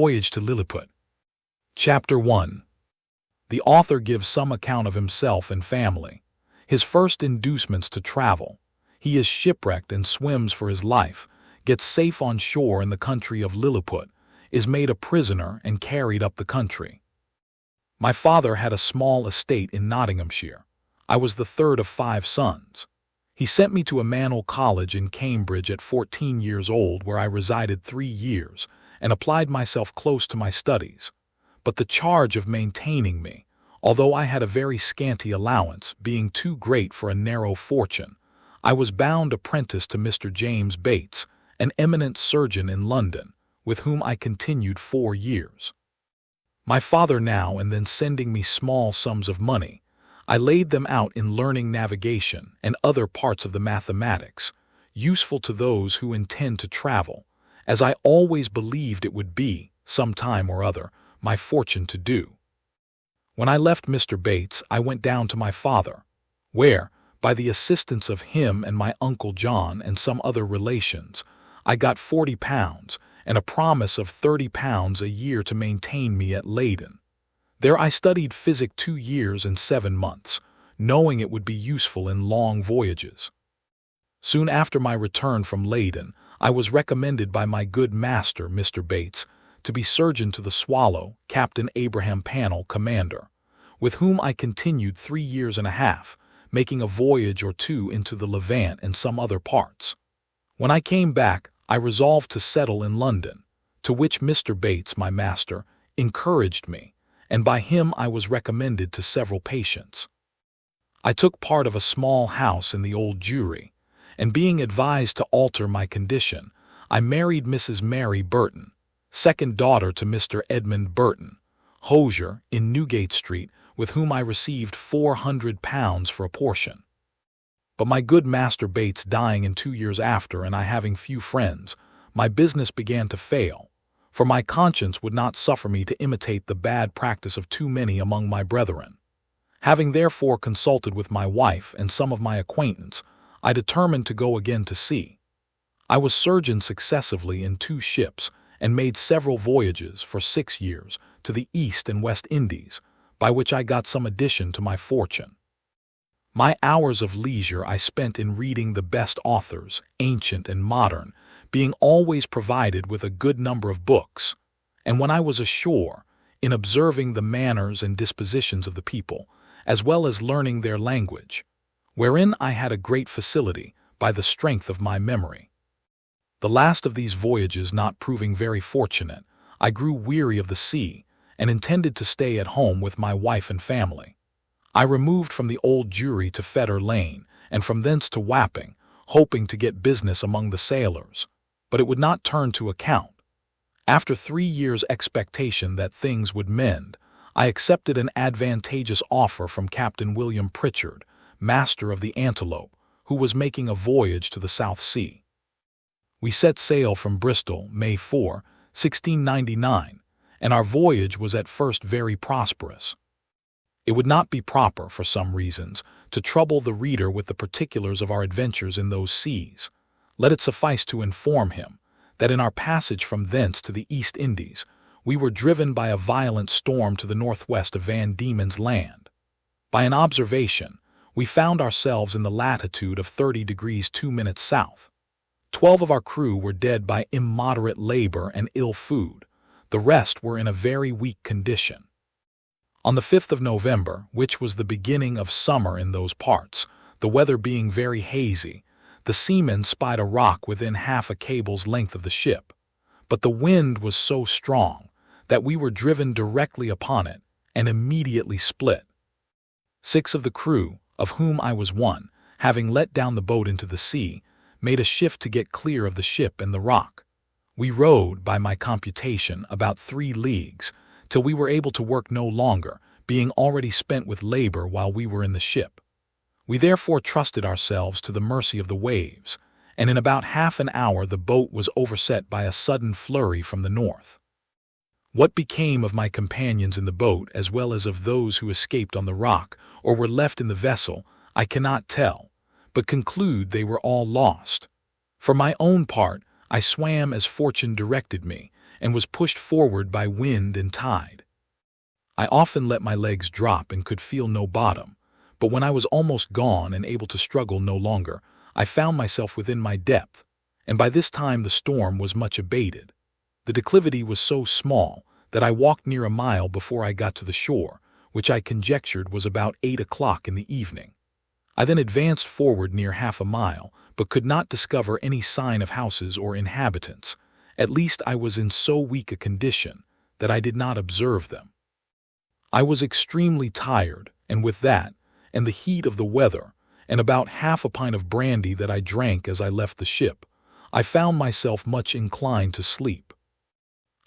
Voyage to Lilliput. Chapter 1. The author gives some account of himself and family. His first inducements to travel. He is shipwrecked and swims for his life, gets safe on shore in the country of Lilliput, is made a prisoner and carried up the country. My father had a small estate in Nottinghamshire. I was the third of 5 sons. He sent me to Emanuel College in Cambridge at 14 years old, where I resided 3 years and applied myself close to my studies. But the charge of maintaining me, although I had a very scanty allowance, being too great for a narrow fortune, I was bound apprentice to Mr. James Bates, an eminent surgeon in London, with whom I continued 4 years. My father now and then sending me small sums of money, I laid them out in learning navigation and other parts of the mathematics, useful to those who intend to travel, as I always believed it would be, some time or other, my fortune to do. When I left Mr. Bates, I went down to my father, where, by the assistance of him and my Uncle John and some other relations, I got £40 and a promise of £30 a year to maintain me at Leyden. There I studied physic 2 years and 7 months, knowing it would be useful in long voyages. Soon after my return from Leyden, I was recommended by my good master, Mr. Bates, to be surgeon to the Swallow, Captain Abraham Pannell, commander, with whom I continued 3 years and a half, making a voyage or 2 into the Levant and some other parts. When I came back, I resolved to settle in London, to which Mr. Bates, my master, encouraged me, and by him I was recommended to several patients. I took part of a small house in the Old Jewry, and being advised to alter my condition, I married Mrs. Mary Burton, second daughter to Mr. Edmund Burton, hosier, in Newgate Street, with whom I received £400 for a portion. But my good master Bates dying in 2 years after, and I having few friends, my business began to fail, for my conscience would not suffer me to imitate the bad practice of too many among my brethren. Having therefore consulted with my wife and some of my acquaintance, I determined to go again to sea. I was surgeon successively in 2 ships, and made several voyages for 6 years to the East and West Indies, by which I got some addition to my fortune. My hours of leisure I spent in reading the best authors, ancient and modern, being always provided with a good number of books, and when I was ashore, in observing the manners and dispositions of the people, as well as learning their language, wherein I had a great facility by the strength of my memory. The last of these voyages not proving very fortunate, I grew weary of the sea, and intended to stay at home with my wife and family. I removed from the Old Jewry to Fetter Lane, and from thence to Wapping, hoping to get business among the sailors, but it would not turn to account. After 3 years' expectation that things would mend, I accepted an advantageous offer from Captain William Pritchard, master of the Antelope, who was making a voyage to the South Sea. We set sail from Bristol, May 4, 1699, and our voyage was at first very prosperous. It would not be proper, for some reasons, to trouble the reader with the particulars of our adventures in those seas. Let it suffice to inform him that in our passage from thence to the East Indies, we were driven by a violent storm to the northwest of Van Diemen's Land. By an observation, we found ourselves in the latitude of 30 degrees 2 minutes south. 12 of our crew were dead by immoderate labor and ill food. The rest were in a very weak condition. On the 5th of November, which was the beginning of summer in those parts, the weather being very hazy, the seamen spied a rock within half a cable's length of the ship, but the wind was so strong that we were driven directly upon it and immediately split. 6 of the crew, of whom I was one, having let down the boat into the sea, made a shift to get clear of the ship and the rock. We rowed, by my computation, about 3 leagues, till we were able to work no longer, being already spent with labor while we were in the ship. We therefore trusted ourselves to the mercy of the waves, and in about half an hour the boat was overset by a sudden flurry from the north. What became of my companions in the boat, as well as of those who escaped on the rock, or were left in the vessel, I cannot tell, but conclude they were all lost. For my own part, I swam as fortune directed me, and was pushed forward by wind and tide. I often let my legs drop and could feel no bottom, but when I was almost gone and able to struggle no longer, I found myself within my depth, and by this time the storm was much abated. The declivity was so small that I walked near a mile before I got to the shore, which I conjectured was about 8 o'clock in the evening. I then advanced forward near half a mile, but could not discover any sign of houses or inhabitants. At least I was in so weak a condition that I did not observe them. I was extremely tired, and with that, and the heat of the weather, and about half a pint of brandy that I drank as I left the ship, I found myself much inclined to sleep.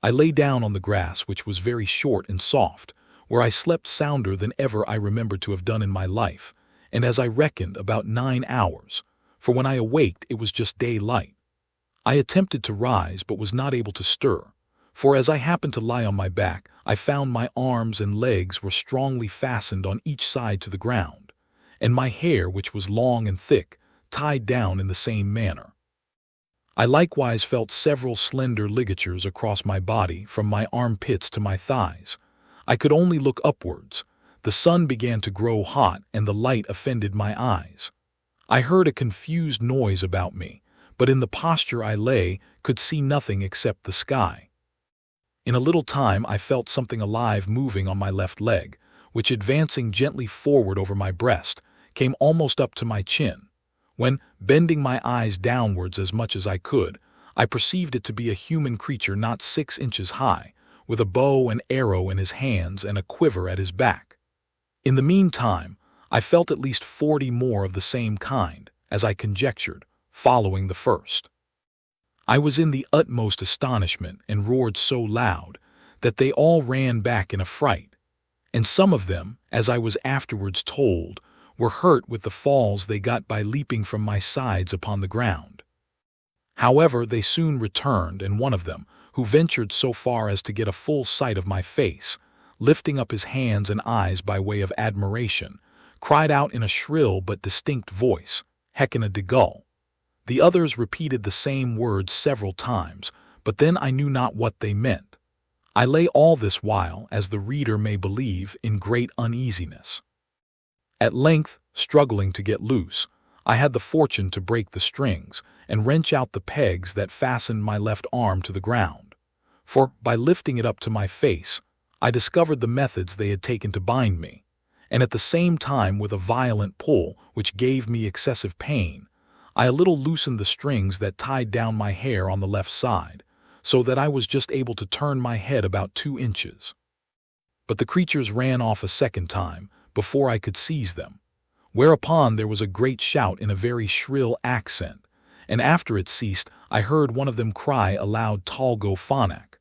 I lay down on the grass, which was very short and soft, where I slept sounder than ever I remembered to have done in my life, and as I reckoned, about 9 hours, for when I awaked it was just daylight. I attempted to rise, but was not able to stir, for as I happened to lie on my back, I found my arms and legs were strongly fastened on each side to the ground, and my hair, which was long and thick, tied down in the same manner. I likewise felt several slender ligatures across my body from my armpits to my thighs. I could only look upwards. The sun began to grow hot, and the light offended my eyes. I heard a confused noise about me, but in the posture I lay, could see nothing except the sky. In a little time I felt something alive moving on my left leg, which, advancing gently forward over my breast, came almost up to my chin, when, bending my eyes downwards as much as I could, I perceived it to be a human creature not 6 inches high, with a bow and arrow in his hands and a quiver at his back. In the meantime, I felt at least 40 more of the same kind, as I conjectured, following the first. I was in the utmost astonishment and roared so loud that they all ran back in a fright, and some of them, as I was afterwards told, were hurt with the falls they got by leaping from my sides upon the ground. However, they soon returned, and one of them, who ventured so far as to get a full sight of my face, lifting up his hands and eyes by way of admiration, cried out in a shrill but distinct voice, "Heckin' de gull." The others repeated the same words several times, but then I knew not what they meant. I lay all this while, as the reader may believe, in great uneasiness. At length, struggling to get loose, I had the fortune to break the strings and wrench out the pegs that fastened my left arm to the ground, for, by lifting it up to my face, I discovered the methods they had taken to bind me, and at the same time, with a violent pull, which gave me excessive pain, I a little loosened the strings that tied down my hair on the left side, so that I was just able to turn my head about 2 inches. But the creatures ran off a second time before I could seize them, whereupon there was a great shout in a very shrill accent, and after it ceased I heard one of them cry aloud, "Talgo phonak,"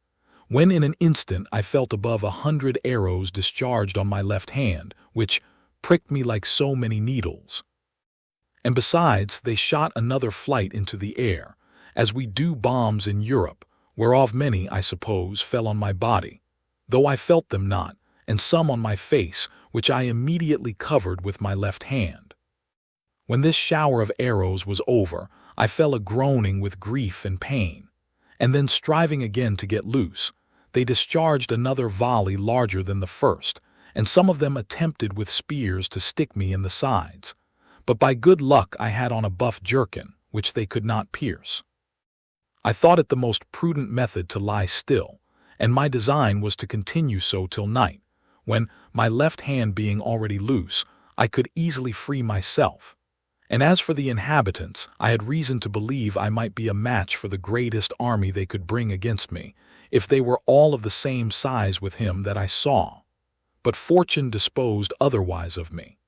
when in an instant I felt above 100 arrows discharged on my left hand, which pricked me like so many needles. And besides, they shot another flight into the air, as we do bombs in Europe, whereof many, I suppose, fell on my body, though I felt them not, and some on my face, which I immediately covered with my left hand. When this shower of arrows was over, I fell a groaning with grief and pain, and then striving again to get loose, they discharged another volley larger than the first, and some of them attempted with spears to stick me in the sides, but by good luck I had on a buff jerkin, which they could not pierce. I thought it the most prudent method to lie still, and my design was to continue so till night, when, my left hand being already loose, I could easily free myself. And as for the inhabitants, I had reason to believe I might be a match for the greatest army they could bring against me, if they were all of the same size with him that I saw. But fortune disposed otherwise of me.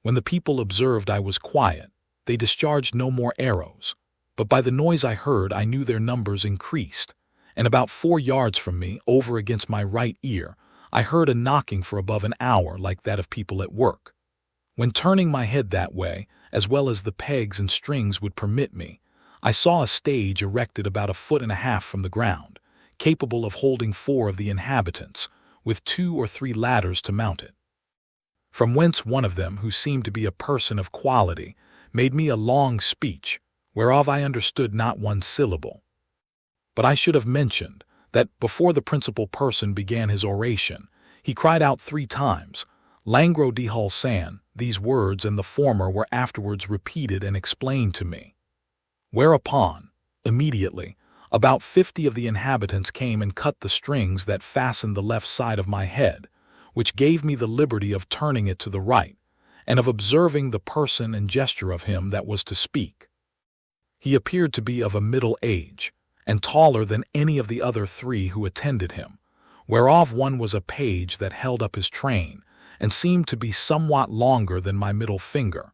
When the people observed I was quiet, they discharged no more arrows, but by the noise I heard I knew their numbers increased, and about 4 yards from me, over against my right ear, I heard a knocking for above an hour like that of people at work. When turning my head that way, as well as the pegs and strings would permit me, I saw a stage erected about 1.5 feet from the ground, capable of holding 4 of the inhabitants, with 2 or 3 ladders to mount it. From whence one of them, who seemed to be a person of quality, made me a long speech, whereof I understood not 1 syllable. But I should have mentioned that before the principal person began his oration, he cried out 3 times, "Langro di Hulsan." These words and the former were afterwards repeated and explained to me. Whereupon, immediately, about 50 of the inhabitants came and cut the strings that fastened the left side of my head, which gave me the liberty of turning it to the right, and of observing the person and gesture of him that was to speak. He appeared to be of a middle age, and taller than any of the other 3 who attended him, whereof one was a page that held up his train, and seemed to be somewhat longer than my middle finger.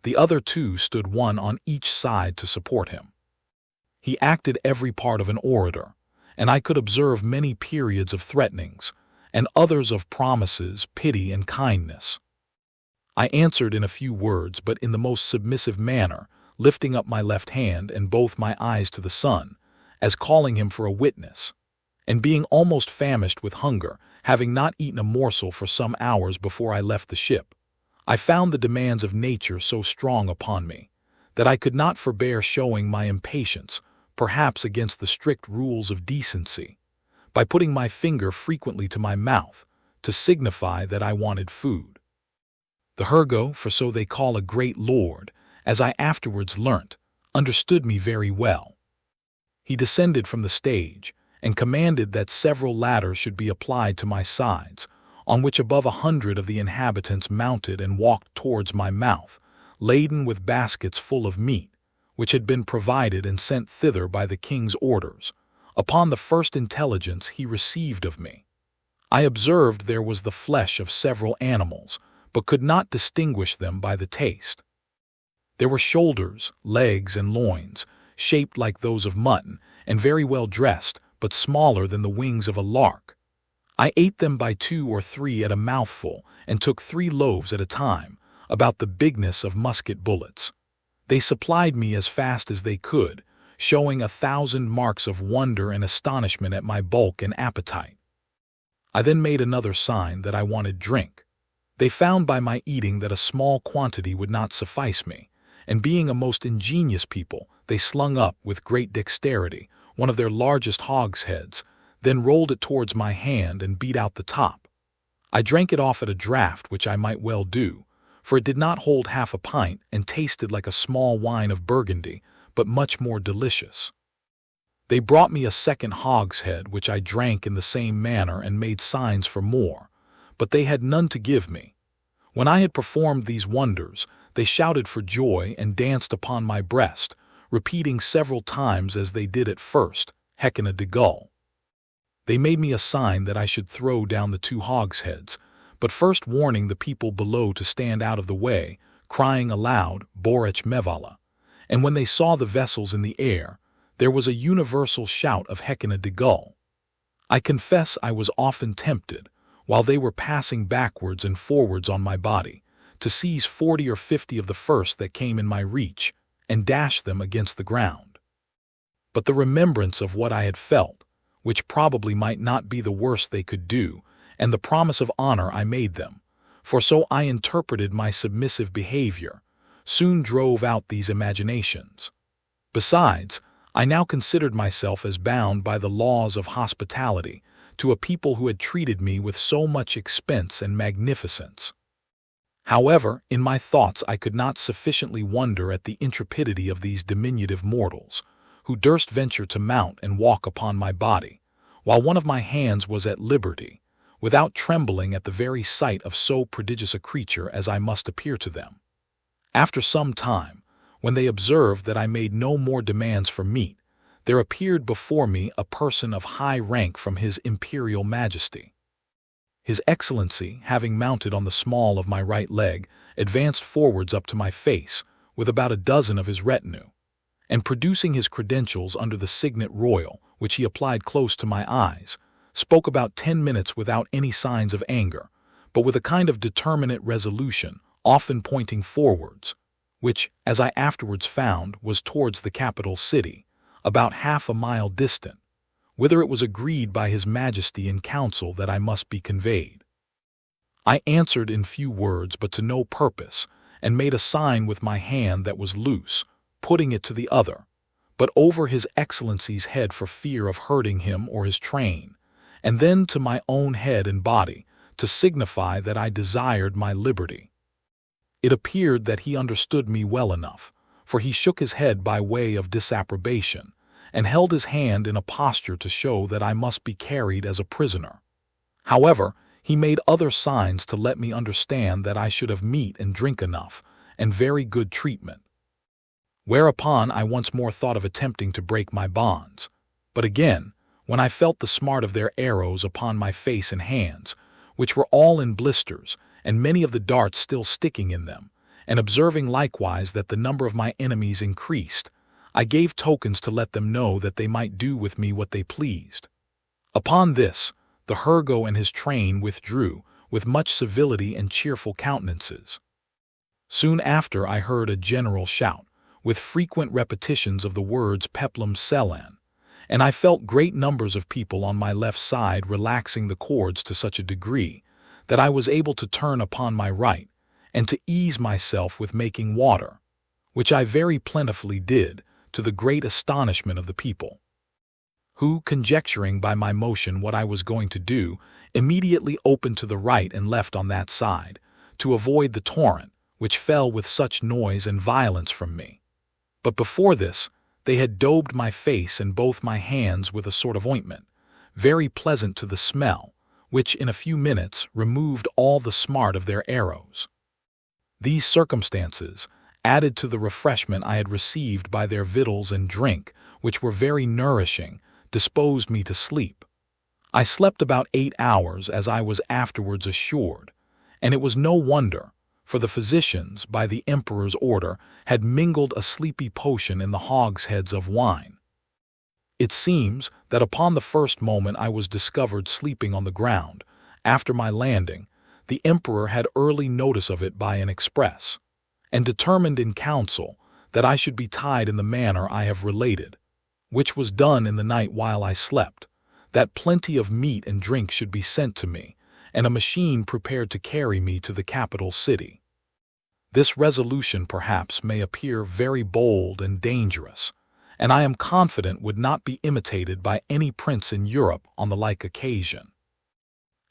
The other 2 stood one on each side to support him. He acted every part of an orator, and I could observe many periods of threatenings, and others of promises, pity, and kindness. I answered in a few words, but in the most submissive manner, lifting up my left hand and both my eyes to the sun, as calling him for a witness. And being almost famished with hunger, having not eaten a morsel for some hours before I left the ship, I found the demands of nature so strong upon me, that I could not forbear showing my impatience, perhaps against the strict rules of decency, by putting my finger frequently to my mouth, to signify that I wanted food. The Hergo, for so they call a great lord, as I afterwards learnt, understood me very well. He descended from the stage, and commanded that several ladders should be applied to my sides, on which above 100 of the inhabitants mounted and walked towards my mouth, laden with baskets full of meat, which had been provided and sent thither by the king's orders, upon the first intelligence he received of me. I observed there was the flesh of several animals, but could not distinguish them by the taste. There were shoulders, legs, and loins, shaped like those of mutton, and very well dressed, but smaller than the wings of a lark. I ate them by 2 or 3 at a mouthful, and took 3 loaves at a time, about the bigness of musket bullets. They supplied me as fast as they could, showing 1,000 marks of wonder and astonishment at my bulk and appetite. I then made another sign that I wanted drink. They found by my eating that a small quantity would not suffice me, and being a most ingenious people, they slung up, with great dexterity, one of their largest hogsheads, then rolled it towards my hand and beat out the top. I drank it off at a draught, which I might well do, for it did not hold half a pint and tasted like a small wine of Burgundy, but much more delicious. They brought me a second hogshead, which I drank in the same manner and made signs for more, but they had none to give me. When I had performed these wonders, they shouted for joy and danced upon my breast, repeating several times as they did at first, Houyhnhnms de Gull. They made me a sign that I should throw down the 2 hogsheads, but first warning the people below to stand out of the way, crying aloud, Borech Mevala. And when they saw the vessels in the air, there was a universal shout of Houyhnhnms de Gull. I confess I was often tempted, while they were passing backwards and forwards on my body, to seize 40 or 50 of the first that came in my reach, and dash them against the ground. But the remembrance of what I had felt, which probably might not be the worst they could do, and the promise of honor I made them, for so I interpreted my submissive behavior, soon drove out these imaginations. Besides, I now considered myself as bound by the laws of hospitality to a people who had treated me with so much expense and magnificence. However, in my thoughts I could not sufficiently wonder at the intrepidity of these diminutive mortals, who durst venture to mount and walk upon my body, while one of my hands was at liberty, without trembling at the very sight of so prodigious a creature as I must appear to them. After some time, when they observed that I made no more demands for meat, there appeared before me a person of high rank from His Imperial Majesty. His Excellency, having mounted on the small of my right leg, advanced forwards up to my face, with about a dozen of his retinue, and producing his credentials under the signet royal, which he applied close to my eyes, spoke about 10 minutes without any signs of anger, but with a kind of determinate resolution, often pointing forwards, which, as I afterwards found, was towards the capital city, about half a mile distant, whither it was agreed by His Majesty in council that I must be conveyed. I answered in few words, but to no purpose, and made a sign with my hand that was loose, putting it to the other, but over His Excellency's head for fear of hurting him or his train, and then to my own head and body, to signify that I desired my liberty. It appeared that he understood me well enough, for he shook his head by way of disapprobation, and held his hand in a posture to show that I must be carried as a prisoner. However, he made other signs to let me understand that I should have meat and drink enough, and very good treatment. Whereupon I once more thought of attempting to break my bonds. But again, when I felt the smart of their arrows upon my face and hands, which were all in blisters, and many of the darts still sticking in them, and observing likewise that the number of my enemies increased, I gave tokens to let them know that they might do with me what they pleased. Upon this, the Hergo and his train withdrew, with much civility and cheerful countenances. Soon after I heard a general shout, with frequent repetitions of the words peplum selan, and I felt great numbers of people on my left side relaxing the cords to such a degree that I was able to turn upon my right, and to ease myself with making water, which I very plentifully did, to the great astonishment of the people, who, conjecturing by my motion what I was going to do, immediately opened to the right and left on that side, to avoid the torrent, which fell with such noise and violence from me. But before this, they had daubed my face and both my hands with a sort of ointment, very pleasant to the smell, which in a few minutes removed all the smart of their arrows. These circumstances, added to the refreshment I had received by their victuals and drink, which were very nourishing, disposed me to sleep. I slept about 8 hours, as I was afterwards assured, and it was no wonder, for the physicians, by the emperor's order, had mingled a sleepy potion in the hogsheads of wine. It seems that upon the first moment I was discovered sleeping on the ground, after my landing, the emperor had early notice of it by an express, and determined in council that I should be tied in the manner I have related, which was done in the night while I slept, that plenty of meat and drink should be sent to me, and a machine prepared to carry me to the capital city. This resolution perhaps may appear very bold and dangerous, and I am confident would not be imitated by any prince in Europe on the like occasion.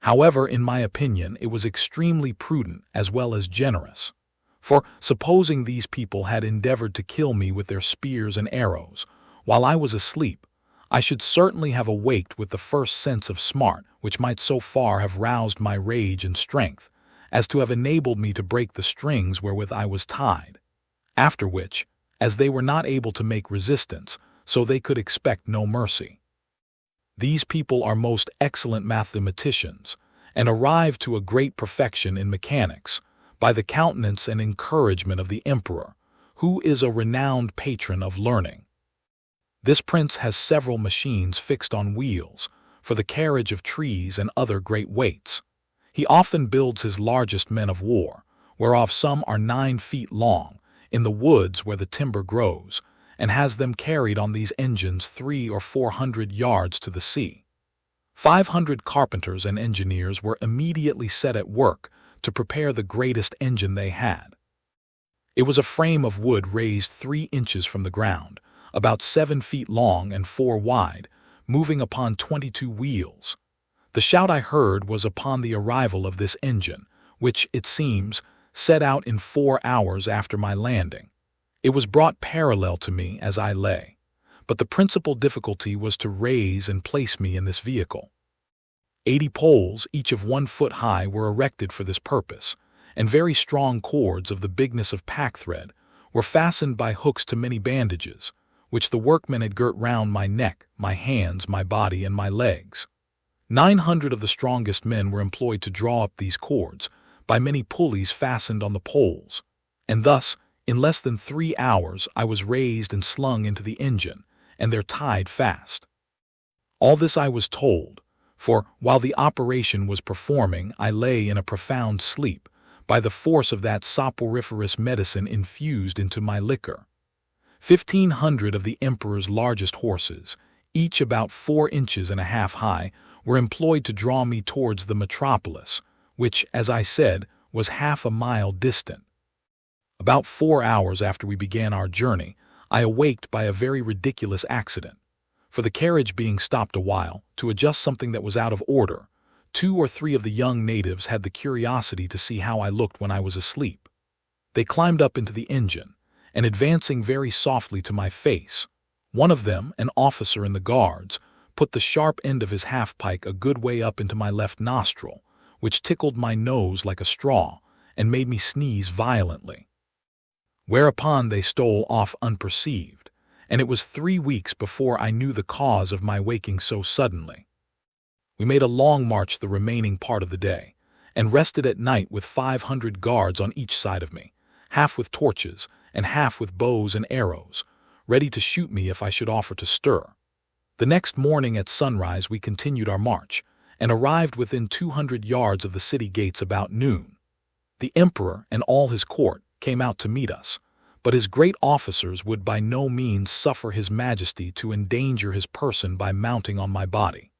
However, in my opinion, it was extremely prudent as well as generous, for supposing these people had endeavored to kill me with their spears and arrows, while I was asleep, I should certainly have awaked with the first sense of smart which might so far have roused my rage and strength, as to have enabled me to break the strings wherewith I was tied, after which, as they were not able to make resistance, so they could expect no mercy. These people are most excellent mathematicians, and arrived to a great perfection in mechanics, by the countenance and encouragement of the emperor, who is a renowned patron of learning. This prince has several machines fixed on wheels, for the carriage of trees and other great weights. He often builds his largest men of war, whereof some are 9 feet long, in the woods where the timber grows, and has them carried on these engines 300 or 400 yards to the sea. 500 carpenters and engineers were immediately set at work to prepare the greatest engine they had. It was a frame of wood raised 3 inches from the ground, about 7 feet long and 4 wide, moving upon 22 wheels. The shout I heard was upon the arrival of this engine, which, it seems, set out in 4 hours after my landing. It was brought parallel to me as I lay, but the principal difficulty was to raise and place me in this vehicle. 80 poles, each of 1 foot high, were erected for this purpose, and very strong cords of the bigness of packthread were fastened by hooks to many bandages, which the workmen had girt round my neck, my hands, my body, and my legs. 900 of the strongest men were employed to draw up these cords, by many pulleys fastened on the poles, and thus, in less than 3 hours, I was raised and slung into the engine, and there tied fast. All this I was told, for, while the operation was performing, I lay in a profound sleep, by the force of that soporiferous medicine infused into my liquor. 1,500 of the emperor's largest horses, each about 4 inches and a half high, were employed to draw me towards the metropolis, which, as I said, was half a mile distant. About 4 hours after we began our journey, I awaked by a very ridiculous accident. For the carriage being stopped a while, to adjust something that was out of order, 2 or 3 of the young natives had the curiosity to see how I looked when I was asleep. They climbed up into the engine, and advancing very softly to my face, one of them, an officer in the guards, put the sharp end of his half-pike a good way up into my left nostril, which tickled my nose like a straw, and made me sneeze violently. Whereupon they stole off unperceived, and it was 3 weeks before I knew the cause of my waking so suddenly. We made a long march the remaining part of the day, and rested at night with 500 guards on each side of me, half with torches and half with bows and arrows, ready to shoot me if I should offer to stir. The next morning at sunrise we continued our march, and arrived within 200 yards of the city gates about noon. The emperor and all his court came out to meet us, but his great officers would by no means suffer his majesty to endanger his person by mounting on my body.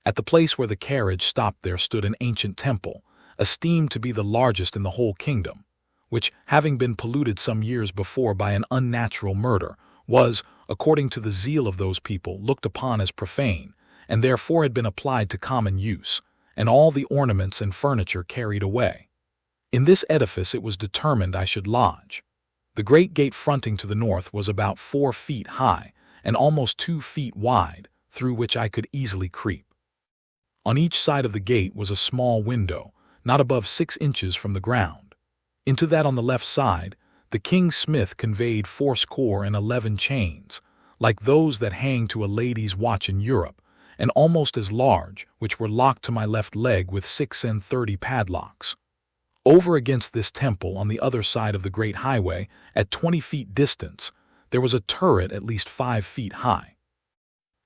At the place where the carriage stopped there stood an ancient temple, esteemed to be the largest in the whole kingdom, which, having been polluted some years before by an unnatural murder, was, according to the zeal of those people, looked upon as profane, and therefore had been applied to common use, and all the ornaments and furniture carried away. In this edifice it was determined I should lodge. The great gate fronting to the north was about 4 feet high, and almost 2 feet wide, through which I could easily creep. On each side of the gate was a small window, not above 6 inches from the ground. Into that on the left side, the king's smith conveyed 411 chains, like those that hang to a lady's watch in Europe, and almost as large, which were locked to my left leg with 36 padlocks. Over against this temple, on the other side of the great highway, at 20 feet distance, there was a turret at least 5 feet high.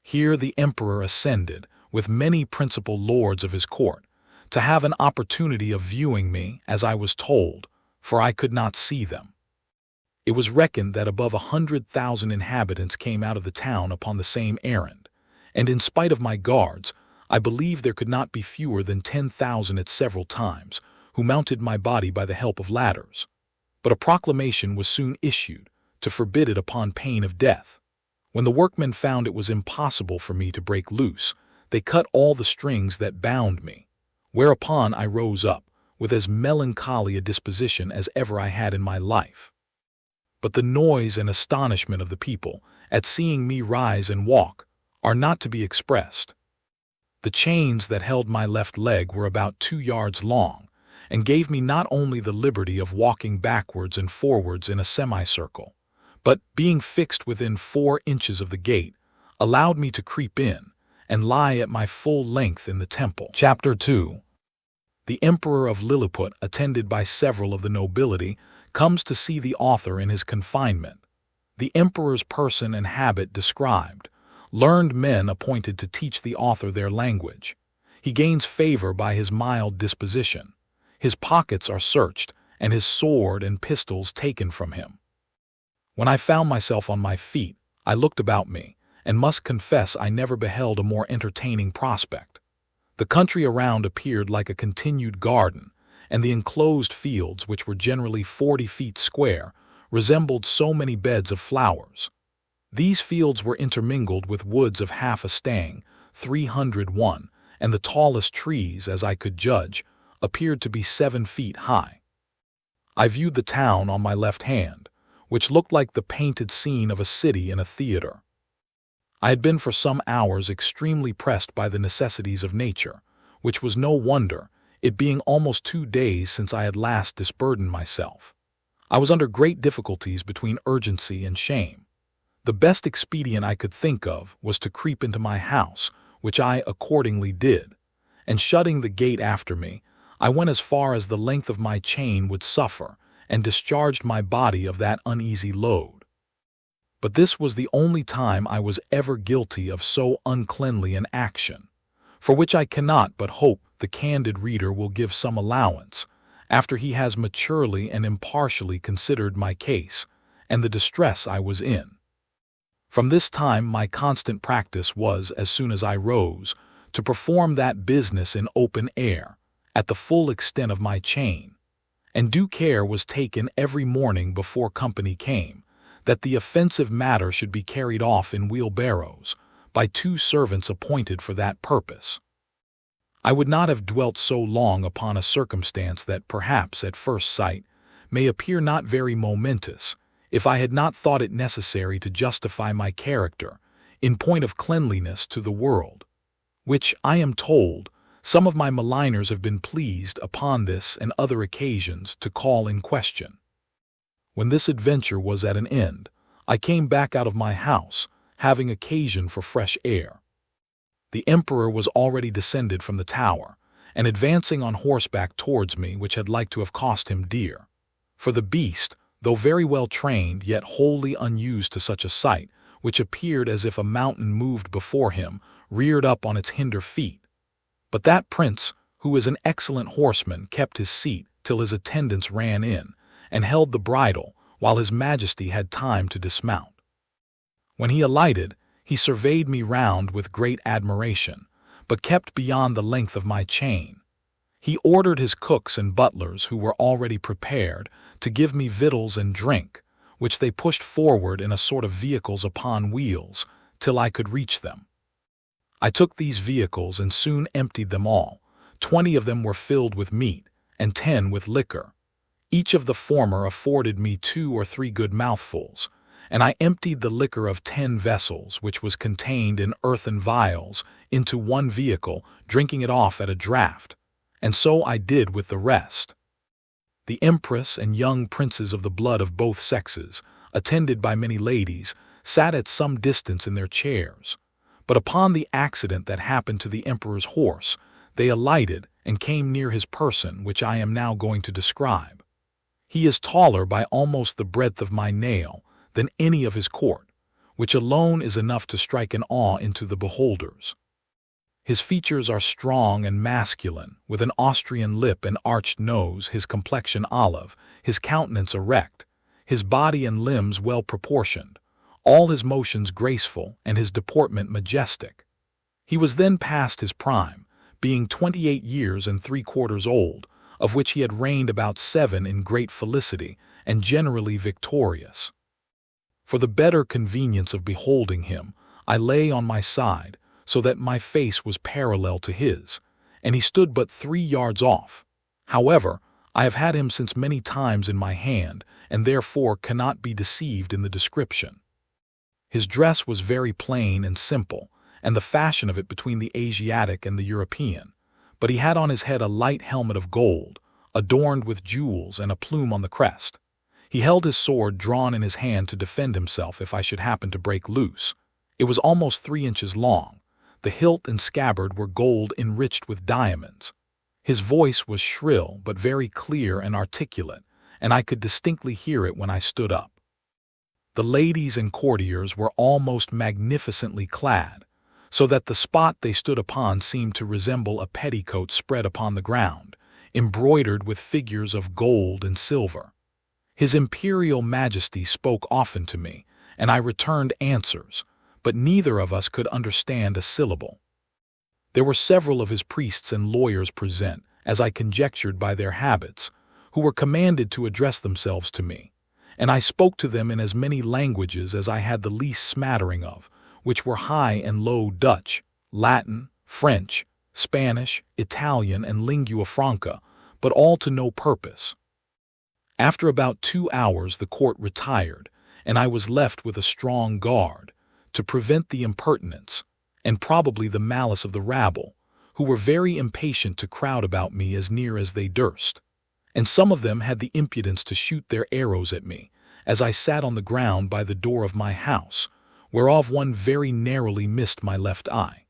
Here the emperor ascended, with many principal lords of his court, to have an opportunity of viewing me, as I was told, for I could not see them. It was reckoned that above 100,000 inhabitants came out of the town upon the same errand, and in spite of my guards, I believe there could not be fewer than 10,000 at several times, who mounted my body by the help of ladders. But a proclamation was soon issued to forbid it upon pain of death. When the workmen found it was impossible for me to break loose, they cut all the strings that bound me, whereupon I rose up, with as melancholy a disposition as ever I had in my life. But the noise and astonishment of the people, at seeing me rise and walk, are not to be expressed. The chains that held my left leg were about 2 yards long, and gave me not only the liberty of walking backwards and forwards in a semicircle, but, being fixed within 4 inches of the gate, allowed me to creep in, and lie at my full length in the temple. Chapter 2. The Emperor of Lilliput, attended by several of the nobility, comes to see the author in his confinement. The emperor's person and habit described. Learned men appointed to teach the author their language. He gains favor by his mild disposition. His pockets are searched, and his sword and pistols taken from him. When I found myself on my feet, I looked about me, and must confess I never beheld a more entertaining prospect. The country around appeared like a continued garden, and the enclosed fields, which were generally 40 feet square, resembled so many beds of flowers. These fields were intermingled with woods of half a stang, 301, and the tallest trees, as I could judge, appeared to be 7 feet high. I viewed the town on my left hand, which looked like the painted scene of a city in a theater. I had been for some hours extremely pressed by the necessities of nature, which was no wonder, it being almost 2 days since I had last disburdened myself. I was under great difficulties between urgency and shame. The best expedient I could think of was to creep into my house, which I accordingly did, and shutting the gate after me, I went as far as the length of my chain would suffer, and discharged my body of that uneasy load. But this was the only time I was ever guilty of so uncleanly an action, for which I cannot but hope the candid reader will give some allowance, after he has maturely and impartially considered my case, and the distress I was in. From this time my constant practice was, as soon as I rose, to perform that business in open air, at the full extent of my chain, and due care was taken every morning before company came, that the offensive matter should be carried off in wheelbarrows, by 2 servants appointed for that purpose. I would not have dwelt so long upon a circumstance that perhaps, at first sight, may appear not very momentous, if I had not thought it necessary to justify my character, in point of cleanliness, to the world, which, I am told, some of my maligners have been pleased, upon this and other occasions, to call in question. When this adventure was at an end, I came back out of my house, having occasion for fresh air. The emperor was already descended from the tower, and advancing on horseback towards me, which had like to have cost him dear. For the beast, though very well trained, yet wholly unused to such a sight, which appeared as if a mountain moved before him, reared up on its hinder feet. But that prince, who is an excellent horseman, kept his seat till his attendants ran in, and held the bridle, while his majesty had time to dismount. When he alighted, he surveyed me round with great admiration, but kept beyond the length of my chain. He ordered his cooks and butlers, who were already prepared, to give me victuals and drink, which they pushed forward in a sort of vehicles upon wheels, till I could reach them. I took these vehicles and soon emptied them all. 20 of them were filled with meat, and 10 with liquor. Each of the former afforded me 2 or 3 good mouthfuls, and I emptied the liquor of 10 vessels, which was contained in earthen vials, into one vehicle, drinking it off at a draught, and so I did with the rest. The empress and young princes of the blood of both sexes, attended by many ladies, sat at some distance in their chairs, but upon the accident that happened to the emperor's horse, they alighted and came near his person, which I am now going to describe. He is taller by almost the breadth of my nail than any of his court, which alone is enough to strike an awe into the beholders. His features are strong and masculine, with an Austrian lip and arched nose, his complexion olive, his countenance erect, his body and limbs well proportioned, all his motions graceful, and his deportment majestic. He was then past his prime, being 28 years and 3/4 old, of which he had reigned about 7 in great felicity, and generally victorious. For the better convenience of beholding him, I lay on my side, so that my face was parallel to his, and he stood but 3 yards off. However, I have had him since many times in my hand, and therefore cannot be deceived in the description. His dress was very plain and simple, and the fashion of it between the Asiatic and the European, but he had on his head a light helmet of gold, adorned with jewels, and a plume on the crest. He held his sword drawn in his hand to defend himself if I should happen to break loose. It was almost 3 inches long. The hilt and scabbard were gold enriched with diamonds. His voice was shrill but very clear and articulate, and I could distinctly hear it when I stood up. The ladies and courtiers were all most magnificently clad, so that the spot they stood upon seemed to resemble a petticoat spread upon the ground, embroidered with figures of gold and silver. His imperial majesty spoke often to me, and I returned answers, but neither of us could understand a syllable. There were several of his priests and lawyers present, as I conjectured by their habits, who were commanded to address themselves to me, and I spoke to them in as many languages as I had the least smattering of, which were High and Low Dutch, Latin, French, Spanish, Italian, and lingua franca, but all to no purpose. After about 2 hours the court retired, and I was left with a strong guard, to prevent the impertinence, and probably the malice of the rabble, who were very impatient to crowd about me as near as they durst, and some of them had the impudence to shoot their arrows at me, as I sat on the ground by the door of my house, whereof one very narrowly missed my left eye.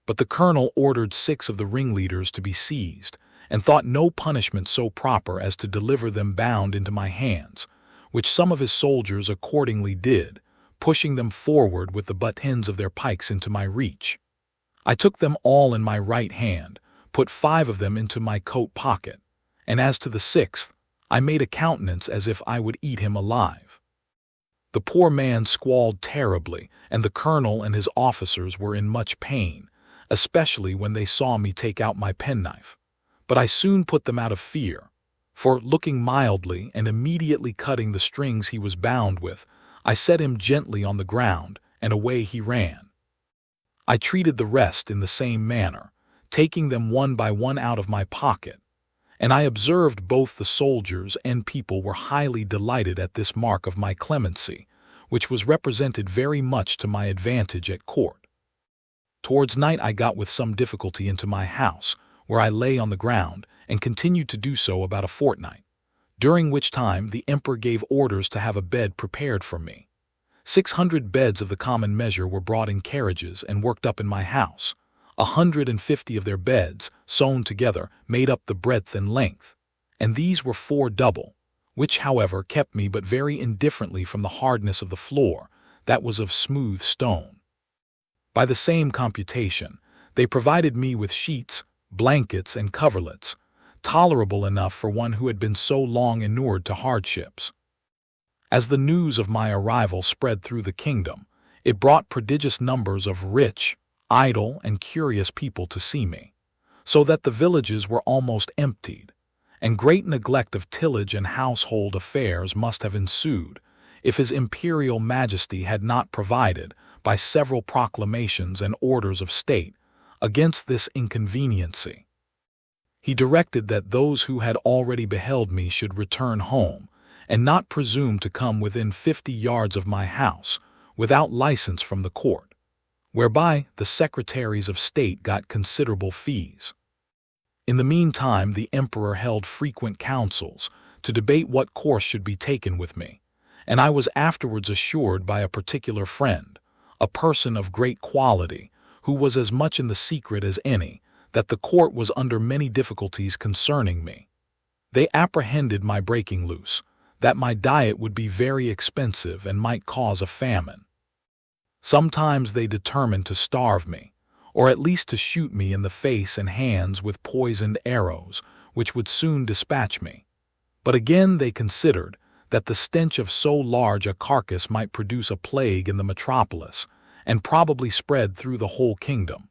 But the colonel ordered 6 of the ringleaders to be seized, and thought no punishment so proper as to deliver them bound into my hands, which some of his soldiers accordingly did, pushing them forward with the butt ends of their pikes into my reach. I took them all in my right hand, put 5 of them into my coat pocket, and as to the 6th, I made a countenance as if I would eat him alive. The poor man squalled terribly, and the colonel and his officers were in much pain, especially when they saw me take out my penknife. But I soon put them out of fear, for, looking mildly and immediately cutting the strings he was bound with, I set him gently on the ground, and away he ran. I treated the rest in the same manner, taking them one by one out of my pocket, and I observed both the soldiers and people were highly delighted at this mark of my clemency, which was represented very much to my advantage at court. Towards night I got with some difficulty into my house, where I lay on the ground, and continued to do so about a fortnight, during which time the emperor gave orders to have a bed prepared for me. 600 beds of the common measure were brought in carriages and worked up in my house. 150 of their beds, sewn together, made up the breadth and length, and these were 4 double, which, however, kept me but very indifferently from the hardness of the floor, that was of smooth stone. By the same computation, they provided me with sheets, blankets, and coverlets, tolerable enough for one who had been so long inured to hardships. As the news of my arrival spread through the kingdom, it brought prodigious numbers of rich, idle, and curious people to see me, so that the villages were almost emptied, and great neglect of tillage and household affairs must have ensued, if His Imperial Majesty had not provided, by several proclamations and orders of state, against this inconveniency. He directed that those who had already beheld me should return home, and not presume to come within 50 yards of my house, without license from the court, whereby the secretaries of state got considerable fees. In the meantime the emperor held frequent councils to debate what course should be taken with me, and I was afterwards assured by a particular friend, a person of great quality, who was as much in the secret as any, that the court was under many difficulties concerning me. They apprehended my breaking loose, that my diet would be very expensive and might cause a famine. Sometimes they determined to starve me, or at least to shoot me in the face and hands with poisoned arrows, which would soon dispatch me. But again they considered that the stench of so large a carcass might produce a plague in the metropolis, and probably spread through the whole kingdom.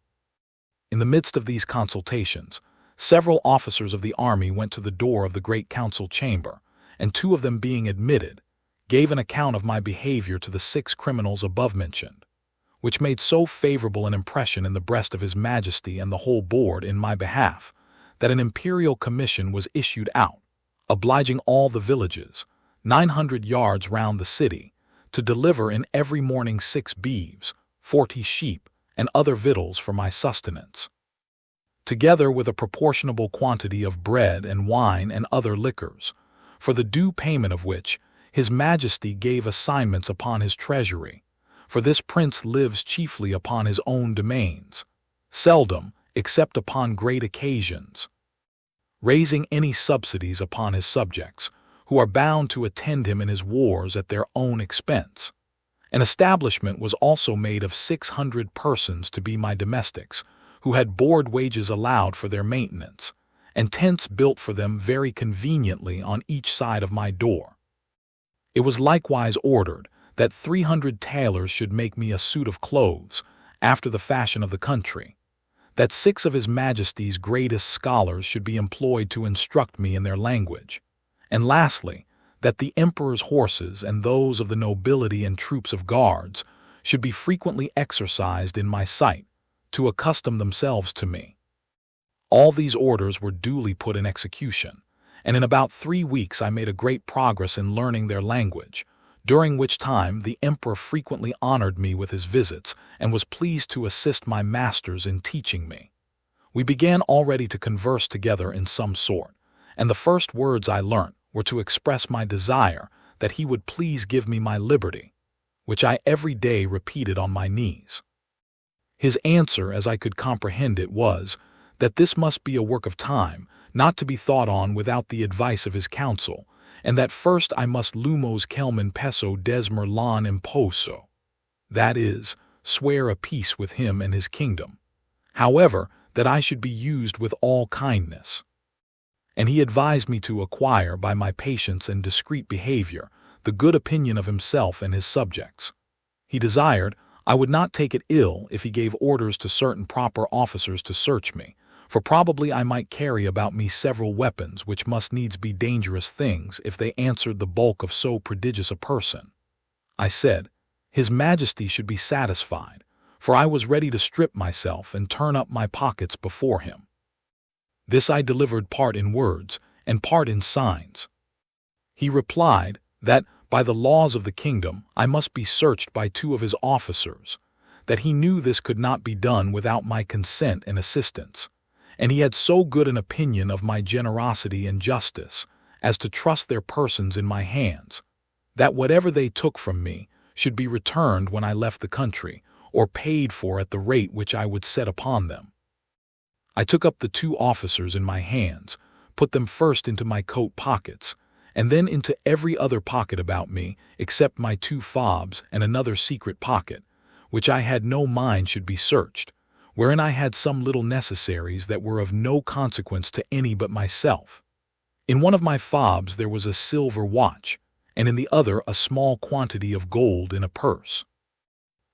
In the midst of these consultations, several officers of the army went to the door of the great council chamber, and 2 of them being admitted, gave an account of my behavior to the 6 criminals above mentioned, which made so favorable an impression in the breast of His Majesty and the whole board in my behalf, that an imperial commission was issued out, obliging all the villages, 900 yards round the city, to deliver in every morning 6 beeves, 40 sheep, and other victuals for my sustenance, together with a proportionable quantity of bread and wine and other liquors, for the due payment of which His Majesty gave assignments upon his treasury, for this prince lives chiefly upon his own domains, seldom, except upon great occasions, raising any subsidies upon his subjects, who are bound to attend him in his wars at their own expense. An establishment was also made of 600 persons to be my domestics, who had board wages allowed for their maintenance, and tents built for them very conveniently on each side of my door. It was likewise ordered that 300 tailors should make me a suit of clothes, after the fashion of the country, that 6 of His Majesty's greatest scholars should be employed to instruct me in their language, and lastly, that the emperor's horses and those of the nobility and troops of guards should be frequently exercised in my sight, to accustom themselves to me. All these orders were duly put in execution, and in about 3 weeks I made a great progress in learning their language, during which time the emperor frequently honored me with his visits and was pleased to assist my masters in teaching me. We began already to converse together in some sort, and the first words I learnt were to express my desire that he would please give me my liberty, which I every day repeated on my knees. His answer, as I could comprehend it, was, that this must be a work of time, not to be thought on without the advice of his council, and that first I must lumos kelmen peso desmer lon imposo, that is, swear a peace with him and his kingdom, however, that I should be used with all kindness. And he advised me to acquire, by my patience and discreet behavior, the good opinion of himself and his subjects. He desired I would not take it ill if he gave orders to certain proper officers to search me, for probably I might carry about me several weapons which must needs be dangerous things if they answered the bulk of so prodigious a person. I said. His Majesty should be satisfied, for I was ready to strip myself and turn up my pockets before him. This I delivered part in words and part in signs. He replied that, by the laws of the kingdom, I must be searched by 2 of his officers, that he knew this could not be done without my consent and assistance, and he had so good an opinion of my generosity and justice as to trust their persons in my hands, that whatever they took from me should be returned when I left the country, or paid for at the rate which I would set upon them. I took up the 2 officers in my hands, put them first into my coat pockets, and then into every other pocket about me, except my 2 fobs and another secret pocket, which I had no mind should be searched, wherein I had some little necessaries that were of no consequence to any but myself. In one of my fobs there was a silver watch, and in the other a small quantity of gold in a purse.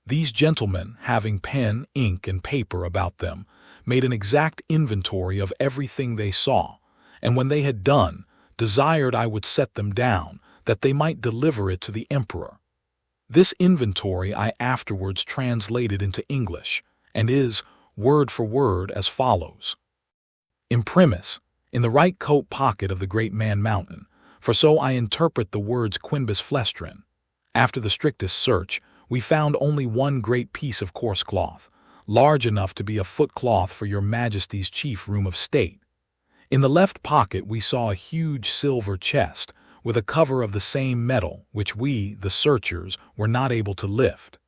These gentlemen, having pen, ink, and paper about them, made an exact inventory of everything they saw, and when they had done, desired I would set them down, that they might deliver it to the emperor. This inventory I afterwards translated into English, and is, word for word, as follows. Imprimis, in the right coat pocket of the great man Mountain, for so I interpret the words quinbus flestrin. After the strictest search, we found only one great piece of coarse cloth, large enough to be a footcloth for your Majesty's chief room of state. In the left pocket we saw a huge silver chest, with a cover of the same metal, which we, the searchers, were not able to lift.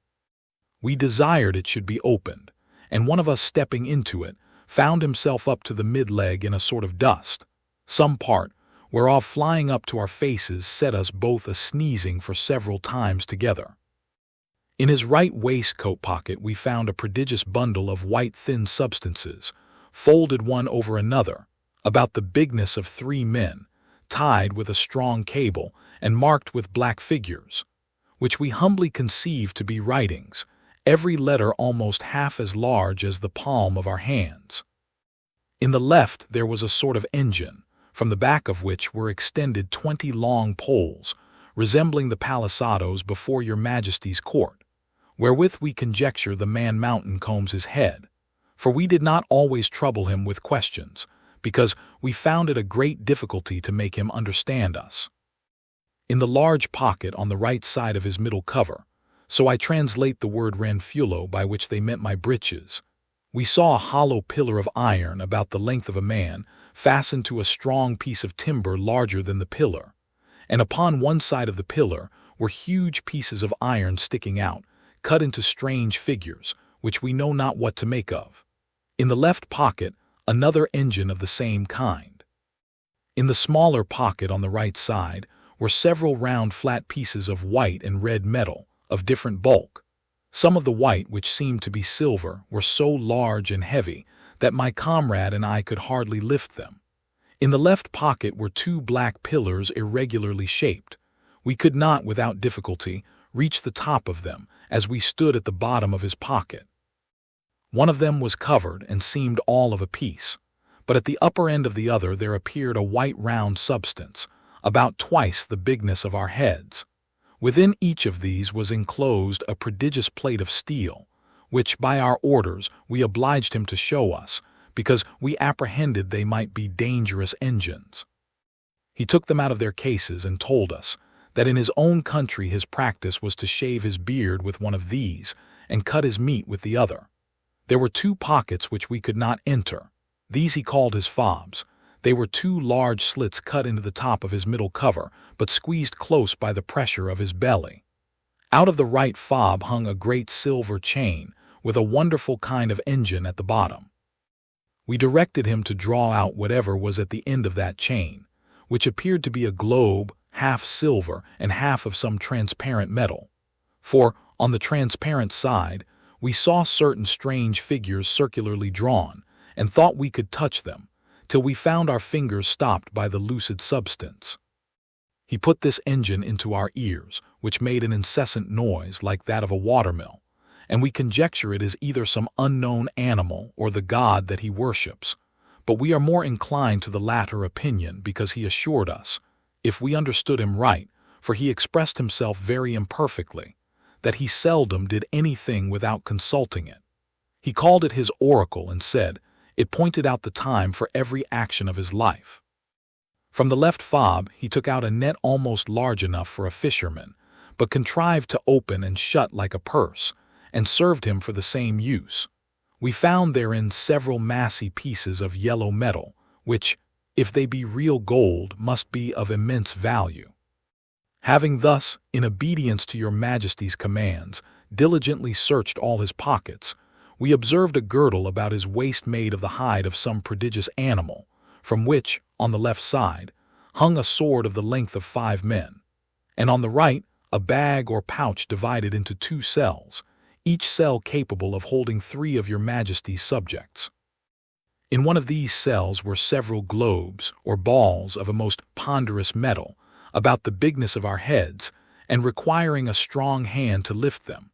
We desired it should be opened, and one of us stepping into it, found himself up to the mid-leg in a sort of dust, some part, whereof flying up to our faces set us both a-sneezing for several times together. In his right waistcoat pocket we found a prodigious bundle of white thin substances, folded one over another, about the bigness of 3 men, tied with a strong cable and marked with black figures, which we humbly conceived to be writings, every letter almost half as large as the palm of our hands. In the left there was a sort of engine, from the back of which were extended 20 long poles, resembling the palisadoes before your Majesty's court, wherewith we conjecture the man Mountain combs his head, for we did not always trouble him with questions, because we found it a great difficulty to make him understand us. In the large pocket on the right side of his middle cover, so I translate the word ranfulo, by which they meant my breeches, we saw a hollow pillar of iron about the length of a man, fastened to a strong piece of timber larger than the pillar, and upon one side of the pillar were huge pieces of iron sticking out, cut into strange figures, which we know not what to make of. In the left pocket, another engine of the same kind. In the smaller pocket on the right side were several round flat pieces of white and red metal, of different bulk. Some of the white, which seemed to be silver, were so large and heavy that my comrade and I could hardly lift them. In the left pocket were 2 black pillars irregularly shaped. We could not, without difficulty, reach the top of them, as we stood at the bottom of his pocket. One of them was covered and seemed all of a piece, but at the upper end of the other there appeared a white round substance, about twice the bigness of our heads. Within each of these was enclosed a prodigious plate of steel, which by our orders we obliged him to show us, because we apprehended they might be dangerous engines. He took them out of their cases and told us that in his own country his practice was to shave his beard with one of these and cut his meat with the other. There were 2 pockets which we could not enter. These he called his fobs. They were 2 large slits cut into the top of his middle cover, but squeezed close by the pressure of his belly. Out of the right fob hung a great silver chain, with a wonderful kind of engine at the bottom. We directed him to draw out whatever was at the end of that chain, which appeared to be a globe, half silver and half of some transparent metal. For, on the transparent side, we saw certain strange figures circularly drawn, and thought we could touch them, till we found our fingers stopped by the lucid substance. He put this engine into our ears, which made an incessant noise like that of a watermill, and we conjecture it is either some unknown animal or the god that he worships, but we are more inclined to the latter opinion because he assured us, if we understood him right, for he expressed himself very imperfectly, that he seldom did anything without consulting it. He called it his oracle and said it pointed out the time for every action of his life. From the left fob he took out a net almost large enough for a fisherman, but contrived to open and shut like a purse, and served him for the same use. We found therein several massy pieces of yellow metal, which, if they be real gold, must be of immense value. Having thus, in obedience to your Majesty's commands, diligently searched all his pockets, we observed a girdle about his waist made of the hide of some prodigious animal, from which, on the left side, hung a sword of the length of 5 men, and on the right a bag or pouch divided into 2 cells, each cell capable of holding 3 of your Majesty's subjects. In one of these cells were several globes or balls of a most ponderous metal, about the bigness of our heads, and requiring a strong hand to lift them.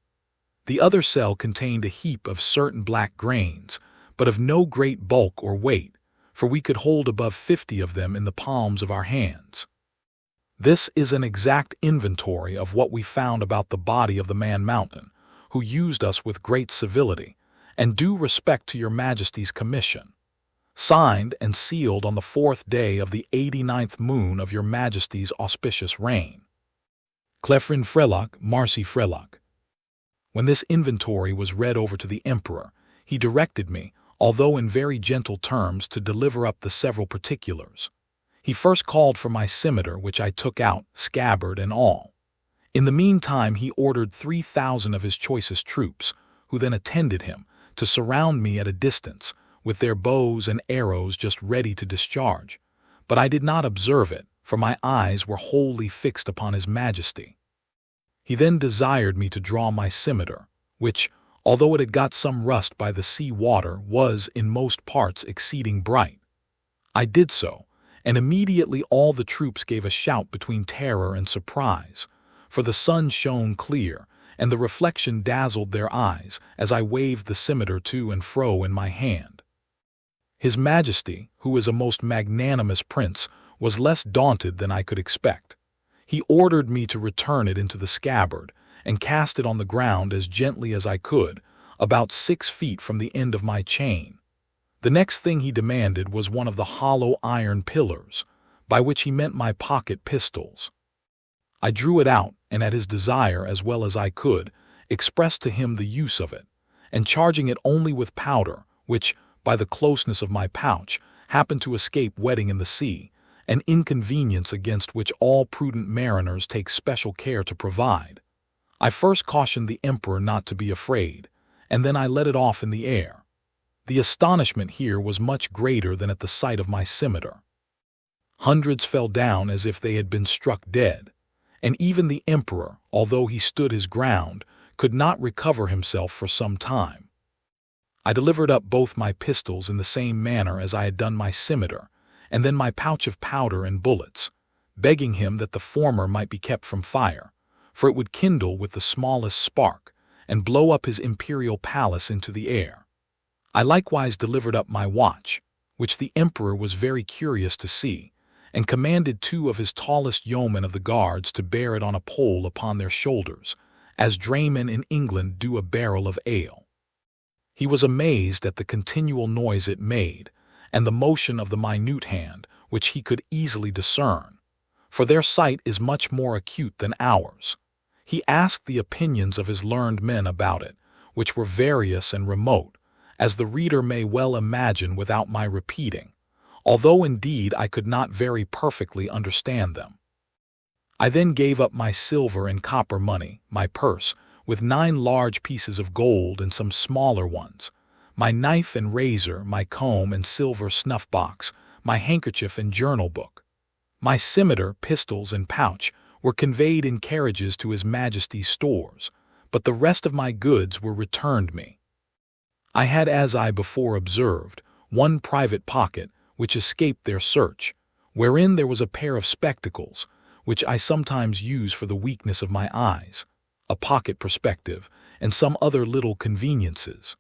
The other cell contained a heap of certain black grains, but of no great bulk or weight, for we could hold above 50 of them in the palms of our hands. This is an exact inventory of what we found about the body of the man Mountain, who used us with great civility, and due respect to your Majesty's commission. Signed and sealed on the 4th day of the 89th moon of your Majesty's auspicious reign. Clefrin Frelock, Marcy Frelock. When this inventory was read over to the Emperor, he directed me, although in very gentle terms, to deliver up the several particulars. He first called for my scimitar, which I took out, scabbard and all. In the meantime he ordered 3,000 of his choicest troops, who then attended him, to surround me at a distance, with their bows and arrows just ready to discharge, but I did not observe it, for my eyes were wholly fixed upon his Majesty. He then desired me to draw my scimitar, which, although it had got some rust by the sea water, was in most parts exceeding bright. I did so, and immediately all the troops gave a shout between terror and surprise, for the sun shone clear, and the reflection dazzled their eyes as I waved the scimitar to and fro in my hand. His Majesty, who is a most magnanimous prince, was less daunted than I could expect. He ordered me to return it into the scabbard, and cast it on the ground as gently as I could, about 6 feet from the end of my chain. The next thing he demanded was one of the hollow iron pillars, by which he meant my pocket pistols. I drew it out, and at his desire, as well as I could, expressed to him the use of it, and charging it only with powder, which, by the closeness of my pouch, happened to escape wetting in the sea, an inconvenience against which all prudent mariners take special care to provide. I first cautioned the Emperor not to be afraid, and then I let it off in the air. The astonishment here was much greater than at the sight of my scimitar. Hundreds fell down as if they had been struck dead, and even the Emperor, although he stood his ground, could not recover himself for some time. I delivered up both my pistols in the same manner as I had done my scimitar, and then my pouch of powder and bullets, begging him that the former might be kept from fire, for it would kindle with the smallest spark, and blow up his imperial palace into the air. I likewise delivered up my watch, which the Emperor was very curious to see, and commanded 2 of his tallest yeomen of the guards to bear it on a pole upon their shoulders, as draymen in England do a barrel of ale. He was amazed at the continual noise it made, and the motion of the minute hand, which he could easily discern, for their sight is much more acute than ours. He asked the opinions of his learned men about it, which were various and remote, as the reader may well imagine without my repeating, although indeed I could not very perfectly understand them. I then gave up my silver and copper money, my purse, with 9 large pieces of gold and some smaller ones, my knife and razor, my comb and silver snuff-box, my handkerchief and journal-book. My scimitar, pistols, and pouch were conveyed in carriages to His Majesty's stores, but the rest of my goods were returned me. I had, as I before observed, 1 private pocket, which escaped their search, wherein there was a pair of spectacles, which I sometimes use for the weakness of my eyes, a pocket perspective, and some other little conveniences,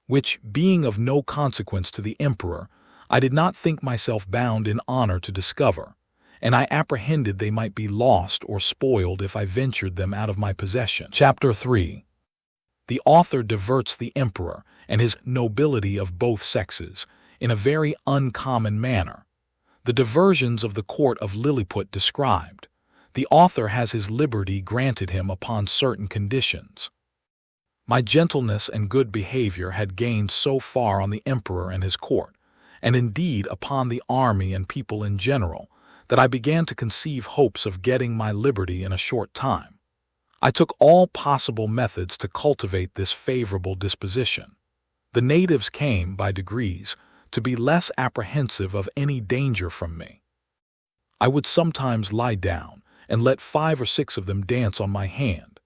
which, being of no consequence to the Emperor, I did not think myself bound in honor to discover, and I apprehended they might be lost or spoiled if I ventured them out of my possession. Chapter 3. The author diverts the emperor and his nobility of both sexes in a very uncommon manner. The diversions of the court of Lilliput described. The author has his liberty granted him upon certain conditions. My gentleness and good behavior had gained so far on the emperor and his court, and indeed upon the army and people in general, that I began to conceive hopes of getting my liberty in a short time. I took all possible methods to cultivate this favorable disposition. The natives came, by degrees, to be less apprehensive of any danger from me. I would sometimes lie down and let 5 or 6 of them dance on my hand,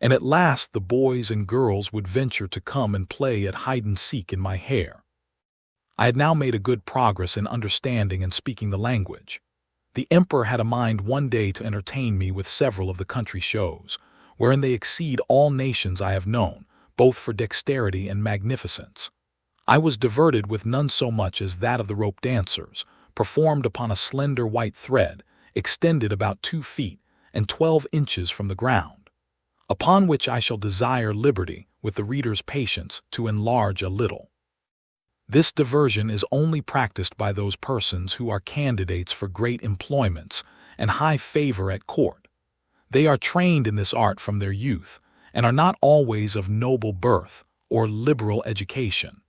and at last the boys and girls would venture to come and play at hide-and-seek in my hair. I had now made a good progress in understanding and speaking the language. The emperor had a mind one day to entertain me with several of the country shows, wherein they exceed all nations I have known, both for dexterity and magnificence. I was diverted with none so much as that of the rope dancers, performed upon a slender white thread, extended about 2 feet and 12 inches from the ground, upon which I shall desire liberty, with the reader's patience, to enlarge a little. This diversion is only practiced by those persons who are candidates for great employments and high favor at court. They are trained in this art from their youth, and are not always of noble birth or liberal education.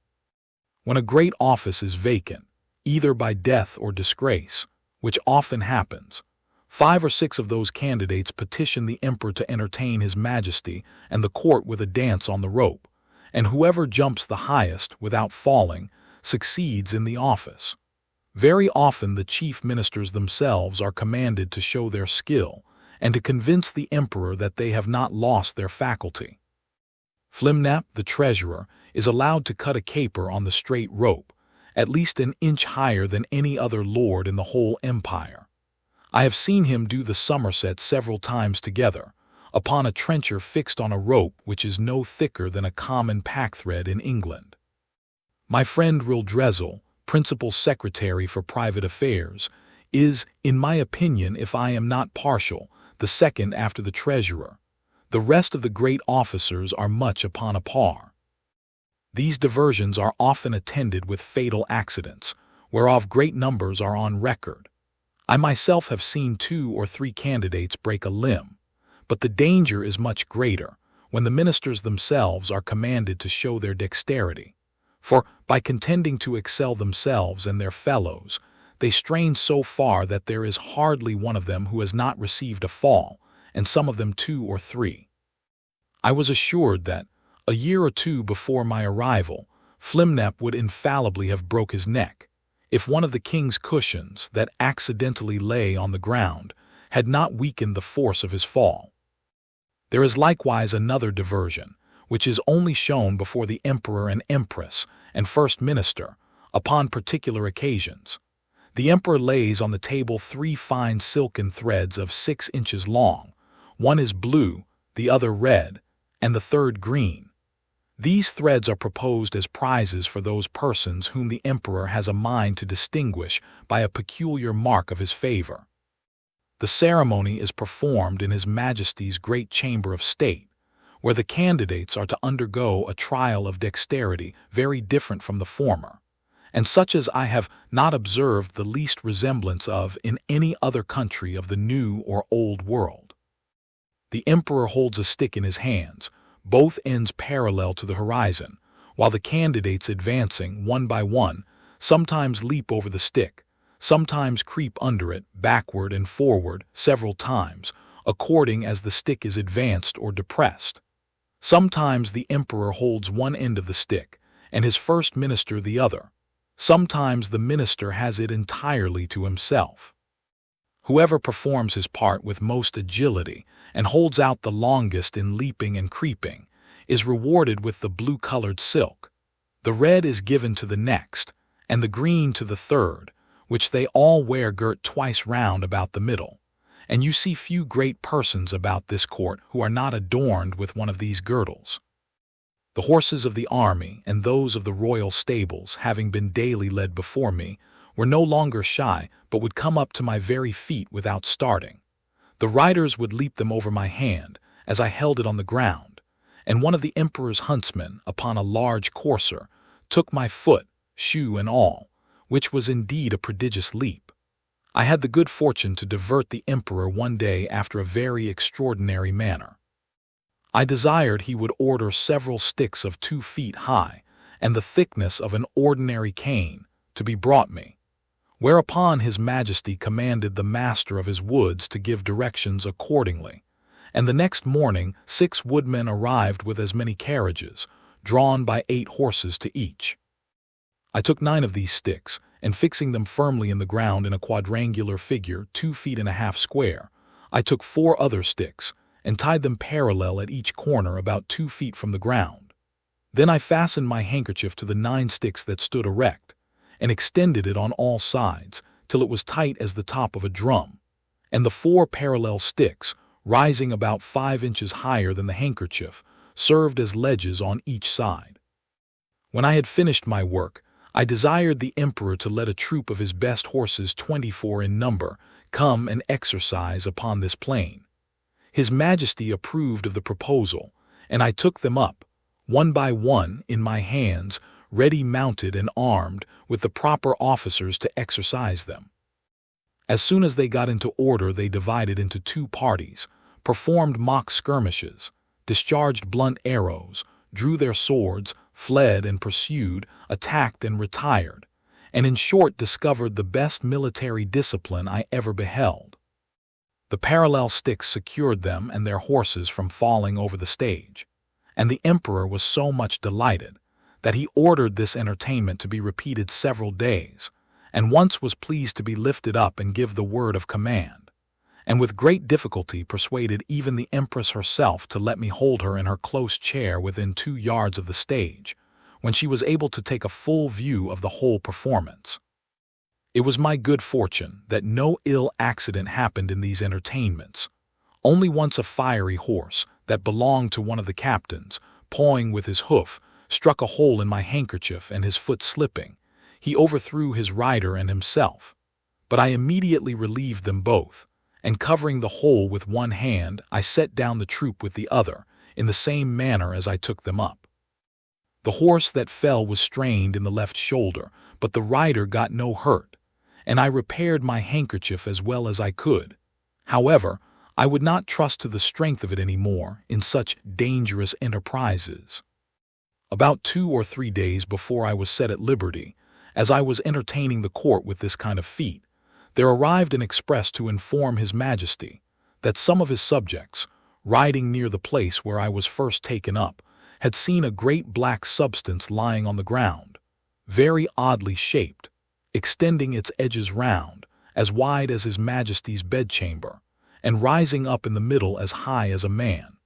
When a great office is vacant, either by death or disgrace, which often happens, 5 or 6 of those candidates petition the emperor to entertain his majesty and the court with a dance on the rope, and whoever jumps the highest without falling succeeds in the office. Very often the chief ministers themselves are commanded to show their skill and to convince the emperor that they have not lost their faculty. Houyhnhnms, the treasurer, is allowed to cut a caper on the straight rope, at least an inch higher than any other lord in the whole empire. I have seen him do the somerset several times together, upon a trencher fixed on a rope which is no thicker than a common pack-thread in England. My friend Rildrezel, principal secretary for private affairs, is, in my opinion, if I am not partial, the second after the treasurer. The rest of the great officers are much upon a par. These diversions are often attended with fatal accidents, whereof great numbers are on record. I myself have seen 2 or 3 candidates break a limb, but the danger is much greater when the ministers themselves are commanded to show their dexterity, for, by contending to excel themselves and their fellows, they strain so far that there is hardly one of them who has not received a fall, and some of them 2 or 3. I was assured that, a year or 2 before my arrival, Houyhnhnms would infallibly have broke his neck, if one of the king's cushions that accidentally lay on the ground had not weakened the force of his fall. There is likewise another diversion, which is only shown before the emperor and empress and first minister, upon particular occasions. The emperor lays on the table 3 fine silken threads of 6 inches long. One is blue, the other red, and the third green. These threads are proposed as prizes for those persons whom the emperor has a mind to distinguish by a peculiar mark of his favor. The ceremony is performed in His Majesty's great chamber of state, where the candidates are to undergo a trial of dexterity very different from the former, and such as I have not observed the least resemblance of in any other country of the New or Old World. The emperor holds a stick in his hands, both ends parallel to the horizon, while the candidates advancing one by one sometimes leap over the stick, sometimes creep under it backward and forward several times, according as the stick is advanced or depressed. Sometimes the emperor holds one end of the stick, and his first minister the other. Sometimes the minister has it entirely to himself. Whoever performs his part with most agility and holds out the longest in leaping and creeping is rewarded with the blue-colored silk. The red is given to the next, and the green to the third, which they all wear girt twice round about the middle, and you see few great persons about this court who are not adorned with one of these girdles. The horses of the army and those of the royal stables, having been daily led before me, were no longer shy, but would come up to my very feet without starting. The riders would leap them over my hand, as I held it on the ground, and one of the emperor's huntsmen, upon a large courser, took my foot, shoe and all, which was indeed a prodigious leap. I had the good fortune to divert the emperor one day after a very extraordinary manner. I desired he would order several sticks of 2 feet high, and the thickness of an ordinary cane, to be brought me, whereupon his majesty commanded the master of his woods to give directions accordingly, and the next morning 6 woodmen arrived with as many carriages, drawn by 8 horses to each. I took 9 of these sticks, and fixing them firmly in the ground in a quadrangular figure 2 feet and a half square, I took 4 other sticks, and tied them parallel at each corner about 2 feet from the ground. Then I fastened my handkerchief to the 9 sticks that stood erect, and extended it on all sides, till it was tight as the top of a drum, and the 4 parallel sticks, rising about 5 inches higher than the handkerchief, served as ledges on each side. When I had finished my work, I desired the emperor to let a troop of his best horses, 24 in number, come and exercise upon this plain. His majesty approved of the proposal, and I took them up, one by one, in my hands, ready mounted and armed, with the proper officers to exercise them. As soon as they got into order, they divided into 2 parties, performed mock skirmishes, discharged blunt arrows, drew their swords, fled and pursued, attacked and retired, and in short discovered the best military discipline I ever beheld. The parallel sticks secured them and their horses from falling over the stage, and the emperor was so much delighted that he ordered this entertainment to be repeated several days, and once was pleased to be lifted up and give the word of command, and with great difficulty persuaded even the empress herself to let me hold her in her close chair within 2 yards of the stage, when she was able to take a full view of the whole performance. It was my good fortune that no ill accident happened in these entertainments. Only once a fiery horse, that belonged to one of the captains, pawing with his hoof, struck a hole in my handkerchief, and his foot slipping, he overthrew his rider and himself. But I immediately relieved them both, and covering the hole with one hand, I set down the troop with the other, in the same manner as I took them up. The horse that fell was strained in the left shoulder, but the rider got no hurt, and I repaired my handkerchief as well as I could. However, I would not trust to the strength of it any more in such dangerous enterprises. About 2 or 3 days before I was set at liberty, as I was entertaining the court with this kind of feat, there arrived an express to inform His Majesty that some of his subjects, riding near the place where I was first taken up, had seen a great black substance lying on the ground, very oddly shaped, extending its edges round, as wide as His Majesty's bedchamber, and rising up in the middle as high as a man.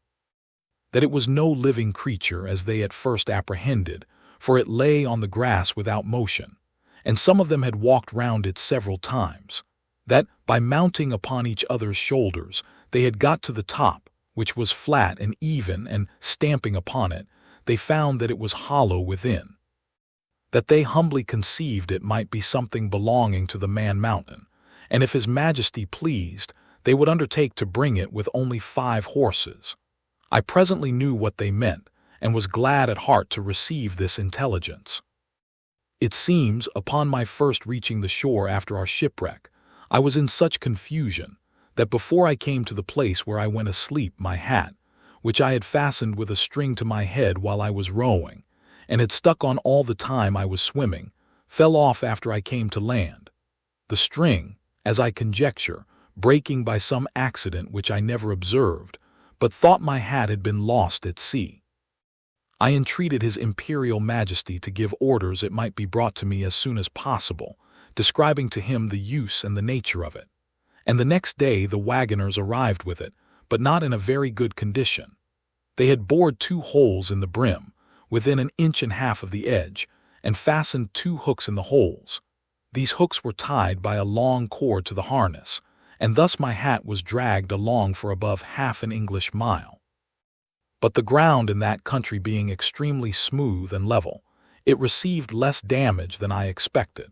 That it was no living creature as they at first apprehended, for it lay on the grass without motion, and some of them had walked round it several times, that, by mounting upon each other's shoulders, they had got to the top, which was flat and even, and stamping upon it, they found that it was hollow within. That they humbly conceived it might be something belonging to the man-mountain, and if His Majesty pleased, they would undertake to bring it with only 5 horses. I presently knew what they meant, and was glad at heart to receive this intelligence. It seems, upon my first reaching the shore after our shipwreck, I was in such confusion, that before I came to the place where I went asleep, my hat, which I had fastened with a string to my head while I was rowing, and had stuck on all the time I was swimming, fell off after I came to land. The string, as I conjecture, breaking by some accident which I never observed, but thought my hat had been lost at sea. I entreated His Imperial Majesty to give orders it might be brought to me as soon as possible, describing to him the use and the nature of it. And the next day the wagoners arrived with it, but not in a very good condition. They had bored 2 holes in the brim, within 1.5 inches of the edge, and fastened 2 hooks in the holes. These hooks were tied by a long cord to the harness, and thus my hat was dragged along for above half an English mile. But the ground in that country being extremely smooth and level, it received less damage than I expected.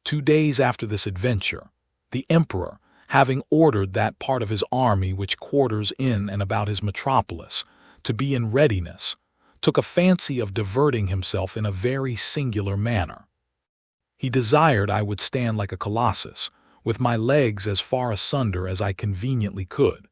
2 days after this adventure, the emperor, having ordered that part of his army which quarters in and about his metropolis to be in readiness, took a fancy of diverting himself in a very singular manner. He desired I would stand like a colossus, with my legs as far asunder as I conveniently could.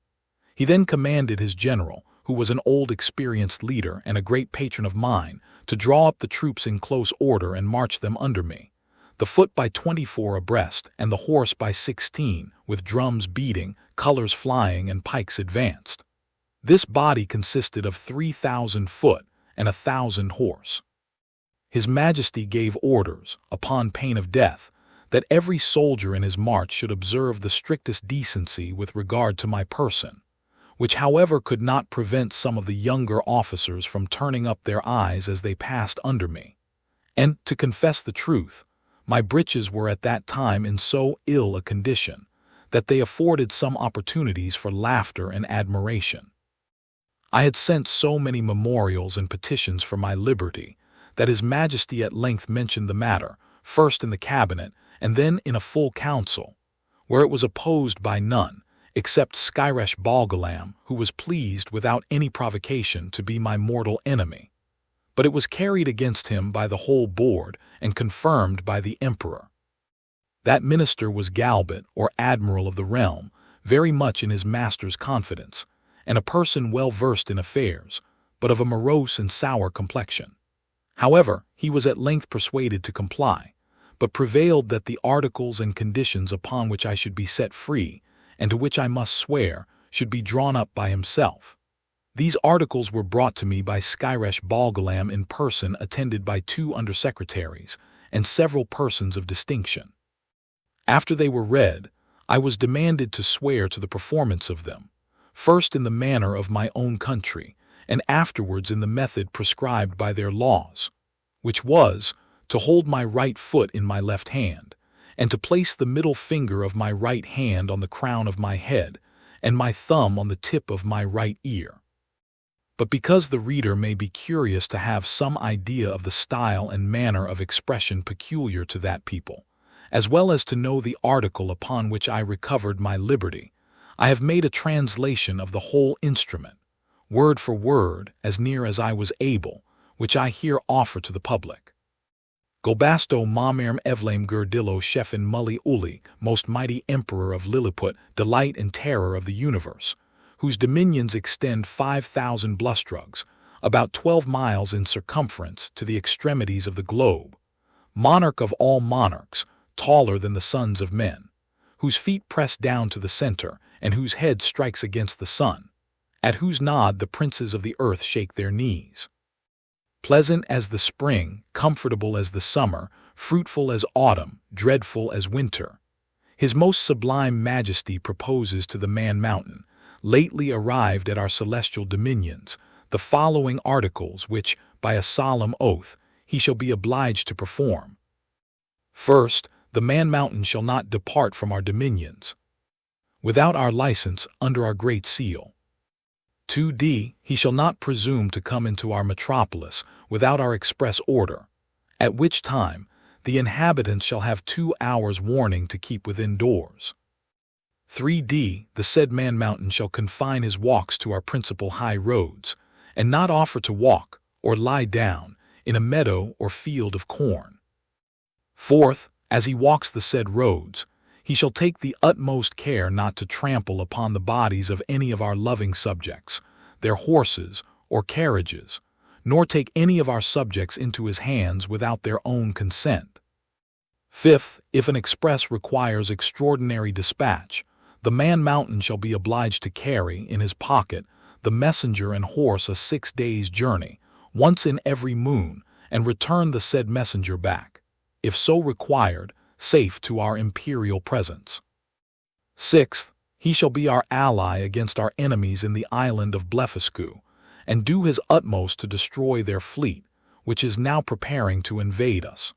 He then commanded his general, who was an old experienced leader and a great patron of mine, to draw up the troops in close order and march them under me, the foot by 24 abreast and the horse by 16, with drums beating, colors flying, and pikes advanced. This body consisted of 3,000 foot and 1,000 horse. His Majesty gave orders, upon pain of death, that every soldier in his march should observe the strictest decency with regard to my person, which however could not prevent some of the younger officers from turning up their eyes as they passed under me. And, to confess the truth, my breeches were at that time in so ill a condition that they afforded some opportunities for laughter and admiration. I had sent so many memorials and petitions for my liberty that His Majesty at length mentioned the matter, first in the cabinet and then in a full council, where it was opposed by none, except Houyhnhnms, who was pleased without any provocation to be my mortal enemy. But it was carried against him by the whole board and confirmed by the emperor. That minister was Galbot, or admiral of the realm, very much in his master's confidence, and a person well versed in affairs, but of a morose and sour complexion. However, he was at length persuaded to comply, but prevailed that the articles and conditions upon which I should be set free, and to which I must swear, should be drawn up by himself. These articles were brought to me by Houyhnhnms in person, attended by 2 undersecretaries and several persons of distinction. After they were read, I was demanded to swear to the performance of them, first in the manner of my own country, and afterwards in the method prescribed by their laws, which was, to hold my right foot in my left hand, and to place the middle finger of my right hand on the crown of my head, and my thumb on the tip of my right ear. But because the reader may be curious to have some idea of the style and manner of expression peculiar to that people, as well as to know the article upon which I recovered my liberty, I have made a translation of the whole instrument, word for word, as near as I was able, which I here offer to the public. Golbasto mamerm evlame gurdillo shefin mulli uli, most mighty emperor of Lilliput, delight and terror of the universe, whose dominions extend 5,000 blustrugs, about 12 miles in circumference, to the extremities of the globe, monarch of all monarchs, taller than the sons of men, whose feet press down to the center, and whose head strikes against the sun, at whose nod the princes of the earth shake their knees. Pleasant as the spring, comfortable as the summer, fruitful as autumn, dreadful as winter, His most sublime Majesty proposes to the Man Mountain, lately arrived at our celestial dominions, the following articles which, by a solemn oath, he shall be obliged to perform. First, the Man Mountain shall not depart from our dominions, without our license, under our great seal. 2d. He shall not presume to come into our metropolis without our express order, at which time the inhabitants shall have 2 hours' warning to keep within doors. 3d. The said Man Mountain shall confine his walks to our principal high roads, and not offer to walk, or lie down, in a meadow or field of corn. 4th. As he walks the said roads, he shall take the utmost care not to trample upon the bodies of any of our loving subjects, their horses, or carriages, nor take any of our subjects into his hands without their own consent. 5th. If an express requires extraordinary dispatch, the Man Mountain shall be obliged to carry, in his pocket, the messenger and horse a 6 days' journey, once in every moon, and return the said messenger back, if so required, safe to our imperial presence. 6th. He shall be our ally against our enemies in the island of Blefuscu, and do his utmost to destroy their fleet, which is now preparing to invade us.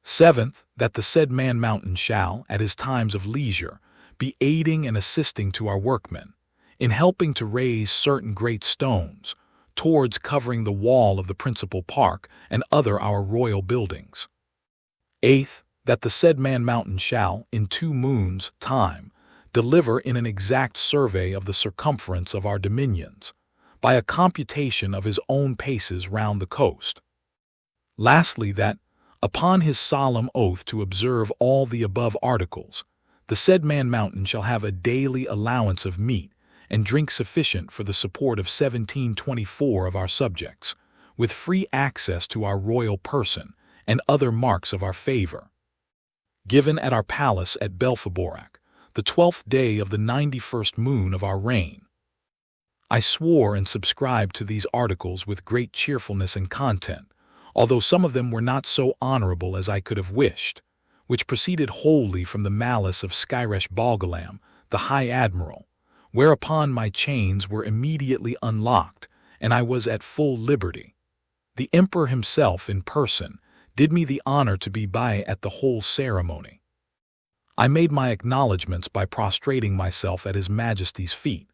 7th. That the said Man Mountain shall, at his times of leisure, be aiding and assisting to our workmen, in helping to raise certain great stones, towards covering the wall of the principal park and other our royal buildings. 8th. that the said man-mountain shall, in 2 moons' time, deliver in an exact survey of the circumference of our dominions, by a computation of his own paces round the coast. Lastly, that, upon his solemn oath to observe all the above articles, the said man-mountain shall have a daily allowance of meat and drink sufficient for the support of 1724 of our subjects, with free access to our royal person and other marks of our favor. Given at our palace at Belfaborac, the 12th day of the 91st moon of our reign. I swore and subscribed to these articles with great cheerfulness and content, although some of them were not so honorable as I could have wished, which proceeded wholly from the malice of Skyresh Bolgalam, the High Admiral, whereupon my chains were immediately unlocked, and I was at full liberty. The Emperor himself in person did me the honor to be by at the whole ceremony. I made my acknowledgments by prostrating myself at His Majesty's feet,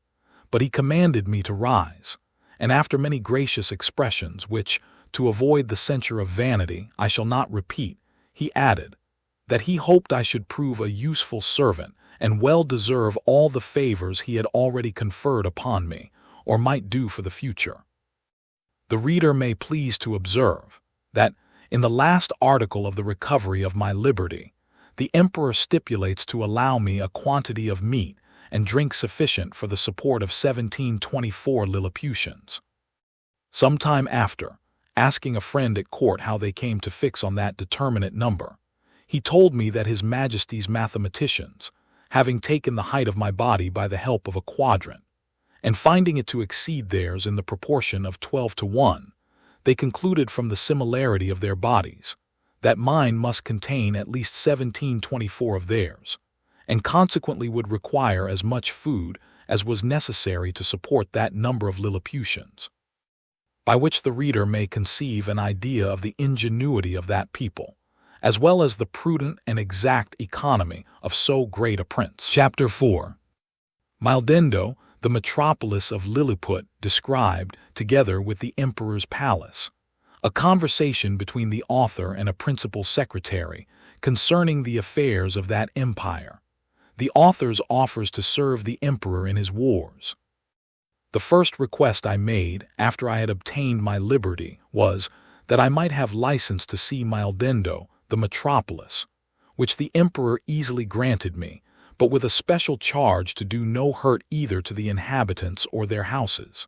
but he commanded me to rise, and after many gracious expressions, which, to avoid the censure of vanity, I shall not repeat, he added, that he hoped I should prove a useful servant and well deserve all the favors he had already conferred upon me, or might do for the future. The reader may please to observe that, in the last article of the recovery of my liberty, the Emperor stipulates to allow me a quantity of meat and drink sufficient for the support of 1724 Lilliputians. Some time after, asking a friend at court how they came to fix on that determinate number, he told me that His Majesty's mathematicians, having taken the height of my body by the help of a quadrant, and finding it to exceed theirs in the proportion of 12 to 1, they concluded from the similarity of their bodies that mine must contain at least 1724 of theirs, and consequently would require as much food as was necessary to support that number of Lilliputians, by which the reader may conceive an idea of the ingenuity of that people, as well as the prudent and exact economy of so great a prince. Chapter 4. Maldendo, the metropolis of Lilliput, described, together with the Emperor's palace, a conversation between the author and a principal secretary concerning the affairs of that empire. The author's offers to serve the Emperor in his wars. The first request I made, after I had obtained my liberty, was that I might have license to see Maldendo, the metropolis, which the Emperor easily granted me, but with a special charge to do no hurt either to the inhabitants or their houses.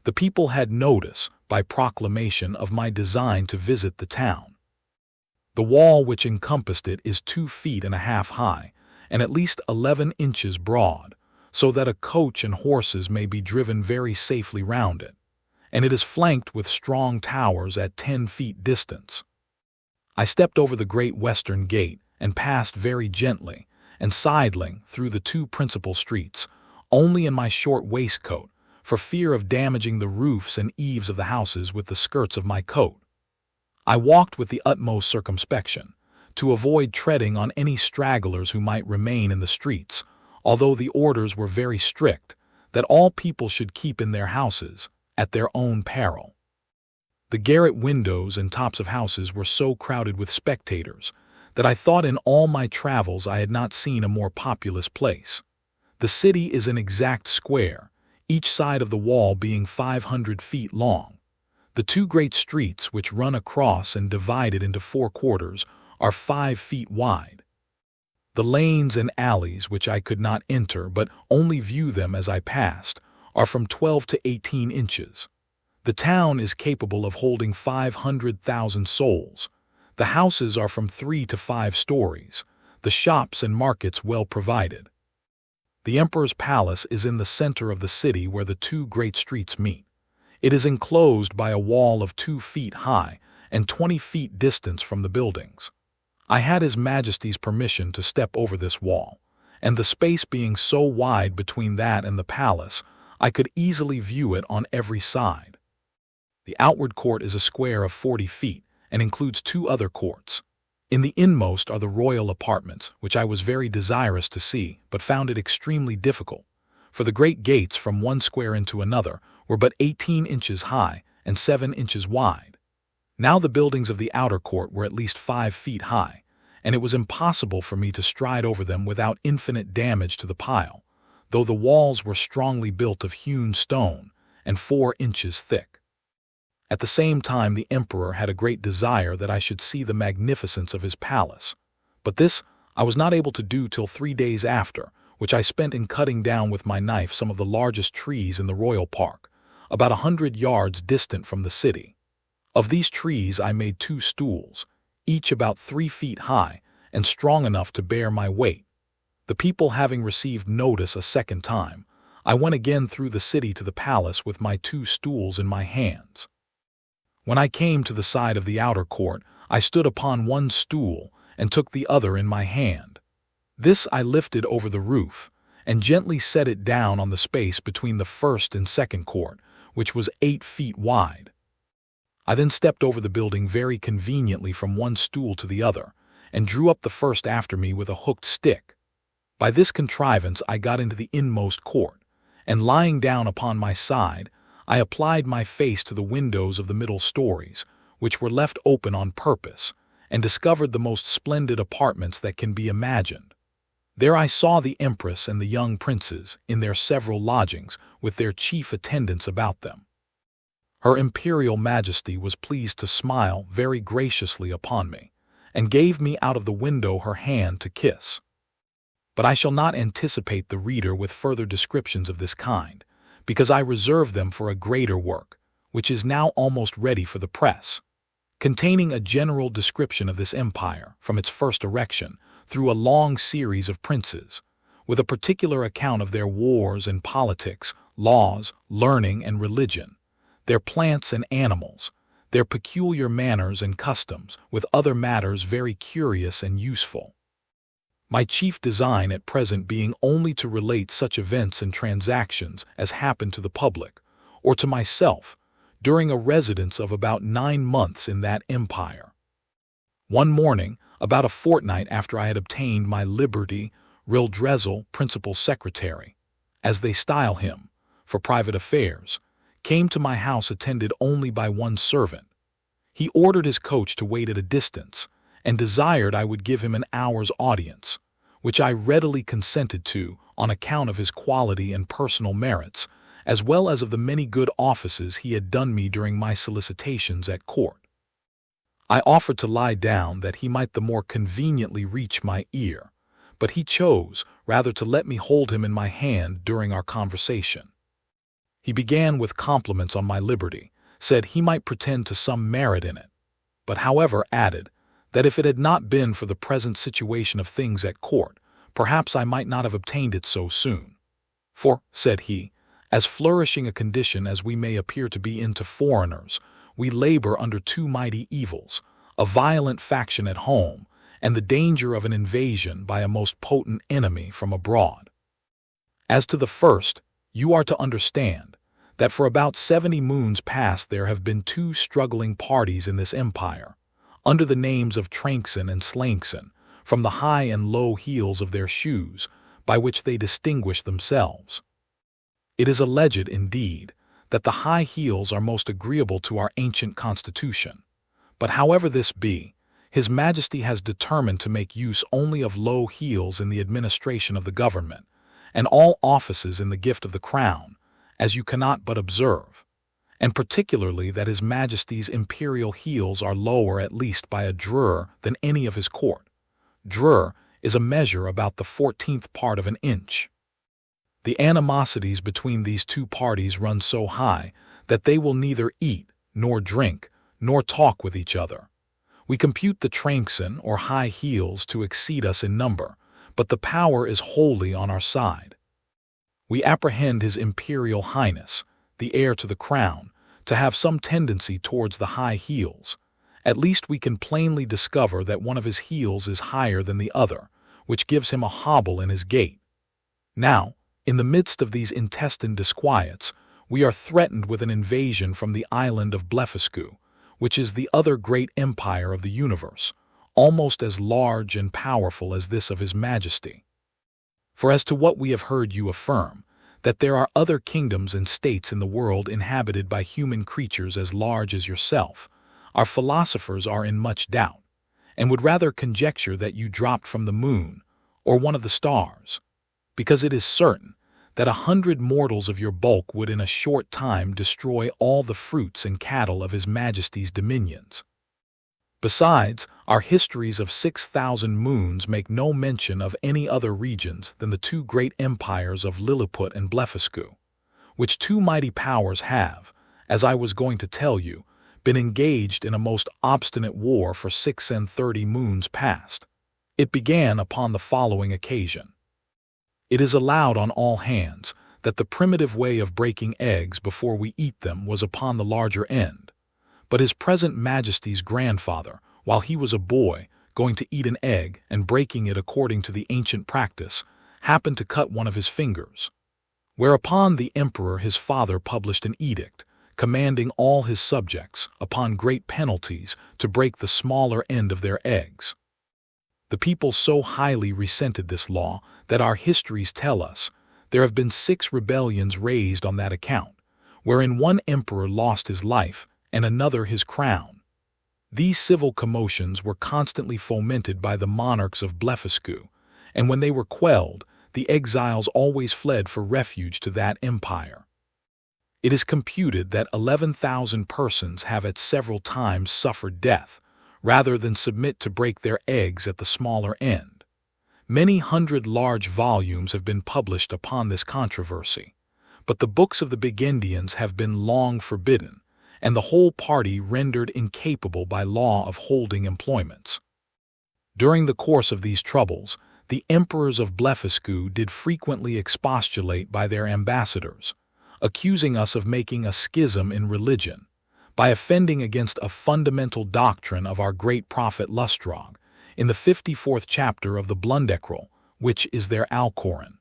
The people had notice, by proclamation, of my design to visit the town. The wall which encompassed it is 2 feet and a half high, and at least 11 inches broad, so that a coach and horses may be driven very safely round it, and it is flanked with strong towers at 10 feet distance. I stepped over the great western gate and passed very gently and sidling through the 2 principal streets, only in my short waistcoat, for fear of damaging the roofs and eaves of the houses with the skirts of my coat. I walked with the utmost circumspection, to avoid treading on any stragglers who might remain in the streets, although the orders were very strict that all people should keep in their houses, at their own peril. The garret windows and tops of houses were so crowded with spectators that I thought in all my travels I had not seen a more populous place. The city is an exact square, each side of the wall being 500 feet long. The 2 great streets which run across and divide it into 4 quarters are 5 feet wide. The lanes and alleys, which I could not enter but only view them as I passed, are from 12 to 18 inches. The town is capable of holding 500,000 souls. The houses are from 3 to 5 stories, the shops and markets well provided. The Emperor's palace is in the center of the city where the 2 great streets meet. It is enclosed by a wall of 2 feet high and 20 feet distance from the buildings. I had His Majesty's permission to step over this wall, and the space being so wide between that and the palace, I could easily view it on every side. The outward court is a square of 40 feet, and includes 2 other courts. In the inmost are the royal apartments, which I was very desirous to see, but found it extremely difficult, for the great gates from one square into another were but 18 inches high and 7 inches wide. Now the buildings of the outer court were at least 5 feet high, and it was impossible for me to stride over them without infinite damage to the pile, though the walls were strongly built of hewn stone and 4 inches thick. At the same time, the emperor had a great desire that I should see the magnificence of his palace, but this I was not able to do till 3 days after, which I spent in cutting down with my knife some of the largest trees in the royal park, about 100 yards distant from the city. Of these trees I made 2 stools, each about 3 feet high and strong enough to bear my weight. The people having received notice a second time, I went again through the city to the palace with my 2 stools in my hands. When I came to the side of the outer court, I stood upon one stool and took the other in my hand. This I lifted over the roof and gently set it down on the space between the first and second court, which was 8 feet wide. I then stepped over the building very conveniently from one stool to the other and drew up the first after me with a hooked stick. By this contrivance I got into the inmost court, and lying down upon my side, I applied my face to the windows of the middle stories, which were left open on purpose, and discovered the most splendid apartments that can be imagined. There I saw the empress and the young princes in their several lodgings with their chief attendants about them. Her imperial majesty was pleased to smile very graciously upon me, and gave me out of the window her hand to kiss. But I shall not anticipate the reader with further descriptions of this kind, because I reserve them for a greater work, which is now almost ready for the press, containing a general description of this empire from its first erection through a long series of princes, with a particular account of their wars and politics, laws, learning and religion, their plants and animals, their peculiar manners and customs, with other matters very curious and useful. My chief design at present being only to relate such events and transactions as happen to the public, or to myself, during a residence of about 9 months in that empire. One morning, about a fortnight after I had obtained my liberty, Rildrezel, principal secretary, as they style him, for private affairs, came to my house attended only by one servant. He ordered his coach to wait at a distance, and desired I would give him an hour's audience, which I readily consented to on account of his quality and personal merits, as well as of the many good offices he had done me during my solicitations at court. I offered to lie down that he might the more conveniently reach my ear, but he chose rather to let me hold him in my hand during our conversation. He began with compliments on my liberty, said he might pretend to some merit in it, but however added that if it had not been for the present situation of things at court, perhaps I might not have obtained it so soon. For, said he, as flourishing a condition as we may appear to be in to foreigners, we labor under 2 mighty evils, a violent faction at home, and the danger of an invasion by a most potent enemy from abroad. As to the first, you are to understand that for about 70 moons past there have been 2 struggling parties in this empire, under the names of Tranxen and Slankson, from the high and low heels of their shoes, by which they distinguish themselves. It is alleged, indeed, that the high heels are most agreeable to our ancient constitution, but however this be, His Majesty has determined to make use only of low heels in the administration of the government, and all offices in the gift of the crown, as you cannot but observe, and particularly that His Majesty's imperial heels are lower at least by a drur than any of his court. Drur is a measure about the 14th part of an inch. The animosities between these 2 parties run so high that they will neither eat, nor drink, nor talk with each other. We compute the Tranxen or high heels to exceed us in number, but the power is wholly on our side. We apprehend His Imperial Highness, the heir to the crown, to have some tendency towards the high heels. At least we can plainly discover that one of his heels is higher than the other, which gives him a hobble in his gait. Now, in the midst of these intestine disquiets, we are threatened with an invasion from the island of Blefuscu, which is the other great empire of the universe, almost as large and powerful as this of His Majesty. For as to what we have heard you affirm, that there are other kingdoms and states in the world inhabited by human creatures as large as yourself, our philosophers are in much doubt, and would rather conjecture that you dropped from the moon or one of the stars, because it is certain that 100 mortals of your bulk would in a short time destroy all the fruits and cattle of His Majesty's dominions. Besides, our histories of 6,000 moons make no mention of any other regions than the two great empires of Lilliput and Blefuscu, which two mighty powers have, as I was going to tell you, been engaged in a most obstinate war for 36 moons past. It began upon the following occasion. It is allowed on all hands that the primitive way of breaking eggs before we eat them was upon the larger end, but His present Majesty's grandfather, while he was a boy, going to eat an egg and breaking it according to the ancient practice, happened to cut one of his fingers, whereupon the emperor his father published an edict, commanding all his subjects, upon great penalties, to break the smaller end of their eggs. The people so highly resented this law that our histories tell us there have been 6 rebellions raised on that account, wherein one emperor lost his life and another his crown. These civil commotions were constantly fomented by the monarchs of Blefuscu, and when they were quelled, the exiles always fled for refuge to that empire. It is computed that 11,000 persons have at several times suffered death, rather than submit to break their eggs at the smaller end. Many hundred large volumes have been published upon this controversy, but the books of the Burgundians have been long forbidden, and the whole party rendered incapable by law of holding employments. During the course of these troubles, the emperors of Blefuscu did frequently expostulate by their ambassadors, accusing us of making a schism in religion, by offending against a fundamental doctrine of our great prophet Lustrog, in the 54th chapter of the Blundecral, which is their Alcoran.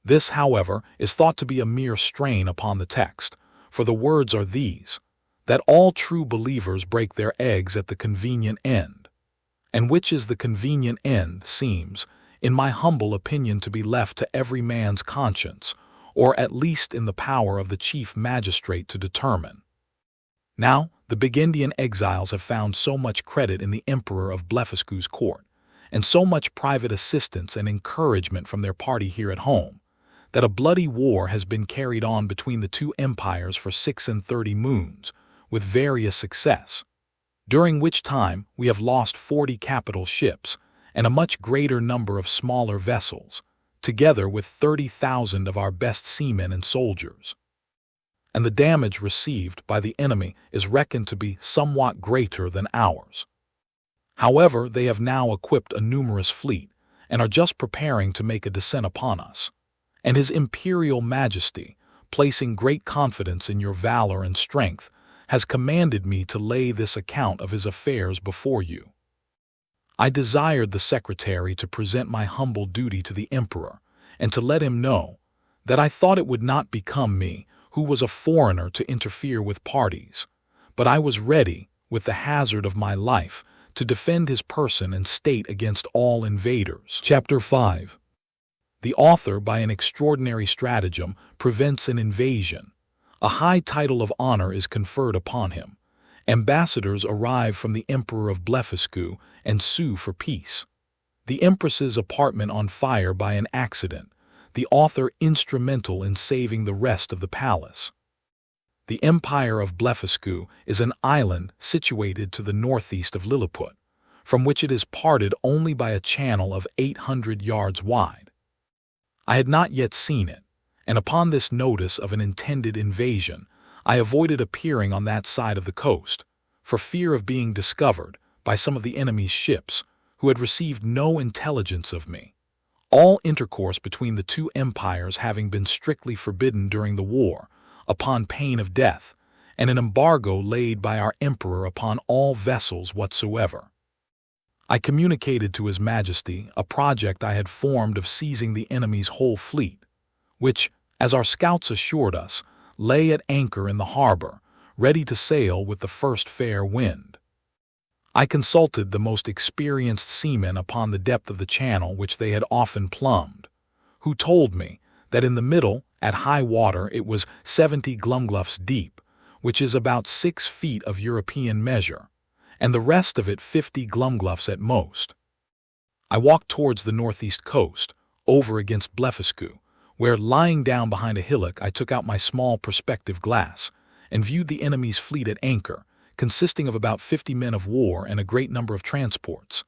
This, however, is thought to be a mere strain upon the text, for the words are these, that all true believers break their eggs at the convenient end, and which is the convenient end seems, in my humble opinion, to be left to every man's conscience, or at least in the power of the chief magistrate to determine. Now, the Burgundian exiles have found so much credit in the emperor of Blefuscu's court, and so much private assistance and encouragement from their party here at home, that a bloody war has been carried on between the two empires for 36 moons, with various success, during which time we have lost 40 capital ships and a much greater number of smaller vessels, together with 30,000 of our best seamen and soldiers. And the damage received by the enemy is reckoned to be somewhat greater than ours. However, they have now equipped a numerous fleet, and are just preparing to make a descent upon us. And His Imperial Majesty, placing great confidence in your valor and strength, has commanded me to lay this account of his affairs before you. I desired the secretary to present my humble duty to the emperor, and to let him know that I thought it would not become me, who was a foreigner, to interfere with parties, but I was ready, with the hazard of my life, to defend his person and state against all invaders. Chapter 5. The author, by an extraordinary stratagem, prevents an invasion. A high title of honor is conferred upon him. Ambassadors arrive from the Emperor of Blefuscu and sue for peace. The Empress's apartment on fire by an accident, the author instrumental in saving the rest of the palace. The Empire of Blefuscu is an island situated to the northeast of Lilliput, from which it is parted only by a channel of 800 yards wide. I had not yet seen it, and upon this notice of an intended invasion, I avoided appearing on that side of the coast, for fear of being discovered by some of the enemy's ships, who had received no intelligence of me. All intercourse between the two empires having been strictly forbidden during the war, upon pain of death, and an embargo laid by our emperor upon all vessels whatsoever. I communicated to His Majesty a project I had formed of seizing the enemy's whole fleet, which, as our scouts assured us, lay at anchor in the harbor, ready to sail with the first fair wind. I consulted the most experienced seamen upon the depth of the channel which they had often plumbed, who told me that in the middle, at high water, it was 70 glumgluffs deep, which is about 6 feet of European measure, and the rest of it 50 glumgluffs at most. I walked towards the northeast coast, over against Blefuscu, where, lying down behind a hillock, I took out my small perspective glass and viewed the enemy's fleet at anchor, consisting of about 50 men of war and a great number of transports.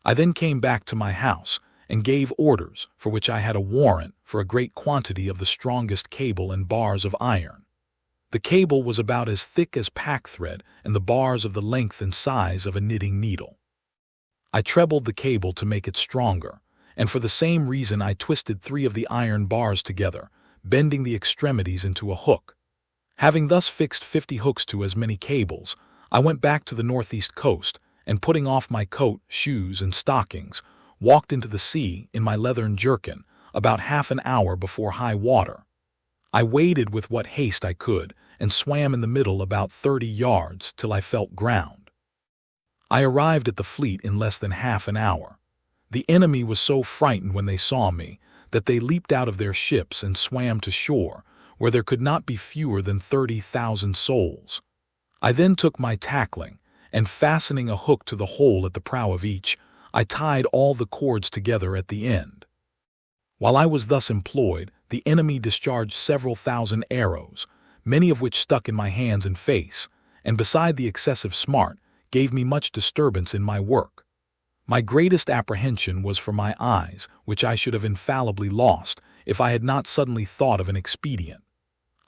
I then came back to my house and gave orders, for which I had a warrant, for a great quantity of the strongest cable and bars of iron. The cable was about as thick as packthread, and the bars of the length and size of a knitting needle. I trebled the cable to make it stronger, and for the same reason I twisted 3 of the iron bars together, bending the extremities into a hook. Having thus fixed 50 hooks to as many cables, I went back to the northeast coast, and putting off my coat, shoes, and stockings, walked into the sea in my leathern jerkin about half an hour before high water. I waded with what haste I could, and swam in the middle about 30 yards till I felt ground. I arrived at the fleet in less than half an hour. The enemy was so frightened when they saw me that they leaped out of their ships and swam to shore, where there could not be fewer than 30,000 souls. I then took my tackling, and fastening a hook to the hole at the prow of each, I tied all the cords together at the end. While I was thus employed, the enemy discharged several thousand arrows, many of which stuck in my hands and face, and beside the excessive smart, gave me much disturbance in my work. My greatest apprehension was for my eyes, which I should have infallibly lost if I had not suddenly thought of an expedient.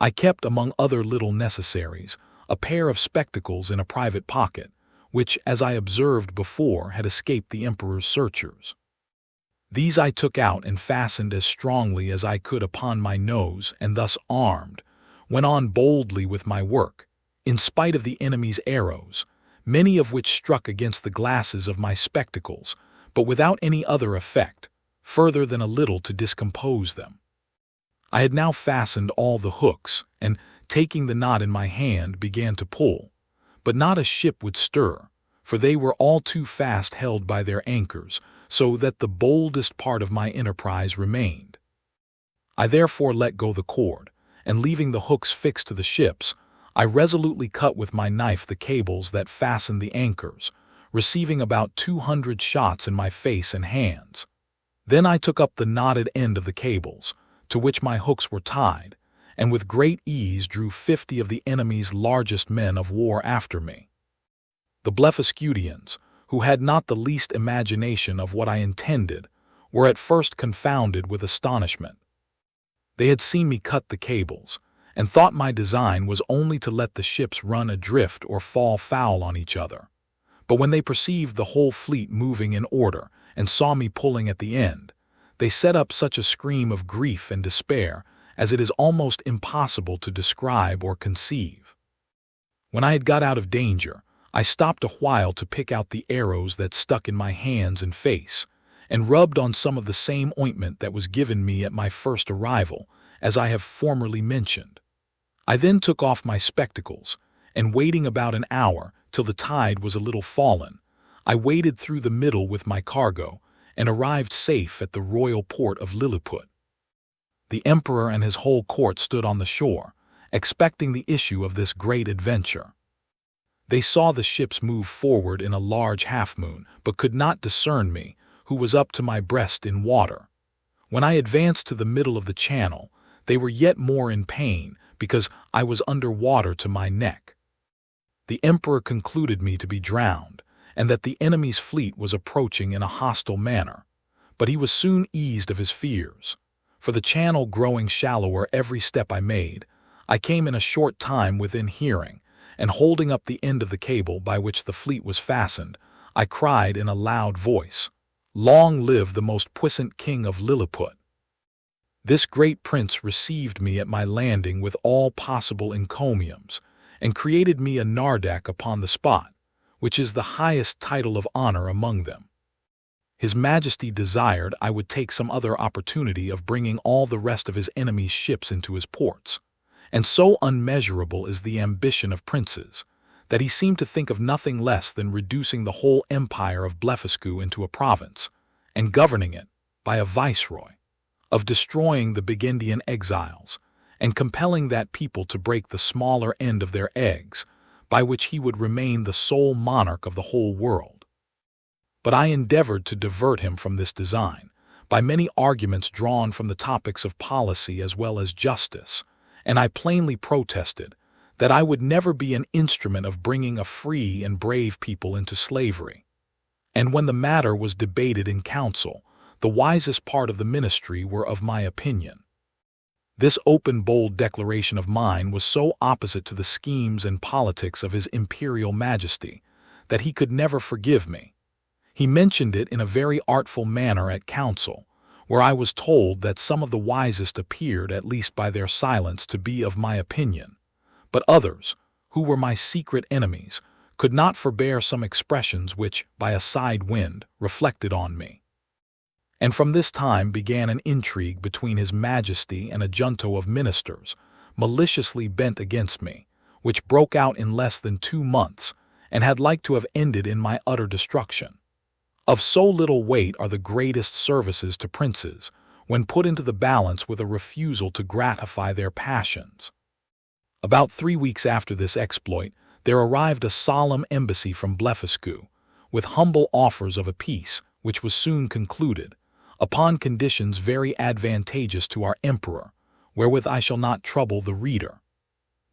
I kept, among other little necessaries, a pair of spectacles in a private pocket, which, as I observed before, had escaped the emperor's searchers. These I took out and fastened as strongly as I could upon my nose, and thus armed, went on boldly with my work, in spite of the enemy's arrows, many of which struck against the glasses of my spectacles, but without any other effect, further than a little to discompose them. I had now fastened all the hooks, and, taking the knot in my hand, began to pull, but not a ship would stir, for they were all too fast held by their anchors, so that the boldest part of my enterprise remained. I therefore let go the cord, and leaving the hooks fixed to the ships, I resolutely cut with my knife the cables that fastened the anchors, receiving about 200 shots in my face and hands. Then I took up the knotted end of the cables, to which my hooks were tied, and with great ease drew 50 of the enemy's largest men of war after me. The Blefuscudians, who had not the least imagination of what I intended, were at first confounded with astonishment. They had seen me cut the cables, and thought my design was only to let the ships run adrift or fall foul on each other. But when they perceived the whole fleet moving in order, and saw me pulling at the end, they set up such a scream of grief and despair as it is almost impossible to describe or conceive. When I had got out of danger, I stopped a while to pick out the arrows that stuck in my hands and face, and rubbed on some of the same ointment that was given me at my first arrival, as I have formerly mentioned. I then took off my spectacles, and waiting about an hour till the tide was a little fallen, I waded through the middle with my cargo, and arrived safe at the royal port of Lilliput. The emperor and his whole court stood on the shore, expecting the issue of this great adventure. They saw the ships move forward in a large half-moon, but could not discern me, who was up to my breast in water. When I advanced to the middle of the channel, they were yet more in pain, because I was under water to my neck. The emperor concluded me to be drowned, and that the enemy's fleet was approaching in a hostile manner, but he was soon eased of his fears. For the channel growing shallower every step I made, I came in a short time within hearing, and holding up the end of the cable by which the fleet was fastened, I cried in a loud voice, "Long live the most puissant king of Lilliput!" This great prince received me at my landing with all possible encomiums, and created me a nardac upon the spot, which is the highest title of honor among them. His Majesty desired I would take some other opportunity of bringing all the rest of his enemy's ships into his ports, and so unmeasurable is the ambition of princes, that he seemed to think of nothing less than reducing the whole empire of Blefuscu into a province, and governing it by a viceroy, of destroying the Burgundian exiles, and compelling that people to break the smaller end of their eggs, by which he would remain the sole monarch of the whole world. But I endeavored to divert him from this design, by many arguments drawn from the topics of policy as well as justice, and I plainly protested that I would never be an instrument of bringing a free and brave people into slavery. And when the matter was debated in council, the wisest part of the ministry were of my opinion. This open, bold declaration of mine was so opposite to the schemes and politics of His Imperial Majesty that he could never forgive me. He mentioned it in a very artful manner at council, where I was told that some of the wisest appeared, at least by their silence, to be of my opinion, but others, who were my secret enemies, could not forbear some expressions which, by a side wind, reflected on me. And from this time began an intrigue between His Majesty and a junto of ministers, maliciously bent against me, which broke out in less than 2 months, and had like to have ended in my utter destruction. Of so little weight are the greatest services to princes, when put into the balance with a refusal to gratify their passions. About 3 weeks after this exploit, there arrived a solemn embassy from Blefuscu, with humble offers of a peace, which was soon concluded, upon conditions very advantageous to our emperor, wherewith I shall not trouble the reader.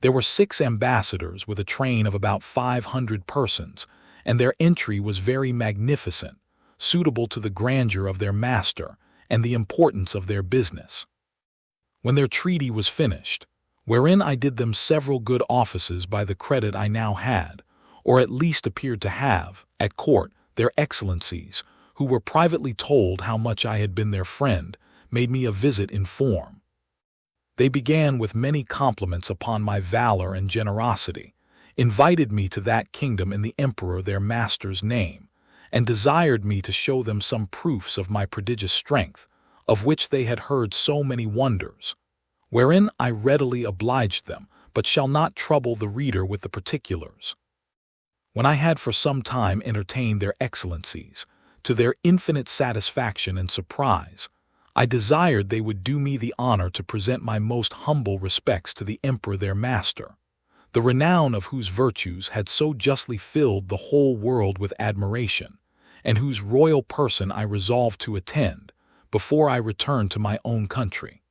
There were 6 ambassadors with a train of about 500 persons, and their entry was very magnificent, suitable to the grandeur of their master and the importance of their business. When their treaty was finished, wherein I did them several good offices by the credit I now had, or at least appeared to have, at court, their excellencies, who were privately told how much I had been their friend, made me a visit in form. They began with many compliments upon my valor and generosity, invited me to that kingdom in the emperor their master's name, and desired me to show them some proofs of my prodigious strength, of which they had heard so many wonders, wherein I readily obliged them, but shall not trouble the reader with the particulars. When I had for some time entertained their excellencies, to their infinite satisfaction and surprise, I desired they would do me the honor to present my most humble respects to the emperor their master, the renown of whose virtues had so justly filled the whole world with admiration, and whose royal person I resolved to attend before I returned to my own country.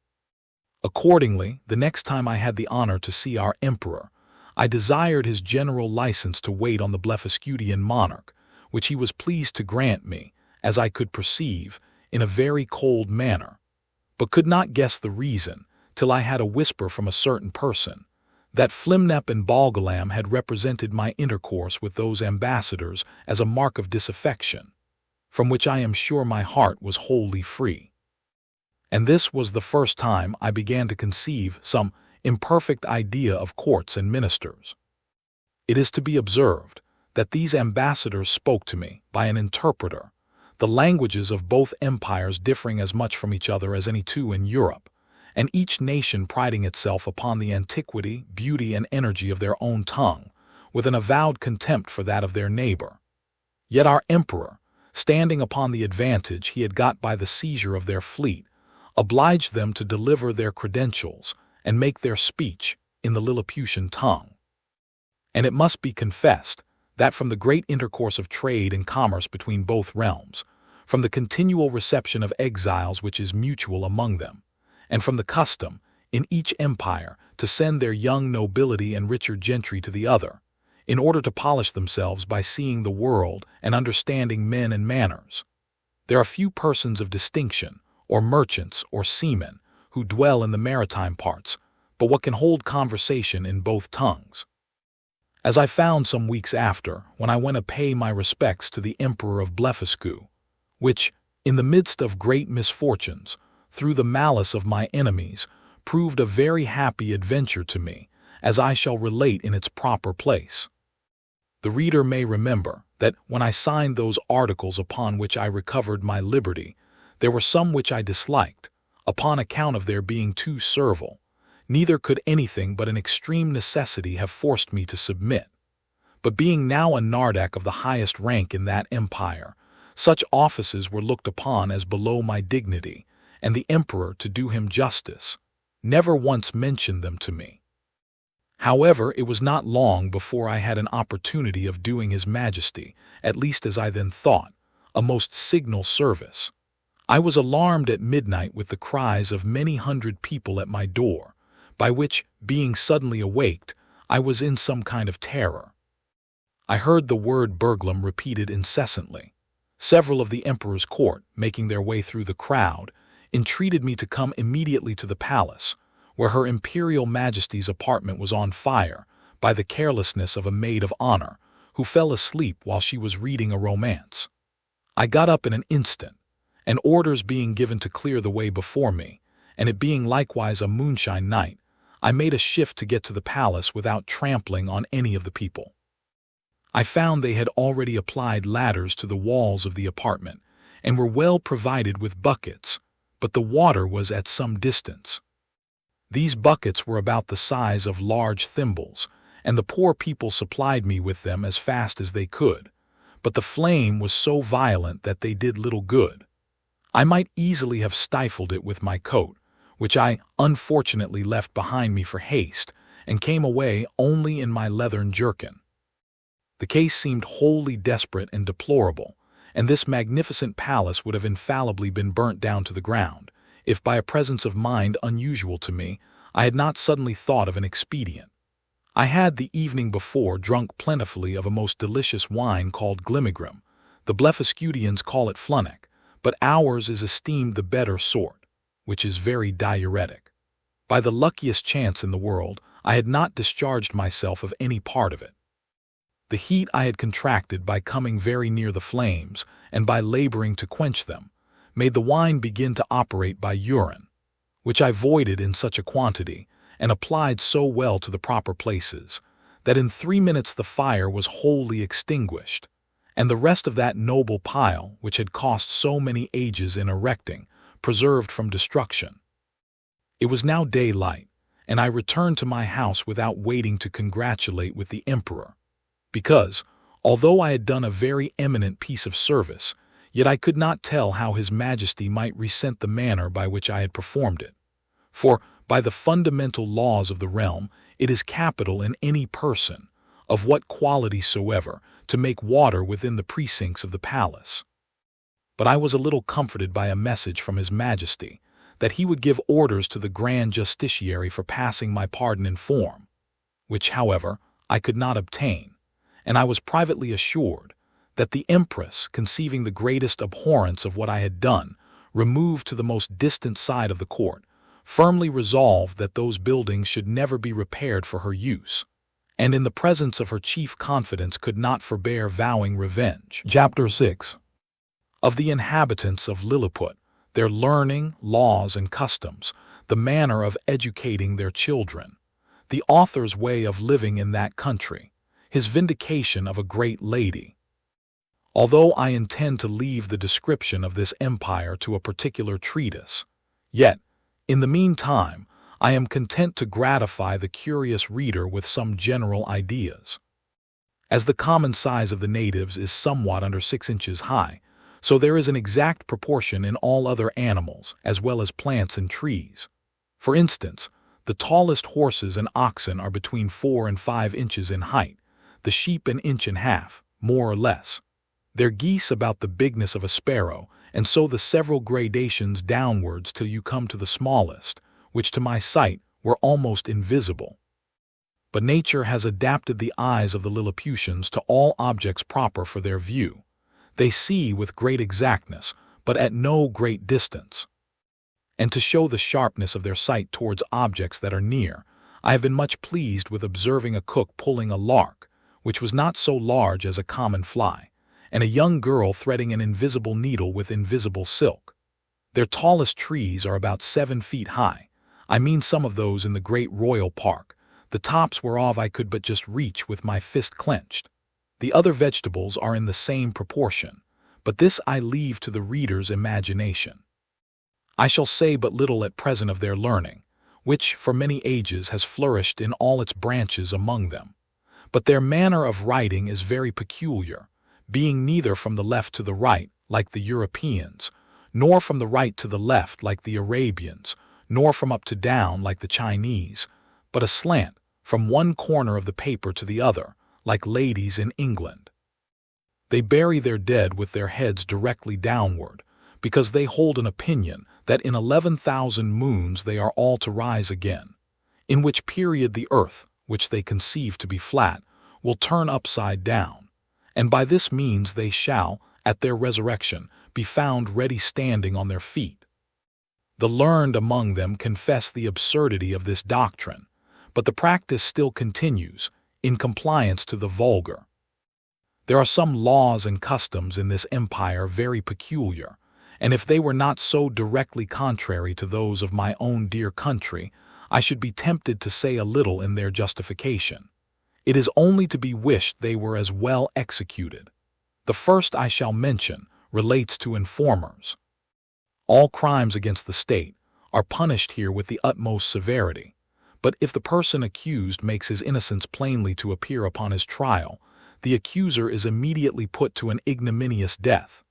Accordingly, the next time I had the honor to see our emperor, I desired his general license to wait on the Blefuscudian monarch, which he was pleased to grant me, as I could perceive, in a very cold manner, but could not guess the reason, till I had a whisper from a certain person, that Flimnap and Bolgolam had represented my intercourse with those ambassadors as a mark of disaffection, from which I am sure my heart was wholly free. And this was the first time I began to conceive some imperfect idea of courts and ministers. It is to be observed that these ambassadors spoke to me by an interpreter, the languages of both empires differing as much from each other as any two in Europe, and each nation priding itself upon the antiquity, beauty, and energy of their own tongue, with an avowed contempt for that of their neighbor. Yet our emperor, standing upon the advantage he had got by the seizure of their fleet, obliged them to deliver their credentials and make their speech in the Lilliputian tongue. And it must be confessed that from the great intercourse of trade and commerce between both realms, from the continual reception of exiles which is mutual among them, and from the custom, in each empire, to send their young nobility and richer gentry to the other, in order to polish themselves by seeing the world and understanding men and manners, there are few persons of distinction, or merchants, or seamen, who dwell in the maritime parts, but what can hold conversation in both tongues. As I found some weeks after, when I went to pay my respects to the Emperor of Blefuscu, which, in the midst of great misfortunes, through the malice of my enemies, proved a very happy adventure to me, as I shall relate in its proper place. The reader may remember that when I signed those articles upon which I recovered my liberty, there were some which I disliked, upon account of their being too servile. Neither could anything but an extreme necessity have forced me to submit. But being now a Nardak of the highest rank in that empire, such offices were looked upon as below my dignity, and the emperor, to do him justice, never once mentioned them to me. However, it was not long before I had an opportunity of doing His Majesty, at least as I then thought, a most signal service. I was alarmed at midnight with the cries of many hundred people at my door, by which, being suddenly awaked, I was in some kind of terror. I heard the word burglum repeated incessantly. Several of the emperor's court, making their way through the crowd, entreated me to come immediately to the palace, where Her Imperial Majesty's apartment was on fire by the carelessness of a maid of honor who fell asleep while she was reading a romance. I got up in an instant, and orders being given to clear the way before me, and it being likewise a moonshine night, I made a shift to get to the palace without trampling on any of the people. I found they had already applied ladders to the walls of the apartment, and were well provided with buckets, but the water was at some distance. These buckets were about the size of large thimbles, and the poor people supplied me with them as fast as they could, but the flame was so violent that they did little good. I might easily have stifled it with my coat, which I unfortunately left behind me for haste, and came away only in my leathern jerkin. The case seemed wholly desperate and deplorable, and this magnificent palace would have infallibly been burnt down to the ground, if by a presence of mind unusual to me, I had not suddenly thought of an expedient. I had the evening before drunk plentifully of a most delicious wine called Glimigrim. The Blefuscudians call it Flunnock, but ours is esteemed the better sort, which is very diuretic. By the luckiest chance in the world, I had not discharged myself of any part of it. The heat I had contracted by coming very near the flames, and by laboring to quench them, made the wine begin to operate by urine, which I voided in such a quantity, and applied so well to the proper places, that in 3 minutes the fire was wholly extinguished, and the rest of that noble pile, which had cost so many ages in erecting, preserved from destruction. It was now daylight, and I returned to my house without waiting to congratulate with the emperor, because, although I had done a very eminent piece of service, yet I could not tell how His Majesty might resent the manner by which I had performed it. For, by the fundamental laws of the realm, it is capital in any person, of what quality soever, to make water within the precincts of the palace. But I was a little comforted by a message from His Majesty, that he would give orders to the Grand Justiciary for passing my pardon in form, which, however, I could not obtain, and I was privately assured that the Empress, conceiving the greatest abhorrence of what I had done, removed to the most distant side of the court, firmly resolved that those buildings should never be repaired for her use, and in the presence of her chief confidence could not forbear vowing revenge. Chapter 6. Of the inhabitants of Lilliput, their learning, laws, and customs, the manner of educating their children, the author's way of living in that country, his vindication of a great lady. Although I intend to leave the description of this empire to a particular treatise, yet, in the meantime, I am content to gratify the curious reader with some general ideas. As the common size of the natives is somewhat under 6 inches high, so there is an exact proportion in all other animals as well as plants and trees. For instance, the tallest horses and oxen are between 4 and 5 inches in height, the sheep an inch and a half, more or less. Their geese about the bigness of a sparrow, and so the several gradations downwards till you come to the smallest, which to my sight were almost invisible. But nature has adapted the eyes of the Lilliputians to all objects proper for their view. They see with great exactness, but at no great distance. And to show the sharpness of their sight towards objects that are near, I have been much pleased with observing a cook pulling a lark, which was not so large as a common fly, and a young girl threading an invisible needle with invisible silk. Their tallest trees are about 7 feet high. I mean some of those in the great royal park, the tops whereof I could but just reach with my fist clenched. The other vegetables are in the same proportion, but this I leave to the reader's imagination. I shall say but little at present of their learning, which for many ages has flourished in all its branches among them. But their manner of writing is very peculiar, being neither from the left to the right, like the Europeans, nor from the right to the left, like the Arabians, nor from up to down, like the Chinese, but aslant, from one corner of the paper to the other, like ladies in England. They bury their dead with their heads directly downward, because they hold an opinion that in 11,000 moons they are all to rise again, in which period the earth, which they conceive to be flat, will turn upside down, and by this means they shall, at their resurrection, be found ready standing on their feet. The learned among them confess the absurdity of this doctrine, but the practice still continues, in compliance to the vulgar. There are some laws and customs in this empire very peculiar, and if they were not so directly contrary to those of my own dear country, I should be tempted to say a little in their justification. It is only to be wished they were as well executed. The first I shall mention relates to informers. All crimes against the state are punished here with the utmost severity, but if the person accused makes his innocence plainly to appear upon his trial, the accuser is immediately put to an ignominious death,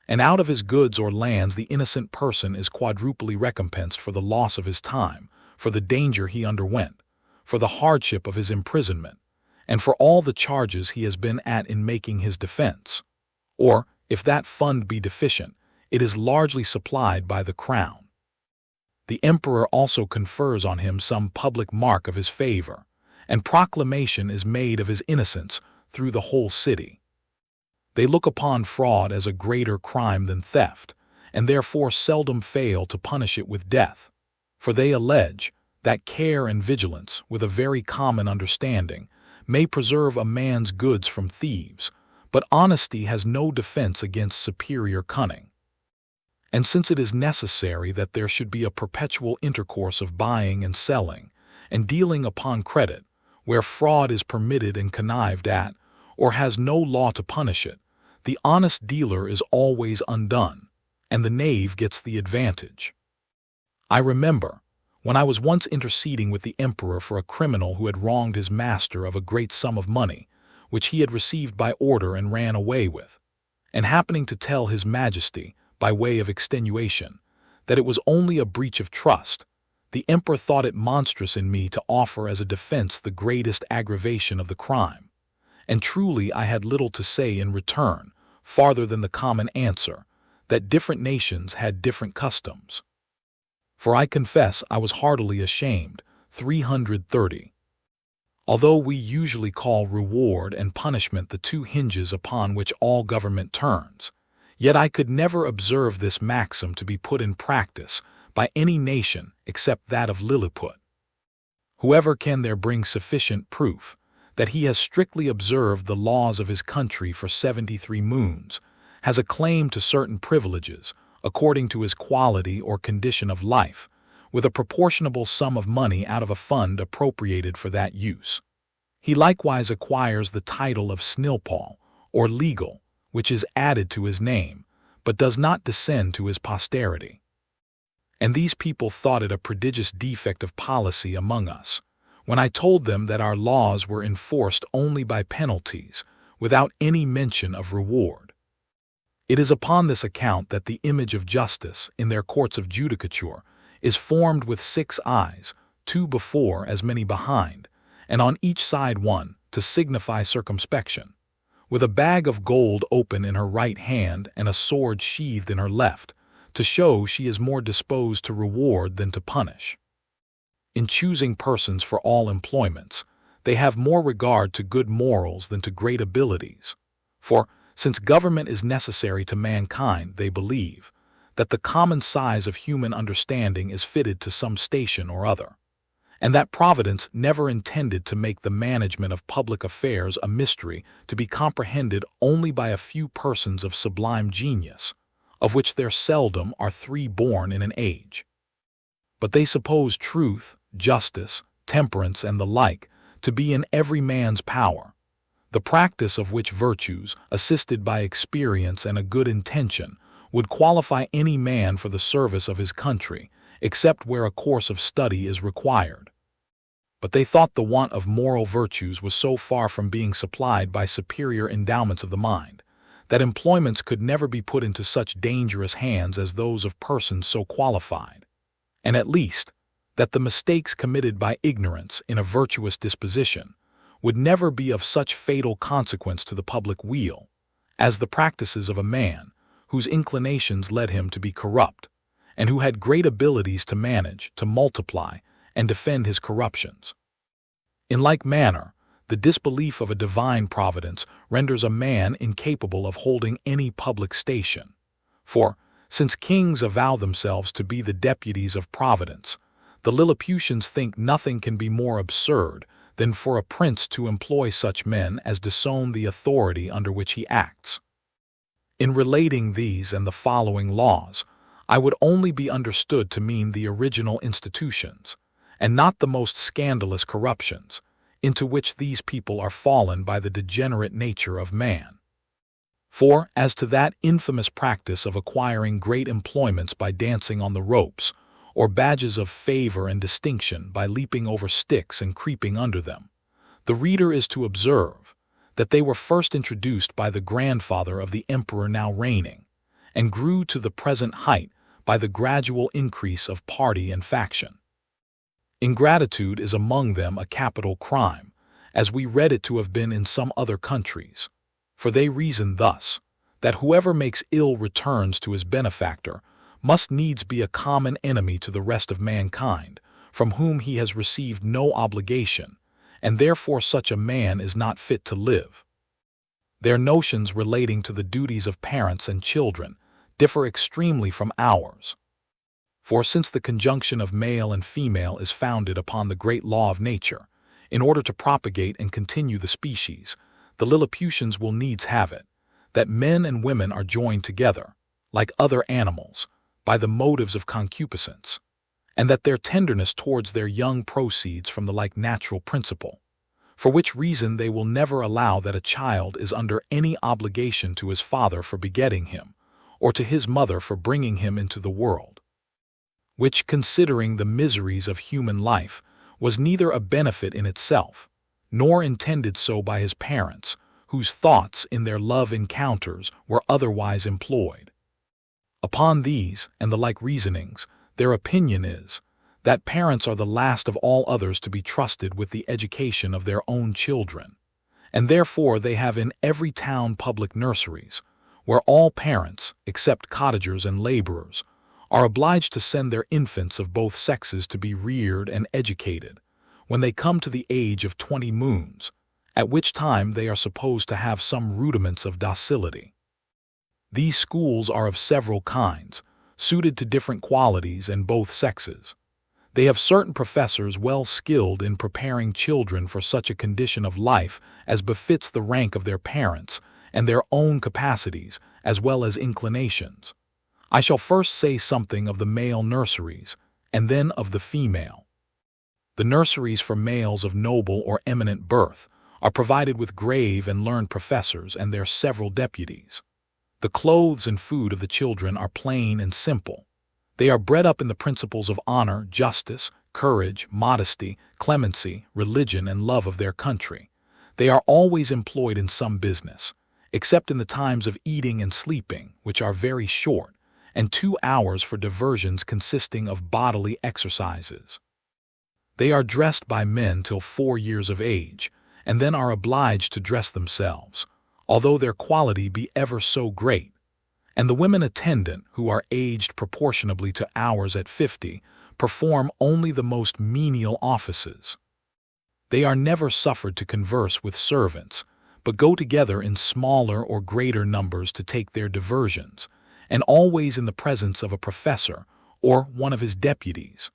and out of his goods or lands the innocent person is quadruply recompensed for the loss of his time, for the danger he underwent, for the hardship of his imprisonment, and for all the charges he has been at in making his defense. Or, if that fund be deficient, it is largely supplied by the crown. The emperor also confers on him some public mark of his favor, and proclamation is made of his innocence through the whole city. They look upon fraud as a greater crime than theft, and therefore seldom fail to punish it with death, for they allege that care and vigilance, with a very common understanding, may preserve a man's goods from thieves, but honesty has no defense against superior cunning. And since it is necessary that there should be a perpetual intercourse of buying and selling, and dealing upon credit, where fraud is permitted and connived at, or has no law to punish it, the honest dealer is always undone, and the knave gets the advantage. I remember, when I was once interceding with the emperor for a criminal who had wronged his master of a great sum of money, which he had received by order and ran away with, and happening to tell his majesty, by way of extenuation, that it was only a breach of trust, the emperor thought it monstrous in me to offer as a defense the greatest aggravation of the crime. And truly I had little to say in return, farther than the common answer, that different nations had different customs. For I confess I was heartily ashamed. 330. Although we usually call reward and punishment the two hinges upon which all government turns, yet I could never observe this maxim to be put in practice by any nation except that of Lilliput. Whoever can there bring sufficient proof that he has strictly observed the laws of his country for 73 moons, has a claim to certain privileges, according to his quality or condition of life, with a proportionable sum of money out of a fund appropriated for that use. He likewise acquires the title of snilpaul, or legal, which is added to his name, but does not descend to his posterity. And these people thought it a prodigious defect of policy among us, when I told them that our laws were enforced only by penalties, without any mention of reward. It is upon this account that the image of justice, in their courts of judicature, is formed with 6 eyes, 2 before as many behind, and on each side one, to signify circumspection, with a bag of gold open in her right hand and a sword sheathed in her left, to show she is more disposed to reward than to punish. In choosing persons for all employments, they have more regard to good morals than to great abilities, for, since government is necessary to mankind, they believe that the common size of human understanding is fitted to some station or other, and that Providence never intended to make the management of public affairs a mystery to be comprehended only by a few persons of sublime genius, of which there seldom are 3 born in an age. But they suppose truth, justice, temperance, and the like to be in every man's power, the practice of which virtues, assisted by experience and a good intention, would qualify any man for the service of his country, except where a course of study is required. But they thought the want of moral virtues was so far from being supplied by superior endowments of the mind, that employments could never be put into such dangerous hands as those of persons so qualified, and at least that the mistakes committed by ignorance in a virtuous disposition would never be of such fatal consequence to the public weal as the practices of a man whose inclinations led him to be corrupt, and who had great abilities to manage, to multiply, and defend his corruptions. In like manner, the disbelief of a divine providence renders a man incapable of holding any public station. For, since kings avow themselves to be the deputies of providence, the Lilliputians think nothing can be more absurd than for a prince to employ such men as disown the authority under which he acts. In relating these and the following laws, I would only be understood to mean the original institutions, and not the most scandalous corruptions, into which these people are fallen by the degenerate nature of man. For, as to that infamous practice of acquiring great employments by dancing on the ropes, or badges of favor and distinction by leaping over sticks and creeping under them, the reader is to observe that they were first introduced by the grandfather of the emperor now reigning, and grew to the present height by the gradual increase of party and faction. Ingratitude is among them a capital crime, as we read it to have been in some other countries, for they reason thus, that whoever makes ill returns to his benefactor must needs be a common enemy to the rest of mankind, from whom he has received no obligation, and therefore such a man is not fit to live. Their notions relating to the duties of parents and children differ extremely from ours. For since the conjunction of male and female is founded upon the great law of nature, in order to propagate and continue the species, the Lilliputians will needs have it, that men and women are joined together, like other animals, by the motives of concupiscence, and that their tenderness towards their young proceeds from the like natural principle, for which reason they will never allow that a child is under any obligation to his father for begetting him, or to his mother for bringing him into the world, which, considering the miseries of human life, was neither a benefit in itself, nor intended so by his parents, whose thoughts in their love encounters were otherwise employed. Upon these and the like reasonings, their opinion is, that parents are the last of all others to be trusted with the education of their own children, and therefore they have in every town public nurseries, where all parents, except cottagers and laborers, are obliged to send their infants of both sexes to be reared and educated, when they come to the age of 20 moons, at which time they are supposed to have some rudiments of docility. These schools are of several kinds, suited to different qualities and both sexes. They have certain professors well skilled in preparing children for such a condition of life as befits the rank of their parents and their own capacities as well as inclinations. I shall first say something of the male nurseries, and then of the female. The nurseries for males of noble or eminent birth are provided with grave and learned professors and their several deputies. The clothes and food of the children are plain and simple. They are bred up in the principles of honor, justice, courage, modesty, clemency, religion, and love of their country. They are always employed in some business, except in the times of eating and sleeping, which are very short, and 2 hours for diversions consisting of bodily exercises. They are dressed by men till 4 years of age, and then are obliged to dress themselves, although their quality be ever so great, and the women attendant, who are aged proportionably to ours at 50, perform only the most menial offices. They are never suffered to converse with servants, but go together in smaller or greater numbers to take their diversions, and always in the presence of a professor or one of his deputies,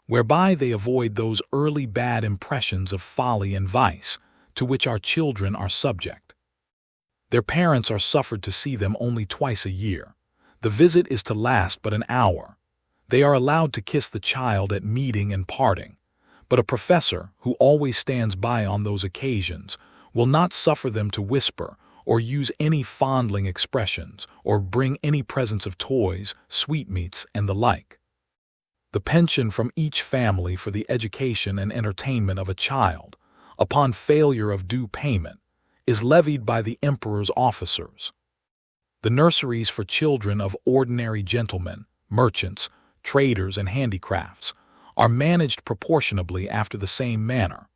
whereby they avoid those early bad impressions of folly and vice to which our children are subject. Their parents are suffered to see them only twice a year. The visit is to last but an hour. They are allowed to kiss the child at meeting and parting, but a professor, who always stands by on those occasions, will not suffer them to whisper or use any fondling expressions or bring any presents of toys, sweetmeats, and the like. The pension from each family for the education and entertainment of a child, upon failure of due payment, is levied by the emperor's officers. The nurseries for children of ordinary gentlemen, merchants, traders, and handicrafts are managed proportionably after the same manner.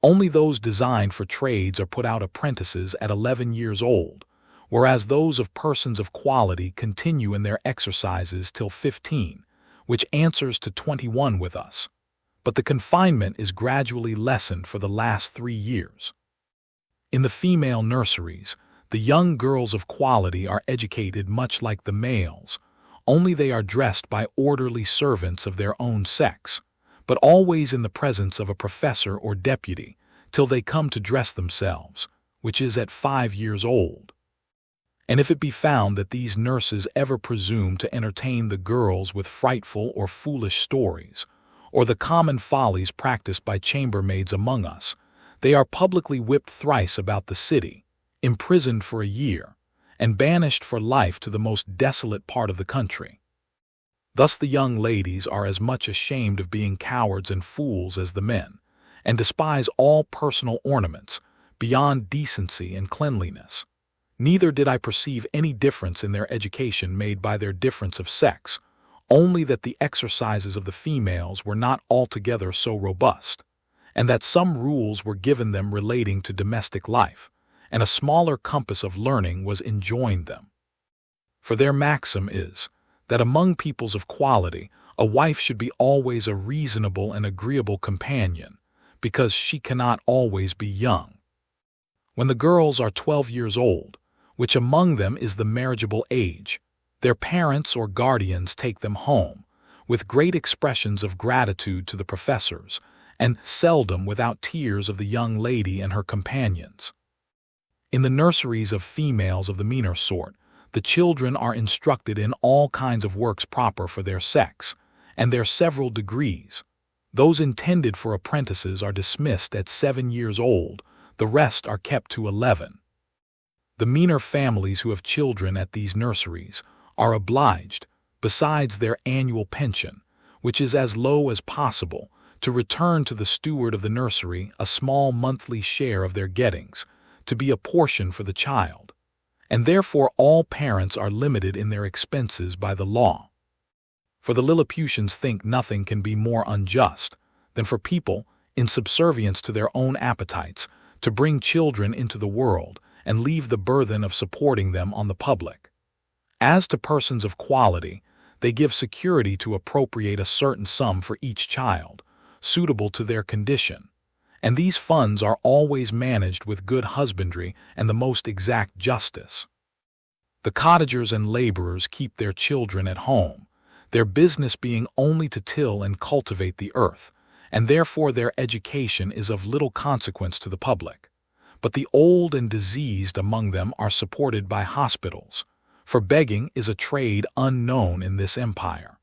Only those designed for trades are put out apprentices at 11 years old, whereas those of persons of quality continue in their exercises till 15, which answers to 21 with us. But the confinement is gradually lessened for the last 3 years. In the female nurseries, the young girls of quality are educated much like the males, only they are dressed by orderly servants of their own sex, but always in the presence of a professor or deputy, till they come to dress themselves, which is at 5 years old. And if it be found that these nurses ever presume to entertain the girls with frightful or foolish stories, or the common follies practiced by chambermaids among us, they are publicly whipped thrice about the city, imprisoned for a year, and banished for life to the most desolate part of the country. Thus the young ladies are as much ashamed of being cowards and fools as the men, and despise all personal ornaments, beyond decency and cleanliness. Neither did I perceive any difference in their education made by their difference of sex, only that the exercises of the females were not altogether so robust, and that some rules were given them relating to domestic life, and a smaller compass of learning was enjoined them. For their maxim is, that among peoples of quality, a wife should be always a reasonable and agreeable companion, because she cannot always be young. When the girls are 12 years old, which among them is the marriageable age, their parents or guardians take them home, with great expressions of gratitude to the professors, and seldom without tears of the young lady and her companions. In the nurseries of females of the meaner sort, the children are instructed in all kinds of works proper for their sex, and their several degrees. Those intended for apprentices are dismissed at 7 years old, the rest are kept to 11. The meaner families who have children at these nurseries are obliged, besides their annual pension, which is as low as possible, to return to the steward of the nursery a small monthly share of their gettings, to be a portion for the child, and therefore all parents are limited in their expenses by the law. For the Lilliputians think nothing can be more unjust than for people, in subservience to their own appetites, to bring children into the world and leave the burthen of supporting them on the public. As to persons of quality, they give security to appropriate a certain sum for each child, suitable to their condition, and these funds are always managed with good husbandry and the most exact justice. The cottagers and laborers keep their children at home, their business being only to till and cultivate the earth, and therefore their education is of little consequence to the public. But the old and diseased among them are supported by hospitals, for begging is a trade unknown in this empire.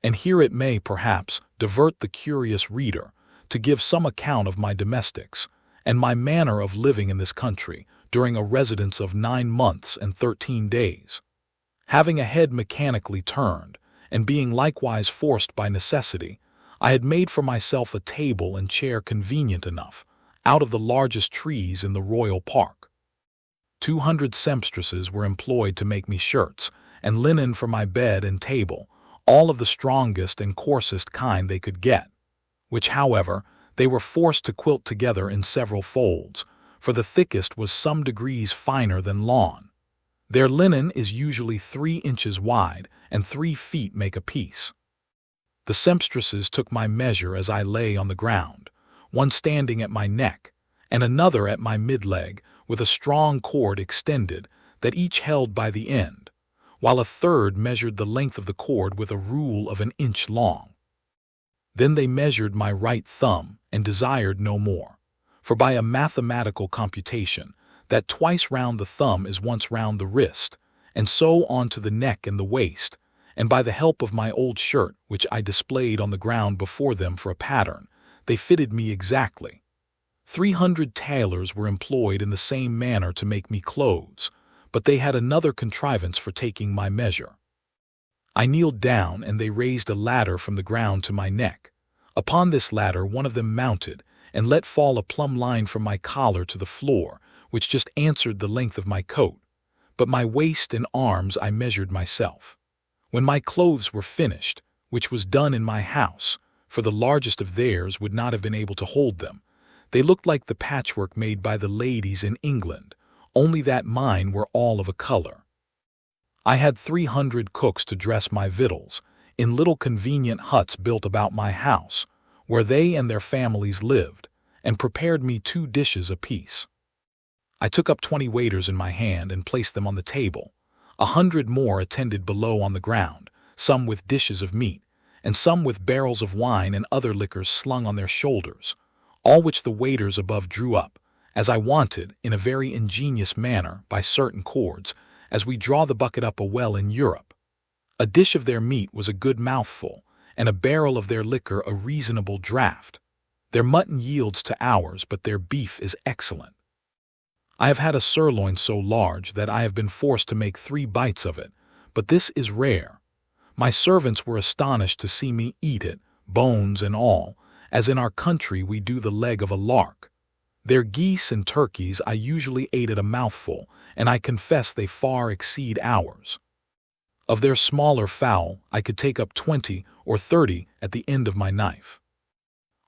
And here it may, perhaps, divert the curious reader to give some account of my domestics, and my manner of living in this country during a residence of 9 months and 13 days. Having a head mechanically turned, and being likewise forced by necessity, I had made for myself a table and chair convenient enough, out of the largest trees in the royal park. 200 sempstresses were employed to make me shirts, and linen for my bed and table, all of the strongest and coarsest kind they could get, which, however, they were forced to quilt together in several folds, for the thickest was some degrees finer than lawn. Their linen is usually 3 inches wide, and 3 feet make a piece. The sempstresses took my measure as I lay on the ground, one standing at my neck, and another at my mid-leg, with a strong cord extended, that each held by the end, while a third measured the length of the cord with a rule of 1 inch long. Then they measured my right thumb, and desired no more, for by a mathematical computation, that twice round the thumb is once round the wrist, and so on to the neck and the waist, and by the help of my old shirt, which I displayed on the ground before them for a pattern, they fitted me exactly. 300 tailors were employed in the same manner to make me clothes, but they had another contrivance for taking my measure. I kneeled down, and they raised a ladder from the ground to my neck. Upon this ladder one of them mounted, and let fall a plumb line from my collar to the floor, which just answered the length of my coat, but my waist and arms I measured myself. When my clothes were finished, which was done in my house, for the largest of theirs would not have been able to hold them. They looked like the patchwork made by the ladies in England, only that mine were all of a color. I had 300 cooks to dress my victuals, in little convenient huts built about my house, where they and their families lived, and prepared me 2 dishes apiece. I took up 20 waiters in my hand and placed them on the table. 100 more attended below on the ground, some with dishes of meat, and some with barrels of wine and other liquors slung on their shoulders, all which the waiters above drew up, as I wanted, in a very ingenious manner, by certain cords, as we draw the bucket up a well in Europe. A dish of their meat was a good mouthful, and a barrel of their liquor a reasonable draught. Their mutton yields to ours, but their beef is excellent. I have had a sirloin so large that I have been forced to make 3 bites of it, but this is rare. My servants were astonished to see me eat it, bones and all, as in our country we do the leg of a lark. Their geese and turkeys I usually ate at a mouthful, and I confess they far exceed ours. Of their smaller fowl I could take up 20 or 30 at the end of my knife.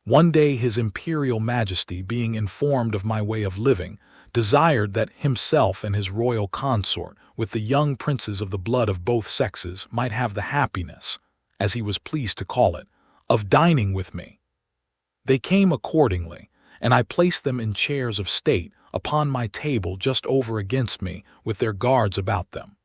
One day His Imperial Majesty, being informed of my way of living, desired that himself and his royal consort, with the young princes of the blood of both sexes, might have the happiness, as he was pleased to call it, of dining with me. They came accordingly, and I placed them in chairs of state upon my table just over against me, with their guards about them.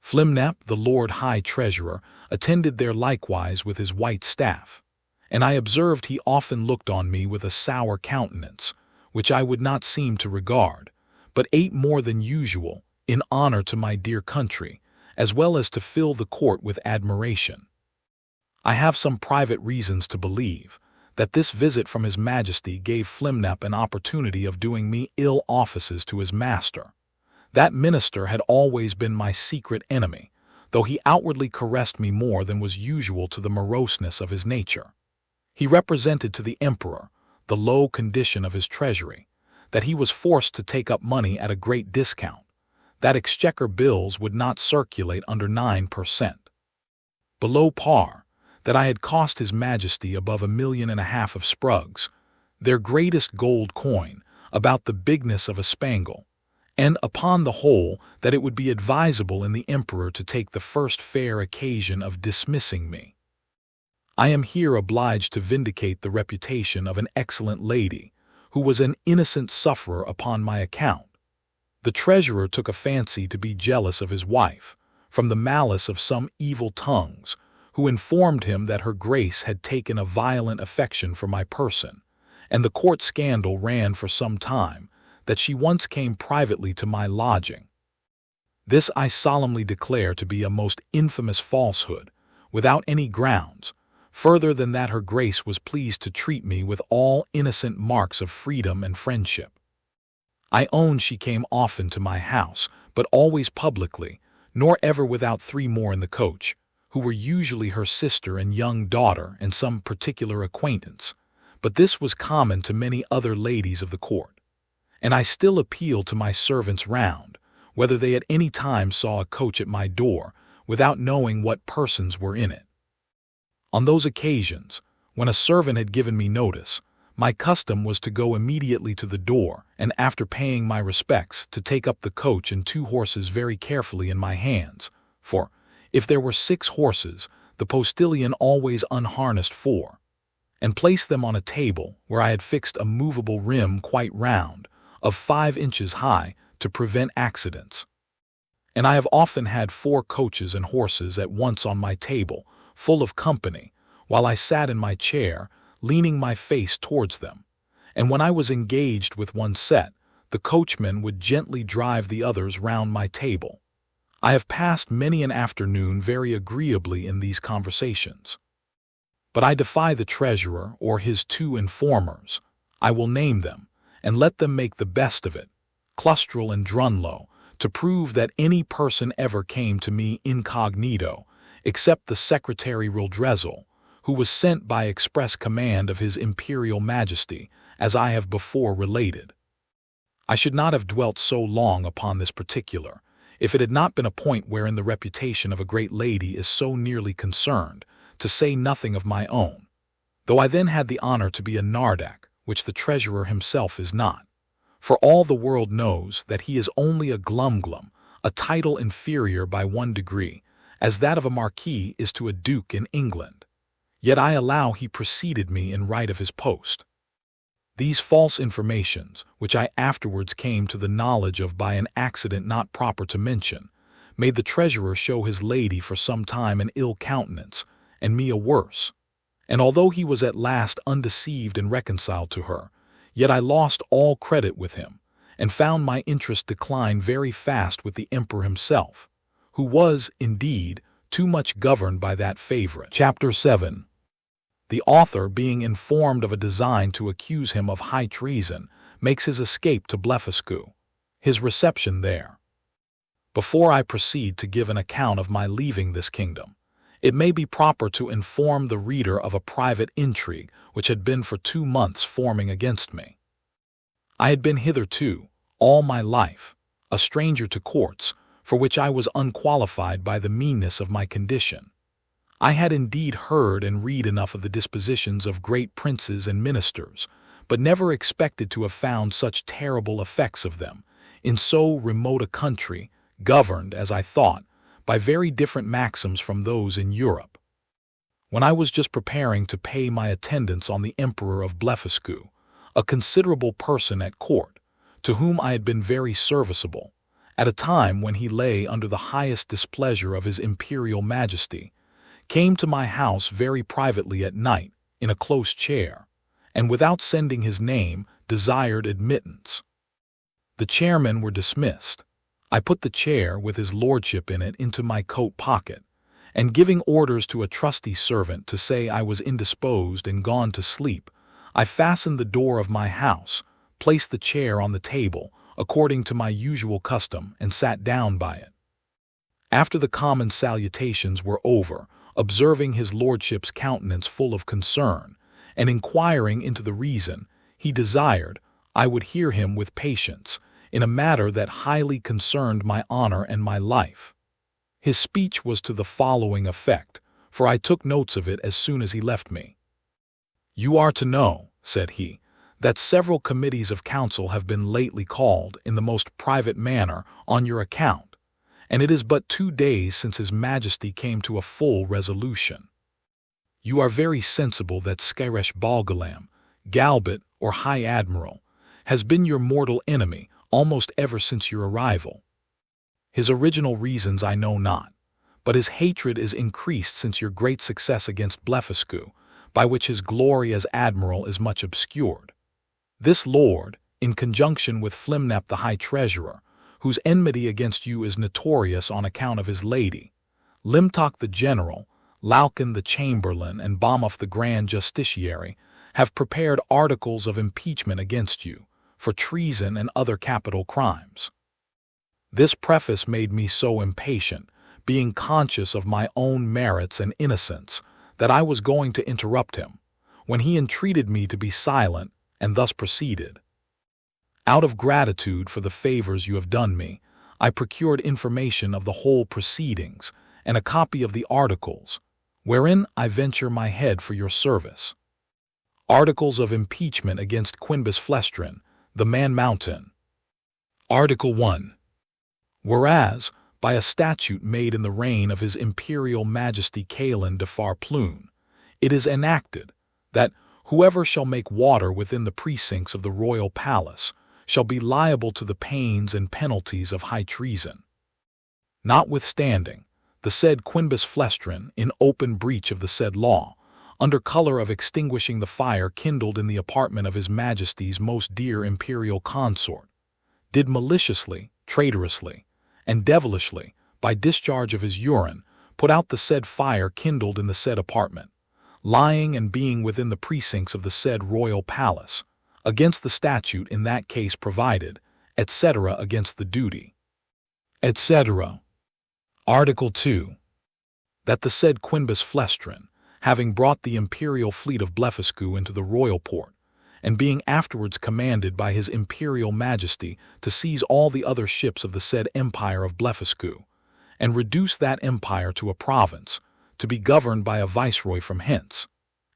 Flimnap, the Lord High Treasurer, attended there likewise with his white staff, and I observed he often looked on me with a sour countenance, which I would not seem to regard, but ate more than usual, in honor to my dear country, as well as to fill the court with admiration. I have some private reasons to believe that this visit from His Majesty gave Flimnap an opportunity of doing me ill offices to his master. That minister had always been my secret enemy, though he outwardly caressed me more than was usual to the moroseness of his nature. He represented to the emperor the low condition of his treasury, that he was forced to take up money at a great discount, that exchequer bills would not circulate under 9%. Below par, that I had cost His Majesty above 1.5 million of sprugs, their greatest gold coin, about the bigness of a spangle, and upon the whole that it would be advisable in the emperor to take the first fair occasion of dismissing me. I am here obliged to vindicate the reputation of an excellent lady, who was an innocent sufferer upon my account. The treasurer took a fancy to be jealous of his wife, from the malice of some evil tongues, who informed him that her grace had taken a violent affection for my person, and the court scandal ran for some time, that she once came privately to my lodging. This I solemnly declare to be a most infamous falsehood, without any grounds, further than that her grace was pleased to treat me with all innocent marks of freedom and friendship. I own she came often to my house, but always publicly, nor ever without 3 more in the coach, who were usually her sister and young daughter and some particular acquaintance, but this was common to many other ladies of the court. And I still appeal to my servants round, whether they at any time saw a coach at my door, without knowing what persons were in it. On those occasions, when a servant had given me notice, my custom was to go immediately to the door, and after paying my respects, to take up the coach and 2 horses very carefully in my hands, for, if there were 6 horses, the postilion always unharnessed 4, and place them on a table where I had fixed a movable rim quite round, of 5 inches high, to prevent accidents. And I have often had 4 coaches and horses at once on my table, full of company, while I sat in my chair, leaning my face towards them, and when I was engaged with one set, the coachman would gently drive the others round my table. I have passed many an afternoon very agreeably in these conversations. But I defy the treasurer or his 2 informers, I will name them, and let them make the best of it, Clustrel and Drunlow, to prove that any person ever came to me incognito, except the secretary Rildrezel, who was sent by express command of His Imperial Majesty, as I have before related. I should not have dwelt so long upon this particular, if it had not been a point wherein the reputation of a great lady is so nearly concerned, to say nothing of my own. though I then had the honor to be a nardak, which the treasurer himself is not. For all the world knows that he is only a glumglum, a title inferior by 1 degree, as that of a marquis is to a duke in England. Yet I allow he preceded me in right of his post. These false informations, which I afterwards came to the knowledge of by an accident not proper to mention, made the treasurer show his lady for some time an ill countenance, and me a worse. And although he was at last undeceived and reconciled to her, yet I lost all credit with him, and found my interest decline very fast with the emperor himself, who was, indeed, too much governed by that favorite. Chapter 7. The author, being informed of a design to accuse him of high treason, makes his escape to Blefuscu. His reception there. Before I proceed to give an account of my leaving this kingdom, it may be proper to inform the reader of a private intrigue which had been for 2 months forming against me. I had been hitherto, all my life, a stranger to courts, for which I was unqualified by the meanness of my condition. I had indeed heard and read enough of the dispositions of great princes and ministers, but never expected to have found such terrible effects of them, in so remote a country, governed, as I thought, by very different maxims from those in Europe. When I was just preparing to pay my attendance on the Emperor of Blefuscu, a considerable person at court, to whom I had been very serviceable, at a time when he lay under the highest displeasure of his imperial majesty, came to my house very privately at night, in a close chair, and without sending his name, desired admittance. The chairmen were dismissed. I put the chair with his lordship in it into my coat pocket, and giving orders to a trusty servant to say I was indisposed and gone to sleep, I fastened the door of my house, placed the chair on the table, according to my usual custom, and sat down by it. After the common salutations were over, observing his lordship's countenance full of concern, and inquiring into the reason, he desired I would hear him with patience, in a matter that highly concerned my honor and my life. His speech was to the following effect, for I took notes of it as soon as he left me. "You are to know," said he, "that several committees of council have been lately called in the most private manner on your account, and it is but 2 days since His Majesty came to a full resolution. You are very sensible that Skyresh Balgalam, Galbit, or High Admiral, has been your mortal enemy almost ever since your arrival. His original reasons I know not, but his hatred is increased since your great success against Blefuscu, by which his glory as admiral is much obscured. This lord, in conjunction with Flimnap the High Treasurer, whose enmity against you is notorious on account of his lady, Limtok the General, Laukin the Chamberlain, and Bamoff the Grand Justiciary, have prepared articles of impeachment against you, for treason and other capital crimes. This preface made me so impatient, being conscious of my own merits and innocence, that I was going to interrupt him, when he entreated me to be silent, and thus proceeded. Out of gratitude for the favors you have done me, I procured information of the whole proceedings, and a copy of the articles, wherein I venture my head for your service. Articles of impeachment against Quinbus Flestrin, the Man Mountain. Article 1. Whereas, by a statute made in the reign of His Imperial Majesty Kalin de Farploon, it is enacted that whoever shall make water within the precincts of the royal palace shall be liable to the pains and penalties of high treason. Notwithstanding, the said Quinbus Flestrin, in open breach of the said law, under color of extinguishing the fire kindled in the apartment of His Majesty's most dear imperial consort, did maliciously, traitorously, and devilishly, by discharge of his urine, put out the said fire kindled in the said apartment, lying and being within the precincts of the said royal palace, against the statute in that case provided, etc. against the duty, etc. Article 2. That the said Quinbus Flestrin, having brought the imperial fleet of Blefuscu into the royal port, and being afterwards commanded by His Imperial Majesty to seize all the other ships of the said empire of Blefuscu, and reduce that empire to a province, to be governed by a viceroy from hence,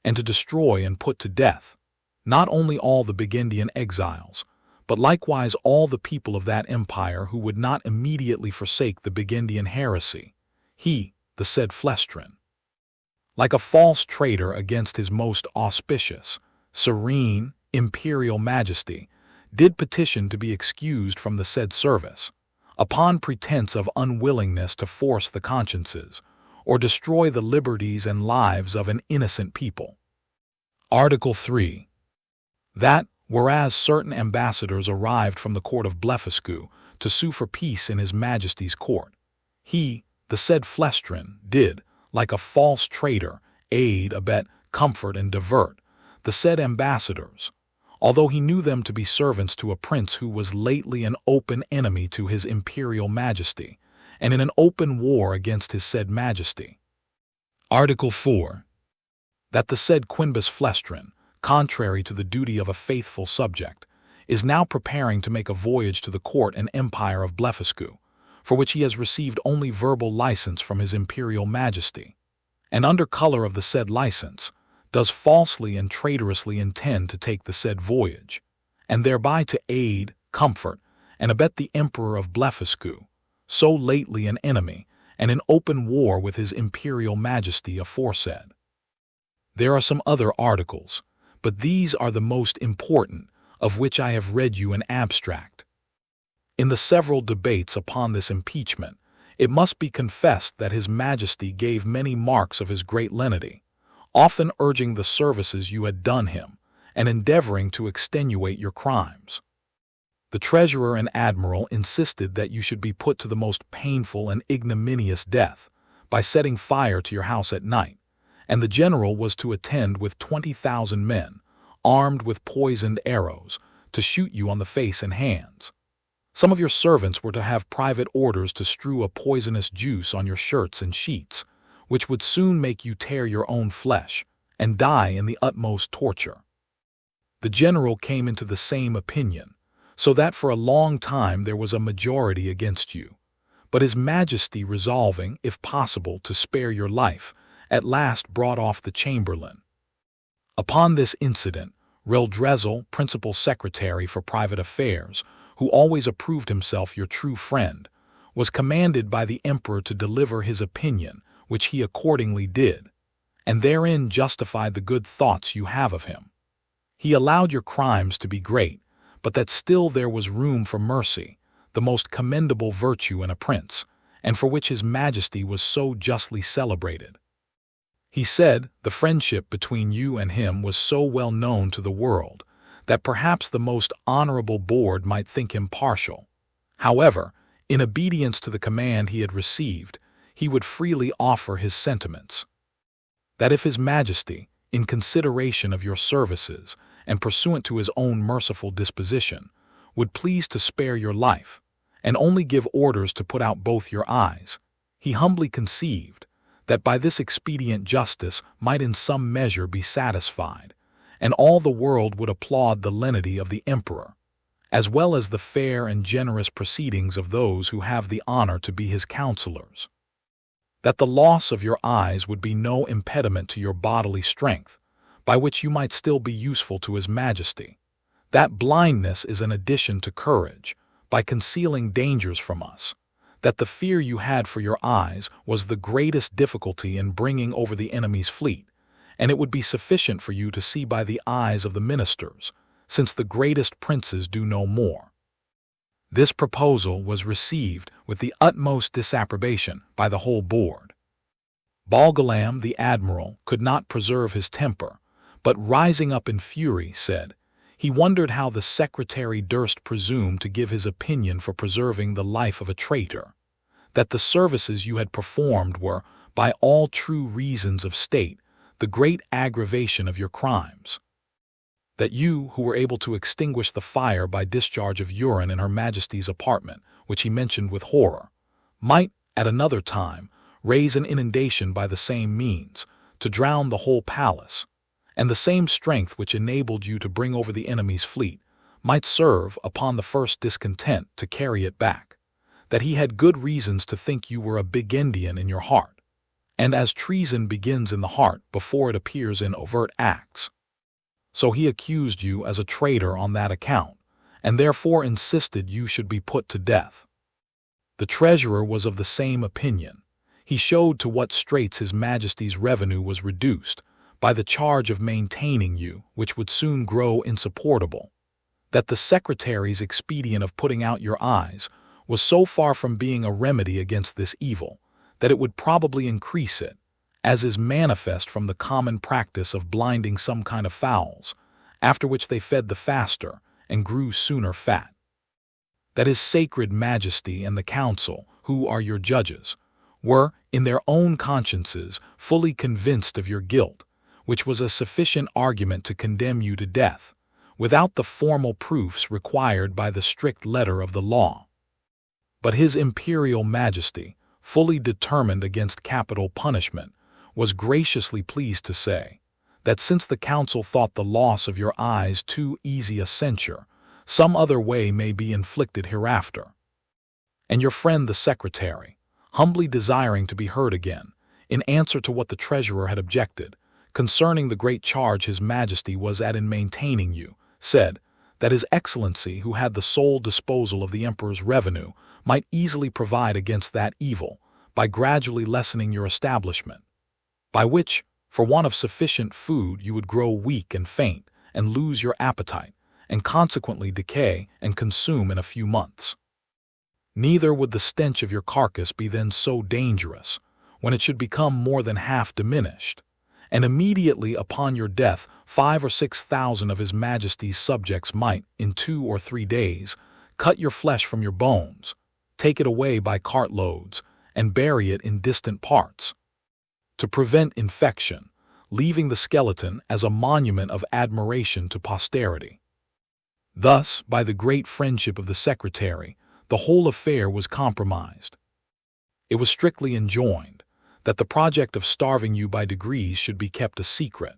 and to destroy and put to death, not only all the Burgundian exiles, but likewise all the people of that empire who would not immediately forsake the Burgundian heresy, he, the said Flestrin, like a false traitor against his most auspicious, serene, imperial majesty, did petition to be excused from the said service, upon pretense of unwillingness to force the consciences, or destroy the liberties and lives of an innocent people. Article 3. That, whereas certain ambassadors arrived from the court of Blefuscu to sue for peace in his majesty's court, he, the said Flestrin, did, like a false traitor, aid, abet, comfort, and divert the said ambassadors, although he knew them to be servants to a prince who was lately an open enemy to his imperial majesty, and in an open war against his said majesty. Article 4. That the said Quinbus Flestrin, contrary to the duty of a faithful subject, is now preparing to make a voyage to the court and empire of Blefuscu, for which he has received only verbal license from his imperial majesty, and under color of the said license, does falsely and traitorously intend to take the said voyage, and thereby to aid, comfort, and abet the emperor of Blefuscu, so lately an enemy, and in open war with his imperial majesty aforesaid. There are some other articles, but these are the most important, of which I have read you an abstract. In the several debates upon this impeachment, it must be confessed that his majesty gave many marks of his great lenity, often urging the services you had done him, and endeavoring to extenuate your crimes. The treasurer and admiral insisted that you should be put to the most painful and ignominious death by setting fire to your house at night, and the general was to attend with 20,000 men, armed with poisoned arrows, to shoot you on the face and hands. Some of your servants were to have private orders to strew a poisonous juice on your shirts and sheets, which would soon make you tear your own flesh, and die in the utmost torture. The general came into the same opinion, so that for a long time there was a majority against you, but his majesty resolving, if possible, to spare your life, at last brought off the chamberlain. Upon this incident, Reldresal, principal secretary for private affairs, who always approved himself your true friend, was commanded by the emperor to deliver his opinion, which he accordingly did, and therein justified the good thoughts you have of him. He allowed your crimes to be great, but that still there was room for mercy, the most commendable virtue in a prince, and for which his majesty was so justly celebrated. He said the friendship between you and him was so well known to the world, that perhaps the most honorable board might think him partial. However, in obedience to the command he had received, he would freely offer his sentiments. That if his majesty, in consideration of your services, and pursuant to his own merciful disposition, would please to spare your life, and only give orders to put out both your eyes, he humbly conceived that by this expedient justice might in some measure be satisfied, and all the world would applaud the lenity of the emperor, as well as the fair and generous proceedings of those who have the honor to be his counselors. That the loss of your eyes would be no impediment to your bodily strength, by which you might still be useful to his majesty. That blindness is an addition to courage, by concealing dangers from us. That the fear you had for your eyes was the greatest difficulty in bringing over the enemy's fleet, and it would be sufficient for you to see by the eyes of the ministers, since the greatest princes do no more. This proposal was received with the utmost disapprobation by the whole board. Bolgolam, the admiral, could not preserve his temper, but rising up in fury, said, he wondered how the secretary durst presume to give his opinion for preserving the life of a traitor, that the services you had performed were, by all true reasons of state, the great aggravation of your crimes. That you, who were able to extinguish the fire by discharge of urine in Her Majesty's apartment, which he mentioned with horror, might, at another time, raise an inundation by the same means, to drown the whole palace, and the same strength which enabled you to bring over the enemy's fleet might serve, upon the first discontent, to carry it back, that he had good reasons to think you were a Burgundian in your heart, and as treason begins in the heart before it appears in overt acts. So he accused you as a traitor on that account, and therefore insisted you should be put to death. The treasurer was of the same opinion. He showed to what straits his Majesty's revenue was reduced by the charge of maintaining you, which would soon grow insupportable, that the secretary's expedient of putting out your eyes was so far from being a remedy against this evil, that it would probably increase it, as is manifest from the common practice of blinding some kind of fowls, after which they fed the faster and grew sooner fat. That his sacred Majesty and the council, who are your judges, were, in their own consciences, fully convinced of your guilt, which was a sufficient argument to condemn you to death, without the formal proofs required by the strict letter of the law. But his Imperial Majesty, fully determined against capital punishment, was graciously pleased to say, that since the council thought the loss of your eyes too easy a censure, some other way may be inflicted hereafter. And your friend the secretary, humbly desiring to be heard again, in answer to what the treasurer had objected, concerning the great charge his Majesty was at in maintaining you, said, that His Excellency, who had the sole disposal of the Emperor's revenue, might easily provide against that evil, by gradually lessening your establishment, by which, for want of sufficient food, you would grow weak and faint, and lose your appetite, and consequently decay and consume in a few months. Neither would the stench of your carcass be then so dangerous, when it should become more than half diminished, and immediately upon your death 5,000 or 6,000 of His Majesty's subjects might, in 2 or 3 days, cut your flesh from your bones, take it away by cartloads, and bury it in distant parts, to prevent infection, leaving the skeleton as a monument of admiration to posterity. Thus, by the great friendship of the secretary, the whole affair was compromised. It was strictly enjoined that the project of starving you by degrees should be kept a secret,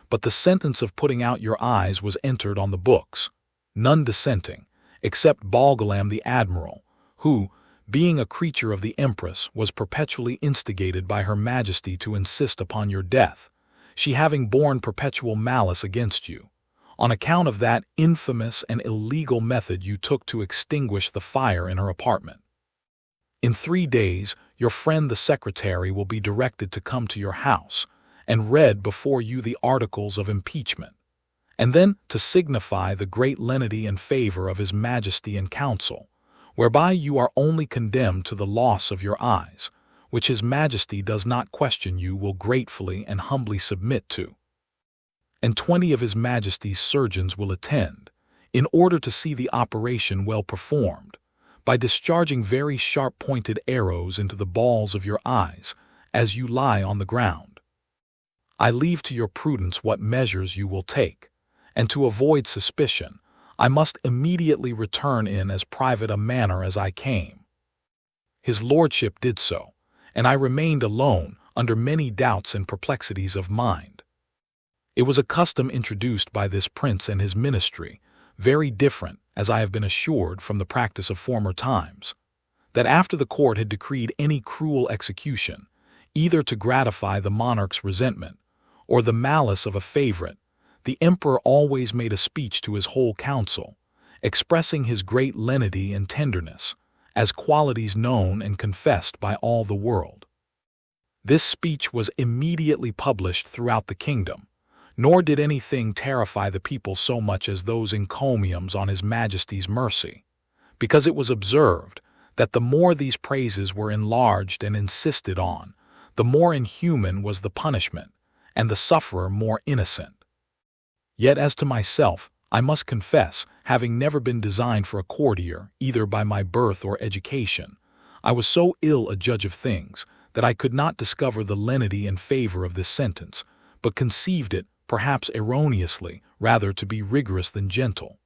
but the sentence of putting out your eyes was entered on the books, none dissenting, except Bolgolam the admiral, who, being a creature of the Empress, was perpetually instigated by Her Majesty to insist upon your death, she having borne perpetual malice against you, on account of that infamous and illegal method you took to extinguish the fire in her apartment. In 3 days, your friend the secretary will be directed to come to your house, and read before you the articles of impeachment, and then to signify the great lenity and favor of His Majesty and council, whereby you are only condemned to the loss of your eyes, which His Majesty does not question you will gratefully and humbly submit to. And 20 of His Majesty's surgeons will attend, in order to see the operation well performed, by discharging very sharp-pointed arrows into the balls of your eyes, as you lie on the ground. I leave to your prudence what measures you will take, and to avoid suspicion, I must immediately return in as private a manner as I came. His lordship did so, and I remained alone under many doubts and perplexities of mind. It was a custom introduced by this prince and his ministry, very different, as I have been assured, from the practice of former times, that after the court had decreed any cruel execution, either to gratify the monarch's resentment or the malice of a favorite, the emperor always made a speech to his whole council, expressing his great lenity and tenderness, as qualities known and confessed by all the world. This speech was immediately published throughout the kingdom, nor did anything terrify the people so much as those encomiums on His Majesty's mercy, because it was observed that the more these praises were enlarged and insisted on, the more inhuman was the punishment, and the sufferer more innocent. Yet as to myself, I must confess, having never been designed for a courtier, either by my birth or education, I was so ill a judge of things that I could not discover the lenity and favor of this sentence, but conceived it, perhaps erroneously, rather to be rigorous than gentle.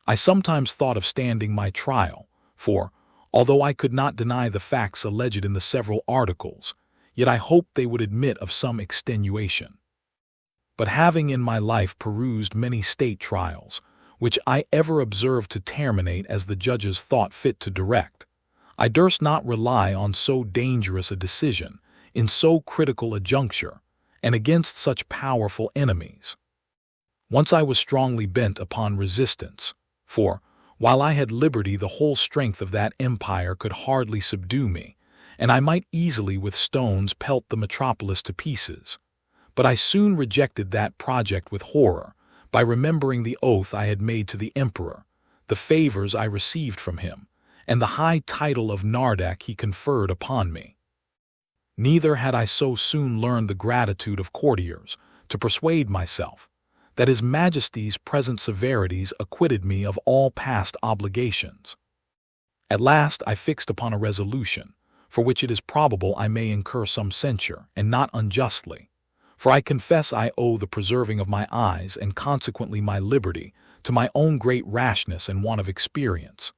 I sometimes thought of standing my trial, for, although I could not deny the facts alleged in the several articles, yet I hoped they would admit of some extenuation. But having in my life perused many state trials, which I ever observed to terminate as the judges thought fit to direct, I durst not rely on so dangerous a decision, in so critical a juncture, and against such powerful enemies. Once I was strongly bent upon resistance, for, while I had liberty, the whole strength of that empire could hardly subdue me, and I might easily with stones pelt the metropolis to pieces. But I soon rejected that project with horror, by remembering the oath I had made to the emperor, the favors I received from him, and the high title of Nardak he conferred upon me. Neither had I so soon learned the gratitude of courtiers to persuade myself that His Majesty's present severities acquitted me of all past obligations. At last I fixed upon a resolution, for which it is probable I may incur some censure, and not unjustly, for I confess I owe the preserving of my eyes and consequently my liberty to my own great rashness and want of experience.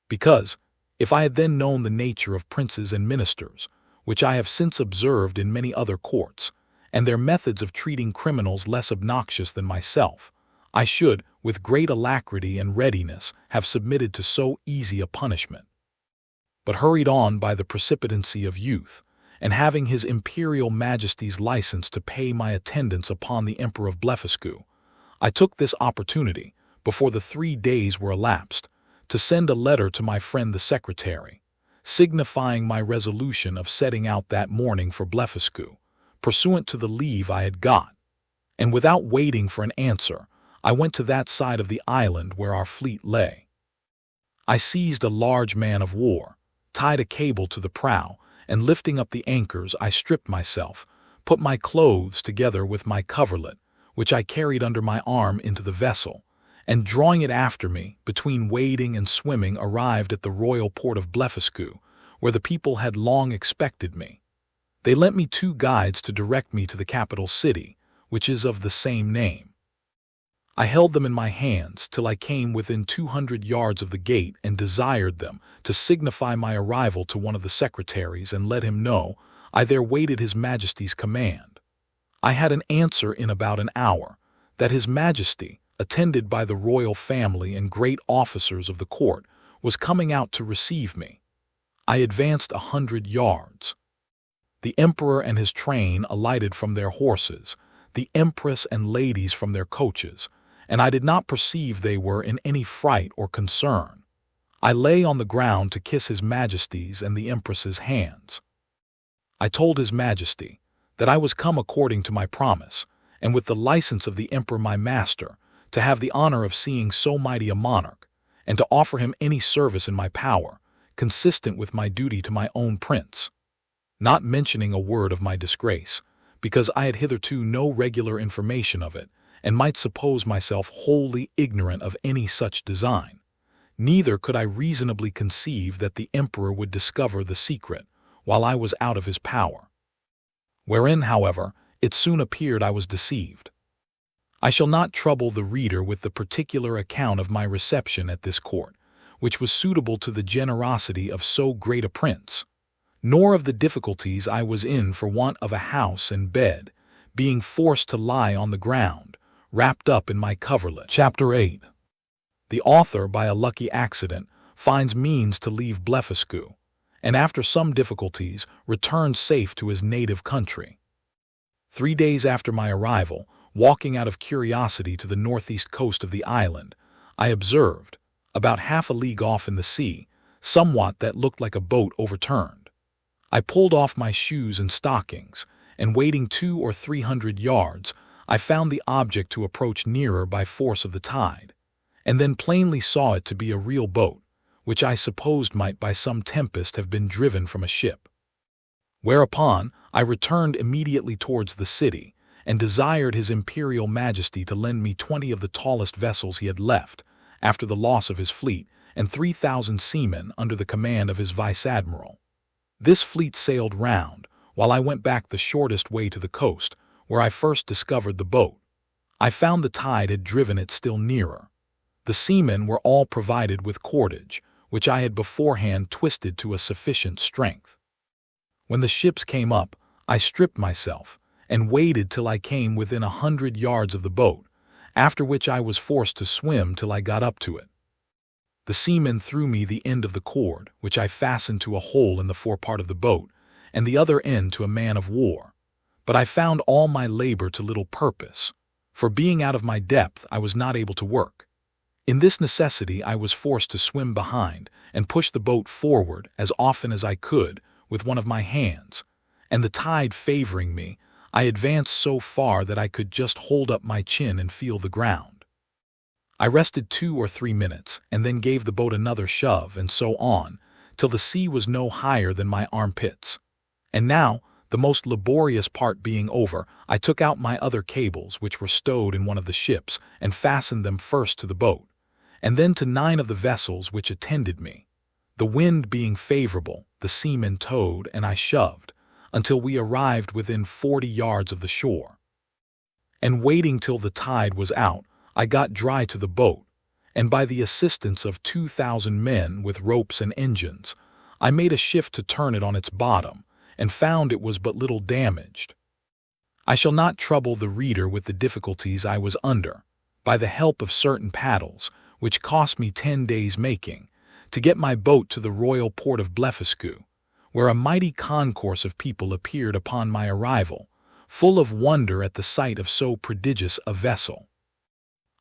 Because, if I had then known the nature of princes and ministers, which I have since observed in many other courts, and their methods of treating criminals less obnoxious than myself, I should, with great alacrity and readiness, have submitted to so easy a punishment. But hurried on by the precipitancy of youth, and having His Imperial Majesty's license to pay my attendance upon the Emperor of Blefuscu, I took this opportunity, before the 3 days were elapsed, to send a letter to my friend the secretary, signifying my resolution of setting out that morning for Blefuscu, pursuant to the leave I had got, and without waiting for an answer, I went to that side of the island where our fleet lay. I seized a large man of war, tied a cable to the prow, and lifting up the anchors, I stripped myself, put my clothes together with my coverlet, which I carried under my arm, into the vessel, and drawing it after me, between wading and swimming, arrived at the royal port of Blefuscu, where the people had long expected me. They lent me 2 guides to direct me to the capital city, which is of the same name. I held them in my hands till I came within 200 yards of the gate, and desired them to signify my arrival to one of the secretaries, and let him know I there waited His Majesty's command. I had an answer in about an hour, that His Majesty, attended by the royal family and great officers of the court, was coming out to receive me. I advanced 100 yards. The emperor and his train alighted from their horses, the empress and ladies from their coaches, and I did not perceive they were in any fright or concern. I lay on the ground to kiss His Majesty's and the empress's hands. I told His Majesty that I was come according to my promise, and with the license of the emperor my master, to have the honor of seeing so mighty a monarch, and to offer him any service in my power, consistent with my duty to my own prince, not mentioning a word of my disgrace, because I had hitherto no regular information of it, and might suppose myself wholly ignorant of any such design. Neither could I reasonably conceive that the emperor would discover the secret, while I was out of his power. Wherein, however, it soon appeared I was deceived. I shall not trouble the reader with the particular account of my reception at this court, which was suitable to the generosity of so great a prince, nor of the difficulties I was in for want of a house and bed, being forced to lie on the ground, wrapped up in my coverlet. Chapter 8. The author, by a lucky accident, finds means to leave Blefuscu, and after some difficulties returns safe to his native country. 3 days after my arrival, walking out of curiosity to the northeast coast of the island, I observed, about half a league off in the sea, somewhat that looked like a boat overturned. I pulled off my shoes and stockings, and wading 200 or 300 yards, I found the object to approach nearer by force of the tide, and then plainly saw it to be a real boat, which I supposed might by some tempest have been driven from a ship. Whereupon I returned immediately towards the city, and desired His Imperial Majesty to lend me 20 of the tallest vessels he had left, after the loss of his fleet, and 3,000 seamen under the command of his vice-admiral. This fleet sailed round, while I went back the shortest way to the coast, where I first discovered the boat. I found the tide had driven it still nearer. The seamen were all provided with cordage, which I had beforehand twisted to a sufficient strength. When the ships came up, I stripped myself, and waded till I came within 100 yards of the boat, after which I was forced to swim till I got up to it. The seamen threw me the end of the cord, which I fastened to a hole in the forepart of the boat, and the other end to a man of war. But I found all my labor to little purpose, for being out of my depth I was not able to work. In this necessity I was forced to swim behind and push the boat forward as often as I could with one of my hands, and the tide favoring me, I advanced so far that I could just hold up my chin and feel the ground. I rested 2 or 3 minutes and then gave the boat another shove, and so on, till the sea was no higher than my armpits. And now, the most laborious part being over, I took out my other cables which were stowed in one of the ships and fastened them first to the boat, and then to 9 of the vessels which attended me. The wind being favorable, the seamen towed and I shoved, until we arrived within 40 yards of the shore. And waiting till the tide was out, I got dry to the boat, and by the assistance of 2,000 men with ropes and engines, I made a shift to turn it on its bottom, and found it was but little damaged. I shall not trouble the reader with the difficulties I was under, by the help of certain paddles, which cost me 10 days making, to get my boat to the royal port of Blefuscu, where a mighty concourse of people appeared upon my arrival, full of wonder at the sight of so prodigious a vessel.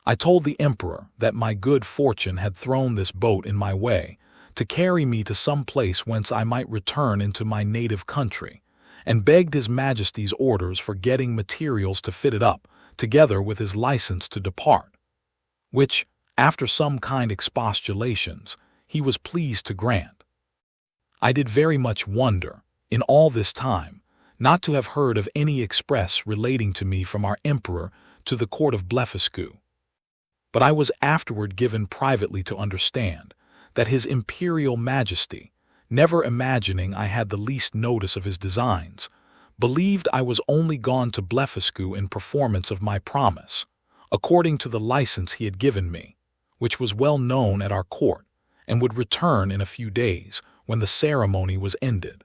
I told the emperor that my good fortune had thrown this boat in my way, to carry me to some place whence I might return into my native country, and begged His Majesty's orders for getting materials to fit it up, together with his license to depart, which, after some kind expostulations, he was pleased to grant. I did very much wonder, in all this time, not to have heard of any express relating to me from our emperor to the court of Blefuscu. But I was afterward given privately to understand that His Imperial Majesty, never imagining I had the least notice of his designs, believed I was only gone to Blefuscu in performance of my promise, according to the license he had given me, which was well known at our court, and would return in a few days, when the ceremony was ended.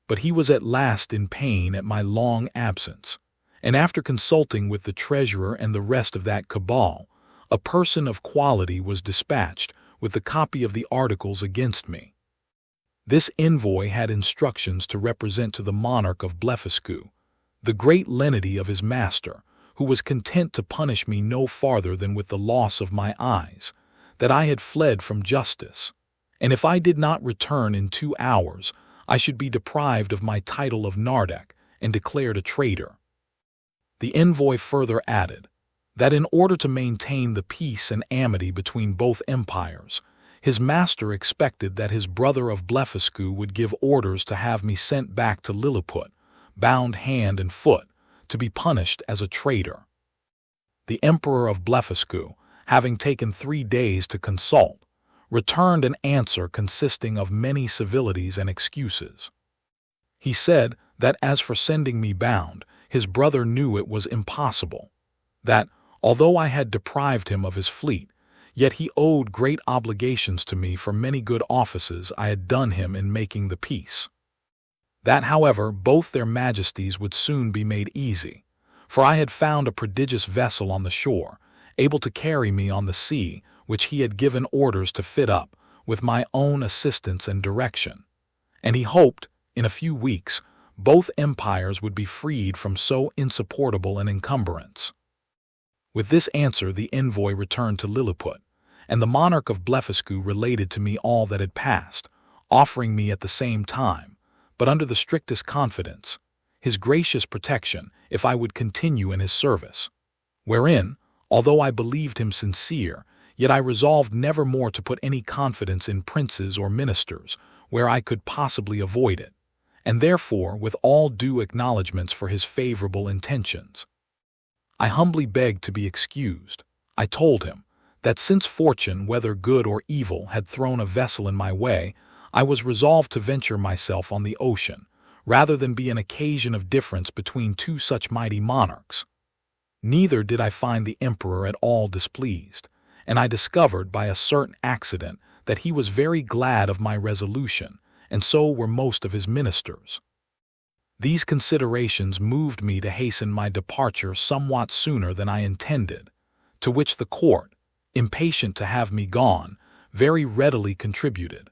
But he was at last in pain at my long absence, and after consulting with the treasurer and the rest of that cabal, a person of quality was dispatched with the copy of the articles against me. This envoy had instructions to represent to the monarch of Blefuscu the great lenity of his master, who was content to punish me no farther than with the loss of my eyes, that I had fled from justice, and if I did not return in 2 hours, I should be deprived of my title of Nardak and declared a traitor. The envoy further added that in order to maintain the peace and amity between both empires, his master expected that his brother of Blefuscu would give orders to have me sent back to Lilliput, bound hand and foot, to be punished as a traitor. The emperor of Blefuscu, having taken 3 days to consult, returned an answer consisting of many civilities and excuses. He said that as for sending me bound, his brother knew it was impossible, that, although I had deprived him of his fleet, yet he owed great obligations to me for many good offices I had done him in making the peace. That, however, both their majesties would soon be made easy, for I had found a prodigious vessel on the shore, able to carry me on the sea, which he had given orders to fit up, with my own assistance and direction, and he hoped, in a few weeks, both empires would be freed from so insupportable an encumbrance. With this answer the envoy returned to Lilliput, and the monarch of Blefuscu related to me all that had passed, offering me at the same time, but under the strictest confidence, his gracious protection if I would continue in his service, wherein, although I believed him sincere, yet I resolved never more to put any confidence in princes or ministers where I could possibly avoid it, and therefore with all due acknowledgments for his favorable intentions. I humbly begged to be excused. I told him that since fortune, whether good or evil, had thrown a vessel in my way, I was resolved to venture myself on the ocean, rather than be an occasion of difference between 2 such mighty monarchs. Neither did I find the emperor at all displeased, and I discovered by a certain accident that he was very glad of my resolution, and so were most of his ministers. These considerations moved me to hasten my departure somewhat sooner than I intended, to which the court, impatient to have me gone, very readily contributed.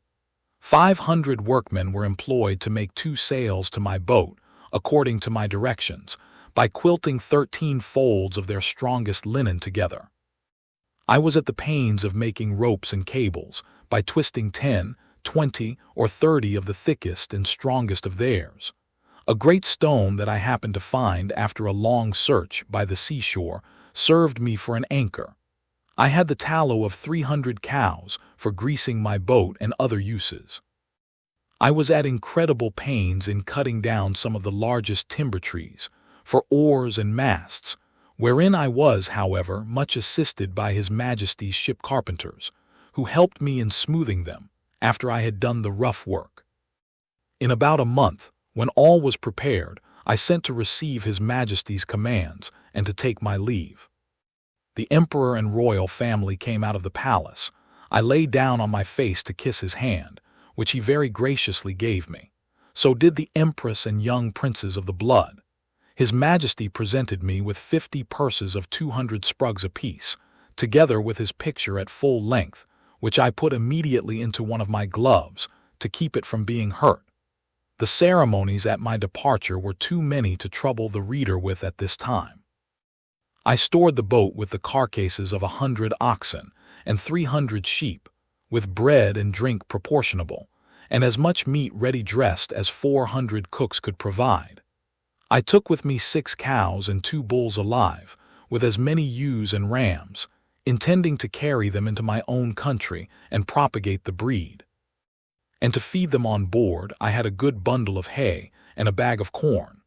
500 workmen were employed to make 2 sails to my boat, according to my directions, by quilting 13 folds of their strongest linen together. I was at the pains of making ropes and cables, by twisting 10, 20, or 30 of the thickest and strongest of theirs. A great stone that I happened to find after a long search by the seashore served me for an anchor. I had the tallow of 300 cows for greasing my boat and other uses. I was at incredible pains in cutting down some of the largest timber trees, for oars and masts, wherein I was, however, much assisted by His Majesty's ship carpenters, who helped me in smoothing them, after I had done the rough work. In about a month, when all was prepared, I sent to receive His Majesty's commands and to take my leave. The Emperor and royal family came out of the palace. I lay down on my face to kiss his hand, which he very graciously gave me. So did the Empress and young princes of the blood. His Majesty presented me with 50 purses of 200 sprugs apiece, together with his picture at full length, which I put immediately into one of my gloves to keep it from being hurt. The ceremonies at my departure were too many to trouble the reader with at this time. I stored the boat with the carcasses of 100 oxen and 300 sheep, with bread and drink proportionable, and as much meat ready dressed as 400 cooks could provide. I took with me 6 cows and 2 bulls alive, with as many ewes and rams, intending to carry them into my own country and propagate the breed. And to feed them on board, I had a good bundle of hay and a bag of corn.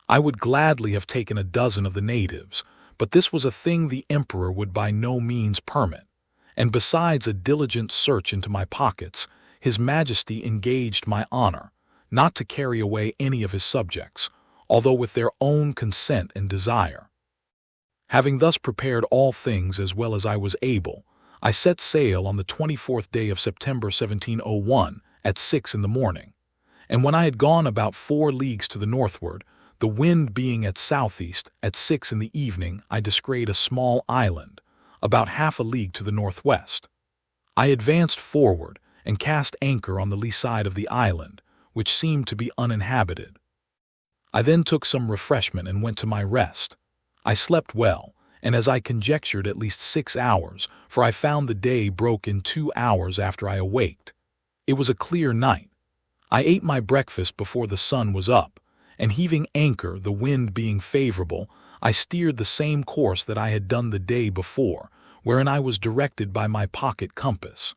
I would gladly have taken a dozen of the natives, but this was a thing the Emperor would by no means permit, and besides a diligent search into my pockets, His Majesty engaged my honor not to carry away any of his subjects, although with their own consent and desire. Having thus prepared all things as well as I was able, I set sail on the 24th day of September 1701 at 6 in the morning, and when I had gone about 4 leagues to the northward, the wind being at southeast, at 6 in the evening I descried a small island, about half a league to the northwest. I advanced forward and cast anchor on the lee side of the island, which seemed to be uninhabited. I then took some refreshment and went to my rest. I slept well, and as I conjectured at least 6 hours, for I found the day broke in 2 hours after I awaked. It was a clear night. I ate my breakfast before the sun was up, and heaving anchor, the wind being favorable, I steered the same course that I had done the day before, wherein I was directed by my pocket compass.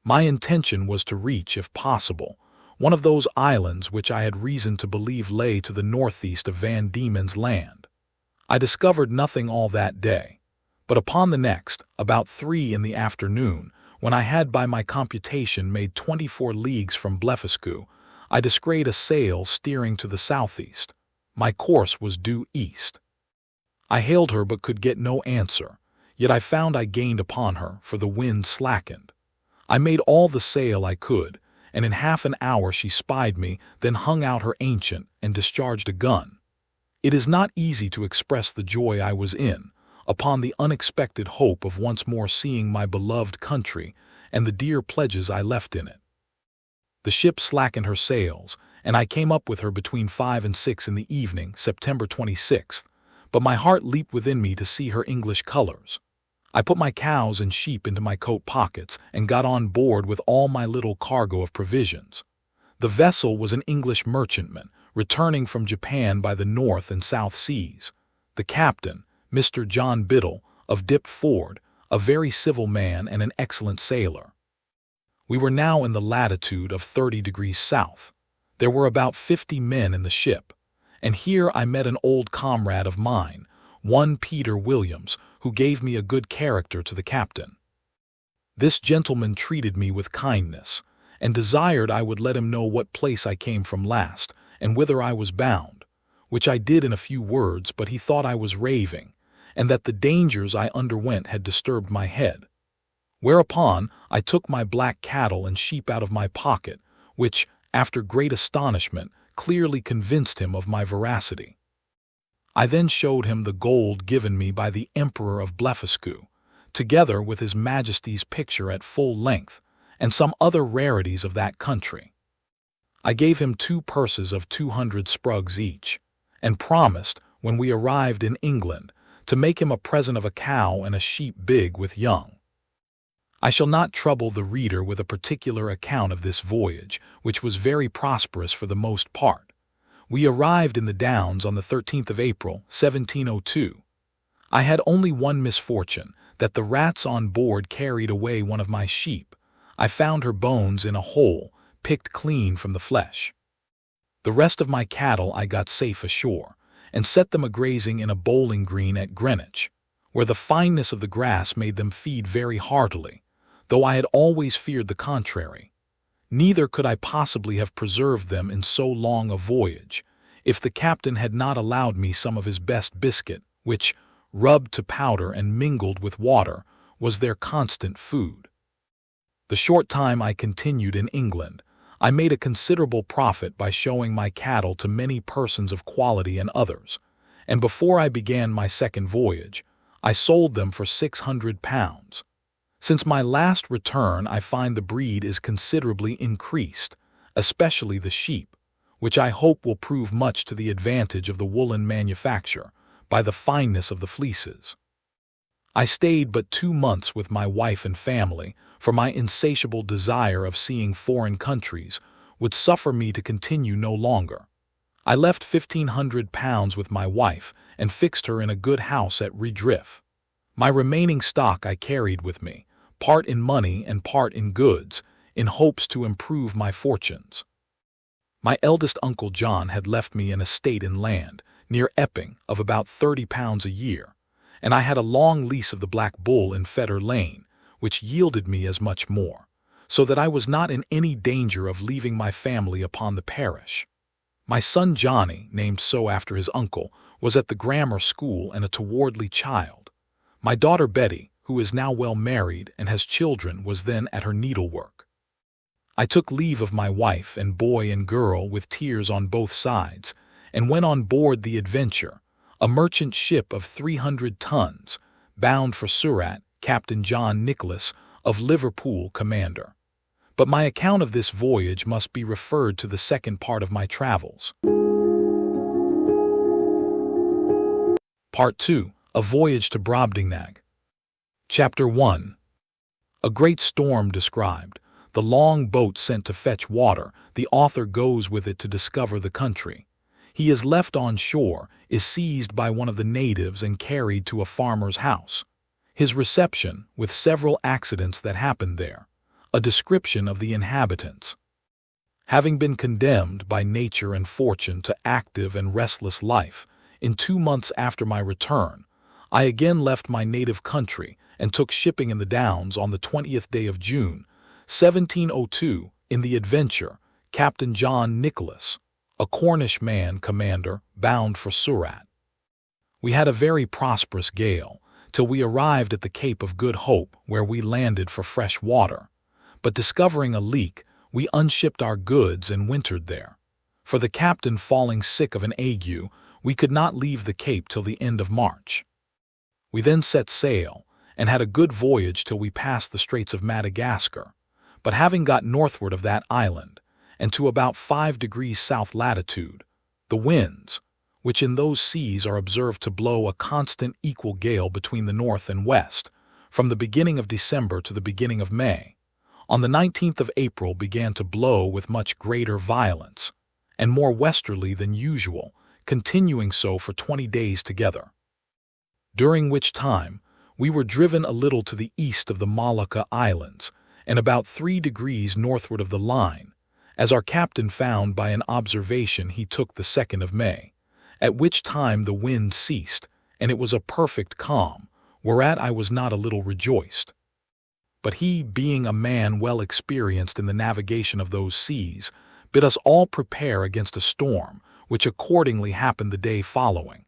My intention was to reach, if possible, one of those islands which I had reason to believe lay to the northeast of Van Diemen's Land. I discovered nothing all that day, but upon the next, about 3 in the afternoon, when I had by my computation made 24 leagues from Blefuscu, I descried a sail steering to the southeast. My course was due east. I hailed her but could get no answer, yet I found I gained upon her, for the wind slackened. I made all the sail I could, and in half an hour she spied me, then hung out her ancient and discharged a gun. It is not easy to express the joy I was in, upon the unexpected hope of once more seeing my beloved country and the dear pledges I left in it. The ship slackened her sails, and I came up with her between 5 and 6 in the evening, September 26th, but my heart leaped within me to see her English colors. I put my cows and sheep into my coat pockets and got on board with all my little cargo of provisions. The vessel was an English merchantman, returning from Japan by the North and South Seas. The captain, Mr. John Biddle, of Dipford, a very civil man and an excellent sailor. We were now in the latitude of 30 degrees south. There were about 50 men in the ship, and here I met an old comrade of mine, one Peter Williams, who gave me a good character to the captain. This gentleman treated me with kindness, and desired I would let him know what place I came from last, and whither I was bound, which I did in a few words, but he thought I was raving, and that the dangers I underwent had disturbed my head. Whereupon I took my black cattle and sheep out of my pocket, which, after great astonishment, clearly convinced him of my veracity. I then showed him the gold given me by the Emperor of Blefuscu, together with His Majesty's picture at full length, and some other rarities of that country. I gave him 2 purses of 200 sprugs each, and promised, when we arrived in England, to make him a present of a cow and a sheep big with young. I shall not trouble the reader with a particular account of this voyage, which was very prosperous for the most part. We arrived in the Downs on the 13th of April, 1702. I had only one misfortune, that the rats on board carried away one of my sheep. I found her bones in a hole, picked clean from the flesh. The rest of my cattle I got safe ashore, and set them a-grazing in a bowling green at Greenwich, where the fineness of the grass made them feed very heartily, though I had always feared the contrary. Neither could I possibly have preserved them in so long a voyage, if the captain had not allowed me some of his best biscuit, which, rubbed to powder and mingled with water, was their constant food. The short time I continued in England, I made a considerable profit by showing my cattle to many persons of quality and others, and before I began my second voyage, I sold them for £600. Since my last return, I find the breed is considerably increased, especially the sheep, which I hope will prove much to the advantage of the woolen manufacture, by the fineness of the fleeces. I stayed but 2 months with my wife and family, for my insatiable desire of seeing foreign countries would suffer me to continue no longer. I left £1,500 with my wife and fixed her in a good house at Redriff. My remaining stock I carried with me, part in money and part in goods, in hopes to improve my fortunes. My eldest uncle John had left me an estate in land, near Epping, of about £30 a year, and I had a long lease of the Black Bull in Fetter Lane, which yielded me as much more, so that I was not in any danger of leaving my family upon the parish. My son Johnny, named so after his uncle, was at the grammar school and a towardly child. My daughter Betty, who is now well married and has children, was then at her needlework. I took leave of my wife and boy and girl with tears on both sides, and went on board the Adventure, a merchant ship of 300 tons, bound for Surat, Captain John Nicholas, of Liverpool, commander. But my account of this voyage must be referred to the second part of my travels. Part 2. A Voyage to Brobdingnag. Chapter 1. A great storm described. The long boat sent to fetch water. The author goes with it to discover the country. He is left on shore, is seized by one of the natives and carried to a farmer's house. His reception, with several accidents that happened there. A description of the inhabitants. Having been condemned by nature and fortune to active and restless life, in 2 months after my return, I again left my native country and took shipping in the Downs on the 20th day of June, 1702, in the Adventure, Captain John Nicholas, a Cornish man, commander, bound for Surat. We had a very prosperous gale, till we arrived at the Cape of Good Hope, where we landed for fresh water. But discovering a leak, we unshipped our goods and wintered there. For the captain falling sick of an ague, we could not leave the Cape till the end of March. We then set sail, and had a good voyage till we passed the Straits of Madagascar, but having got northward of that island, and to about 5 degrees south latitude, the winds, which in those seas are observed to blow a constant equal gale between the north and west, from the beginning of December to the beginning of May, on the 19th of April began to blow with much greater violence, and more westerly than usual, continuing so for 20 days together. During which time, we were driven a little to the east of the Molucca Islands, and about 3 degrees northward of the line, as our captain found by an observation he took the 2nd of May, at which time the wind ceased, and it was a perfect calm, whereat I was not a little rejoiced. But he, being a man well experienced in the navigation of those seas, bid us all prepare against a storm, which accordingly happened the day following.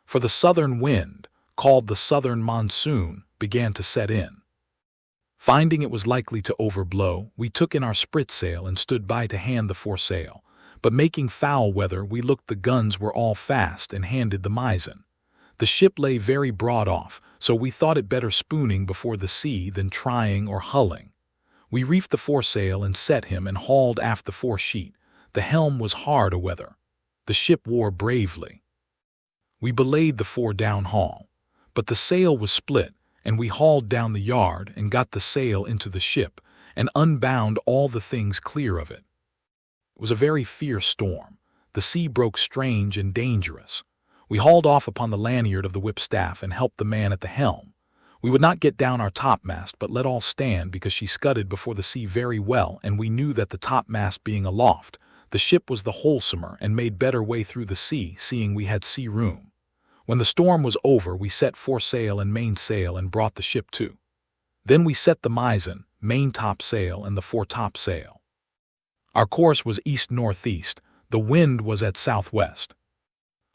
For the southern wind, called the southern monsoon, began to set in. Finding it was likely to overblow, we took in our spritsail and stood by to hand the foresail, but making foul weather, we looked the guns were all fast and handed the mizzen. The ship lay very broad off, so we thought it better spooning before the sea than trying or hulling. We reefed the foresail and set him and hauled aft the foresheet. The helm was hard a-weather. The ship wore bravely. We belayed the fore downhaul, but the sail was split, and we hauled down the yard and got the sail into the ship and unbound all the things clear of it. It was a very fierce storm. The sea broke strange and dangerous. We hauled off upon the lanyard of the whipstaff and helped the man at the helm. We would not get down our topmast, but let all stand, because she scudded before the sea very well, and we knew that the topmast being aloft, the ship was the wholesomer and made better way through the sea, seeing we had sea room. When the storm was over, we set foresail and mainsail and brought the ship to. Then we set the mizzen, maintopsail, and the foretopsail. Our course was east-northeast. The wind was at southwest.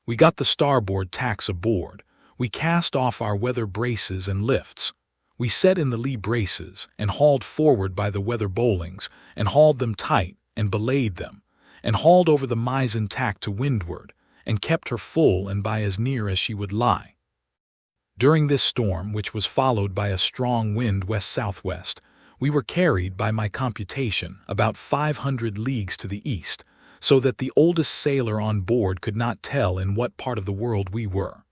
We got the starboard tacks aboard. We cast off our weather braces and lifts. We set in the lee braces and hauled forward by the weather bowlings and hauled them tight and belayed them and hauled over the mizzen tack to windward and kept her full and by as near as she would lie. During this storm, which was followed by a strong wind west-southwest, we were carried, by my computation, about 500 leagues to the east, so that the oldest sailor on board could not tell in what part of the world we were.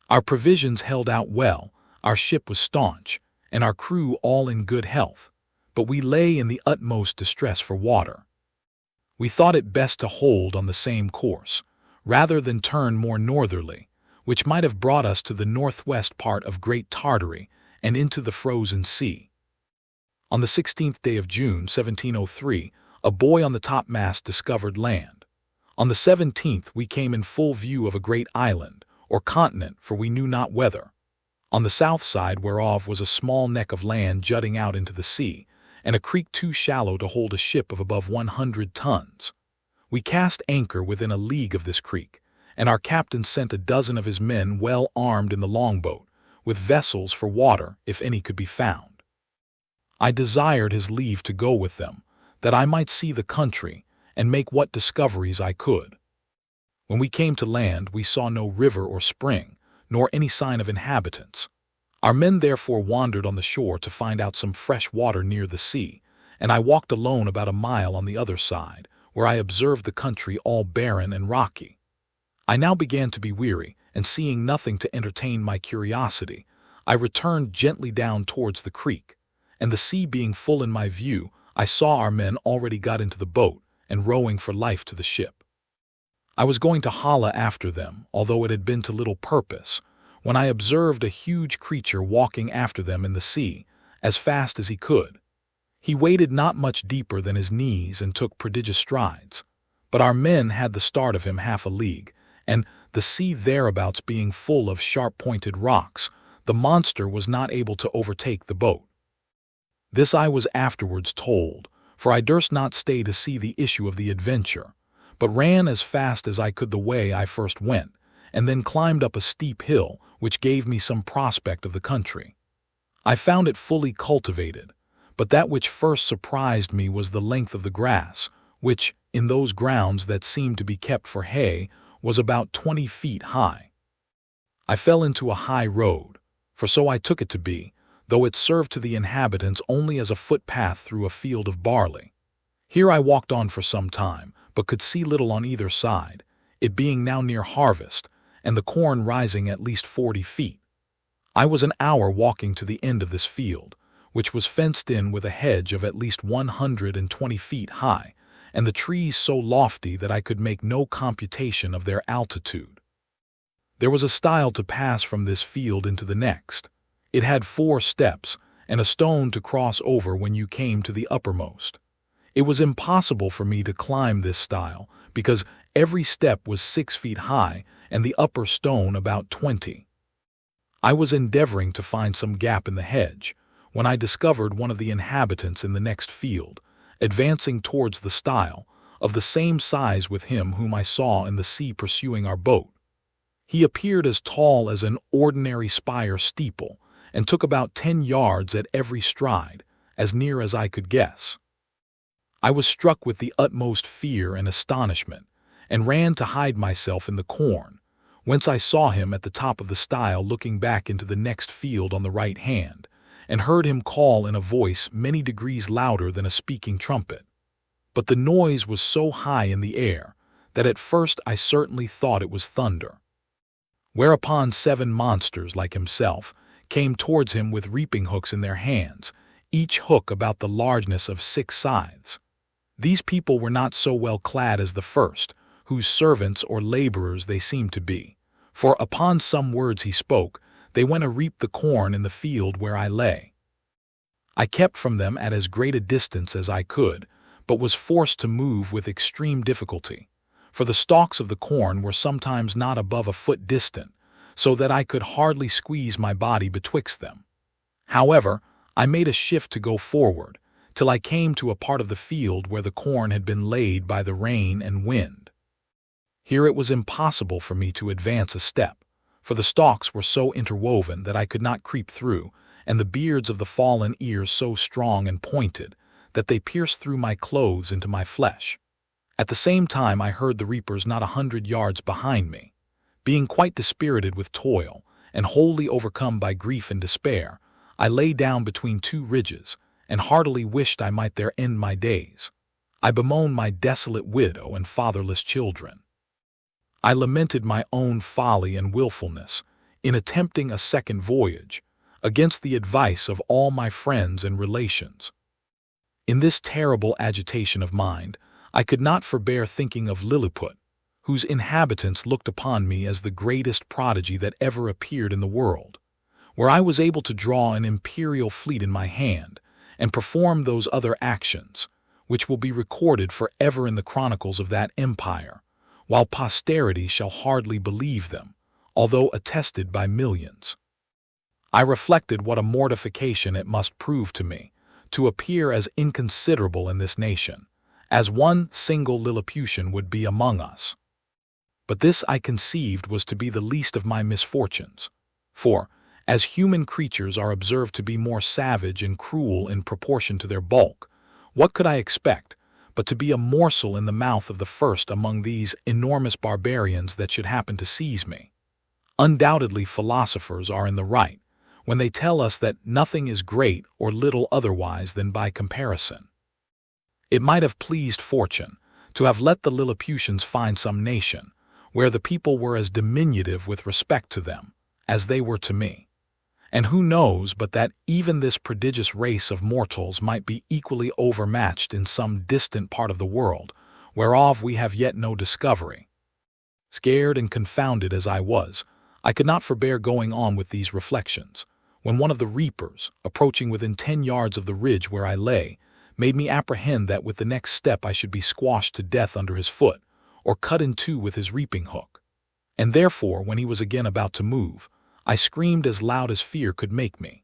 Our provisions held out well, our ship was staunch, and our crew all in good health, but we lay in the utmost distress for water. We thought it best to hold on the same course, rather than turn more northerly, which might have brought us to the northwest part of Great Tartary and into the frozen sea. On the 16th day of June, 1703, a boy on the topmast discovered land. On the 17th we came in full view of a great island, or continent, for we knew not whether. On the south side whereof was a small neck of land jutting out into the sea, and a creek too shallow to hold a ship of above 100 tons. We cast anchor within a league of this creek, and our captain sent a dozen of his men well armed in the longboat, with vessels for water, if any could be found. I desired his leave to go with them, that I might see the country and make what discoveries I could. When we came to land, we saw no river or spring, nor any sign of inhabitants. Our men therefore wandered on the shore to find out some fresh water near the sea, and I walked alone about a mile on the other side, where I observed the country all barren and rocky. I now began to be weary, and seeing nothing to entertain my curiosity, I returned gently down towards the creek, and the sea being full in my view, I saw our men already got into the boat and rowing for life to the ship. I was going to holla after them, although it had been to little purpose, when I observed a huge creature walking after them in the sea, as fast as he could. He waded not much deeper than his knees and took prodigious strides, but our men had the start of him half a league, and, the sea thereabouts being full of sharp-pointed rocks, the monster was not able to overtake the boat. This I was afterwards told, for I durst not stay to see the issue of the adventure, but ran as fast as I could the way I first went, and then climbed up a steep hill, which gave me some prospect of the country. I found it fully cultivated, but that which first surprised me was the length of the grass, which, in those grounds that seemed to be kept for hay, was about 20 feet high. I fell into a high road, for so I took it to be, though it served to the inhabitants only as a footpath through a field of barley. Here I walked on for some time, but could see little on either side, it being now near harvest, and the corn rising at least 40 feet. I was an hour walking to the end of this field, which was fenced in with a hedge of at least 120 feet high, and the trees so lofty that I could make no computation of their altitude. There was a stile to pass from this field into the next. It had 4 steps, and a stone to cross over when you came to the uppermost. It was impossible for me to climb this stile, because every step was 6 feet high, and the upper stone about 20. I was endeavoring to find some gap in the hedge, when I discovered one of the inhabitants in the next field, advancing towards the stile, of the same size with him whom I saw in the sea pursuing our boat. He appeared as tall as an ordinary spire steeple, and took about 10 yards at every stride, as near as I could guess. I was struck with the utmost fear and astonishment, and ran to hide myself in the corn, whence I saw him at the top of the stile looking back into the next field on the right hand, and heard him call in a voice many degrees louder than a speaking trumpet. But the noise was so high in the air that at first I certainly thought it was thunder. Whereupon 7 monsters like himself came towards him with reaping hooks in their hands, each hook about the largeness of 6 scythes. These people were not so well clad as the first, whose servants or laborers they seemed to be, for upon some words he spoke, they went to reap the corn in the field where I lay. I kept from them at as great a distance as I could, but was forced to move with extreme difficulty, for the stalks of the corn were sometimes not above a foot distant, so that I could hardly squeeze my body betwixt them. However, I made a shift to go forward, till I came to a part of the field where the corn had been laid by the rain and wind. Here it was impossible for me to advance a step, for the stalks were so interwoven that I could not creep through, and the beards of the fallen ears so strong and pointed that they pierced through my clothes into my flesh. At the same time I heard the reapers not 100 yards behind me. Being quite dispirited with toil, and wholly overcome by grief and despair, I lay down between 2 ridges, and heartily wished I might there end my days. I bemoaned my desolate widow and fatherless children. I lamented my own folly and willfulness in attempting a second voyage, against the advice of all my friends and relations. In this terrible agitation of mind, I could not forbear thinking of Lilliput, whose inhabitants looked upon me as the greatest prodigy that ever appeared in the world, where I was able to draw an imperial fleet in my hand, and perform those other actions, which will be recorded forever in the chronicles of that empire, while posterity shall hardly believe them, although attested by millions. I reflected what a mortification it must prove to me to appear as inconsiderable in this nation, as one single Lilliputian would be among us. But this I conceived was to be the least of my misfortunes, for, as human creatures are observed to be more savage and cruel in proportion to their bulk, what could I expect but to be a morsel in the mouth of the first among these enormous barbarians that should happen to seize me? Undoubtedly philosophers are in the right when they tell us that nothing is great or little otherwise than by comparison. It might have pleased fortune to have let the Lilliputians find some nation where the people were as diminutive with respect to them as they were to me. And who knows but that even this prodigious race of mortals might be equally overmatched in some distant part of the world, whereof we have yet no discovery. Scared and confounded as I was, I could not forbear going on with these reflections, when one of the reapers, approaching within 10 yards of the ridge where I lay, made me apprehend that with the next step I should be squashed to death under his foot, or cut in 2 with his reaping hook. And therefore, when he was again about to move, I screamed as loud as fear could make me.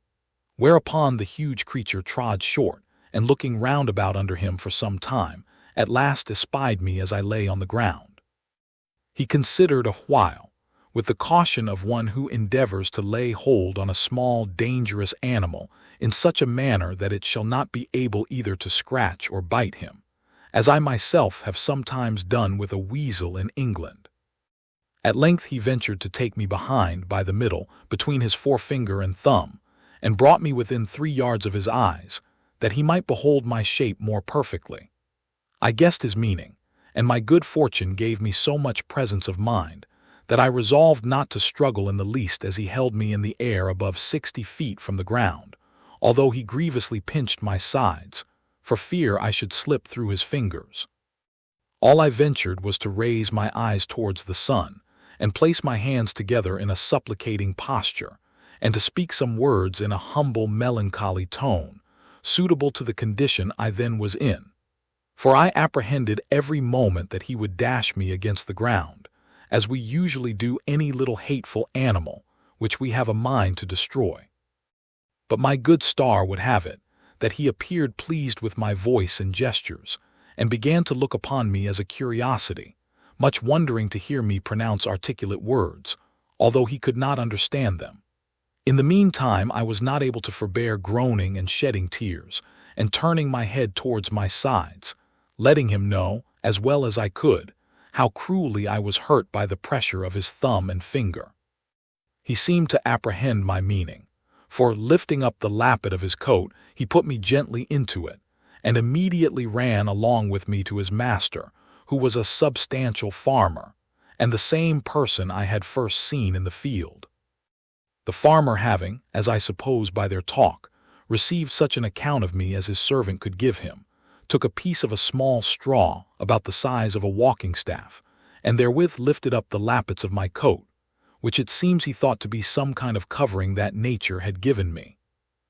Whereupon the huge creature trod short, and looking round about under him for some time, at last espied me as I lay on the ground. He considered a while, with the caution of one who endeavors to lay hold on a small, dangerous animal in such a manner that it shall not be able either to scratch or bite him, as I myself have sometimes done with a weasel in England. At length he ventured to take me behind by the middle, between his forefinger and thumb, and brought me within 3 yards of his eyes, that he might behold my shape more perfectly. I guessed his meaning, and my good fortune gave me so much presence of mind that I resolved not to struggle in the least as he held me in the air above 60 feet from the ground, although he grievously pinched my sides, for fear I should slip through his fingers. All I ventured was to raise my eyes towards the sun, and place my hands together in a supplicating posture, and to speak some words in a humble, melancholy tone, suitable to the condition I then was in. For I apprehended every moment that he would dash me against the ground, as we usually do any little hateful animal which we have a mind to destroy. But my good star would have it that he appeared pleased with my voice and gestures, and began to look upon me as a curiosity, much wondering to hear me pronounce articulate words, although he could not understand them. In the meantime I was not able to forbear groaning and shedding tears, and turning my head towards my sides, letting him know, as well as I could, how cruelly I was hurt by the pressure of his thumb and finger. He seemed to apprehend my meaning, for, lifting up the lappet of his coat, he put me gently into it, and immediately ran along with me to his master, who was a substantial farmer, and the same person I had first seen in the field. The farmer having, as I suppose by their talk, received such an account of me as his servant could give him, took a piece of a small straw about the size of a walking staff, and therewith lifted up the lappets of my coat, which it seems he thought to be some kind of covering that nature had given me.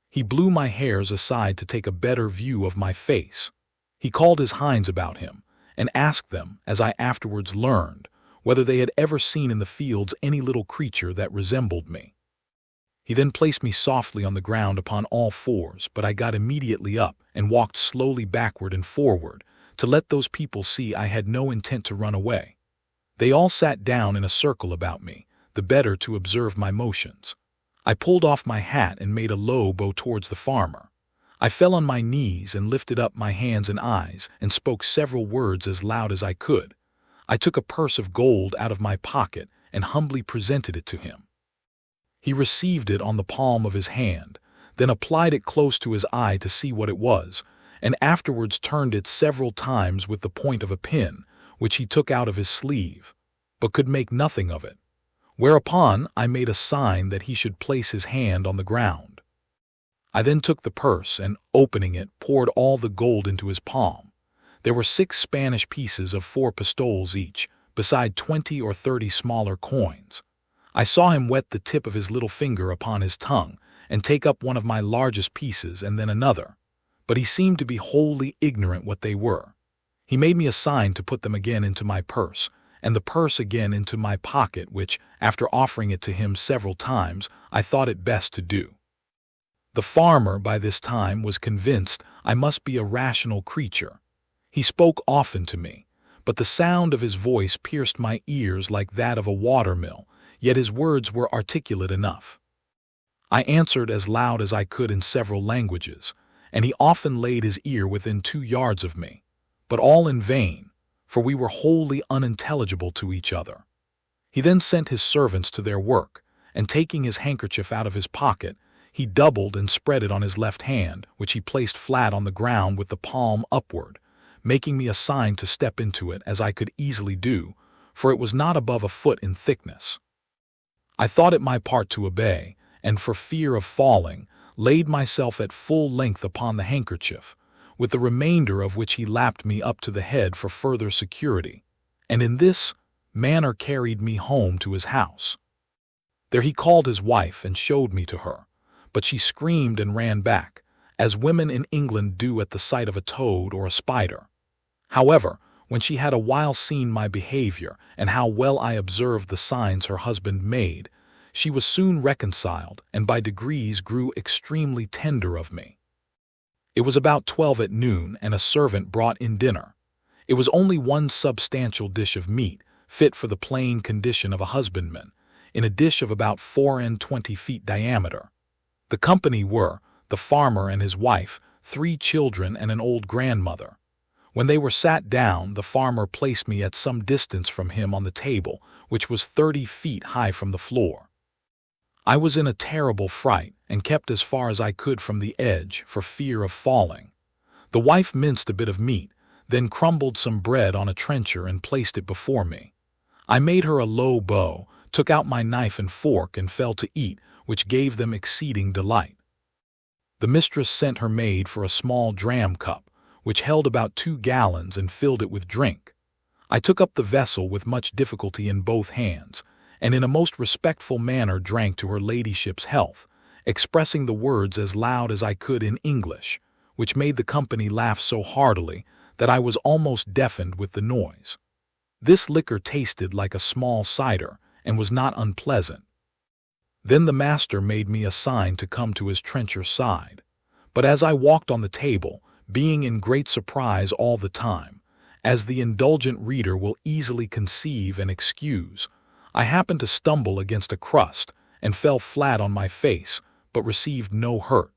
He blew my hairs aside to take a better view of my face. He called his hinds about him, and asked them, as I afterwards learned, whether they had ever seen in the fields any little creature that resembled me. He then placed me softly on the ground upon all fours, but I got immediately up and walked slowly backward and forward, to let those people see I had no intent to run away. They all sat down in a circle about me, the better to observe my motions. I pulled off my hat and made a low bow towards the farmer. I fell on my knees and lifted up my hands and eyes and spoke several words as loud as I could. I took a purse of gold out of my pocket and humbly presented it to him. He received it on the palm of his hand, then applied it close to his eye to see what it was, and afterwards turned it several times with the point of a pin, which he took out of his sleeve, but could make nothing of it. Whereupon I made a sign that he should place his hand on the ground. I then took the purse and, opening it, poured all the gold into his palm. There were 6 Spanish pieces of 4 pistoles each, beside 20 or 30 smaller coins. I saw him wet the tip of his little finger upon his tongue and take up one of my largest pieces and then another, but he seemed to be wholly ignorant what they were. He made me a sign to put them again into my purse, and the purse again into my pocket, which, after offering it to him several times, I thought it best to do. The farmer, by this time, was convinced I must be a rational creature. He spoke often to me, but the sound of his voice pierced my ears like that of a watermill, yet his words were articulate enough. I answered as loud as I could in several languages, and he often laid his ear within 2 yards of me, but all in vain, for we were wholly unintelligible to each other. He then sent his servants to their work, and taking his handkerchief out of his pocket, he doubled and spread it on his left hand, which he placed flat on the ground with the palm upward, making me a sign to step into it, as I could easily do, for it was not above a foot in thickness. I thought it my part to obey, and for fear of falling, laid myself at full length upon the handkerchief, with the remainder of which he lapped me up to the head for further security, and in this manner carried me home to his house. There he called his wife and showed me to her, but she screamed and ran back, as women in England do at the sight of a toad or a spider. However, when she had a while seen my behavior and how well I observed the signs her husband made, she was soon reconciled and by degrees grew extremely tender of me. It was about 12 at noon, and a servant brought in dinner. It was only one substantial dish of meat, fit for the plain condition of a husbandman, in a dish of about 24 feet diameter. The company were the farmer and his wife, 3 children, and an old grandmother. When they were sat down, the farmer placed me at some distance from him on the table, which was 30 feet high from the floor. I was in a terrible fright, and kept as far as I could from the edge for fear of falling. The wife minced a bit of meat, then crumbled some bread on a trencher and placed it before me. I made her a low bow, took out my knife and fork, and fell to eat, which gave them exceeding delight. The mistress sent her maid for a small dram cup, which held about 2 gallons, and filled it with drink. I took up the vessel with much difficulty in both hands, and in a most respectful manner drank to her ladyship's health, expressing the words as loud as I could in English, which made the company laugh so heartily that I was almost deafened with the noise. This liquor tasted like a small cider, and was not unpleasant. Then the master made me a sign to come to his trencher side, but as I walked on the table, being in great surprise all the time, as the indulgent reader will easily conceive and excuse, I happened to stumble against a crust, and fell flat on my face, but received no hurt.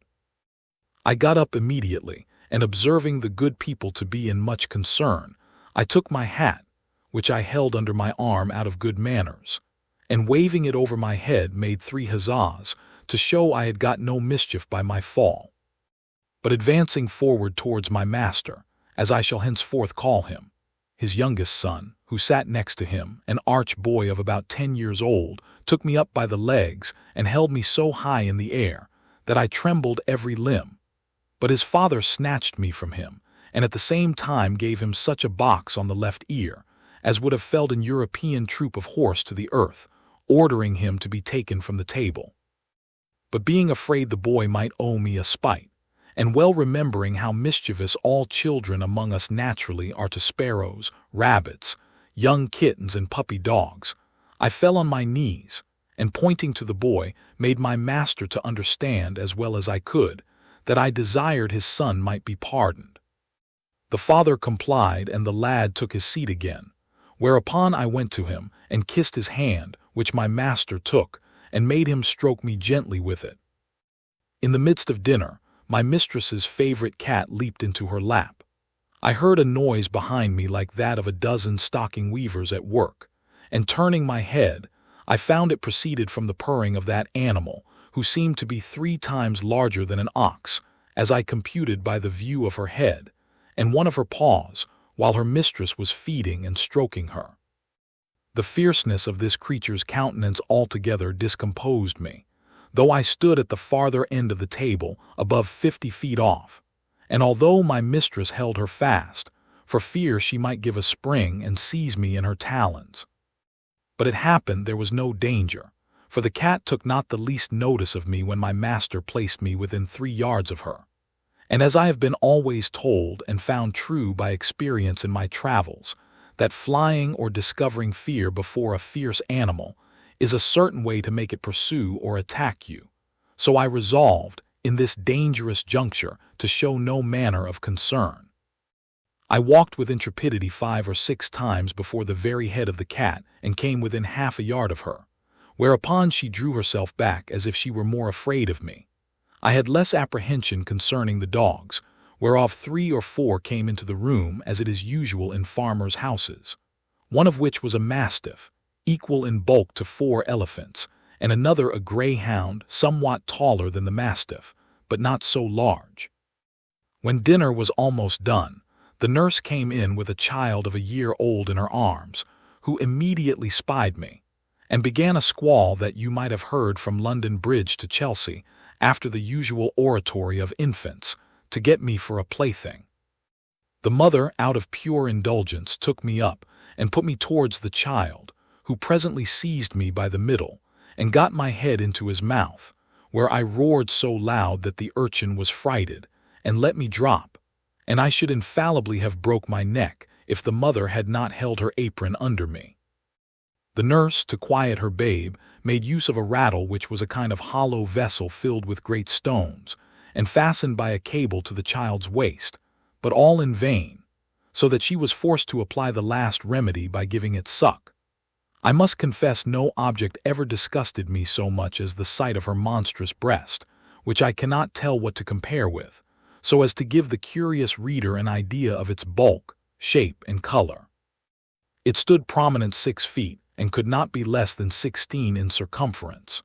I got up immediately, and observing the good people to be in much concern, I took my hat, which I held under my arm out of good manners, and waving it over my head made 3 huzzas, to show I had got no mischief by my fall. But advancing forward towards my master, as I shall henceforth call him, his youngest son, who sat next to him, an arch boy of about 10 years old, took me up by the legs and held me so high in the air that I trembled every limb. But his father snatched me from him, and at the same time gave him such a box on the left ear as would have felled an European troop of horse to the earth, ordering him to be taken from the table. But being afraid the boy might owe me a spite, and well remembering how mischievous all children among us naturally are to sparrows, rabbits, young kittens, and puppy dogs, I fell on my knees, and pointing to the boy, made my master to understand as well as I could that I desired his son might be pardoned. The father complied, and the lad took his seat again, whereupon I went to him and kissed his hand, which my master took, and made him stroke me gently with it. In the midst of dinner, my mistress's favorite cat leaped into her lap. I heard a noise behind me like that of a dozen stocking weavers at work, and turning my head, I found it proceeded from the purring of that animal, who seemed to be 3 times larger than an ox, as I computed by the view of her head, and one of her paws, while her mistress was feeding and stroking her. The fierceness of this creature's countenance altogether discomposed me, though I stood at the farther end of the table, above 50 feet off, and although my mistress held her fast, for fear she might give a spring and seize me in her talons. But it happened there was no danger, for the cat took not the least notice of me when my master placed me within 3 yards of her. And as I have been always told and found true by experience in my travels, that flying or discovering fear before a fierce animal is a certain way to make it pursue or attack you, so I resolved, in this dangerous juncture, to show no manner of concern. I walked with intrepidity 5 or 6 times before the very head of the cat and came within half a yard of her, whereupon she drew herself back as if she were more afraid of me. I had less apprehension concerning the dogs, whereof 3 or 4 came into the room as it is usual in farmers' houses, one of which was a mastiff, equal in bulk to 4 elephants, and another a greyhound somewhat taller than the mastiff, but not so large. When dinner was almost done, the nurse came in with a child of a year old in her arms, who immediately spied me, and began a squall that you might have heard from London Bridge to Chelsea, after the usual oratory of infants, to get me for a plaything. The mother, out of pure indulgence, took me up and put me towards the child, who presently seized me by the middle and got my head into his mouth, where I roared so loud that the urchin was frighted and let me drop, and I should infallibly have broke my neck if the mother had not held her apron under me. The nurse, to quiet her babe, made use of a rattle which was a kind of hollow vessel filled with great stones, and fastened by a cable to the child's waist, but all in vain, so that she was forced to apply the last remedy by giving it suck. I must confess no object ever disgusted me so much as the sight of her monstrous breast, which I cannot tell what to compare with, so as to give the curious reader an idea of its bulk, shape, and color. It stood prominent 6 feet, and could not be less than 16 in circumference.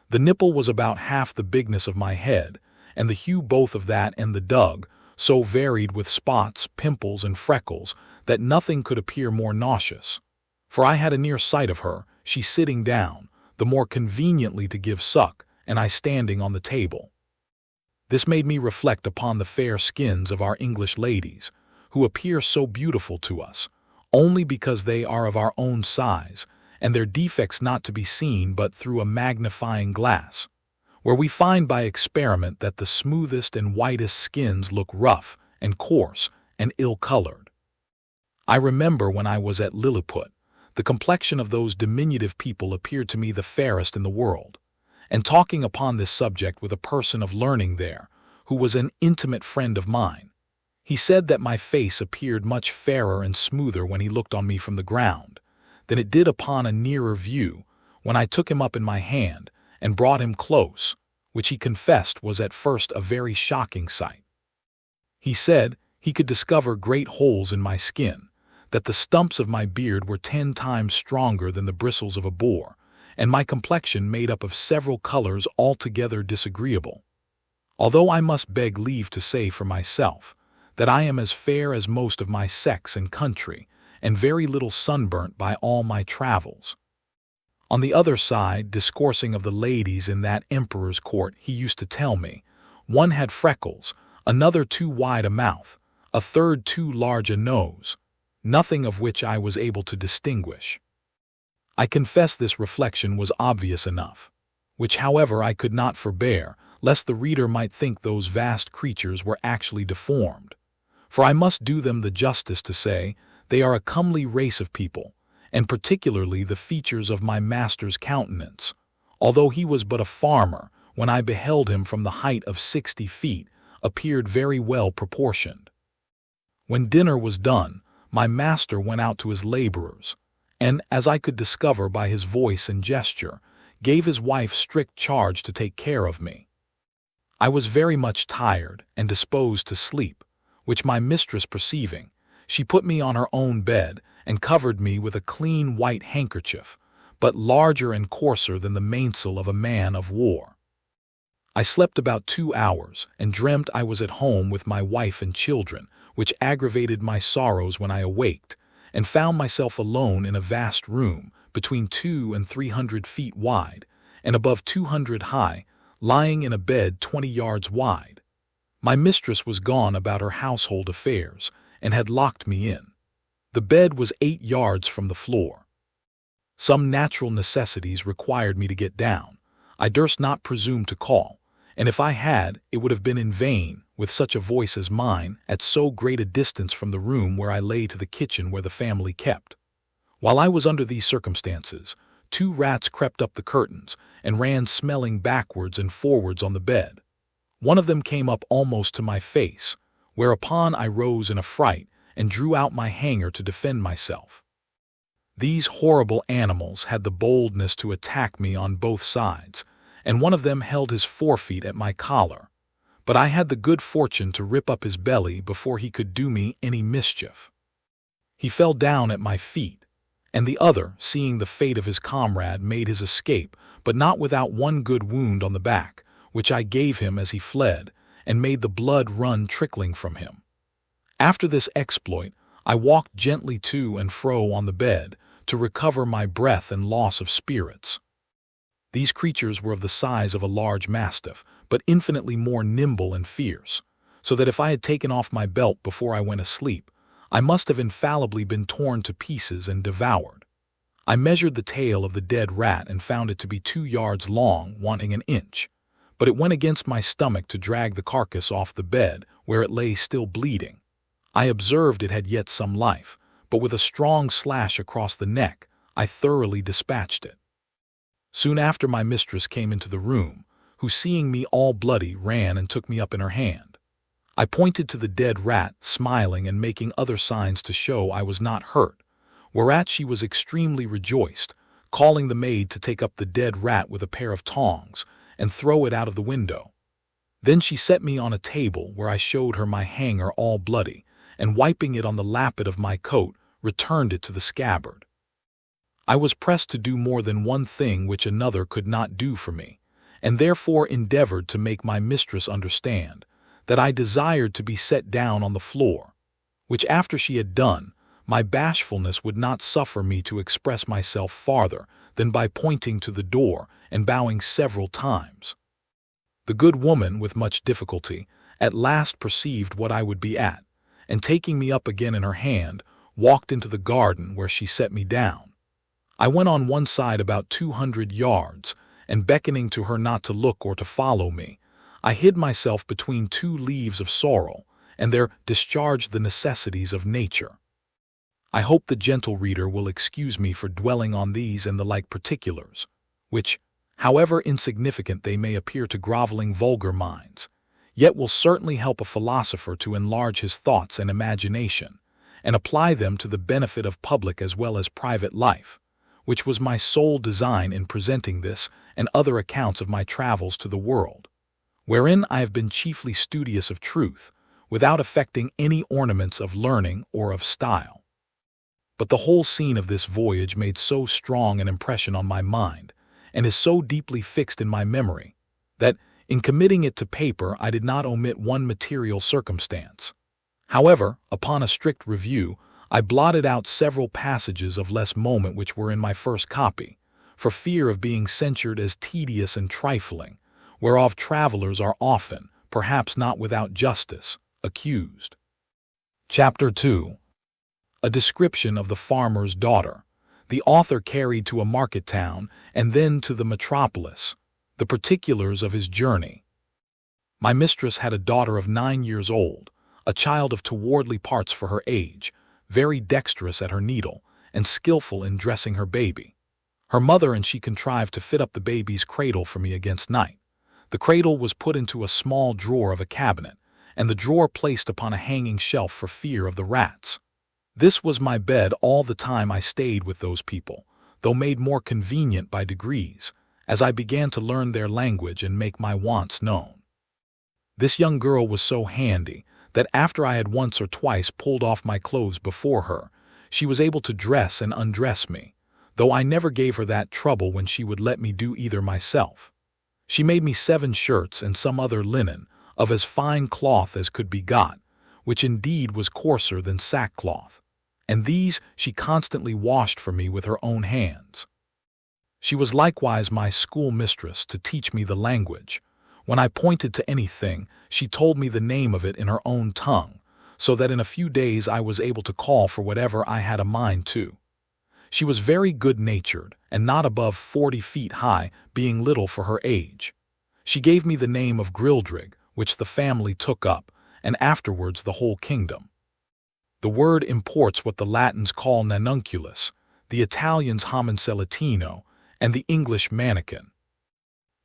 The nipple was about half the bigness of my head, and the hue both of that and the dug so varied with spots, pimples, and freckles that nothing could appear more nauseous. For I had a near sight of her, she sitting down, the more conveniently to give suck, and I standing on the table. This made me reflect upon the fair skins of our English ladies, who appear so beautiful to us, only because they are of our own size, and their defects not to be seen but through a magnifying glass, where we find by experiment that the smoothest and whitest skins look rough and coarse and ill-colored. I remember when I was at Lilliput, the complexion of those diminutive people appeared to me the fairest in the world, and talking upon this subject with a person of learning there, who was an intimate friend of mine, he said that my face appeared much fairer and smoother when he looked on me from the ground than it did upon a nearer view, when I took him up in my hand and brought him close, which he confessed was at first a very shocking sight. He said he could discover great holes in my skin, that the stumps of my beard were 10 times stronger than the bristles of a boar, and my complexion made up of several colors altogether disagreeable. Although I must beg leave to say for myself that I am as fair as most of my sex and country, and very little sunburnt by all my travels. On the other side, discoursing of the ladies in that emperor's court, he used to tell me, one had freckles, another too wide a mouth, a third too large a nose, nothing of which I was able to distinguish. I confess this reflection was obvious enough, which however I could not forbear, lest the reader might think those vast creatures were actually deformed. For I must do them the justice to say, they are a comely race of people, and particularly the features of my master's countenance, although he was but a farmer, when I beheld him from the height of 60 feet, appeared very well proportioned. When dinner was done, my master went out to his laborers, and, as I could discover by his voice and gesture, gave his wife strict charge to take care of me. I was very much tired and disposed to sleep, which my mistress perceiving, she put me on her own bed and covered me with a clean white handkerchief, but larger and coarser than the mainsail of a man of war. I slept about 2 hours and dreamt I was at home with my wife and children, which aggravated my sorrows when I awaked, and found myself alone in a vast room, between 200 and 300 feet wide, and above 200 high, lying in a bed 20 yards wide. My mistress was gone about her household affairs, and had locked me in. The bed was 8 yards from the floor. Some natural necessities required me to get down. I durst not presume to call, and if I had, it would have been in vain, with such a voice as mine, at so great a distance from the room where I lay to the kitchen where the family kept. While I was under these circumstances, 2 rats crept up the curtains, and ran smelling backwards and forwards on the bed. One of them came up almost to my face, whereupon I rose in a fright, and drew out my hanger to defend myself. These horrible animals had the boldness to attack me on both sides, and one of them held his forefeet at my collar, but I had the good fortune to rip up his belly before he could do me any mischief. He fell down at my feet, and the other, seeing the fate of his comrade, made his escape, but not without one good wound on the back, which I gave him as he fled, and made the blood run trickling from him. After this exploit, I walked gently to and fro on the bed, to recover my breath and loss of spirits. These creatures were of the size of a large mastiff, but infinitely more nimble and fierce, so that if I had taken off my belt before I went asleep, I must have infallibly been torn to pieces and devoured. I measured the tail of the dead rat and found it to be 2 yards long, wanting an inch, but it went against my stomach to drag the carcass off the bed, where it lay still bleeding. I observed it had yet some life, but with a strong slash across the neck, I thoroughly dispatched it. Soon after my mistress came into the room, who seeing me all bloody ran and took me up in her hand. I pointed to the dead rat, smiling and making other signs to show I was not hurt, whereat she was extremely rejoiced, calling the maid to take up the dead rat with a pair of tongs and throw it out of the window. Then she set me on a table where I showed her my hanger all bloody, and wiping it on the lappet of my coat, returned it to the scabbard. I was pressed to do more than one thing which another could not do for me, and therefore endeavored to make my mistress understand that I desired to be set down on the floor, which after she had done, my bashfulness would not suffer me to express myself farther than by pointing to the door and bowing several times. The good woman, with much difficulty, at last perceived what I would be at, and taking me up again in her hand, walked into the garden where she set me down. I went on one side about 200 yards, and beckoning to her not to look or to follow me, I hid myself between 2 leaves of sorrel, and there discharged the necessities of nature. I hope the gentle reader will excuse me for dwelling on these and the like particulars, which, however insignificant they may appear to groveling vulgar minds, yet will certainly help a philosopher to enlarge his thoughts and imagination, and apply them to the benefit of public as well as private life, which was my sole design in presenting this and other accounts of my travels to the world, wherein I have been chiefly studious of truth, without affecting any ornaments of learning or of style. But the whole scene of this voyage made so strong an impression on my mind, and is so deeply fixed in my memory that, in committing it to paper, I did not omit one material circumstance. However, upon a strict review, I blotted out several passages of less moment which were in my first copy, for fear of being censured as tedious and trifling, whereof travelers are often, perhaps not without justice, accused. Chapter 2. A description of the farmer's daughter. The author carried to a market town and then to the metropolis. The particulars of his journey. My mistress had a daughter of 9 years old, a child of towardly parts for her age, very dexterous at her needle, and skillful in dressing her baby. Her mother and she contrived to fit up the baby's cradle for me against night. The cradle was put into a small drawer of a cabinet, and the drawer placed upon a hanging shelf for fear of the rats. This was my bed all the time I stayed with those people, though made more convenient by degrees, as I began to learn their language and make my wants known. This young girl was so handy that after I had once or twice pulled off my clothes before her, she was able to dress and undress me, though I never gave her that trouble when she would let me do either myself. She made me 7 shirts and some other linen, of as fine cloth as could be got, which indeed was coarser than sackcloth, and these she constantly washed for me with her own hands. She was likewise my schoolmistress to teach me the language. When I pointed to anything, she told me the name of it in her own tongue, so that in a few days I was able to call for whatever I had a mind to. She was very good-natured, and not above 40 feet high, being little for her age. She gave me the name of Grildrig, which the family took up, and afterwards the whole kingdom. The word imports what the Latins call nanunculus, the Italians homuncelatino, and the English mannikin.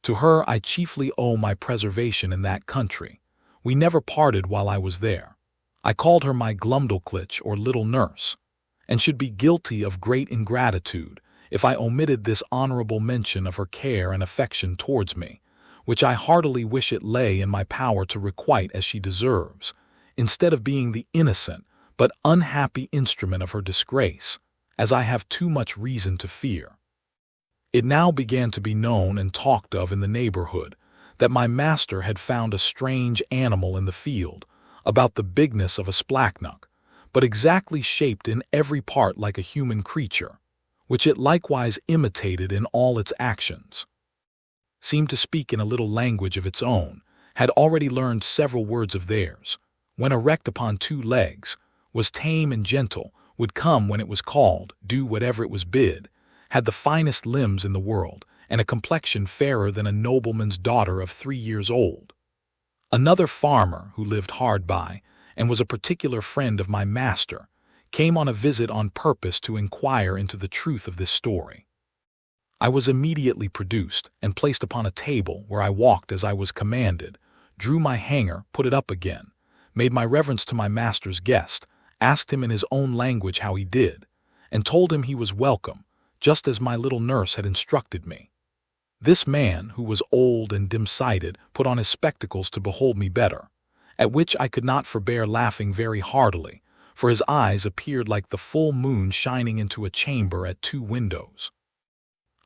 To her I chiefly owe my preservation in that country. We never parted while I was there. I called her my Glumdalclitch or little nurse, and should be guilty of great ingratitude if I omitted this honorable mention of her care and affection towards me, which I heartily wish it lay in my power to requite as she deserves, instead of being the innocent but unhappy instrument of her disgrace, as I have too much reason to fear. It now began to be known and talked of in the neighborhood that my master had found a strange animal in the field, about the bigness of a splachnock, but exactly shaped in every part like a human creature, which it likewise imitated in all its actions, seemed to speak in a little language of its own, had already learned several words of theirs, when erect upon 2 legs, was tame and gentle, would come when it was called, do whatever it was bid, had the finest limbs in the world, and a complexion fairer than a nobleman's daughter of 3 years old. Another farmer, who lived hard by, and was a particular friend of my master, came on a visit on purpose to inquire into the truth of this story. I was immediately produced, and placed upon a table where I walked as I was commanded, drew my hanger, put it up again, made my reverence to my master's guest, asked him in his own language how he did, and told him he was welcome, just as my little nurse had instructed me. This man, who was old and dim-sighted, put on his spectacles to behold me better, at which I could not forbear laughing very heartily, for his eyes appeared like the full moon shining into a chamber at 2 windows.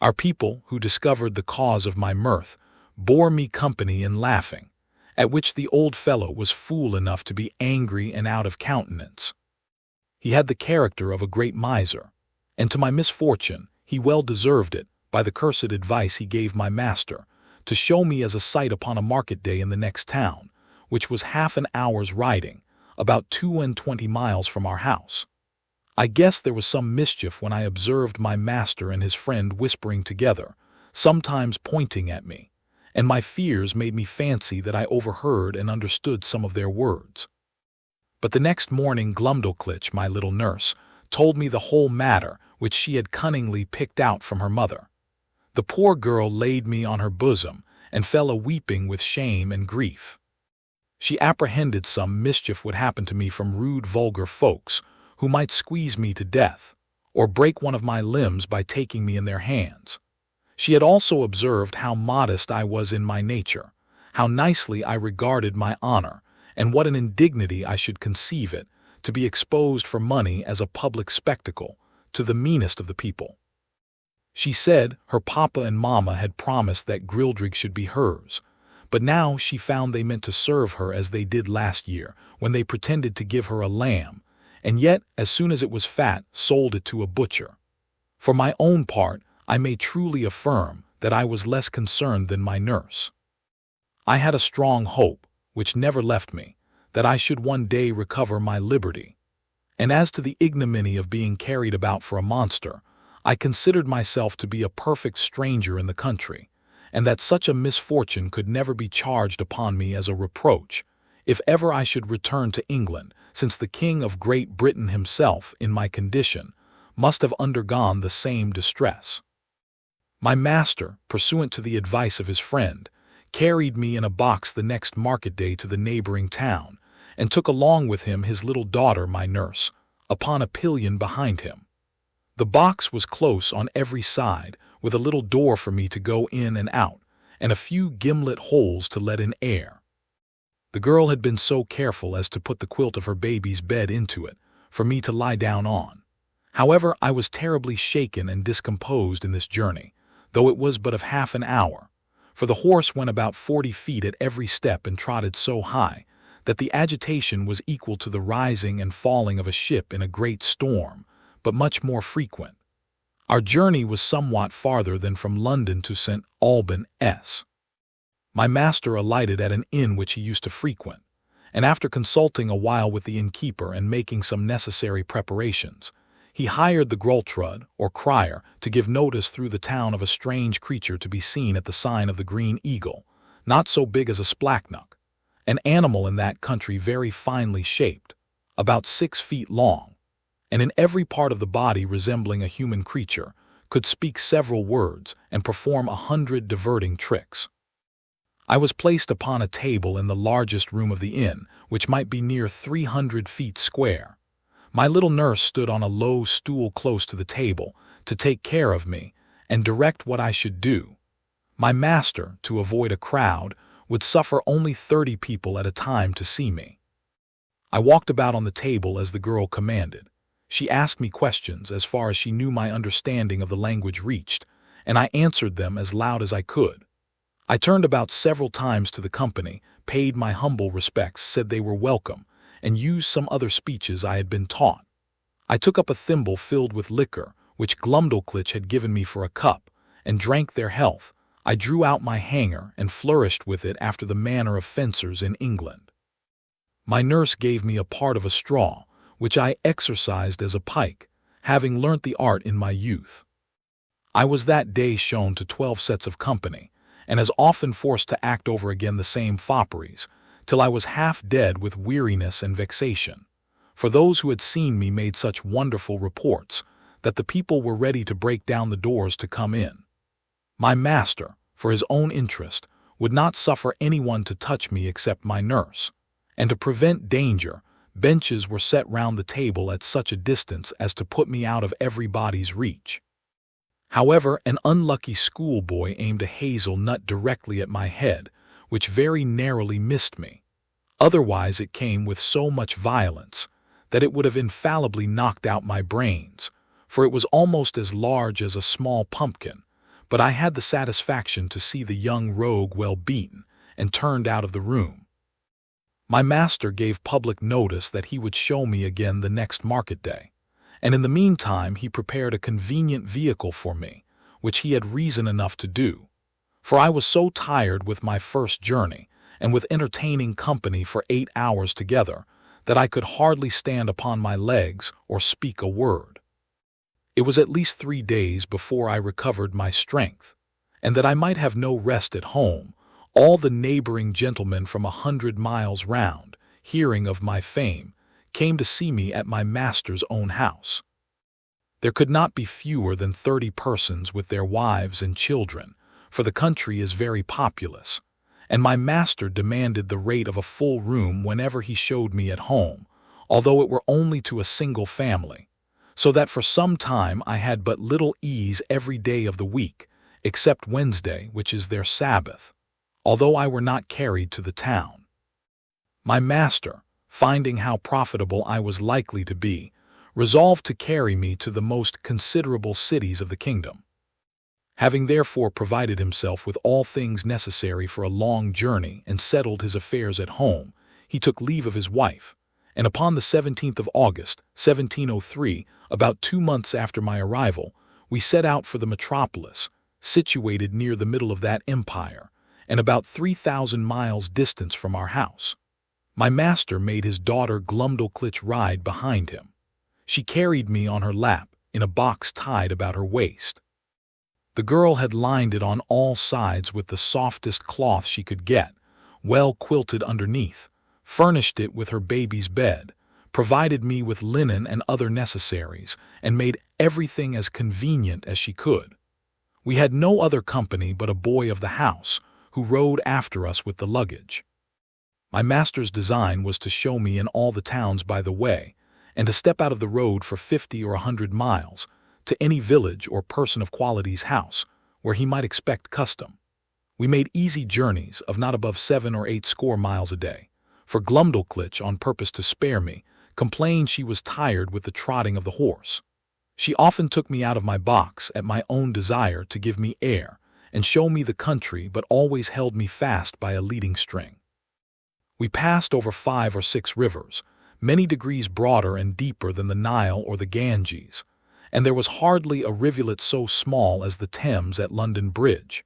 Our people, who discovered the cause of my mirth, bore me company in laughing, at which the old fellow was fool enough to be angry and out of countenance. He had the character of a great miser, and to my misfortune he well deserved it by the cursed advice he gave my master, to show me as a sight upon a market day in the next town, which was half an hour's riding, about 22 miles from our house. I guessed there was some mischief when I observed my master and his friend whispering together, sometimes pointing at me, and my fears made me fancy that I overheard and understood some of their words. But the next morning Glumdalclitch, my little nurse, told me the whole matter, which she had cunningly picked out from her mother. The poor girl laid me on her bosom, and fell a-weeping with shame and grief. She apprehended some mischief would happen to me from rude vulgar folks, who might squeeze me to death, or break one of my limbs by taking me in their hands. She had also observed how modest I was in my nature, how nicely I regarded my honor, and what an indignity I should conceive it, to be exposed for money as a public spectacle, to the meanest of the people. She said her papa and mama had promised that Grildrig should be hers, but now she found they meant to serve her as they did last year when they pretended to give her a lamb, and yet, as soon as it was fat, sold it to a butcher. For my own part, I may truly affirm that I was less concerned than my nurse. I had a strong hope, which never left me, that I should one day recover my liberty. And as to the ignominy of being carried about for a monster, I considered myself to be a perfect stranger in the country, and that such a misfortune could never be charged upon me as a reproach, if ever I should return to England, since the King of Great Britain himself, in my condition, must have undergone the same distress. My master, pursuant to the advice of his friend, carried me in a box the next market day to the neighboring town, and took along with him his little daughter, my nurse, upon a pillion behind him. The box was close on every side, with a little door for me to go in and out, and a few gimlet holes to let in air. The girl had been so careful as to put the quilt of her baby's bed into it, for me to lie down on. However, I was terribly shaken and discomposed in this journey, though it was but of half an hour, for the horse went about 40 feet at every step and trotted so high that the agitation was equal to the rising and falling of a ship in a great storm, but much more frequent. Our journey was somewhat farther than from London to St. Albans. My master alighted at an inn which he used to frequent, and after consulting a while with the innkeeper and making some necessary preparations, he hired the Grultrud, or crier, to give notice through the town of a strange creature to be seen at the sign of the Green Eagle, not so big as a splachnock, an animal in that country very finely shaped, about 6 feet long, and in every part of the body resembling a human creature, could speak several words and perform 100 diverting tricks. I was placed upon a table in the largest room of the inn, which might be near 300 feet square. My little nurse stood on a low stool close to the table to take care of me and direct what I should do. My master, to avoid a crowd, would suffer only 30 people at a time to see me. I walked about on the table as the girl commanded. She asked me questions as far as she knew my understanding of the language reached, and I answered them as loud as I could. I turned about several times to the company, paid my humble respects, said they were welcome, and used some other speeches I had been taught. I took up a thimble filled with liquor, which Glumdalclitch had given me for a cup, and drank their health. I drew out my hanger and flourished with it after the manner of fencers in England. My nurse gave me a part of a straw, which I exercised as a pike, having learnt the art in my youth. I was that day shown to 12 sets of company, and as often forced to act over again the same fopperies, till I was half dead with weariness and vexation. For those who had seen me made such wonderful reports that the people were ready to break down the doors to come in. My master, for his own interest, would not suffer anyone to touch me except my nurse, and to prevent danger, benches were set round the table at such a distance as to put me out of everybody's reach. However, an unlucky schoolboy aimed a hazel nut directly at my head, which very narrowly missed me. Otherwise it came with so much violence that it would have infallibly knocked out my brains, for it was almost as large as a small pumpkin, but I had the satisfaction to see the young rogue well beaten, and turned out of the room. My master gave public notice that he would show me again the next market day, and in the meantime he prepared a convenient vehicle for me, which he had reason enough to do, for I was so tired with my first journey, and with entertaining company for 8 hours together, that I could hardly stand upon my legs or speak a word. It was at least 3 days before I recovered my strength, and that I might have no rest at home, all the neighboring gentlemen from 100 miles round, hearing of my fame, came to see me at my master's own house. There could not be fewer than 30 persons with their wives and children, for the country is very populous, and my master demanded the rate of a full room whenever he showed me at home, although it were only to a single family, so that for some time I had but little ease every day of the week, except Wednesday, which is their Sabbath, although I were not carried to the town. My master, finding how profitable I was likely to be, resolved to carry me to the most considerable cities of the kingdom. Having therefore provided himself with all things necessary for a long journey and settled his affairs at home, he took leave of his wife, and upon the 17th of August, 1703, about 2 months after my arrival, we set out for the metropolis, situated near the middle of that empire, and about 3,000 miles distance from our house. My master made his daughter Glumdalclitch ride behind him. She carried me on her lap, in a box tied about her waist. The girl had lined it on all sides with the softest cloth she could get, well quilted underneath, furnished it with her baby's bed, provided me with linen and other necessaries, and made everything as convenient as she could. We had no other company but a boy of the house, who rode after us with the luggage. My master's design was to show me in all the towns by the way, and to step out of the road for 50 or 100 miles, to any village or person of quality's house, where he might expect custom. We made easy journeys of not above 7 or 8 score miles a day, for Glumdalclitch, on purpose to spare me, complained she was tired with the trotting of the horse. She often took me out of my box at my own desire to give me air and show me the country, but always held me fast by a leading string. We passed over 5 or 6 rivers, many degrees broader and deeper than the Nile or the Ganges, and there was hardly a rivulet so small as the Thames at London Bridge.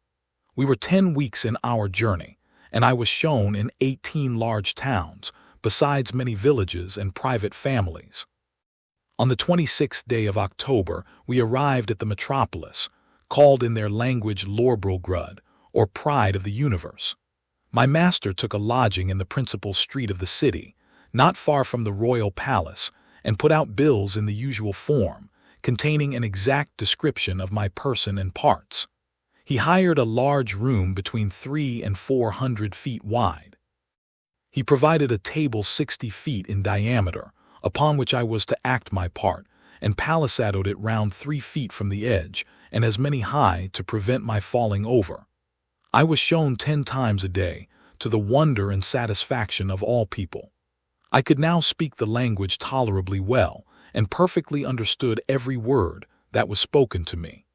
We were 10 weeks in our journey, and I was shown in 18 large towns, besides many villages and private families. On the 26th day of October, we arrived at the metropolis, called in their language Lorbrogrud, or Pride of the Universe. My master took a lodging in the principal street of the city, not far from the royal palace, and put out bills in the usual form, containing an exact description of my person and parts. He hired a large room between 300 and 400 feet wide. He provided a table 60 feet in diameter, upon which I was to act my part, and palisadoed it round 3 feet from the edge, and as many high to prevent my falling over. I was shown 10 times a day, to the wonder and satisfaction of all people. I could now speak the language tolerably well, and perfectly understood every word that was spoken to me.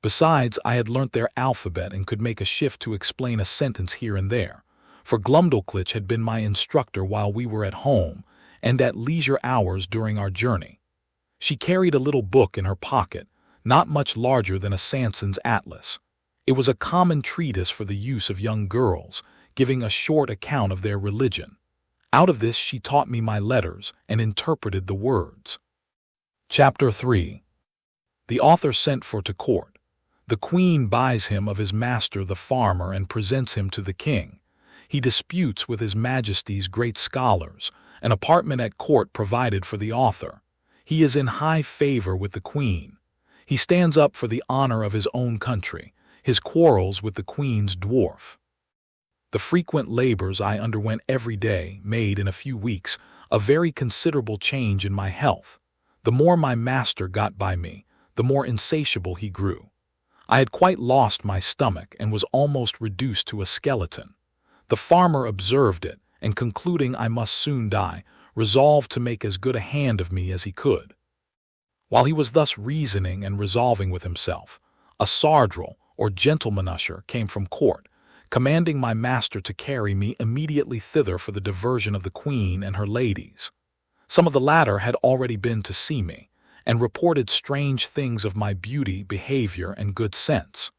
Besides, I had learnt their alphabet and could make a shift to explain a sentence here and there, for Glumdalclitch had been my instructor while we were at home and at leisure hours during our journey. She carried a little book in her pocket, not much larger than a Sanson's atlas. It was a common treatise for the use of young girls, giving a short account of their religion. Out of this she taught me my letters and interpreted the words. Chapter 3. The author sent for to court. The queen buys him of his master the farmer and presents him to the king. He disputes with his majesty's great scholars, an apartment at court provided for the author. He is in high favor with the queen. He stands up for the honor of his own country, his quarrels with the queen's dwarf. The frequent labors I underwent every day made, in a few weeks, a very considerable change in my health. The more my master got by me, the more insatiable he grew. I had quite lost my stomach and was almost reduced to a skeleton. The farmer observed it, and concluding I must soon die, resolved to make as good a hand of me as he could. While he was thus reasoning and resolving with himself, a sardral, or gentleman usher, came from court, commanding my master to carry me immediately thither for the diversion of the queen and her ladies. Some of the latter had already been to see me, and reported strange things of my beauty, behavior, and good sense.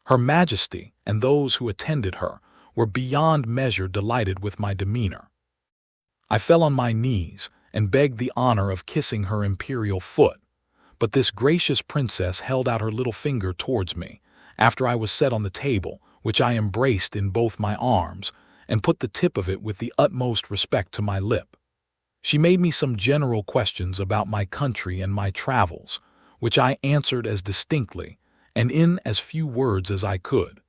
Her Majesty and those who attended her were beyond measure delighted with my demeanor. I fell on my knees and begged the honor of kissing her imperial foot, but this gracious princess held out her little finger towards me, after I was set on the table, which I embraced in both my arms, and put the tip of it with the utmost respect to my lip. She made me some general questions about my country and my travels, which I answered as distinctly, and in as few words as I could.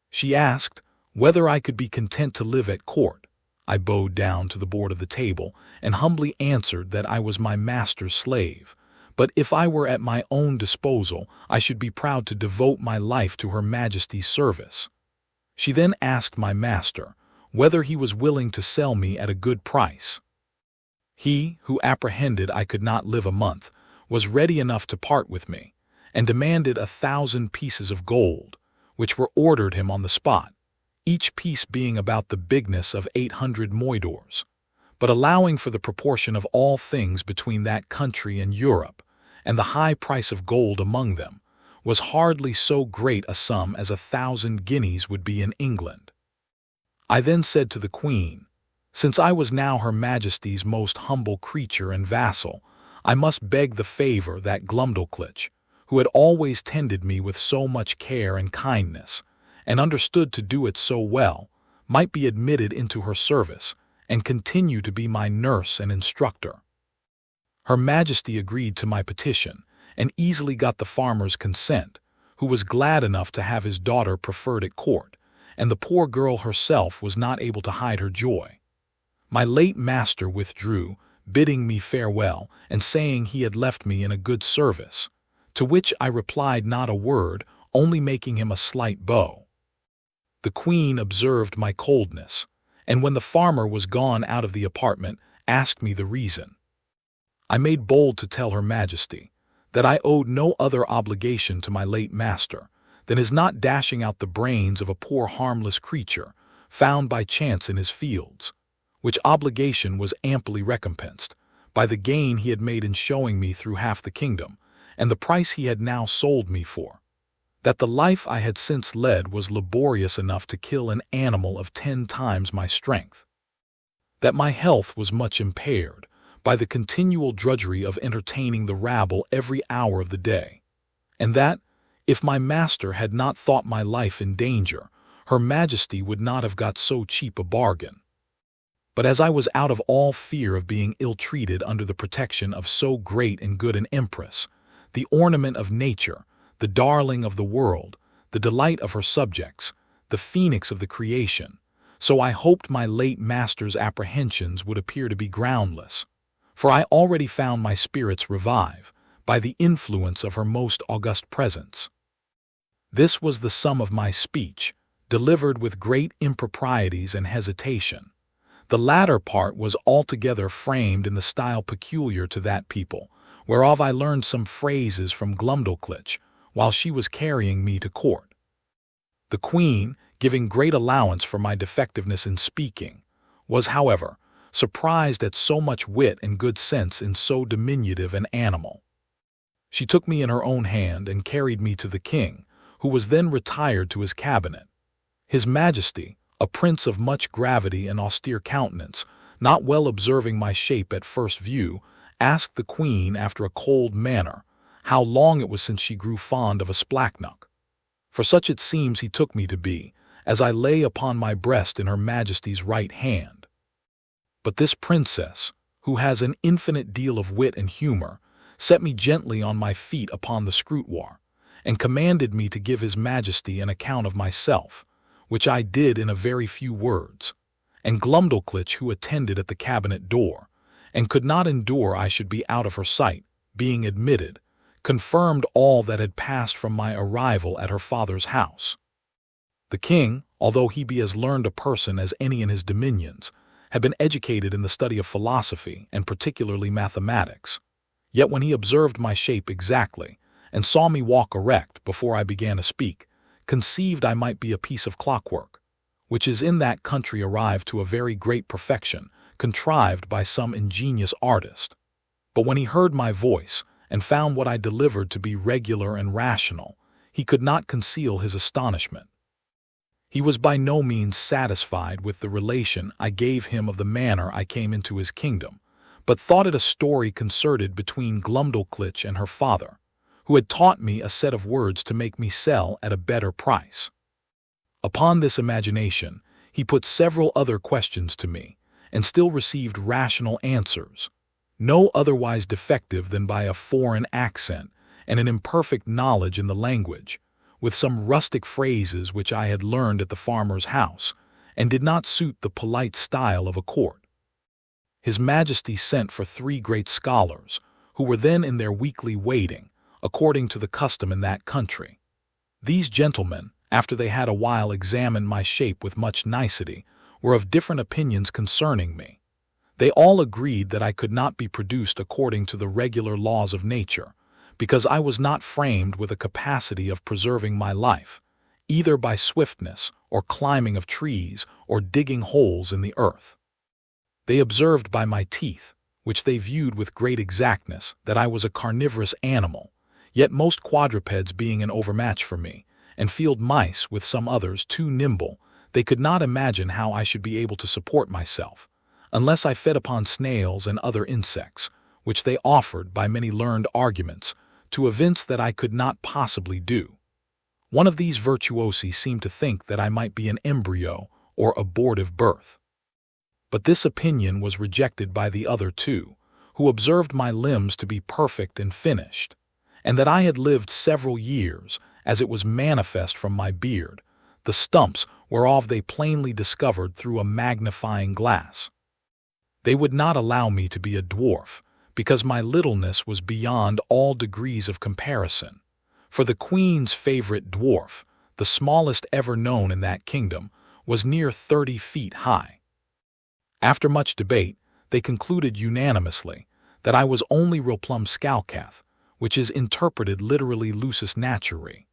She asked whether I could be content to live at court. I bowed down to the board of the table, and humbly answered that I was my master's slave, but if I were at my own disposal, I should be proud to devote my life to Her Majesty's service. She then asked my master whether he was willing to sell me at a good price. He, who apprehended I could not live a month, was ready enough to part with me, and demanded 1,000 pieces of gold, which were ordered him on the spot, each piece being about the bigness of 800 moidors, but allowing for the proportion of all things between that country and Europe, and the high price of gold among them, was hardly so great a sum as 1,000 guineas would be in England. I then said to the Queen, since I was now Her Majesty's most humble creature and vassal, I must beg the favor that Glumdalclitch, who had always tended me with so much care and kindness, and understood to do it so well, might be admitted into her service, and continue to be my nurse and instructor. Her Majesty agreed to my petition, and easily got the farmer's consent, who was glad enough to have his daughter preferred at court, and the poor girl herself was not able to hide her joy. My late master withdrew, bidding me farewell, and saying he had left me in a good service, to which I replied not a word, only making him a slight bow. The Queen observed my coldness, and when the farmer was gone out of the apartment, asked me the reason. I made bold to tell Her Majesty that I owed no other obligation to my late master than his not dashing out the brains of a poor harmless creature found by chance in his fields, which obligation was amply recompensed by the gain he had made in showing me through half the kingdom, and the price he had now sold me for. That the life I had since led was laborious enough to kill an animal of 10 times my strength. That my health was much impaired by the continual drudgery of entertaining the rabble every hour of the day, and that, if my master had not thought my life in danger, Her Majesty would not have got so cheap a bargain. But as I was out of all fear of being ill-treated under the protection of so great and good an empress, the ornament of nature, the darling of the world, the delight of her subjects, the phoenix of the creation, so I hoped my late master's apprehensions would appear to be groundless, for I already found my spirits revive by the influence of her most august presence. This was the sum of my speech, delivered with great improprieties and hesitation. The latter part was altogether framed in the style peculiar to that people, whereof I learned some phrases from Glumdalclitch while she was carrying me to court. The Queen, giving great allowance for my defectiveness in speaking, was, however, surprised at so much wit and good sense in so diminutive an animal. She took me in her own hand and carried me to the King, who was then retired to his cabinet. His Majesty, a prince of much gravity and austere countenance, not well observing my shape at first view, asked the Queen after a cold manner how long it was since she grew fond of a splachnock. For such it seems he took me to be, as I lay upon my breast in Her Majesty's right hand. But this princess, who has an infinite deal of wit and humor, set me gently on my feet upon the scrutoire, and commanded me to give His Majesty an account of myself, which I did in a very few words, and Glumdalclitch, who attended at the cabinet door, and could not endure I should be out of her sight, being admitted, confirmed all that had passed from my arrival at her father's house. The King, although he be as learned a person as any in his dominions, had been educated in the study of philosophy, and particularly mathematics. Yet when he observed my shape exactly, and saw me walk erect before I began to speak, conceived I might be a piece of clockwork, which is in that country arrived to a very great perfection, contrived by some ingenious artist. But when he heard my voice, and found what I delivered to be regular and rational, he could not conceal his astonishment. He was by no means satisfied with the relation I gave him of the manner I came into his kingdom, but thought it a story concerted between Glumdalclitch and her father, who had taught me a set of words to make me sell at a better price. Upon this imagination, he put several other questions to me, and still received rational answers, no otherwise defective than by a foreign accent and an imperfect knowledge in the language, with some rustic phrases which I had learned at the farmer's house, and did not suit the polite style of a court. His Majesty sent for 3 great scholars, who were then in their weekly waiting, according to the custom in that country. These gentlemen, after they had a while examined my shape with much nicety, were of different opinions concerning me. They all agreed that I could not be produced according to the regular laws of nature, because I was not framed with a capacity of preserving my life, either by swiftness or climbing of trees or digging holes in the earth. They observed by my teeth, which they viewed with great exactness, that I was a carnivorous animal, yet most quadrupeds being an overmatch for me, and field mice with some others too nimble, they could not imagine how I should be able to support myself, unless I fed upon snails and other insects, which they offered by many learned arguments to evince that I could not possibly do. One of these virtuosi seemed to think that I might be an embryo or abortive birth. But this opinion was rejected by the other two, who observed my limbs to be perfect and finished, and that I had lived several years, as it was manifest from my beard, the stumps whereof they plainly discovered through a magnifying glass. They would not allow me to be a dwarf, because my littleness was beyond all degrees of comparison, for the Queen's favorite dwarf, the smallest ever known in that kingdom, was near 30 feet high. After much debate, they concluded unanimously that I was only Rilplumscalcath, which is interpreted literally lusus naturae,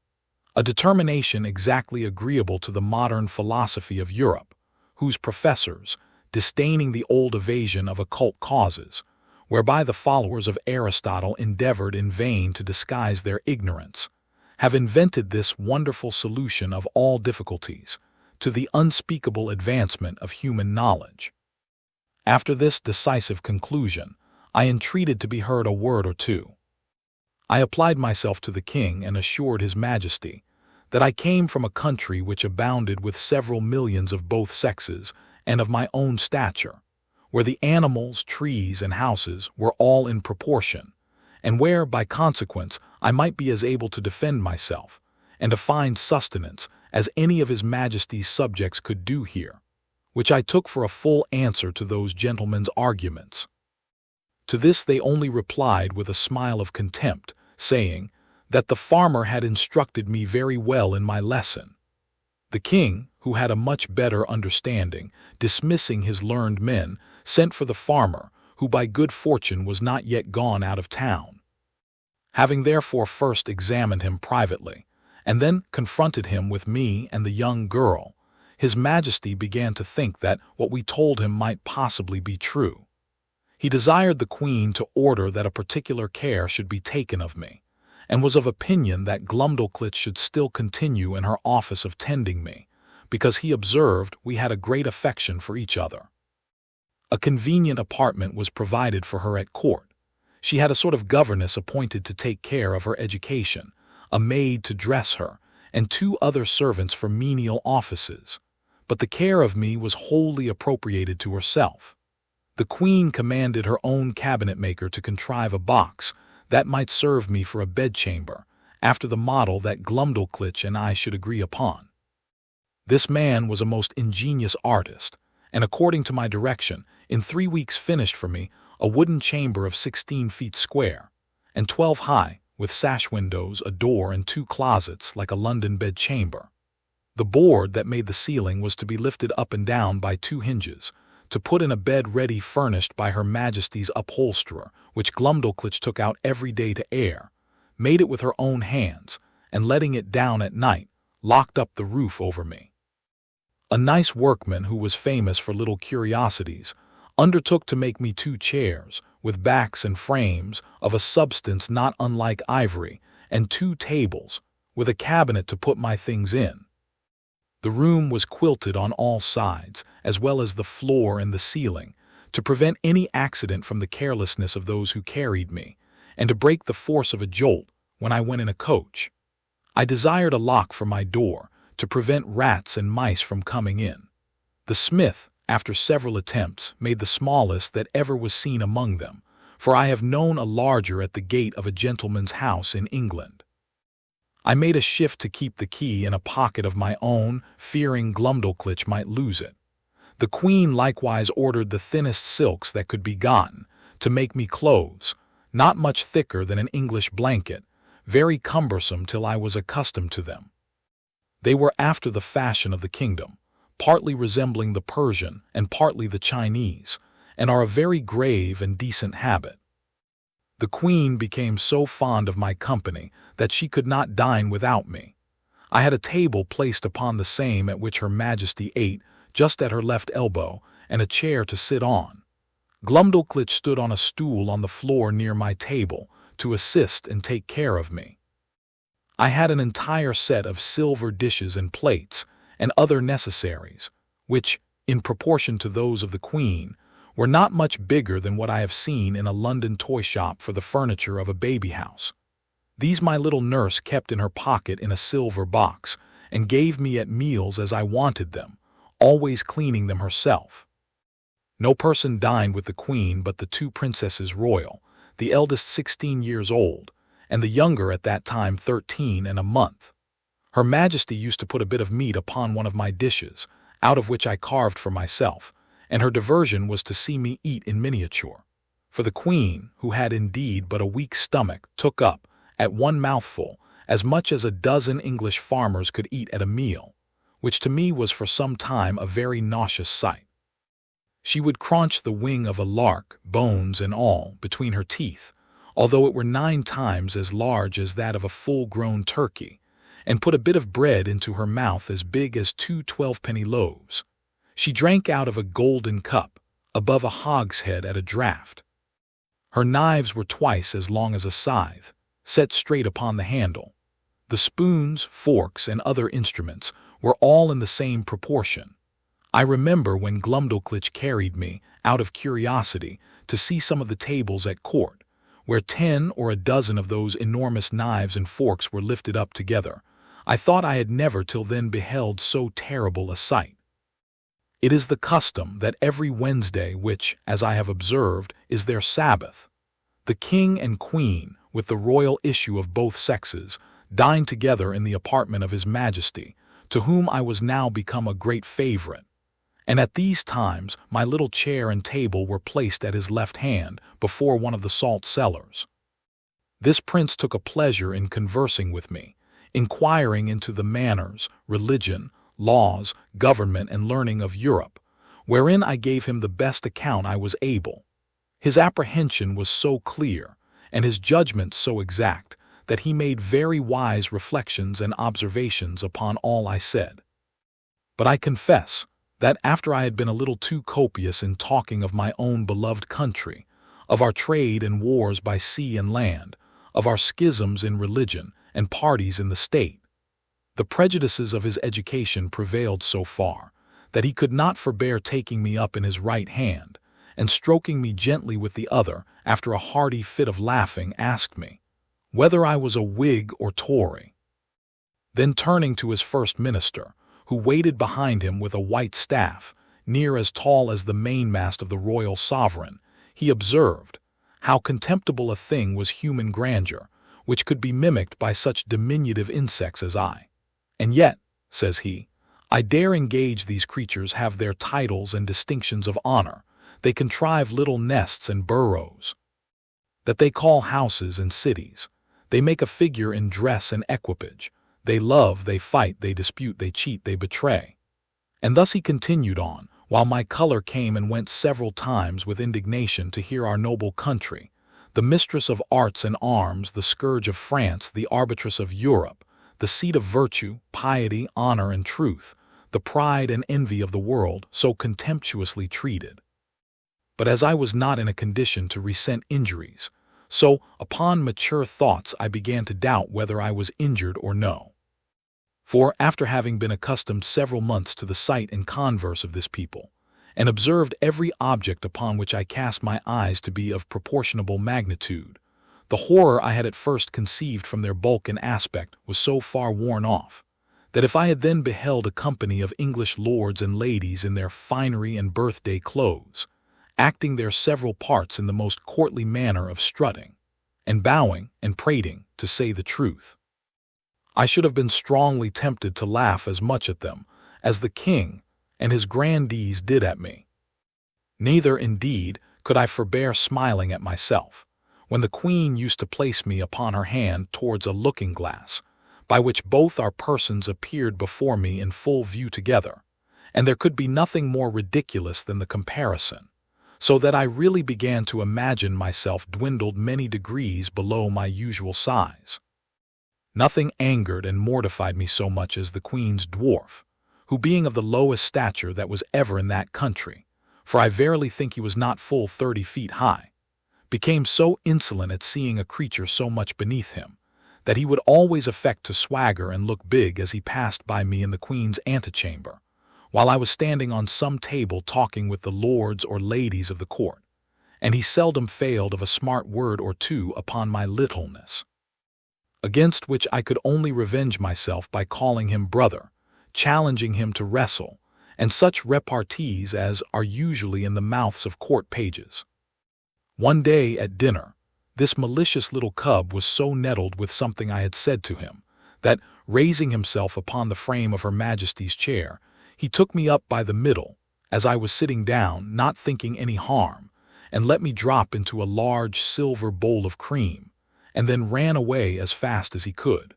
a determination exactly agreeable to the modern philosophy of Europe, whose professors, disdaining the old evasion of occult causes, whereby the followers of Aristotle endeavored in vain to disguise their ignorance, have invented this wonderful solution of all difficulties, to the unspeakable advancement of human knowledge. After this decisive conclusion, I entreated to be heard a word or two. I applied myself to the king and assured his majesty that I came from a country which abounded with several millions of both sexes and of my own stature, where the animals, trees, and houses were all in proportion, and where, by consequence, I might be as able to defend myself, and to find sustenance as any of his majesty's subjects could do here, which I took for a full answer to those gentlemen's arguments. To this they only replied with a smile of contempt, saying that the farmer had instructed me very well in my lesson. The king, who had a much better understanding, dismissing his learned men, sent for the farmer, who by good fortune was not yet gone out of town. Having therefore first examined him privately, and then confronted him with me and the young girl, his majesty began to think that what we told him might possibly be true. He desired the queen to order that a particular care should be taken of me, and was of opinion that Glumdalclitch should still continue in her office of tending me, because he observed we had a great affection for each other. A convenient apartment was provided for her at court. She had a sort of governess appointed to take care of her education, a maid to dress her, and 2 other servants for menial offices. But the care of me was wholly appropriated to herself. The queen commanded her own cabinet-maker to contrive a box that might serve me for a bedchamber, after the model that Glumdalclitch and I should agree upon. This man was a most ingenious artist, and according to my direction, in 3 weeks finished for me a wooden chamber of 16 feet square, and 12 high, with sash windows, a door, and 2 closets like a London bedchamber. The board that made the ceiling was to be lifted up and down by 2 hinges, to put in a bed ready furnished by Her Majesty's upholsterer, which Glumdalclitch took out every day to air, made it with her own hands, and letting it down at night, locked up the roof over me. A nice workman, who was famous for little curiosities, undertook to make me 2 chairs, with backs and frames, of a substance not unlike ivory, and 2 tables, with a cabinet to put my things in. The room was quilted on all sides, as well as the floor and the ceiling, to prevent any accident from the carelessness of those who carried me, and to break the force of a jolt when I went in a coach. I desired a lock for my door, to prevent rats and mice from coming in. The smith, after several attempts, made the smallest that ever was seen among them, for I have known a larger at the gate of a gentleman's house in England. I made a shift to keep the key in a pocket of my own, fearing Glumdalclitch might lose it. The queen likewise ordered the thinnest silks that could be gotten, to make me clothes, not much thicker than an English blanket, very cumbersome till I was accustomed to them. They were after the fashion of the kingdom, partly resembling the Persian and partly the Chinese, and are a very grave and decent habit. The queen became so fond of my company that she could not dine without me. I had a table placed upon the same at which Her Majesty ate, just at her left elbow, and a chair to sit on. Glumdalclitch stood on a stool on the floor near my table to assist and take care of me. I had an entire set of silver dishes and plates and other necessaries, which, in proportion to those of the queen, were not much bigger than what I have seen in a London toy shop for the furniture of a baby house. These my little nurse kept in her pocket in a silver box, and gave me at meals as I wanted them, always cleaning them herself. No person dined with the queen but the two princesses royal, the eldest 16 years old, and the younger at that time 13 and a month. Her Majesty used to put a bit of meat upon one of my dishes, out of which I carved for myself, and her diversion was to see me eat in miniature. For the queen, who had indeed but a weak stomach, took up, at one mouthful, as much as a dozen English farmers could eat at a meal, which to me was for some time a very nauseous sight. She would crunch the wing of a lark, bones and all, between her teeth, although it were 9 times as large as that of a full-grown turkey, and put a bit of bread into her mouth as big as 2 12-penny loaves. She drank out of a golden cup, above a hogshead at a draught. Her knives were twice as long as a scythe, set straight upon the handle. The spoons, forks, and other instruments were all in the same proportion. I remember when Glumdalclitch carried me, out of curiosity, to see some of the tables at court, where 10 or a dozen of those enormous knives and forks were lifted up together. I thought I had never till then beheld so terrible a sight. It is the custom that every Wednesday, which, as I have observed, is their Sabbath, the king and queen, with the royal issue of both sexes, dine together in the apartment of His Majesty, to whom I was now become a great favorite. And at these times my little chair and table were placed at his left hand, before one of the salt cellars. This prince took a pleasure in conversing with me, inquiring into the manners, religion, laws, government, and learning of Europe, wherein I gave him the best account I was able. His apprehension was so clear, and his judgment so exact, that he made very wise reflections and observations upon all I said. But I confess that after I had been a little too copious in talking of my own beloved country, of our trade and wars by sea and land, of our schisms in religion and parties in the state, the prejudices of his education prevailed so far that he could not forbear taking me up in his right hand, and stroking me gently with the other, after a hearty fit of laughing, asked me whether I was a Whig or Tory. Then turning to his first minister, who waited behind him with a white staff, near as tall as the mainmast of the royal sovereign, he observed, how contemptible a thing was human grandeur, which could be mimicked by such diminutive insects as I. And yet, says he, I dare engage these creatures have their titles and distinctions of honor. They contrive little nests and burrows that they call houses and cities. They make a figure in dress and equipage. They love, they fight, they dispute, they cheat, they betray. And thus he continued on, while my color came and went several times with indignation to hear our noble country, the mistress of arts and arms, the scourge of France, the arbitress of Europe, the seat of virtue, piety, honor, and truth, the pride and envy of the world, so contemptuously treated. But as I was not in a condition to resent injuries, so, upon mature thoughts, I began to doubt whether I was injured or no. For, after having been accustomed several months to the sight and converse of this people, and observed every object upon which I cast my eyes to be of proportionable magnitude, the horror I had at first conceived from their bulk and aspect was so far worn off, that if I had then beheld a company of English lords and ladies in their finery and birthday clothes, acting their several parts in the most courtly manner of strutting, and bowing, and prating, to say the truth, I should have been strongly tempted to laugh as much at them as the king and his grandees did at me. Neither, indeed, could I forbear smiling at myself, when the queen used to place me upon her hand towards a looking-glass, by which both our persons appeared before me in full view together, and there could be nothing more ridiculous than the comparison, so that I really began to imagine myself dwindled many degrees below my usual size. Nothing angered and mortified me so much as the Queen's dwarf, who, being of the lowest stature that was ever in that country, for I verily think he was not full 30 feet high, became so insolent at seeing a creature so much beneath him, that he would always affect to swagger and look big as he passed by me in the Queen's antechamber, while I was standing on some table talking with the lords or ladies of the court, and he seldom failed of a smart word or two upon my littleness, against which I could only revenge myself by calling him brother, challenging him to wrestle, and such repartees as are usually in the mouths of court pages. One day at dinner, this malicious little cub was so nettled with something I had said to him, that, raising himself upon the frame of Her Majesty's chair, he took me up by the middle, as I was sitting down, not thinking any harm, and let me drop into a large silver bowl of cream, and then ran away as fast as he could.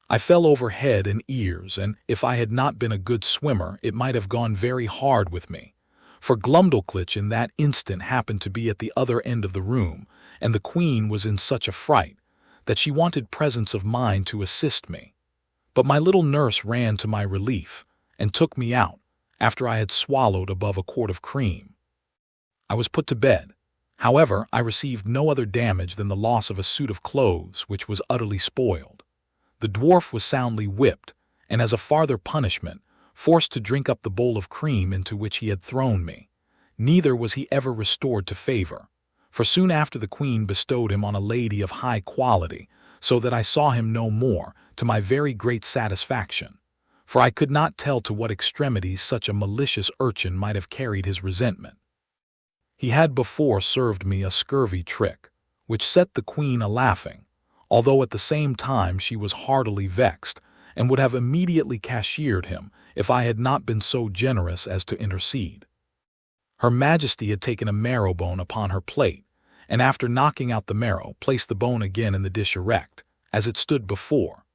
I fell over head and ears, and if I had not been a good swimmer, it might have gone very hard with me, for Glumdalclitch in that instant happened to be at the other end of the room, and the Queen was in such a fright that she wanted presence of mind to assist me. But my little nurse ran to my relief, and took me out, after I had swallowed above a quart of cream. I was put to bed. However, I received no other damage than the loss of a suit of clothes, which was utterly spoiled. The dwarf was soundly whipped, and as a farther punishment, forced to drink up the bowl of cream into which he had thrown me. Neither was he ever restored to favor, for soon after the Queen bestowed him on a lady of high quality, so that I saw him no more, to my very great satisfaction, for I could not tell to what extremities such a malicious urchin might have carried his resentment. He had before served me a scurvy trick, which set the Queen a-laughing, although at the same time she was heartily vexed, and would have immediately cashiered him if I had not been so generous as to intercede. Her Majesty had taken a marrow bone upon her plate, and after knocking out the marrow, placed the bone again in the dish erect, as it stood before.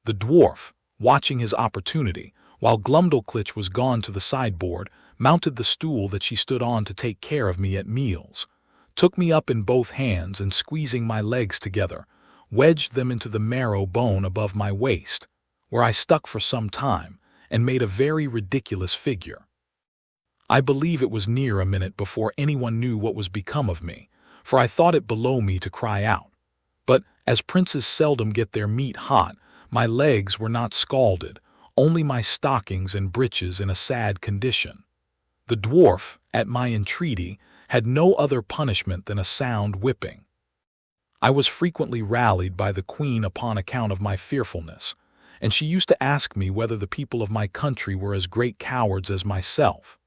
The dwarf, watching his opportunity, while Glumdalclitch was gone to the sideboard, mounted the stool that she stood on to take care of me at meals, took me up in both hands, and squeezing my legs together, wedged them into the marrow bone above my waist, where I stuck for some time, and made a very ridiculous figure. I believe it was near a minute before anyone knew what was become of me, for I thought it below me to cry out. But, as princes seldom get their meat hot, my legs were not scalded, only my stockings and breeches in a sad condition. The dwarf, at my entreaty, had no other punishment than a sound whipping. I was frequently rallied by the Queen upon account of my fearfulness, and she used to ask me whether the people of my country were as great cowards as myself.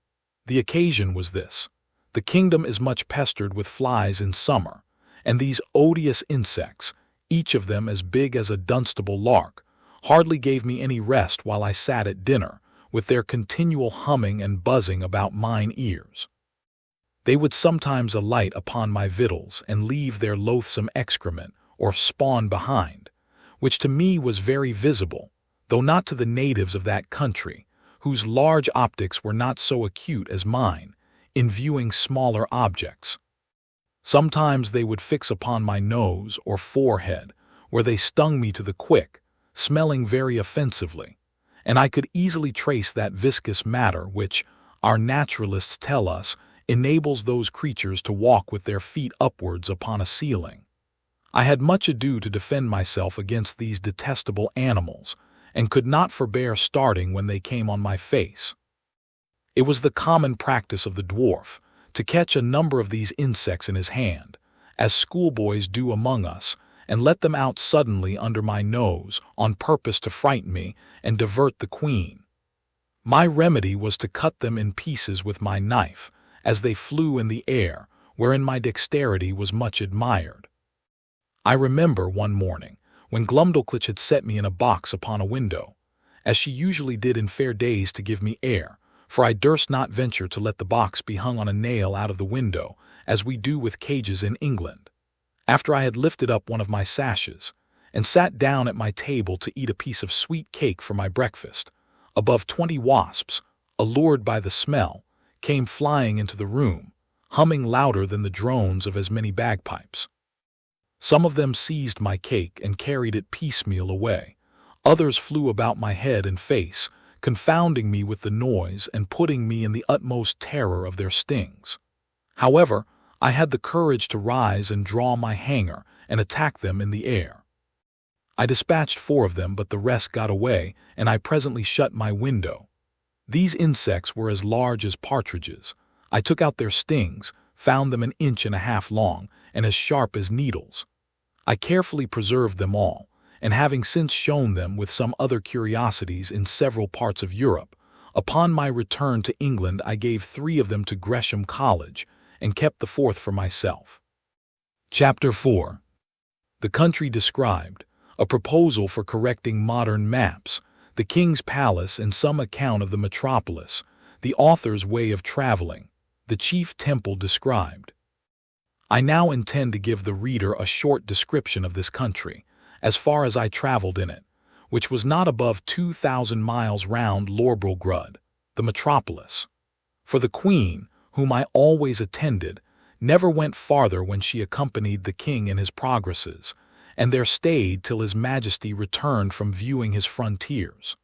The occasion was this: the kingdom is much pestered with flies in summer, and these odious insects, each of them as big as a Dunstable lark, hardly gave me any rest while I sat at dinner, with their continual humming and buzzing about mine ears. They would sometimes alight upon my victuals and leave their loathsome excrement or spawn behind, which to me was very visible, though not to the natives of that country, whose large optics were not so acute as mine, in viewing smaller objects. Sometimes they would fix upon my nose or forehead, where they stung me to the quick, smelling very offensively, and I could easily trace that viscous matter which, our naturalists tell us, enables those creatures to walk with their feet upwards upon a ceiling. I had much ado to defend myself against these detestable animals, and could not forbear starting when they came on my face. It was the common practice of the dwarf to catch a number of these insects in his hand, as schoolboys do among us, and let them out suddenly under my nose on purpose to frighten me and divert the Queen. My remedy was to cut them in pieces with my knife, as they flew in the air, wherein my dexterity was much admired. I remember one morning, when Glumdalclitch had set me in a box upon a window, as she usually did in fair days to give me air, for I durst not venture to let the box be hung on a nail out of the window, as we do with cages in England. After I had lifted up one of my sashes, and sat down at my table to eat a piece of sweet cake for my breakfast, above 20 wasps, allured by the smell, came flying into the room, humming louder than the drones of as many bagpipes. Some of them seized my cake and carried it piecemeal away. Others flew about my head and face, confounding me with the noise and putting me in the utmost terror of their stings. However, I had the courage to rise and draw my hanger and attack them in the air. I dispatched 4 of them, but the rest got away, and I presently shut my window. These insects were as large as partridges. I took out their stings, found them 1.5 inches long, and as sharp as needles. I carefully preserved them all, and having since shown them with some other curiosities in several parts of Europe, upon my return to England I gave 3 of them to Gresham College, and kept the 4th for myself. Chapter 4. The country described, a proposal for correcting modern maps, the King's Palace and some account of the metropolis, the author's way of traveling, the chief temple described. I now intend to give the reader a short description of this country, as far as I traveled in it, which was not above 2,000 miles round Lorbrulgrud, the metropolis. For the Queen, whom I always attended, never went farther when she accompanied the King in his progresses, and there stayed till His Majesty returned from viewing his frontiers.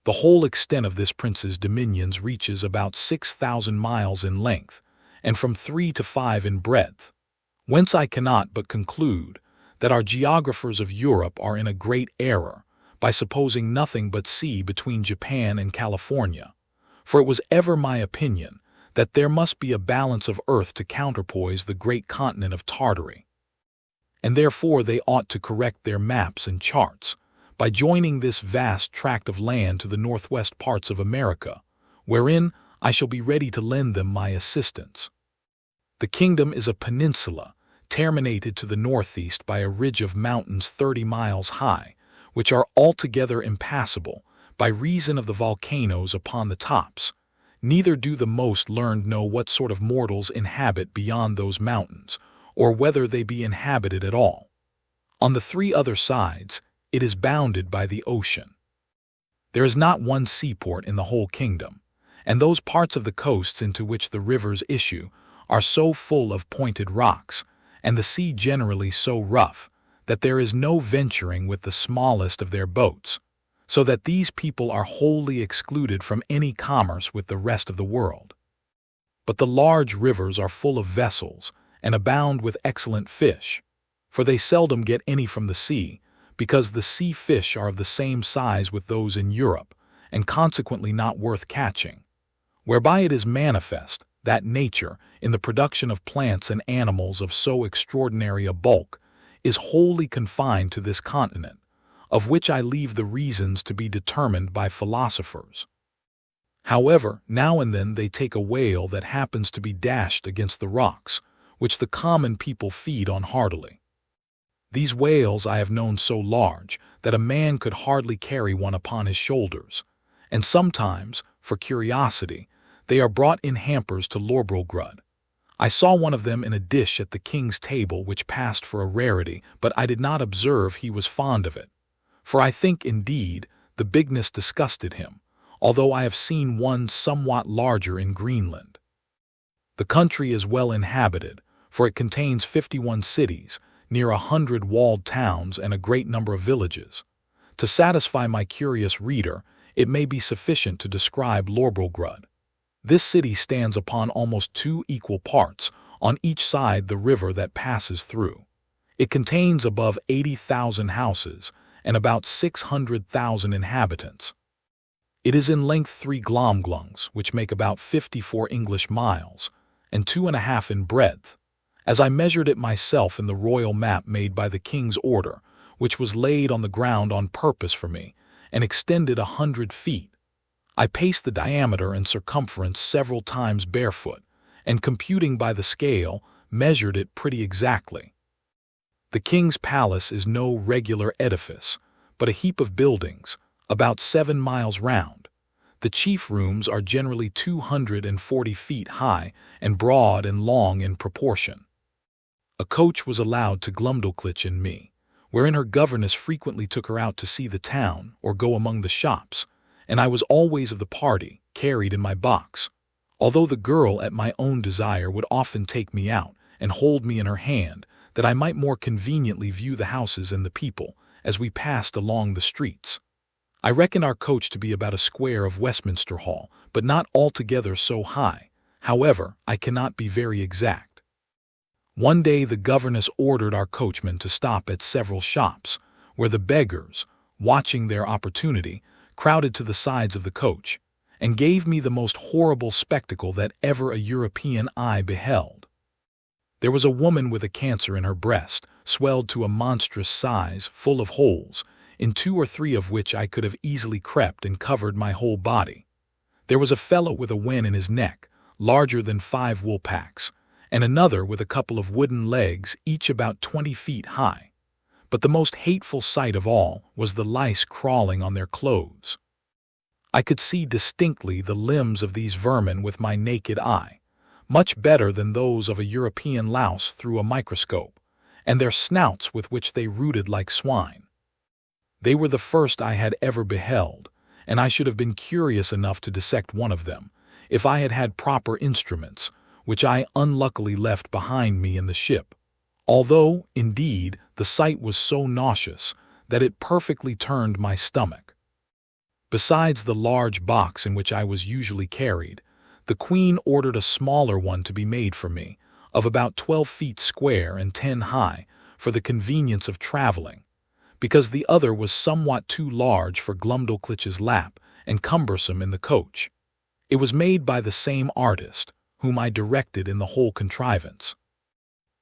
The whole extent of this prince's dominions reaches about 6,000 miles in length, and from 3 to 5 in breadth, whence I cannot but conclude that our geographers of Europe are in a great error by supposing nothing but sea between Japan and California, for it was ever my opinion that there must be a balance of earth to counterpoise the great continent of Tartary, and therefore they ought to correct their maps and charts by joining this vast tract of land to the northwest parts of America, wherein I shall be ready to lend them my assistance. The kingdom is a peninsula, terminated to the northeast by a ridge of mountains 30 miles high, which are altogether impassable by reason of the volcanoes upon the tops. Neither do the most learned know what sort of mortals inhabit beyond those mountains, or whether they be inhabited at all. On the 3 other sides, it is bounded by the ocean. There is not one seaport in the whole kingdom, and those parts of the coasts into which the rivers issue are so full of pointed rocks, and the sea generally so rough, that there is no venturing with the smallest of their boats, so that these people are wholly excluded from any commerce with the rest of the world. But the large rivers are full of vessels, and abound with excellent fish, for they seldom get any from the sea, because the sea fish are of the same size with those in Europe, and consequently not worth catching, whereby it is manifest that nature, in the production of plants and animals of so extraordinary a bulk, is wholly confined to this continent, of which I leave the reasons to be determined by philosophers. However, now and then they take a whale that happens to be dashed against the rocks, which the common people feed on heartily. These whales I have known so large that a man could hardly carry one upon his shoulders, and sometimes, for curiosity, they are brought in hampers to Lorbrulgrud. I saw one of them in a dish at the king's table which passed for a rarity, but I did not observe he was fond of it, for I think, indeed, the bigness disgusted him, although I have seen one somewhat larger in Greenland. The country is well inhabited, for it contains 51 cities, near 100 walled towns, and a great number of villages. To satisfy my curious reader, it may be sufficient to describe Lorbrulgrud. This city stands upon almost 2 equal parts, on each side the river that passes through. It contains above 80,000 houses, and about 600,000 inhabitants. It is in length 3 glomglungs, which make about 54 English miles, and 2.5 in breadth, as I measured it myself in the royal map made by the king's order, which was laid on the ground on purpose for me, and extended 100 feet. I paced the diameter and circumference several times barefoot, and computing by the scale, measured it pretty exactly. The king's palace is no regular edifice, but a heap of buildings, about 7 miles round. The chief rooms are generally 240 feet high, and broad and long in proportion. A coach was allowed to Glumdalclitch and me, wherein her governess frequently took her out to see the town or go among the shops, and I was always of the party, carried in my box. although the girl at my own desire would often take me out and hold me in her hand, that I might more conveniently view the houses and the people as we passed along the streets. I reckon our coach to be about a square of Westminster Hall, but not altogether so high. However, I cannot be very exact. One day the governess ordered our coachman to stop at several shops, where the beggars, watching their opportunity, crowded to the sides of the coach, and gave me the most horrible spectacle that ever a European eye beheld. There was a woman with a cancer in her breast, swelled to a monstrous size, full of holes, in 2 or 3 of which I could have easily crept and covered my whole body. There was a fellow with a wen in his neck, larger than 5 wool packs, and another with a couple of wooden legs, each about 20 feet high. But the most hateful sight of all was the lice crawling on their clothes. I could see distinctly the limbs of these vermin with my naked eye, much better than those of a European louse through a microscope, and their snouts with which they rooted like swine. They were the first I had ever beheld, and I should have been curious enough to dissect one of them, if I had had proper instruments, which I unluckily left behind me in the ship, although, indeed, the sight was so nauseous that it perfectly turned my stomach. Besides the large box in which I was usually carried, the Queen ordered a smaller one to be made for me, of about 12 feet square and 10 high, for the convenience of traveling, because the other was somewhat too large for Glumdalclitch's lap and cumbersome in the coach. It was made by the same artist, whom I directed in the whole contrivance.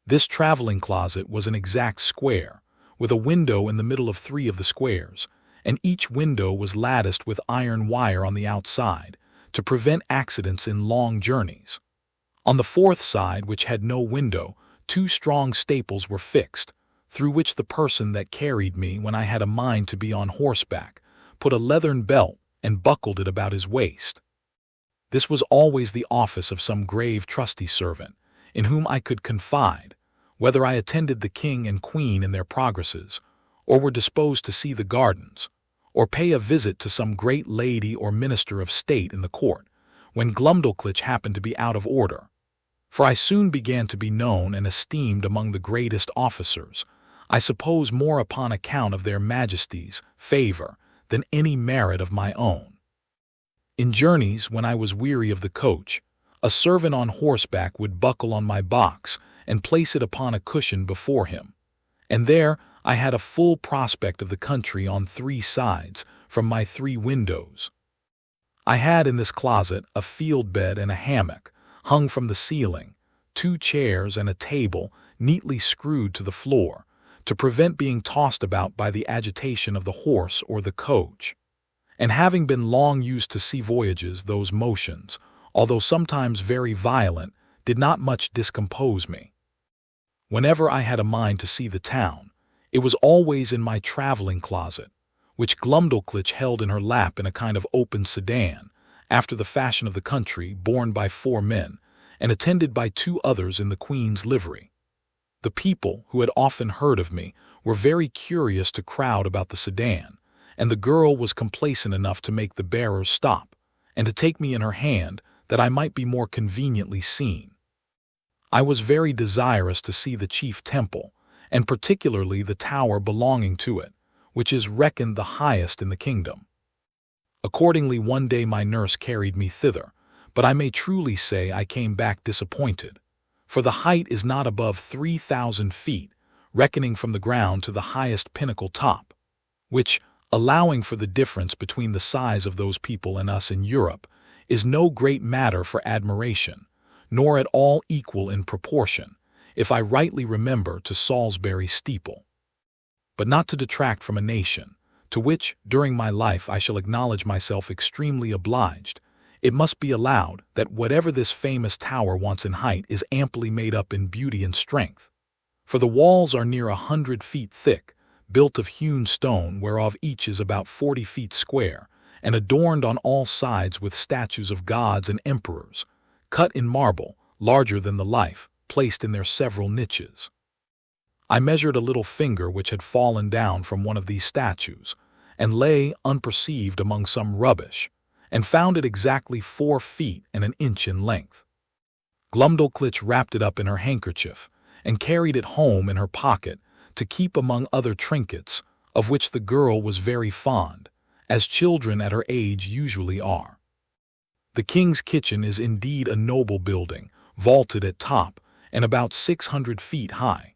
This traveling closet was an exact square, with a window in the middle of 3 of the squares, and each window was latticed with iron wire on the outside, to prevent accidents in long journeys. On the 4th side, which had no window, 2 strong staples were fixed, through which the person that carried me, when I had a mind to be on horseback, put a leathern belt and buckled it about his waist. This was always the office of some grave trusty servant, in whom I could confide, whether I attended the king and queen in their progresses, or were disposed to see the gardens, or pay a visit to some great lady or minister of state in the court, when Glumdalclitch happened to be out of order. For I soon began to be known and esteemed among the greatest officers, I suppose more upon account of their majesties' favor than any merit of my own. In journeys, when I was weary of the coach, a servant on horseback would buckle on my box and place it upon a cushion before him, and there I had a full prospect of the country on 3 sides from my 3 windows. I had in this closet a field bed and a hammock, hung from the ceiling, 2 chairs and a table neatly screwed to the floor, to prevent being tossed about by the agitation of the horse or the coach. And having been long used to sea voyages, those motions, although sometimes very violent, did not much discompose me. Whenever I had a mind to see the town, it was always in my traveling closet, which Glumdalclitch held in her lap in a kind of open sedan, after the fashion of the country, borne by 4 men, and attended by 2 others in the Queen's livery. The people, who had often heard of me, were very curious to crowd about the sedan, and the girl was complacent enough to make the bearers stop, and to take me in her hand, that I might be more conveniently seen. I was very desirous to see the chief temple, and particularly the tower belonging to it, which is reckoned the highest in the kingdom. Accordingly, one day my nurse carried me thither, but I may truly say I came back disappointed, for the height is not above 3,000 feet, reckoning from the ground to the highest pinnacle top, which, allowing for the difference between the size of those people and us in Europe, is no great matter for admiration, nor at all equal in proportion, if I rightly remember, to Salisbury steeple. But not to detract from a nation, to which, during my life, I shall acknowledge myself extremely obliged, it must be allowed that whatever this famous tower wants in height is amply made up in beauty and strength. For the walls are near 100 feet thick, built of hewn stone, whereof each is about 40 feet square, and adorned on all sides with statues of gods and emperors, cut in marble, larger than the life, placed in their several niches. I measured a little finger which had fallen down from one of these statues, and lay unperceived among some rubbish, and found it exactly 4 feet and an inch in length. Glumdalclitch wrapped it up in her handkerchief and carried it home in her pocket to keep among other trinkets, of which the girl was very fond, as children at her age usually are. The king's kitchen is indeed a noble building, vaulted at top, and about 600 feet high.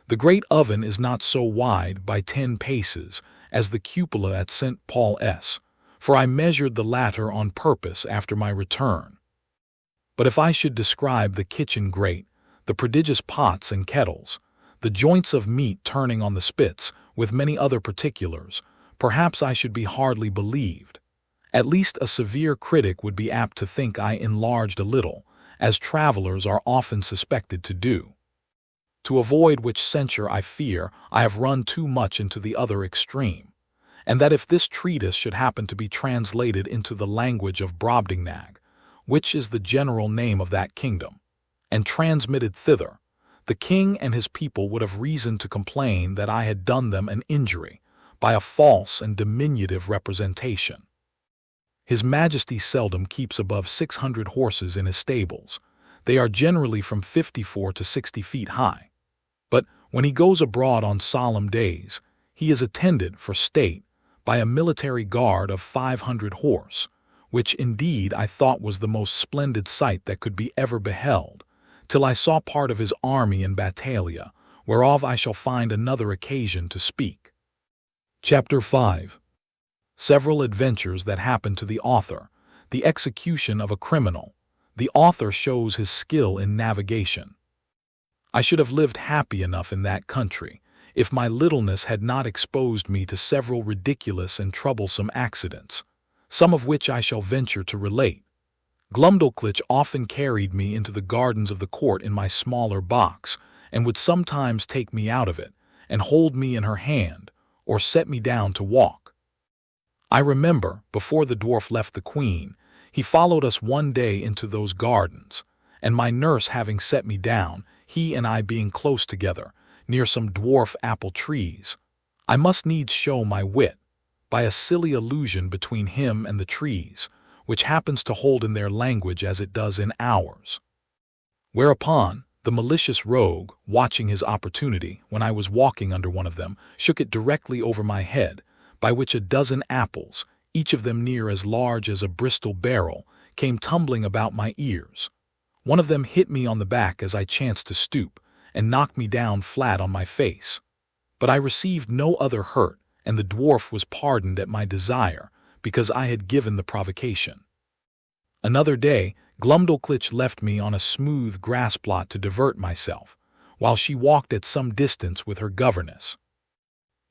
The great oven is not so wide by 10 paces as the cupola at St. Paul's, for I measured the latter on purpose after my return. But if I should describe the kitchen grate, the prodigious pots and kettles, the joints of meat turning on the spits, with many other particulars, perhaps I should be hardly believed. At least a severe critic would be apt to think I enlarged a little, as travelers are often suspected to do. To avoid which censure I fear I have run too much into the other extreme, and that if this treatise should happen to be translated into the language of Brobdingnag, which is the general name of that kingdom, and transmitted thither, the king and his people would have reason to complain that I had done them an injury by a false and diminutive representation. His Majesty seldom keeps above 600 horses in his stables. They are generally from 54 to 60 feet high. But when he goes abroad on solemn days, he is attended, for state, by a military guard of 500 horse, which indeed I thought was the most splendid sight that could be ever beheld, till I saw part of his army in Battalia, whereof I shall find another occasion to speak. Chapter 5. Several adventures that happened to the author, the execution of a criminal. The author shows his skill in navigation. I should have lived happy enough in that country, if my littleness had not exposed me to several ridiculous and troublesome accidents, some of which I shall venture to relate. Glumdalclitch often carried me into the gardens of the court in my smaller box, and would sometimes take me out of it, and hold me in her hand, or set me down to walk. I remember, before the dwarf left the queen, he followed us one day into those gardens, and my nurse having set me down, he and I being close together, near some dwarf apple trees, I must needs show my wit, by a silly allusion between him and the trees, which happens to hold in their language as it does in ours. Whereupon, the malicious rogue, watching his opportunity, when I was walking under one of them, shook it directly over my head, by which a dozen apples, each of them near as large as a Bristol barrel, came tumbling about my ears. One of them hit me on the back as I chanced to stoop, and knocked me down flat on my face. But I received no other hurt, and the dwarf was pardoned at my desire, because I had given the provocation. Another day, Glumdalclitch left me on a smooth grass plot to divert myself, while she walked at some distance with her governess.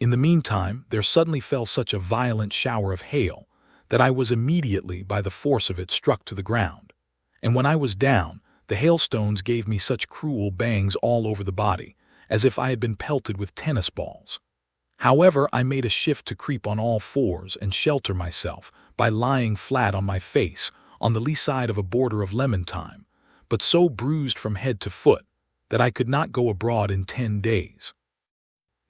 In the meantime, there suddenly fell such a violent shower of hail that I was immediately, by the force of it, struck to the ground, and when I was down, the hailstones gave me such cruel bangs all over the body, as if I had been pelted with tennis balls. However, I made a shift to creep on all fours and shelter myself by lying flat on my face on the lee side of a border of lemon thyme, but so bruised from head to foot that I could not go abroad in 10 days.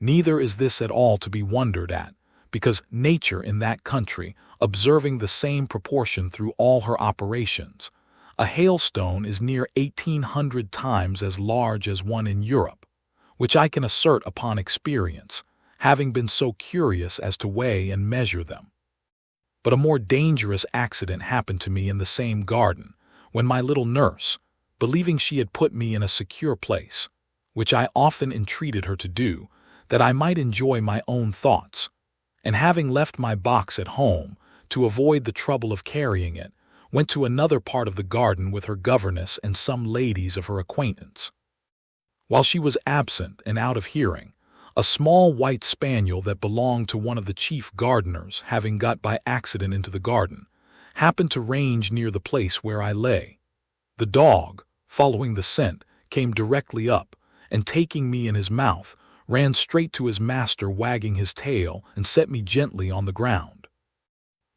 Neither is this at all to be wondered at, because nature in that country, observing the same proportion through all her operations, a hailstone is near 1800 times as large as one in Europe, which I can assert upon experience, having been so curious as to weigh and measure them. But a more dangerous accident happened to me in the same garden, when my little nurse, believing she had put me in a secure place, which I often entreated her to do, that I might enjoy my own thoughts, and having left my box at home, to avoid the trouble of carrying it, went to another part of the garden with her governess and some ladies of her acquaintance. While she was absent and out of hearing, a small white spaniel that belonged to one of the chief gardeners, having got by accident into the garden, happened to range near the place where I lay. The dog, following the scent, came directly up, and taking me in his mouth, ran straight to his master, wagging his tail, and set me gently on the ground.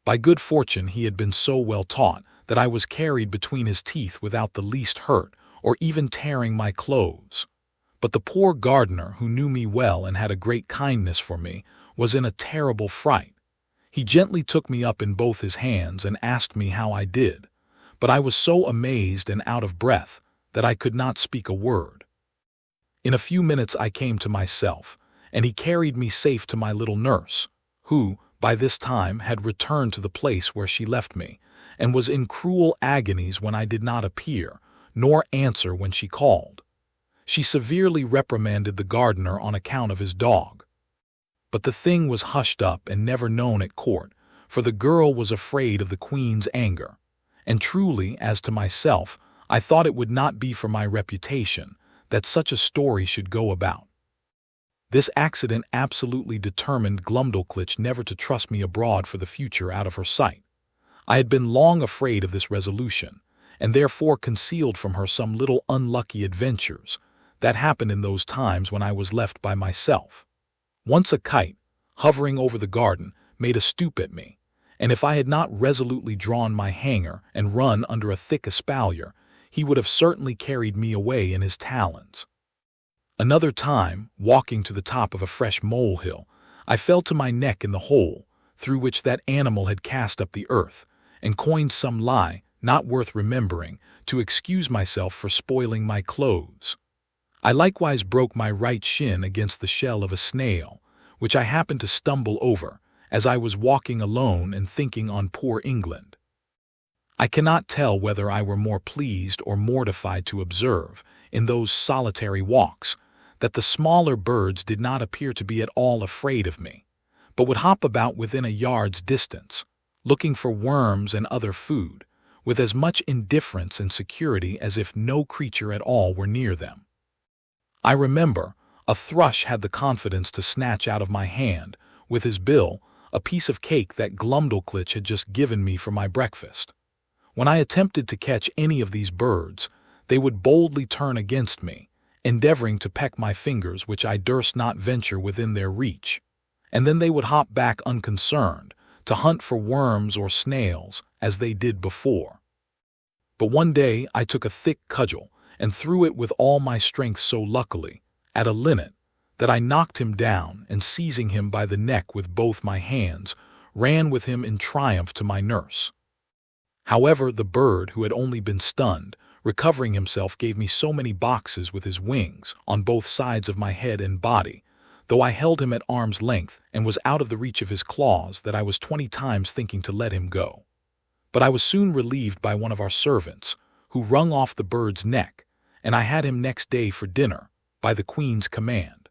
By good fortune he had been so well taught that I was carried between his teeth without the least hurt, or even tearing my clothes. But the poor gardener, who knew me well and had a great kindness for me, was in a terrible fright. He gently took me up in both his hands and asked me how I did, but I was so amazed and out of breath that I could not speak a word. In a few minutes I came to myself, and he carried me safe to my little nurse, who, by this time, had returned to the place where she left me, and was in cruel agonies when I did not appear, nor answer when she called. She severely reprimanded the gardener on account of his dog. But the thing was hushed up and never known at court, for the girl was afraid of the queen's anger. And truly, as to myself, I thought it would not be for my reputation that such a story should go about. This accident absolutely determined Glumdalclitch never to trust me abroad for the future out of her sight. I had been long afraid of this resolution, and therefore concealed from her some little unlucky adventures that happened in those times when I was left by myself. Once a kite, hovering over the garden, made a stoop at me, and if I had not resolutely drawn my hanger and run under a thick espalier, he would have certainly carried me away in his talons. Another time, walking to the top of a fresh molehill, I fell to my neck in the hole through which that animal had cast up the earth, and coined some lie, not worth remembering, to excuse myself for spoiling my clothes. I likewise broke my right shin against the shell of a snail, which I happened to stumble over, as I was walking alone and thinking on poor England. I cannot tell whether I were more pleased or mortified to observe, in those solitary walks, that the smaller birds did not appear to be at all afraid of me, but would hop about within a yard's distance, looking for worms and other food, with as much indifference and security as if no creature at all were near them. I remember, a thrush had the confidence to snatch out of my hand, with his bill, a piece of cake that Glumdalclitch had just given me for my breakfast. When I attempted to catch any of these birds, they would boldly turn against me, endeavoring to peck my fingers which I durst not venture within their reach, and then they would hop back unconcerned, to hunt for worms or snails, as they did before. But one day I took a thick cudgel, and threw it with all my strength so luckily, at a linnet, that I knocked him down, and seizing him by the neck with both my hands, ran with him in triumph to my nurse. However, the bird, who had only been stunned, recovering himself, gave me so many boxes with his wings on both sides of my head and body, though I held him at arm's length and was out of the reach of his claws, that I was 20 times thinking to let him go. But I was soon relieved by one of our servants, who wrung off the bird's neck, and I had him next day for dinner, by the Queen's command.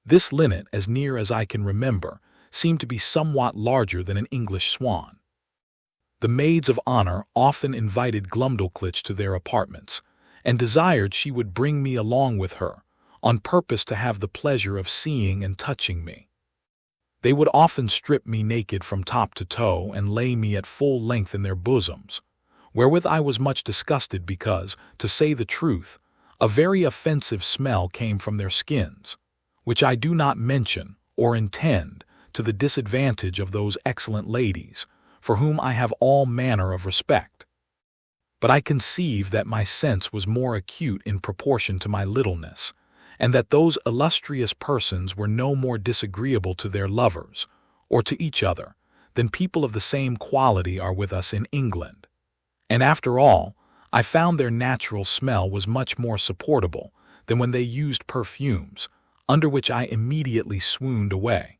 This linnet, as near as I can remember, seemed to be somewhat larger than an English swan. The maids of honor often invited Glumdalclitch to their apartments, and desired she would bring me along with her, on purpose to have the pleasure of seeing and touching me. They would often strip me naked from top to toe and lay me at full length in their bosoms, wherewith I was much disgusted because, to say the truth, a very offensive smell came from their skins, which I do not mention or intend to the disadvantage of those excellent ladies, for whom I have all manner of respect. But I conceive that my sense was more acute in proportion to my littleness, and that those illustrious persons were no more disagreeable to their lovers, or to each other, than people of the same quality are with us in England. And after all, I found their natural smell was much more supportable than when they used perfumes, under which I immediately swooned away.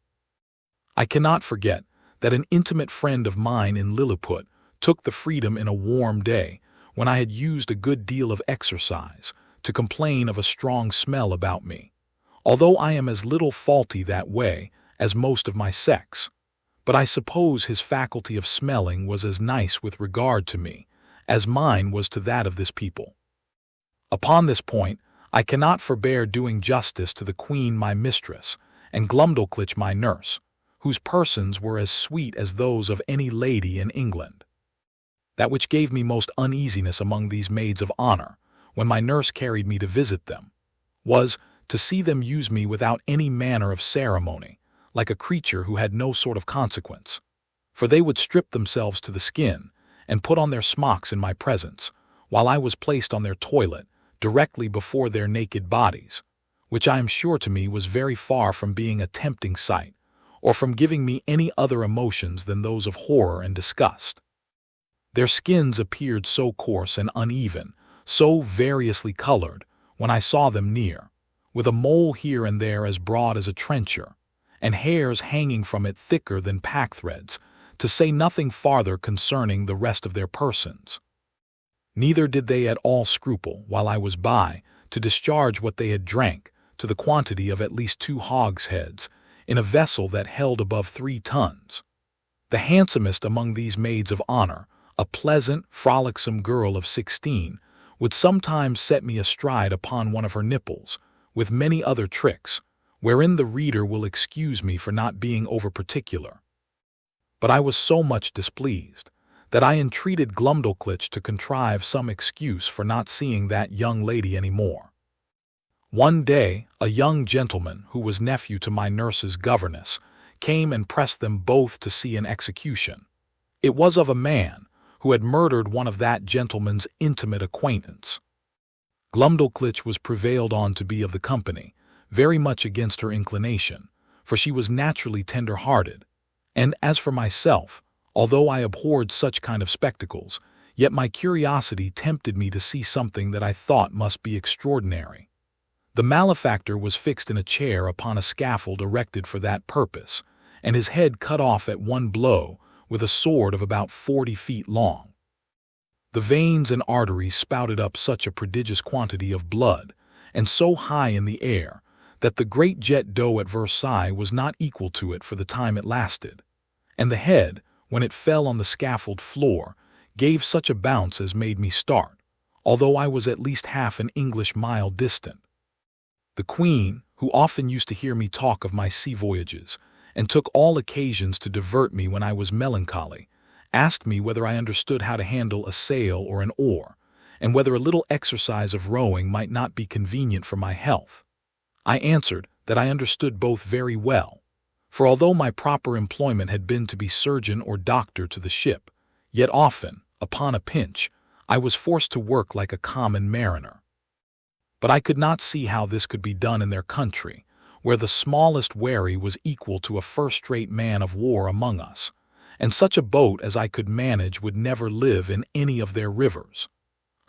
I cannot forget that an intimate friend of mine in Lilliput took the freedom in a warm day, when I had used a good deal of exercise, to complain of a strong smell about me, although I am as little faulty that way as most of my sex. But I suppose his faculty of smelling was as nice with regard to me as mine was to that of this people. Upon this point, I cannot forbear doing justice to the Queen my mistress, and Glumdalclitch my nurse, whose persons were as sweet as those of any lady in England. That which gave me most uneasiness among these maids of honor, when my nurse carried me to visit them, was to see them use me without any manner of ceremony, like a creature who had no sort of consequence. For they would strip themselves to the skin, and put on their smocks in my presence, while I was placed on their toilet, directly before their naked bodies, which I am sure to me was very far from being a tempting sight, or from giving me any other emotions than those of horror and disgust. Their skins appeared so coarse and uneven, so variously colored, when I saw them near, with a mole here and there as broad as a trencher, and hairs hanging from it thicker than pack-threads, to say nothing farther concerning the rest of their persons. Neither did they at all scruple, while I was by, to discharge what they had drank, to the quantity of at least 2 hogsheads, in a vessel that held above 3 tons. The handsomest among these maids of honor, a pleasant, frolicsome girl of 16, would sometimes set me astride upon one of her nipples, with many other tricks, wherein the reader will excuse me for not being over-particular. But I was so much displeased, that I entreated Glumdalclitch to contrive some excuse for not seeing that young lady any more. One day, a young gentleman, who was nephew to my nurse's governess, came and pressed them both to see an execution. It was of a man who had murdered one of that gentleman's intimate acquaintance. Glumdalclitch was prevailed on to be of the company, very much against her inclination, for she was naturally tender-hearted, and as for myself, although I abhorred such kind of spectacles, yet my curiosity tempted me to see something that I thought must be extraordinary. The malefactor was fixed in a chair upon a scaffold erected for that purpose, and his head cut off at one blow with a sword of about 40 feet long. The veins and arteries spouted up such a prodigious quantity of blood, and so high in the air, that the great jet d'eau at Versailles was not equal to it for the time it lasted, and the head, when it fell on the scaffold floor, gave such a bounce as made me start, although I was at least half an English mile distant. The Queen, who often used to hear me talk of my sea voyages, and took all occasions to divert me when I was melancholy, asked me whether I understood how to handle a sail or an oar, and whether a little exercise of rowing might not be convenient for my health. I answered that I understood both very well, for although my proper employment had been to be surgeon or doctor to the ship, yet often, upon a pinch, I was forced to work like a common mariner. But I could not see how this could be done in their country, where the smallest wherry was equal to a first-rate man of war among us, and such a boat as I could manage would never live in any of their rivers.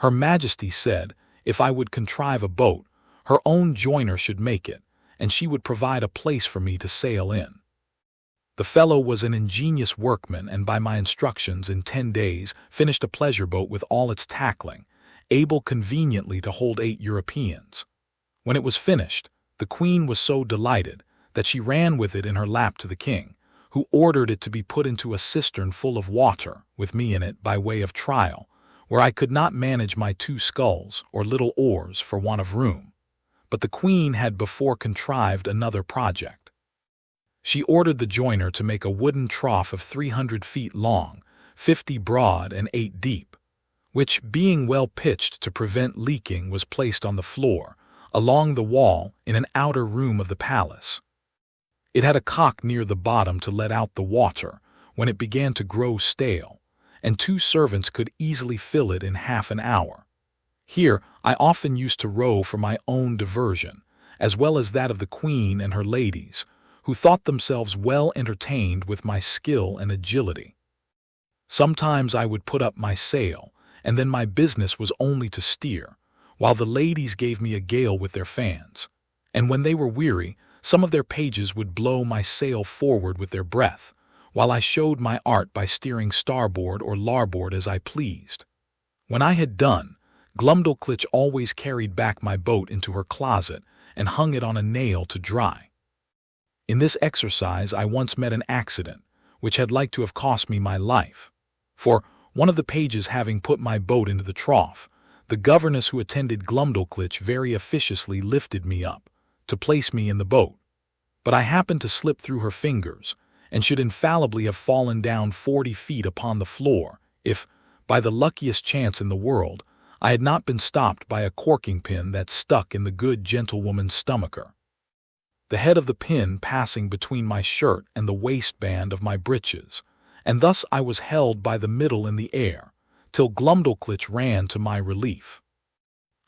Her Majesty said, if I would contrive a boat, her own joiner should make it, and she would provide a place for me to sail in. The fellow was an ingenious workman, and by my instructions in 10 days finished a pleasure boat with all its tackling, able conveniently to hold 8 Europeans. When it was finished, the Queen was so delighted that she ran with it in her lap to the King, who ordered it to be put into a cistern full of water, with me in it by way of trial, where I could not manage my 2 sculls or little oars for want of room. But the Queen had before contrived another project. She ordered the joiner to make a wooden trough of 300 feet long, 50 broad and 8 deep, which, being well pitched to prevent leaking, was placed on the floor, along the wall, in an outer room of the palace. It had a cock near the bottom to let out the water when it began to grow stale, and 2 servants could easily fill it in half an hour. Here I often used to row for my own diversion, as well as that of the Queen and her ladies, who thought themselves well entertained with my skill and agility. Sometimes I would put up my sail, and then my business was only to steer, while the ladies gave me a gale with their fans, and when they were weary, some of their pages would blow my sail forward with their breath, while I showed my art by steering starboard or larboard as I pleased. When I had done, Glumdalclitch always carried back my boat into her closet and hung it on a nail to dry. In this exercise I once met an accident, which had like to have cost me my life, for, one of the pages having put my boat into the trough, the governess who attended Glumdalclitch very officiously lifted me up, to place me in the boat, but I happened to slip through her fingers, and should infallibly have fallen down 40 feet upon the floor, if, by the luckiest chance in the world, I had not been stopped by a corking pin that stuck in the good gentlewoman's stomacher, the head of the pin passing between my shirt and the waistband of my breeches, and thus I was held by the middle in the air, till Glumdalclitch ran to my relief.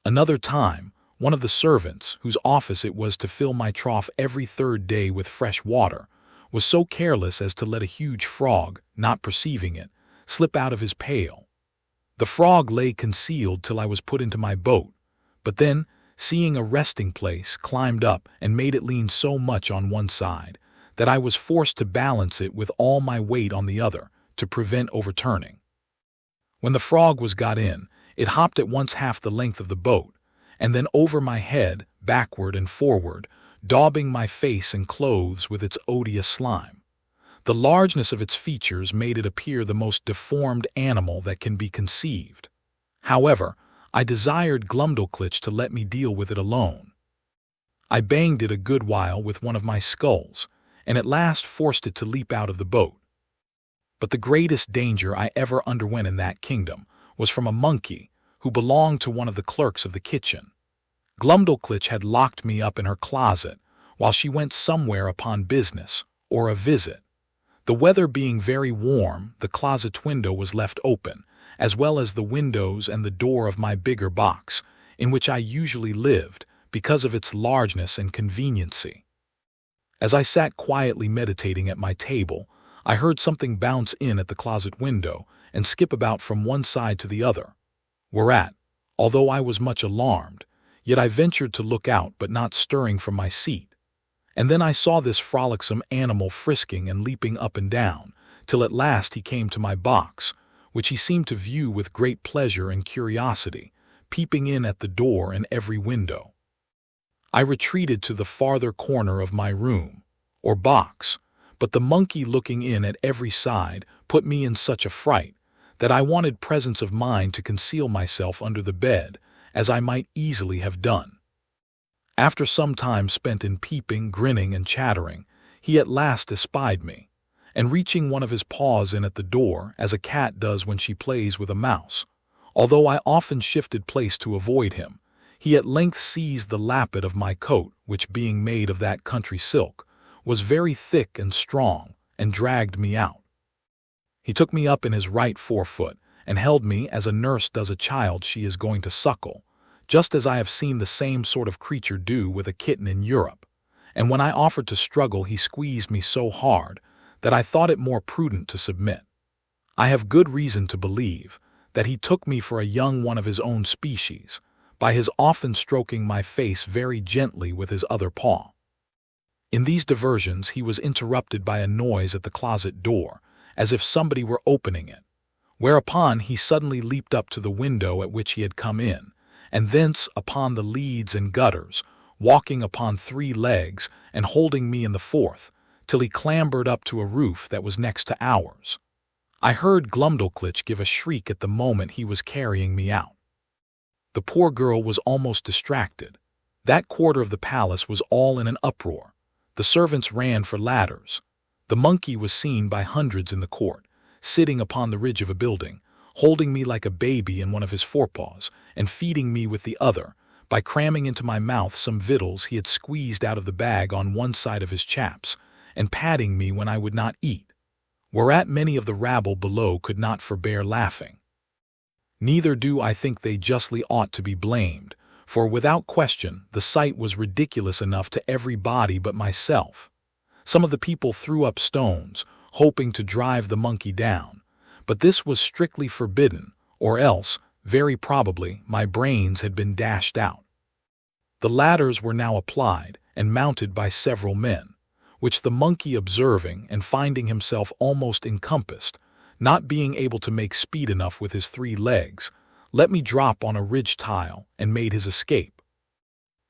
Another time, one of the servants, whose office it was to fill my trough every 3rd day with fresh water, was so careless as to let a huge frog, not perceiving it, slip out of his pail. The frog lay concealed till I was put into my boat, but then, seeing a resting place, climbed up and made it lean so much on one side that I was forced to balance it with all my weight on the other to prevent overturning. When the frog was got in, it hopped at once half the length of the boat, and then over my head, backward and forward, daubing my face and clothes with its odious slime. The largeness of its features made it appear the most deformed animal that can be conceived. However, I desired Glumdalclitch to let me deal with it alone. I banged it a good while with one of my sculls, and at last forced it to leap out of the boat. But the greatest danger I ever underwent in that kingdom was from a monkey who belonged to one of the clerks of the kitchen. Glumdalclitch had locked me up in her closet while she went somewhere upon business or a visit. The weather being very warm, the closet window was left open, as well as the windows and the door of my bigger box, in which I usually lived, because of its largeness and conveniency. As I sat quietly meditating at my table, I heard something bounce in at the closet window and skip about from one side to the other. Whereat, although I was much alarmed, yet I ventured to look out, but not stirring from my seat. And then I saw this frolicsome animal frisking and leaping up and down, till at last he came to my box, which he seemed to view with great pleasure and curiosity, peeping in at the door and every window. I retreated to the farther corner of my room, or box, but the monkey looking in at every side put me in such a fright that I wanted presence of mind to conceal myself under the bed, as I might easily have done. After some time spent in peeping, grinning, and chattering, he at last espied me, and reaching one of his paws in at the door, as a cat does when she plays with a mouse, although I often shifted place to avoid him, he at length seized the lappet of my coat, which, being made of that country silk, was very thick and strong, and dragged me out. He took me up in his right forefoot, and held me as a nurse does a child she is going to suckle, just as I have seen the same sort of creature do with a kitten in Europe, and when I offered to struggle he squeezed me so hard that I thought it more prudent to submit. I have good reason to believe that he took me for a young one of his own species, by his often stroking my face very gently with his other paw. In these diversions he was interrupted by a noise at the closet door, as if somebody were opening it, whereupon he suddenly leaped up to the window at which he had come in, and thence upon the leads and gutters, walking upon 3 legs and holding me in the 4th, till he clambered up to a roof that was next to ours. I heard Glumdalclitch give a shriek at the moment he was carrying me out. The poor girl was almost distracted. That quarter of the palace was all in an uproar. The servants ran for ladders. The monkey was seen by hundreds in the court, sitting upon the ridge of a building, holding me like a baby in one of his forepaws, and feeding me with the other, by cramming into my mouth some victuals he had squeezed out of the bag on one side of his chaps, and patting me when I would not eat, whereat many of the rabble below could not forbear laughing. Neither do I think they justly ought to be blamed, for without question the sight was ridiculous enough to every body but myself. Some of the people threw up stones, hoping to drive the monkey down, but this was strictly forbidden, or else, very probably, my brains had been dashed out. The ladders were now applied and mounted by several men, which the monkey observing and finding himself almost encompassed, not being able to make speed enough with his 3 legs, let me drop on a ridge tile and made his escape.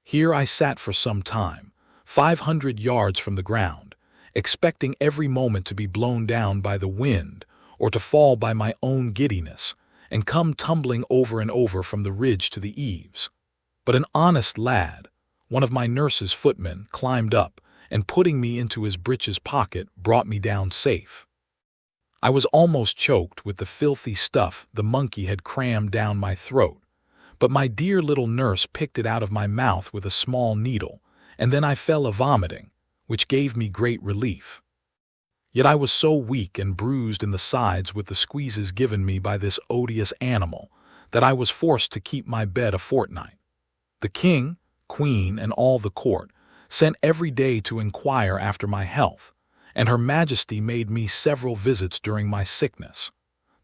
Here I sat for some time, 500 yards from the ground, expecting every moment to be blown down by the wind or to fall by my own giddiness and come tumbling over and over from the ridge to the eaves. But an honest lad, one of my nurse's footmen, climbed up and putting me into his breeches pocket brought me down safe. I was almost choked with the filthy stuff the monkey had crammed down my throat, but my dear little nurse picked it out of my mouth with a small needle, and then I fell a-vomiting, which gave me great relief. Yet I was so weak and bruised in the sides with the squeezes given me by this odious animal that I was forced to keep my bed a fortnight. The king, queen, and all the court sent every day to inquire after my health, and Her Majesty made me several visits during my sickness.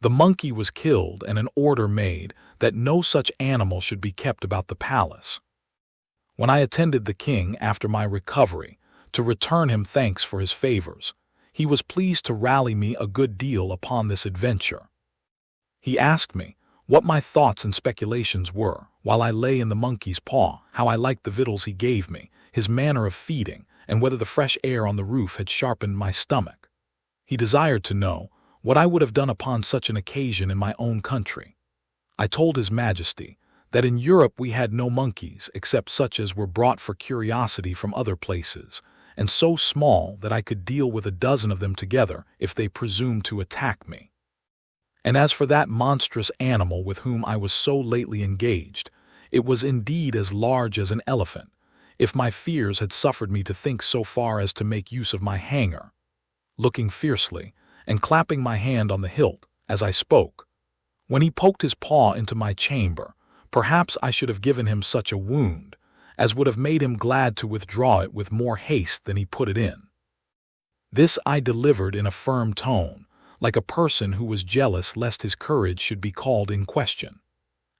The monkey was killed and an order made that no such animal should be kept about the palace. When I attended the king after my recovery, to return him thanks for his favors, he was pleased to rally me a good deal upon this adventure. He asked me what my thoughts and speculations were while I lay in the monkey's paw, how I liked the victuals he gave me, his manner of feeding, and whether the fresh air on the roof had sharpened my stomach. He desired to know what I would have done upon such an occasion in my own country. I told His Majesty that in Europe we had no monkeys except such as were brought for curiosity from other places, and so small that I could deal with a dozen of them together if they presumed to attack me. And as for that monstrous animal with whom I was so lately engaged, it was indeed as large as an elephant, if my fears had suffered me to think so far as to make use of my hanger. Looking fiercely, and clapping my hand on the hilt as I spoke, when he poked his paw into my chamber, perhaps I should have given him such a wound as would have made him glad to withdraw it with more haste than he put it in. This I delivered in a firm tone, like a person who was jealous lest his courage should be called in question.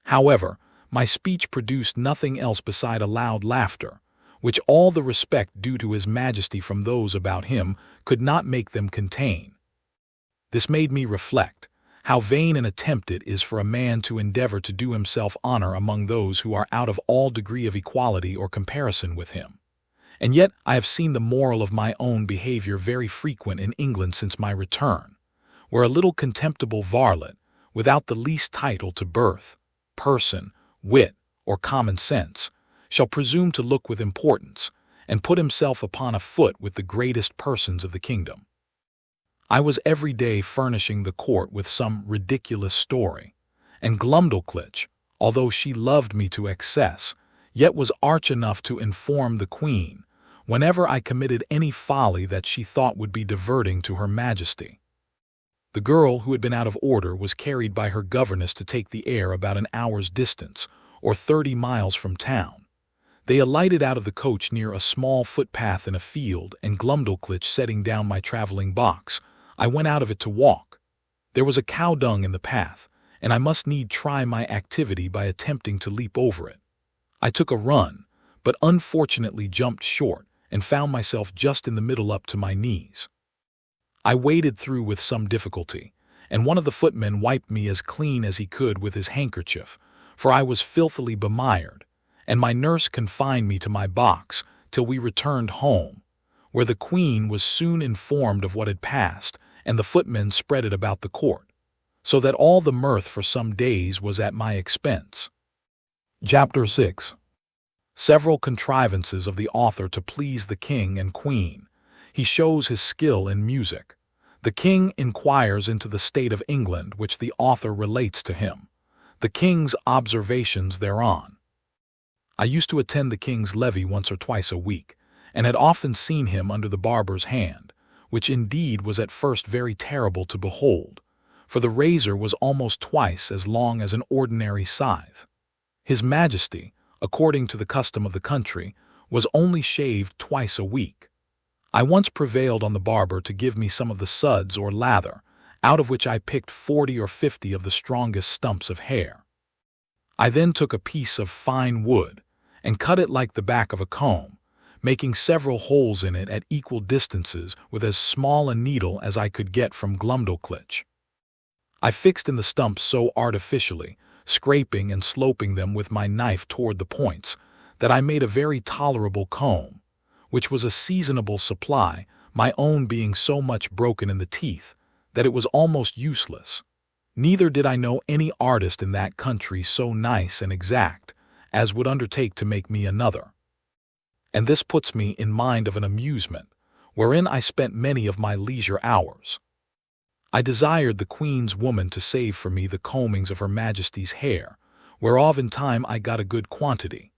However, my speech produced nothing else beside a loud laughter, which all the respect due to His Majesty from those about him could not make them contain. This made me reflect how vain an attempt it is for a man to endeavor to do himself honor among those who are out of all degree of equality or comparison with him. And yet I have seen the moral of my own behavior very frequent in England since my return, where a little contemptible varlet, without the least title to birth, person, wit, or common sense, shall presume to look with importance, and put himself upon a foot with the greatest persons of the kingdom. I was every day furnishing the court with some ridiculous story, and Glumdalclitch, although she loved me to excess, yet was arch enough to inform the Queen whenever I committed any folly that she thought would be diverting to Her Majesty. The girl who had been out of order was carried by her governess to take the air about an hour's distance, or 30 miles from town. They alighted out of the coach near a small footpath in a field, and Glumdalclitch setting down my traveling box, I went out of it to walk. There was a cow dung in the path, and I must need try my activity by attempting to leap over it. I took a run, but unfortunately jumped short and found myself just in the middle up to my knees. I waded through with some difficulty, and one of the footmen wiped me as clean as he could with his handkerchief, for I was filthily bemired, and my nurse confined me to my box till we returned home, where the Queen was soon informed of what had passed, and the footmen spread it about the court, so that all the mirth for some days was at my expense. Chapter 6. Several contrivances of the author to please the king and queen. He shows his skill in music. The king inquires into the state of England, which the author relates to him. The king's observations thereon. I used to attend the king's levee once or twice a week, and had often seen him under the barber's hand, which indeed was at first very terrible to behold, for the razor was almost twice as long as an ordinary scythe. His Majesty, according to the custom of the country, was only shaved twice a week. I once prevailed on the barber to give me some of the suds or lather, out of which I picked 40 or 50 of the strongest stumps of hair. I then took a piece of fine wood, and cut it like the back of a comb, making several holes in it at equal distances with as small a needle as I could get from Glumdalclitch. I fixed in the stumps so artificially, scraping and sloping them with my knife toward the points, that I made a very tolerable comb, which was a seasonable supply, my own being so much broken in the teeth that it was almost useless. Neither did I know any artist in that country so nice and exact as would undertake to make me another. And this puts me in mind of an amusement, wherein I spent many of my leisure hours. I desired the Queen's woman to save for me the combings of Her Majesty's hair, whereof in time I got a good quantity,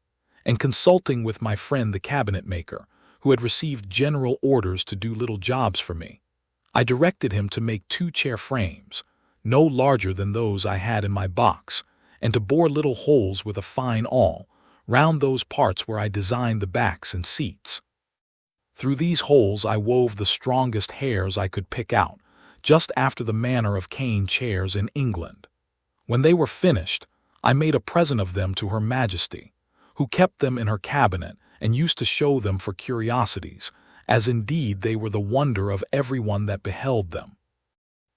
and consulting with my friend the cabinet-maker, who had received general orders to do little jobs for me, I directed him to make 2 chair frames, no larger than those I had in my box, and to bore little holes with a fine awl round those parts where I designed the backs and seats. Through these holes I wove the strongest hairs I could pick out, just after the manner of cane chairs in England. When they were finished, I made a present of them to Her Majesty, who kept them in her cabinet and used to show them for curiosities, as indeed they were the wonder of everyone that beheld them.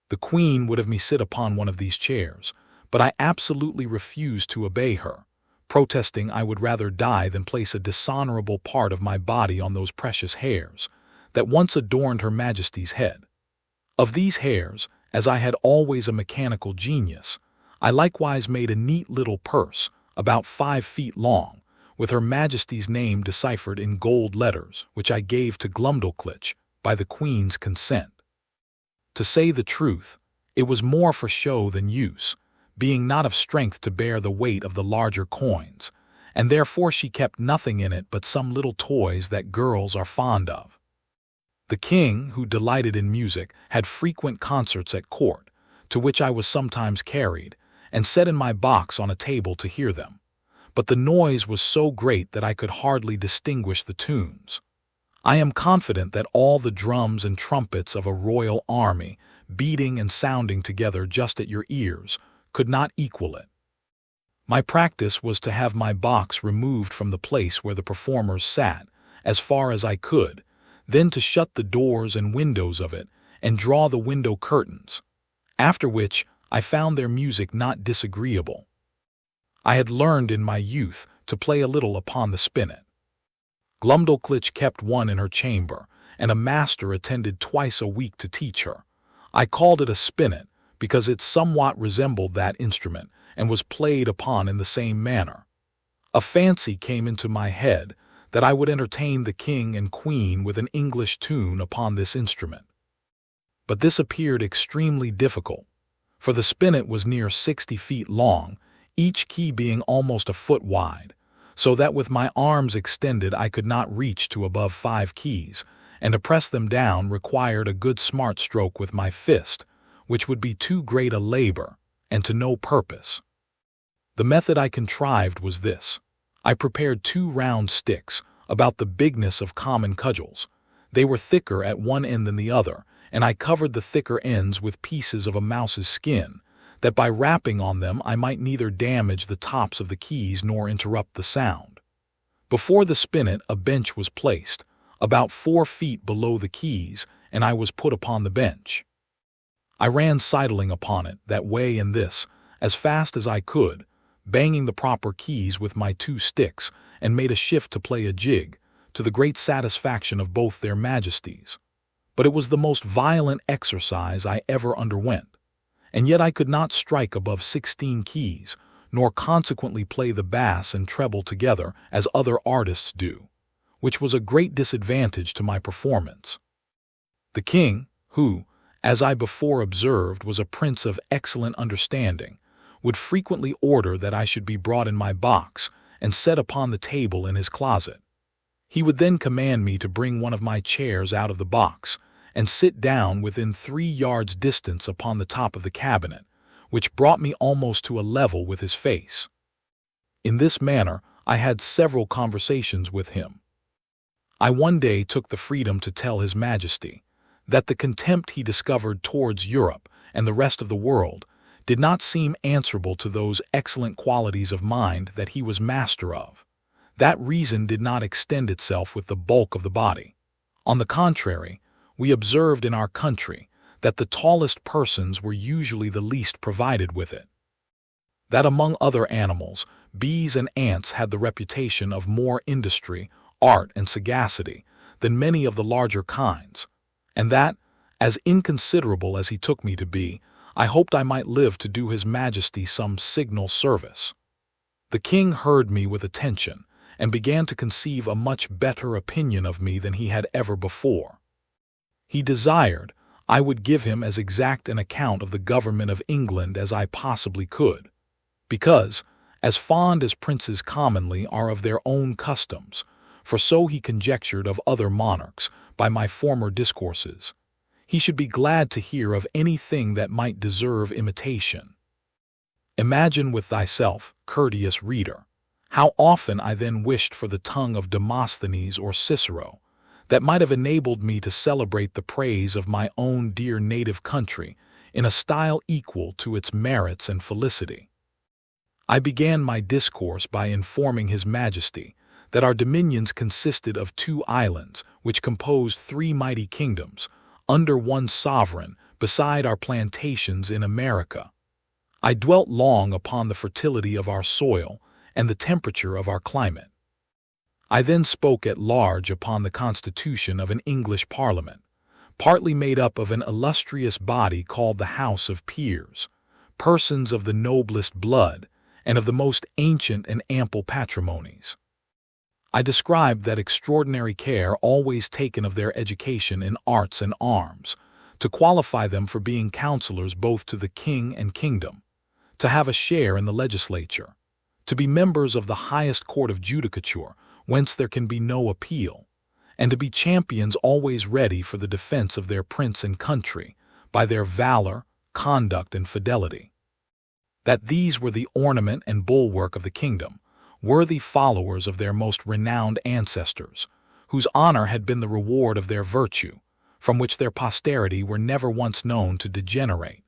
The Queen would have me sit upon one of these chairs, but I absolutely refused to obey her, protesting I would rather die than place a dishonorable part of my body on those precious hairs that once adorned Her Majesty's head. Of these hairs, as I had always a mechanical genius, I likewise made a neat little purse, about 5 feet long, with Her Majesty's name deciphered in gold letters, which I gave to Glumdalclitch by the Queen's consent. To say the truth, it was more for show than use, being not of strength to bear the weight of the larger coins, and therefore she kept nothing in it but some little toys that girls are fond of. The King, who delighted in music, had frequent concerts at court, to which I was sometimes carried, and set in my box on a table to hear them. But the noise was so great that I could hardly distinguish the tunes. I am confident that all the drums and trumpets of a royal army, beating and sounding together just at your ears, could not equal it. My practice was to have my box removed from the place where the performers sat, as far as I could, then to shut the doors and windows of it, and draw the window curtains, after which I found their music not disagreeable. I had learned in my youth to play a little upon the spinet. Glumdalclitch kept one in her chamber, and a master attended twice a week to teach her. I called it a spinet, because it somewhat resembled that instrument, and was played upon in the same manner. A fancy came into my head that I would entertain the King and Queen with an English tune upon this instrument. But this appeared extremely difficult, for the spinet was near 60 feet long, each key being almost a foot wide, so that with my arms extended I could not reach to above 5 keys, and to press them down required a good smart stroke with my fist, which would be too great a labor, and to no purpose. The method I contrived was this. I prepared 2 round sticks, about the bigness of common cudgels. They were thicker at one end than the other, and I covered the thicker ends with pieces of a mouse's skin, that by rapping on them I might neither damage the tops of the keys nor interrupt the sound. Before the spinet a bench was placed, about 4 feet below the keys, and I was put upon the bench. I ran sidling upon it, that way and this, as fast as I could, banging the proper keys with my 2 sticks, and made a shift to play a jig, to the great satisfaction of both their majesties. But it was the most violent exercise I ever underwent, and yet I could not strike above 16 keys, nor consequently play the bass and treble together as other artists do, which was a great disadvantage to my performance. The King, who, as I before observed, was a prince of excellent understanding, would frequently order that I should be brought in my box and set upon the table in his closet. He would then command me to bring one of my chairs out of the box and sit down within 3 yards distance upon the top of the cabinet, which brought me almost to a level with his face. In this manner I had several conversations with him. I one day took the freedom to tell His Majesty that the contempt he discovered towards Europe and the rest of the world did not seem answerable to those excellent qualities of mind that he was master of. That reason did not extend itself with the bulk of the body. On the contrary, we observed in our country that the tallest persons were usually the least provided with it. That among other animals, bees and ants had the reputation of more industry, art, and sagacity than many of the larger kinds, and that, as inconsiderable as he took me to be, I hoped I might live to do His Majesty some signal service. The King heard me with attention, and began to conceive a much better opinion of me than he had ever before. He desired I would give him as exact an account of the government of England as I possibly could, because, as fond as princes commonly are of their own customs, for so he conjectured of other monarchs by my former discourses, he should be glad to hear of anything that might deserve imitation. Imagine with thyself, courteous reader, how often I then wished for the tongue of Demosthenes or Cicero, that might have enabled me to celebrate the praise of my own dear native country in a style equal to its merits and felicity. I began my discourse by informing His Majesty that our dominions consisted of 2 islands which composed 3 mighty kingdoms, under one sovereign, beside our plantations in America. I dwelt long upon the fertility of our soil and the temperature of our climate. I then spoke at large upon the constitution of an English Parliament, partly made up of an illustrious body called the House of Peers, persons of the noblest blood and of the most ancient and ample patrimonies. I described that extraordinary care always taken of their education in arts and arms, to qualify them for being counselors both to the king and kingdom, to have a share in the legislature, to be members of the highest court of judicature, whence there can be no appeal, and to be champions always ready for the defense of their prince and country, by their valor, conduct, and fidelity. That these were the ornament and bulwark of the kingdom, worthy followers of their most renowned ancestors, whose honor had been the reward of their virtue, from which their posterity were never once known to degenerate.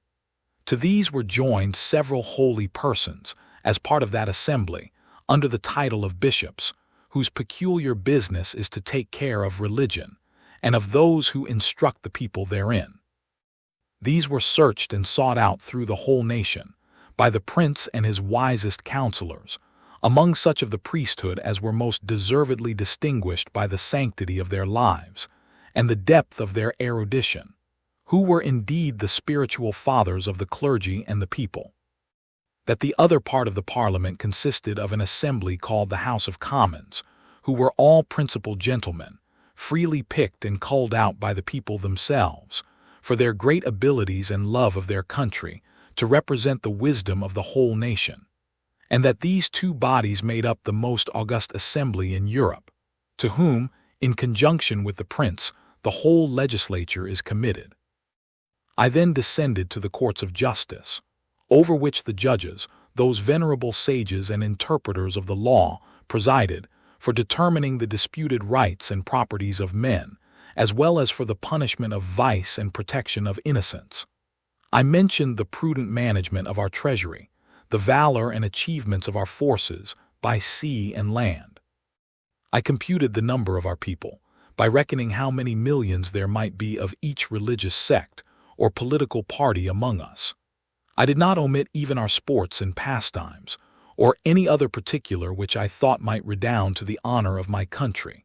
To these were joined several holy persons, as part of that assembly, under the title of bishops, whose peculiar business is to take care of religion, and of those who instruct the people therein. These were searched and sought out through the whole nation, by the prince and his wisest counselors, among such of the priesthood as were most deservedly distinguished by the sanctity of their lives, and the depth of their erudition, who were indeed the spiritual fathers of the clergy and the people. That the other part of the Parliament consisted of an assembly called the House of Commons, who were all principal gentlemen, freely picked and culled out by the people themselves, for their great abilities and love of their country, to represent the wisdom of the whole nation, and that these 2 bodies made up the most august assembly in Europe, to whom, in conjunction with the prince, the whole legislature is committed. I then descended to the courts of justice, over which the judges, those venerable sages and interpreters of the law, presided, for determining the disputed rights and properties of men, as well as for the punishment of vice and protection of innocence. I mentioned the prudent management of our treasury, the valor and achievements of our forces, by sea and land. I computed the number of our people, by reckoning how many millions there might be of each religious sect or political party among us. I did not omit even our sports and pastimes, or any other particular which I thought might redound to the honor of my country,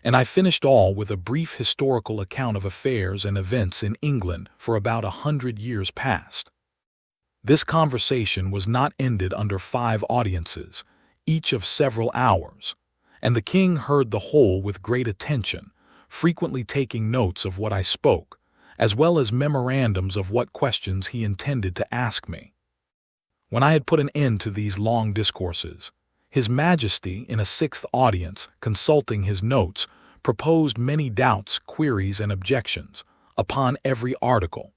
and I finished all with a brief historical account of affairs and events in England for about 100 years past. This conversation was not ended under 5 audiences, each of several hours, and the king heard the whole with great attention, frequently taking notes of what I spoke, as well as memorandums of what questions he intended to ask me. When I had put an end to these long discourses, His Majesty, in a 6th audience, consulting his notes, proposed many doubts, queries, and objections upon every article.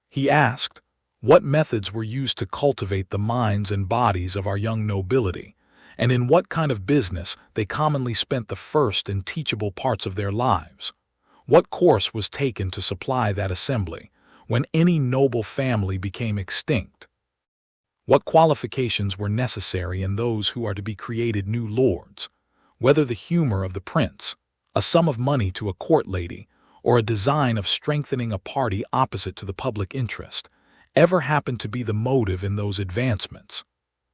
He asked, what methods were used to cultivate the minds and bodies of our young nobility, and in what kind of business they commonly spent the first and teachable parts of their lives. What course was taken to supply that assembly, when any noble family became extinct? What qualifications were necessary in those who are to be created new lords, whether the humor of the prince, a sum of money to a court lady, or a design of strengthening a party opposite to the public interest, ever happened to be the motive in those advancements?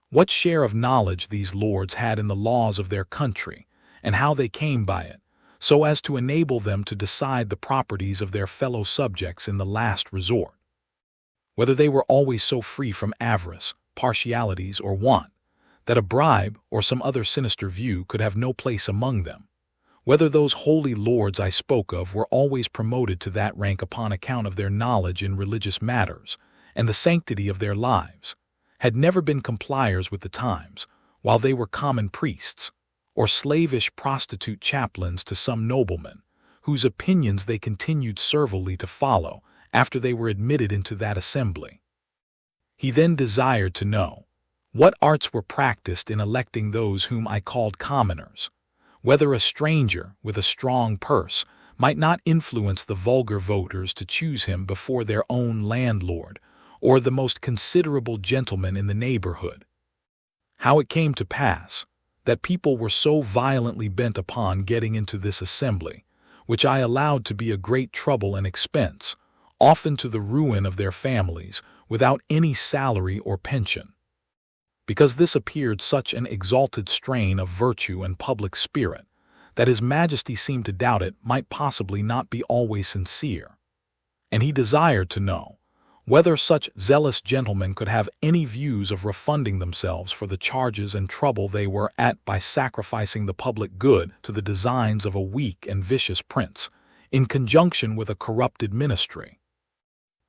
What share of knowledge these lords had in the laws of their country, and how they came by it, so as to enable them to decide the properties of their fellow subjects in the last resort? Whether they were always so free from avarice, partialities, or want, that a bribe or some other sinister view could have no place among them? Whether those holy lords I spoke of were always promoted to that rank upon account of their knowledge in religious matters, and the sanctity of their lives, had never been compliers with the times, while they were common priests, or slavish prostitute chaplains to some nobleman, whose opinions they continued servilely to follow after they were admitted into that assembly. He then desired to know what arts were practiced in electing those whom I called commoners, whether a stranger with a strong purse might not influence the vulgar voters to choose him before their own landlord or the most considerable gentleman in the neighborhood. How it came to pass that people were so violently bent upon getting into this assembly, which I allowed to be a great trouble and expense, often to the ruin of their families, without any salary or pension. Because this appeared such an exalted strain of virtue and public spirit, that His Majesty seemed to doubt it might possibly not be always sincere, and he desired to know whether such zealous gentlemen could have any views of refunding themselves for the charges and trouble they were at by sacrificing the public good to the designs of a weak and vicious prince, in conjunction with a corrupted ministry.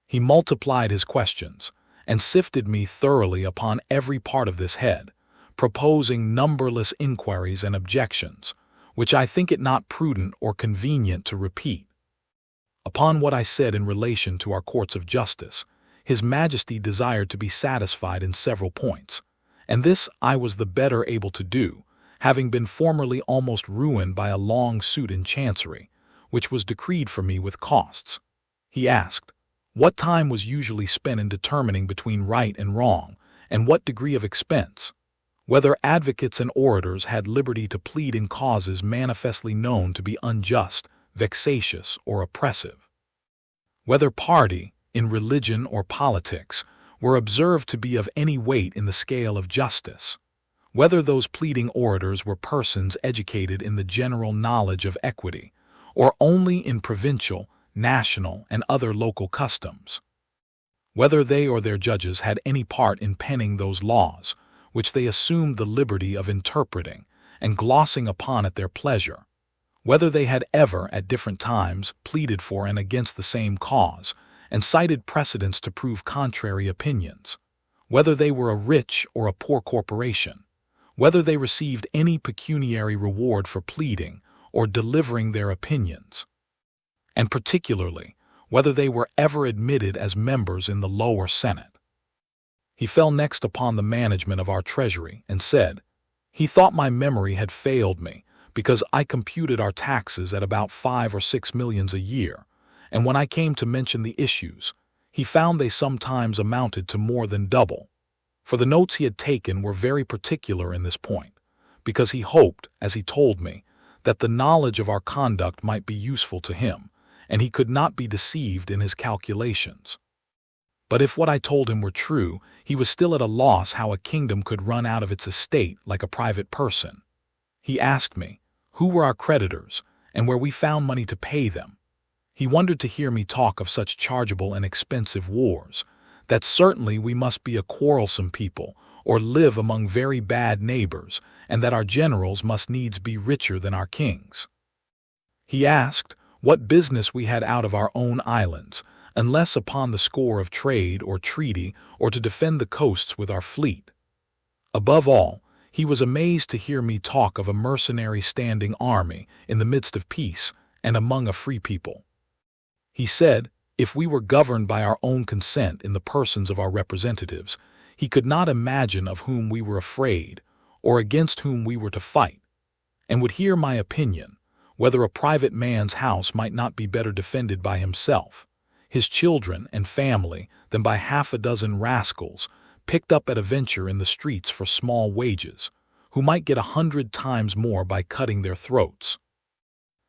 He multiplied his questions, and sifted me thoroughly upon every part of this head, proposing numberless inquiries and objections, which I think it not prudent or convenient to repeat. Upon what I said in relation to our courts of justice, His Majesty desired to be satisfied in several points, and this I was the better able to do, having been formerly almost ruined by a long suit in Chancery, which was decreed for me with costs. He asked, what time was usually spent in determining between right and wrong, and what degree of expense? Whether advocates and orators had liberty to plead in causes manifestly known to be unjust, vexatious, or oppressive? Whether party, in religion or politics, were observed to be of any weight in the scale of justice? Whether those pleading orators were persons educated in the general knowledge of equity, or only in provincial, national, and other local customs? Whether they or their judges had any part in penning those laws, which they assumed the liberty of interpreting and glossing upon at their pleasure? Whether they had ever, at different times, pleaded for and against the same cause, and cited precedents to prove contrary opinions? Whether they were a rich or a poor corporation? Whether they received any pecuniary reward for pleading or delivering their opinions? And particularly, whether they were ever admitted as members in the lower Senate? He fell next upon the management of our treasury, and said, he thought my memory had failed me, because I computed our taxes at about 5 or 6 millions a year, and when I came to mention the issues, he found they sometimes amounted to more than double. For the notes he had taken were very particular in this point, because he hoped, as he told me, that the knowledge of our conduct might be useful to him, and he could not be deceived in his calculations. But if what I told him were true, he was still at a loss how a kingdom could run out of its estate like a private person. He asked me who were our creditors, and where we found money to pay them. He wondered to hear me talk of such chargeable and expensive wars, that certainly we must be a quarrelsome people, or live among very bad neighbors, and that our generals must needs be richer than our kings. He asked what business we had out of our own islands, unless upon the score of trade or treaty, or to defend the coasts with our fleet. Above all, he was amazed to hear me talk of a mercenary standing army in the midst of peace and among a free people. He said, if we were governed by our own consent in the persons of our representatives, he could not imagine of whom we were afraid, or against whom we were to fight, and would hear my opinion, whether a private man's house might not be better defended by himself, his children and family, than by 6 rascals, picked up at a venture in the streets for small wages, who might get 100 times more by cutting their throats.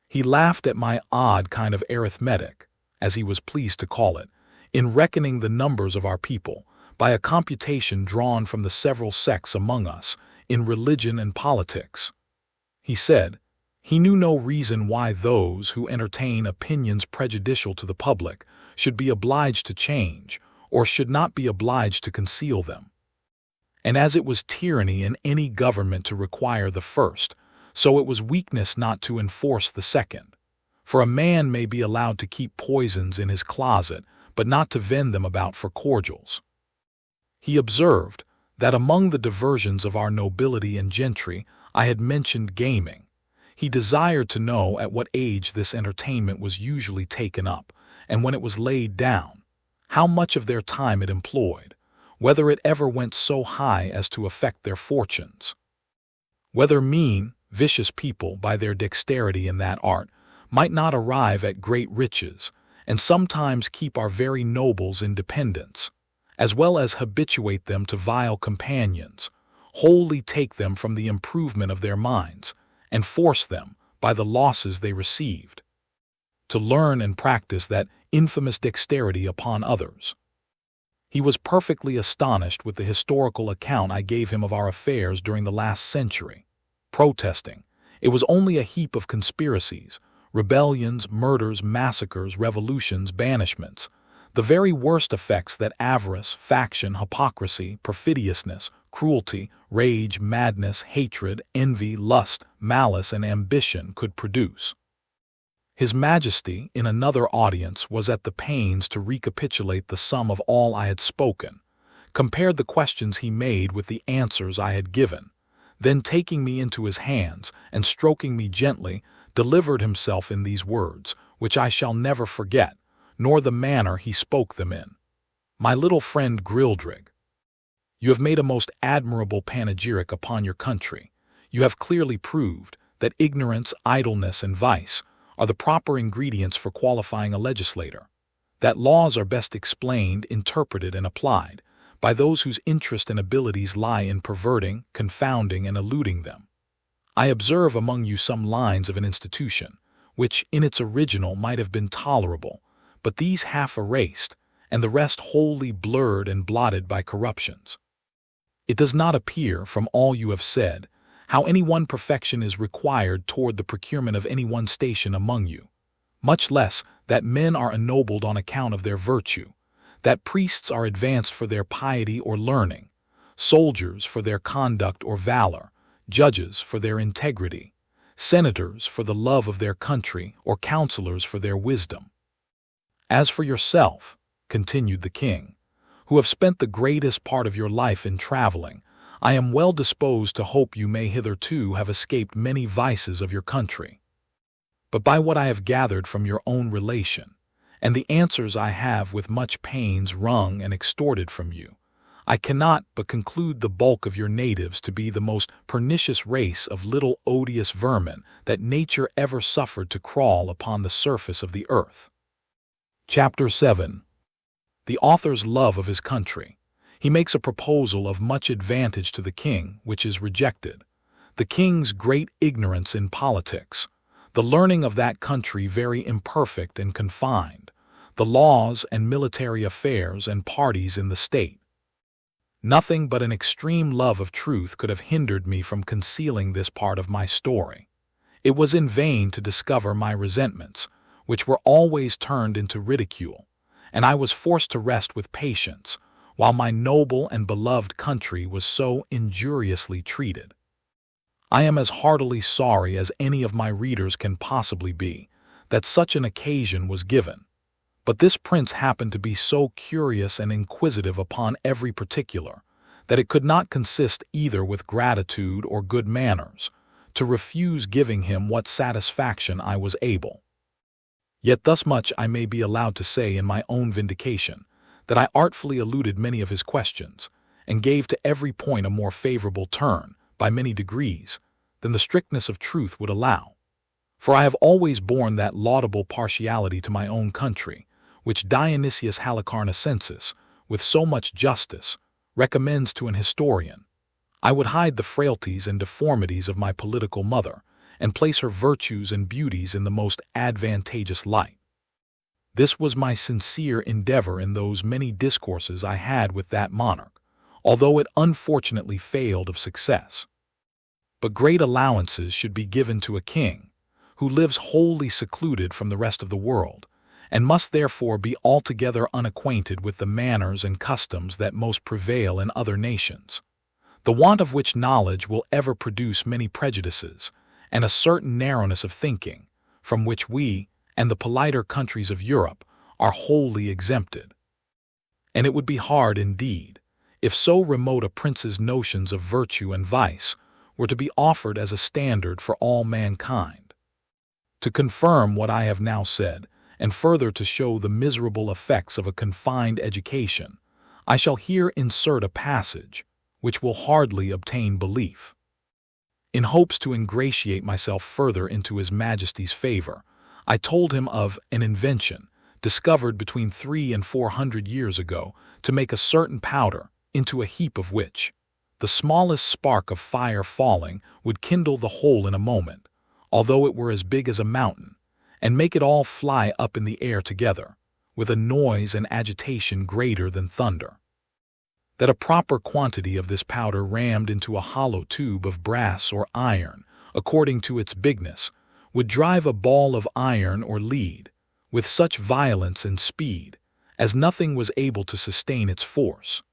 He laughed at my odd kind of arithmetic, as he was pleased to call it, in reckoning the numbers of our people, by a computation drawn from the several sects among us, in religion and politics. He said, he knew no reason why those who entertain opinions prejudicial to the public should be obliged to change, or should not be obliged to conceal them. And as it was tyranny in any government to require the first, so it was weakness not to enforce the second. For a man may be allowed to keep poisons in his closet, but not to vend them about for cordials. He observed that among the diversions of our nobility and gentry I had mentioned gaming. He desired to know at what age this entertainment was usually taken up, and when it was laid down, how much of their time it employed, whether it ever went so high as to affect their fortunes, whether mean, vicious people, by their dexterity in that art, might not arrive at great riches, and sometimes keep our very nobles in dependence, as well as habituate them to vile companions, wholly take them from the improvement of their minds, and force them, by the losses they received, to learn and practice that infamous dexterity upon others. He was perfectly astonished with the historical account I gave him of our affairs during the last century, protesting it was only a heap of conspiracies, rebellions, murders, massacres, revolutions, banishments, the very worst effects that avarice, faction, hypocrisy, perfidiousness, cruelty, rage, madness, hatred, envy, lust, malice, and ambition could produce. His Majesty, in another audience, was at the pains to recapitulate the sum of all I had spoken, compared the questions he made with the answers I had given, then taking me into his hands and stroking me gently, delivered himself in these words, which I shall never forget, nor the manner he spoke them in. My little friend Grildrig, you have made a most admirable panegyric upon your country. You have clearly proved that ignorance, idleness, and vice are the proper ingredients for qualifying a legislator, that laws are best explained, interpreted, and applied by those whose interest and abilities lie in perverting, confounding, and eluding them. I observe among you some lines of an institution, which in its original might have been tolerable, but these half erased, and the rest wholly blurred and blotted by corruptions. It does not appear, from all you have said, how any one perfection is required toward the procurement of any one station among you, much less that men are ennobled on account of their virtue, that priests are advanced for their piety or learning, soldiers for their conduct or valor, judges for their integrity, senators for the love of their country, or counselors for their wisdom. As for yourself, continued the king, who have spent the greatest part of your life in traveling, I am well disposed to hope you may hitherto have escaped many vices of your country. But by what I have gathered from your own relation, and the answers I have with much pains wrung and extorted from you, I cannot but conclude the bulk of your natives to be the most pernicious race of little odious vermin that nature ever suffered to crawl upon the surface of the earth. Chapter 7. The author's love of his country. He makes a proposal of much advantage to the king, which is rejected. The king's great ignorance in politics, the learning of that country very imperfect and confined, the laws and military affairs and parties in the state. Nothing but an extreme love of truth could have hindered me from concealing this part of my story. It was in vain to discover my resentments, which were always turned into ridicule, and I was forced to rest with patience, while my noble and beloved country was so injuriously treated. I am as heartily sorry as any of my readers can possibly be that such an occasion was given, but this prince happened to be so curious and inquisitive upon every particular that it could not consist either with gratitude or good manners to refuse giving him what satisfaction I was able. Yet thus much I may be allowed to say in my own vindication, that I artfully eluded many of his questions, and gave to every point a more favorable turn, by many degrees, than the strictness of truth would allow. For I have always borne that laudable partiality to my own country, which Dionysius Halicarnassensis, with so much justice, recommends to an historian. I would hide the frailties and deformities of my political mother, and place her virtues and beauties in the most advantageous light. This was my sincere endeavor in those many discourses I had with that monarch, although it unfortunately failed of success. But great allowances should be given to a king, who lives wholly secluded from the rest of the world, and must therefore be altogether unacquainted with the manners and customs that most prevail in other nations, the want of which knowledge will ever produce many prejudices, and a certain narrowness of thinking, from which we, and the politer countries of Europe, are wholly exempted. And it would be hard indeed, if so remote a prince's notions of virtue and vice were to be offered as a standard for all mankind. To confirm what I have now said, and further to show the miserable effects of a confined education, I shall here insert a passage which will hardly obtain belief. In hopes to ingratiate myself further into His Majesty's favor, I told him of an invention discovered between 300 and 400 years ago to make a certain powder, into a heap of which the smallest spark of fire falling would kindle the whole in a moment, although it were as big as a mountain, and make it all fly up in the air together, with a noise and agitation greater than thunder. That a proper quantity of this powder rammed into a hollow tube of brass or iron, according to its bigness, would drive a ball of iron or lead, with such violence and speed, as nothing was able to sustain its force.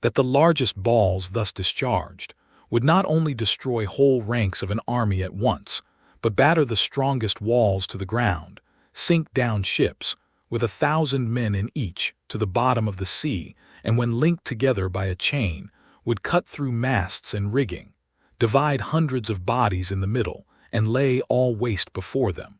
That the largest balls thus discharged would not only destroy whole ranks of an army at once, but batter the strongest walls to the ground, sink down ships, with 1,000 men in each, to the bottom of the sea, and when linked together by a chain, would cut through masts and rigging, divide hundreds of bodies in the middle, and lay all waste before them.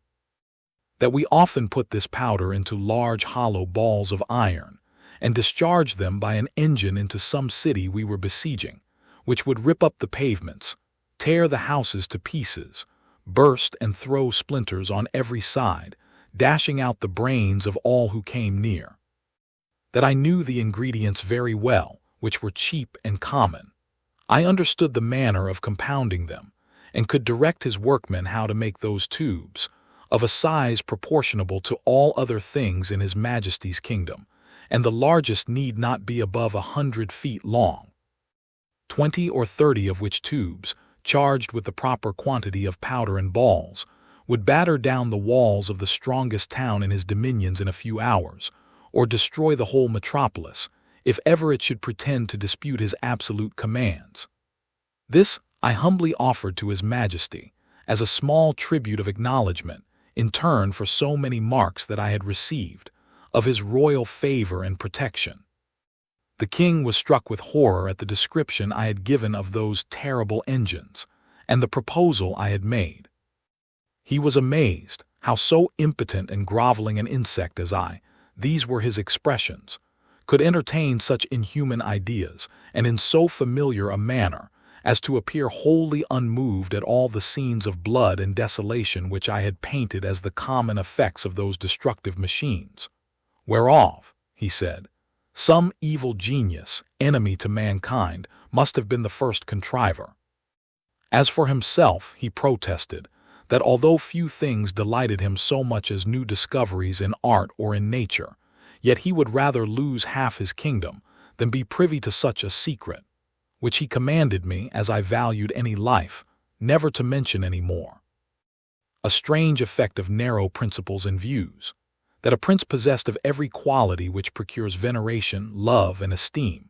That we often put this powder into large hollow balls of iron, and discharged them by an engine into some city we were besieging, which would rip up the pavements, tear the houses to pieces, burst and throw splinters on every side, dashing out the brains of all who came near. That I knew the ingredients very well, which were cheap and common. I understood the manner of compounding them, and could direct his workmen how to make those tubes, of a size proportionable to all other things in His Majesty's kingdom, and the largest need not be above 100 feet long. 20 or 30 of which tubes, charged with the proper quantity of powder and balls, would batter down the walls of the strongest town in his dominions in a few hours, or destroy the whole metropolis, if ever it should pretend to dispute his absolute commands. This I humbly offered to His Majesty, as a small tribute of acknowledgment, in turn for so many marks that I had received, of his royal favor and protection. The king was struck with horror at the description I had given of those terrible engines, and the proposal I had made. He was amazed how so impotent and groveling an insect as I, these were his expressions, could entertain such inhuman ideas, and in so familiar a manner, as to appear wholly unmoved at all the scenes of blood and desolation which I had painted as the common effects of those destructive machines, whereof, he said, some evil genius, enemy to mankind, must have been the first contriver. As for himself, he protested, that although few things delighted him so much as new discoveries in art or in nature, yet he would rather lose half his kingdom than be privy to such a secret, which he commanded me, as I valued any life, never to mention any more. A strange effect of narrow principles and views, that a prince possessed of every quality which procures veneration, love, and esteem,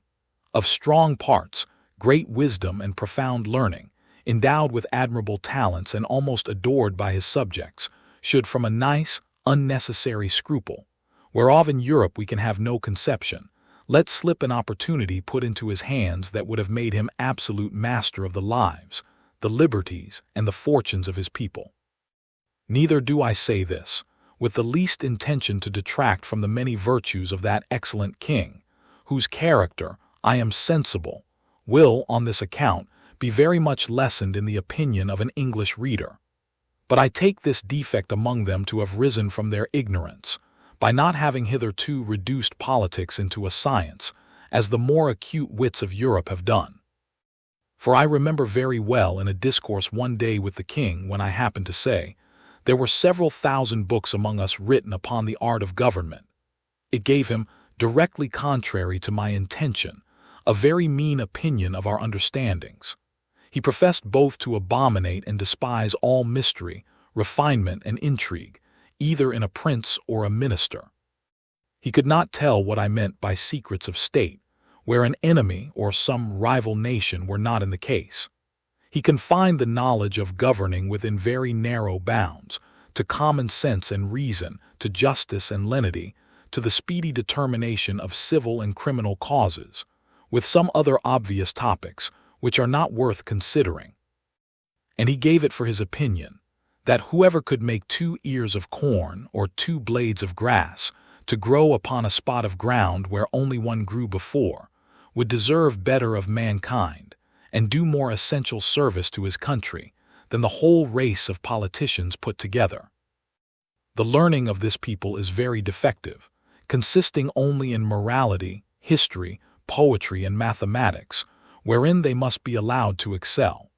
of strong parts, great wisdom, and profound learning, endowed with admirable talents and almost adored by his subjects, should from a nice, unnecessary scruple, whereof in Europe we can have no conception, let slip an opportunity put into his hands that would have made him absolute master of the lives, the liberties, and the fortunes of his people. Neither do I say this with the least intention to detract from the many virtues of that excellent king, whose character, I am sensible, will, on this account, be very much lessened in the opinion of an English reader. But I take this defect among them to have risen from their ignorance, by not having hitherto reduced politics into a science, as the more acute wits of Europe have done. For I remember very well in a discourse one day with the king, when I happened to say, there were several thousand books among us written upon the art of government. It gave him, directly contrary to my intention, a very mean opinion of our understandings. He professed both to abominate and despise all mystery, refinement, and intrigue, either in a prince or a minister. He could not tell what I meant by secrets of state, where an enemy or some rival nation were not in the case. He confined the knowledge of governing within very narrow bounds, to common sense and reason, to justice and lenity, to the speedy determination of civil and criminal causes, with some other obvious topics, which are not worth considering. And he gave it for his opinion, that whoever could make 2 ears of corn or 2 blades of grass to grow upon a spot of ground where only one grew before, would deserve better of mankind, and do more essential service to his country than the whole race of politicians put together. The learning of this people is very defective, consisting only in morality, history, poetry, and mathematics, wherein they must be allowed to excel.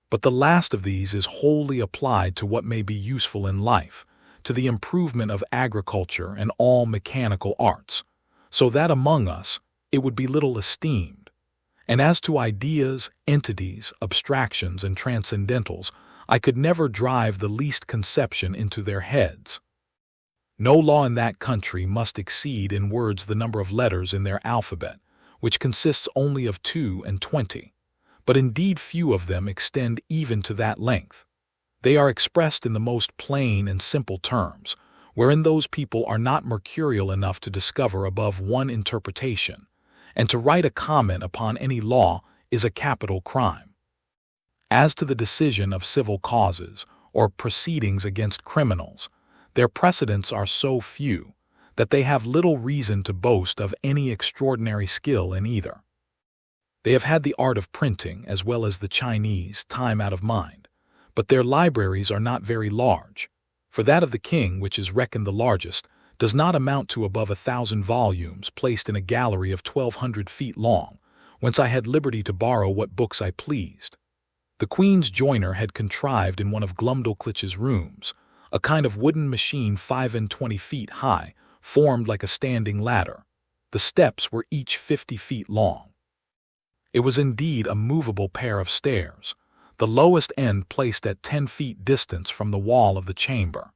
But the last of these is wholly applied to what may be useful in life, to the improvement of agriculture and all mechanical arts, so that among us it would be little esteemed. And as to ideas, entities, abstractions, and transcendentals, I could never drive the least conception into their heads. No law in that country must exceed in words the number of letters in their alphabet, which consists only of 22, but indeed few of them extend even to that length. They are expressed in the most plain and simple terms, wherein those people are not mercurial enough to discover above one interpretation, and to write a comment upon any law is a capital crime. As to the decision of civil causes, or proceedings against criminals, their precedents are so few that they have little reason to boast of any extraordinary skill in either. They have had the art of printing, as well as the Chinese, time out of mind, but their libraries are not very large, for that of the king, which is reckoned the largest, does not amount to above 1,000 volumes placed in a gallery of 1,200 feet long, whence I had liberty to borrow what books I pleased. The Queen's joiner had contrived in one of Glumdalclitch's rooms a kind of wooden machine 25 feet high, formed like a standing ladder. The steps were each 50 feet long. It was indeed a movable pair of stairs, the lowest end placed at 10 feet distance from the wall of the chamber.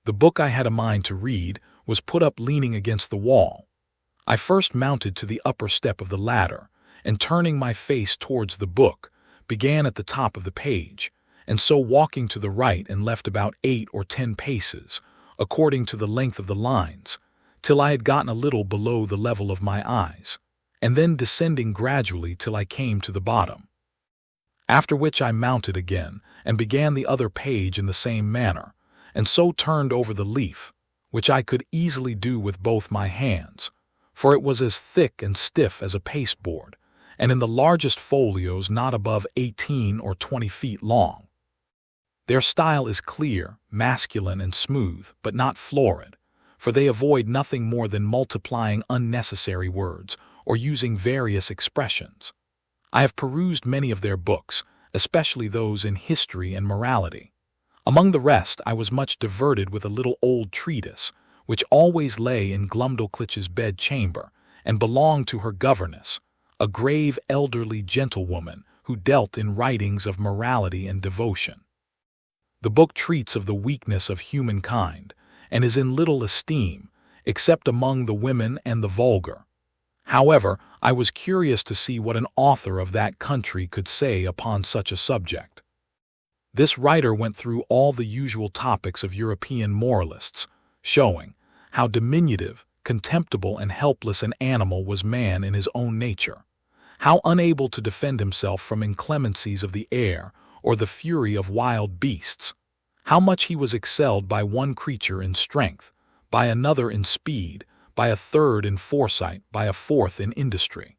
The book I had a mind to read was put up leaning against the wall. I first mounted to the upper step of the ladder, and turning my face towards the book, began at the top of the page, and so walking to the right and left about 8 or 10 paces, according to the length of the lines, till I had gotten a little below the level of my eyes, and then descending gradually till I came to the bottom. After which I mounted again, and began the other page in the same manner, and so turned over the leaf, which I could easily do with both my hands, for it was as thick and stiff as a pasteboard, and in the largest folios not above 18 or 20 feet long. Their style is clear, masculine, and smooth, but not florid, for they avoid nothing more than multiplying unnecessary words or using various expressions. I have perused many of their books, especially those in history and morality. Among the rest, I was much diverted with a little old treatise, which always lay in Glumdalclitch's bed-chamber, and belonged to her governess, a grave elderly gentlewoman who dealt in writings of morality and devotion. The book treats of the weakness of humankind, and is in little esteem, except among the women and the vulgar. However, I was curious to see what an author of that country could say upon such a subject. This writer went through all the usual topics of European moralists, showing how diminutive, contemptible, and helpless an animal was man in his own nature, how unable to defend himself from inclemencies of the air or the fury of wild beasts, how much he was excelled by one creature in strength, by another in speed, by a third in foresight, by a fourth in industry.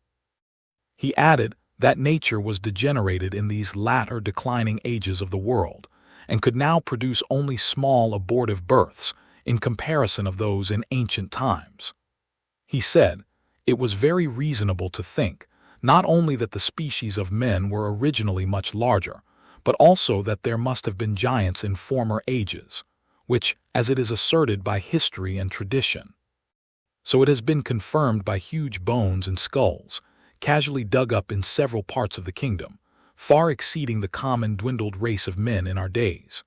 He added that nature was degenerated in these latter declining ages of the world, and could now produce only small abortive births in comparison of those in ancient times. He said it was very reasonable to think not only that the species of men were originally much larger, but also that there must have been giants in former ages, which, as it is asserted by history and tradition, so it has been confirmed by huge bones and skulls, casually dug up in several parts of the kingdom, far exceeding the common dwindled race of men in our days.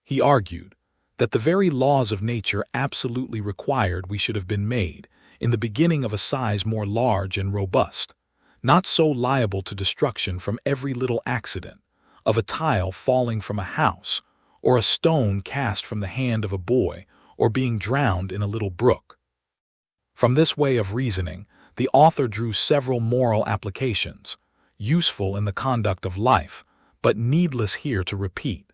He argued that the very laws of nature absolutely required we should have been made, in the beginning, of a size more large and robust, not so liable to destruction from every little accident, of a tile falling from a house, or a stone cast from the hand of a boy, or being drowned in a little brook. From this way of reasoning, the author drew several moral applications, useful in the conduct of life, but needless here to repeat.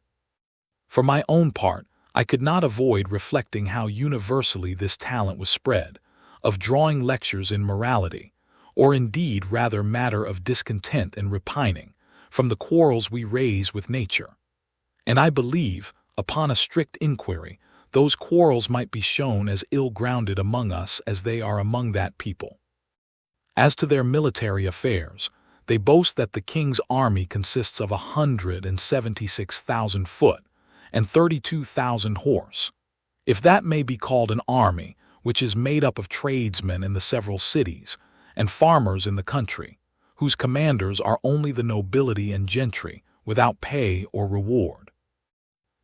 For my own part, I could not avoid reflecting how universally this talent was spread, of drawing lectures in morality, or indeed rather matter of discontent and repining, from the quarrels we raise with nature. And I believe, upon a strict inquiry, those quarrels might be shown as ill-grounded among us as they are among that people. As to their military affairs, they boast that the king's army consists of 176,000 foot and 32,000 horse. If that may be called an army, which is made up of tradesmen in the several cities, and farmers in the country, whose commanders are only the nobility and gentry, without pay or reward.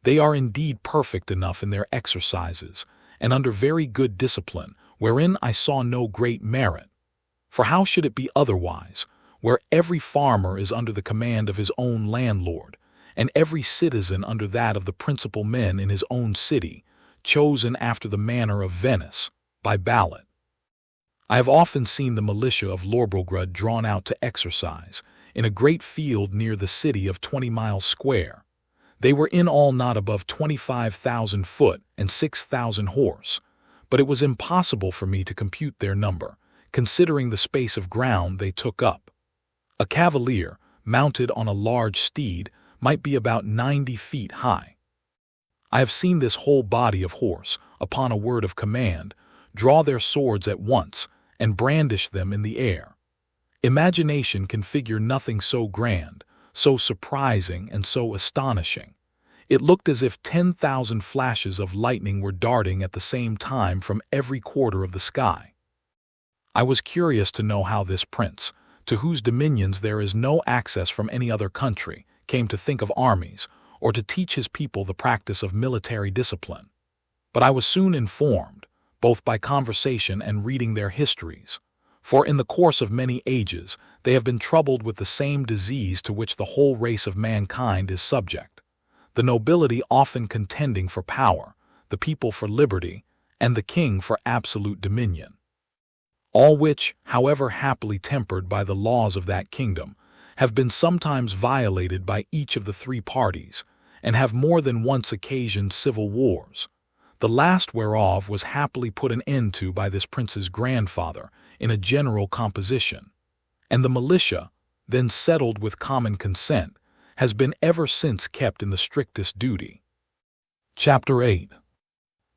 They are indeed perfect enough in their exercises, and under very good discipline, wherein I saw no great merit. For how should it be otherwise, where every farmer is under the command of his own landlord, and every citizen under that of the principal men in his own city, chosen after the manner of Venice, by ballot? I have often seen the militia of Lilliput drawn out to exercise, in a great field near the city of 20 miles square. They were in all not above 25,000 foot and 6,000 horse, but it was impossible for me to compute their number, considering the space of ground they took up. A cavalier, mounted on a large steed, might be about 90 feet high. I have seen this whole body of horse, upon a word of command, draw their swords at once and brandish them in the air. Imagination can figure nothing so grand, so surprising, and so astonishing. It looked as if 10,000 flashes of lightning were darting at the same time from every quarter of the sky. I was curious to know how this prince, to whose dominions there is no access from any other country, came to think of armies, or to teach his people the practice of military discipline. But I was soon informed, both by conversation and reading their histories, for in the course of many ages they have been troubled with the same disease to which the whole race of mankind is subject, the nobility often contending for power, the people for liberty, and the king for absolute dominion. All which, however happily tempered by the laws of that kingdom, have been sometimes violated by each of the three parties, and have more than once occasioned civil wars, the last whereof was happily put an end to by this prince's grandfather in a general composition, and the militia, then settled with common consent, has been ever since kept in the strictest duty. Chapter 8.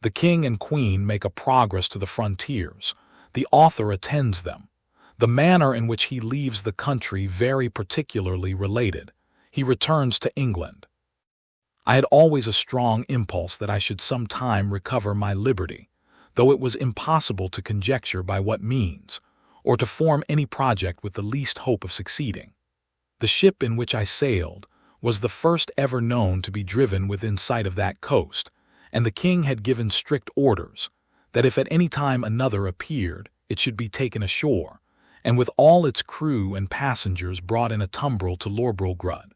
The king and queen make a progress to the frontiers. The author attends them. The manner in which he leaves the country very particularly related. He returns to England. I had always a strong impulse that I should some time recover my liberty, though it was impossible to conjecture by what means, or to form any project with the least hope of succeeding. The ship in which I sailed was the first ever known to be driven within sight of that coast, and the king had given strict orders that if at any time another appeared, it should be taken ashore, and with all its crew and passengers brought in a tumbril to Lilliput.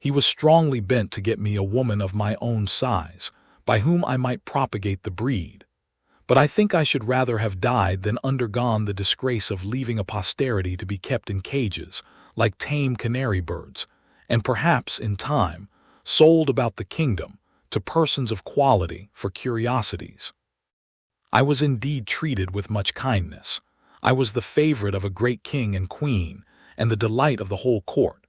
He was strongly bent to get me a woman of my own size, by whom I might propagate the breed. But I think I should rather have died than undergone the disgrace of leaving a posterity to be kept in cages, like tame canary birds, and perhaps, in time, sold about the kingdom to persons of quality for curiosities. I was indeed treated with much kindness. I was the favorite of a great king and queen, and the delight of the whole court.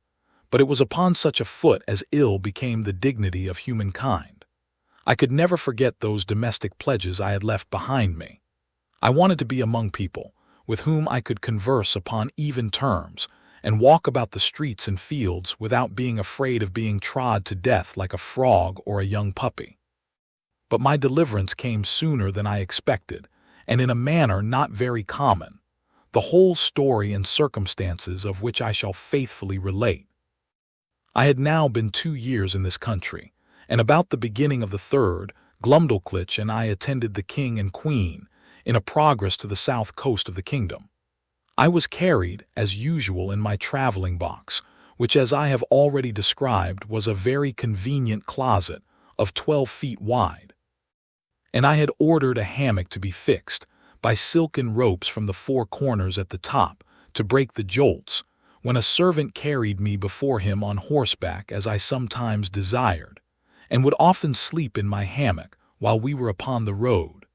But it was upon such a foot as ill became the dignity of humankind. I could never forget those domestic pledges I had left behind me. I wanted to be among people with whom I could converse upon even terms and walk about the streets and fields without being afraid of being trod to death like a frog or a young puppy. But my deliverance came sooner than I expected, and in a manner not very common, the whole story and circumstances of which I shall faithfully relate. I had now been 2 years in this country, and about the beginning of the third, Glumdalclitch and I attended the king and queen in a progress to the south coast of the kingdom. I was carried, as usual, in my traveling box, which, as I have already described, was a very convenient closet of 12 feet wide. And I had ordered a hammock to be fixed, by silken ropes from the 4 corners at the top, to break the jolts, when a servant carried me before him on horseback as I sometimes desired, and would often sleep in my hammock while we were upon the road.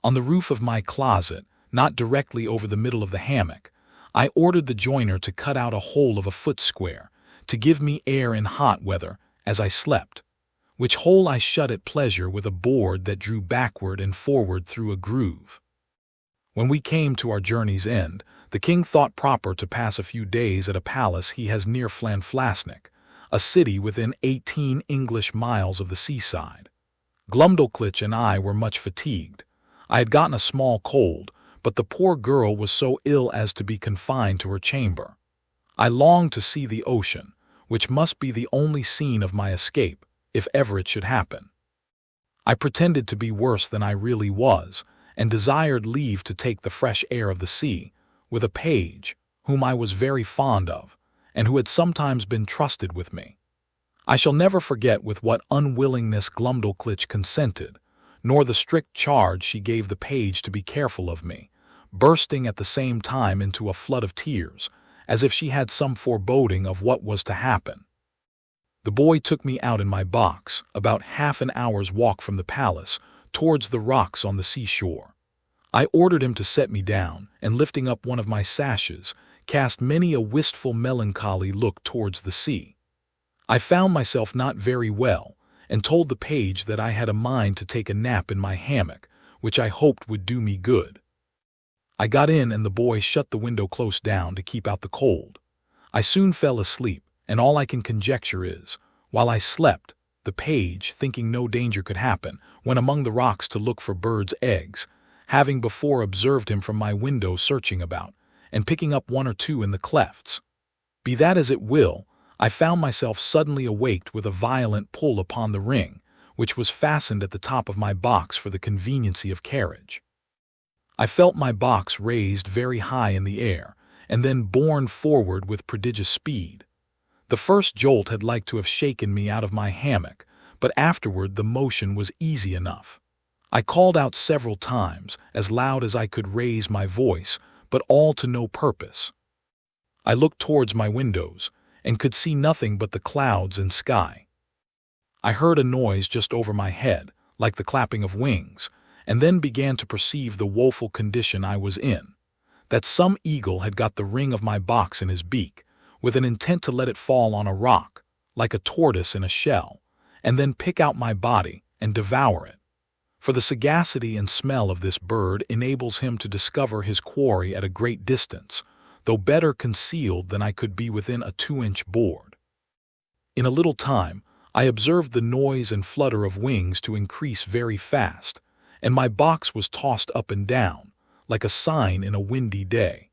On the roof of my closet, not directly over the middle of the hammock, I ordered the joiner to cut out a hole of a foot square, to give me air in hot weather as I slept, which hole I shut at pleasure with a board that drew backward and forward through a groove. When we came to our journey's end, the king thought proper to pass a few days at a palace he has near Llanflasnick, a city within 18 English miles of the seaside. Glumdalclitch and I were much fatigued. I had gotten a small cold, but the poor girl was so ill as to be confined to her chamber. I longed to see the ocean, which must be the only scene of my escape, if ever it should happen. I pretended to be worse than I really was, and desired leave to take the fresh air of the sea, with a page, whom I was very fond of, and who had sometimes been trusted with me. I shall never forget with what unwillingness Glumdalclitch consented, nor the strict charge she gave the page to be careful of me, bursting at the same time into a flood of tears, as if she had some foreboding of what was to happen. The boy took me out in my box, about half an hour's walk from the palace, towards the rocks on the seashore. I ordered him to set me down, and lifting up one of my sashes, cast many a wistful melancholy look towards the sea. I found myself not very well, and told the page that I had a mind to take a nap in my hammock, which I hoped would do me good. I got in, and the boy shut the window close down to keep out the cold. I soon fell asleep, and all I can conjecture is, while I slept, the page, thinking no danger could happen, went among the rocks to look for birds' eggs, having before observed him from my window searching about, and picking up one or two in the clefts. Be that as it will, I found myself suddenly awaked with a violent pull upon the ring, which was fastened at the top of my box for the conveniency of carriage. I felt my box raised very high in the air, and then borne forward with prodigious speed. The first jolt had like to have shaken me out of my hammock, but afterward the motion was easy enough. I called out several times, as loud as I could raise my voice, but all to no purpose. I looked towards my windows, and could see nothing but the clouds and sky. I heard a noise just over my head, like the clapping of wings, and then began to perceive the woeful condition I was in, that some eagle had got the ring of my box in his beak, with an intent to let it fall on a rock, like a tortoise in a shell, and then pick out my body and devour it. For the sagacity and smell of this bird enables him to discover his quarry at a great distance, though better concealed than I could be within a 2-inch board. In a little time, I observed the noise and flutter of wings to increase very fast, and my box was tossed up and down, like a sign in a windy day.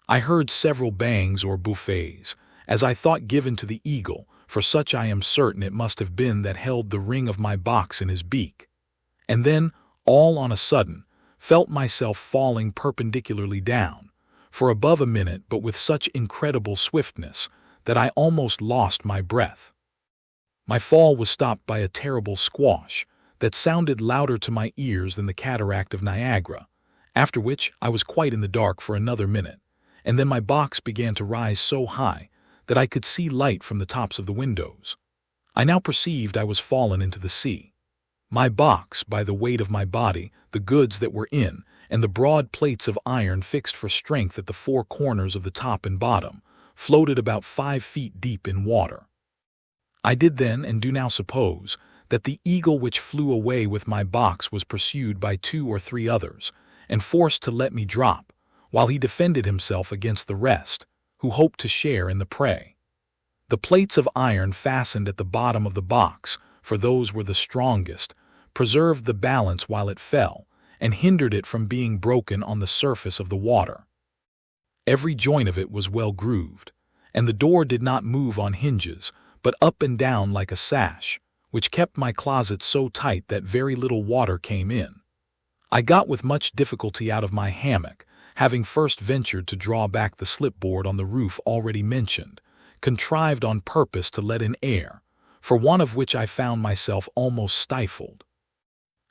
I heard several bangs or buffets, as I thought given to the eagle, for such I am certain it must have been that held the ring of my box in his beak, and then, all on a sudden, felt myself falling perpendicularly down, for above a minute, but with such incredible swiftness that I almost lost my breath. My fall was stopped by a terrible squash that sounded louder to my ears than the cataract of Niagara, after which I was quite in the dark for another minute, and then my box began to rise so high that I could see light from the tops of the windows. I now perceived I was fallen into the sea. My box, by the weight of my body, the goods that were in, and the broad plates of iron fixed for strength at the 4 corners of the top and bottom, floated about 5 feet deep in water. I did then and do now suppose that the eagle which flew away with my box was pursued by 2 or 3 others, and forced to let me drop, while he defended himself against the rest, who hoped to share in the prey. The plates of iron fastened at the bottom of the box, for those were the strongest, preserved the balance while it fell, and hindered it from being broken on the surface of the water. Every joint of it was well grooved, and the door did not move on hinges, but up and down like a sash, which kept my closet so tight that very little water came in. I got with much difficulty out of my hammock, having first ventured to draw back the slipboard on the roof already mentioned, contrived on purpose to let in air, for want of which I found myself almost stifled.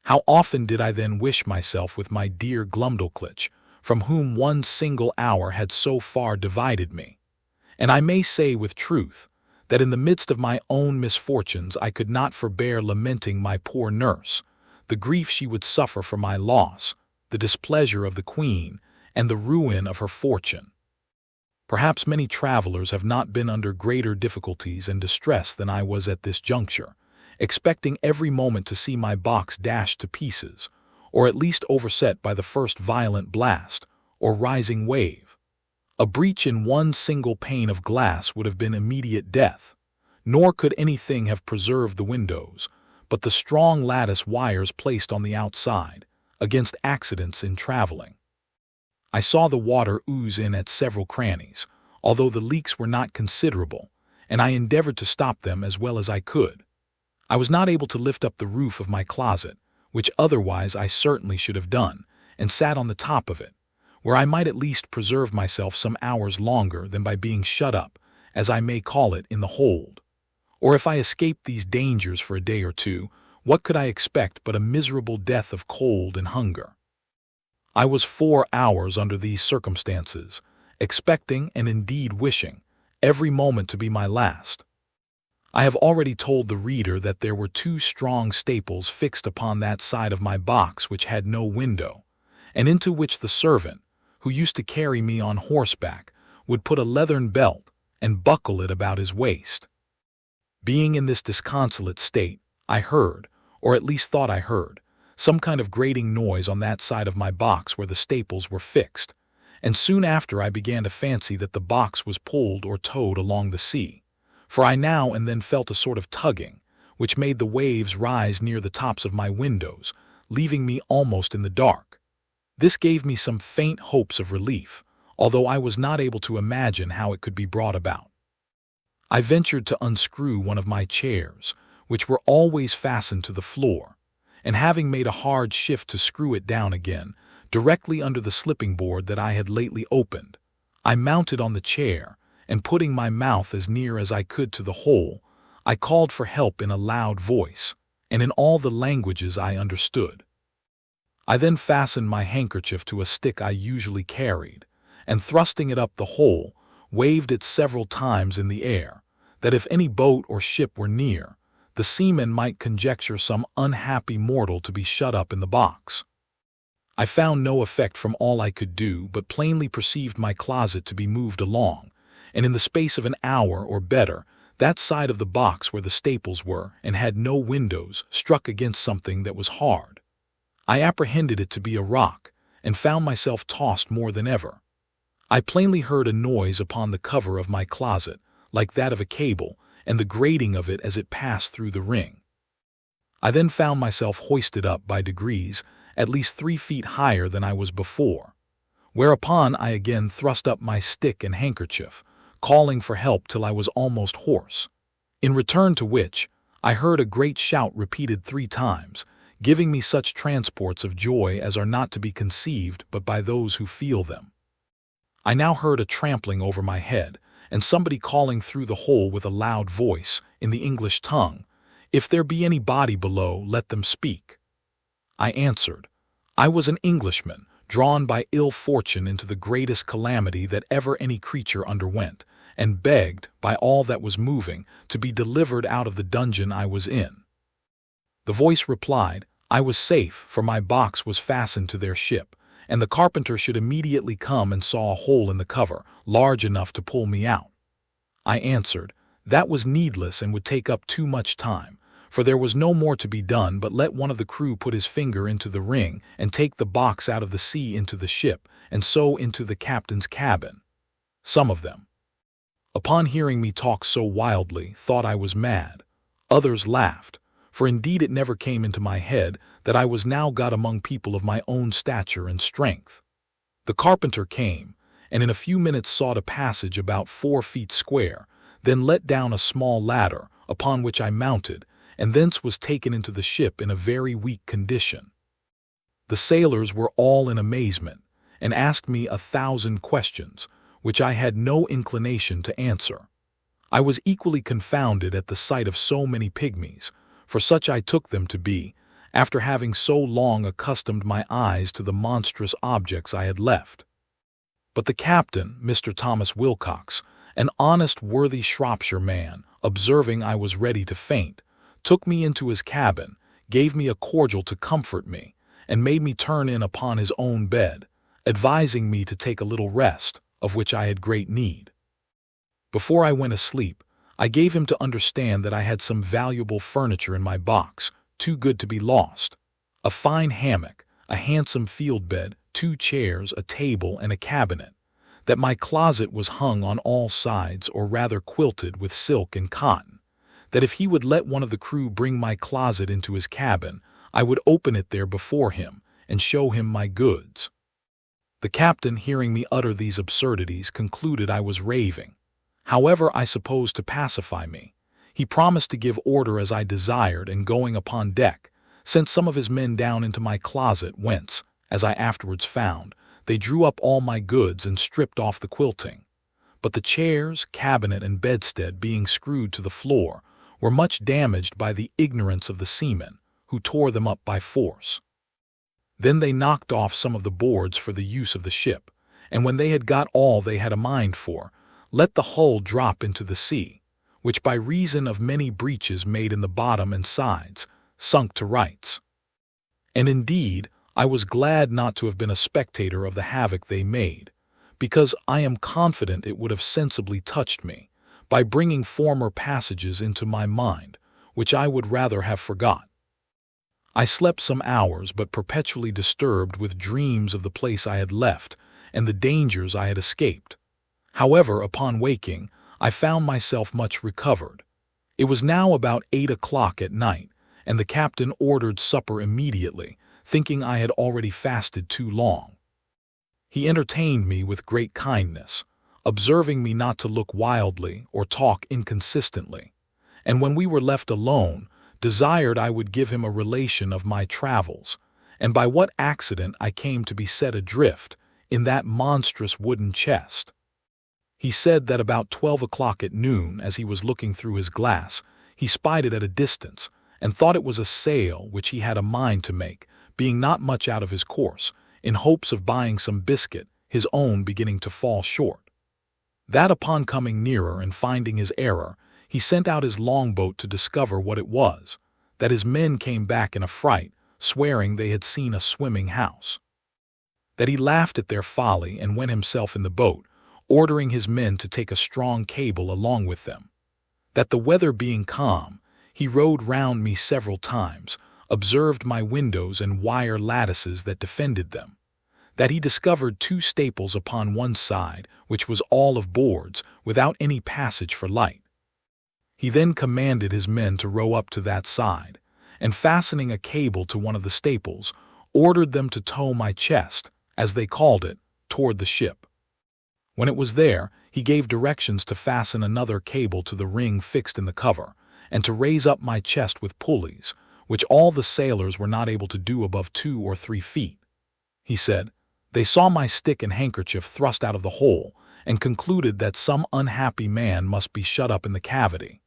How often did I then wish myself with my dear Glumdalclitch, from whom one single hour had so far divided me. And I may say with truth, that in the midst of my own misfortunes I could not forbear lamenting my poor nurse, the grief she would suffer for my loss, the displeasure of the Queen, and the ruin of her fortune. Perhaps many travelers have not been under greater difficulties and distress than I was at this juncture, expecting every moment to see my box dashed to pieces, or at least overset by the first violent blast or rising wave. A breach in one single pane of glass would have been immediate death, nor could anything have preserved the windows but the strong lattice wires placed on the outside, against accidents in traveling. I saw the water ooze in at several crannies, although the leaks were not considerable, and I endeavored to stop them as well as I could. I was not able to lift up the roof of my closet, which otherwise I certainly should have done, and sat on the top of it, where I might at least preserve myself some hours longer than by being shut up, as I may call it, in the hold. Or if I escaped these dangers for a day or two, what could I expect but a miserable death of cold and hunger? I was 4 hours under these circumstances, expecting and indeed wishing every moment to be my last. I have already told the reader that there were 2 strong staples fixed upon that side of my box which had no window, and into which the servant, who used to carry me on horseback, would put a leathern belt and buckle it about his waist. Being in this disconsolate state, I heard, or at least thought I heard, some kind of grating noise on that side of my box where the staples were fixed, and soon after I began to fancy that the box was pulled or towed along the sea, for I now and then felt a sort of tugging, which made the waves rise near the tops of my windows, leaving me almost in the dark. This gave me some faint hopes of relief, although I was not able to imagine how it could be brought about. I ventured to unscrew one of my chairs, which were always fastened to the floor, and having made a hard shift to screw it down again, directly under the slipping board that I had lately opened, I mounted on the chair, and putting my mouth as near as I could to the hole, I called for help in a loud voice, and in all the languages I understood. I then fastened my handkerchief to a stick I usually carried, and thrusting it up the hole, waved it several times in the air, that if any boat or ship were near, the seamen might conjecture some unhappy mortal to be shut up in the box. I found no effect from all I could do, but plainly perceived my closet to be moved along, and in the space of an hour or better, that side of the box where the staples were and had no windows struck against something that was hard. I apprehended it to be a rock, and found myself tossed more than ever. I plainly heard a noise upon the cover of my closet, like that of a cable, and the grating of it as it passed through the ring. I then found myself hoisted up by degrees, at least 3 feet higher than I was before, whereupon I again thrust up my stick and handkerchief, calling for help till I was almost hoarse, in return to which I heard a great shout repeated 3 times, giving me such transports of joy as are not to be conceived but by those who feel them. I now heard a trampling over my head, and somebody calling through the hole with a loud voice, in the English tongue, "If there be any body below, let them speak." I answered, I was an Englishman, drawn by ill fortune into the greatest calamity that ever any creature underwent, and begged, by all that was moving, to be delivered out of the dungeon I was in. The voice replied, I was safe, for my box was fastened to their ship, and the carpenter should immediately come and saw a hole in the cover, large enough to pull me out. I answered, that was needless and would take up too much time, for there was no more to be done but let one of the crew put his finger into the ring and take the box out of the sea into the ship, and so into the captain's cabin. Some of them, upon hearing me talk so wildly, thought I was mad. Others laughed, for indeed it never came into my head that I was now got among people of my own stature and strength. The carpenter came, and in a few minutes sought a passage about 4 feet square, then let down a small ladder, upon which I mounted, and thence was taken into the ship in a very weak condition. The sailors were all in amazement, and asked me 1,000 questions, which I had no inclination to answer. I was equally confounded at the sight of so many pygmies, for such I took them to be, after having so long accustomed my eyes to the monstrous objects I had left. But the captain, Mr. Thomas Wilcox, an honest, worthy Shropshire man, observing I was ready to faint, took me into his cabin, gave me a cordial to comfort me, and made me turn in upon his own bed, advising me to take a little rest, of which I had great need. Before I went asleep, I gave him to understand that I had some valuable furniture in my box, too good to be lost: a fine hammock, a handsome field bed, 2 chairs, a table, and a cabinet; that my closet was hung on all sides, or rather quilted, with silk and cotton; that if he would let one of the crew bring my closet into his cabin, I would open it there before him, and show him my goods. The captain, hearing me utter these absurdities, concluded I was raving. However, I suppose to pacify me, he promised to give order as I desired, and going upon deck, sent some of his men down into my closet, whence, as I afterwards found, they drew up all my goods and stripped off the quilting. But the chairs, cabinet, and bedstead, being screwed to the floor, were much damaged by the ignorance of the seamen, who tore them up by force. Then they knocked off some of the boards for the use of the ship, and when they had got all they had a mind for, let the hull drop into the sea, which by reason of many breaches made in the bottom and sides, sunk to rights. And indeed, I was glad not to have been a spectator of the havoc they made, because I am confident it would have sensibly touched me, by bringing former passages into my mind, which I would rather have forgot. I slept some hours, but perpetually disturbed with dreams of the place I had left, and the dangers I had escaped. However, upon waking, I found myself much recovered. It was now about 8 o'clock at night, and the captain ordered supper immediately, thinking I had already fasted too long. He entertained me with great kindness, observing me not to look wildly or talk inconsistently, and when we were left alone, desired I would give him a relation of my travels, and by what accident I came to be set adrift in that monstrous wooden chest. He said that about 12 o'clock at noon, as he was looking through his glass, he spied it at a distance, and thought it was a sail which he had a mind to make, being not much out of his course, in hopes of buying some biscuit, his own beginning to fall short. That upon coming nearer and finding his error, he sent out his longboat to discover what it was; that his men came back in a fright, swearing they had seen a swimming house; that he laughed at their folly and went himself in the boat, ordering his men to take a strong cable along with them; that the weather being calm, he rowed round me several times, observed my windows and wire lattices that defended them; that he discovered 2 staples upon one side, which was all of boards, without any passage for light. He then commanded his men to row up to that side, and fastening a cable to one of the staples, ordered them to tow my chest, as they called it, toward the ship. When it was there, he gave directions to fasten another cable to the ring fixed in the cover, and to raise up my chest with pulleys, which all the sailors were not able to do above 2 or 3 feet. He said, they saw my stick and handkerchief thrust out of the hole, and concluded that some unhappy man must be shut up in the cavity.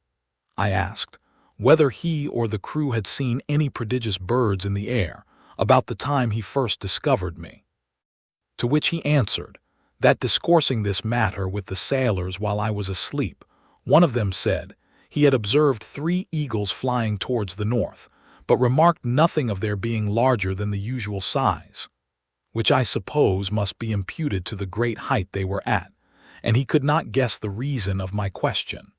I asked whether he or the crew had seen any prodigious birds in the air about the time he first discovered me. To which he answered, that discoursing this matter with the sailors while I was asleep, one of them said he had observed 3 eagles flying towards the north, but remarked nothing of their being larger than the usual size, which I suppose must be imputed to the great height they were at, and he could not guess the reason of my question.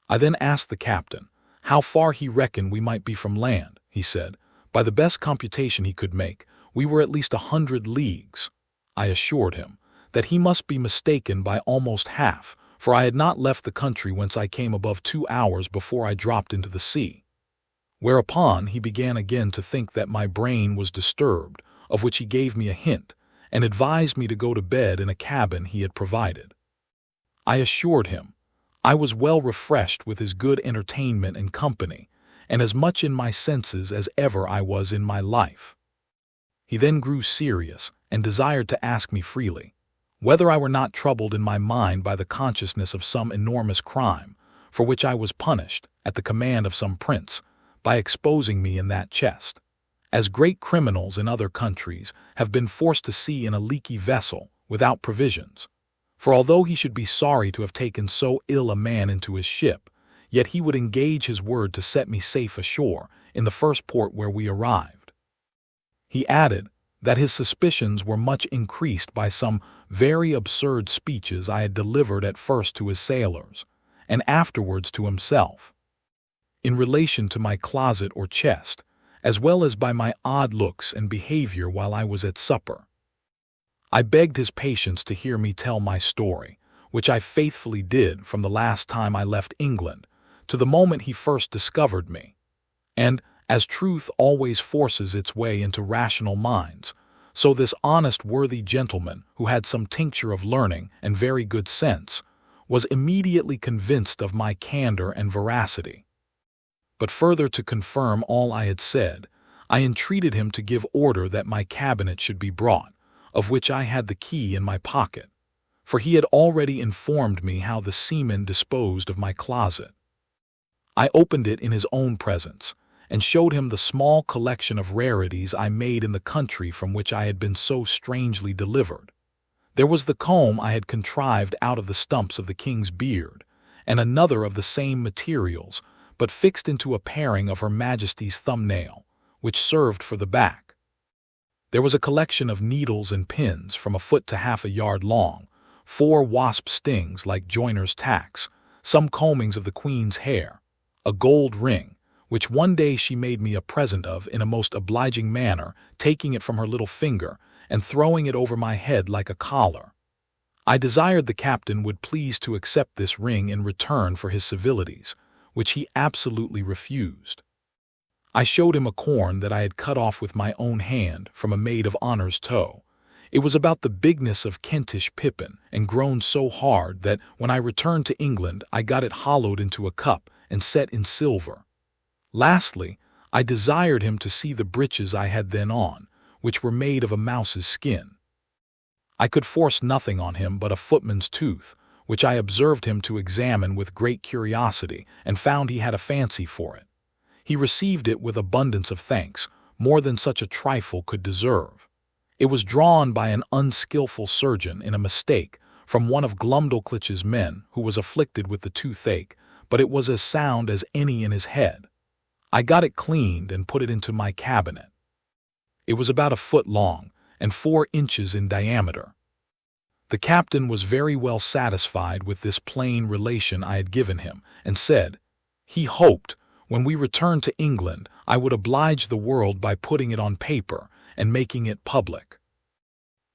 I then asked the captain how far he reckoned we might be from land. He said, by the best computation he could make, we were at least 100 leagues. I assured him that he must be mistaken by almost half, for I had not left the country whence I came above 2 hours before I dropped into the sea. Whereupon he began again to think that my brain was disturbed, of which he gave me a hint, and advised me to go to bed in a cabin he had provided. I assured him I was well refreshed with his good entertainment and company, and as much in my senses as ever I was in my life. He then grew serious, and desired to ask me freely whether I were not troubled in my mind by the consciousness of some enormous crime, for which I was punished, at the command of some prince, by exposing me in that chest, as great criminals in other countries have been forced to sea in a leaky vessel, without provisions. For although he should be sorry to have taken so ill a man into his ship, yet he would engage his word to set me safe ashore in the first port where we arrived. He added that his suspicions were much increased by some very absurd speeches I had delivered at first to his sailors, and afterwards to himself, in relation to my closet or chest, as well as by my odd looks and behavior while I was at supper. I begged his patience to hear me tell my story, which I faithfully did from the last time I left England to the moment he first discovered me, and, as truth always forces its way into rational minds, so this honest worthy gentleman, who had some tincture of learning and very good sense, was immediately convinced of my candor and veracity. But further to confirm all I had said, I entreated him to give order that my cabinet should be brought, of which I had the key in my pocket, for he had already informed me how the seamen disposed of my closet. I opened it in his own presence, and showed him the small collection of rarities I made in the country from which I had been so strangely delivered. There was the comb I had contrived out of the stumps of the king's beard, and another of the same materials, but fixed into a paring of Her Majesty's thumbnail, which served for the back. There was a collection of needles and pins from a foot to half a yard long, 4 wasp stings like joiner's tacks, some combings of the queen's hair, a gold ring, which one day she made me a present of in a most obliging manner, taking it from her little finger and throwing it over my head like a collar. I desired the captain would please to accept this ring in return for his civilities, which he absolutely refused. I showed him a corn that I had cut off with my own hand from a maid of honor's toe. It was about the bigness of Kentish pippin and grown so hard that when I returned to England I got it hollowed into a cup and set in silver. Lastly, I desired him to see the breeches I had then on, which were made of a mouse's skin. I could force nothing on him but a footman's tooth, which I observed him to examine with great curiosity, and found he had a fancy for it. He received it with abundance of thanks, more than such a trifle could deserve. It was drawn by an unskilful surgeon in a mistake from one of Glumdalclitch's men who was afflicted with the toothache, but it was as sound as any in his head. I got it cleaned and put it into my cabinet. It was about a foot long and 4 inches in diameter. The captain was very well satisfied with this plain relation I had given him, and said he hoped, when we returned to England, I would oblige the world by putting it on paper and making it public.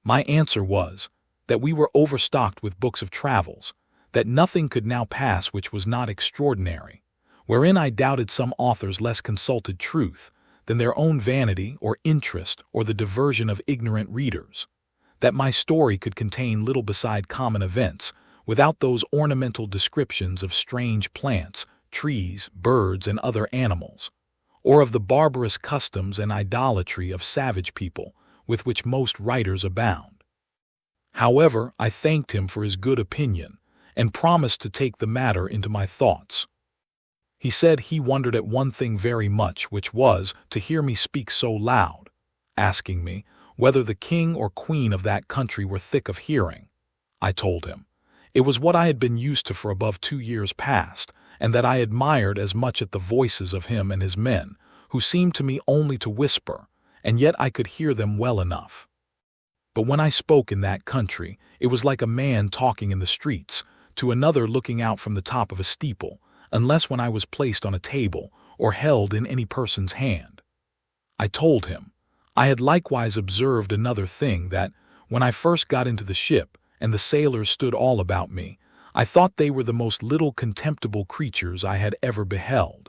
My answer was that we were overstocked with books of travels, that nothing could now pass which was not extraordinary, wherein I doubted some authors less consulted truth than their own vanity or interest or the diversion of ignorant readers, that my story could contain little beside common events, without those ornamental descriptions of strange plants, trees, birds, and other animals, or of the barbarous customs and idolatry of savage people with which most writers abound. However, I thanked him for his good opinion, and promised to take the matter into my thoughts. He said he wondered at one thing very much, which was to hear me speak so loud, asking me whether the king or queen of that country were thick of hearing. I told him it was what I had been used to for above 2 years past, and that I admired as much at the voices of him and his men, who seemed to me only to whisper, and yet I could hear them well enough. But when I spoke in that country, it was like a man talking in the streets to another looking out from the top of a steeple, unless when I was placed on a table or held in any person's hand. I told him I had likewise observed another thing, that when I first got into the ship and the sailors stood all about me, I thought they were the most little contemptible creatures I had ever beheld.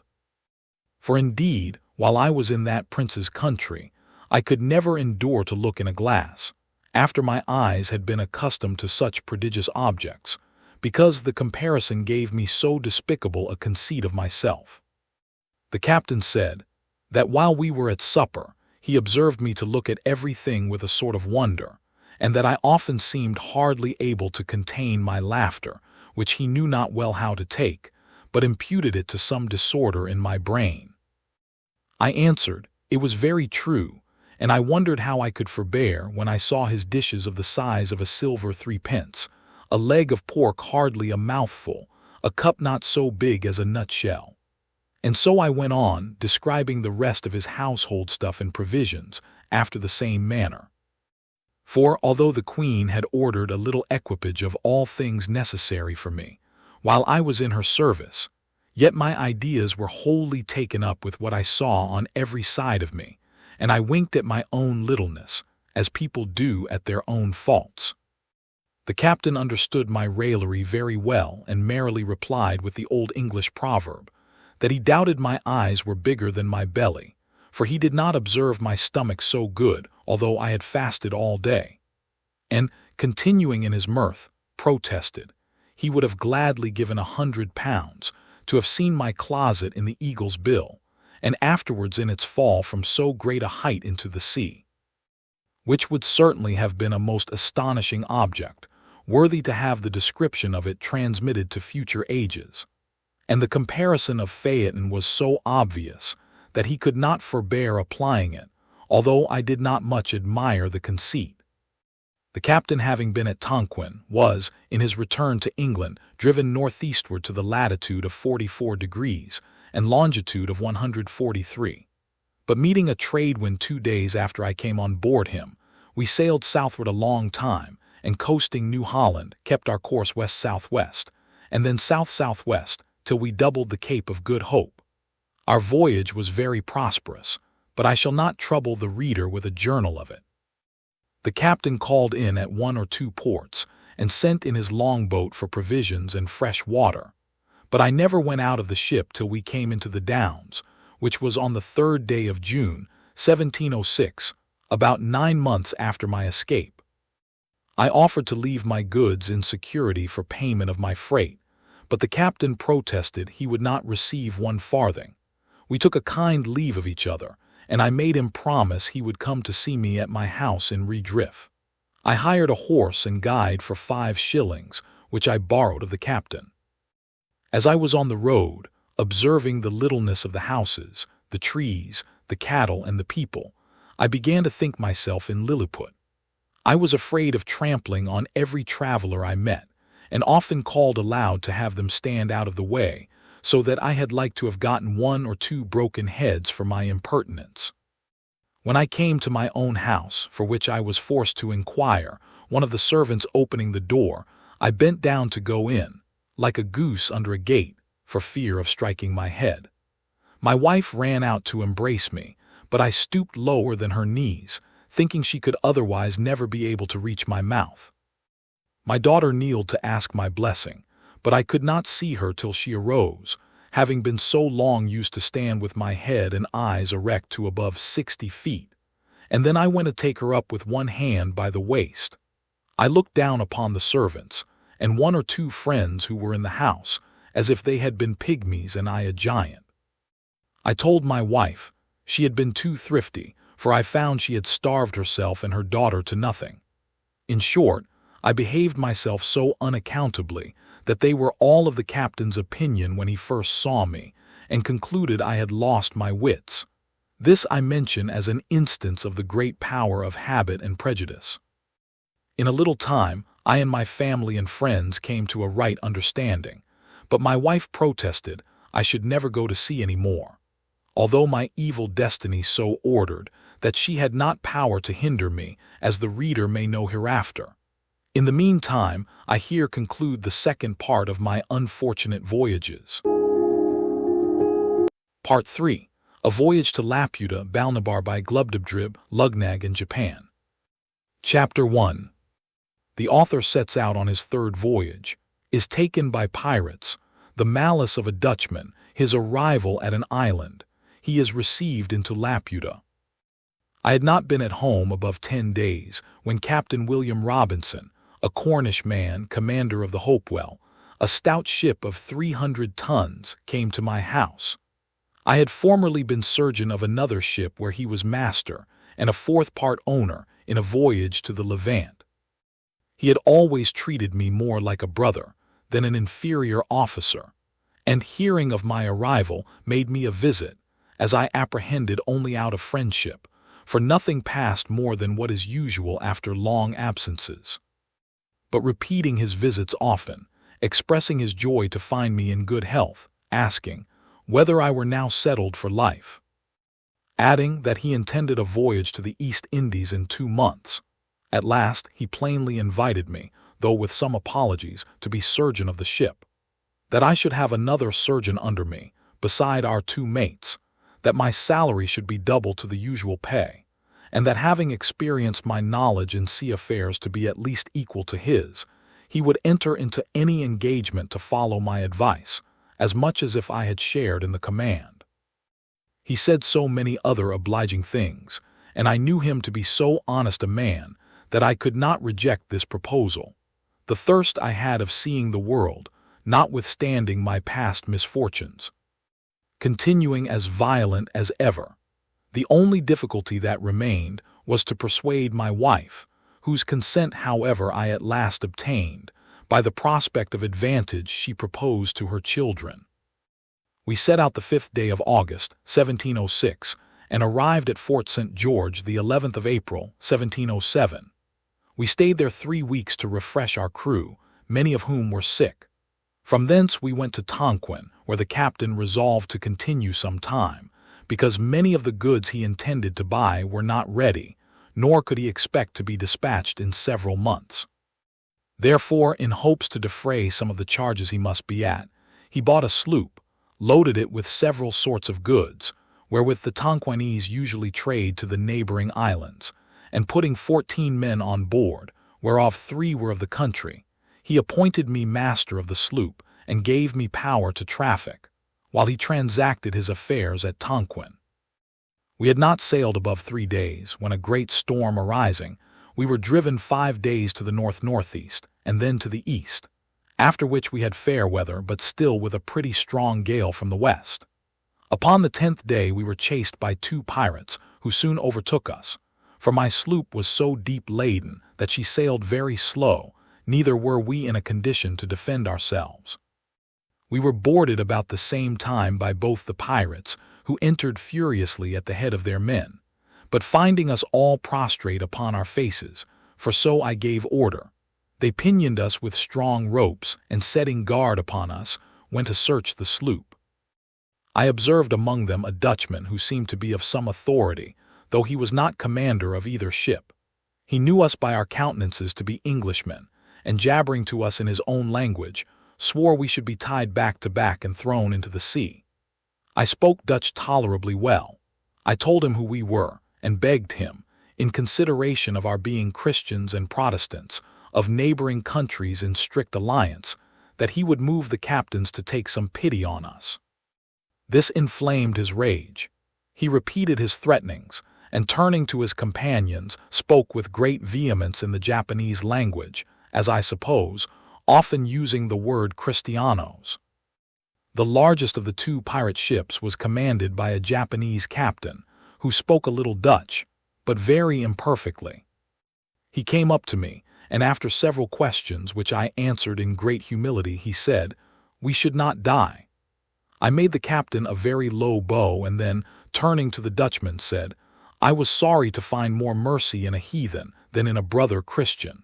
For indeed, while I was in that prince's country, I could never endure to look in a glass, after my eyes had been accustomed to such prodigious objects, because the comparison gave me so despicable a conceit of myself. The captain said that while we were at supper, he observed me to look at everything with a sort of wonder, and that I often seemed hardly able to contain my laughter, which he knew not well how to take, but imputed it to some disorder in my brain. I answered it was very true, and I wondered how I could forbear when I saw his dishes of the size of a silver 3d, a leg of pork hardly a mouthful, a cup not so big as a nutshell. And so I went on, describing the rest of his household stuff and provisions, after the same manner. For, although the Queen had ordered a little equipage of all things necessary for me, while I was in her service, yet my ideas were wholly taken up with what I saw on every side of me, and I winked at my own littleness, as people do at their own faults. The captain understood my raillery very well and merrily replied with the old English proverb, that he doubted my eyes were bigger than my belly, for he did not observe my stomach so good, although I had fasted all day. And, continuing in his mirth, protested, he would have gladly given £100 to have seen my closet in the Eagle's Bill, and afterwards in its fall from so great a height into the sea, which would certainly have been a most astonishing object, worthy to have the description of it transmitted to future ages. And the comparison of Phaeton was so obvious that he could not forbear applying it, although I did not much admire the conceit. The captain, having been at Tonquin, was, in his return to England, driven northeastward to the latitude of 44 degrees and longitude of 143. But meeting a trade wind 2 days after I came on board him, we sailed southward a long time, and coasting New Holland, kept our course west-southwest, and then south-southwest, till we doubled the Cape of Good Hope. Our voyage was very prosperous, but I shall not trouble the reader with a journal of it. The captain called in at 1 or 2 ports, and sent in his longboat for provisions and fresh water, but I never went out of the ship till we came into the Downs, which was on the 3rd day of June, 1706, about 9 months after my escape. I offered to leave my goods in security for payment of my freight, but the captain protested he would not receive 1 farthing. We took a kind leave of each other, and I made him promise he would come to see me at my house in Redriff. I hired a horse and guide for 5 shillings, which I borrowed of the captain. As I was on the road, observing the littleness of the houses, the trees, the cattle, and the people, I began to think myself in Lilliput. I was afraid of trampling on every traveler I met, and often called aloud to have them stand out of the way, so that I had like to have gotten 1 or 2 broken heads for my impertinence. When I came to my own house, for which I was forced to inquire, one of the servants opening the door, I bent down to go in, like a goose under a gate, for fear of striking my head. My wife ran out to embrace me, but I stooped lower than her knees, thinking she could otherwise never be able to reach my mouth. My daughter kneeled to ask my blessing, but I could not see her till she arose, having been so long used to stand with my head and eyes erect to above 60 feet, and then I went to take her up with one hand by the waist. I looked down upon the servants, and 1 or 2 friends who were in the house, as if they had been pygmies and I a giant. I told my wife she had been too thrifty, for I found she had starved herself and her daughter to nothing. In short, I behaved myself so unaccountably that they were all of the captain's opinion when he first saw me, and concluded I had lost my wits. This I mention as an instance of the great power of habit and prejudice. In a little time, I and my family and friends came to a right understanding, but my wife protested I should never go to sea any more, although my evil destiny so ordered that she had not power to hinder me, as the reader may know hereafter. In the meantime, I here conclude the second part of my unfortunate voyages. Part 3. A Voyage to Laputa, Balnibar by Glubdubdrib, in Japan. Chapter 1. The author sets out on his 3rd voyage, is taken by pirates, the malice of a Dutchman, his arrival at an island, he is received into Laputa. I had not been at home above 10 days when Captain William Robinson, a Cornish man, commander of the Hopewell, a stout ship of 300 tons, came to my house. I had formerly been surgeon of another ship where he was master, and a 4th part owner in a voyage to the Levant. He had always treated me more like a brother than an inferior officer, and hearing of my arrival made me a visit, as I apprehended only out of friendship, for nothing passed more than what is usual after long absences. But repeating his visits often, expressing his joy to find me in good health, asking whether I were now settled for life. adding that he intended a voyage to the East Indies in 2 months. At last he plainly invited me, though with some apologies, to be surgeon of the ship, that I should have another surgeon under me, beside our 2 mates, that my salary should be double to the usual pay, and that having experienced my knowledge in sea affairs to be at least equal to his, he would enter into any engagement to follow my advice, as much as if I had shared in the command. He said so many other obliging things, and I knew him to be so honest a man that I could not reject this proposal. The thirst I had of seeing the world, notwithstanding my past misfortunes, continuing as violent as ever. The only difficulty that remained was to persuade my wife, whose consent, however, I at last obtained, by the prospect of advantage she proposed to her children. We set out the 5th day of August, 1706, and arrived at Fort St. George the 11th of April, 1707. We stayed there 3 weeks to refresh our crew, many of whom were sick. From thence we went to Tonquin, where the captain resolved to continue some time, because many of the goods he intended to buy were not ready, nor could he expect to be dispatched in several months. Therefore, in hopes to defray some of the charges he must be at, he bought a sloop, loaded it with several sorts of goods, wherewith the Tonquinese usually trade to the neighboring islands, and putting 14 men on board, whereof 3 were of the country, he appointed me master of the sloop and gave me power to traffic, while he transacted his affairs at Tonquin. We had not sailed above 3 days, when a great storm arising, we were driven 5 days to the north-northeast, and then to the east, after which we had fair weather, but still with a pretty strong gale from the west. Upon the 10th day we were chased by 2 pirates, who soon overtook us, for my sloop was so deep laden that she sailed very slow, neither were we in a condition to defend ourselves. We were boarded about the same time by both the pirates, who entered furiously at the head of their men, but finding us all prostrate upon our faces, for so I gave order, they pinioned us with strong ropes, and setting guard upon us, went to search the sloop. I observed among them a Dutchman who seemed to be of some authority, though he was not commander of either ship. He knew us by our countenances to be Englishmen, and jabbering to us in his own language, swore we should be tied back to back and thrown into the sea. I spoke Dutch tolerably well. I told him who we were, and begged him, in consideration of our being Christians and Protestants, of neighboring countries in strict alliance, that he would move the captains to take some pity on us. This inflamed his rage. He repeated his threatenings, and turning to his companions, spoke with great vehemence in the Japanese language, as I suppose, often using the word Christianos. The largest of the 2 pirate ships was commanded by a Japanese captain, who spoke a little Dutch, but very imperfectly. He came up to me, and after several questions which I answered in great humility, he said, "We should not die." I made the captain a very low bow, and then, turning to the Dutchman, said, "I was sorry to find more mercy in a heathen than in a brother Christian."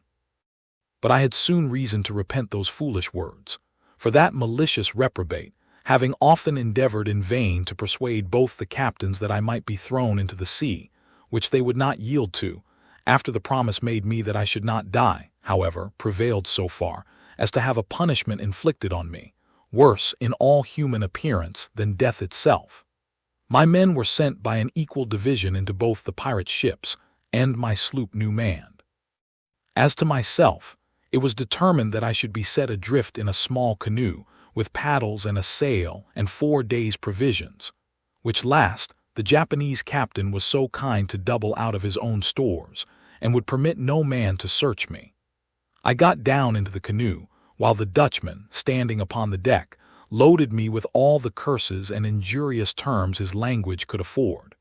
But I had soon reason to repent those foolish words, for that malicious reprobate, having often endeavored in vain to persuade both the captains that I might be thrown into the sea, which they would not yield to, after the promise made me that I should not die, however, prevailed so far as to have a punishment inflicted on me, worse in all human appearance than death itself. My men were sent by an equal division into both the pirate ships and my sloop New manned. As to myself, it was determined that I should be set adrift in a small canoe, with paddles and a sail and 4 days' provisions, which last the Japanese captain was so kind to double out of his own stores, and would permit no man to search me. I got down into the canoe, while the Dutchman, standing upon the deck, loaded me with all the curses and injurious terms his language could afford.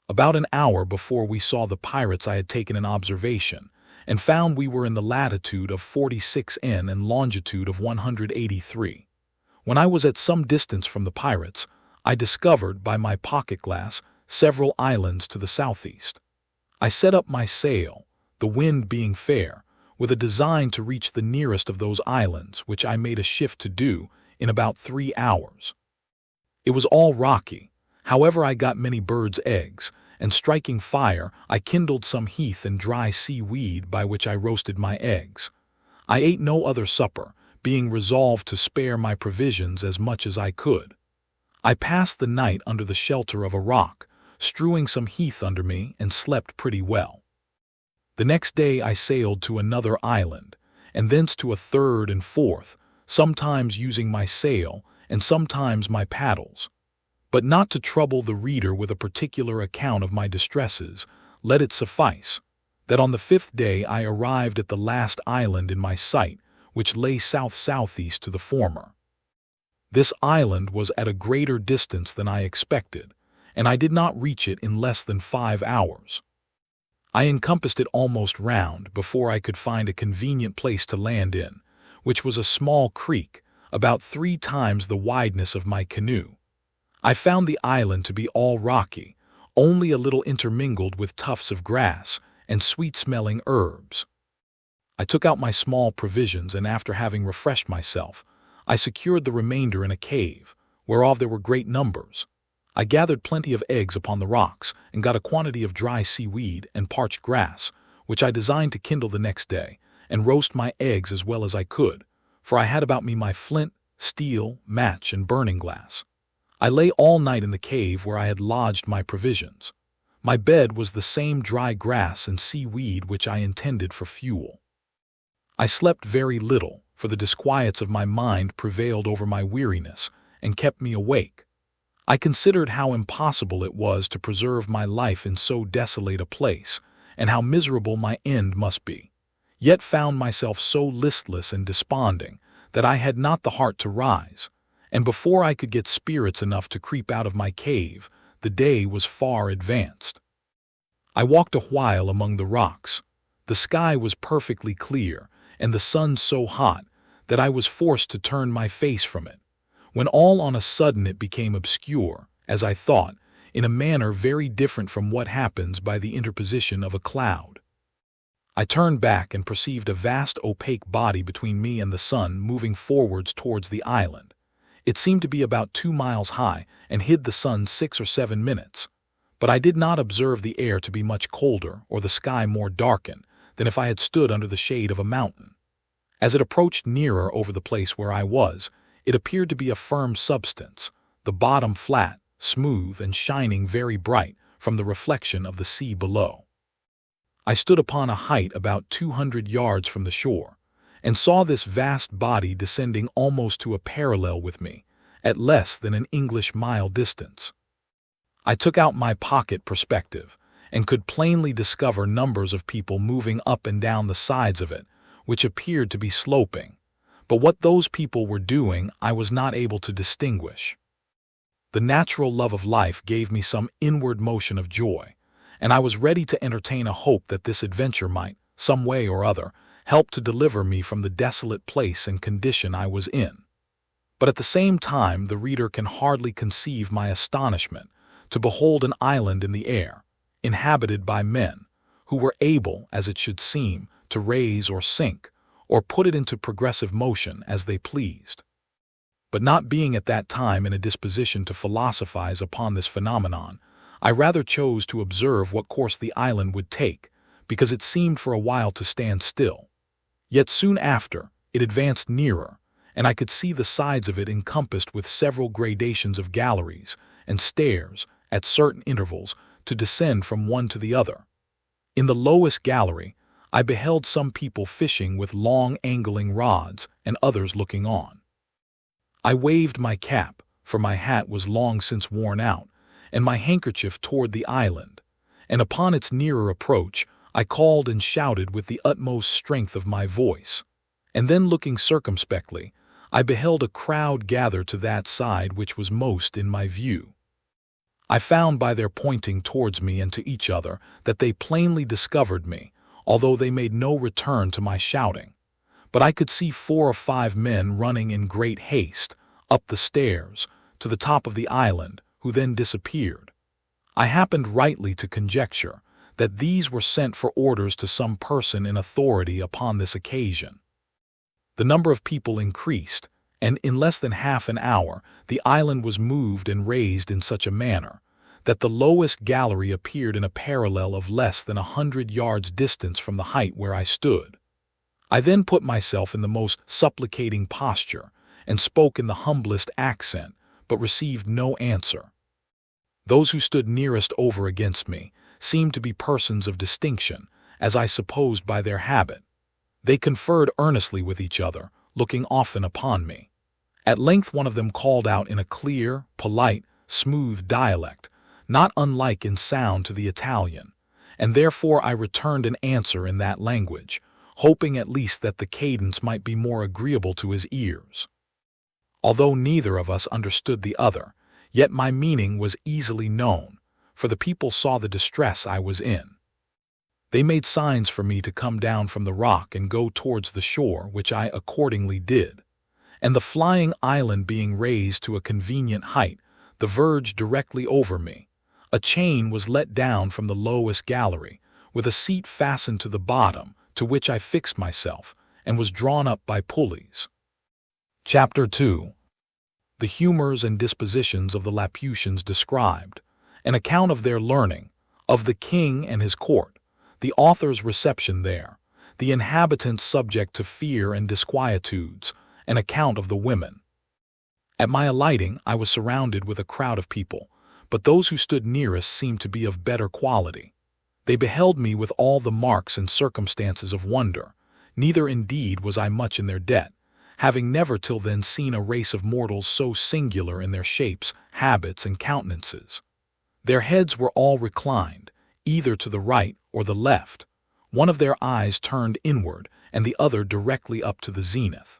About an hour before we saw the pirates I had taken an observation, and found we were in the latitude of 46° and longitude of 183. When I was at some distance from the pirates, I discovered, by my pocket-glass, several islands to the southeast. I set up my sail, the wind being fair, with a design to reach the nearest of those islands, which I made a shift to do in about 3 hours. It was all rocky, However, I got many birds' eggs, and striking fire, I kindled some heath and dry seaweed by which I roasted my eggs. I ate no other supper, being resolved to spare my provisions as much as I could. I passed the night under the shelter of a rock, strewing some heath under me, and slept pretty well. The next day I sailed to another island, and thence to a third and fourth, sometimes using my sail and sometimes my paddles. But not to trouble the reader with a particular account of my distresses, let it suffice that on the 5th day I arrived at the last island in my sight, which lay south-southeast to the former. This island was at a greater distance than I expected, and I did not reach it in less than 5 hours. I encompassed it almost round before I could find a convenient place to land in, which was a small creek, about 3 times the wideness of my canoe. I found the island to be all rocky, only a little intermingled with tufts of grass and sweet-smelling herbs. I took out my small provisions, and after having refreshed myself, I secured the remainder in a cave, whereof there were great numbers. I gathered plenty of eggs upon the rocks, and got a quantity of dry seaweed and parched grass, which I designed to kindle the next day, and roast my eggs as well as I could, for I had about me my flint, steel, match, and burning glass. I lay all night in the cave where I had lodged my provisions. My bed was the same dry grass and seaweed which I intended for fuel. I slept very little, for the disquiets of my mind prevailed over my weariness, and kept me awake. I considered how impossible it was to preserve my life in so desolate a place, and how miserable my end must be, yet found myself so listless and desponding that I had not the heart to rise, and before I could get spirits enough to creep out of my cave, the day was far advanced. I walked a while among the rocks. The sky was perfectly clear, and the sun so hot that I was forced to turn my face from it, when all on a sudden it became obscure, as I thought, in a manner very different from what happens by the interposition of a cloud. I turned back and perceived a vast opaque body between me and the sun moving forwards towards the island. It seemed to be about 2 miles high and hid the sun 6 or 7 minutes, but I did not observe the air to be much colder or the sky more darkened than if I had stood under the shade of a mountain. As it approached nearer over the place where I was, it appeared to be a firm substance, the bottom flat, smooth, and shining very bright from the reflection of the sea below. I stood upon a height about 200 yards from the shore, and saw this vast body descending almost to a parallel with me, at less than an English mile distance. I took out my pocket perspective, and could plainly discover numbers of people moving up and down the sides of it, which appeared to be sloping, but what those people were doing I was not able to distinguish. The natural love of life gave me some inward motion of joy, and I was ready to entertain a hope that this adventure might, some way or other, help to deliver me from the desolate place and condition I was in. But at the same time the reader can hardly conceive my astonishment to behold an island in the air, inhabited by men, who were able, as it should seem, to raise or sink, or put it into progressive motion as they pleased. But not being at that time in a disposition to philosophize upon this phenomenon, I rather chose to observe what course the island would take, because it seemed for a while to stand still. Yet soon after, it advanced nearer, and I could see the sides of it encompassed with several gradations of galleries and stairs at certain intervals to descend from one to the other. In the lowest gallery, I beheld some people fishing with long angling rods and others looking on. I waved my cap, for my hat was long since worn out, and my handkerchief toward the island, and upon its nearer approach I called and shouted with the utmost strength of my voice, and then looking circumspectly, I beheld a crowd gather to that side which was most in my view. I found by their pointing towards me and to each other that they plainly discovered me, although they made no return to my shouting. But I could see 4 or 5 men running in great haste up the stairs to the top of the island, who then disappeared. I happened rightly to conjecture that these were sent for orders to some person in authority upon this occasion. The number of people increased, and in less than half an hour the island was moved and raised in such a manner that the lowest gallery appeared in a parallel of less than 100 yards distance from the height where I stood. I then put myself in the most supplicating posture and spoke in the humblest accent, but received no answer. Those who stood nearest over against me seemed to be persons of distinction, as I supposed by their habit. They conferred earnestly with each other, looking often upon me. At length one of them called out in a clear, polite, smooth dialect, not unlike in sound to the Italian, and therefore I returned an answer in that language, hoping at least that the cadence might be more agreeable to his ears. Although neither of us understood the other, yet my meaning was easily known, for the people saw the distress I was in. They made signs for me to come down from the rock and go towards the shore, which I accordingly did. And the flying island being raised to a convenient height, the verge directly over me, a chain was let down from the lowest gallery, with a seat fastened to the bottom, to which I fixed myself, and was drawn up by pulleys. Chapter 2. The humors and dispositions of the Laputians described, an account of their learning, of the king and his court, the author's reception there, the inhabitants subject to fear and disquietudes, an account of the women. At my alighting I was surrounded with a crowd of people, but those who stood nearest seemed to be of better quality. They beheld me with all the marks and circumstances of wonder, neither indeed was I much in their debt, having never till then seen a race of mortals so singular in their shapes, habits, and countenances. Their heads were all reclined, either to the right or the left, one of their eyes turned inward and the other directly up to the zenith.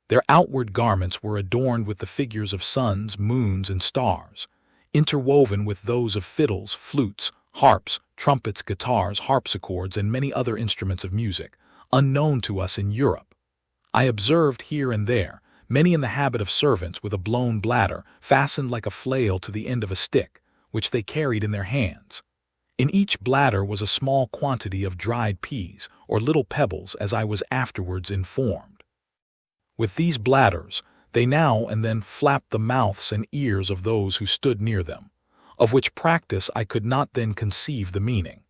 Their outward garments were adorned with the figures of suns, moons, and stars, interwoven with those of fiddles, flutes, harps, trumpets, guitars, harpsichords, and many other instruments of music, unknown to us in Europe. I observed here and there many in the habit of servants with a blown bladder fastened like a flail to the end of a stick, which they carried in their hands. In each bladder was a small quantity of dried peas, or little pebbles, as I was afterwards informed. With these bladders, they now and then flapped the mouths and ears of those who stood near them, of which practice I could not then conceive the meaning.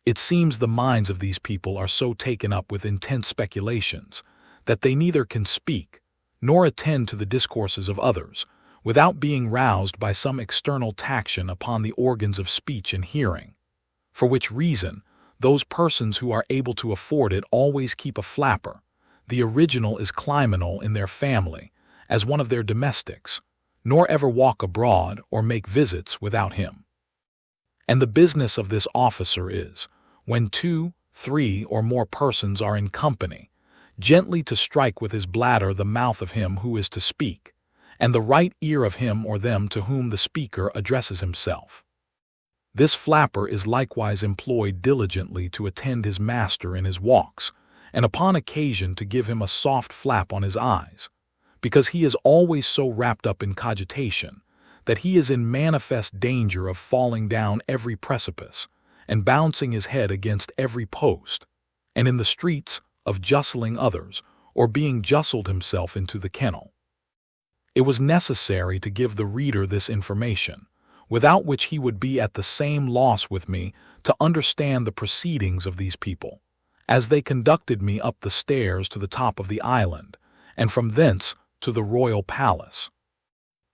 It seems the minds of these people are so taken up with intense speculations that they neither can speak, nor attend to the discourses of others, without being roused by some external taction upon the organs of speech and hearing, for which reason those persons who are able to afford it always keep a flapper. The original is criminal in their family, as one of their domestics, nor ever walk abroad or make visits without him. And the business of this officer is, when 2, 3, or more persons are in company, gently to strike with his bladder the mouth of him who is to speak, and the right ear of him or them to whom the speaker addresses himself. This flapper is likewise employed diligently to attend his master in his walks, and upon occasion to give him a soft flap on his eyes, because he is always so wrapped up in cogitation that he is in manifest danger of falling down every precipice, and bouncing his head against every post, and in the streets of justling others, or being justled himself into the kennel. It was necessary to give the reader this information, without which he would be at the same loss with me to understand the proceedings of these people, as they conducted me up the stairs to the top of the island, and from thence to the royal palace.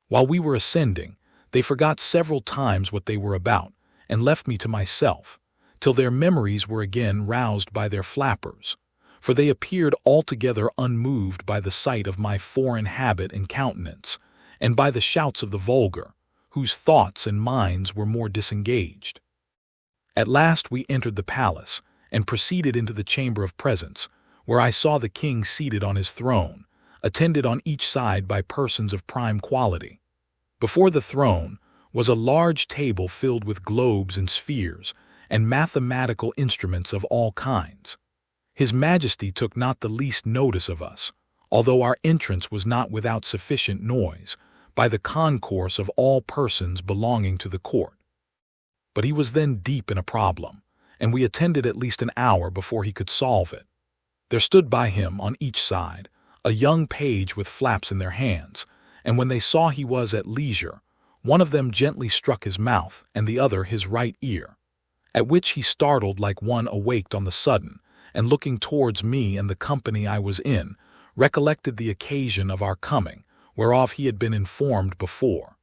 While we were ascending, they forgot several times what they were about, and left me to myself, till their memories were again roused by their flappers, for they appeared altogether unmoved by the sight of my foreign habit and countenance, and by the shouts of the vulgar, whose thoughts and minds were more disengaged. At last we entered the palace, and proceeded into the chamber of presence, where I saw the king seated on his throne, attended on each side by persons of prime quality. Before the throne was a large table filled with globes and spheres, and mathematical instruments of all kinds. His Majesty took not the least notice of us, although our entrance was not without sufficient noise, by the concourse of all persons belonging to the court. But he was then deep in a problem, and we attended at least an hour before he could solve it. There stood by him, on each side, a young page with flaps in their hands, and when they saw he was at leisure, one of them gently struck his mouth and the other his right ear, at which he startled like one awaked on the sudden, and looking towards me and the company I was in, recollected the occasion of our coming, whereof he had been informed before.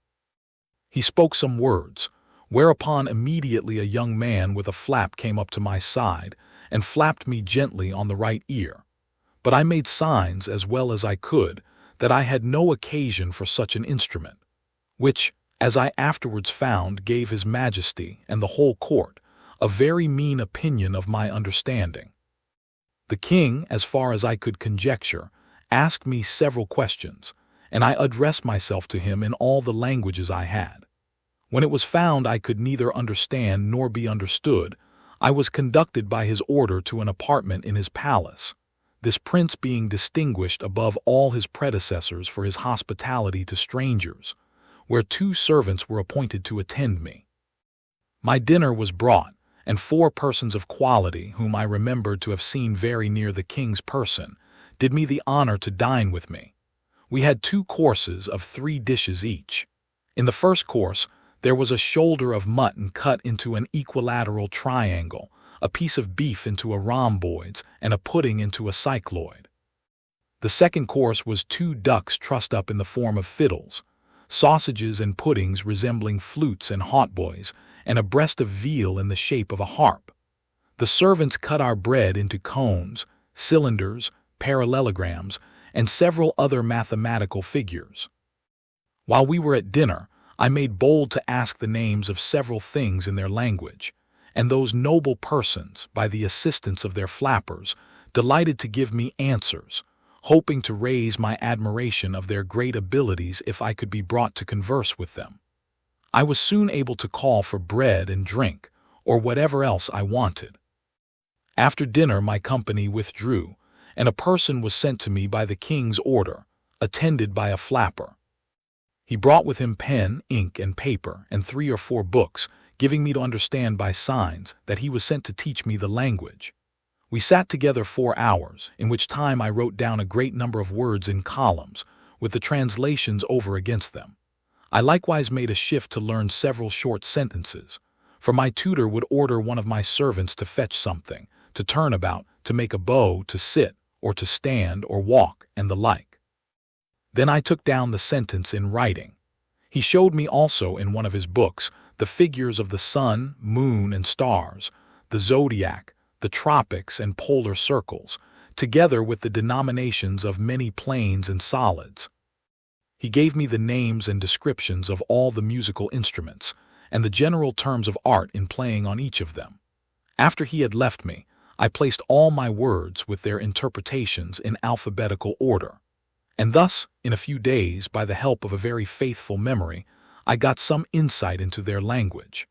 He spoke some words, whereupon immediately a young man with a flap came up to my side and flapped me gently on the right ear, but I made signs as well as I could that I had no occasion for such an instrument, which, as I afterwards found, gave His Majesty and the whole court a very mean opinion of my understanding. The king, as far as I could conjecture, asked me several questions, and I addressed myself to him in all the languages I had. When it was found I could neither understand nor be understood, I was conducted by his order to an apartment in his palace, this prince being distinguished above all his predecessors for his hospitality to strangers, where 2 servants were appointed to attend me. My dinner was brought, and 4 persons of quality, whom I remembered to have seen very near the king's person, did me the honor to dine with me. We had 2 courses of 3 dishes each. In the first course, there was a shoulder of mutton cut into an equilateral triangle, a piece of beef into a rhomboids, and a pudding into a cycloid. The second course was 2 ducks trussed up in the form of fiddles, sausages and puddings resembling flutes and hautboys, and a breast of veal in the shape of a harp. The servants cut our bread into cones, cylinders, parallelograms, and several other mathematical figures. While we were at dinner, I made bold to ask the names of several things in their language, and those noble persons, by the assistance of their flappers, delighted to give me answers, hoping to raise my admiration of their great abilities if I could be brought to converse with them. I was soon able to call for bread and drink, or whatever else I wanted. After dinner my company withdrew, and a person was sent to me by the king's order, attended by a flapper. He brought with him pen, ink, and paper, and 3 or 4 books, giving me to understand by signs that he was sent to teach me the language. We sat together 4 hours, in which time I wrote down a great number of words in columns, with the translations over against them. I likewise made a shift to learn several short sentences, for my tutor would order one of my servants to fetch something, to turn about, to make a bow, to sit, or to stand, or walk, and the like. Then I took down the sentence in writing. He showed me also in one of his books the figures of the sun, moon, and stars, the zodiac, the tropics and polar circles, together with the denominations of many planes and solids. He gave me the names and descriptions of all the musical instruments, and the general terms of art in playing on each of them. After he had left me, I placed all my words with their interpretations in alphabetical order, and thus, in a few days, by the help of a very faithful memory, I got some insight into their language.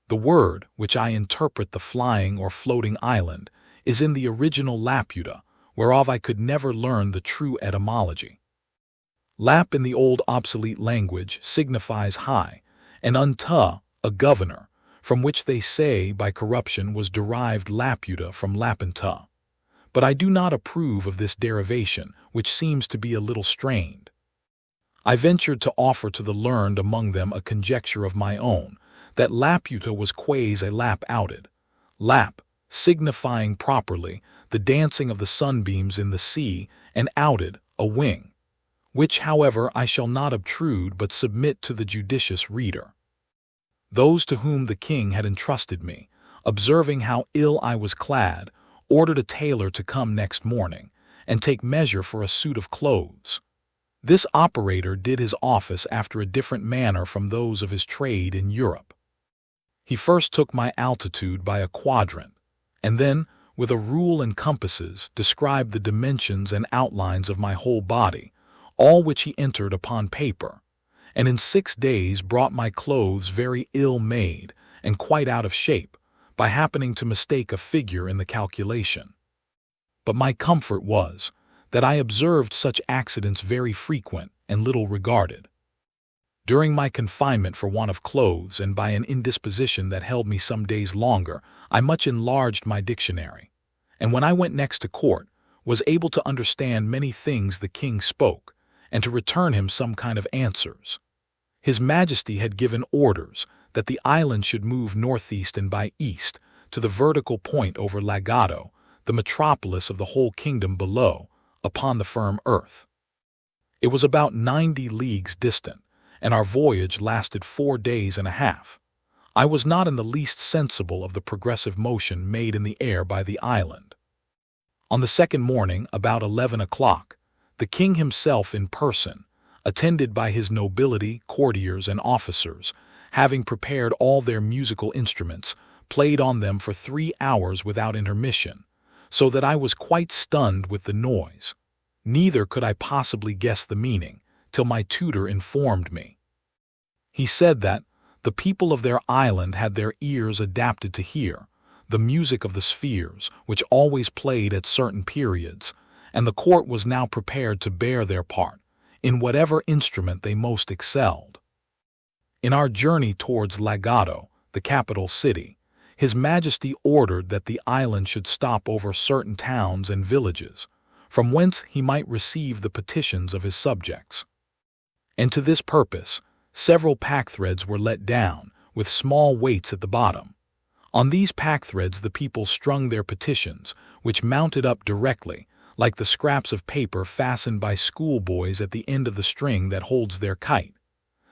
The word, which I interpret the flying or floating island, is in the original Laputa, whereof I could never learn the true etymology. Lap in the old obsolete language signifies high, and unta, a governor, from which they say by corruption was derived Laputa from Lapenta. But I do not approve of this derivation, which seems to be a little strained. I ventured to offer to the learned among them a conjecture of my own, that Laputa was quasi a lap outed, lap signifying properly the dancing of the sunbeams in the sea, and outed, a wing, which, however, I shall not obtrude but submit to the judicious reader. Those to whom the king had entrusted me, observing how ill I was clad, ordered a tailor to come next morning and take measure for a suit of clothes. This operator did his office after a different manner from those of his trade in Europe. He first took my altitude by a quadrant, and then, with a rule and compasses, described the dimensions and outlines of my whole body, all which he entered upon paper, and in 6 days brought my clothes very ill made and quite out of shape, by happening to mistake a figure in the calculation. But my comfort was, that I observed such accidents very frequent and little regarded. During my confinement for want of clothes and by an indisposition that held me some days longer, I much enlarged my dictionary, and when I went next to court, was able to understand many things the king spoke, and to return him some kind of answers. His Majesty had given orders that the island should move northeast and by east to the vertical point over Lagado, the metropolis of the whole kingdom below, upon the firm earth. It was about 90 leagues distant, and our voyage lasted 4 days and a half. I was not in the least sensible of the progressive motion made in the air by the island. On the second morning, about 11 o'clock, the king himself in person, attended by his nobility, courtiers, and officers, having prepared all their musical instruments, played on them for 3 hours without intermission, so that I was quite stunned with the noise. Neither could I possibly guess the meaning, till my tutor informed me. He said that the people of their island had their ears adapted to hear the music of the spheres, which always played at certain periods, and the court was now prepared to bear their part, in whatever instrument they most excelled. In our journey towards Lagado, the capital city, His Majesty ordered that the island should stop over certain towns and villages, from whence he might receive the petitions of his subjects. And to this purpose, several pack-threads were let down, with small weights at the bottom. On these pack-threads the people strung their petitions, which mounted up directly, like the scraps of paper fastened by schoolboys at the end of the string that holds their kite.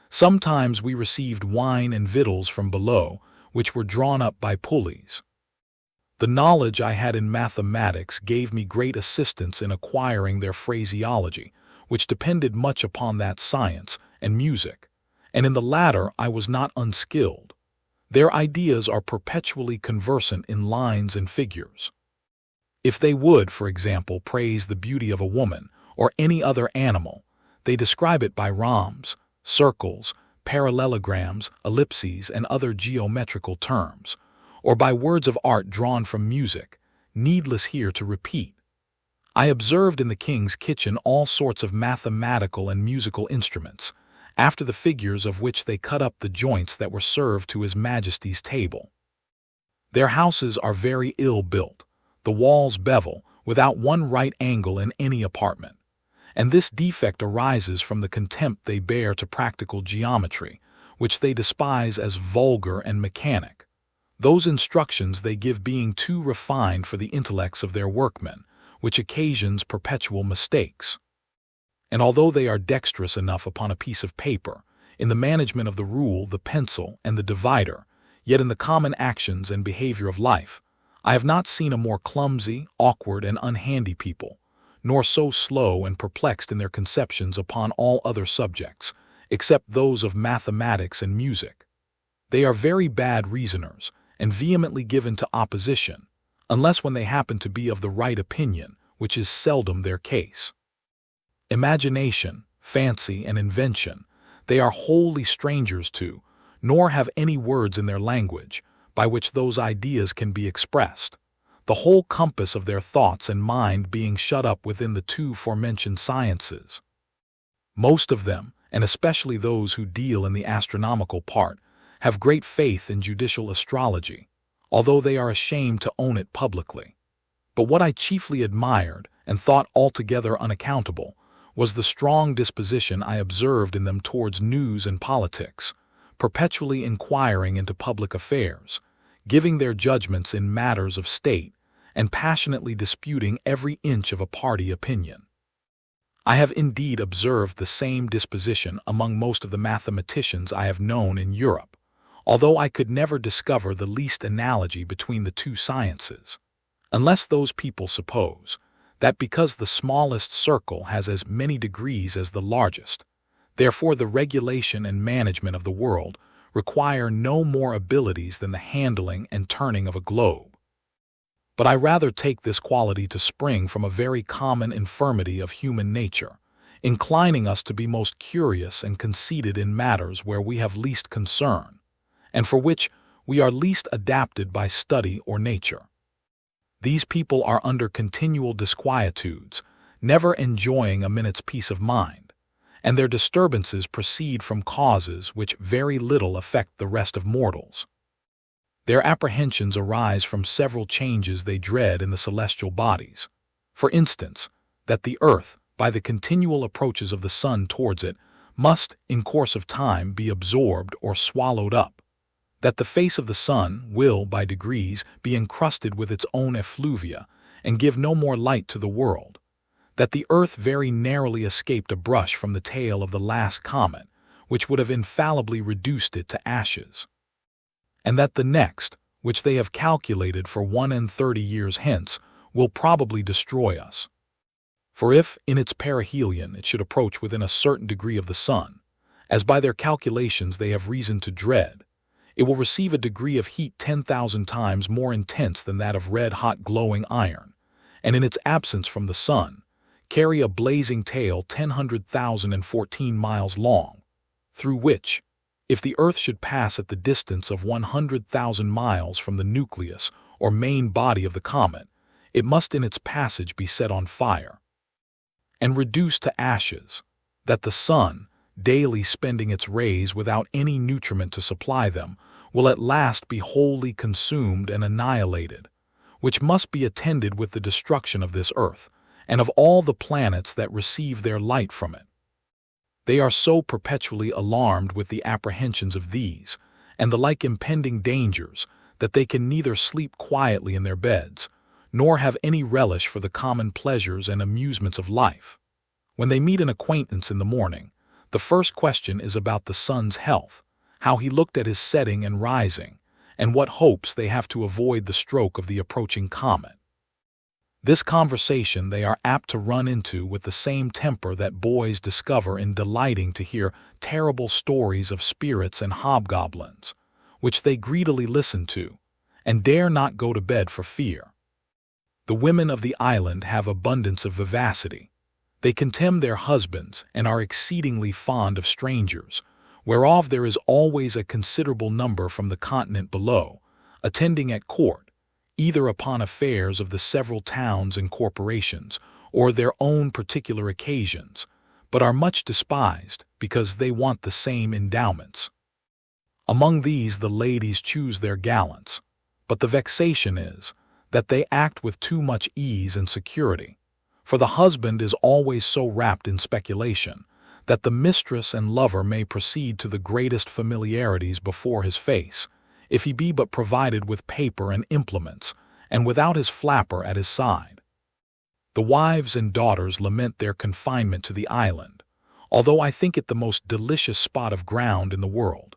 Sometimes we received wine and victuals from below, which were drawn up by pulleys. The knowledge I had in mathematics gave me great assistance in acquiring their phraseology, which depended much upon that science, and music, and in the latter I was not unskilled. Their ideas are perpetually conversant in lines and figures. If they would, for example, praise the beauty of a woman or any other animal, they describe it by rhombs, circles, parallelograms, ellipses, and other geometrical terms, or by words of art drawn from music, needless here to repeat. I observed in the king's kitchen all sorts of mathematical and musical instruments, after the figures of which they cut up the joints that were served to His Majesty's table. Their houses are very ill built, the walls bevel, without one right angle in any apartment, and this defect arises from the contempt they bear to practical geometry, which they despise as vulgar and mechanic, those instructions they give being too refined for the intellects of their workmen, which occasions perpetual mistakes. And although they are dexterous enough upon a piece of paper, in the management of the rule, the pencil, and the divider, yet in the common actions and behavior of life, I have not seen a more clumsy, awkward, and unhandy people, nor so slow and perplexed in their conceptions upon all other subjects, except those of mathematics and music. They are very bad reasoners, and vehemently given to opposition, unless when they happen to be of the right opinion, which is seldom their case. Imagination, fancy, and invention, they are wholly strangers to, nor have any words in their language, by which those ideas can be expressed, the whole compass of their thoughts and mind being shut up within the 2 forementioned sciences. Most of them, and especially those who deal in the astronomical part, have great faith in judicial astrology, although they are ashamed to own it publicly. But what I chiefly admired, and thought altogether unaccountable, was the strong disposition I observed in them towards news and politics, perpetually inquiring into public affairs, giving their judgments in matters of state, and passionately disputing every inch of a party opinion. I have indeed observed the same disposition among most of the mathematicians I have known in Europe, although I could never discover the least analogy between the 2 sciences, unless those people suppose that because the smallest circle has as many degrees as the largest, therefore the regulation and management of the world require no more abilities than the handling and turning of a globe. But I rather take this quality to spring from a very common infirmity of human nature, inclining us to be most curious and conceited in matters where we have least concern, and for which we are least adapted by study or nature. These people are under continual disquietudes, never enjoying a minute's peace of mind, and their disturbances proceed from causes which very little affect the rest of mortals. Their apprehensions arise from several changes they dread in the celestial bodies, For instance, that the earth, by the continual approaches of the sun towards it, must, in course of time, be absorbed or swallowed up, that the face of the sun will, by degrees, be encrusted with its own effluvia, and give no more light to the world, that the earth very narrowly escaped a brush from the tail of the last comet, which would have infallibly reduced it to ashes, and that the next, which they have calculated for 31 years hence, will probably destroy us. For if, in its perihelion, it should approach within a certain degree of the sun, as by their calculations they have reason to dread, it will receive a degree of heat 10,000 times more intense than that of red-hot glowing iron, and in its absence from the sun, carry a blazing tail 10,014 miles long, through which, if the earth should pass at the distance of 100,000 miles from the nucleus or main body of the comet, it must in its passage be set on fire and reduced to ashes, that the sun, daily spending its rays without any nutriment to supply them, will at last be wholly consumed and annihilated, which must be attended with the destruction of this earth, and of all the planets that receive their light from it. They are so perpetually alarmed with the apprehensions of these, and the like impending dangers, that they can neither sleep quietly in their beds, nor have any relish for the common pleasures and amusements of life. When they meet an acquaintance in the morning, the first question is about the sun's health, how he looked at his setting and rising, and what hopes they have to avoid the stroke of the approaching comet. This conversation they are apt to run into with the same temper that boys discover in delighting to hear terrible stories of spirits and hobgoblins, which they greedily listen to, and dare not go to bed for fear. The women of the island have abundance of vivacity. They contemn their husbands and are exceedingly fond of strangers, whereof there is always a considerable number from the continent below, attending at court, either upon affairs of the several towns and corporations, or their own particular occasions, but are much despised because they want the same endowments. Among these the ladies choose their gallants, but the vexation is that they act with too much ease and security, for the husband is always so wrapped in speculation that the mistress and lover may proceed to the greatest familiarities before his face, if he be but provided with paper and implements, and without his flapper at his side. The wives and daughters lament their confinement to the island, although I think it the most delicious spot of ground in the world,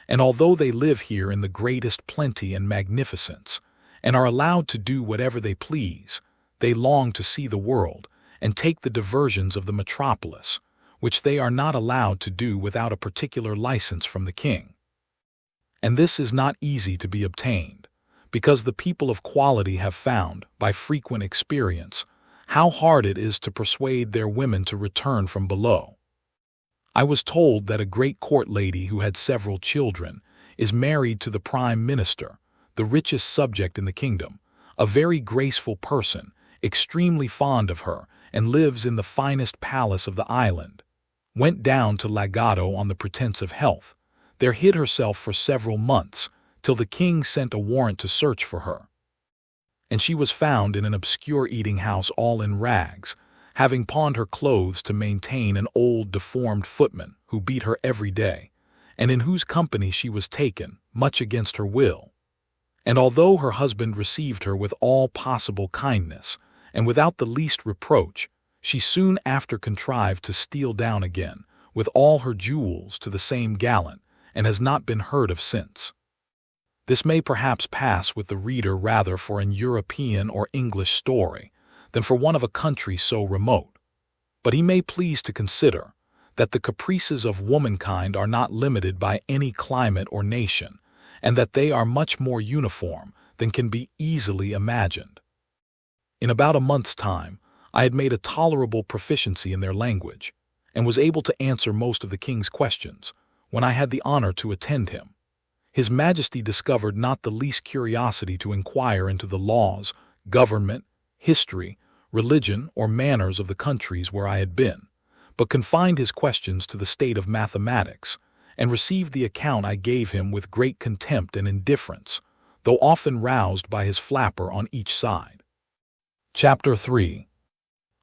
and although they live here in the greatest plenty and magnificence, and are allowed to do whatever they please, they long to see the world, and take the diversions of the metropolis, which they are not allowed to do without a particular license from the king. And this is not easy to be obtained, because the people of quality have found, by frequent experience, how hard it is to persuade their women to return from below. I was told that a great court lady who had several children is married to the prime minister, the richest subject in the kingdom, a very graceful person, extremely fond of her, and lives in the finest palace of the island, went down to Lagado on the pretense of health, there hid herself for several months, till the king sent a warrant to search for her. And she was found in an obscure eating-house all in rags, having pawned her clothes to maintain an old deformed footman who beat her every day, and in whose company she was taken, much against her will. And although her husband received her with all possible kindness, and without the least reproach, she soon after contrived to steal down again, with all her jewels, to the same gallant, and has not been heard of since. This may perhaps pass with the reader rather for an European or English story than for one of a country so remote, but he may please to consider that the caprices of womankind are not limited by any climate or nation, and that they are much more uniform than can be easily imagined. In about a month's time, I had made a tolerable proficiency in their language, and was able to answer most of the king's questions, when I had the honor to attend him. His Majesty discovered not the least curiosity to inquire into the laws, government, history, religion, or manners of the countries where I had been, but confined his questions to the state of mathematics, and received the account I gave him with great contempt and indifference, though often roused by his flapper on each side. Chapter 3.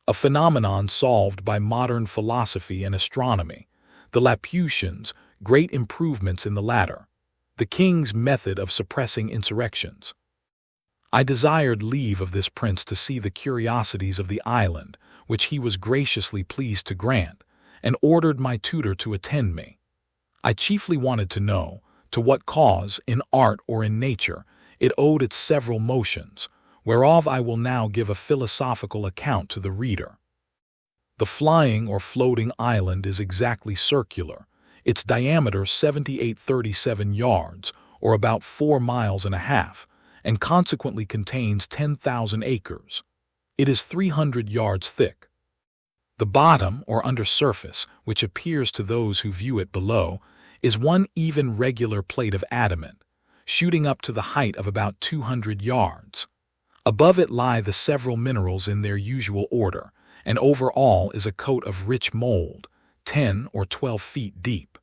a phenomenon solved by modern philosophy and astronomy. The Laputians, great improvements in the latter. The king's method of suppressing insurrections. I desired leave of this prince to see the curiosities of the island, which he was graciously pleased to grant, and ordered my tutor to attend me. I chiefly wanted to know, to what cause, in art or in nature, it owed its several motions, whereof I will now give a philosophical account to the reader. The flying or floating island is exactly circular, its diameter 7837 yards, or about 4 miles and a half, and consequently contains 10,000 acres. It is 300 yards thick. The bottom, or undersurface, which appears to those who view it below, is one even regular plate of adamant, shooting up to the height of about 200 yards. Above it lie the several minerals in their usual order, and over all is a coat of rich mold, 10 or 12 feet deep.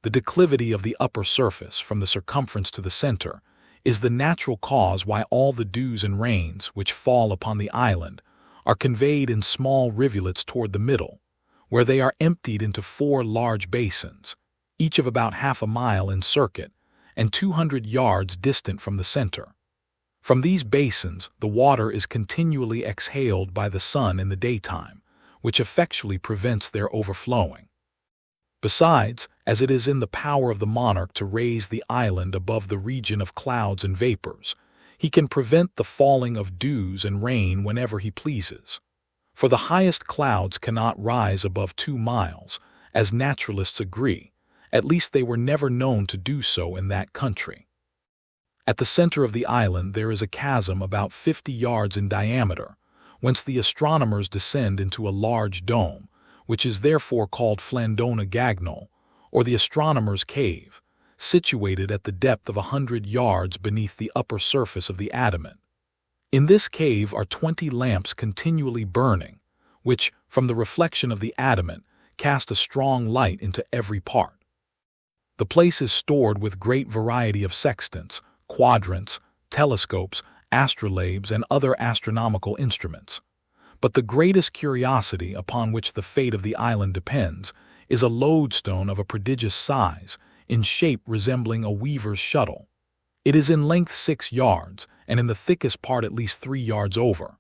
The declivity of the upper surface, from the circumference to the center, is the natural cause why all the dews and rains which fall upon the island are conveyed in small rivulets toward the middle, where they are emptied into 4 large basins, each of about half a mile in circuit, and 200 yards distant from the center. From these basins the water is continually exhaled by the sun in the daytime, which effectually prevents their overflowing. Besides, as it is in the power of the monarch to raise the island above the region of clouds and vapors, he can prevent the falling of dews and rain whenever he pleases. For the highest clouds cannot rise above 2 miles, as naturalists agree, at least they were never known to do so in that country. At the center of the island there is a chasm about 50 yards in diameter, whence the astronomers descend into a large dome, which is therefore called Flandona Gagnol, or the astronomer's cave, situated at the depth of 100 yards beneath the upper surface of the adamant. In this cave are 20 lamps continually burning, which, from the reflection of the adamant, cast a strong light into every part. The place is stored with great variety of sextants, quadrants, telescopes, astrolabes, and other astronomical instruments. But the greatest curiosity, upon which the fate of the island depends, is a lodestone of a prodigious size, in shape resembling a weaver's shuttle. It is in length 6 yards, and in the thickest part at least 3 yards over.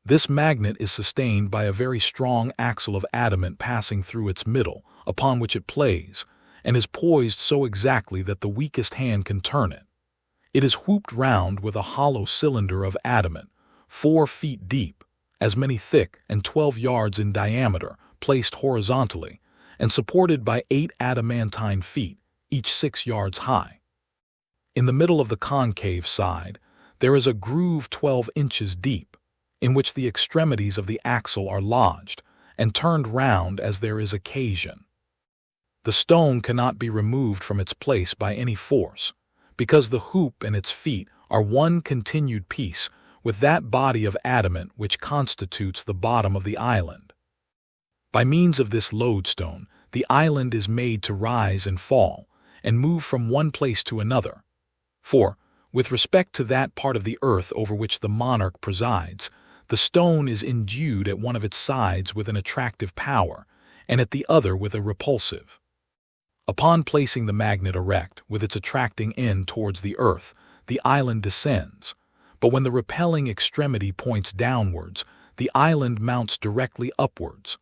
This magnet is sustained by a very strong axle of adamant passing through its middle, upon which it plays, and is poised so exactly that the weakest hand can turn it. It is whooped round with a hollow cylinder of adamant, 4 feet deep, as many thick, and 12 yards in diameter, placed horizontally, and supported by 8 adamantine feet, each 6 yards high. In the middle of the concave side, there is a groove 12 inches deep, in which the extremities of the axle are lodged, and turned round as there is occasion. The stone cannot be removed from its place by any force, because the hoop and its feet are one continued piece with that body of adamant which constitutes the bottom of the island. By means of this lodestone, the island is made to rise and fall, and move from one place to another. For, with respect to that part of the earth over which the monarch presides, the stone is endued at one of its sides with an attractive power, and at the other with a repulsive. Upon placing the magnet erect, with its attracting end towards the earth, the island descends, but when the repelling extremity points downwards, the island mounts directly upwards.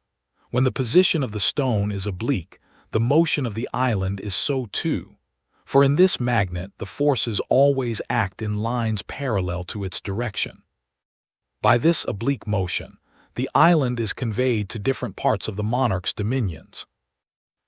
When the position of the stone is oblique, the motion of the island is so too, for in this magnet the forces always act in lines parallel to its direction. By this oblique motion, the island is conveyed to different parts of the monarch's dominions.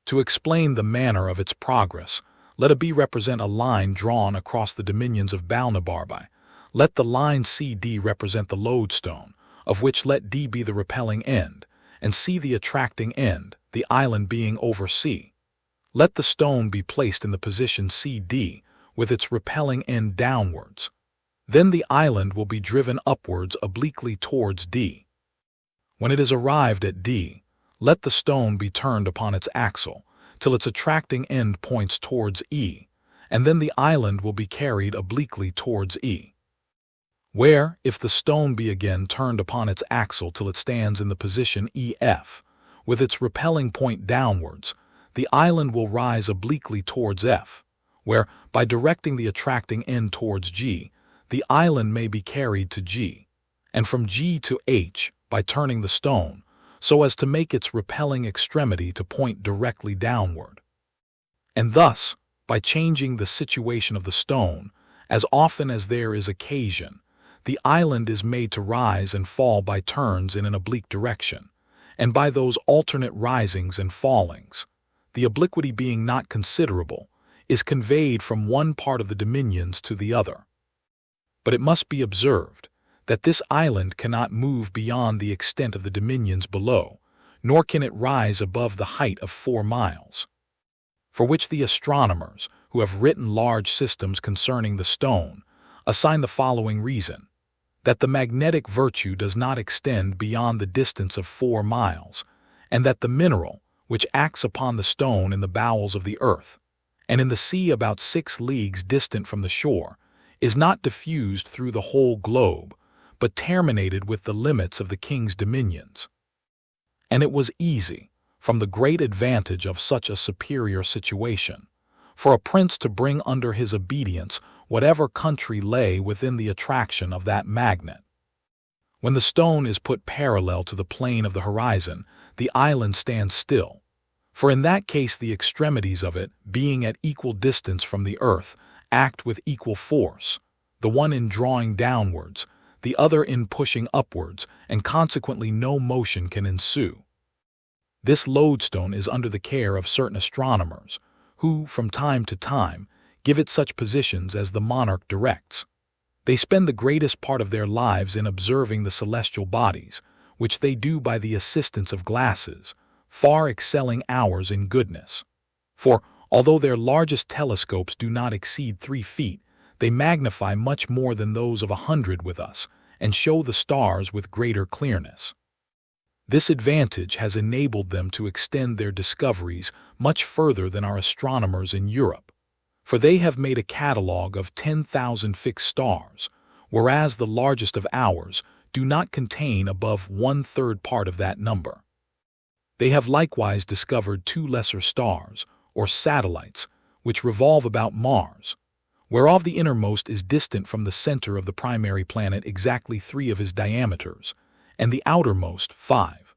To explain the manner of its progress, let a B represent a line drawn across the dominions of Balnibarbi. Let the line CD represent the lodestone, of which let D be the repelling end, and C the attracting end, the island being over C. Let the stone be placed in the position CD, with its repelling end downwards. Then the island will be driven upwards obliquely towards D. When it is arrived at D, let the stone be turned upon its axle, till its attracting end points towards E, and then the island will be carried obliquely towards E. where, if the stone be again turned upon its axle till it stands in the position EF, with its repelling point downwards, the island will rise obliquely towards F, where, by directing the attracting end towards G, the island may be carried to G, and from G to H by turning the stone, so as to make its repelling extremity to point directly downward. And thus, by changing the situation of the stone, as often as there is occasion, the island is made to rise and fall by turns in an oblique direction, and by those alternate risings and fallings, the obliquity being not considerable, is conveyed from one part of the dominions to the other. But it must be observed that this island cannot move beyond the extent of the dominions below, nor can it rise above the height of 4 miles. For which the astronomers, who have written large systems concerning the stone, assign the following reason: that the magnetic virtue does not extend beyond the distance of 4 miles, and that the mineral, which acts upon the stone in the bowels of the earth, and in the sea about 6 leagues distant from the shore, is not diffused through the whole globe, but terminated with the limits of the king's dominions. And it was easy, from the great advantage of such a superior situation, for a prince to bring under his obedience whatever country lay within the attraction of that magnet. When the stone is put parallel to the plane of the horizon, the island stands still, for in that case the extremities of it, being at equal distance from the earth, act with equal force, the one in drawing downwards, the other in pushing upwards, and consequently no motion can ensue. This lodestone is under the care of certain astronomers, who, from time to time, give it such positions as the monarch directs. They spend the greatest part of their lives in observing the celestial bodies, which they do by the assistance of glasses, far excelling ours in goodness. For, although their largest telescopes do not exceed 3 feet, they magnify much more than those of 100 with us, and show the stars with greater clearness. This advantage has enabled them to extend their discoveries much further than our astronomers in Europe, for they have made a catalogue of 10,000 fixed stars, whereas the largest of ours do not contain above 1/3 part of that number. They have likewise discovered 2 lesser stars, or satellites, which revolve about Mars, whereof the innermost is distant from the center of the primary planet exactly 3 of his diameters, and the outermost 5.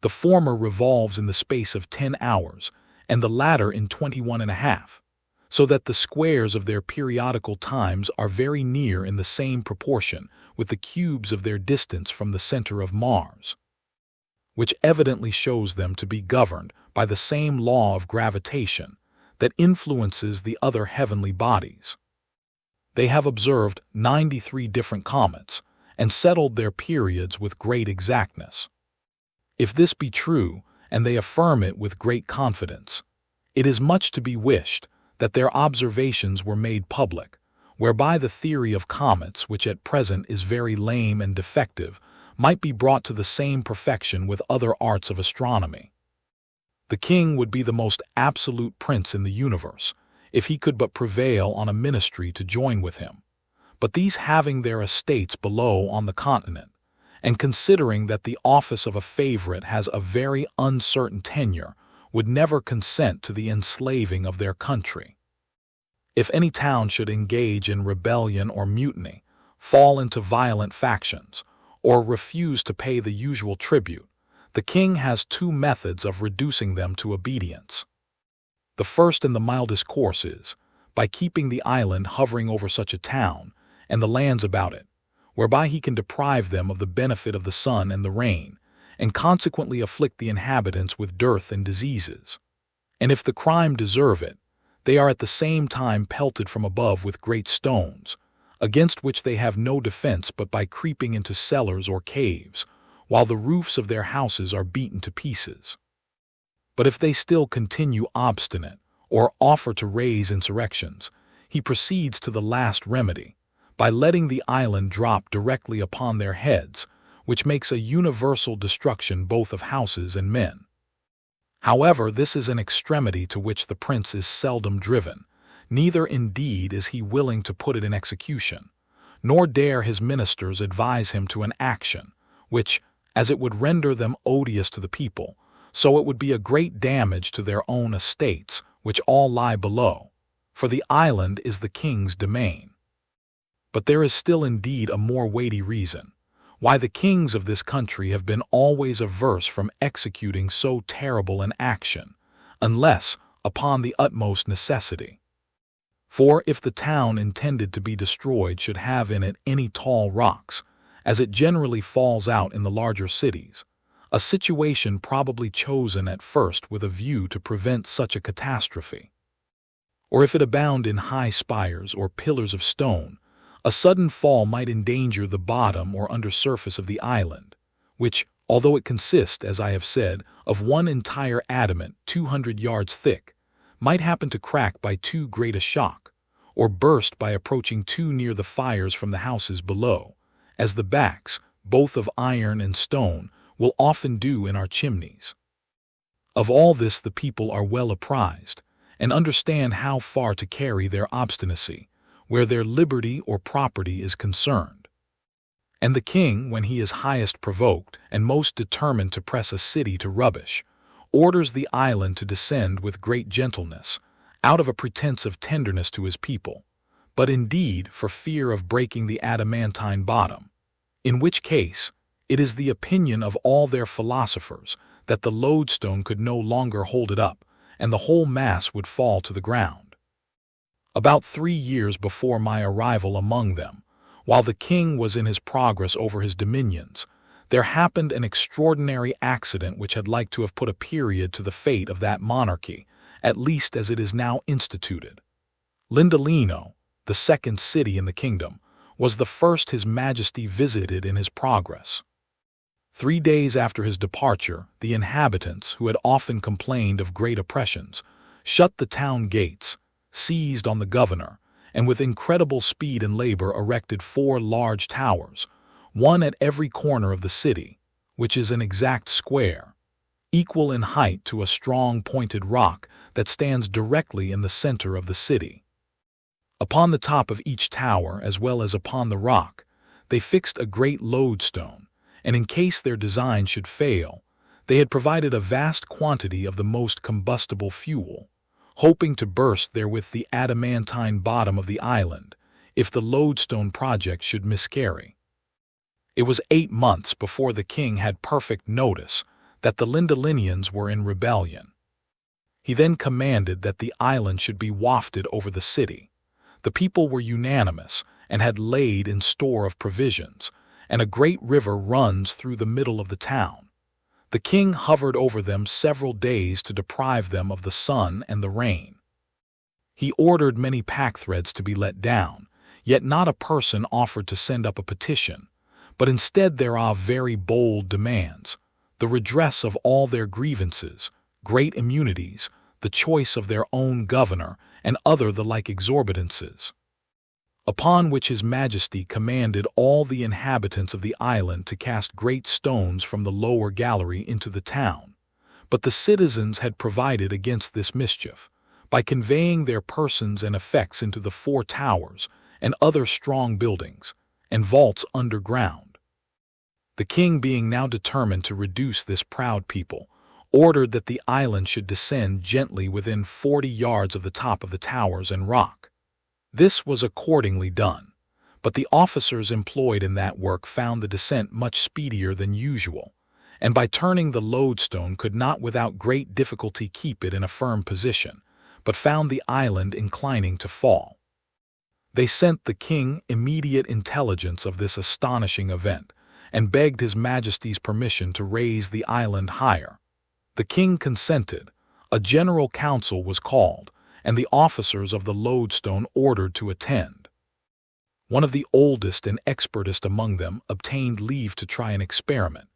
The former revolves in the space of 10 hours, and the latter in 21½ so that the squares of their periodical times are very near in the same proportion with the cubes of their distance from the center of Mars, which evidently shows them to be governed by the same law of gravitation that influences the other heavenly bodies. They have observed 93 different comets, and settled their periods with great exactness. If this be true, and they affirm it with great confidence, it is much to be wished that their observations were made public, whereby the theory of comets, which at present is very lame and defective, might be brought to the same perfection with other arts of astronomy. The king would be the most absolute prince in the universe, if he could but prevail on a ministry to join with him. But these having their estates below on the continent, and considering that the office of a favorite has a very uncertain tenure, would never consent to the enslaving of their country. If any town should engage in rebellion or mutiny, fall into violent factions, or refuse to pay the usual tribute, the king has 2 methods of reducing them to obedience. The first and the mildest course is, by keeping the island hovering over such a town, and the lands about it, whereby he can deprive them of the benefit of the sun and the rain, and consequently afflict the inhabitants with dearth and diseases. And if the crime deserve it, they are at the same time pelted from above with great stones, against which they have no defense but by creeping into cellars or caves, while the roofs of their houses are beaten to pieces. But if they still continue obstinate, or offer to raise insurrections, he proceeds to the last remedy, by letting the island drop directly upon their heads, which makes a universal destruction both of houses and men. However, this is an extremity to which the prince is seldom driven, neither indeed is he willing to put it in execution, nor dare his ministers advise him to an action, which, as it would render them odious to the people, so it would be a great damage to their own estates, which all lie below, for the island is the king's domain. But there is still indeed a more weighty reason, why the kings of this country have been always averse from executing so terrible an action, unless upon the utmost necessity. For if the town intended to be destroyed should have in it any tall rocks, as it generally falls out in the larger cities, a situation probably chosen at first with a view to prevent such a catastrophe, or if it abound in high spires or pillars of stone, a sudden fall might endanger the bottom or undersurface of the island, which, although it consists, as I have said, of one entire adamant 200 yards thick, might happen to crack by too great a shock, or burst by approaching too near the fires from the houses below, as the backs, both of iron and stone, will often do in our chimneys. Of all this the people are well apprised, and understand how far to carry their obstinacy, where their liberty or property is concerned. And the king, when he is highest provoked and most determined to press a city to rubbish, orders the island to descend with great gentleness, out of a pretense of tenderness to his people, but indeed for fear of breaking the adamantine bottom, in which case it is the opinion of all their philosophers that the lodestone could no longer hold it up, and the whole mass would fall to the ground. About 3 years before my arrival among them, while the king was in his progress over his dominions, there happened an extraordinary accident which had like to have put a period to the fate of that monarchy, at least as it is now instituted. Lindolino, the second city in the kingdom, was the first his majesty visited in his progress. 3 days after his departure, the inhabitants, who had often complained of great oppressions, shut the town gates, seized on the governor, and with incredible speed and labor erected 4 large towers, one at every corner of the city, which is an exact square, equal in height to a strong pointed rock that stands directly in the center of the city. Upon the top of each tower, as well as upon the rock, they fixed a great lodestone, and in case their design should fail, they had provided a vast quantity of the most combustible fuel, hoping to burst therewith the adamantine bottom of the island, if the lodestone project should miscarry. It was 8 months before the king had perfect notice that the Lindolinians were in rebellion. He then commanded that the island should be wafted over the city. The people were unanimous and had laid in store of provisions, and a great river runs through the middle of the town. The king hovered over them several days to deprive them of the sun and the rain. He ordered many packthreads to be let down, yet not a person offered to send up a petition, but instead thereof very bold demands, the redress of all their grievances, great immunities, the choice of their own governor, and other the like exorbitances. Upon which his majesty commanded all the inhabitants of the island to cast great stones from the lower gallery into the town. But the citizens had provided against this mischief, by conveying their persons and effects into the 4 towers and other strong buildings, and vaults underground. The king, being now determined to reduce this proud people, ordered that the island should descend gently within 40 yards of the top of the towers and rock. This was accordingly done, but the officers employed in that work found the descent much speedier than usual, and by turning the lodestone could not without great difficulty keep it in a firm position, but found the island inclining to fall. They sent the king immediate intelligence of this astonishing event, and begged his majesty's permission to raise the island higher. The king consented, a general council was called, and the officers of the lodestone ordered to attend. One of the oldest and expertest among them obtained leave to try an experiment.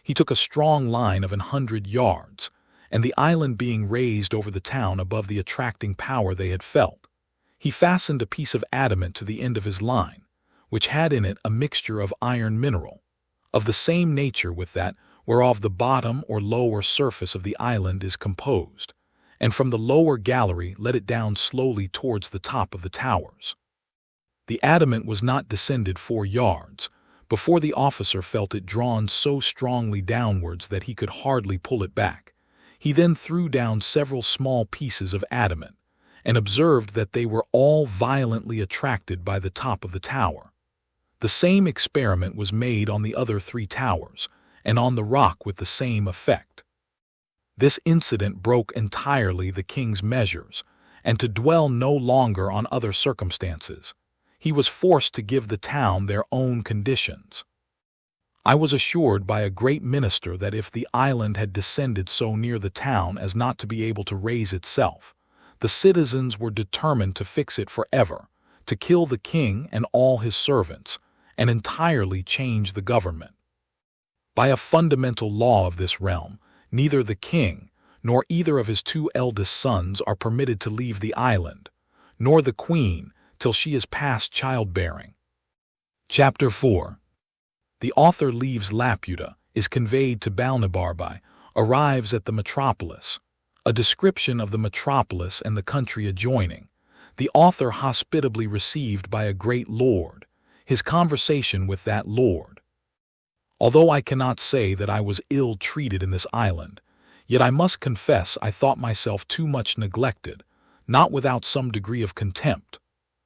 He took a strong line of 100 yards, and the island being raised over the town above the attracting power they had felt, he fastened a piece of adamant to the end of his line, which had in it a mixture of iron mineral, of the same nature with that whereof the bottom or lower surface of the island is composed, and from the lower gallery let it down slowly towards the top of the towers. The adamant was not descended 4 yards, before the officer felt it drawn so strongly downwards that he could hardly pull it back. He then threw down several small pieces of adamant, and observed that they were all violently attracted by the top of the tower. The same experiment was made on the other 3 towers, and on the rock with the same effect. This incident broke entirely the king's measures, and to dwell no longer on other circumstances, he was forced to give the town their own conditions. I was assured by a great minister that if the island had descended so near the town as not to be able to raise itself, the citizens were determined to fix it forever, to kill the king and all his servants, and entirely change the government. By a fundamental law of this realm, neither the king nor either of his 2 eldest sons are permitted to leave the island, nor the queen till she is past childbearing. Chapter 4. The author leaves Laputa, is conveyed to Balnibarbi, arrives at the metropolis. A description of the metropolis and the country adjoining. The author hospitably received by a great lord. His conversation with that lord. Although I cannot say that I was ill-treated in this island, yet I must confess I thought myself too much neglected, not without some degree of contempt.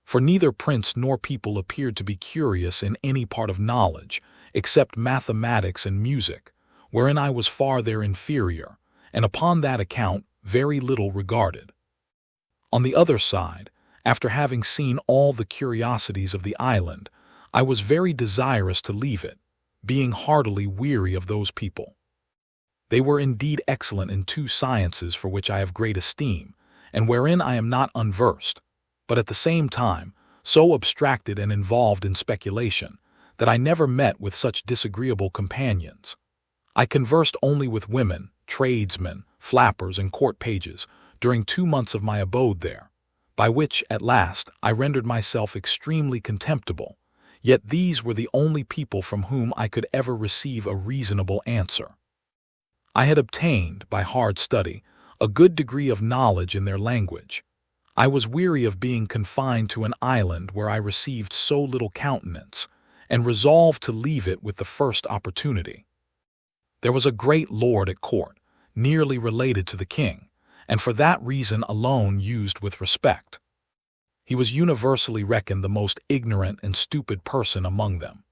For neither prince nor people appeared to be curious in any part of knowledge, except mathematics and music, wherein I was far their inferior, and upon that account very little regarded. On the other side, after having seen all the curiosities of the island, I was very desirous to leave it, being heartily weary of those people. They were indeed excellent in 2 sciences for which I have great esteem, and wherein I am not unversed, but at the same time so abstracted and involved in speculation that I never met with such disagreeable companions. I conversed only with women, tradesmen, flappers, and court pages during 2 months of my abode there, by which, at last, I rendered myself extremely contemptible, yet these were the only people from whom I could ever receive a reasonable answer. I had obtained, by hard study, a good degree of knowledge in their language. I was weary of being confined to an island where I received so little countenance, and resolved to leave it with the first opportunity. There was a great lord at court, nearly related to the king, and for that reason alone used with respect. He was universally reckoned the most ignorant and stupid person among them.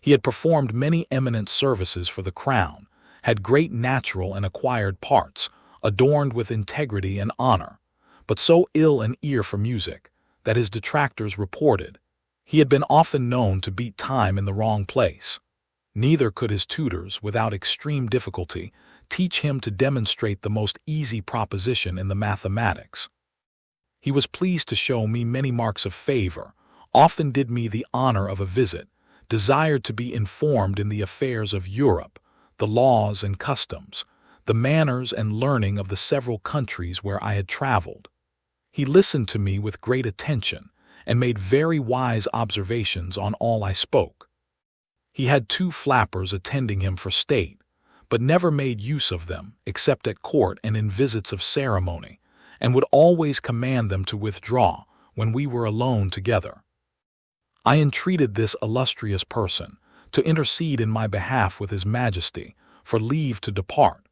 He had performed many eminent services for the crown, had great natural and acquired parts, adorned with integrity and honor, but so ill an ear for music, that his detractors reported, he had been often known to beat time in the wrong place. Neither could his tutors, without extreme difficulty, teach him to demonstrate the most easy proposition in the mathematics. He was pleased to show me many marks of favor, often did me the honor of a visit, desired to be informed in the affairs of Europe, the laws and customs, the manners and learning of the several countries where I had traveled. He listened to me with great attention, and made very wise observations on all I spoke. He had 2 flappers attending him for state, but never made use of them except at court and in visits of ceremony, and would always command them to withdraw when we were alone together. I entreated this illustrious person to intercede in my behalf with His Majesty for leave to depart,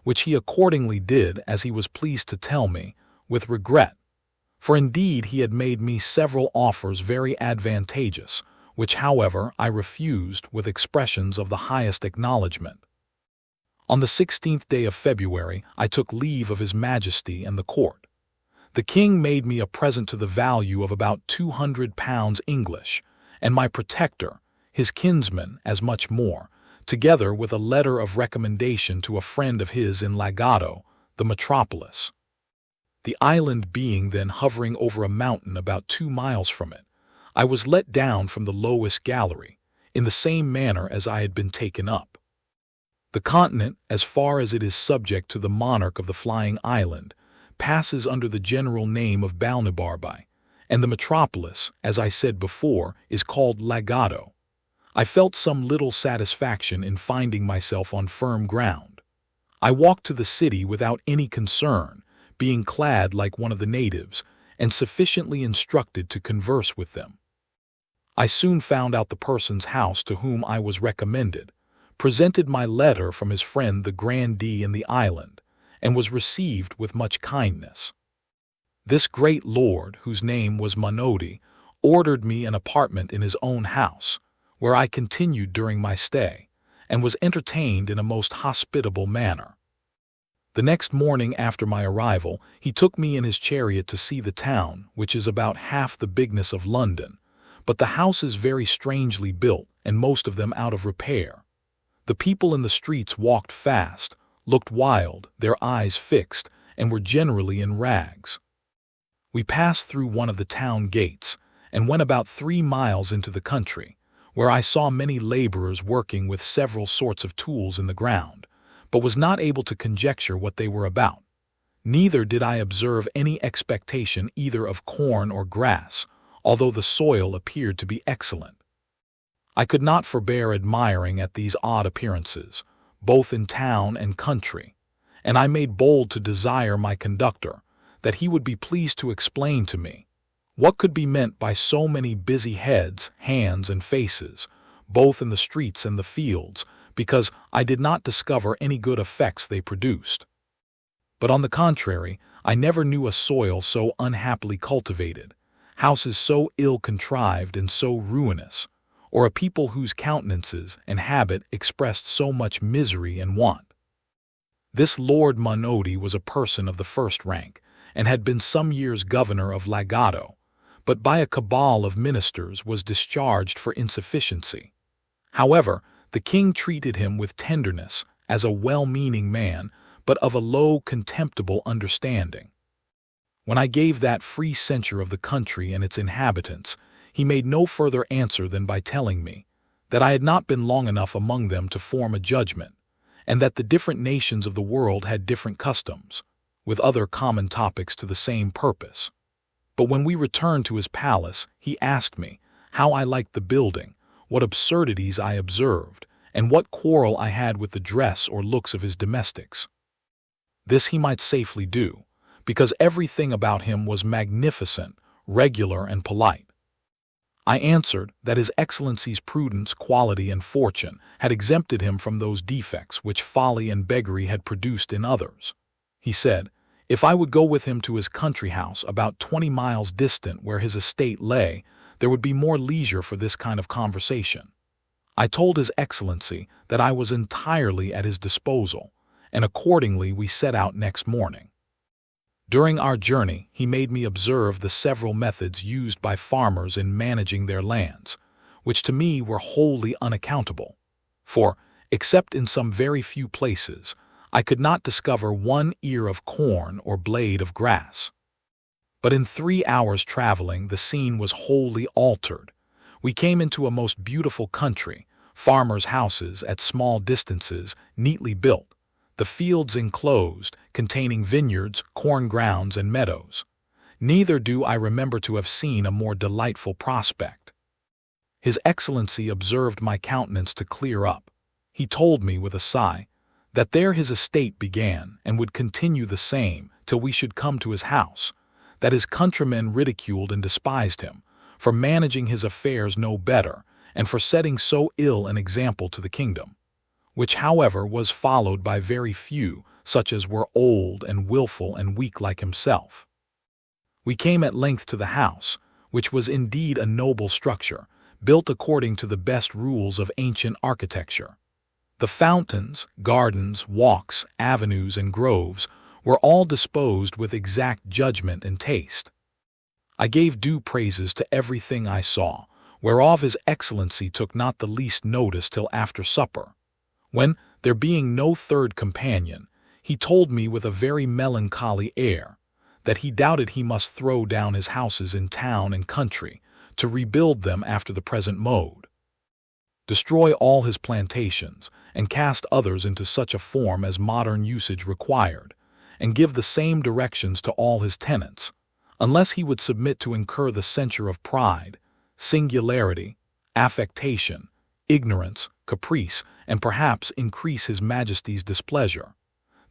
which he accordingly did, as he was pleased to tell me, with regret, for indeed he had made me several offers very advantageous, which, however, I refused with expressions of the highest acknowledgment. On the 16th day of February I took leave of His Majesty and the court. The king made me a present to the value of about £200 English, and my protector, his kinsman, as much more, together with a letter of recommendation to a friend of his in Lagado, the metropolis. The island being then hovering over a mountain about 2 miles from it, I was let down from the lowest gallery, in the same manner as I had been taken up. The continent, as far as it is subject to the monarch of the flying island, passes under the general name of Balnibarbi, and the metropolis, as I said before, is called Lagado. I felt some little satisfaction in finding myself on firm ground. I walked to the city without any concern, being clad like one of the natives, and sufficiently instructed to converse with them. I soon found out the person's house to whom I was recommended, presented my letter from his friend the grandee in the island, and was received with much kindness. This great lord, whose name was Monodi, ordered me an apartment in his own house, where I continued during my stay, and was entertained in a most hospitable manner. The next morning after my arrival, he took me in his chariot to see the town, which is about half the bigness of London, but the houses very strangely built, and most of them out of repair. The people in the streets walked fast, looked wild, their eyes fixed, and were generally in rags. We passed through one of the town gates, and went about 3 miles into the country, where I saw many laborers working with several sorts of tools in the ground, but was not able to conjecture what they were about. Neither did I observe any expectation either of corn or grass, although the soil appeared to be excellent. I could not forbear admiring at these odd appearances, both in town and country, and I made bold to desire my conductor that he would be pleased to explain to me what could be meant by so many busy heads, hands, and faces, both in the streets and the fields, because I did not discover any good effects they produced. But on the contrary, I never knew a soil so unhappily cultivated, houses so ill contrived and so ruinous, or a people whose countenances and habit expressed so much misery and want. This Lord Monodi was a person of the first rank, and had been some years governor of Lagado, but by a cabal of ministers was discharged for insufficiency. However, the king treated him with tenderness as a well-meaning man, but of a low, contemptible understanding. When I gave that free censure of the country and its inhabitants, he made no further answer than by telling me that I had not been long enough among them to form a judgment, and that the different nations of the world had different customs, with other common topics to the same purpose. But when we returned to his palace, he asked me how I liked the building, what absurdities I observed, and what quarrel I had with the dress or looks of his domestics. This he might safely do, because everything about him was magnificent, regular, and polite. I answered that His Excellency's prudence, quality, and fortune had exempted him from those defects which folly and beggary had produced in others. He said, if I would go with him to his country house about 20 miles distant where his estate lay, there would be more leisure for this kind of conversation. I told His Excellency that I was entirely at his disposal, and accordingly we set out next morning. During our journey, he made me observe the several methods used by farmers in managing their lands, which to me were wholly unaccountable, for, except in some very few places, I could not discover one ear of corn or blade of grass. But in 3 hours' traveling the scene was wholly altered. We came into a most beautiful country, farmers' houses at small distances, neatly built, the fields enclosed, containing vineyards, corn grounds, and meadows. Neither do I remember to have seen a more delightful prospect. His Excellency observed my countenance to clear up. He told me with a sigh that there his estate began and would continue the same till we should come to his house, that his countrymen ridiculed and despised him for managing his affairs no better and for setting so ill an example to the kingdom, which however was followed by very few, such as were old and willful and weak like himself. We came at length to the house, which was indeed a noble structure, built according to the best rules of ancient architecture. The fountains, gardens, walks, avenues, and groves were all disposed with exact judgment and taste. I gave due praises to everything I saw, whereof His Excellency took not the least notice till after supper, when, there being no third companion, he told me with a very melancholy air that he doubted he must throw down his houses in town and country to rebuild them after the present mode, destroy all his plantations, and cast others into such a form as modern usage required, and give the same directions to all his tenants, unless he would submit to incur the censure of pride, singularity, affectation, ignorance, caprice, and perhaps increase his Majesty's displeasure,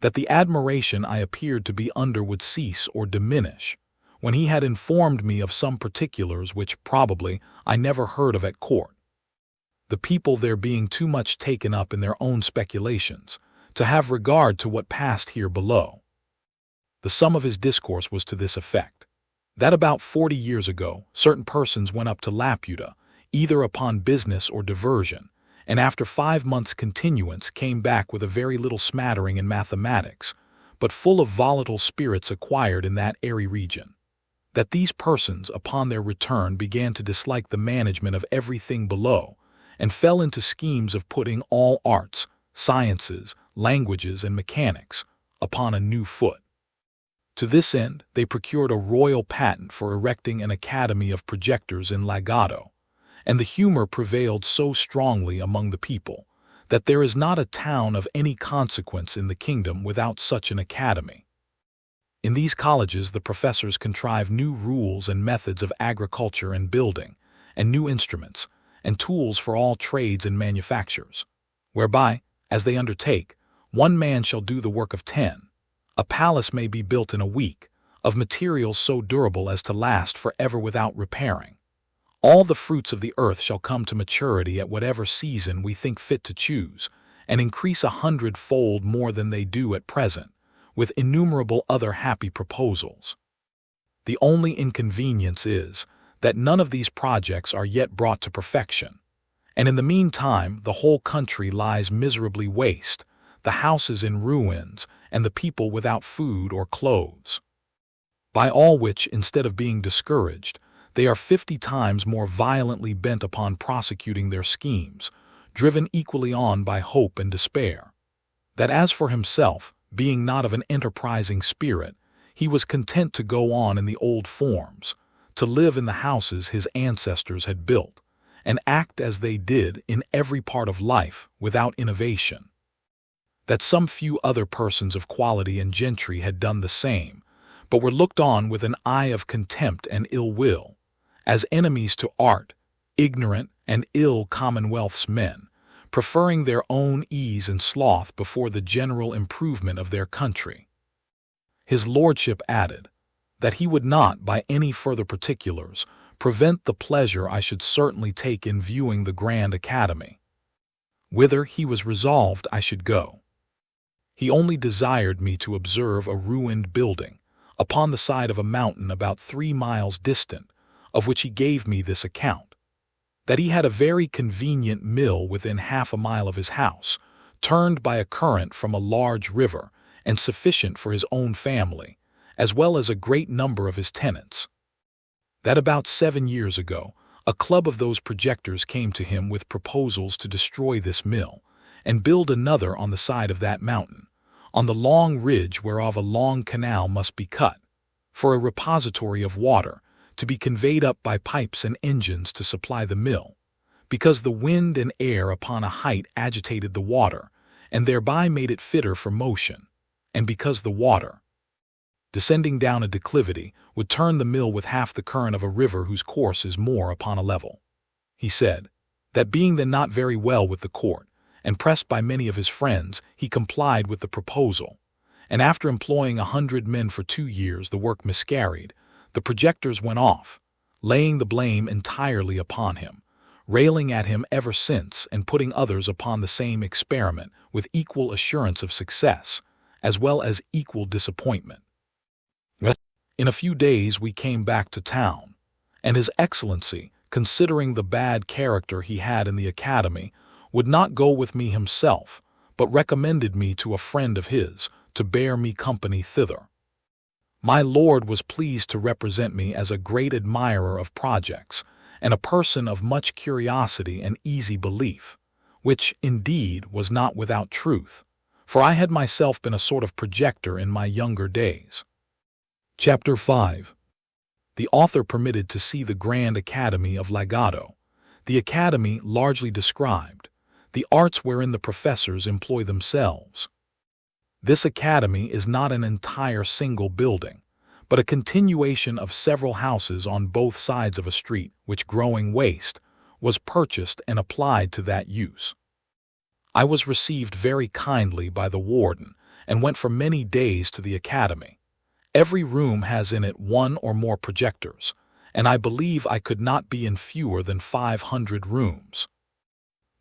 that the admiration I appeared to be under would cease or diminish, when he had informed me of some particulars which probably I never heard of at court, the people there being too much taken up in their own speculations to have regard to what passed here below. The sum of his discourse was to this effect: that about 40 years ago certain persons went up to Laputa, either upon business or diversion, and after 5 months' continuance came back with a very little smattering in mathematics, but full of volatile spirits acquired in that airy region. That these persons upon their return began to dislike the management of everything below, and fell into schemes of putting all arts, sciences, languages, and mechanics upon a new foot. To this end they procured a royal patent for erecting an academy of projectors in Lagado, and the humor prevailed so strongly among the people that there is not a town of any consequence in the kingdom without such an academy. In these colleges the professors contrive new rules and methods of agriculture and building, and new instruments and tools for all trades and manufactures, whereby, as they undertake, one man shall do the work of 10. A palace may be built in a week, of materials so durable as to last forever without repairing. All the fruits of the earth shall come to maturity at whatever season we think fit to choose, and increase 100-fold more than they do at present, with innumerable other happy proposals. The only inconvenience is that none of these projects are yet brought to perfection, and in the meantime the whole country lies miserably waste, the houses in ruins, and the people without food or clothes. By all which, instead of being discouraged, they are 50 times more violently bent upon prosecuting their schemes, driven equally on by hope and despair. That as for himself, being not of an enterprising spirit, he was content to go on in the old forms, to live in the houses his ancestors had built, and act as they did in every part of life without innovation. That some few other persons of quality and gentry had done the same, but were looked on with an eye of contempt and ill will, as enemies to art, ignorant and ill commonwealth's men, preferring their own ease and sloth before the general improvement of their country. His lordship added, that he would not, by any further particulars, prevent the pleasure I should certainly take in viewing the grand academy, whither he was resolved I should go. He only desired me to observe a ruined building, upon the side of a mountain about 3 miles distant, of which he gave me this account: that he had a very convenient mill within half a mile of his house, turned by a current from a large river, and sufficient for his own family, as well as a great number of his tenants. That about 7 years ago, a club of those projectors came to him with proposals to destroy this mill, and build another on the side of that mountain, on the long ridge whereof a long canal must be cut, for a repository of water, to be conveyed up by pipes and engines to supply the mill, because the wind and air upon a height agitated the water, and thereby made it fitter for motion, and because the water, descending down a declivity, would turn the mill with half the current of a river whose course is more upon a level. He said, that being then not very well with the court, and pressed by many of his friends, he complied with the proposal, and after employing 100 men for 2 years the work miscarried. The projectors went off, laying the blame entirely upon him, railing at him ever since, and putting others upon the same experiment with equal assurance of success, as well as equal disappointment. In a few days we came back to town, and His Excellency, considering the bad character he had in the academy, would not go with me himself, but recommended me to a friend of his to bear me company thither. My lord was pleased to represent me as a great admirer of projects, and a person of much curiosity and easy belief, which, indeed, was not without truth, for I had myself been a sort of projector in my younger days. Chapter 5. The author permitted to see the Grand Academy of Lagado. The academy largely described, the arts wherein the professors employ themselves. This academy is not an entire single building, but a continuation of several houses on both sides of a street which, growing waste, was purchased and applied to that use. I was received very kindly by the warden, and went for many days to the academy. Every room has in it one or more projectors, and I believe I could not be in fewer than 500 rooms.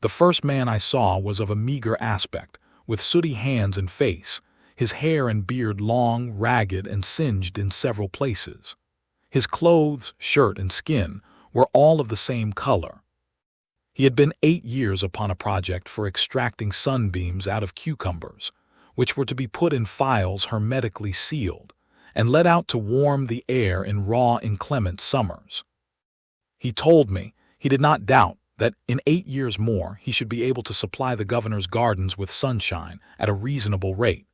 The first man I saw was of a meager aspect, with sooty hands and face, his hair and beard long, ragged, and singed in several places. His clothes, shirt, and skin were all of the same color. He had been 8 years upon a project for extracting sunbeams out of cucumbers, which were to be put in phials hermetically sealed, and let out to warm the air in raw, inclement summers. He told me he did not doubt that in 8 years more he should be able to supply the governor's gardens with sunshine at a reasonable rate,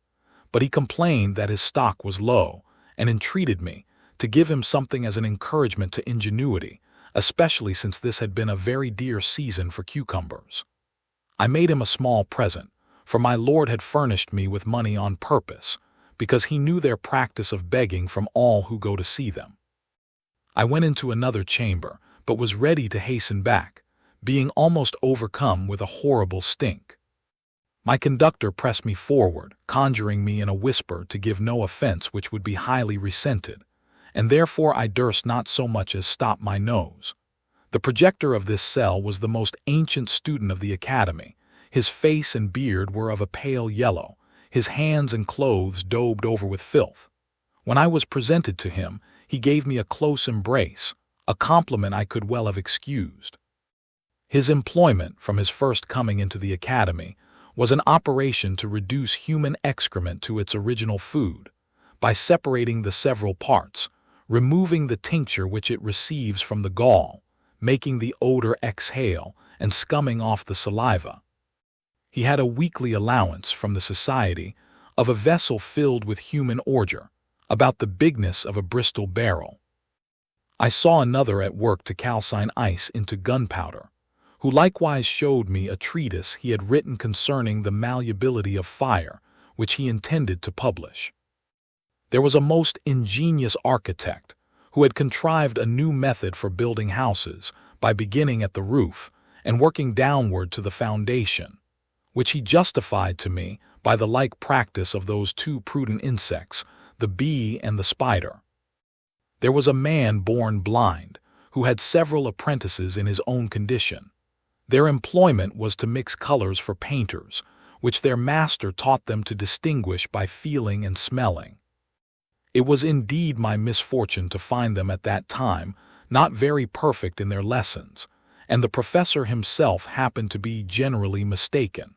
but he complained that his stock was low and entreated me to give him something as an encouragement to ingenuity, especially since this had been a very dear season for cucumbers. I made him a small present, for my lord had furnished me with money on purpose, because he knew their practice of begging from all who go to see them. I went into another chamber, but was ready to hasten back, being almost overcome with a horrible stink. My conductor pressed me forward, conjuring me in a whisper to give no offense which would be highly resented, and therefore I durst not so much as stop my nose. The projector of this cell was the most ancient student of the academy. His face and beard were of a pale yellow, his hands and clothes daubed over with filth. When I was presented to him, he gave me a close embrace, a compliment I could well have excused. His employment, from his first coming into the academy, was an operation to reduce human excrement to its original food, by separating the several parts, removing the tincture which it receives from the gall, making the odor exhale, and scumming off the saliva. He had a weekly allowance from the society of a vessel filled with human ordure, about the bigness of a Bristol barrel. I saw another at work to calcine ice into gunpowder, who likewise showed me a treatise he had written concerning the malleability of fire, which he intended to publish. There was a most ingenious architect, who had contrived a new method for building houses, by beginning at the roof, and working downward to the foundation, which he justified to me by the like practice of those two prudent insects, the bee and the spider. There was a man born blind, who had several apprentices in his own condition. Their employment was to mix colors for painters, which their master taught them to distinguish by feeling and smelling. It was indeed my misfortune to find them at that time not very perfect in their lessons, and the professor himself happened to be generally mistaken.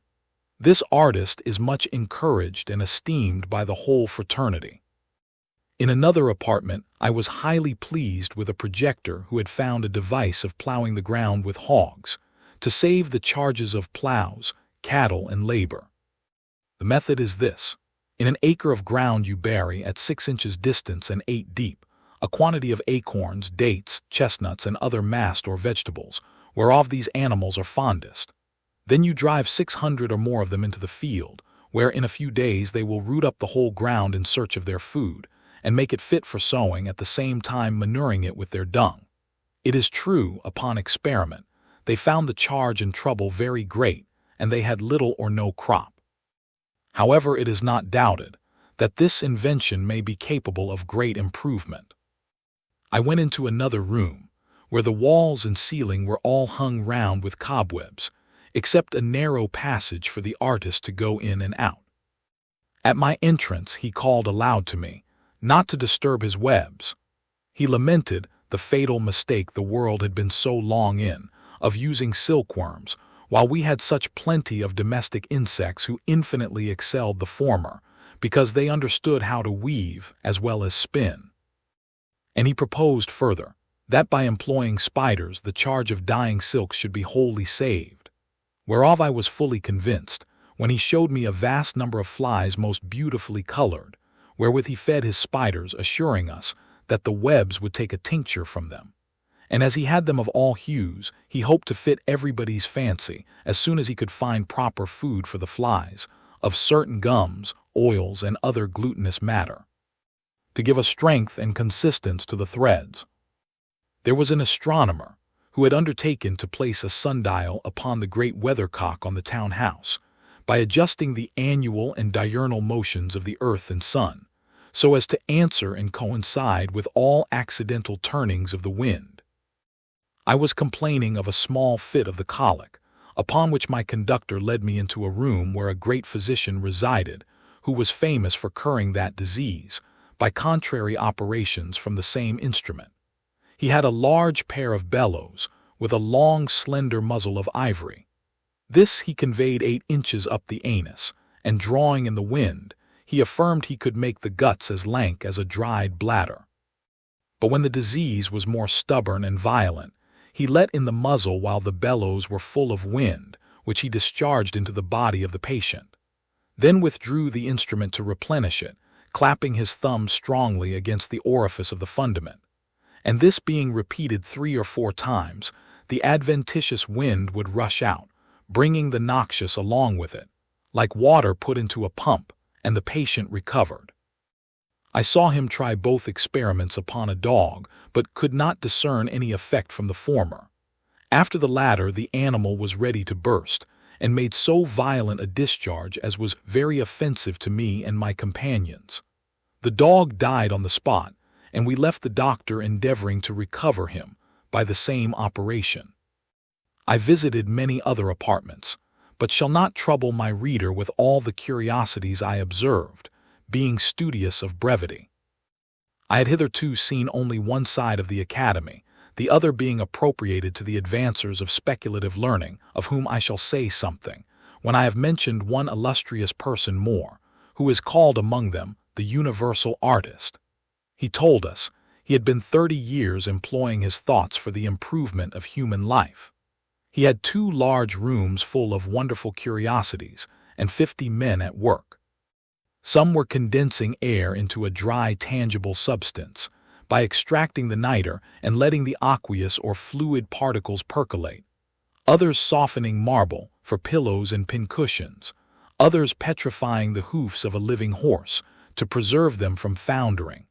This artist is much encouraged and esteemed by the whole fraternity. In another apartment I was highly pleased with a projector who had found a device of plowing the ground with hogs, to save the charges of plows, cattle, and labor. The method is this. In an acre of ground you bury, at 6 inches distance and 8 deep, a quantity of acorns, dates, chestnuts, and other mast or vegetables, whereof these animals are fondest. Then you drive 600 or more of them into the field, where in a few days they will root up the whole ground in search of their food, and make it fit for sowing, at the same time manuring it with their dung. It is true, upon experiment, they found the charge and trouble very great, and they had little or no crop. However, it is not doubted that this invention may be capable of great improvement. I went into another room, where the walls and ceiling were all hung round with cobwebs, except a narrow passage for the artist to go in and out. At my entrance he called aloud to me, not to disturb his webs. He lamented the fatal mistake the world had been so long in, of using silkworms, while we had such plenty of domestic insects who infinitely excelled the former, because they understood how to weave as well as spin. And he proposed further, that by employing spiders the charge of dyeing silks should be wholly saved, whereof I was fully convinced, when he showed me a vast number of flies most beautifully colored, wherewith he fed his spiders, assuring us that the webs would take a tincture from them. And as he had them of all hues, he hoped to fit everybody's fancy, as soon as he could find proper food for the flies, of certain gums, oils, and other glutinous matter, to give a strength and consistence to the threads. There was an astronomer, who had undertaken to place a sundial upon the great weathercock on the town house, by adjusting the annual and diurnal motions of the earth and sun, so as to answer and coincide with all accidental turnings of the wind. I was complaining of a small fit of the colic, upon which my conductor led me into a room where a great physician resided, who was famous for curing that disease by contrary operations from the same instrument. He had a large pair of bellows, with a long slender muzzle of ivory. This he conveyed 8 inches up the anus, and drawing in the wind, he affirmed he could make the guts as lank as a dried bladder. But when the disease was more stubborn and violent, he let in the muzzle while the bellows were full of wind, which he discharged into the body of the patient, then withdrew the instrument to replenish it, clapping his thumb strongly against the orifice of the fundament. And this being repeated 3 or 4 times, the adventitious wind would rush out, bringing the noxious along with it, like water put into a pump, and the patient recovered. I saw him try both experiments upon a dog, but could not discern any effect from the former. After the latter, the animal was ready to burst, and made so violent a discharge as was very offensive to me and my companions. The dog died on the spot, and we left the doctor endeavoring to recover him by the same operation. I visited many other apartments, but shall not trouble my reader with all the curiosities I observed, being studious of brevity. I had hitherto seen only one side of the academy, the other being appropriated to the advancers of speculative learning, of whom I shall say something, when I have mentioned one illustrious person more, who is called among them the universal artist. He told us he had been 30 years employing his thoughts for the improvement of human life. He had 2 large rooms full of wonderful curiosities, and 50 men at work. Some were condensing air into a dry, tangible substance, by extracting the niter and letting the aqueous or fluid particles percolate. Others softening marble for pillows and pincushions. Others petrifying the hoofs of a living horse to preserve them from foundering.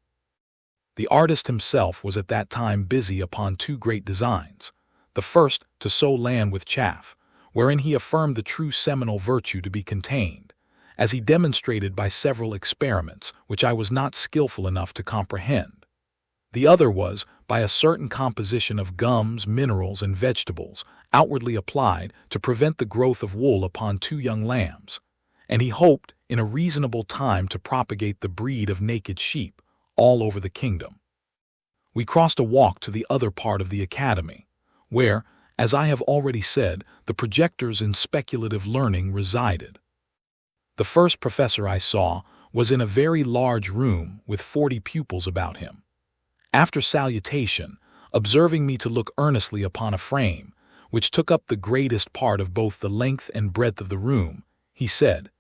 The artist himself was at that time busy upon 2 great designs. The first, to sow land with chaff, wherein he affirmed the true seminal virtue to be contained, as he demonstrated by several experiments which I was not skillful enough to comprehend. The other was, by a certain composition of gums, minerals, and vegetables, outwardly applied to prevent the growth of wool upon 2 young lambs, and he hoped in a reasonable time to propagate the breed of naked sheep all over the kingdom. We crossed a walk to the other part of the academy, where, as I have already said, the projectors in speculative learning resided. The first professor I saw was in a very large room with 40 pupils about him. After salutation, observing me to look earnestly upon a frame, which took up the greatest part of both the length and breadth of the room, he said,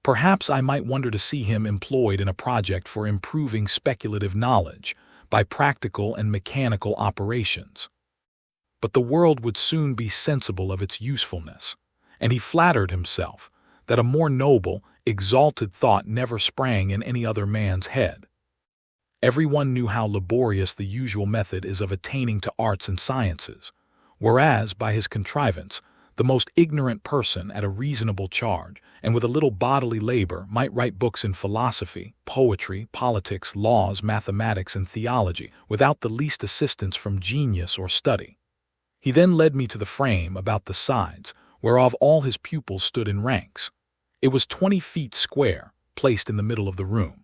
"Perhaps I might wonder to see him employed in a project for improving speculative knowledge by practical and mechanical operations. But the world would soon be sensible of its usefulness, and he flattered himself that a more noble, exalted thought never sprang in any other man's head." Everyone knew how laborious the usual method is of attaining to arts and sciences, whereas, by his contrivance, the most ignorant person at a reasonable charge, and with a little bodily labor, might write books in philosophy, poetry, politics, laws, mathematics, and theology, without the least assistance from genius or study. He then led me to the frame about the sides, whereof all his pupils stood in ranks. It was 20 feet square, placed in the middle of the room.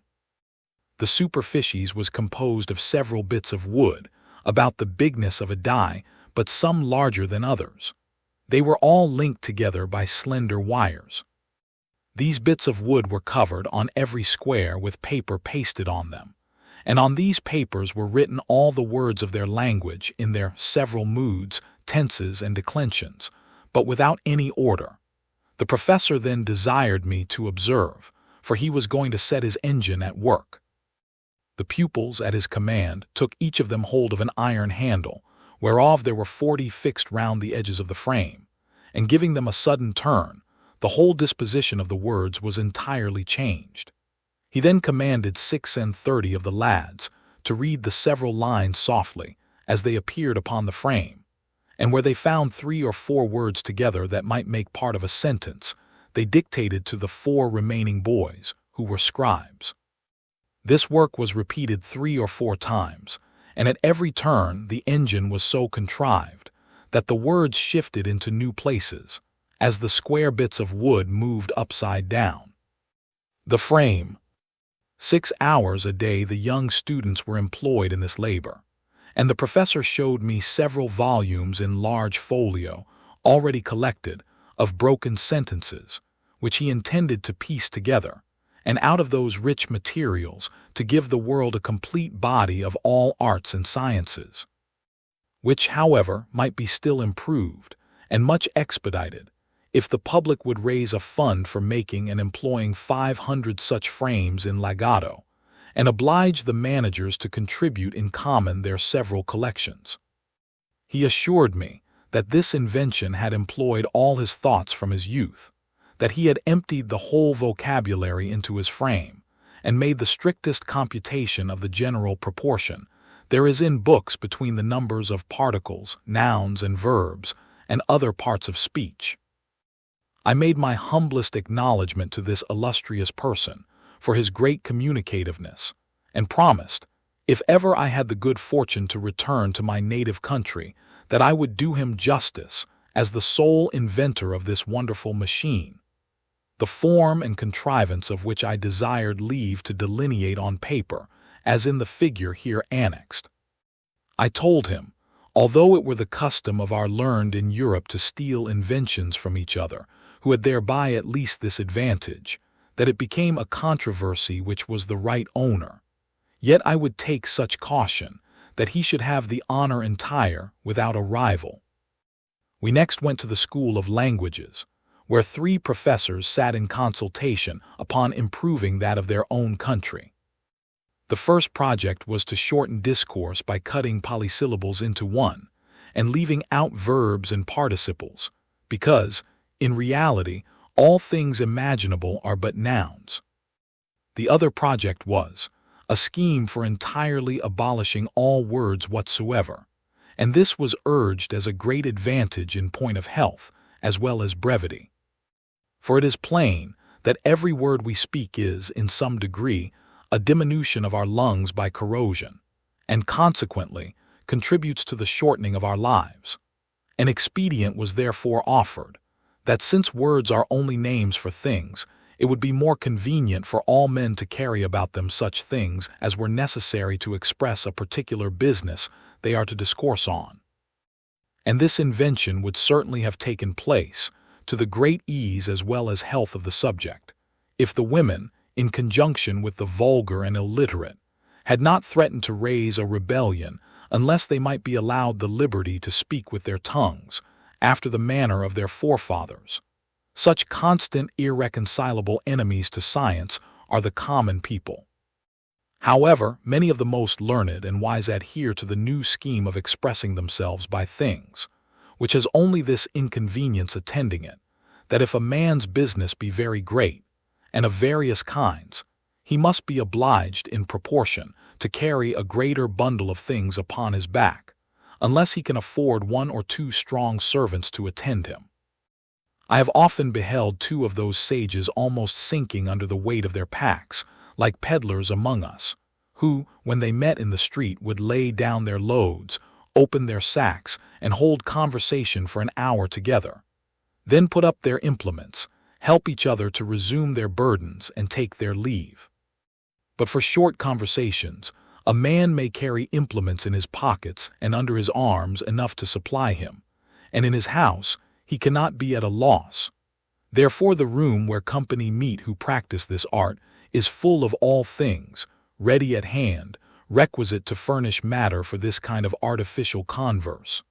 The superficies was composed of several bits of wood, about the bigness of a die, but some larger than others. They were all linked together by slender wires. These bits of wood were covered on every square with paper pasted on them, and on these papers were written all the words of their language in their several moods, tenses, and declensions, but without any order. The professor then desired me to observe, for he was going to set his engine at work. The pupils, at his command, took each of them hold of an iron handle, whereof there were 40 fixed round the edges of the frame, and giving them a sudden turn, the whole disposition of the words was entirely changed. He then commanded 36 of the lads to read the several lines softly, as they appeared upon the frame, and where they found 3 or 4 words together that might make part of a sentence, they dictated to the 4 remaining boys, who were scribes. This work was repeated 3 or 4 times, and at every turn the engine was so contrived that the words shifted into new places, as the square bits of wood moved upside down. The frame. 6 hours a day the young students were employed in this labor, and the professor showed me several volumes in large folio, already collected, of broken sentences, which he intended to piece together, and out of those rich materials to give the world a complete body of all arts and sciences, which, however, might be still improved and much expedited if the public would raise a fund for making and employing 500 such frames in legato, and oblige the managers to contribute in common their several collections. He assured me that this invention had employed all his thoughts from his youth, that he had emptied the whole vocabulary into his frame, and made the strictest computation of the general proportion there is in books between the numbers of particles, nouns, and verbs, and other parts of speech. I made my humblest acknowledgment to this illustrious person for his great communicativeness, and promised, if ever I had the good fortune to return to my native country, that I would do him justice as the sole inventor of this wonderful machine, the form and contrivance of which I desired leave to delineate on paper, as in the figure here annexed. I told him, although it were the custom of our learned in Europe to steal inventions from each other, who had thereby at least this advantage, that it became a controversy which was the right owner, yet I would take such caution that he should have the honor entire without a rival. We next went to the School of Languages, where 3 professors sat in consultation upon improving that of their own country. The first project was to shorten discourse by cutting polysyllables into one, and leaving out verbs and participles, because, in reality, all things imaginable are but nouns. The other project was a scheme for entirely abolishing all words whatsoever, and this was urged as a great advantage in point of health as well as brevity. For it is plain that every word we speak is, in some degree, a diminution of our lungs by corrosion, and consequently contributes to the shortening of our lives. An expedient was therefore offered, that since words are only names for things, it would be more convenient for all men to carry about them such things as were necessary to express a particular business they are to discourse on. And this invention would certainly have taken place, to the great ease as well as health of the subject, if the women, in conjunction with the vulgar and illiterate, had not threatened to raise a rebellion unless they might be allowed the liberty to speak with their tongues, after the manner of their forefathers. Such constant, irreconcilable enemies to science are the common people. However, many of the most learned and wise adhere to the new scheme of expressing themselves by things, which has only this inconvenience attending it, that if a man's business be very great, and of various kinds, he must be obliged in proportion to carry a greater bundle of things upon his back, unless he can afford 1 or 2 strong servants to attend him. I have often beheld 2 of those sages almost sinking under the weight of their packs, like peddlers among us, who, when they met in the street, would lay down their loads, open their sacks, and hold conversation for an hour together, then put up their implements, help each other to resume their burdens, and take their leave. But for short conversations, a man may carry implements in his pockets and under his arms enough to supply him, and in his house he cannot be at a loss. Therefore the room where company meet who practice this art is full of all things, ready at hand, requisite to furnish matter for this kind of artificial converse.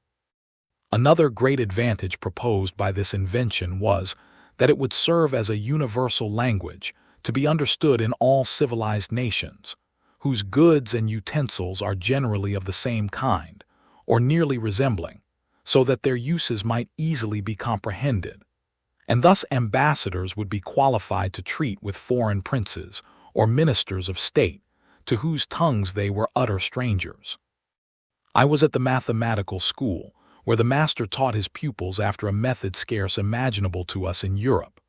Another great advantage proposed by this invention was that it would serve as a universal language to be understood in all civilized nations, whose goods and utensils are generally of the same kind, or nearly resembling, so that their uses might easily be comprehended, and thus ambassadors would be qualified to treat with foreign princes or ministers of state, to whose tongues they were utter strangers. I was at the mathematical school, where the master taught his pupils after a method scarce imaginable to us in Europe,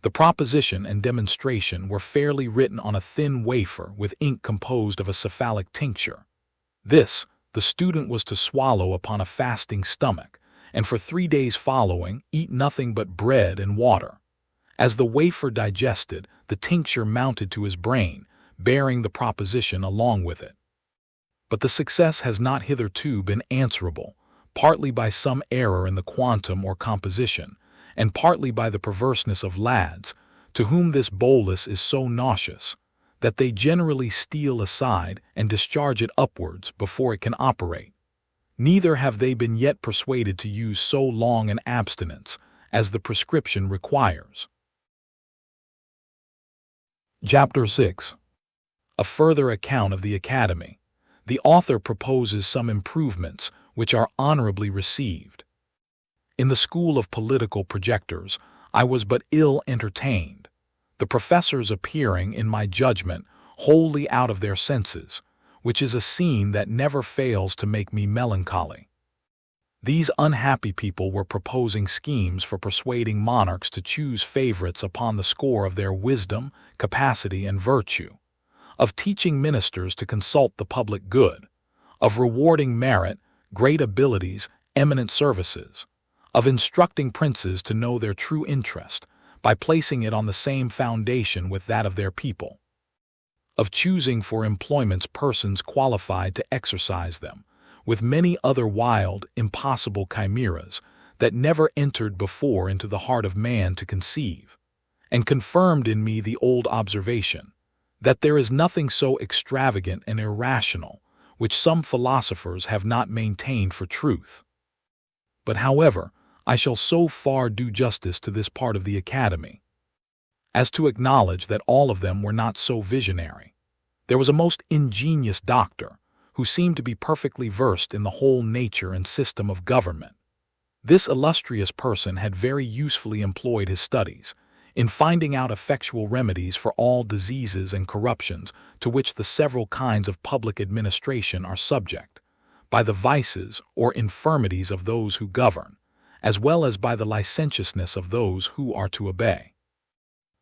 The proposition and demonstration were fairly written on a thin wafer with ink composed of a cephalic tincture. This, the student was to swallow upon a fasting stomach, and for 3 days following eat nothing but bread and water. As the wafer digested, the tincture mounted to his brain, bearing the proposition along with it. But the success has not hitherto been answerable, partly by some error in the quantum or composition, and partly by the perverseness of lads, to whom this bolus is so nauseous, that they generally steal aside and discharge it upwards before it can operate. Neither have they been yet persuaded to use so long an abstinence as the prescription requires. Chapter 6. A further account of the Academy. The author proposes some improvements which are honorably received. In the school of political projectors, I was but ill entertained, the professors appearing, in my judgment, wholly out of their senses, which is a scene that never fails to make me melancholy. These unhappy people were proposing schemes for persuading monarchs to choose favorites upon the score of their wisdom, capacity, and virtue, of teaching ministers to consult the public good, of rewarding merit, great abilities, eminent services, of instructing princes to know their true interest by placing it on the same foundation with that of their people, of choosing for employments persons qualified to exercise them, with many other wild, impossible chimeras that never entered before into the heart of man to conceive, and confirmed in me the old observation, that there is nothing so extravagant and irrational which some philosophers have not maintained for truth. But however, I shall so far do justice to this part of the Academy as to acknowledge that all of them were not so visionary. There was a most ingenious doctor, who seemed to be perfectly versed in the whole nature and system of government. This illustrious person had very usefully employed his studies in finding out effectual remedies for all diseases and corruptions to which the several kinds of public administration are subject, by the vices or infirmities of those who govern, as well as by the licentiousness of those who are to obey.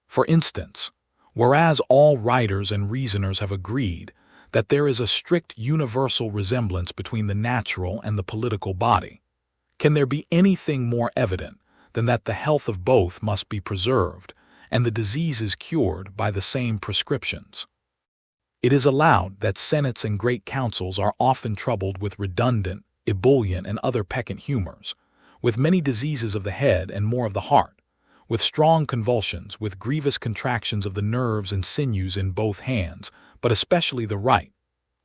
For instance, whereas all writers and reasoners have agreed that there is a strict universal resemblance between the natural and the political body, can there be anything more evident than that the health of both must be preserved and the diseases cured by the same prescriptions? It is allowed that senates and great councils are often troubled with redundant, ebullient, and other peccant humors, with many diseases of the head and more of the heart, with strong convulsions, with grievous contractions of the nerves and sinews in both hands, but especially the right,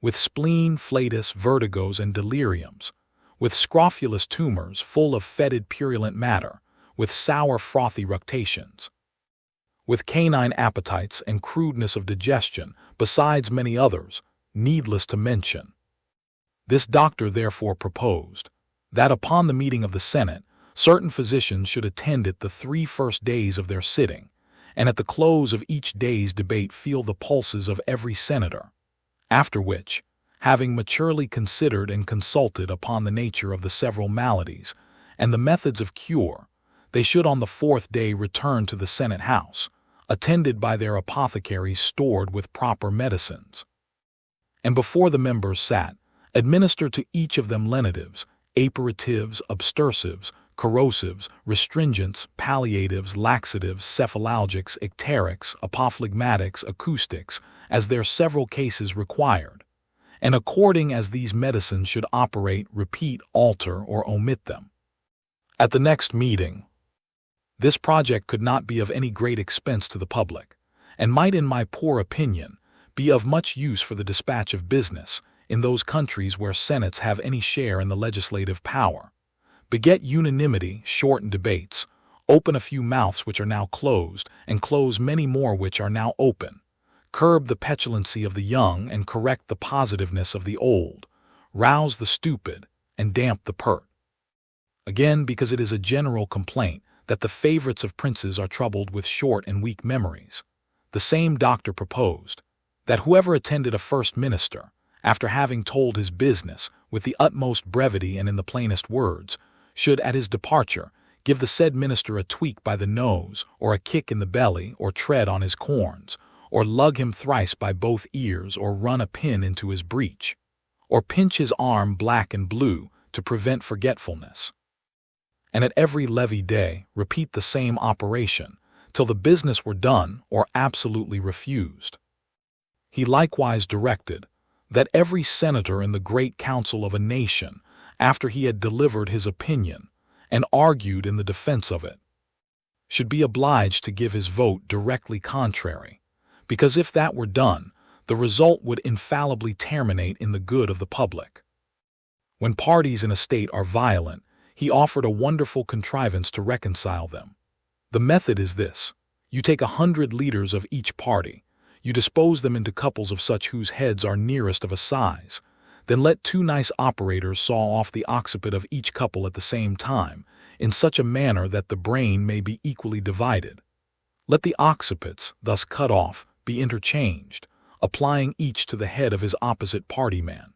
with spleen, flatus, vertigos, and deliriums, with scrofulous tumors full of fetid purulent matter, with sour frothy ructations, with canine appetites and crudeness of digestion, besides many others, needless to mention. This doctor therefore proposed that upon the meeting of the Senate, certain physicians should attend it the 3 first days of their sitting, and at the close of each day's debate feel the pulses of every senator, after which, having maturely considered and consulted upon the nature of the several maladies and the methods of cure, they should on the 4th day return to the Senate House, attended by their apothecaries stored with proper medicines, and before the members sat, administer to each of them lenitives, aperitifs, obstrusives, corrosives, restringents, palliatives, laxatives, cephalalgics, icterics, apophlegmatics, acoustics, as their several cases required, and according as these medicines should operate, repeat, alter, or omit them. At the next meeting, this project could not be of any great expense to the public, and might, in my poor opinion, be of much use for the dispatch of business in those countries where senates have any share in the legislative power, beget unanimity, shorten debates, open a few mouths which are now closed, and close many more which are now open, curb the petulancy of the young and correct the positiveness of the old, rouse the stupid and damp the pert. Again, because it is a general complaint that the favorites of princes are troubled with short and weak memories, the same doctor proposed that whoever attended a first minister, after having told his business with the utmost brevity and in the plainest words, should at his departure give the said minister a tweak by the nose, or a kick in the belly, or tread on his corns, or lug him thrice by both ears, or run a pin into his breech, or pinch his arm black and blue to prevent forgetfulness. And at every levee day repeat the same operation, till the business were done or absolutely refused. He likewise directed that every senator in the great council of a nation, after he had delivered his opinion and argued in the defense of it, should be obliged to give his vote directly contrary, because if that were done, the result would infallibly terminate in the good of the public. When parties in a state are violent, he offered a wonderful contrivance to reconcile them. The method is this: you take 100 leaders of each party, you dispose them into couples of such whose heads are nearest of a size, then let 2 nice operators saw off the occiput of each couple at the same time, in such a manner that the brain may be equally divided. Let the occipits, thus cut off, be interchanged, applying each to the head of his opposite party man.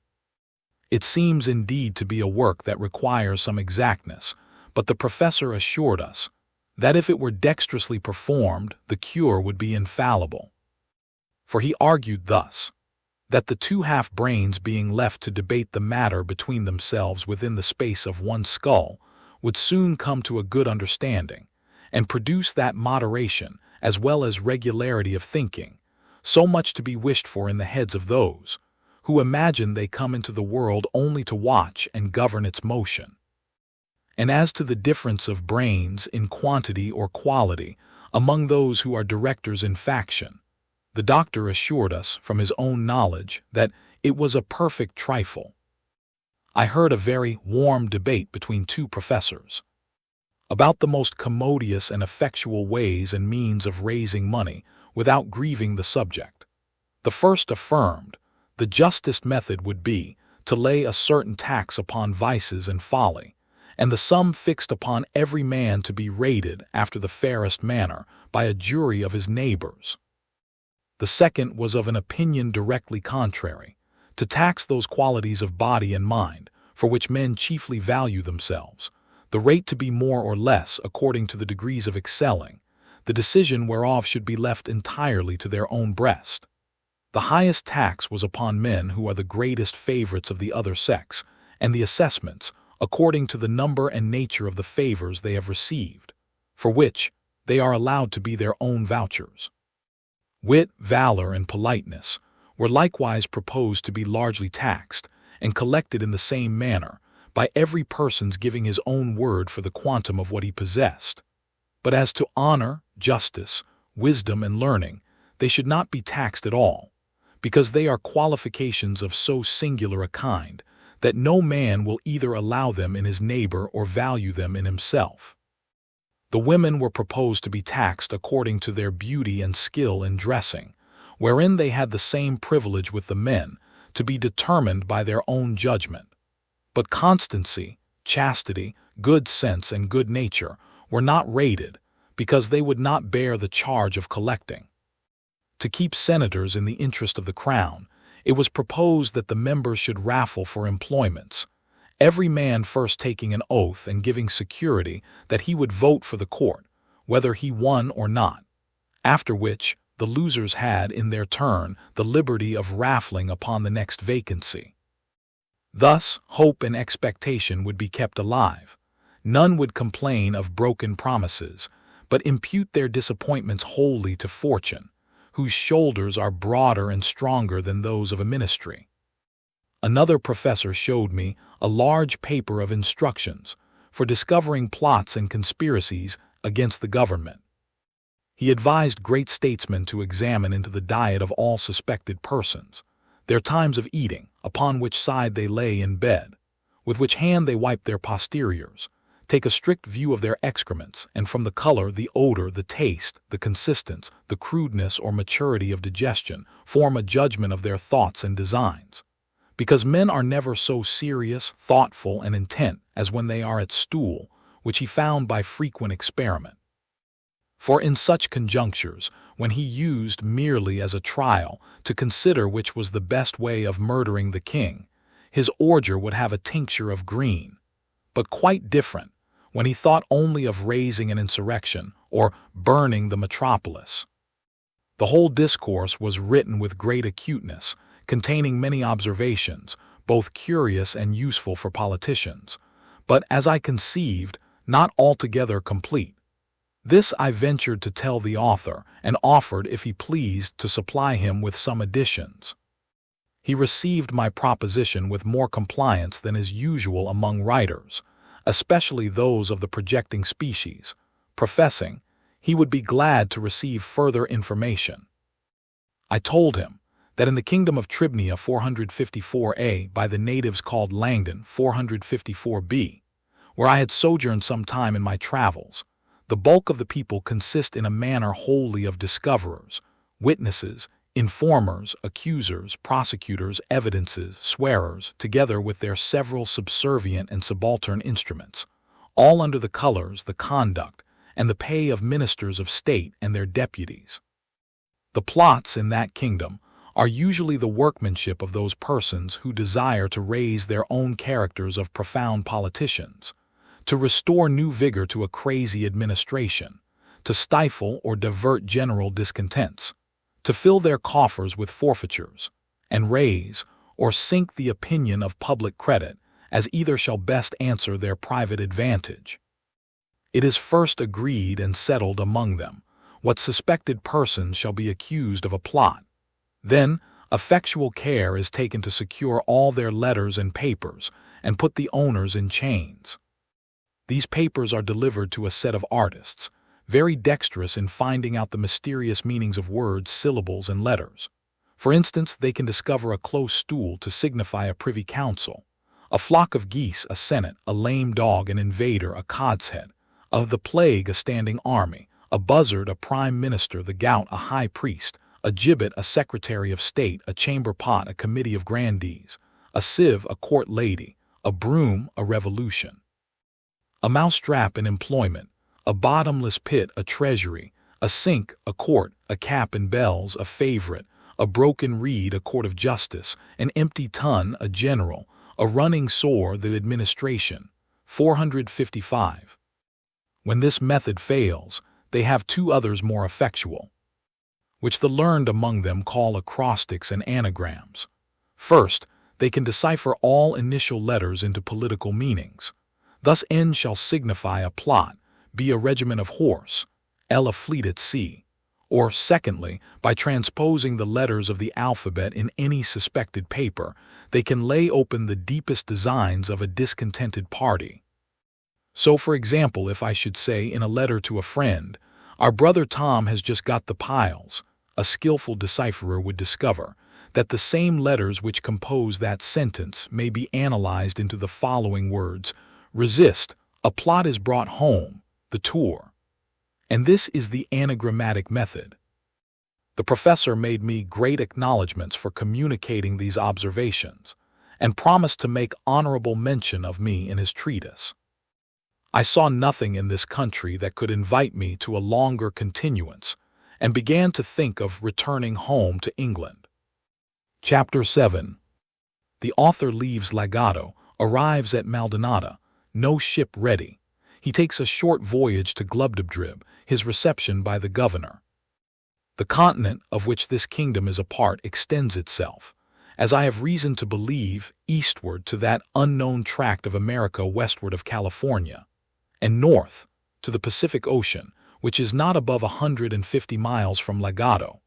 It seems indeed to be a work that requires some exactness, but the professor assured us that if it were dexterously performed, the cure would be infallible. For he argued thus, that the 2 half-brains being left to debate the matter between themselves within the space of one skull, would soon come to a good understanding, and produce that moderation as well as regularity of thinking, so much to be wished for in the heads of those who imagine they come into the world only to watch and govern its motion. And as to the difference of brains in quantity or quality among those who are directors in faction, the doctor assured us from his own knowledge that it was a perfect trifle. I heard a very warm debate between 2 professors about the most commodious and effectual ways and means of raising money without grieving the subject. The first affirmed the justest method would be to lay a certain tax upon vices and folly, and the sum fixed upon every man to be rated after the fairest manner by a jury of his neighbors. The second was of an opinion directly contrary, to tax those qualities of body and mind for which men chiefly value themselves, the rate to be more or less according to the degrees of excelling, the decision whereof should be left entirely to their own breast. The highest tax was upon men who are the greatest favorites of the other sex, and the assessments according to the number and nature of the favors they have received, for which they are allowed to be their own vouchers. Wit, valor, and politeness were likewise proposed to be largely taxed, and collected in the same manner, by every person's giving his own word for the quantum of what he possessed. But as to honor, justice, wisdom, and learning, they should not be taxed at all, because they are qualifications of so singular a kind that no man will either allow them in his neighbor or value them in himself. The women were proposed to be taxed according to their beauty and skill in dressing, wherein they had the same privilege with the men, to be determined by their own judgment. But constancy, chastity, good sense, and good nature were not rated, because they would not bear the charge of collecting. To keep senators in the interest of the crown, it was proposed that the members should raffle for employments, every man first taking an oath and giving security that he would vote for the court, whether he won or not, after which the losers had, in their turn, the liberty of raffling upon the next vacancy. Thus, hope and expectation would be kept alive. None would complain of broken promises, but impute their disappointments wholly to fortune, whose shoulders are broader and stronger than those of a ministry. Another professor showed me a large paper of instructions for discovering plots and conspiracies against the government. He advised great statesmen to examine into the diet of all suspected persons, their times of eating, upon which side they lay in bed, with which hand they wiped their posteriors, take a strict view of their excrements, and from the color, the odor, the taste, the consistence, the crudeness or maturity of digestion, form a judgment of their thoughts and designs. Because men are never so serious, thoughtful, and intent as when they are at stool, which he found by frequent experiment. For in such conjunctures, when he used merely as a trial to consider which was the best way of murdering the king, his ordure would have a tincture of green, but quite different when he thought only of raising an insurrection or burning the metropolis. The whole discourse was written with great acuteness, containing many observations, both curious and useful for politicians, but, as I conceived, not altogether complete. This I ventured to tell the author, and offered, if he pleased, to supply him with some additions. He received my proposition with more compliance than is usual among writers, especially those of the projecting species, professing he would be glad to receive further information. I told him that in the kingdom of Tribnia 454a, by the natives called Langdon 454b, where I had sojourned some time in my travels, the bulk of the people consist in a manner wholly of discoverers, witnesses, informers, accusers, prosecutors, evidences, swearers, together with their several subservient and subaltern instruments, all under the colors, the conduct, and the pay of ministers of state and their deputies. The plots in that kingdom are usually the workmanship of those persons who desire to raise their own characters of profound politicians, to restore new vigor to a crazy administration, to stifle or divert general discontents, to fill their coffers with forfeitures, and raise or sink the opinion of public credit, as either shall best answer their private advantage. It is first agreed and settled among them what suspected persons shall be accused of a plot. Then effectual care is taken to secure all their letters and papers, and put the owners in chains. These papers are delivered to a set of artists, very dexterous in finding out the mysterious meanings of words, syllables, and letters. For instance, they can discover a close stool to signify a privy council, a flock of geese a senate, a lame dog an invader, a cod's head, of the plague a standing army, a buzzard a prime minister, the gout a high priest, a gibbet a secretary of state, a chamber pot a committee of grandees, a sieve a court lady, a broom a revolution, a mousetrap an employment, a bottomless pit a treasury, a sink a court, a cap and bells a favorite, a broken reed a court of justice, an empty tun a general, a running sore the administration. 455. When this method fails, they have two others more effectual, which the learned among them call acrostics and anagrams. First, they can decipher all initial letters into political meanings. Thus N shall signify a plot, B a regiment of horse, L a fleet at sea. Or, secondly, by transposing the letters of the alphabet in any suspected paper, they can lay open the deepest designs of a discontented party. So, for example, if I should say in a letter to a friend, "Our brother Tom has just got the piles," a skillful decipherer would discover that the same letters which compose that sentence may be analyzed into the following words: resist, a plot is brought home, the tour. And this is the anagrammatic method. The professor made me great acknowledgments for communicating these observations, and promised to make honorable mention of me in his treatise. I saw nothing in this country that could invite me to a longer continuance, and began to think of returning home to England. Chapter 7. The author leaves Lagado, arrives at Maldonado, no ship ready. He takes a short voyage to Glubbdubdrib, his reception by the governor. The continent of which this kingdom is a part extends itself, as I have reason to believe, eastward to that unknown tract of America westward of California, and north to the Pacific Ocean, which is not above 150 miles from Lagado,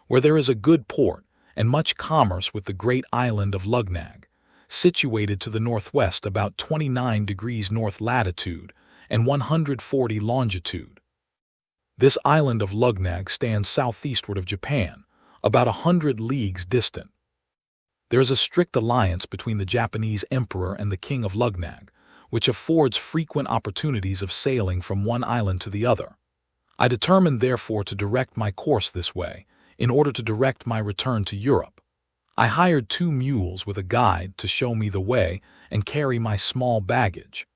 where there is a good port and much commerce with the great island of Luggnagg, situated to the northwest about 29 degrees north latitude and 140 longitude. This island of Luggnagg stands southeastward of Japan, about 100 leagues distant. There is a strict alliance between the Japanese emperor and the king of Luggnagg, which affords frequent opportunities of sailing from one island to the other. I determined therefore to direct my course this way, in order to direct my return to Europe. I hired 2 mules with a guide to show me the way and carry my small baggage.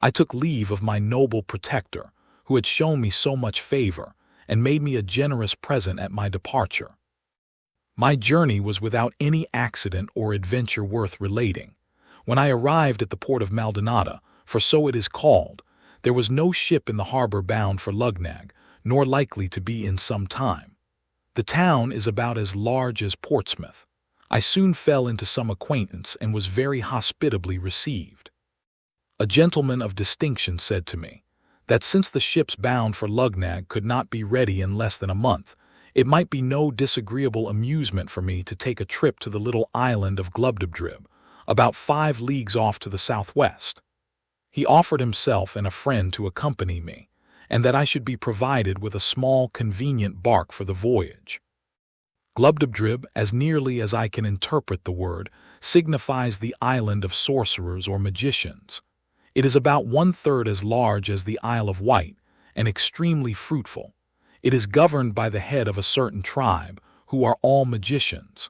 I took leave of my noble protector, who had shown me so much favor, and made me a generous present at my departure. My journey was without any accident or adventure worth relating. When I arrived at the port of Maldonado, for so it is called, There was no ship in the harbor bound for Brobdingnag, nor likely to be in some time. The town is about as large as Portsmouth. I soon fell into some acquaintance and was very hospitably received. A gentleman of distinction said to me that since the ships bound for Brobdingnag could not be ready in less than a month, it might be no disagreeable amusement for me to take a trip to the little island of Glubbdubdrib, about 5 leagues off to the southwest. He offered himself and a friend to accompany me, and that I should be provided with a small, convenient bark for the voyage. Glubbdubdrib, as nearly as I can interpret the word, signifies the island of sorcerers or magicians. It is about 1/3 as large as the Isle of Wight, and extremely fruitful. It is governed by the head of a certain tribe, who are all magicians.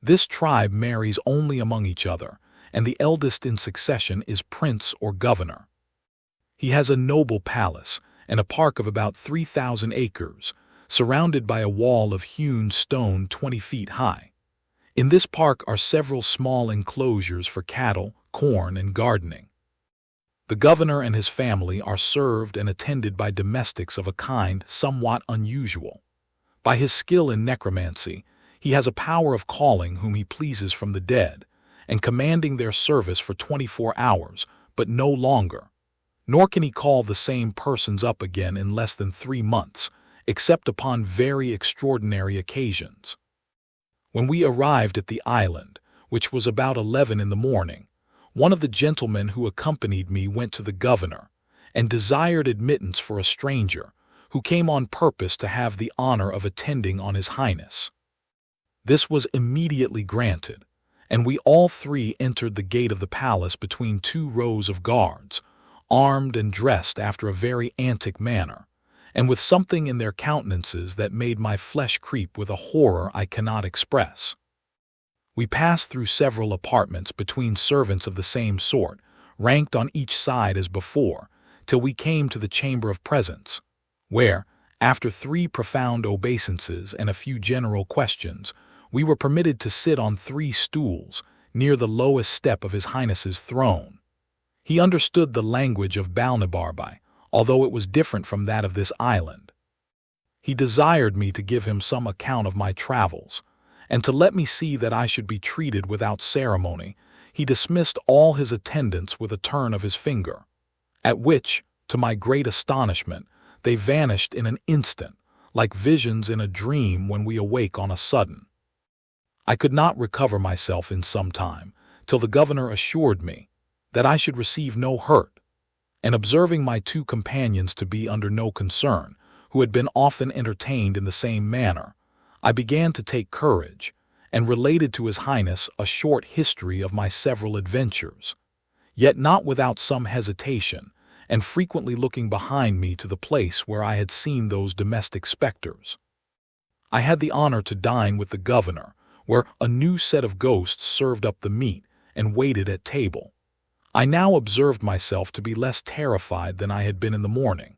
This tribe marries only among each other, and the eldest in succession is prince or governor. He has a noble palace, and a park of about 3,000 acres, surrounded by a wall of hewn stone 20 feet high. In this park are several small enclosures for cattle, corn, and gardening. The governor and his family are served and attended by domestics of a kind somewhat unusual. By his skill in necromancy, he has a power of calling whom he pleases from the dead, and commanding their service for 24 hours, but no longer. Nor can he call the same persons up again in less than 3 months, except upon very extraordinary occasions. When we arrived at the island, which was about 11 in the morning, one of the gentlemen who accompanied me went to the governor, and desired admittance for a stranger, who came on purpose to have the honor of attending on his highness. This was immediately granted, and we all 3 entered the gate of the palace between 2 rows of guards, armed and dressed after a very antic manner, and with something in their countenances that made my flesh creep with a horror I cannot express. We passed through several apartments between servants of the same sort, ranked on each side as before, till we came to the chamber of presence, where, after 3 profound obeisances and a few general questions, we were permitted to sit on 3 stools near the lowest step of His Highness's throne. He understood the language of Balnibarbi, although it was different from that of this island. He desired me to give him some account of my travels, and to let me see that I should be treated without ceremony. He dismissed all his attendants with a turn of his finger, at which, to my great astonishment, they vanished in an instant, like visions in a dream when we awake on a sudden. I could not recover myself in some time, till the governor assured me that I should receive no hurt, and observing my 2 companions to be under no concern, who had been often entertained in the same manner, I began to take courage, and related to His Highness a short history of my several adventures, yet not without some hesitation, and frequently looking behind me to the place where I had seen those domestic specters. I had the honor to dine with the governor, where a new set of ghosts served up the meat and waited at table. I now observed myself to be less terrified than I had been in the morning.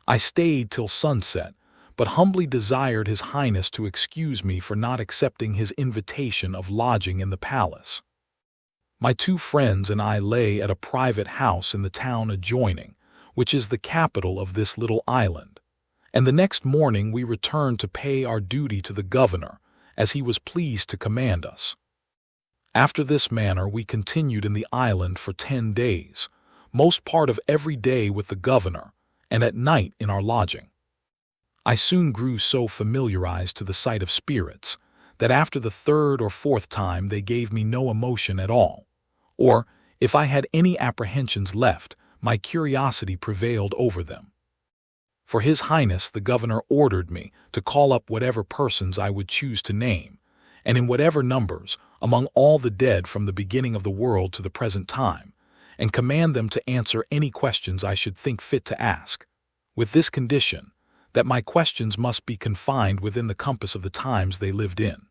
I stayed till sunset, but humbly desired His Highness to excuse me for not accepting his invitation of lodging in the palace. My 2 friends and I lay at a private house in the town adjoining, which is the capital of this little island, and the next morning we returned to pay our duty to the governor, as he was pleased to command us. After this manner we continued in the island for 10 days, most part of every day with the governor, and at night in our lodging. I soon grew so familiarized to the sight of spirits that after the 3rd or 4th time they gave me no emotion at all, or, if I had any apprehensions left, my curiosity prevailed over them. For His Highness the governor ordered me to call up whatever persons I would choose to name, and in whatever numbers, among all the dead from the beginning of the world to the present time, and command them to answer any questions I should think fit to ask, with this condition, that my questions must be confined within the compass of the times they lived in.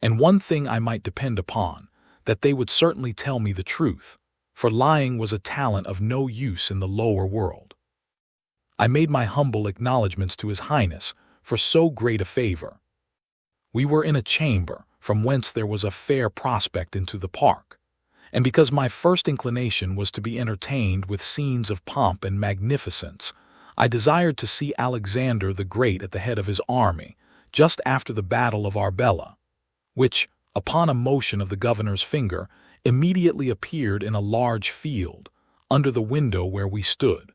And one thing I might depend upon, that they would certainly tell me the truth, for lying was a talent of no use in the lower world. I made my humble acknowledgments to His Highness for so great a favor. We were in a chamber from whence there was a fair prospect into the park, and because my first inclination was to be entertained with scenes of pomp and magnificence, I desired to see Alexander the Great at the head of his army, just after the Battle of Arbela, which, upon a motion of the governor's finger, immediately appeared in a large field, under the window where we stood.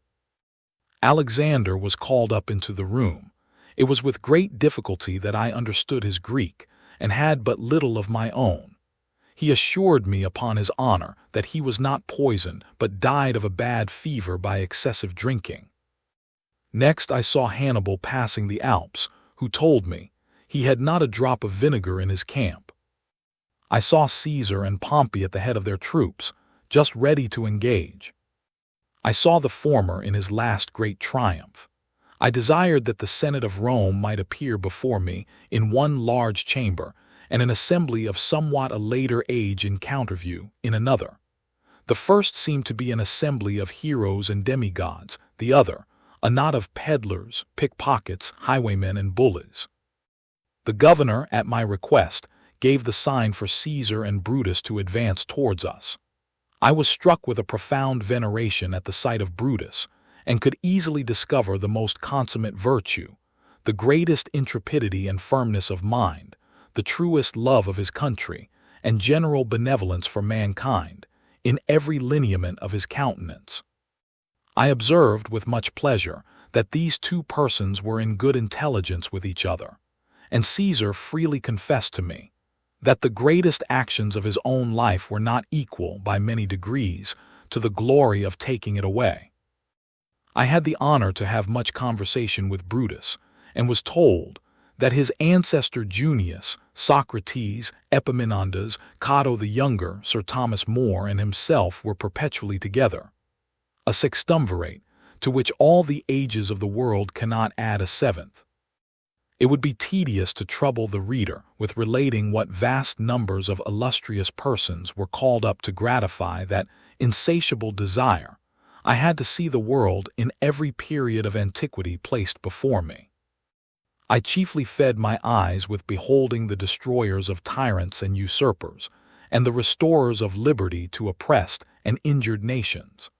Alexander was called up into the room. It was with great difficulty that I understood his Greek, and had but little of my own. He assured me upon his honor that he was not poisoned, but died of a bad fever by excessive drinking. Next I saw Hannibal passing the Alps, who told me he had not a drop of vinegar in his camp. I saw Caesar and Pompey at the head of their troops, just ready to engage. I saw the former in his last great triumph. I desired that the Senate of Rome might appear before me in one large chamber, and an assembly of somewhat a later age in counterview in another. The first seemed to be an assembly of heroes and demigods, the other, a knot of peddlers, pickpockets, highwaymen, and bullies. The governor, at my request, gave the sign for Caesar and Brutus to advance towards us. I was struck with a profound veneration at the sight of Brutus, and could easily discover the most consummate virtue, the greatest intrepidity and firmness of mind, the truest love of his country, and general benevolence for mankind, in every lineament of his countenance. I observed with much pleasure that these two persons were in good intelligence with each other, and Caesar freely confessed to me that the greatest actions of his own life were not equal, by many degrees, to the glory of taking it away. I had the honor to have much conversation with Brutus, and was told that his ancestor Junius, Socrates, Epaminondas, Cato the Younger, Sir Thomas More, and himself were perpetually together, a sextumvirate, to which all the ages of the world cannot add a seventh. It would be tedious to trouble the reader with relating what vast numbers of illustrious persons were called up to gratify that insatiable desire. I had to see the world in every period of antiquity placed before me. I chiefly fed my eyes with beholding the destroyers of tyrants and usurpers, and the restorers of liberty to oppressed and injured nations.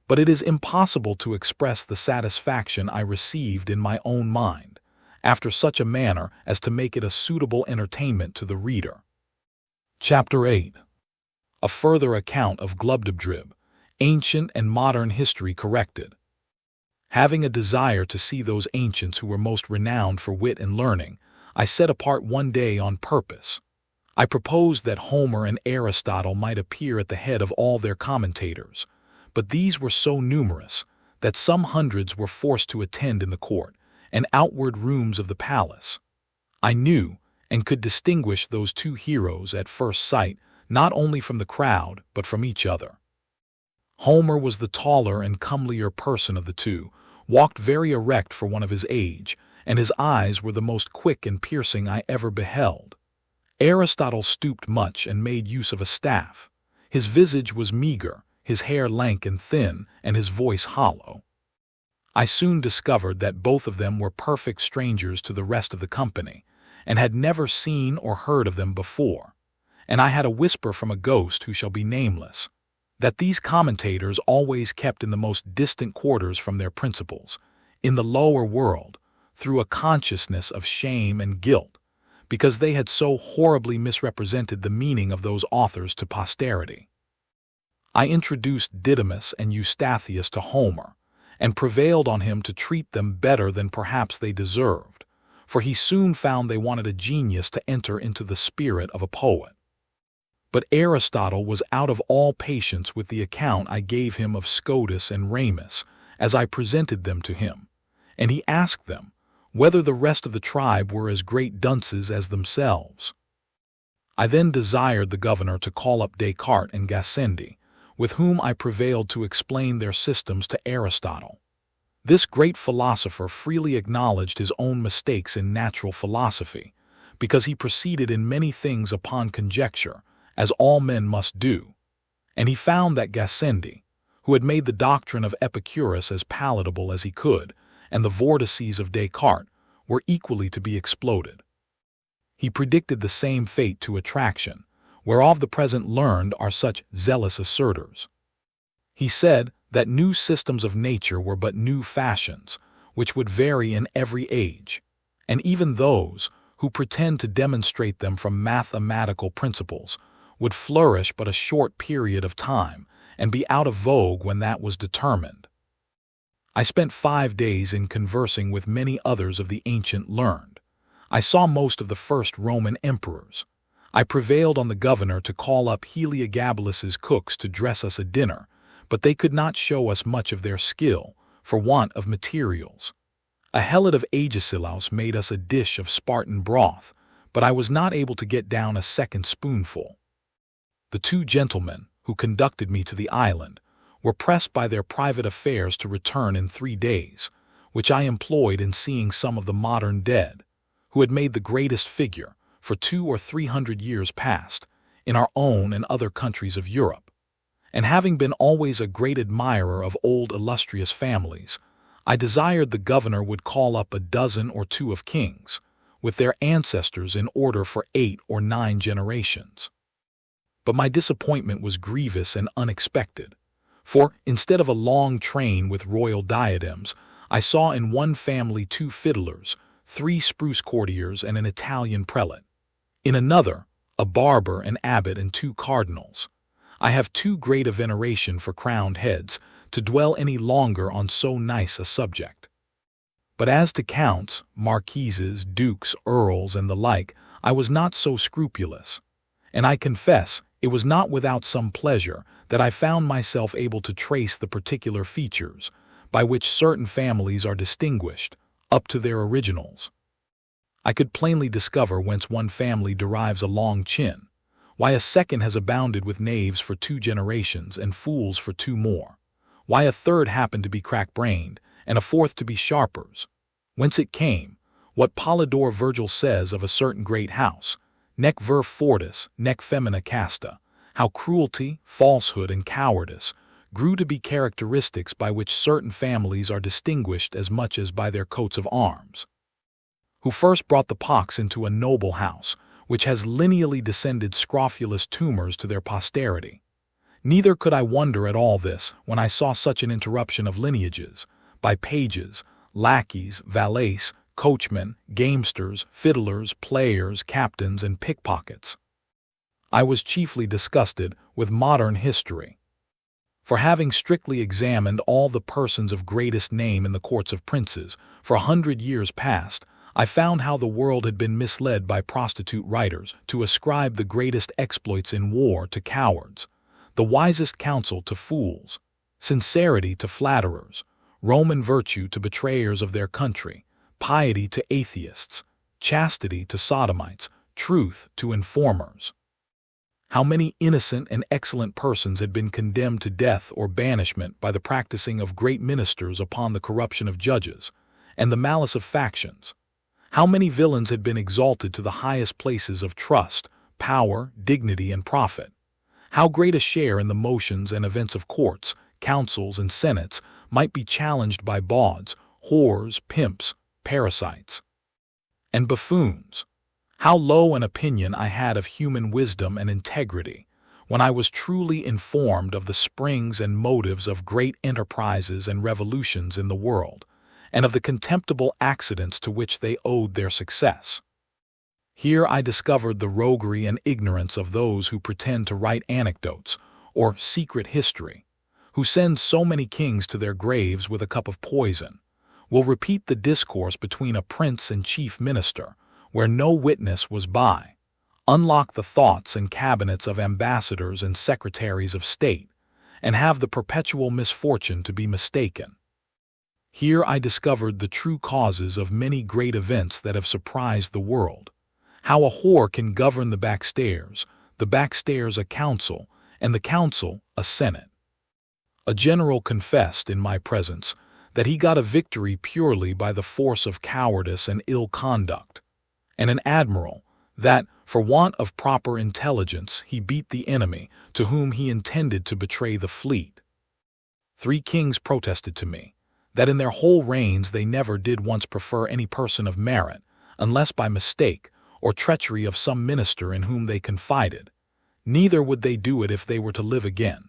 But it is impossible to express the satisfaction I received in my own mind, after such a manner as to make it a suitable entertainment to the reader. Chapter 8. A further account of Glubbdubdrib, ancient and modern history corrected. Having a desire to see those ancients who were most renowned for wit and learning, I set apart one day on purpose. I proposed that Homer and Aristotle might appear at the head of all their commentators, but these were so numerous that some hundreds were forced to attend in the court and outward rooms of the palace. I knew and could distinguish those two heroes at first sight, not only from the crowd, but from each other. Homer was the taller and comelier person of the two, walked very erect for one of his age, and his eyes were the most quick and piercing I ever beheld. Aristotle stooped much and made use of a staff. His visage was meager, his hair lank and thin, and his voice hollow. I soon discovered that both of them were perfect strangers to the rest of the company, and had never seen or heard of them before, and I had a whisper from a ghost who shall be nameless, that these commentators always kept in the most distant quarters from their principals, in the lower world, through a consciousness of shame and guilt, because they had so horribly misrepresented the meaning of those authors to posterity. I introduced Didymus and Eustathius to Homer, and prevailed on him to treat them better than perhaps they deserved, for he soon found they wanted a genius to enter into the spirit of a poet. But Aristotle was out of all patience with the account I gave him of Scotus and Ramus, as I presented them to him, and he asked them whether the rest of the tribe were as great dunces as themselves. I then desired the governor to call up Descartes and Gassendi, with whom I prevailed to explain their systems to Aristotle. This great philosopher freely acknowledged his own mistakes in natural philosophy, because he proceeded in many things upon conjecture, as all men must do, and he found that Gassendi, who had made the doctrine of Epicurus as palatable as he could, and the vortices of Descartes, were equally to be exploded. He predicted the same fate to attraction, whereof the present learned are such zealous assertors. He said that new systems of nature were but new fashions, which would vary in every age, and even those who pretend to demonstrate them from mathematical principles would flourish but a short period of time and be out of vogue when that was determined. I spent 5 days in conversing with many others of the ancient learned. I saw most of the first Roman emperors. I prevailed on the governor to call up Heliogabalus's cooks to dress us a dinner, but they could not show us much of their skill, for want of materials. A helot of Agesilaus made us a dish of Spartan broth, but I was not able to get down a second spoonful. The 2 gentlemen, who conducted me to the island, were pressed by their private affairs to return in 3 days, which I employed in seeing some of the modern dead, who had made the greatest figure, for 200 or 300 years past, in our own and other countries of Europe. And having been always a great admirer of old illustrious families, I desired the governor would call up a dozen or 2 of kings, with their ancestors in order for 8 or 9 generations. But my disappointment was grievous and unexpected, for instead of a long train with royal diadems, I saw in one family 2 fiddlers, 3 spruce courtiers, and an Italian prelate. In another, a barber, an abbot, and 2 cardinals. I have too great a veneration for crowned heads to dwell any longer on so nice a subject. But as to counts, marquises, dukes, earls, and the like, I was not so scrupulous, and I confess it was not without some pleasure that I found myself able to trace the particular features by which certain families are distinguished, up to their originals. I could plainly discover whence one family derives a long chin, why a second has abounded with knaves for 2 generations and fools for 2 more, why a third happened to be crack-brained, and a fourth to be sharpers, whence it came, what Polydore Virgil says of a certain great house, nec ver fortis, nec femina casta, how cruelty, falsehood, and cowardice grew to be characteristics by which certain families are distinguished as much as by their coats of arms. Who first brought the pox into a noble house, which has lineally descended scrofulous tumors to their posterity. Neither could I wonder at all this when I saw such an interruption of lineages, by pages, lackeys, valets, coachmen, gamesters, fiddlers, players, captains, and pickpockets. I was chiefly disgusted with modern history. For having strictly examined all the persons of greatest name in the courts of princes for 100 years past, I found how the world had been misled by prostitute writers to ascribe the greatest exploits in war to cowards, the wisest counsel to fools, sincerity to flatterers, Roman virtue to betrayers of their country, piety to atheists, chastity to sodomites, truth to informers. How many innocent and excellent persons had been condemned to death or banishment by the practicing of great ministers upon the corruption of judges and the malice of factions? How many villains had been exalted to the highest places of trust, power, dignity, and profit? How great a share in the motions and events of courts, councils, and senates might be challenged by bawds, whores, pimps, parasites, and buffoons? How low an opinion I had of human wisdom and integrity, when I was truly informed of the springs and motives of great enterprises and revolutions in the world, and of the contemptible accidents to which they owed their success. Here I discovered the roguery and ignorance of those who pretend to write anecdotes, or secret history, who send so many kings to their graves with a cup of poison, will repeat the discourse between a prince and chief minister, where no witness was by, unlock the thoughts and cabinets of ambassadors and secretaries of state, and have the perpetual misfortune to be mistaken. Here I discovered the true causes of many great events that have surprised the world, how a whore can govern the backstairs a council, and the council a senate. A general confessed in my presence that he got a victory purely by the force of cowardice and ill conduct, and an admiral that, for want of proper intelligence, he beat the enemy to whom he intended to betray the fleet. 3 kings protested to me that in their whole reigns they never did once prefer any person of merit, unless by mistake or treachery of some minister in whom they confided, Neither would they do it if they were to live again.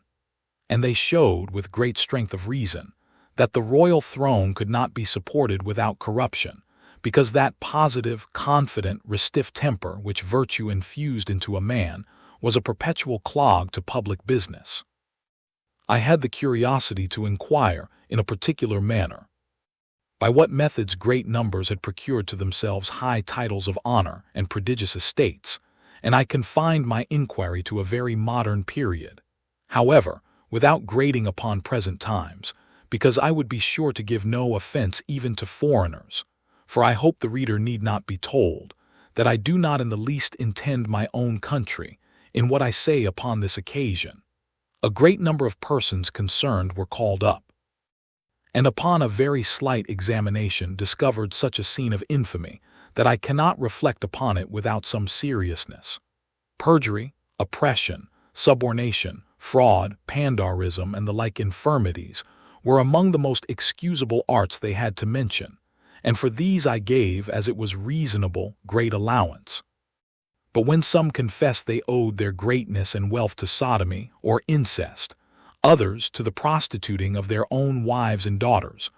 And they showed, with great strength of reason, that the royal throne could not be supported without corruption, because that positive, confident, restiff temper which virtue infused into a man was a perpetual clog to public business. I had the curiosity to inquire, in a particular manner, by what methods great numbers had procured to themselves high titles of honor and prodigious estates, and I confined my inquiry to a very modern period. However, without grating upon present times, because I would be sure to give no offense even to foreigners, for I hope the reader need not be told that I do not in the least intend my own country in what I say upon this occasion. A great number of persons concerned were called up, and upon a very slight examination discovered such a scene of infamy that I cannot reflect upon it without some seriousness. Perjury, oppression, subornation, fraud, pandarism, and the like infirmities were among the most excusable arts they had to mention, and for these I gave, as it was reasonable, great allowance. But when some confessed they owed their greatness and wealth to sodomy or incest, others to the prostituting of their own wives and daughters,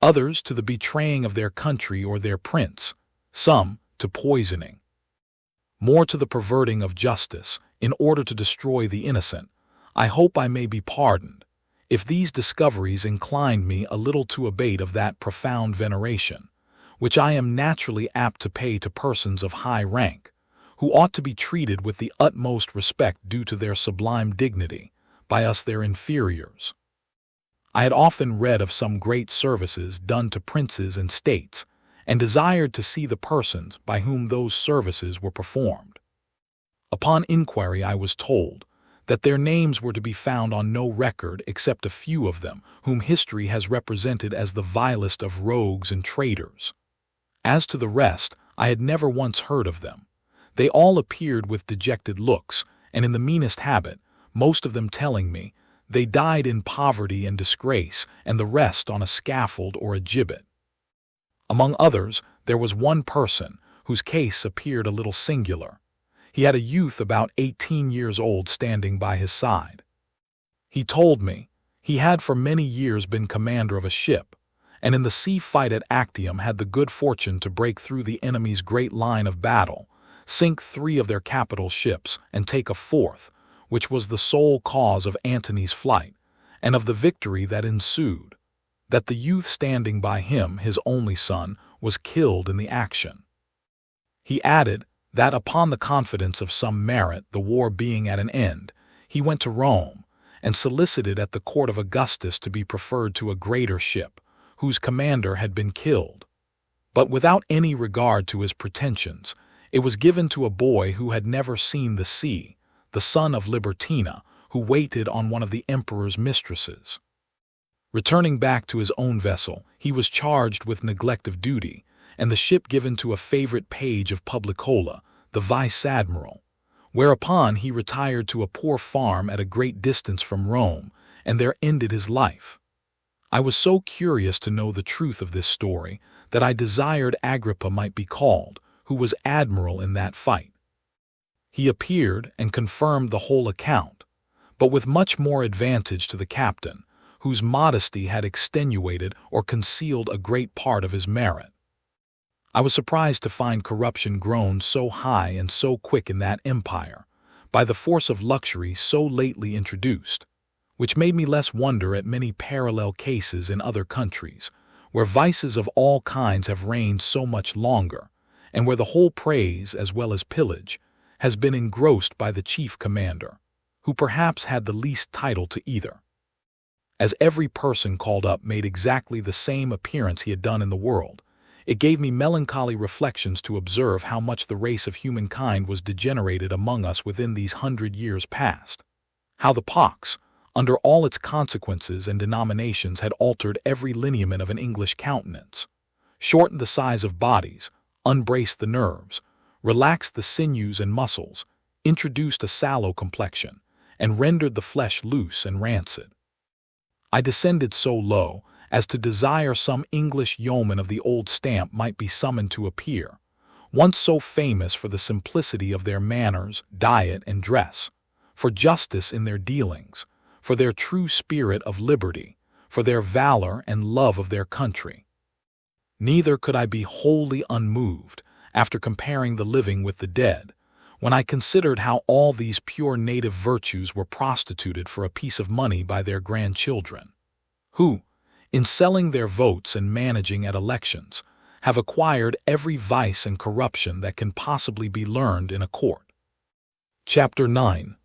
others to the betraying of their country or their prince, some to poisoning, more to the perverting of justice, in order to destroy the innocent, I hope I may be pardoned, if these discoveries inclined me a little to abate of that profound veneration, which I am naturally apt to pay to persons of high rank, who ought to be treated with the utmost respect due to their sublime dignity, by us their inferiors. I had often read of some great services done to princes and states, and desired to see the persons by whom those services were performed. Upon inquiry I was told that their names were to be found on no record except a few of them whom history has represented as the vilest of rogues and traitors. As to the rest, I had never once heard of them. They all appeared with dejected looks, and in the meanest habit, most of them telling me they died in poverty and disgrace, and the rest on a scaffold or a gibbet. Among others, there was one person whose case appeared a little singular. He had a youth about 18 years old standing by his side. He told me he had for many years been commander of a ship, and in the sea fight at Actium had the good fortune to break through the enemy's great line of battle, sink 3 of their capital ships, and take a 4th, which was the sole cause of Antony's flight, and of the victory that ensued, that the youth standing by him, his only son, was killed in the action. He added that upon the confidence of some merit, the war being at an end, he went to Rome, and solicited at the court of Augustus to be preferred to a greater ship, whose commander had been killed. But without any regard to his pretensions, it was given to a boy who had never seen the sea, the son of Libertina, who waited on one of the emperor's mistresses. Returning back to his own vessel, he was charged with neglect of duty, and the ship given to a favorite page of Publicola, the vice-admiral, whereupon he retired to a poor farm at a great distance from Rome, and there ended his life. I was so curious to know the truth of this story that I desired Agrippa might be called, who was admiral in that fight. He appeared and confirmed the whole account, but with much more advantage to the captain, whose modesty had extenuated or concealed a great part of his merit. I was surprised to find corruption grown so high and so quick in that empire, by the force of luxury so lately introduced, which made me less wonder at many parallel cases in other countries, where vices of all kinds have reigned so much longer, and where the whole praise, as well as pillage, has been engrossed by the chief commander, who perhaps had the least title to either. As every person called up made exactly the same appearance he had done in the world, it gave me melancholy reflections to observe how much the race of humankind was degenerated among us within these 100 years past, how the pox, under all its consequences and denominations, had altered every lineament of an English countenance, shortened the size of bodies, unbraced the nerves, relaxed the sinews and muscles, introduced a sallow complexion, and rendered the flesh loose and rancid. I descended so low as to desire some English yeoman of the old stamp might be summoned to appear, once so famous for the simplicity of their manners, diet, and dress, for justice in their dealings, for their true spirit of liberty, for their valor and love of their country. Neither could I be wholly unmoved, after comparing the living with the dead, when I considered how all these pure native virtues were prostituted for a piece of money by their grandchildren, who, in selling their votes and managing at elections, have acquired every vice and corruption that can possibly be learned in a court. Chapter 9.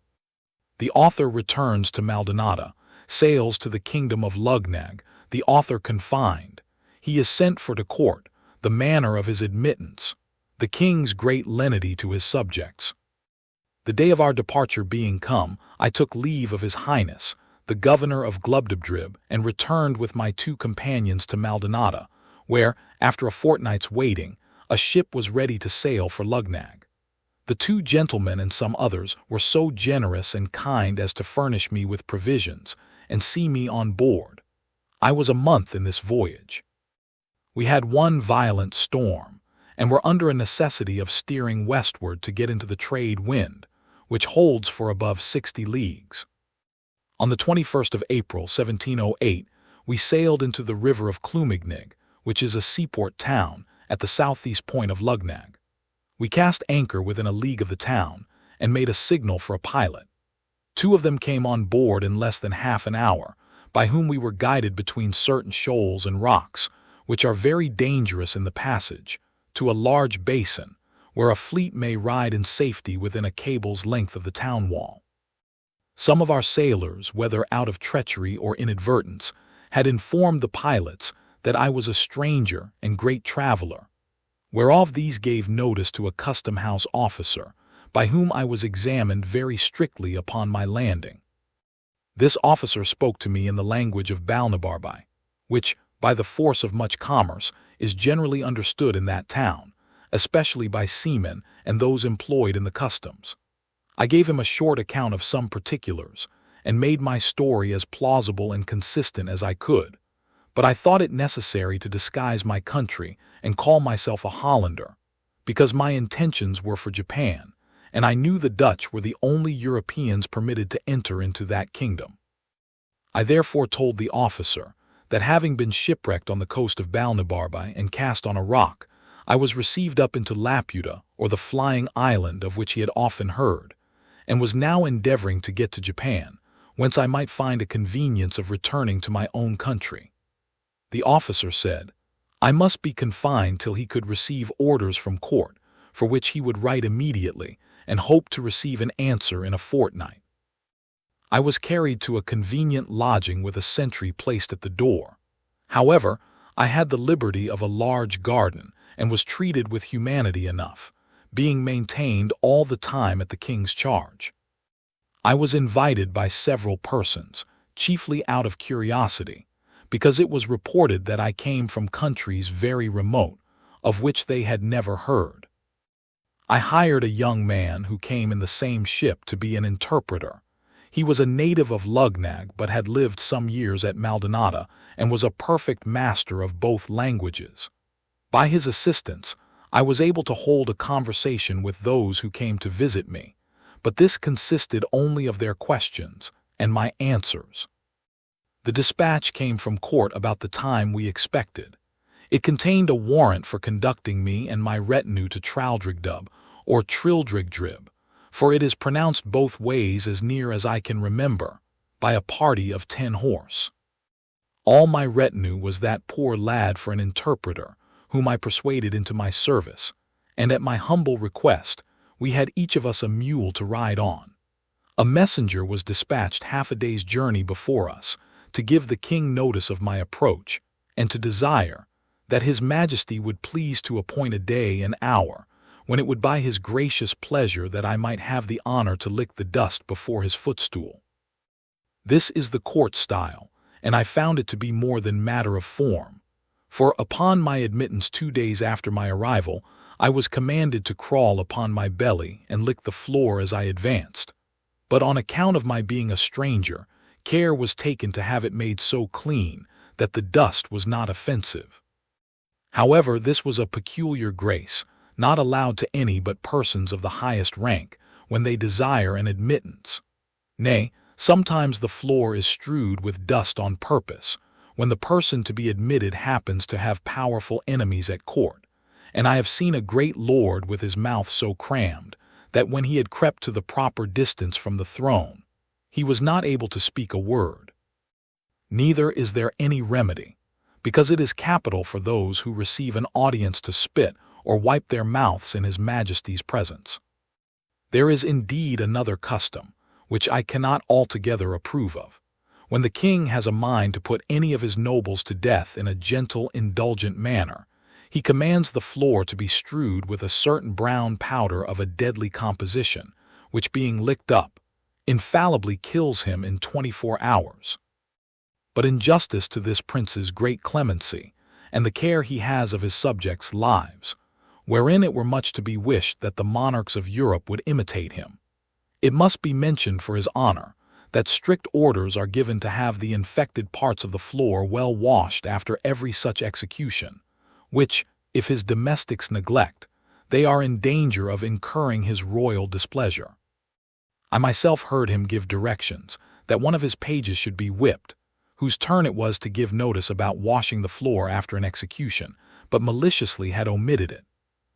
The author returns to Maldonado, sails to the kingdom of Lugnag, the author confined. He is sent for to court, the manner of his admittance, the king's great lenity to his subjects. The day of our departure being come, I took leave of his highness, the governor of Glubdubdrib, and returned with my 2 companions to Maldonado, where, after a fortnight's waiting, a ship was ready to sail for Lugnag. The 2 gentlemen and some others were so generous and kind as to furnish me with provisions and see me on board. I was a month in this voyage. We had one violent storm, and were under a necessity of steering westward to get into the trade wind, which holds for above 60 leagues. On the 21st of April, 1708, we sailed into the river of Houyhnhnms, which is a seaport town at the southeast point of Lugnag. We cast anchor within a league of the town and made a signal for a pilot. 2 of them came on board in less than half an hour, by whom we were guided between certain shoals and rocks, which are very dangerous in the passage, to a large basin, where a fleet may ride in safety within a cable's length of the town wall. Some of our sailors, whether out of treachery or inadvertence, had informed the pilots that I was a stranger and great traveler, whereof these gave notice to a custom-house officer, by whom I was examined very strictly upon my landing. This officer spoke to me in the language of Balnibarbi, which, by the force of much commerce, is generally understood in that town, especially by seamen and those employed in the customs. I gave him a short account of some particulars, and made my story as plausible and consistent as I could, but I thought it necessary to disguise my country and call myself a Hollander, because my intentions were for Japan, and I knew the Dutch were the only Europeans permitted to enter into that kingdom. I therefore told the officer that having been shipwrecked on the coast of Balnibarbi and cast on a rock, I was received up into Laputa, or the flying island of which he had often heard, and was now endeavoring to get to Japan, whence I might find a convenience of returning to my own country. The officer said, I must be confined till he could receive orders from court, for which he would write immediately, and hoped to receive an answer in a fortnight. I was carried to a convenient lodging with a sentry placed at the door. However, I had the liberty of a large garden, and was treated with humanity enough, being maintained all the time at the king's charge. I was invited by several persons, chiefly out of curiosity, because it was reported that I came from countries very remote, of which they had never heard. I hired a young man who came in the same ship to be an interpreter. He was a native of Lugnag, but had lived some years at Maldonado, and was a perfect master of both languages. By his assistance, I was able to hold a conversation with those who came to visit me, but this consisted only of their questions and my answers. The dispatch came from court about the time we expected. It contained a warrant for conducting me and my retinue to Traldrigdub, or Trildrigdrib, for it is pronounced both ways as near as I can remember, by a party of 10 horse. All my retinue was that poor lad for an interpreter, whom I persuaded into my service, and at my humble request, we had each of us a mule to ride on. A messenger was dispatched half a day's journey before us, to give the king notice of my approach, and to desire that his majesty would please to appoint a day and hour, when it would by his gracious pleasure that I might have the honor to lick the dust before his footstool. This is the court style, and I found it to be more than matter of form, for upon my admittance 2 days after my arrival, I was commanded to crawl upon my belly and lick the floor as I advanced, but on account of my being a stranger, care was taken to have it made so clean that the dust was not offensive. However, this was a peculiar grace, not allowed to any but persons of the highest rank, when they desire an admittance, Nay, sometimes the floor is strewed with dust on purpose, when the person to be admitted happens to have powerful enemies at court, and I have seen a great lord with his mouth so crammed that when he had crept to the proper distance from the throne, he was not able to speak a word. Neither is there any remedy, because it is capital for those who receive an audience to spit or wipe their mouths in His Majesty's presence. There is indeed another custom, which I cannot altogether approve of. When the king has a mind to put any of his nobles to death in a gentle, indulgent manner, he commands the floor to be strewed with a certain brown powder of a deadly composition, which being licked up, infallibly kills him in 24 hours. But in justice to this prince's great clemency, and the care he has of his subjects' lives, wherein it were much to be wished that the monarchs of Europe would imitate him, it must be mentioned for his honor that strict orders are given to have the infected parts of the floor well washed after every such execution, which, if his domestics neglect, they are in danger of incurring his royal displeasure. I myself heard him give directions that one of his pages should be whipped, whose turn it was to give notice about washing the floor after an execution, but maliciously had omitted it,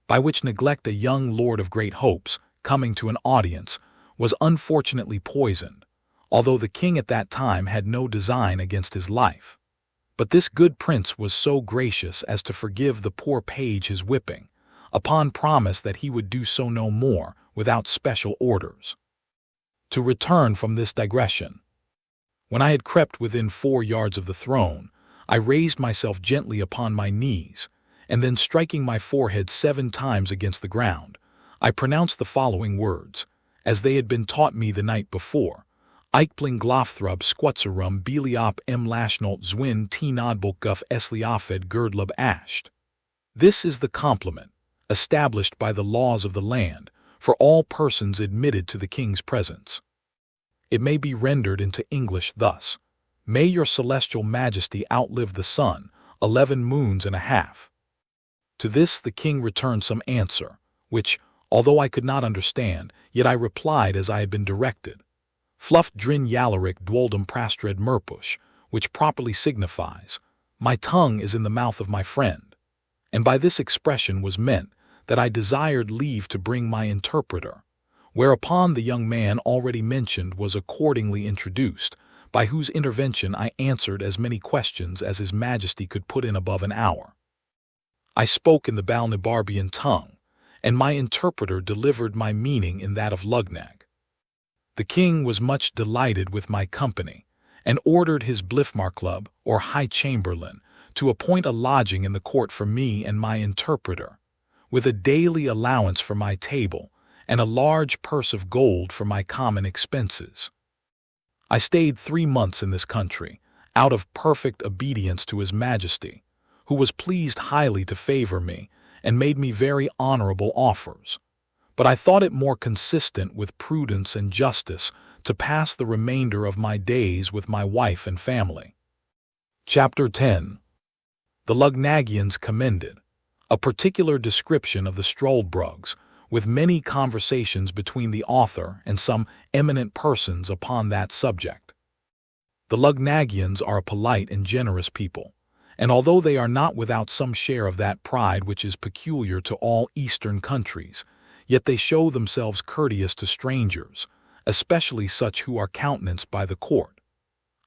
by which neglect a young lord of great hopes, coming to an audience, was unfortunately poisoned, although the king at that time had no design against his life. But this good prince was so gracious as to forgive the poor page his whipping, upon promise that he would do so no more without special orders. To return from this digression, when I had crept within 4 yards of the throne, I raised myself gently upon my knees, and then striking my forehead 7 times against the ground, I pronounced the following words, as they had been taught me the night before: Eichpling glafthrup squatserum beliop lashnalt zwin tnodbulk guf esliafed girdlub asht. This is the compliment, established by the laws of the land, for all persons admitted to the king's presence. It may be rendered into English thus: May your celestial majesty outlive the sun 11 moons and a half. To this the king returned some answer, which, although I could not understand, yet I replied as I had been directed. Fluff drin yalaric dwoldum prastred merpush, which properly signifies, my tongue is in the mouth of my friend. And by this expression was meant that I desired leave to bring my interpreter, whereupon the young man already mentioned was accordingly introduced, by whose intervention I answered as many questions as His Majesty could put in above an hour. I spoke in the Balnibarbian tongue, and my interpreter delivered my meaning in that of Lugnag. The king was much delighted with my company, and ordered his Blifmarklub, or High Chamberlain, to appoint a lodging in the court for me and my interpreter, with a daily allowance for my table, and a large purse of gold for my common expenses. I stayed 3 months in this country, out of perfect obedience to His Majesty, who was pleased highly to favor me, and made me very honorable offers. But I thought it more consistent with prudence and justice to pass the remainder of my days with my wife and family. Chapter 10. The Lugnagians commended. A particular description of the Struldbrugs, with many conversations between the author and some eminent persons upon that subject. The Lugnagians are a polite and generous people, and although they are not without some share of that pride which is peculiar to all Eastern countries, yet they show themselves courteous to strangers, especially such who are countenanced by the court.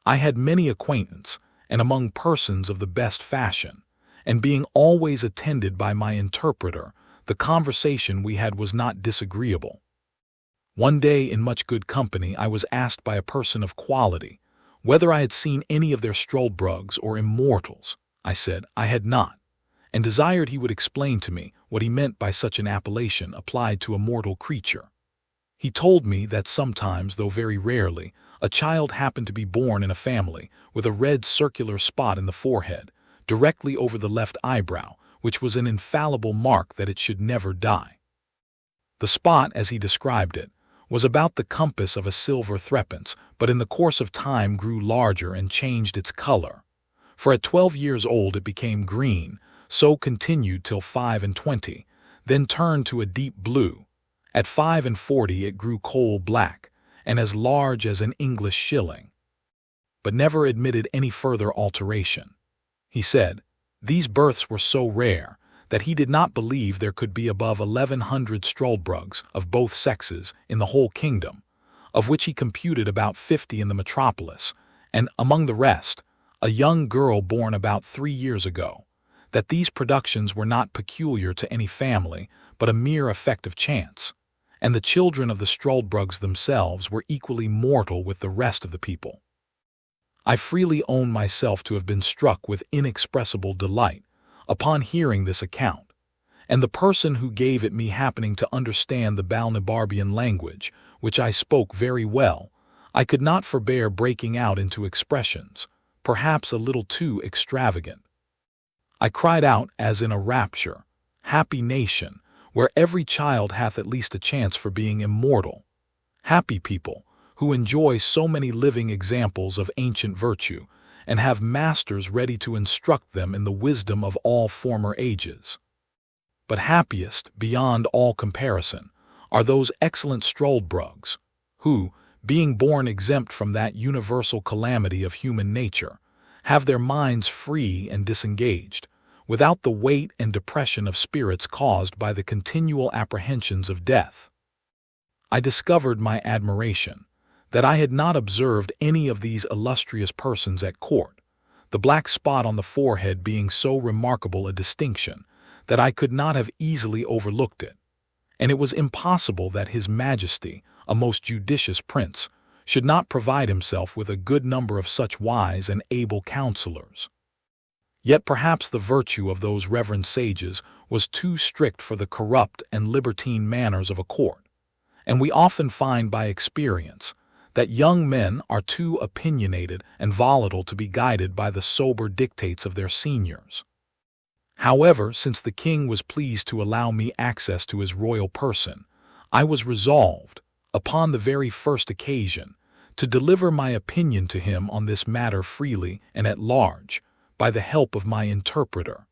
I had many acquaintance, and among persons of the best fashion, and being always attended by my interpreter, the conversation we had was not disagreeable. One day in much good company I was asked by a person of quality whether I had seen any of their Struldbrugs or immortals. I said I had not, and desired he would explain to me what he meant by such an appellation applied to a mortal creature. He told me that sometimes, though very rarely, a child happened to be born in a family with a red circular spot in the forehead, directly over the left eyebrow, which was an infallible mark that it should never die. The spot, as he described it, was about the compass of a silver threepence, but in the course of time grew larger and changed its color. For at 12 years old it became green, so continued till 25, then turned to a deep blue. At 45 it grew coal black, and as large as an English shilling, but never admitted any further alteration. He said these births were so rare that he did not believe there could be above 1,100 struldbrugs of both sexes in the whole kingdom, of which he computed about 50 in the metropolis, and among the rest, a young girl born about 3 years ago, that these productions were not peculiar to any family, but a mere effect of chance, and the children of the struldbrugs themselves were equally mortal with the rest of the people. I freely own myself to have been struck with inexpressible delight upon hearing this account, and the person who gave it me happening to understand the Balnibarbian language, which I spoke very well, I could not forbear breaking out into expressions, perhaps a little too extravagant. I cried out as in a rapture, "Happy nation, where every child hath at least a chance for being immortal! Happy people, who enjoy so many living examples of ancient virtue, and have masters ready to instruct them in the wisdom of all former ages. But happiest, beyond all comparison, are those excellent struldbrugs, who, being born exempt from that universal calamity of human nature, have their minds free and disengaged, without the weight and depression of spirits caused by the continual apprehensions of death." I discovered my admiration that I had not observed any of these illustrious persons at court, the black spot on the forehead being so remarkable a distinction that I could not have easily overlooked it, and it was impossible that His Majesty, a most judicious prince, should not provide himself with a good number of such wise and able counselors. Yet perhaps the virtue of those reverend sages was too strict for the corrupt and libertine manners of a court, and we often find by experience that young men are too opinionated and volatile to be guided by the sober dictates of their seniors. However, since the king was pleased to allow me access to his royal person, I was resolved, upon the very first occasion, to deliver my opinion to him on this matter freely and at large, by the help of my interpreter.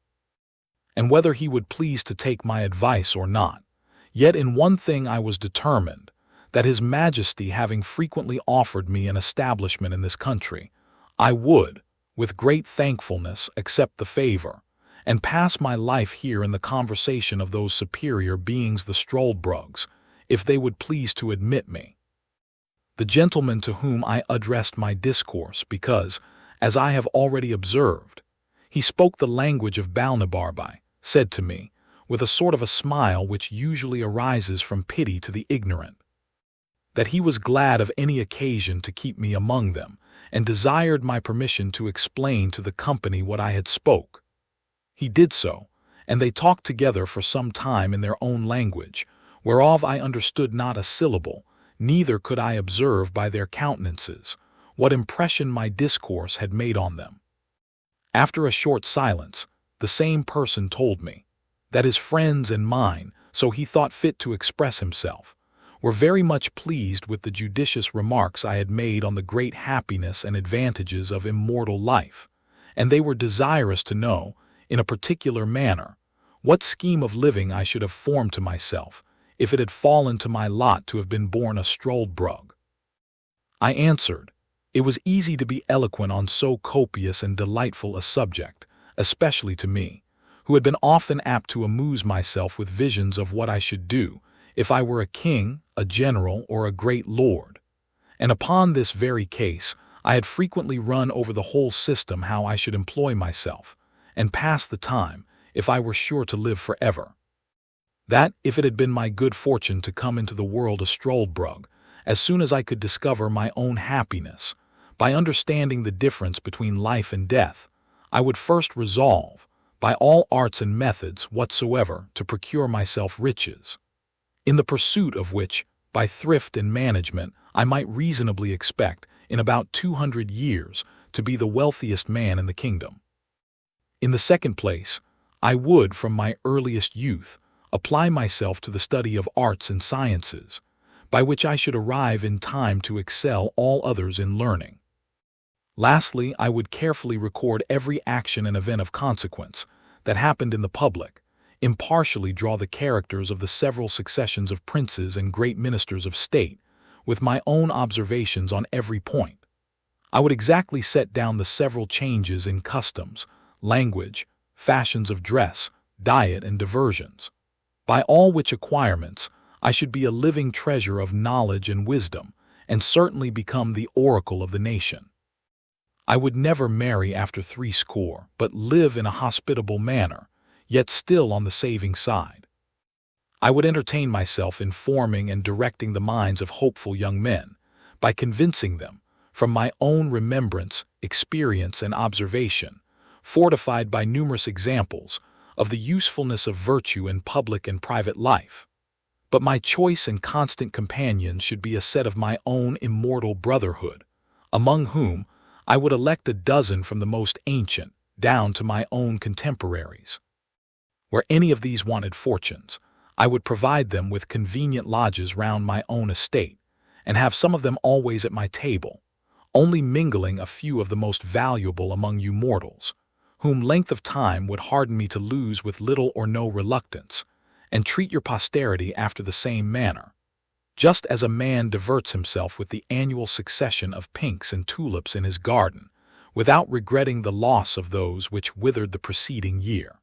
And whether he would please to take my advice or not, yet in one thing I was determined, that His Majesty having frequently offered me an establishment in this country, I would, with great thankfulness, accept the favor, and pass my life here in the conversation of those superior beings the struldbrugs, if they would please to admit me. The gentleman to whom I addressed my discourse, because, as I have already observed, he spoke the language of Balnibarbi, said to me, with a sort of a smile which usually arises from pity to the ignorant, that he was glad of any occasion to keep me among them, and desired my permission to explain to the company what I had spoke. He did so, and they talked together for some time in their own language, whereof I understood not a syllable, neither could I observe by their countenances what impression my discourse had made on them. After a short silence, the same person told me that his friends and mine, so he thought fit to express himself, were very much pleased with the judicious remarks I had made on the great happiness and advantages of immortal life, and they were desirous to know, in a particular manner, what scheme of living I should have formed to myself, if it had fallen to my lot to have been born a struldbrug. I answered, it was easy to be eloquent on so copious and delightful a subject, especially to me, who had been often apt to amuse myself with visions of what I should do, if I were a king, a general, or a great lord. And upon this very case, I had frequently run over the whole system how I should employ myself, and pass the time, if I were sure to live forever. That, if it had been my good fortune to come into the world a struldbrug, as soon as I could discover my own happiness, by understanding the difference between life and death, I would first resolve, by all arts and methods whatsoever, to procure myself riches, in the pursuit of which, by thrift and management, I might reasonably expect, in about 200 years, to be the wealthiest man in the kingdom. In the second place, I would, from my earliest youth, apply myself to the study of arts and sciences, by which I should arrive in time to excel all others in learning. Lastly, I would carefully record every action and event of consequence that happened in the public, impartially draw the characters of the several successions of princes and great ministers of state, with my own observations on every point. I would exactly set down the several changes in customs, language, fashions of dress, diet, and diversions. By all which acquirements, I should be a living treasure of knowledge and wisdom, and certainly become the oracle of the nation. I would never marry after 60, but live in a hospitable manner, yet still on the saving side. I would entertain myself in forming and directing the minds of hopeful young men, by convincing them, from my own remembrance, experience, and observation, fortified by numerous examples, of the usefulness of virtue in public and private life. But my choice and constant companions should be a set of my own immortal brotherhood, among whom I would elect a dozen from the most ancient down to my own contemporaries. Where any of these wanted fortunes, I would provide them with convenient lodges round my own estate, and have some of them always at my table, only mingling a few of the most valuable among you mortals, whom length of time would harden me to lose with little or no reluctance, and treat your posterity after the same manner, just as a man diverts himself with the annual succession of pinks and tulips in his garden, without regretting the loss of those which withered the preceding year.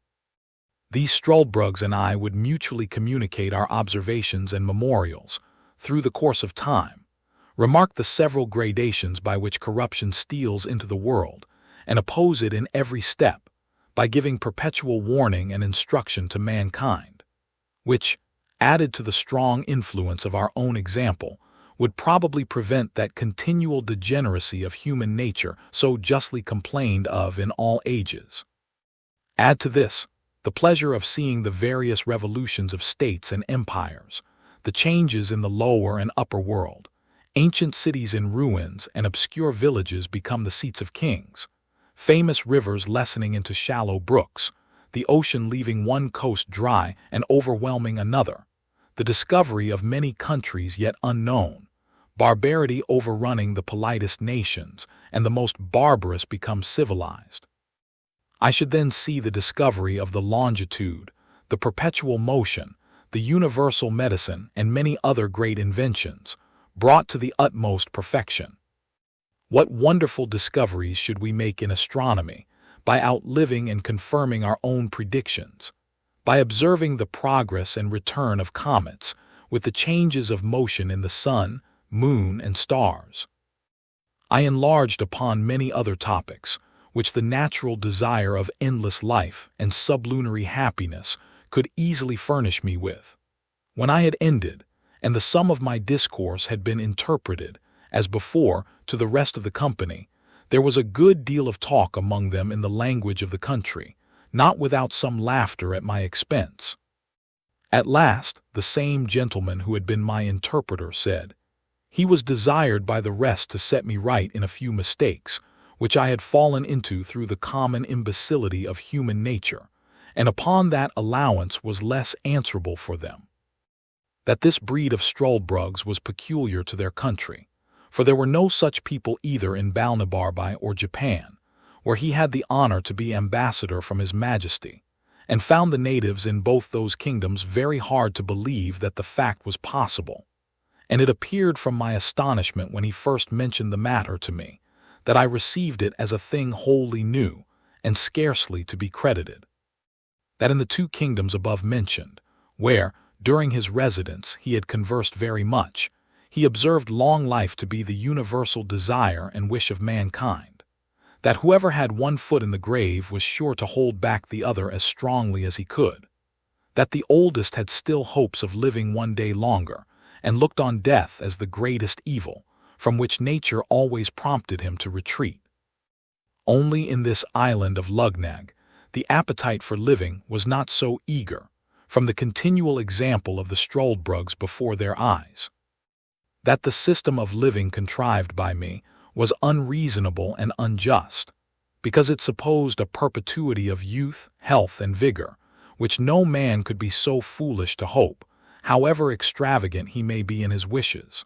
These Struldbrugs and I would mutually communicate our observations and memorials, through the course of time, remark the several gradations by which corruption steals into the world, and oppose it in every step, by giving perpetual warning and instruction to mankind, which, added to the strong influence of our own example, would probably prevent that continual degeneracy of human nature so justly complained of in all ages. Add to this the pleasure of seeing the various revolutions of states and empires, the changes in the lower and upper world, ancient cities in ruins and obscure villages become the seats of kings, famous rivers lessening into shallow brooks, the ocean leaving one coast dry and overwhelming another, the discovery of many countries yet unknown, barbarity overrunning the politest nations, and the most barbarous become civilized. I should then see the discovery of the longitude, the perpetual motion, the universal medicine, and many other great inventions, brought to the utmost perfection. What wonderful discoveries should we make in astronomy, by outliving and confirming our own predictions, by observing the progress and return of comets, with the changes of motion in the sun, moon, and stars. I enlarged upon many other topics, which the natural desire of endless life and sublunary happiness could easily furnish me with. When I had ended, and the sum of my discourse had been interpreted, as before, to the rest of the company, there was a good deal of talk among them in the language of the country, not without some laughter at my expense. At last, the same gentleman who had been my interpreter said, he was desired by the rest to set me right in a few mistakes, which I had fallen into through the common imbecility of human nature, and upon that allowance was less answerable for them. That this breed of Struldbrugs was peculiar to their country, for there were no such people either in Balnibarbi or Japan, where he had the honor to be ambassador from His Majesty, and found the natives in both those kingdoms very hard to believe that the fact was possible. And it appeared from my astonishment when he first mentioned the matter to me, that I received it as a thing wholly new, and scarcely to be credited. That in the 2 kingdoms above mentioned, where, during his residence, he had conversed very much, he observed long life to be the universal desire and wish of mankind, that whoever had one foot in the grave was sure to hold back the other as strongly as he could, that the oldest had still hopes of living one day longer, and looked on death as the greatest evil, from which nature always prompted him to retreat. Only in this island of Luggnagg, the appetite for living was not so eager, from the continual example of the Struldbrugs before their eyes. That the system of living contrived by me was unreasonable and unjust, because it supposed a perpetuity of youth, health, and vigor, which no man could be so foolish to hope, however extravagant he may be in his wishes.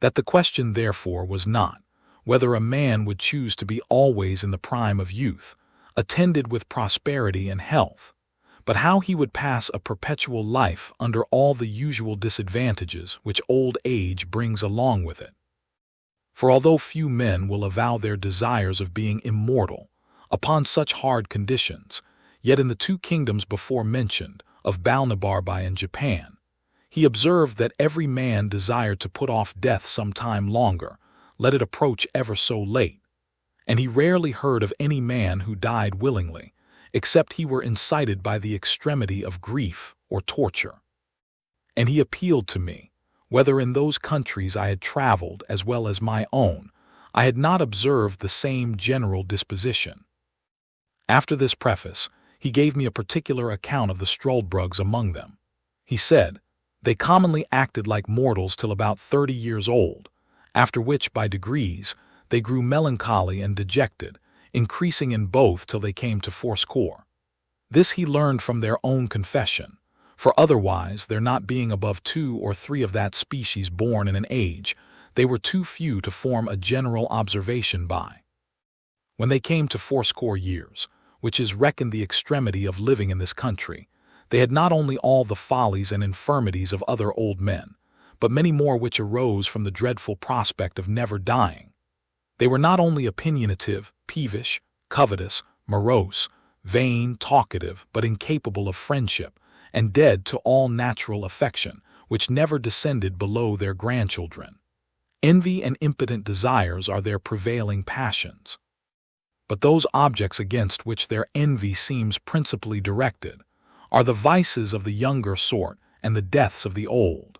That the question therefore was not, whether a man would choose to be always in the prime of youth, attended with prosperity and health, but how he would pass a perpetual life under all the usual disadvantages which old age brings along with it. For although few men will avow their desires of being immortal upon such hard conditions, yet in the two kingdoms before mentioned, of Balnibarbi and Japan, he observed that every man desired to put off death some time longer, let it approach ever so late, and he rarely heard of any man who died willingly, except he were incited by the extremity of grief or torture. And he appealed to me, whether in those countries I had traveled as well as my own, I had not observed the same general disposition. After this preface, he gave me a particular account of the Struldbrugs among them. He said, they commonly acted like mortals till about 30 years old, after which, by degrees, they grew melancholy and dejected, increasing in both till they came to fourscore. This he learned from their own confession, for otherwise, there not being above 2 or 3 of that species born in an age, they were too few to form a general observation by. When they came to fourscore years, which is reckoned the extremity of living in this country, they had not only all the follies and infirmities of other old men, but many more which arose from the dreadful prospect of never dying. They were not only opinionative, peevish, covetous, morose, vain, talkative, but incapable of friendship, and dead to all natural affection, which never descended below their grandchildren. Envy and impotent desires are their prevailing passions. But those objects against which their envy seems principally directed are the vices of the younger sort and the deaths of the old.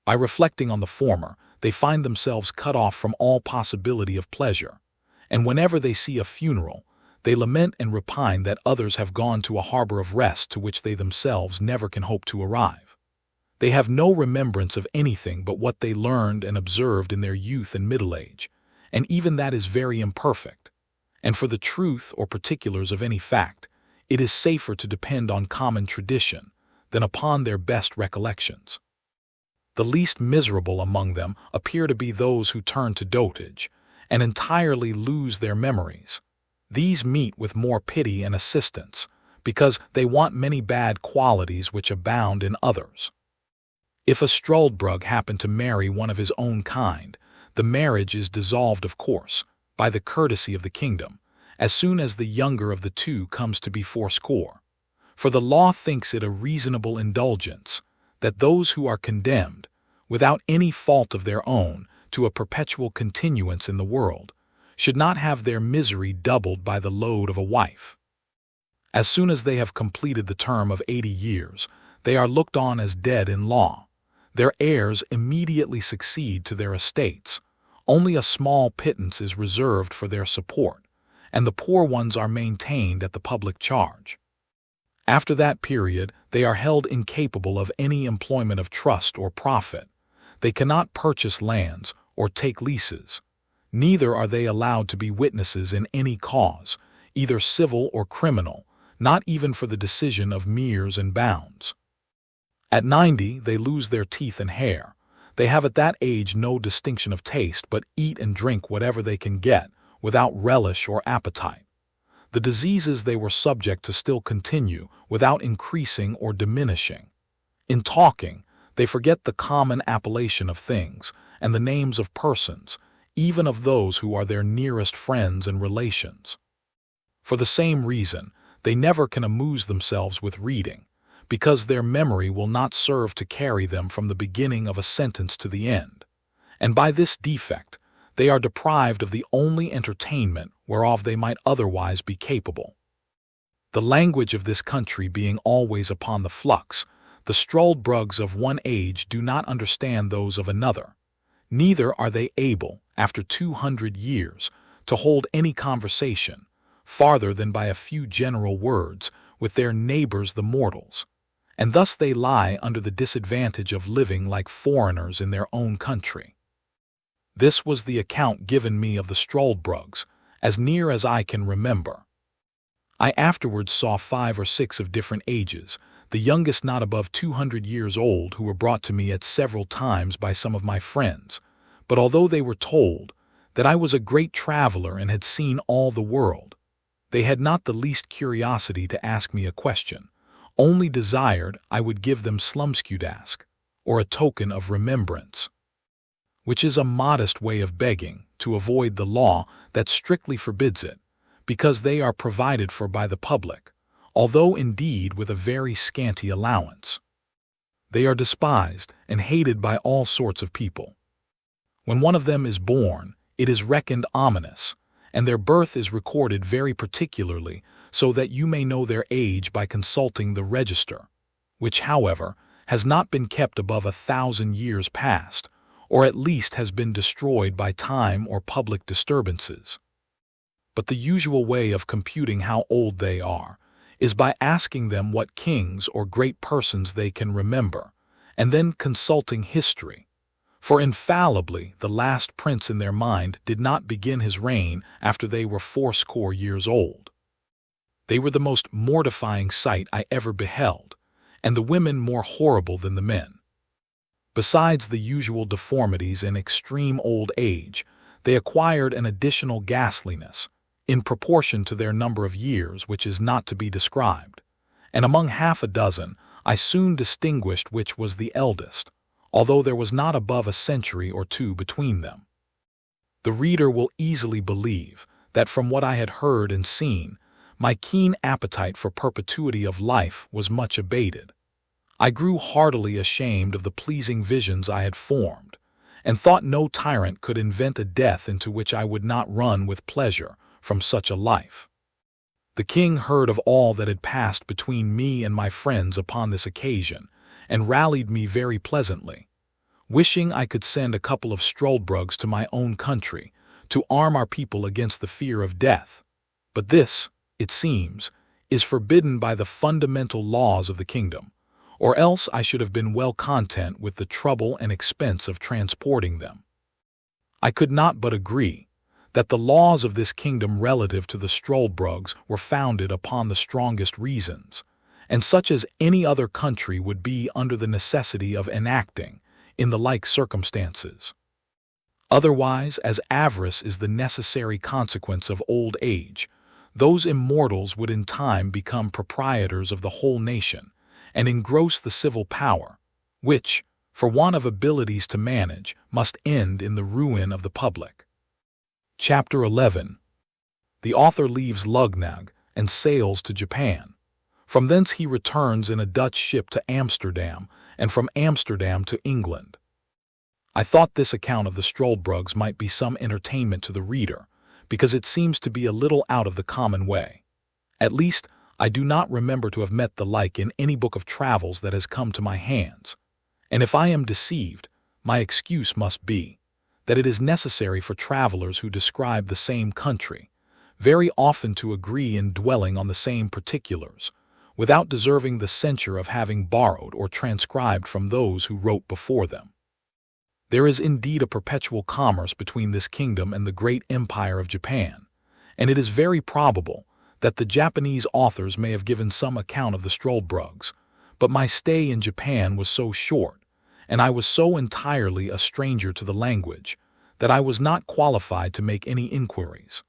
By reflecting on the former, they find themselves cut off from all possibility of pleasure, and whenever they see a funeral, they lament and repine that others have gone to a harbor of rest to which they themselves never can hope to arrive. They have no remembrance of anything but what they learned and observed in their youth and middle age, and even that is very imperfect. And for the truth or particulars of any fact, it is safer to depend on common tradition than upon their best recollections. The least miserable among them appear to be those who turn to dotage, and entirely lose their memories. These meet with more pity and assistance, because they want many bad qualities which abound in others. If a Struldbrug happen to marry one of his own kind, the marriage is dissolved, of course, by the courtesy of the kingdom, as soon as the younger of the two comes to be fourscore. For the law thinks it a reasonable indulgence that those who are condemned, without any fault of their own, to a perpetual continuance in the world, should not have their misery doubled by the load of a wife. As soon as they have completed the term of 80 years, they are looked on as dead in law. Their heirs immediately succeed to their estates. Only a small pittance is reserved for their support, and the poor ones are maintained at the public charge. After that period, they are held incapable of any employment of trust or profit. They cannot purchase lands or take leases. Neither are they allowed to be witnesses in any cause, either civil or criminal, not even for the decision of meres and bounds. At 90, they lose their teeth and hair. They have at that age no distinction of taste, but eat and drink whatever they can get, without relish or appetite. The diseases they were subject to still continue, without increasing or diminishing. In talking, they forget the common appellation of things, and the names of persons, even of those who are their nearest friends and relations. For the same reason, they never can amuse themselves with reading, because their memory will not serve to carry them from the beginning of a sentence to the end, and by this defect they are deprived of the only entertainment whereof they might otherwise be capable. The language of this country being always upon the flux, the Struldbrugs of one age do not understand those of another, neither are they able, after 200 years, to hold any conversation, farther than by a few general words, with their neighbors the mortals, and thus they lie under the disadvantage of living like foreigners in their own country. This was the account given me of the Struldbrugs, as near as I can remember. I afterwards saw 5 or 6 of different ages, the youngest not above 200 years old, who were brought to me at several times by some of my friends, but although they were told that I was a great traveler and had seen all the world, they had not the least curiosity to ask me a question, only desired I would give them slumskudask, or a token of remembrance, which is a modest way of begging to avoid the law that strictly forbids it, because they are provided for by the public, although indeed with a very scanty allowance. They are despised and hated by all sorts of people. When one of them is born, it is reckoned ominous, and their birth is recorded very particularly, so that you may know their age by consulting the register, which, however, has not been kept above 1,000 years past, or at least has been destroyed by time or public disturbances. But the usual way of computing how old they are is by asking them what kings or great persons they can remember, and then consulting history. For infallibly the last prince in their mind did not begin his reign after they were 80 years old. They were the most mortifying sight I ever beheld, and the women more horrible than the men. Besides the usual deformities and extreme old age, they acquired an additional ghastliness, in proportion to their number of years, which is not to be described, and among half a dozen I soon distinguished which was the eldest, although there was not above a century or two between them. The reader will easily believe that from what I had heard and seen, my keen appetite for perpetuity of life was much abated. I grew heartily ashamed of the pleasing visions I had formed, and thought no tyrant could invent a death into which I would not run with pleasure from such a life. The king heard of all that had passed between me and my friends upon this occasion, and rallied me very pleasantly, wishing I could send a couple of struldbrugs to my own country to arm our people against the fear of death. But this, it seems, is forbidden by the fundamental laws of the kingdom, or else I should have been well content with the trouble and expense of transporting them. I could not but agree that the laws of this kingdom relative to the struldbrugs were founded upon the strongest reasons, and such as any other country would be under the necessity of enacting in the like circumstances. Otherwise, as avarice is the necessary consequence of old age, those immortals would in time become proprietors of the whole nation, and engross the civil power, which, for want of abilities to manage, must end in the ruin of the public. Chapter 11. The author leaves Luggnagg and sails to Japan. From thence he returns in a Dutch ship to Amsterdam, and from Amsterdam to England. I thought this account of the struldbrugs might be some entertainment to the reader, because it seems to be a little out of the common way. At least, I do not remember to have met the like in any book of travels that has come to my hands, and if I am deceived, my excuse must be that it is necessary for travelers who describe the same country very often to agree in dwelling on the same particulars, without deserving the censure of having borrowed or transcribed from those who wrote before them. There is indeed a perpetual commerce between this kingdom and the great empire of Japan, and it is very probable that the Japanese authors may have given some account of the struldbrugs, but my stay in Japan was so short, and I was so entirely a stranger to the language, that I was not qualified to make any inquiries.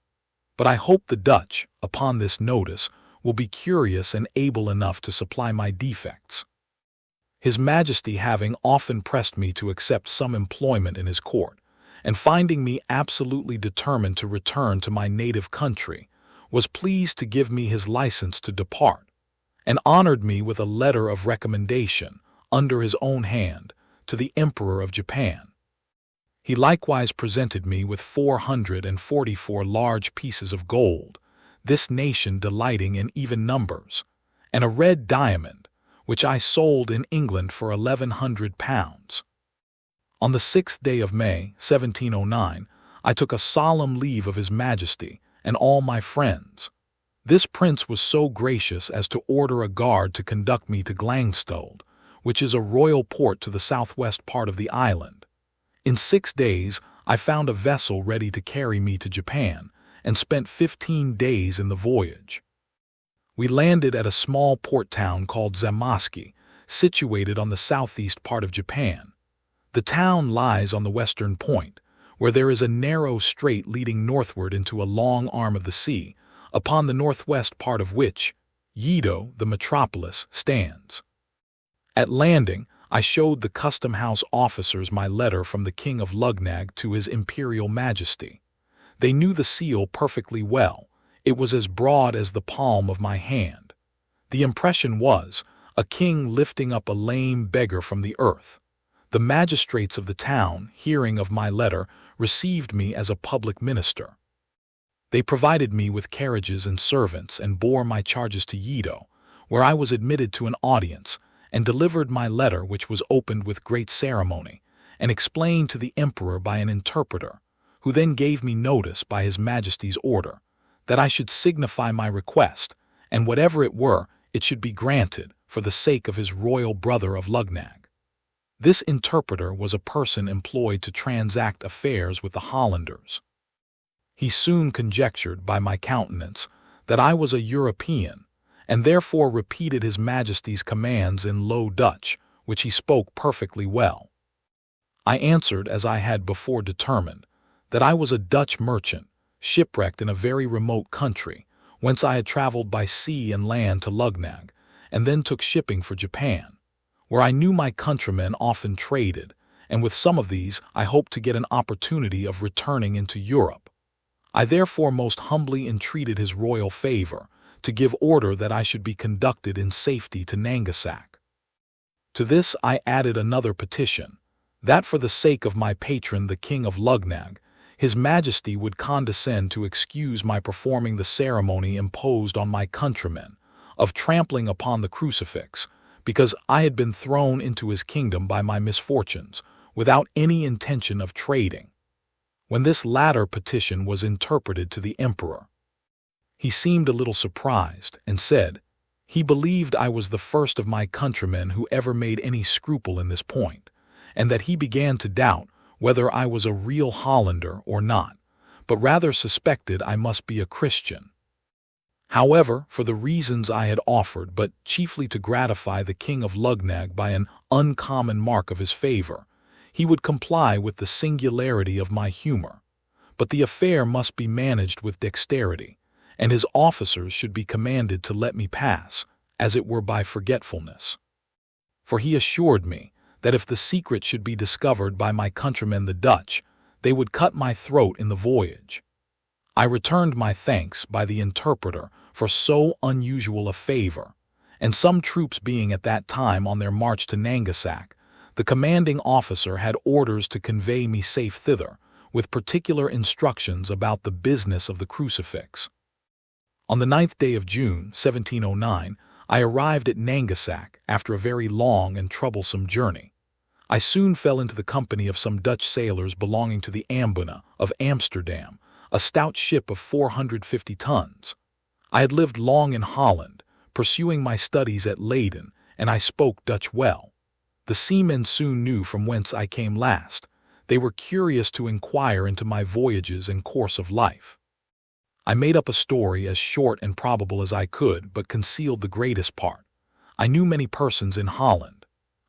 But I hope the Dutch, upon this notice, will be curious and able enough to supply my defects. His Majesty having often pressed me to accept some employment in his court, and finding me absolutely determined to return to my native country, was pleased to give me his license to depart, and honored me with a letter of recommendation, under his own hand, to the Emperor of Japan. He likewise presented me with 444 large pieces of gold, this nation delighting in even numbers, and a red diamond, which I sold in England for £1,100. On the 6th day of May, 1709, I took a solemn leave of His Majesty and all my friends. This prince was so gracious as to order a guard to conduct me to Glangstold, which is a royal port to the southwest part of the island. In 6 days I found a vessel ready to carry me to Japan, and spent 15 days in the voyage. We landed at a small port town called Zamoski, situated on the southeast part of Japan. The town lies on the western point, where there is a narrow strait leading northward into a long arm of the sea, upon the northwest part of which Yedo, the metropolis, stands. At landing, I showed the custom house officers my letter from the King of Lugnag to His Imperial Majesty. They knew the seal perfectly well. It was as broad as the palm of my hand. The impression was, a king lifting up a lame beggar from the earth. The magistrates of the town, hearing of my letter, received me as a public minister. They provided me with carriages and servants and bore my charges to Yedo, where I was admitted to an audience, and delivered my letter, which was opened with great ceremony, and explained to the emperor by an interpreter, who then gave me notice by His Majesty's order, that I should signify my request, and whatever it were, it should be granted, for the sake of his royal brother of Lugnag. This interpreter was a person employed to transact affairs with the Hollanders. He soon conjectured by my countenance that I was a European, and therefore repeated His Majesty's commands in Low Dutch, which he spoke perfectly well. I answered, as I had before determined, that I was a Dutch merchant, shipwrecked in a very remote country, whence I had traveled by sea and land to Lugnag, and then took shipping for Japan, where I knew my countrymen often traded, and with some of these I hoped to get an opportunity of returning into Europe. I therefore most humbly entreated His royal favor to give order that I should be conducted in safety to Nangasak. To this I added another petition, that for the sake of my patron the King of Lugnag, His Majesty would condescend to excuse my performing the ceremony imposed on my countrymen, of trampling upon the crucifix, because I had been thrown into his kingdom by my misfortunes, without any intention of trading. When this latter petition was interpreted to the emperor, he seemed a little surprised, and said, he believed I was the first of my countrymen who ever made any scruple in this point, and that he began to doubt whether I was a real Hollander or not, but rather suspected I must be a Christian. However, for the reasons I had offered, but chiefly to gratify the King of Lugnag by an uncommon mark of his favor, he would comply with the singularity of my humor. But the affair must be managed with dexterity, and his officers should be commanded to let me pass, as it were by forgetfulness. For he assured me that if the secret should be discovered by my countrymen the Dutch, they would cut my throat in the voyage. I returned my thanks by the interpreter for so unusual a favor, and some troops being at that time on their march to Nangasak, the commanding officer had orders to convey me safe thither, with particular instructions about the business of the crucifix. On the 9th day of June, 1709, I arrived at Nangasak after a very long and troublesome journey. I soon fell into the company of some Dutch sailors belonging to the Ambuna of Amsterdam, a stout ship of 450 tons. I had lived long in Holland, pursuing my studies at Leyden, and I spoke Dutch well. The seamen soon knew from whence I came last. They were curious to inquire into my voyages and course of life. I made up a story as short and probable as I could, but concealed the greatest part. I knew many persons in Holland.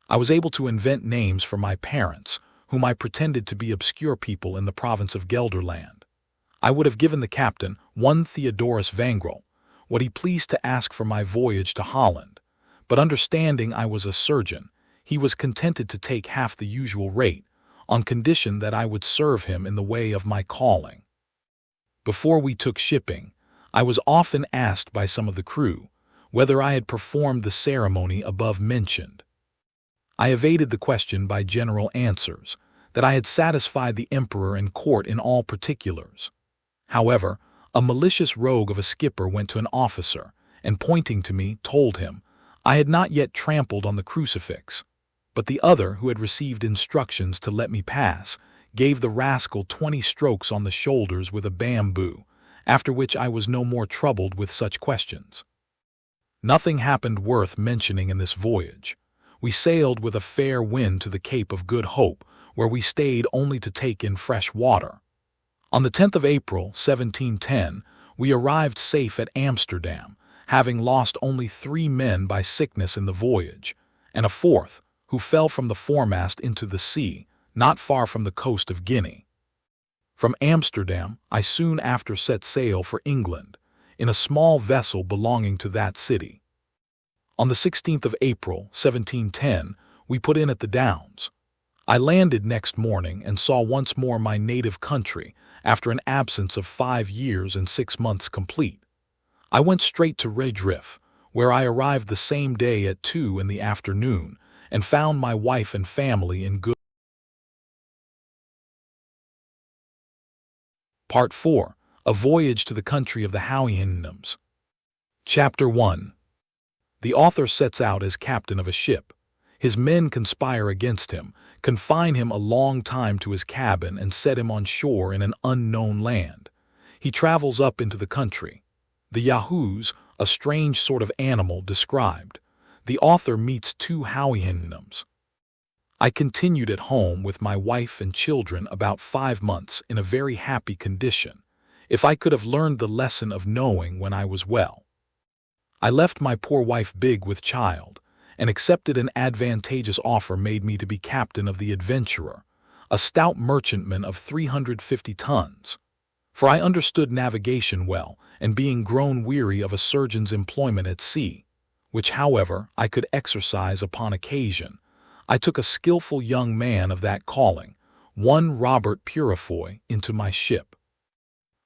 I was able to invent names for my parents, whom I pretended to be obscure people in the province of Gelderland. I would have given the captain, one Theodorus Vangrel, what he pleased to ask for my voyage to Holland, but understanding I was a surgeon, he was contented to take half the usual rate, on condition that I would serve him in the way of my calling. Before we took shipping, I was often asked by some of the crew whether I had performed the ceremony above mentioned. I evaded the question by general answers, that I had satisfied the emperor and court in all particulars. However, a malicious rogue of a skipper went to an officer, and pointing to me, told him I had not yet trampled on the crucifix, but the other, who had received instructions to let me pass, gave the rascal 20 strokes on the shoulders with a bamboo, after which I was no more troubled with such questions. Nothing happened worth mentioning in this voyage. We sailed with a fair wind to the Cape of Good Hope, where we stayed only to take in fresh water. On the 10th of April, 1710, we arrived safe at Amsterdam, having lost only 3 men by sickness in the voyage, and a 4th, who fell from the foremast into the sea, not far from the coast of Guinea. From Amsterdam, I soon after set sail for England, in a small vessel belonging to that city. On the 16th of April, 1710, we put in at the Downs. I landed next morning and saw once more my native country after an absence of 5 years and 6 months complete. I went straight to Redriff, where I arrived the same day at 2 in the afternoon and found my wife and family in good. Part 4. A Voyage to the Country of the Houyhnhnms. Chapter 1. The author sets out as captain of a ship. His men conspire against him, confine him a long time to his cabin, and set him on shore in an unknown land. He travels up into the country. The Yahoos, a strange sort of animal, described. The author meets 2 Houyhnhnms. I continued at home with my wife and children about 5 months in a very happy condition, if I could have learned the lesson of knowing when I was well. I left my poor wife big with child, and accepted an advantageous offer made me to be captain of the Adventurer, a stout merchantman of 350 tons. For I understood navigation well, and being grown weary of a surgeon's employment at sea, which, however, I could exercise upon occasion, I took a skilful young man of that calling, one Robert Purifoy, into my ship.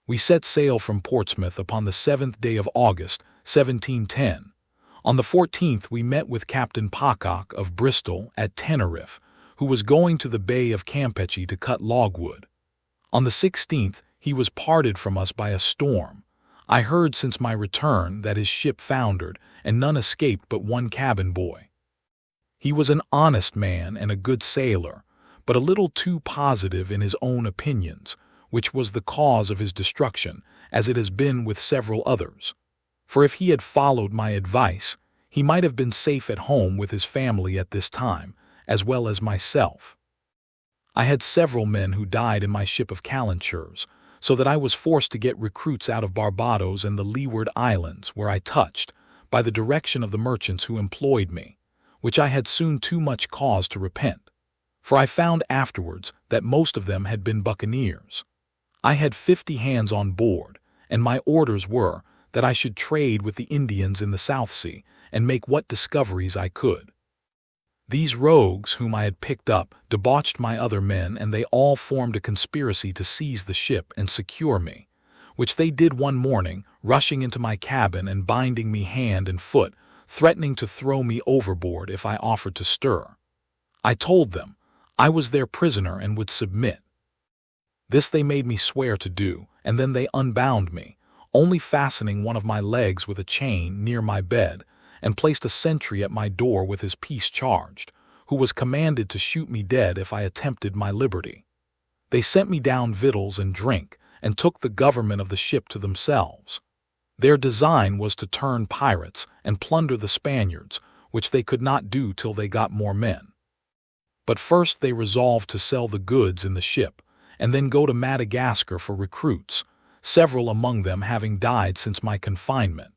We set sail from Portsmouth upon the 7th day of August, 1710. On the 14th we met with Captain Pocock of Bristol at Tenerife, who was going to the Bay of Campeche to cut logwood. On the 16th he was parted from us by a storm. I heard since my return that his ship foundered, and none escaped but one cabin boy. He was an honest man and a good sailor, but a little too positive in his own opinions, which was the cause of his destruction, as it has been with several others. For if he had followed my advice, he might have been safe at home with his family at this time, as well as myself. I had several men who died in my ship of calentures, so that I was forced to get recruits out of Barbados and the Leeward Islands, where I touched, by the direction of the merchants who employed me, which I had soon too much cause to repent, for I found afterwards that most of them had been buccaneers. I had 50 hands on board, and my orders were that I should trade with the Indians in the South Sea and make what discoveries I could. These rogues whom I had picked up debauched my other men, and they all formed a conspiracy to seize the ship and secure me, which they did one morning, rushing into my cabin and binding me hand and foot, threatening to throw me overboard if I offered to stir. I told them I was their prisoner and would submit. This they made me swear to do, and then they unbound me, only fastening one of my legs with a chain near my bed, and placed a sentry at my door with his piece charged, who was commanded to shoot me dead if I attempted my liberty. They sent me down victuals and drink, and took the government of the ship to themselves. Their design was to turn pirates and plunder the Spaniards, which they could not do till they got more men. But first they resolved to sell the goods in the ship, and then go to Madagascar for recruits, several among them having died since my confinement.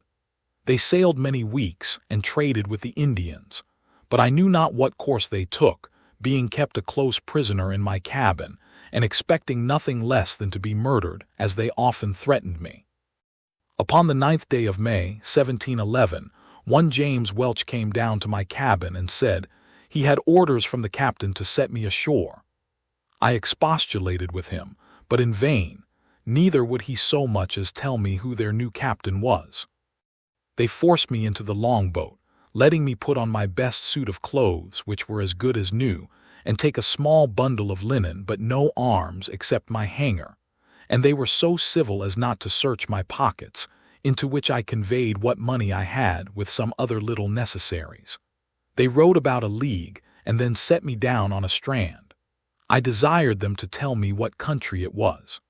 They sailed many weeks and traded with the Indians, but I knew not what course they took, being kept a close prisoner in my cabin, and expecting nothing less than to be murdered, as they often threatened me. Upon the 9th day of May, 1711, one James Welch came down to my cabin and said he had orders from the captain to set me ashore. I expostulated with him, but in vain, neither would he so much as tell me who their new captain was. They forced me into the longboat, letting me put on my best suit of clothes, which were as good as new, and take a small bundle of linen, but no arms except my hanger, and they were so civil as not to search my pockets, into which I conveyed what money I had with some other little necessaries. They rowed about a league, and then set me down on a strand. I desired them to tell me what country it was.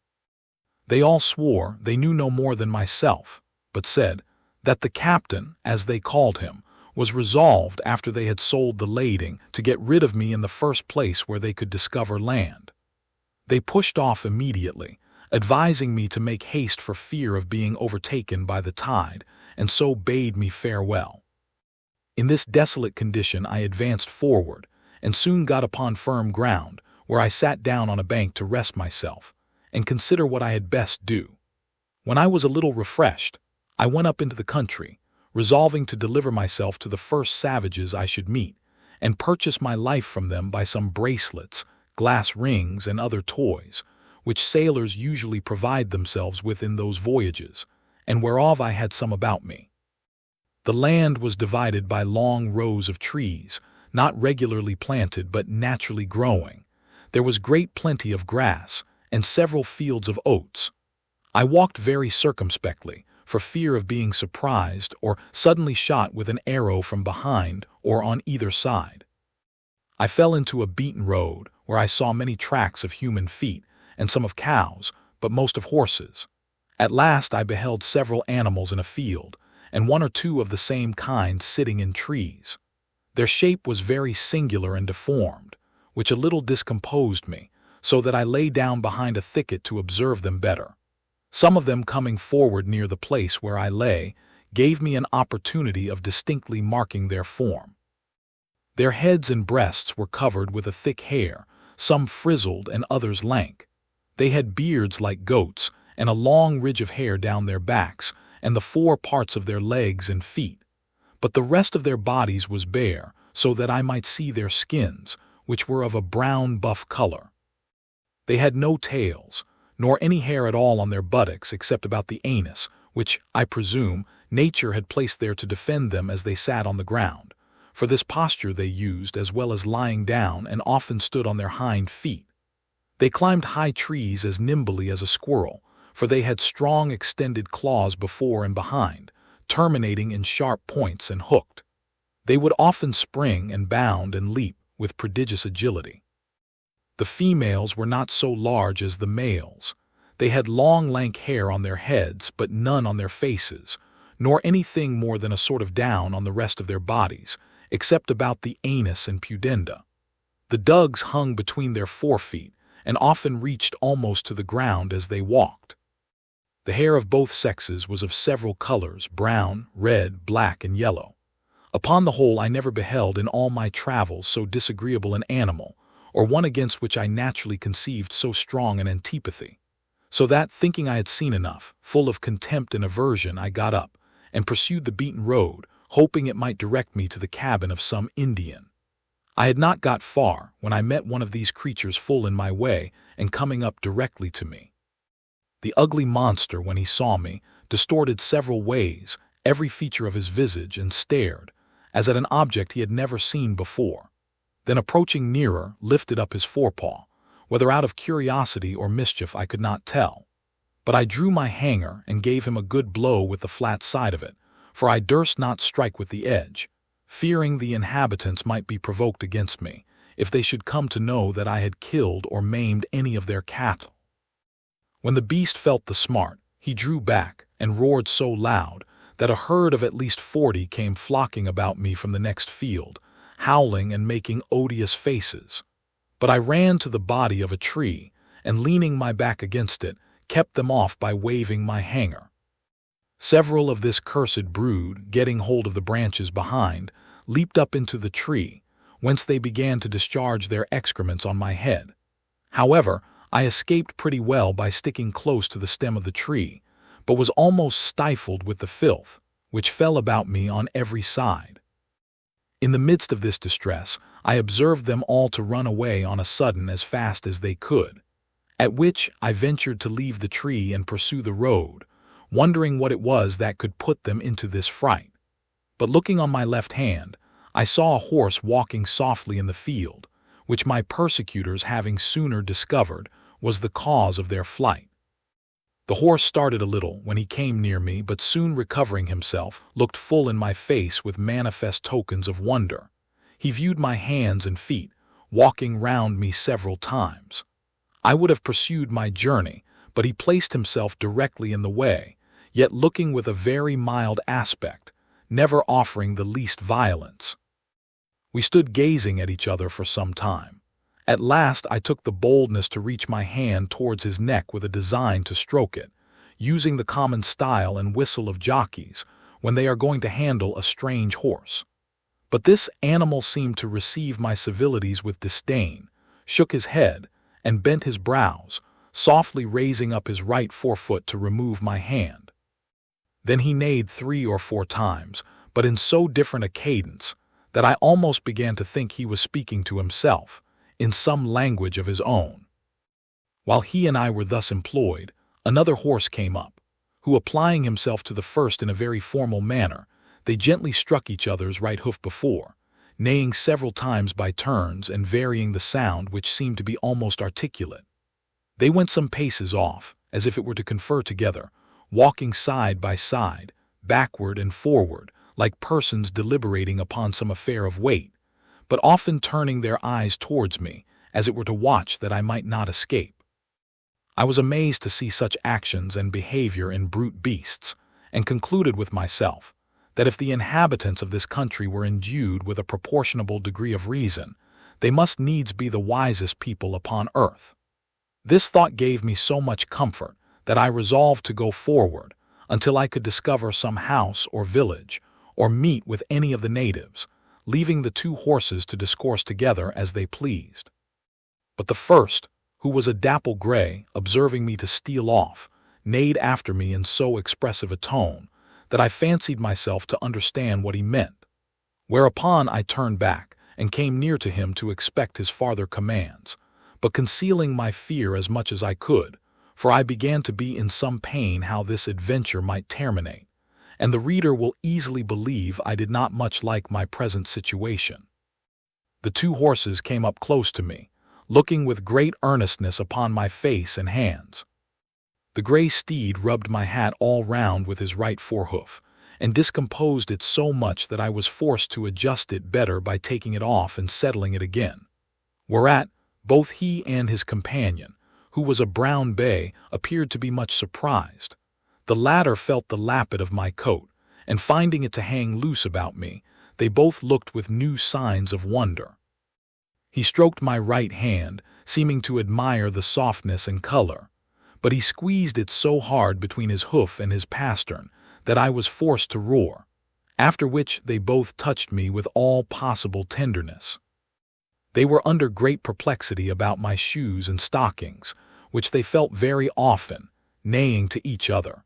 They all swore they knew no more than myself, but said that the captain, as they called him, was resolved, after they had sold the lading, to get rid of me in the first place where they could discover land. They pushed off immediately, advising me to make haste for fear of being overtaken by the tide, and so bade me farewell. In this desolate condition I advanced forward, and soon got upon firm ground, where I sat down on a bank to rest myself, and consider what I had best do. When I was a little refreshed, I went up into the country, resolving to deliver myself to the first savages I should meet, and purchase my life from them by some bracelets, glass rings, and other toys, which sailors usually provide themselves with in those voyages, and whereof I had some about me. The land was divided by long rows of trees, not regularly planted but naturally growing. There was great plenty of grass, and several fields of oats. I walked very circumspectly, for fear of being surprised or suddenly shot with an arrow from behind or on either side. I fell into a beaten road, where I saw many tracks of human feet, and some of cows, but most of horses. At last I beheld several animals in a field, and one or two of the same kind sitting in trees. Their shape was very singular and deformed, which a little discomposed me, so that I lay down behind a thicket to observe them better. Some of them coming forward near the place where I lay, gave me an opportunity of distinctly marking their form. Their heads and breasts were covered with a thick hair, some frizzled and others lank. They had beards like goats, and a long ridge of hair down their backs, and the fore parts of their legs and feet. But the rest of their bodies was bare, so that I might see their skins, which were of a brown-buff color. They had no tails, nor any hair at all on their buttocks except about the anus, which, I presume, nature had placed there to defend them as they sat on the ground. For this posture they used, as well as lying down, and often stood on their hind feet. They climbed high trees as nimbly as a squirrel, for they had strong extended claws before and behind, terminating in sharp points and hooked. They would often spring and bound and leap with prodigious agility. The females were not so large as the males. They had long lank hair on their heads, but none on their faces, nor anything more than a sort of down on the rest of their bodies, except about the anus and pudenda. The dugs hung between their forefeet, and often reached almost to the ground as they walked. The hair of both sexes was of several colors, brown, red, black, and yellow. Upon the whole, I never beheld in all my travels so disagreeable an animal, or one against which I naturally conceived so strong an antipathy. So that, thinking I had seen enough, full of contempt and aversion, I got up, and pursued the beaten road, hoping it might direct me to the cabin of some Indian. I had not got far, when I met one of these creatures full in my way, and coming up directly to me. The ugly monster, when he saw me, distorted several ways every feature of his visage, and stared, as at an object he had never seen before. Then, approaching nearer, lifted up his forepaw, whether out of curiosity or mischief I could not tell. But I drew my hanger and gave him a good blow with the flat side of it, for I durst not strike with the edge, fearing the inhabitants might be provoked against me, if they should come to know that I had killed or maimed any of their cattle. When the beast felt the smart, he drew back and roared so loud that a herd of at least 40 came flocking about me from the next field, howling and making odious faces. But I ran to the body of a tree, and leaning my back against it, kept them off by waving my hanger. Several of this cursed brood, getting hold of the branches behind, leaped up into the tree, whence they began to discharge their excrements on my head. However, I escaped pretty well by sticking close to the stem of the tree, but was almost stifled with the filth, which fell about me on every side. In the midst of this distress, I observed them all to run away on a sudden as fast as they could, at which I ventured to leave the tree and pursue the road, wondering what it was that could put them into this fright. But looking on my left hand, I saw a horse walking softly in the field, which my persecutors, having sooner discovered, was the cause of their flight. The horse started a little when he came near me, but soon recovering himself, looked full in my face with manifest tokens of wonder. He viewed my hands and feet, walking round me several times. I would have pursued my journey, but he placed himself directly in the way, yet looking with a very mild aspect, never offering the least violence. We stood gazing at each other for some time. At last I took the boldness to reach my hand towards his neck with a design to stroke it, using the common style and whistle of jockeys when they are going to handle a strange horse. But this animal seemed to receive my civilities with disdain, shook his head, and bent his brows, softly raising up his right forefoot to remove my hand. Then he neighed 3 or 4 times, but in so different a cadence that I almost began to think he was speaking to himself, in some language of his own. While he and I were thus employed, another horse came up, who, applying himself to the first in a very formal manner, they gently struck each other's right hoof before, neighing several times by turns and varying the sound which seemed to be almost articulate. They went some paces off, as if it were to confer together, walking side by side, backward and forward, like persons deliberating upon some affair of weight, but often turning their eyes towards me, as it were to watch that I might not escape. I was amazed to see such actions and behavior in brute beasts, and concluded with myself that if the inhabitants of this country were endued with a proportionable degree of reason, they must needs be the wisest people upon earth. This thought gave me so much comfort that I resolved to go forward until I could discover some house or village, or meet with any of the natives, leaving the 2 horses to discourse together as they pleased. But the first, who was a dapple gray, observing me to steal off, neighed after me in so expressive a tone that I fancied myself to understand what he meant, whereupon I turned back and came near to him to expect his farther commands, but concealing my fear as much as I could, for I began to be in some pain how this adventure might terminate, and the reader will easily believe I did not much like my present situation. The 2 horses came up close to me, looking with great earnestness upon my face and hands. The gray steed rubbed my hat all round with his right forehoof, and discomposed it so much that I was forced to adjust it better by taking it off and settling it again, whereat both he and his companion, who was a brown bay, appeared to be much surprised. The latter felt the lappet of my coat, and finding it to hang loose about me, they both looked with new signs of wonder. He stroked my right hand, seeming to admire the softness and color, but he squeezed it so hard between his hoof and his pastern that I was forced to roar, after which they both touched me with all possible tenderness. They were under great perplexity about my shoes and stockings, which they felt very often, neighing to each other,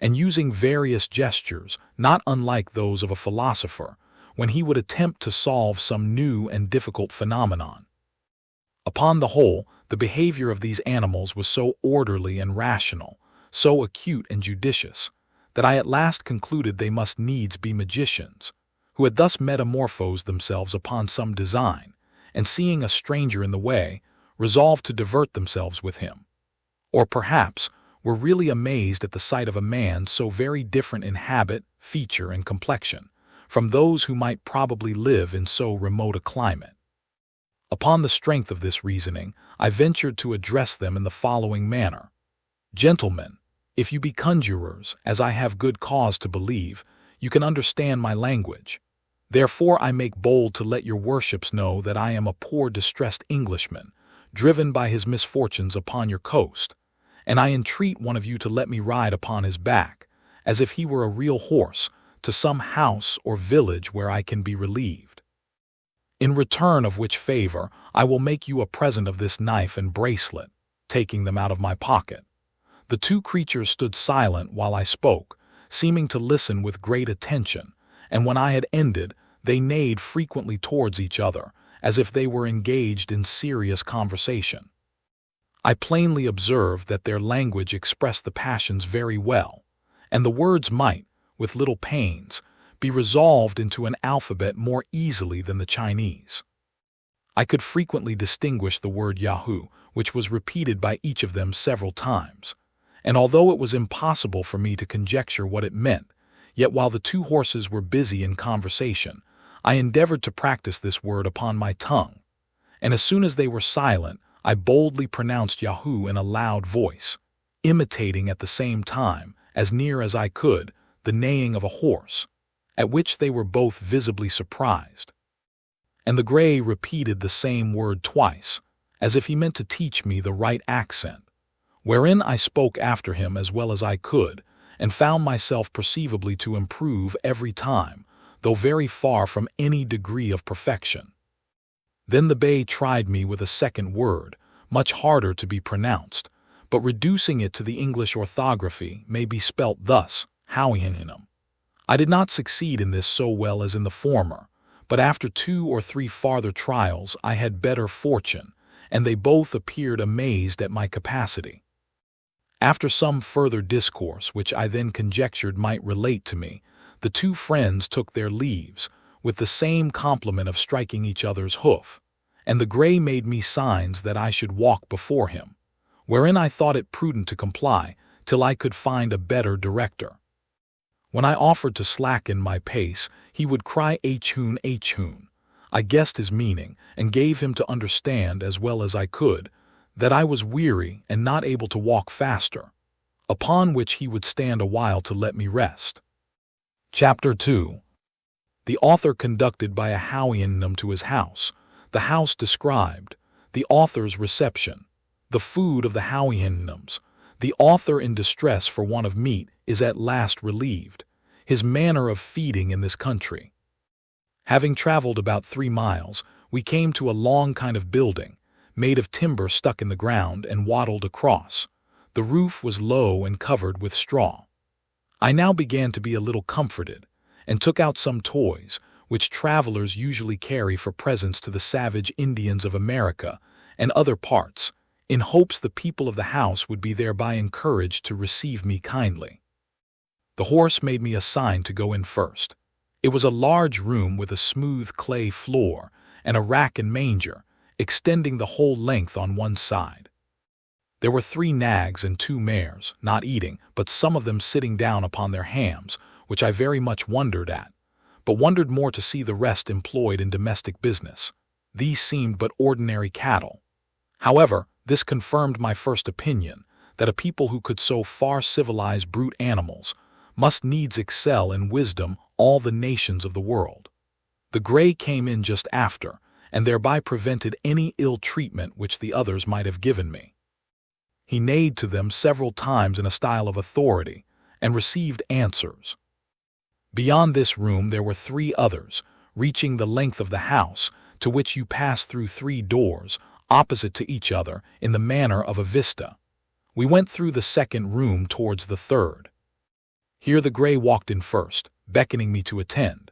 and using various gestures not unlike those of a philosopher when he would attempt to solve some new and difficult phenomenon. Upon the whole, the behavior of these animals was so orderly and rational, so acute and judicious, that I at last concluded they must needs be magicians, who had thus metamorphosed themselves upon some design, and seeing a stranger in the way, resolved to divert themselves with him, or perhaps were really amazed at the sight of a man so very different in habit, feature, and complexion from those who might probably live in so remote a climate. Upon the strength of this reasoning, I ventured to address them in the following manner: "Gentlemen, if you be conjurers, as I have good cause to believe, you can understand my language. Therefore I make bold to let your worships know that I am a poor distressed Englishman, driven by his misfortunes upon your coast, and I entreat one of you to let me ride upon his back, as if he were a real horse, to some house or village where I can be relieved. In return of which favor, I will make you a present of this knife and bracelet," taking them out of my pocket. The 2 creatures stood silent while I spoke, seeming to listen with great attention, and when I had ended, they neighed frequently towards each other, as if they were engaged in serious conversation. I plainly observed that their language expressed the passions very well, and the words might, with little pains, be resolved into an alphabet more easily than the Chinese. I could frequently distinguish the word Yahoo, which was repeated by each of them several times, and although it was impossible for me to conjecture what it meant, yet while the 2 horses were busy in conversation, I endeavored to practice this word upon my tongue, and as soon as they were silent, I boldly pronounced Yahoo in a loud voice, imitating at the same time, as near as I could, the neighing of a horse, at which they were both visibly surprised. And the gray repeated the same word twice, as if he meant to teach me the right accent, wherein I spoke after him as well as I could, and found myself perceivably to improve every time, though very far from any degree of perfection. Then the bay tried me with a second word, much harder to be pronounced, but reducing it to the English orthography may be spelt thus: Houyhnhnm. I did not succeed in this so well as in the former, but after 2 or 3 farther trials I had better fortune, and they both appeared amazed at my capacity. After some further discourse, which I then conjectured might relate to me, the 2 friends took their leaves, with the same compliment of striking each other's hoof, and the grey made me signs that I should walk before him, wherein I thought it prudent to comply, till I could find a better director. When I offered to slacken my pace, he would cry Houyhnhnm, Houyhnhnm. I guessed his meaning, and gave him to understand, as well as I could, that I was weary and not able to walk faster, upon which he would stand a while to let me rest. Chapter 2. The author conducted by a Houyhnhnm to his house, the house described, the author's reception, the food of the Houyhnhnms. The author, in distress for want of meat, is at last relieved, his manner of feeding in this country. Having traveled about 3 miles, we came to a long kind of building, made of timber stuck in the ground and wattled across. The roof was low and covered with straw. I now began to be a little comforted, and took out some toys, which travelers usually carry for presents to the savage Indians of America and other parts, in hopes the people of the house would be thereby encouraged to receive me kindly. The horse made me a sign to go in first. It was a large room with a smooth clay floor and a rack and manger, extending the whole length on one side. There were 3 nags and 2 mares, not eating, but some of them sitting down upon their hams, which I very much wondered at, but wondered more to see the rest employed in domestic business. These seemed but ordinary cattle. However, this confirmed my first opinion, that a people who could so far civilize brute animals must needs excel in wisdom all the nations of the world. The grey came in just after, and thereby prevented any ill treatment which the others might have given me. He neighed to them several times in a style of authority, and received answers. Beyond this room there were 3 others, reaching the length of the house, to which you pass through 3 doors, opposite to each other, in the manner of a vista. We went through the 2nd room towards the 3rd. Here the grey walked in first, beckoning me to attend.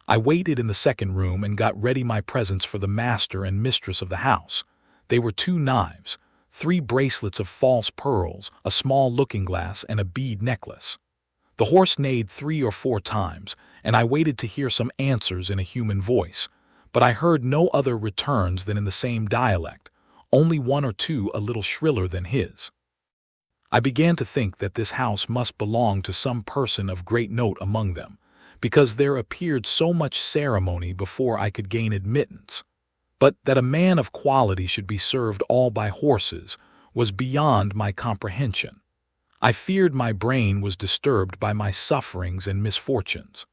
I waited in the 2nd room and got ready my presents for the master and mistress of the house. They were 2 knives, 3 bracelets of false pearls, a small looking-glass, and a bead necklace. The horse neighed 3 or 4 times, and I waited to hear some answers in a human voice, but I heard no other returns than in the same dialect, only 1 or 2 a little shriller than his. I began to think that this house must belong to some person of great note among them, because there appeared so much ceremony before I could gain admittance. But that a man of quality should be served all by horses was beyond my comprehension. I feared my brain was disturbed by my sufferings and misfortunes.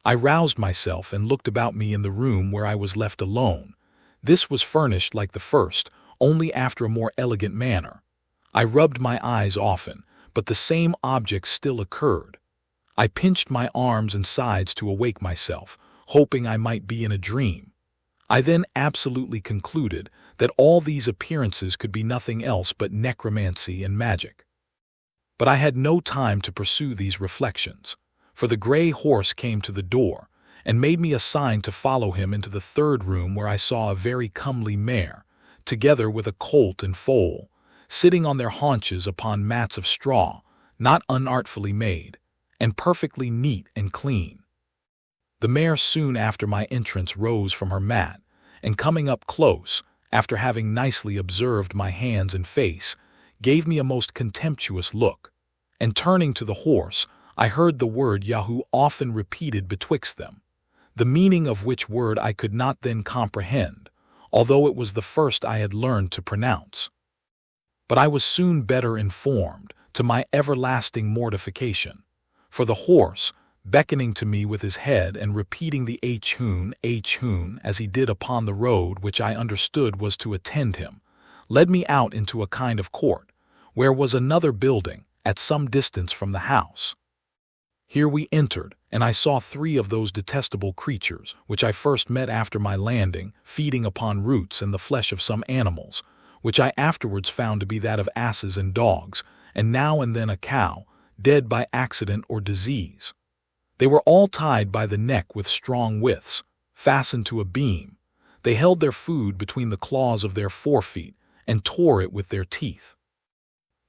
I roused myself and looked about me in the room where I was left alone. This was furnished like the first, only after a more elegant manner. I rubbed my eyes often, but the same objects still occurred. I pinched my arms and sides to awake myself, hoping I might be in a dream. I then absolutely concluded that all these appearances could be nothing else but necromancy and magic. But I had no time to pursue these reflections, for the grey horse came to the door, and made me a sign to follow him into the 3rd room, where I saw a very comely mare, together with a colt and foal, sitting on their haunches upon mats of straw, not unartfully made, and perfectly neat and clean. The mare soon after my entrance rose from her mat, and coming up close, after having nicely observed my hands and face, gave me a most contemptuous look, and turning to the horse, I heard the word Yahoo often repeated betwixt them, the meaning of which word I could not then comprehend, although it was the first I had learned to pronounce. But I was soon better informed, to my everlasting mortification, for the horse, beckoning to me with his head and repeating the Houyhnhnm, Houyhnhnm, as he did upon the road which I understood was to attend him, led me out into a kind of court, where was another building, at some distance from the house. Here we entered, and I saw 3 of those detestable creatures, which I first met after my landing, feeding upon roots and the flesh of some animals, which I afterwards found to be that of asses and dogs, and now and then a cow, dead by accident or disease. They were all tied by the neck with strong withes, fastened to a beam. They held their food between the claws of their forefeet and tore it with their teeth.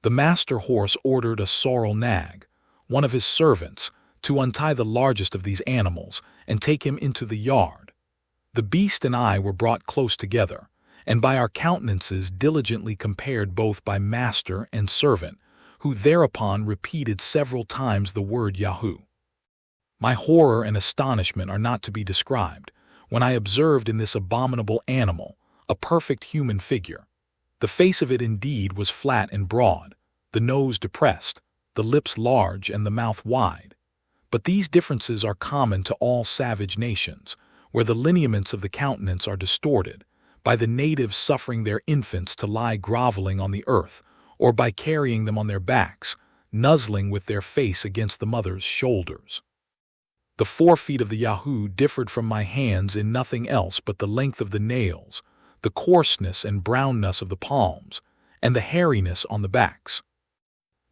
The master horse ordered a sorrel nag, one of his servants, to untie the largest of these animals and take him into the yard. The beast and I were brought close together, and by our countenances diligently compared both by master and servant, who thereupon repeated several times the word Yahoo. My horror and astonishment are not to be described when I observed in this abominable animal a perfect human figure. The face of it indeed was flat and broad, the nose depressed, the lips large and the mouth wide. But these differences are common to all savage nations, where the lineaments of the countenance are distorted, by the natives suffering their infants to lie groveling on the earth, or by carrying them on their backs, nuzzling with their face against the mother's shoulders. The forefeet of the Yahoo differed from my hands in nothing else but the length of the nails, the coarseness and brownness of the palms, and the hairiness on the backs.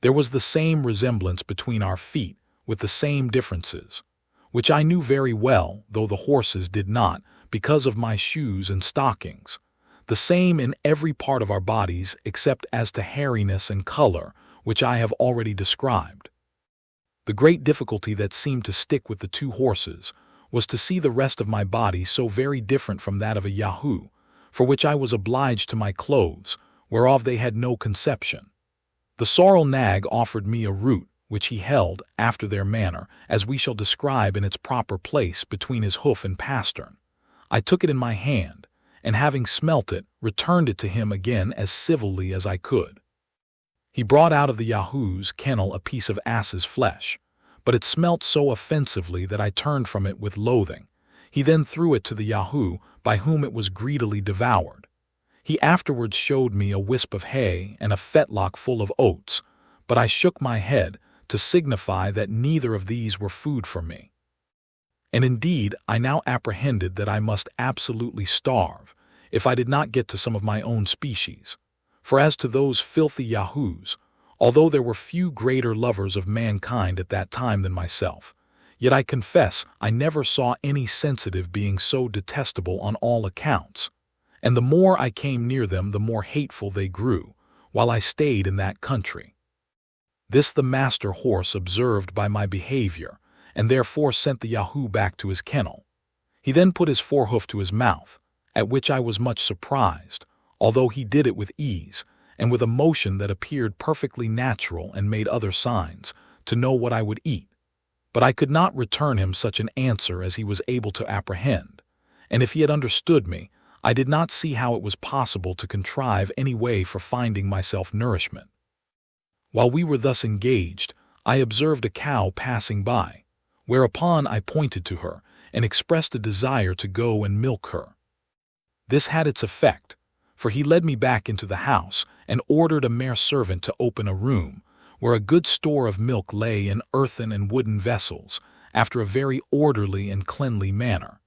There was the same resemblance between our feet, with the same differences, which I knew very well, though the horses did not, because of my shoes and stockings. The same in every part of our bodies except as to hairiness and color, which I have already described. The great difficulty that seemed to stick with the two horses was to see the rest of my body so very different from that of a Yahoo, for which I was obliged to my clothes, whereof they had no conception. The sorrel nag offered me a root, which he held, after their manner, as we shall describe in its proper place between his hoof and pastern. I took it in my hand, and having smelt it, returned it to him again as civilly as I could. He brought out of the Yahoo's kennel a piece of ass's flesh, but it smelt so offensively that I turned from it with loathing. He then threw it to the Yahoo, by whom it was greedily devoured. He afterwards showed me a wisp of hay and a fetlock full of oats, but I shook my head to signify that neither of these were food for me. And indeed I now apprehended that I must absolutely starve if I did not get to some of my own species. For as to those filthy Yahoos, although there were few greater lovers of mankind at that time than myself, yet I confess I never saw any sensitive being so detestable on all accounts, and the more I came near them the more hateful they grew, while I stayed in that country. This the master horse observed by my behavior, and therefore sent the Yahoo back to his kennel. He then put his forehoof to his mouth, at which I was much surprised, although he did it with ease, and with a motion that appeared perfectly natural and made other signs, to know what I would eat. But I could not return him such an answer as he was able to apprehend, and if he had understood me, I did not see how it was possible to contrive any way for finding myself nourishment. While we were thus engaged, I observed a cow passing by, whereupon I pointed to her and expressed a desire to go and milk her. This had its effect, for he led me back into the house and ordered a mare servant to open a room, where a good store of milk lay in earthen and wooden vessels, after a very orderly and cleanly manner.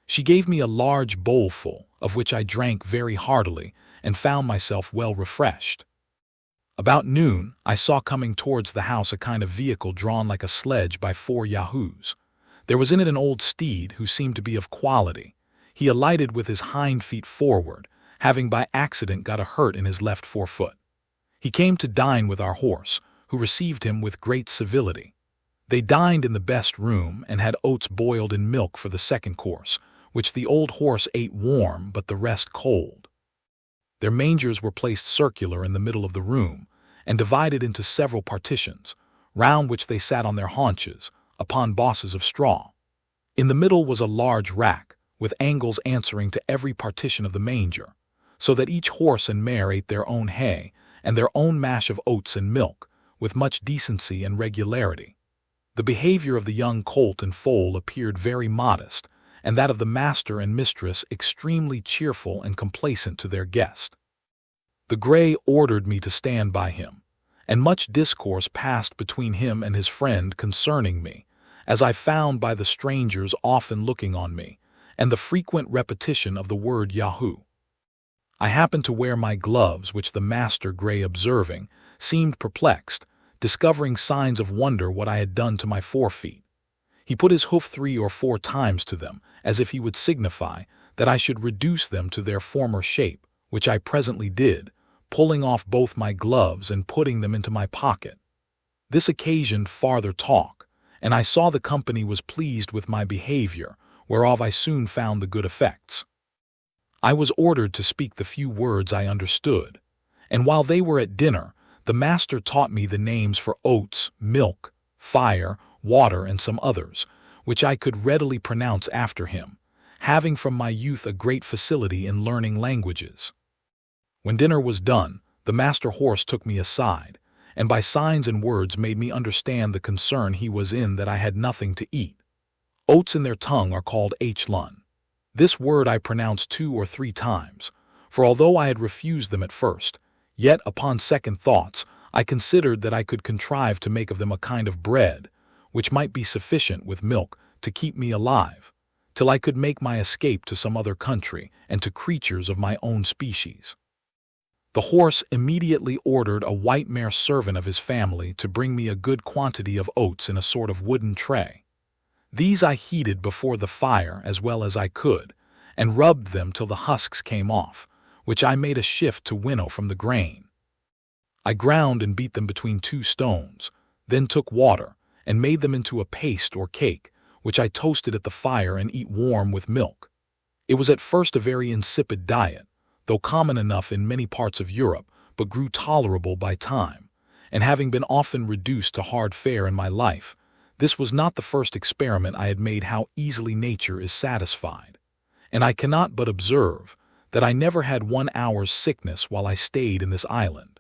She gave me a large bowlful, of which I drank very heartily, and found myself well refreshed. About noon, I saw coming towards the house a kind of vehicle drawn like a sledge by 4 Yahoos. There was in it an old steed who seemed to be of quality. He alighted with his hind feet forward, having by accident got a hurt in his left forefoot. He came to dine with our horse, who received him with great civility. They dined in the best room and had oats boiled in milk for the second course, which the old horse ate warm but the rest cold. Their mangers were placed circular in the middle of the room, and divided into several partitions, round which they sat on their haunches, upon bosses of straw. In the middle was a large rack, with angles answering to every partition of the manger, so that each horse and mare ate their own hay, and their own mash of oats and milk, with much decency and regularity. The behavior of the young colt and foal appeared very modest, and that of the master and mistress extremely cheerful and complacent to their guest. The gray ordered me to stand by him, and much discourse passed between him and his friend concerning me, as I found by the strangers often looking on me, and the frequent repetition of the word Yahoo. I happened to wear my gloves, which the master gray observing, seemed perplexed, discovering signs of wonder what I had done to my forefeet. He put his hoof 3 or 4 times to them, as if he would signify that I should reduce them to their former shape, which I presently did, pulling off both my gloves and putting them into my pocket. This occasioned farther talk, and I saw the company was pleased with my behavior, whereof I soon found the good effects. I was ordered to speak the few words I understood, and while they were at dinner, the master taught me the names for oats, milk, fire, water, and some others, which I could readily pronounce after him, having from my youth a great facility in learning languages. When dinner was done, the master horse took me aside, and by signs and words made me understand the concern he was in that I had nothing to eat. Oats in their tongue are called Houyhnhnms. This word I pronounced 2 or 3 times, for although I had refused them at first, yet upon second thoughts I considered that I could contrive to make of them a kind of bread, which might be sufficient with milk to keep me alive, till I could make my escape to some other country and to creatures of my own species. The horse immediately ordered a white mare servant of his family to bring me a good quantity of oats in a sort of wooden tray. These I heated before the fire as well as I could, and rubbed them till the husks came off, which I made a shift to winnow from the grain. I ground and beat them between 2 stones, then took water, and made them into a paste or cake, which I toasted at the fire and eat warm with milk. It was at first a very insipid diet, though common enough in many parts of Europe, but grew tolerable by time, and having been often reduced to hard fare in my life, this was not the first experiment I had made how easily nature is satisfied, and I cannot but observe that I never had 1 hour's sickness while I stayed in this island.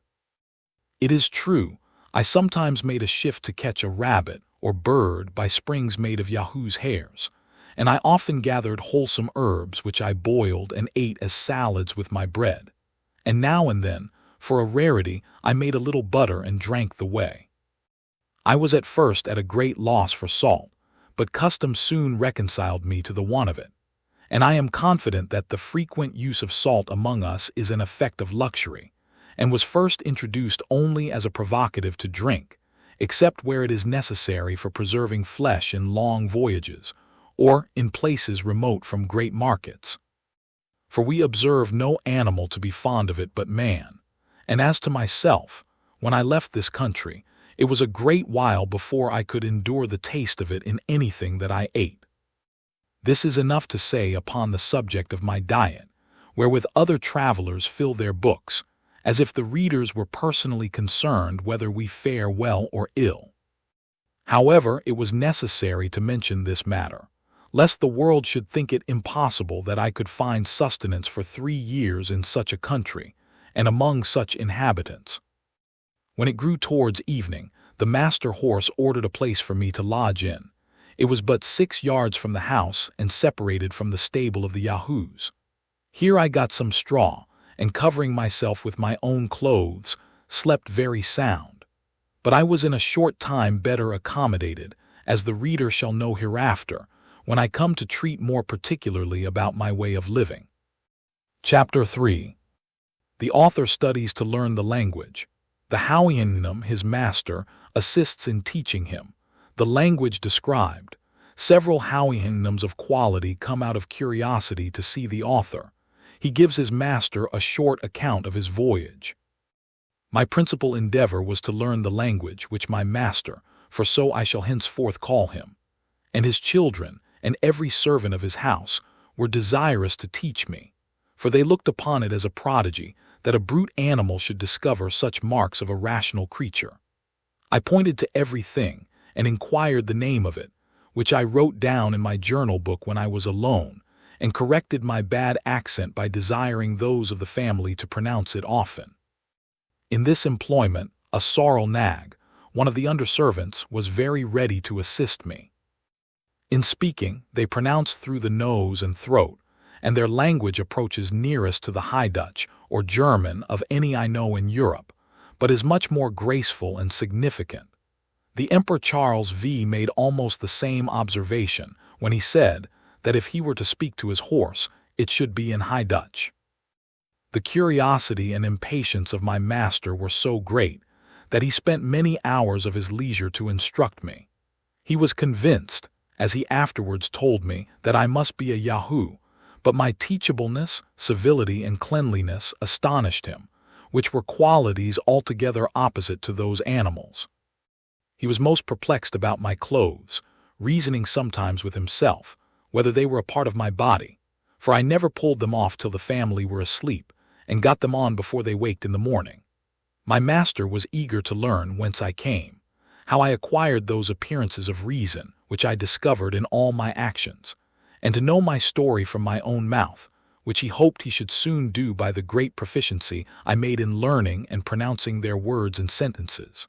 It is true, I sometimes made a shift to catch a rabbit or bird by springs made of Yahoo's hairs, and I often gathered wholesome herbs which I boiled and ate as salads with my bread, and now and then, for a rarity, I made a little butter and drank the whey. I was at first at a great loss for salt, but custom soon reconciled me to the want of it, and I am confident that the frequent use of salt among us is an effect of luxury, and was first introduced only as a provocative to drink, except where it is necessary for preserving flesh in long voyages, or in places remote from great markets. For we observe no animal to be fond of it but man, and as to myself, when I left this country, it was a great while before I could endure the taste of it in anything that I ate. This is enough to say upon the subject of my diet, wherewith other travelers fill their books, as if the readers were personally concerned whether we fare well or ill. However, it was necessary to mention this matter, lest the world should think it impossible that I could find sustenance for 3 years in such a country, and among such inhabitants. When it grew towards evening, the master horse ordered a place for me to lodge in. It was but 6 yards from the house and separated from the stable of the Yahoos. Here I got some straw, and covering myself with my own clothes, slept very sound. But I was in a short time better accommodated, as the reader shall know hereafter, when I come to treat more particularly about my way of living. Chapter 3. The author studies to learn the language. The Houyhnhnm, his master, assists in teaching him. The language described. Several Houyhnhnms of quality come out of curiosity to see the author. He gives his master a short account of his voyage. My principal endeavor was to learn the language which my master, for so I shall henceforth call him, and his children, and every servant of his house, were desirous to teach me, for they looked upon it as a prodigy that a brute animal should discover such marks of a rational creature. I pointed to everything and inquired the name of it, which I wrote down in my journal book when I was alone, and corrected my bad accent by desiring those of the family to pronounce it often. In this employment, a sorrel nag, one of the underservants, was very ready to assist me. In speaking, they pronounce through the nose and throat, and their language approaches nearest to the High Dutch or German of any I know in Europe, but is much more graceful and significant. The Emperor Charles V made almost the same observation when he said that if he were to speak to his horse, it should be in High Dutch. The curiosity and impatience of my master were so great that he spent many hours of his leisure to instruct me. He was convinced, as he afterwards told me, that I must be a Yahoo, but my teachableness, civility, and cleanliness astonished him, which were qualities altogether opposite to those animals. He was most perplexed about my clothes, reasoning sometimes with himself, whether they were a part of my body, for I never pulled them off till the family were asleep, and got them on before they waked in the morning. My master was eager to learn whence I came, how I acquired those appearances of reason which I discovered in all my actions, and to know my story from my own mouth, which he hoped he should soon do by the great proficiency I made in learning and pronouncing their words and sentences.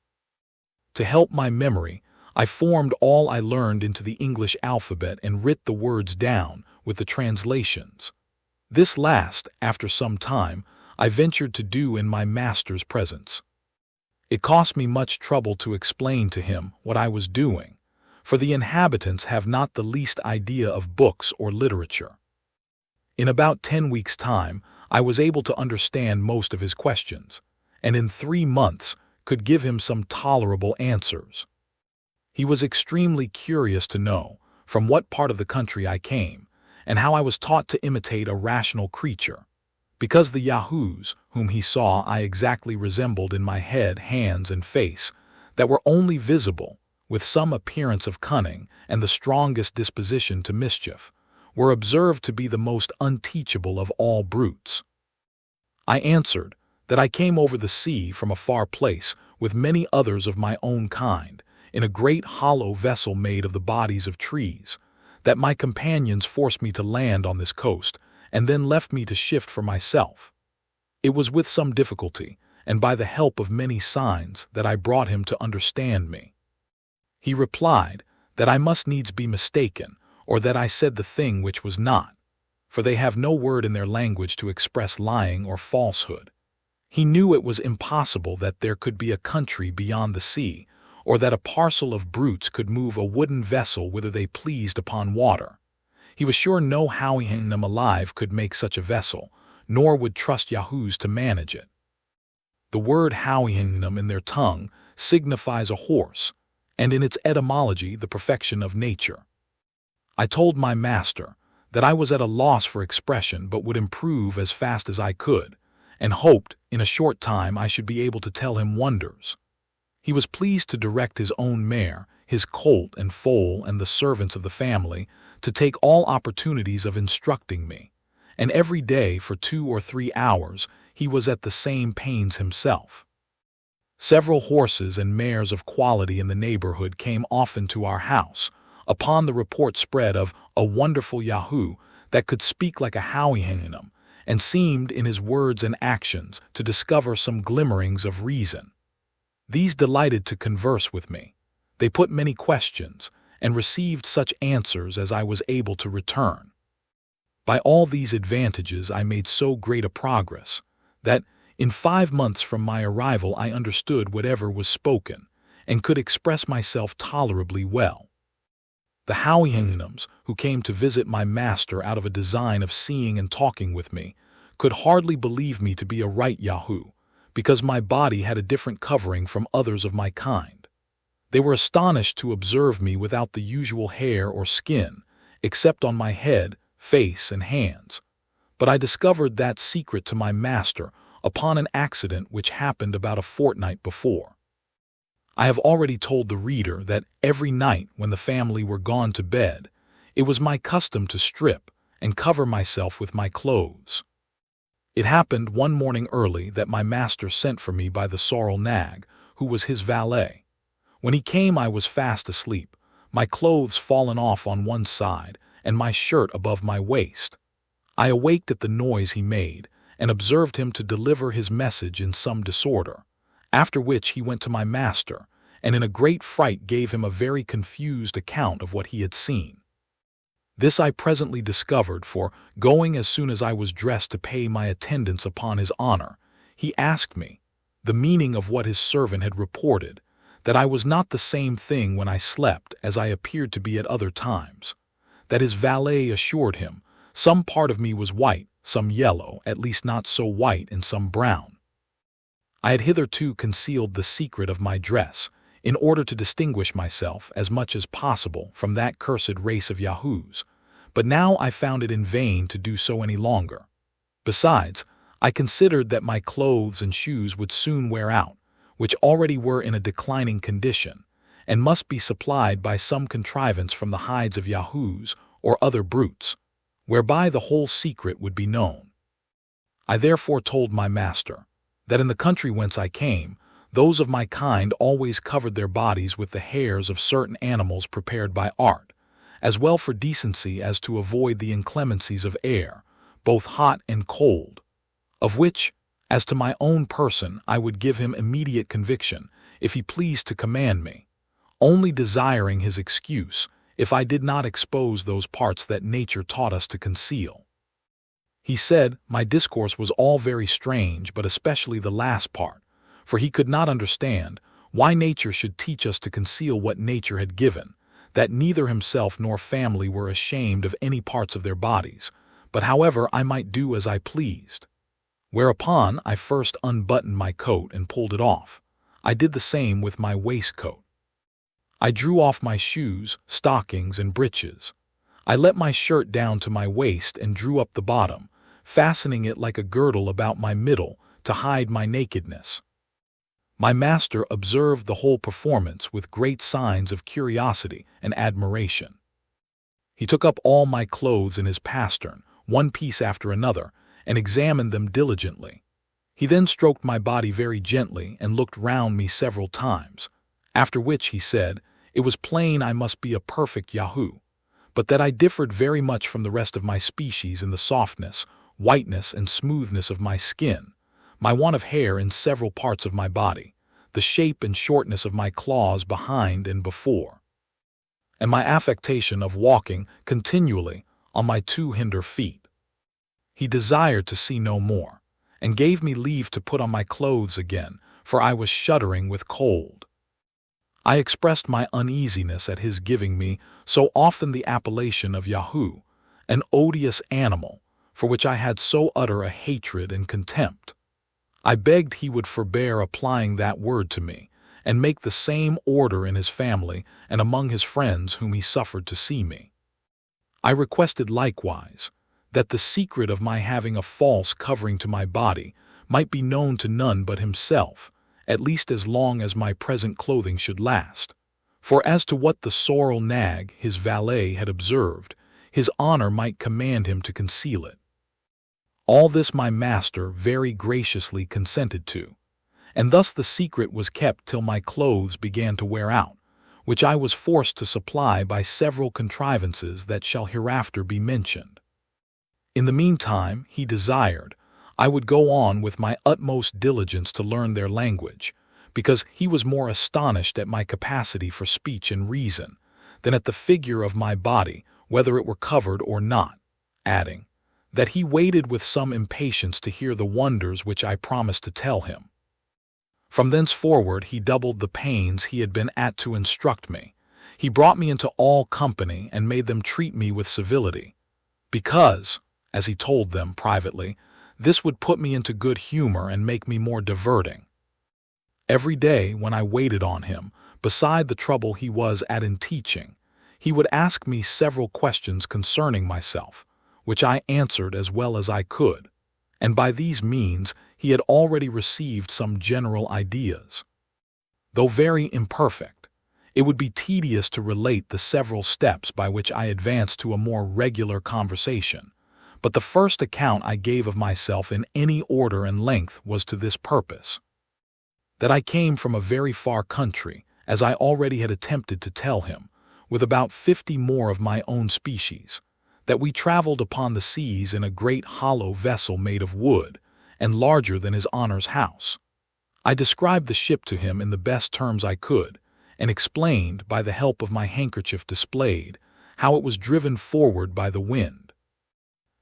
To help my memory, I formed all I learned into the English alphabet and writ the words down with the translations. This last, after some time, I ventured to do in my master's presence. It cost me much trouble to explain to him what I was doing, for the inhabitants have not the least idea of books or literature. In about 10 weeks' time, I was able to understand most of his questions, and in 3 months could give him some tolerable answers. He was extremely curious to know from what part of the country I came, and how I was taught to imitate a rational creature, because the Yahoos whom he saw I exactly resembled in my head, hands, and face, that were only visible, with some appearance of cunning and the strongest disposition to mischief, were observed to be the most unteachable of all brutes. I answered that I came over the sea from a far place with many others of my own kind, in a great hollow vessel made of the bodies of trees, that my companions forced me to land on this coast, and then left me to shift for myself. It was with some difficulty, and by the help of many signs, that I brought him to understand me. He replied that I must needs be mistaken, or that I said the thing which was not, for they have no word in their language to express lying or falsehood. He knew it was impossible that there could be a country beyond the sea, or that a parcel of brutes could move a wooden vessel whither they pleased upon water. He was sure no Houyhnhnm alive could make such a vessel, nor would trust Yahoos to manage it. The word Houyhnhnm in their tongue signifies a horse, and in its etymology the perfection of nature. I told my master that I was at a loss for expression but would improve as fast as I could, and hoped in a short time I should be able to tell him wonders. He was pleased to direct his own mare, his colt and foal, and the servants of the family to take all opportunities of instructing me, and every day for 2 or 3 hours he was at the same pains himself. Several horses and mares of quality in the neighborhood came often to our house, upon the report spread of a wonderful Yahoo that could speak like a Houyhnhnm, and seemed in his words and actions to discover some glimmerings of reason. These delighted to converse with me. They put many questions, and received such answers as I was able to return. By all these advantages I made so great a progress, that in 5 months from my arrival I understood whatever was spoken, and could express myself tolerably well. The Houyhnhnms, who came to visit my master out of a design of seeing and talking with me, could hardly believe me to be a right Yahoo, because my body had a different covering from others of my kind. They were astonished to observe me without the usual hair or skin, except on my head, face, and hands. But I discovered that secret to my master upon an accident which happened about a fortnight before. I have already told the reader that every night when the family were gone to bed, it was my custom to strip and cover myself with my clothes. It happened one morning early that my master sent for me by the sorrel nag, who was his valet. When he came I was fast asleep, my clothes fallen off on one side, and my shirt above my waist. I awaked at the noise he made, and observed him to deliver his message in some disorder, after which he went to my master, and in a great fright gave him a very confused account of what he had seen. This I presently discovered, for, going as soon as I was dressed to pay my attendance upon his honor, he asked me the meaning of what his servant had reported, that I was not the same thing when I slept as I appeared to be at other times, that his valet assured him some part of me was white, some yellow, at least not so white, and some brown. I had hitherto concealed the secret of my dress, in order to distinguish myself as much as possible from that cursed race of Yahoos, but now I found it in vain to do so any longer. Besides, I considered that my clothes and shoes would soon wear out, which already were in a declining condition, and must be supplied by some contrivance from the hides of Yahoos or other brutes, whereby the whole secret would be known. I therefore told my master that in the country whence I came, those of my kind always covered their bodies with the hairs of certain animals prepared by art, as well for decency as to avoid the inclemencies of air, both hot and cold, of which, as to my own person, I would give him immediate conviction, if he pleased to command me, only desiring his excuse if I did not expose those parts that nature taught us to conceal. He said my discourse was all very strange, but especially the last part, for he could not understand why nature should teach us to conceal what nature had given, that neither himself nor family were ashamed of any parts of their bodies, but however I might do as I pleased. Whereupon I first unbuttoned my coat and pulled it off. I did the same with my waistcoat. I drew off my shoes, stockings, and breeches. I let my shirt down to my waist and drew up the bottom, fastening it like a girdle about my middle to hide my nakedness. My master observed the whole performance with great signs of curiosity and admiration. He took up all my clothes in his pastern, one piece after another, and examined them diligently. He then stroked my body very gently and looked round me several times, after which he said it was plain I must be a perfect Yahoo, but that I differed very much from the rest of my species in the softness, whiteness, and smoothness of my skin, my want of hair in several parts of my body, the shape and shortness of my claws behind and before, and my affectation of walking continually on my two hinder feet. He desired to see no more, and gave me leave to put on my clothes again, for I was shuddering with cold. I expressed my uneasiness at his giving me so often the appellation of Yahoo, an odious animal, for which I had so utter a hatred and contempt. I begged he would forbear applying that word to me, and make the same order in his family and among his friends whom he suffered to see me. I requested likewise that the secret of my having a false covering to my body might be known to none but himself, at least as long as my present clothing should last. For as to what the sorrel nag, his valet, had observed, his honor might command him to conceal it. All this my master very graciously consented to, and thus the secret was kept till my clothes began to wear out, which I was forced to supply by several contrivances that shall hereafter be mentioned. In the meantime, he desired I would go on with my utmost diligence to learn their language, because he was more astonished at my capacity for speech and reason than at the figure of my body, whether it were covered or not, adding that he waited with some impatience to hear the wonders which I promised to tell him. From thenceforward he doubled the pains he had been at to instruct me. He brought me into all company and made them treat me with civility, because, as he told them privately, this would put me into good humor and make me more diverting. Every day when I waited on him, beside the trouble he was at in teaching, he would ask me several questions concerning myself, which I answered as well as I could, and by these means he had already received some general ideas. Though very imperfect, it would be tedious to relate the several steps by which I advanced to a more regular conversation, but the first account I gave of myself in any order and length was to this purpose: that I came from a very far country, as I already had attempted to tell him, with about 50 more of my own species, that we traveled upon the seas in a great hollow vessel made of wood, and larger than his honor's house. I described the ship to him in the best terms I could, and explained, by the help of my handkerchief displayed, how it was driven forward by the wind.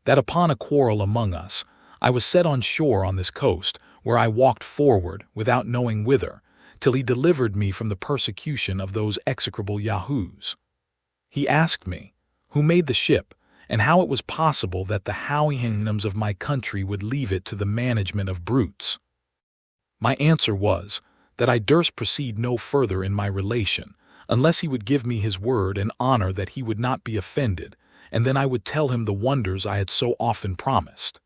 That upon a quarrel among us, I was set on shore on this coast, where I walked forward, without knowing whither, till he delivered me from the persecution of those execrable Yahoos. He asked me who made the ship, and how it was possible that the Houyhnhnms of my country would leave it to the management of brutes. My answer was that I durst proceed no further in my relation, unless he would give me his word and honor that he would not be offended, and then I would tell him the wonders I had so often promised.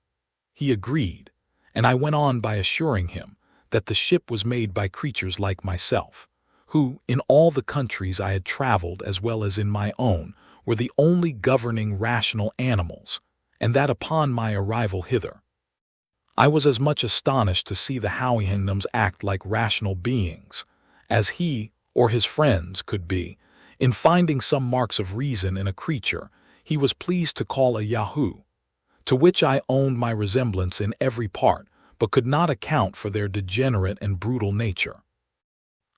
He agreed, and I went on by assuring him that the ship was made by creatures like myself, who, in all the countries I had traveled as well as in my own, were the only governing rational animals, and that upon my arrival hither, I was as much astonished to see the Houyhnhnms act like rational beings, as he or his friends could be, in finding some marks of reason in a creature he was pleased to call a Yahoo, to which I owned my resemblance in every part, but could not account for their degenerate and brutal nature.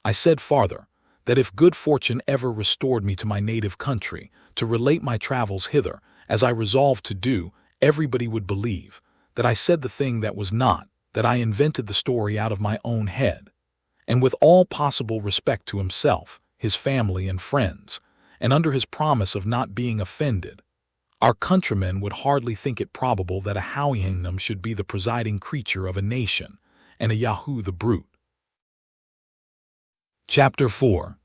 I said farther, that if good fortune ever restored me to my native country, to relate my travels hither, as I resolved to do, everybody would believe that I said the thing that was not, that I invented the story out of my own head, and with all possible respect to himself, his family and friends, and under his promise of not being offended, our countrymen would hardly think it probable that a Houyhnhnm should be the presiding creature of a nation, and a Yahoo the brute. Chapter 4.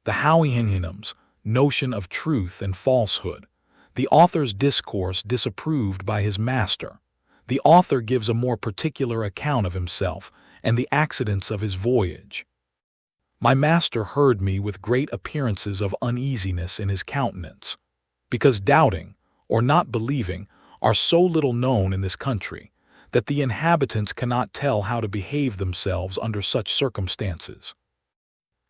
The Houyhnhnms, Notion of Truth and Falsehood. The author's discourse disapproved by his master. The author gives a more particular account of himself and the accidents of his voyage. My master heard me with great appearances of uneasiness in his countenance, because doubting, or not believing, are so little known in this country, that the inhabitants cannot tell how to behave themselves under such circumstances.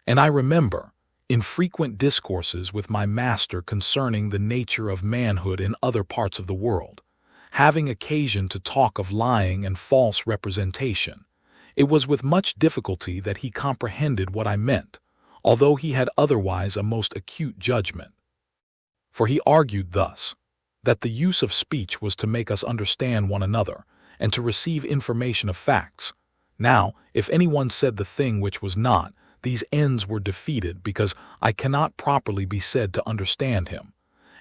And I remember, in frequent discourses with my master concerning the nature of manhood in other parts of the world, having occasion to talk of lying and false representation, it was with much difficulty that he comprehended what I meant, although he had otherwise a most acute judgment. For he argued thus, that the use of speech was to make us understand one another, and to receive information of facts. Now, if anyone said the thing which was not, these ends were defeated, because I cannot properly be said to understand him,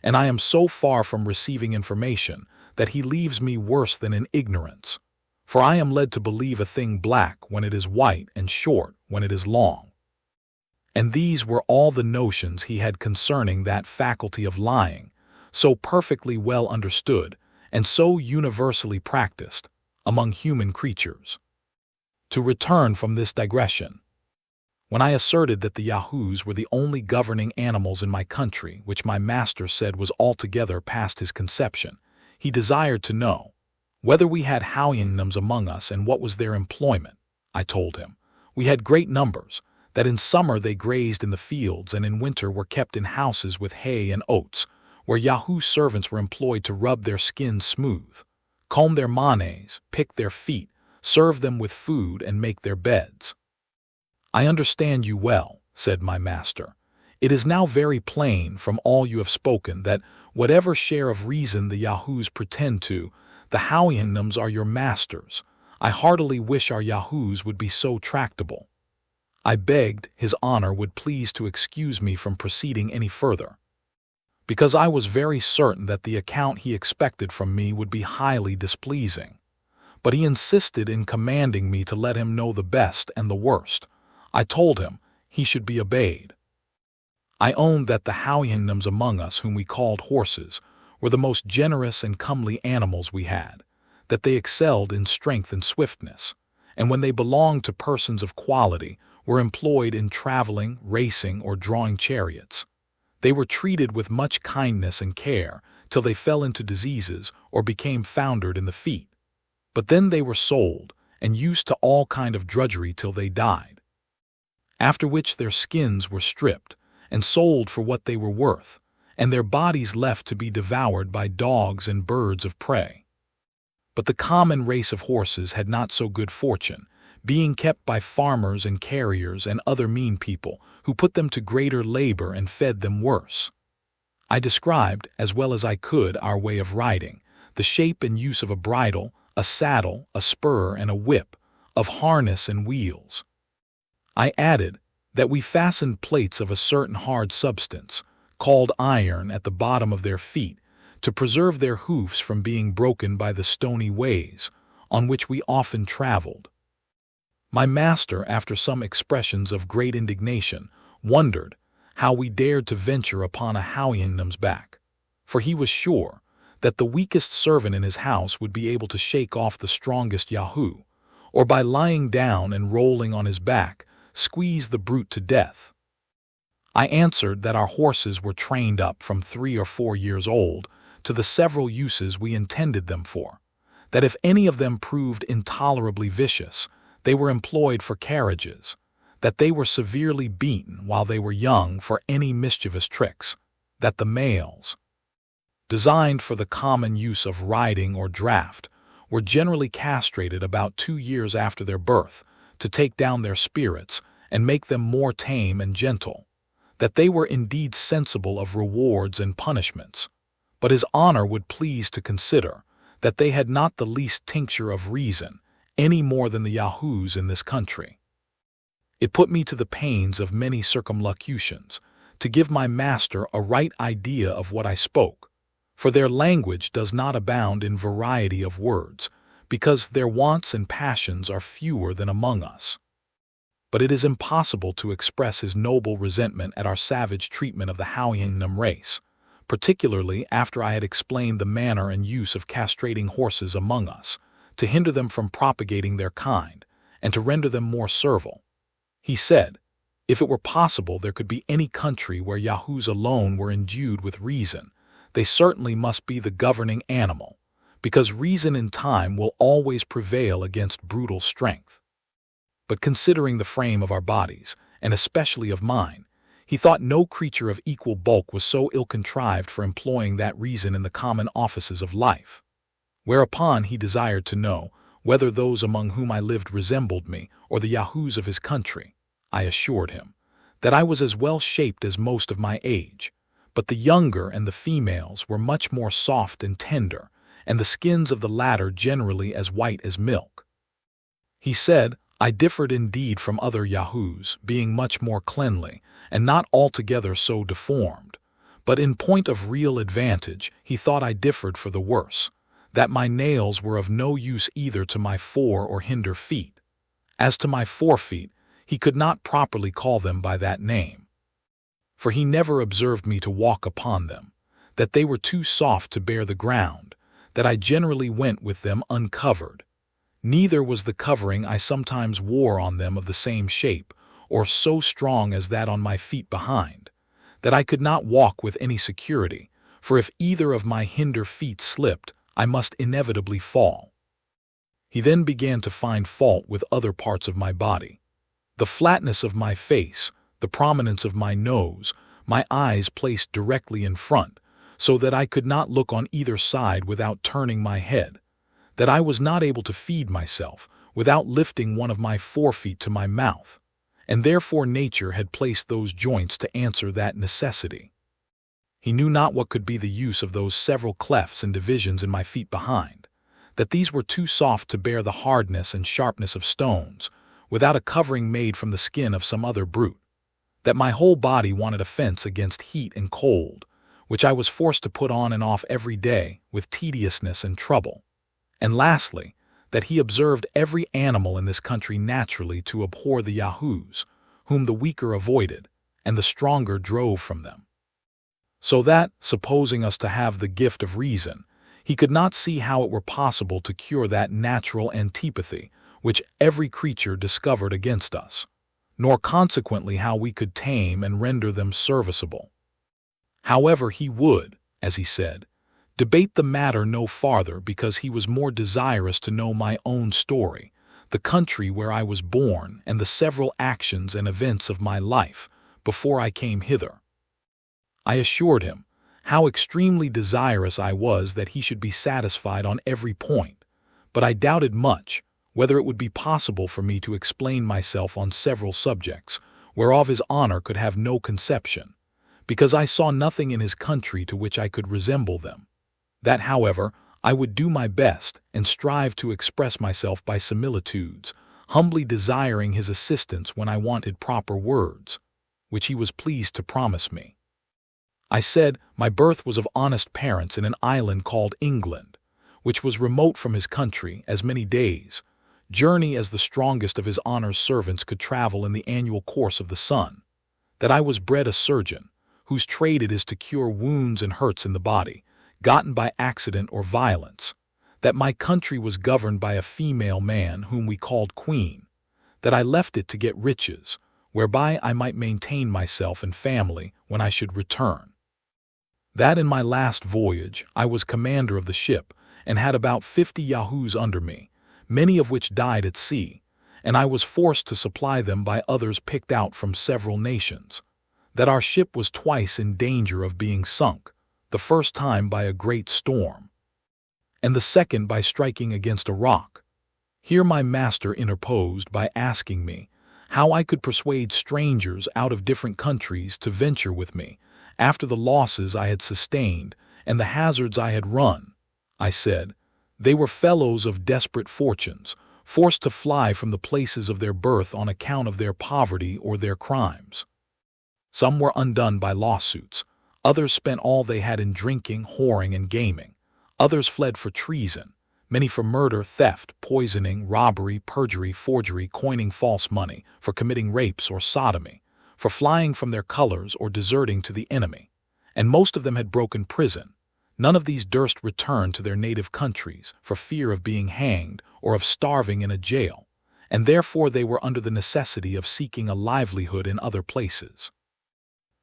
and I am so far from receiving information that he leaves me worse than in ignorance, for I am led to believe a thing black when it is white and short when it is long. And these were all the notions he had concerning that faculty of lying, so perfectly well understood and so universally practiced among human creatures. To return from this digression, when I asserted that the Yahoos were the only governing animals in my country, which my master said was altogether past his conception, he desired to know whether we had Houyhnhnms among us and what was their employment. I told him we had great numbers, that in summer they grazed in the fields and in winter were kept in houses with hay and oats, where Yahoo servants were employed to rub their skins smooth, comb their manes, pick their feet, serve them with food, and make their beds. I understand you well, said my master. It is now very plain from all you have spoken that whatever share of reason the Yahoos pretend to, the Houyhnhnms are your masters. I heartily wish our Yahoos would be so tractable. I begged his honor would please to excuse me from proceeding any further, because I was very certain that the account he expected from me would be highly displeasing. But he insisted in commanding me to let him know the best and the worst. I told him he should be obeyed. I owned that the Houyhnhnms among us, whom we called horses, were the most generous and comely animals we had, that they excelled in strength and swiftness, and when they belonged to persons of quality, were employed in traveling, racing, or drawing chariots. They were treated with much kindness and care till they fell into diseases or became foundered in the feet. But then they were sold and used to all kind of drudgery till they died, after which their skins were stripped and sold for what they were worth, and their bodies left to be devoured by dogs and birds of prey. But the common race of horses had not so good fortune, being kept by farmers and carriers and other mean people, who put them to greater labor and fed them worse. I described, as well as I could, our way of riding, the shape and use of a bridle, a saddle, a spur, and a whip, of harness and wheels. I added that we fastened plates of a certain hard substance, called iron, at the bottom of their feet, to preserve their hoofs from being broken by the stony ways on which we often traveled. My master, after some expressions of great indignation, wondered how we dared to venture upon a Houyhnhnms back, for he was sure that the weakest servant in his house would be able to shake off the strongest Yahoo, or by lying down and rolling on his back, squeeze the brute to death. I answered that our horses were trained up from 3 or 4 years old to the several uses we intended them for, that if any of them proved intolerably vicious, they were employed for carriages, that they were severely beaten while they were young for any mischievous tricks, that the males, designed for the common use of riding or draught, were generally castrated about 2 years after their birth to take down their spirits and make them more tame and gentle, that they were indeed sensible of rewards and punishments, but his honor would please to consider that they had not the least tincture of reason, any more than the Yahoos in this country. It put me to the pains of many circumlocutions to give my master a right idea of what I spoke, for their language does not abound in variety of words, because their wants and passions are fewer than among us. But it is impossible to express his noble resentment at our savage treatment of the Houyhnhnm race, particularly after I had explained the manner and use of castrating horses among us, to hinder them from propagating their kind, and to render them more servile. He said, if it were possible there could be any country where Yahoos alone were endued with reason, they certainly must be the governing animal, because reason in time will always prevail against brutal strength. But considering the frame of our bodies, and especially of mine, he thought no creature of equal bulk was so ill-contrived for employing that reason in the common offices of life. Whereupon he desired to know whether those among whom I lived resembled me or the Yahoos of his country. I assured him that I was as well shaped as most of my age, but the younger and the females were much more soft and tender, and the skins of the latter generally as white as milk. He said, I differed indeed from other Yahoos, being much more cleanly, and not altogether so deformed, but in point of real advantage he thought I differed for the worse, that my nails were of no use either to my fore or hinder feet. As to my forefeet, he could not properly call them by that name, for he never observed me to walk upon them, that they were too soft to bear the ground, that I generally went with them uncovered. Neither was the covering I sometimes wore on them of the same shape, or so strong as that on my feet behind, that I could not walk with any security, for if either of my hinder feet slipped, I must inevitably fall. He then began to find fault with other parts of my body. The flatness of my face, the prominence of my nose, my eyes placed directly in front, so that I could not look on either side without turning my head, that I was not able to feed myself without lifting one of my forefeet to my mouth, and therefore nature had placed those joints to answer that necessity. He knew not what could be the use of those several clefts and divisions in my feet behind, that these were too soft to bear the hardness and sharpness of stones, without a covering made from the skin of some other brute, that my whole body wanted a fence against heat and cold, which I was forced to put on and off every day with tediousness and trouble, and lastly, that he observed every animal in this country naturally to abhor the Yahoos, whom the weaker avoided, and the stronger drove from them. So that, supposing us to have the gift of reason, he could not see how it were possible to cure that natural antipathy which every creature discovered against us, nor consequently how we could tame and render them serviceable. However, he would, as he said, debate the matter no farther because he was more desirous to know my own story, the country where I was born, and the several actions and events of my life before I came hither. I assured him how extremely desirous I was that he should be satisfied on every point, but I doubted much whether it would be possible for me to explain myself on several subjects, whereof his honor could have no conception, because I saw nothing in his country to which I could resemble them. That, however, I would do my best and strive to express myself by similitudes, humbly desiring his assistance when I wanted proper words, which he was pleased to promise me. I said my birth was of honest parents in an island called England, which was remote from his country as many days, journey as the strongest of his honor's servants could travel in the annual course of the sun, that I was bred a surgeon, whose trade it is to cure wounds and hurts in the body, gotten by accident or violence, that my country was governed by a female man whom we called Queen, that I left it to get riches, whereby I might maintain myself and family when I should return. That in my last voyage I was commander of the ship, and had about 50 Yahoos under me, many of which died at sea, and I was forced to supply them by others picked out from several nations, that our ship was twice in danger of being sunk, the first time by a great storm, and the second by striking against a rock. Here my master interposed by asking me how I could persuade strangers out of different countries to venture with me after the losses I had sustained and the hazards I had run. I said, they were fellows of desperate fortunes, forced to fly from the places of their birth on account of their poverty or their crimes. Some were undone by lawsuits, others spent all they had in drinking, whoring, and gaming, others fled for treason, many for murder, theft, poisoning, robbery, perjury, forgery, coining false money, for committing rapes or sodomy, for flying from their colors or deserting to the enemy, and most of them had broken prison. None of these durst return to their native countries for fear of being hanged or of starving in a jail, and therefore they were under the necessity of seeking a livelihood in other places.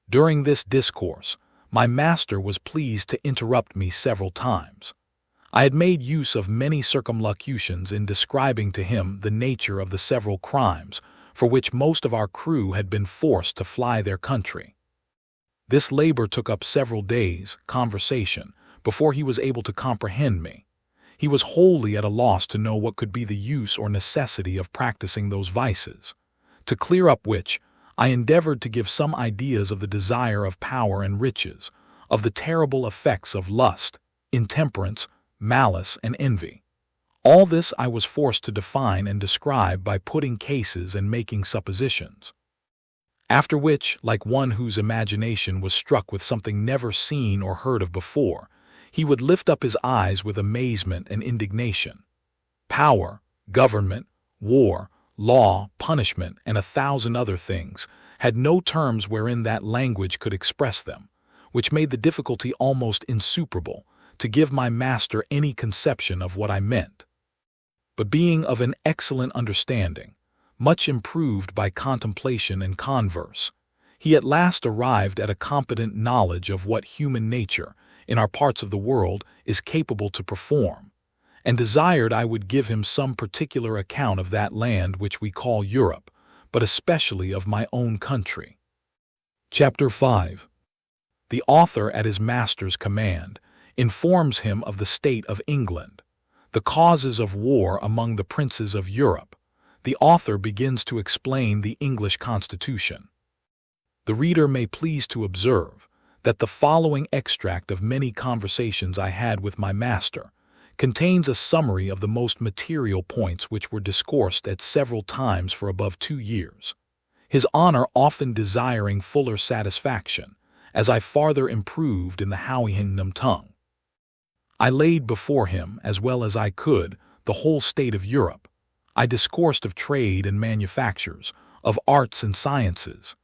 During this discourse, my master was pleased to interrupt me several times. I had made use of many circumlocutions in describing to him the nature of the several crimes for which most of our crew had been forced to fly their country. This labor took up several days' conversation before he was able to comprehend me. He was wholly at a loss to know what could be the use or necessity of practicing those vices, to clear up which I endeavored to give some ideas of the desire of power and riches, of the terrible effects of lust, intemperance, malice, and envy. All this I was forced to define and describe by putting cases and making suppositions. After which, like one whose imagination was struck with something never seen or heard of before, he would lift up his eyes with amazement and indignation. Power, government, war, law, punishment, and 1,000 other things had no terms wherein that language could express them, which made the difficulty almost insuperable to give my master any conception of what I meant. But being of an excellent understanding, much improved by contemplation and converse, he at last arrived at a competent knowledge of what human nature, in our parts of the world, is capable to perform, and desired I would give him some particular account of that land which we call Europe, but especially of my own country. Chapter 5. The author, at his master's command, informs him of the state of England, the causes of war among the princes of Europe. The author begins to explain the English Constitution. The reader may please to observe that the following extract of many conversations I had with my master contains a summary of the most material points which were discoursed at several times for above 2 years, his honor often desiring fuller satisfaction, as I farther improved in the Houyhnhnm tongue. I laid before him, as well as I could, the whole state of Europe. I discoursed of trade and manufactures, of arts and sciences,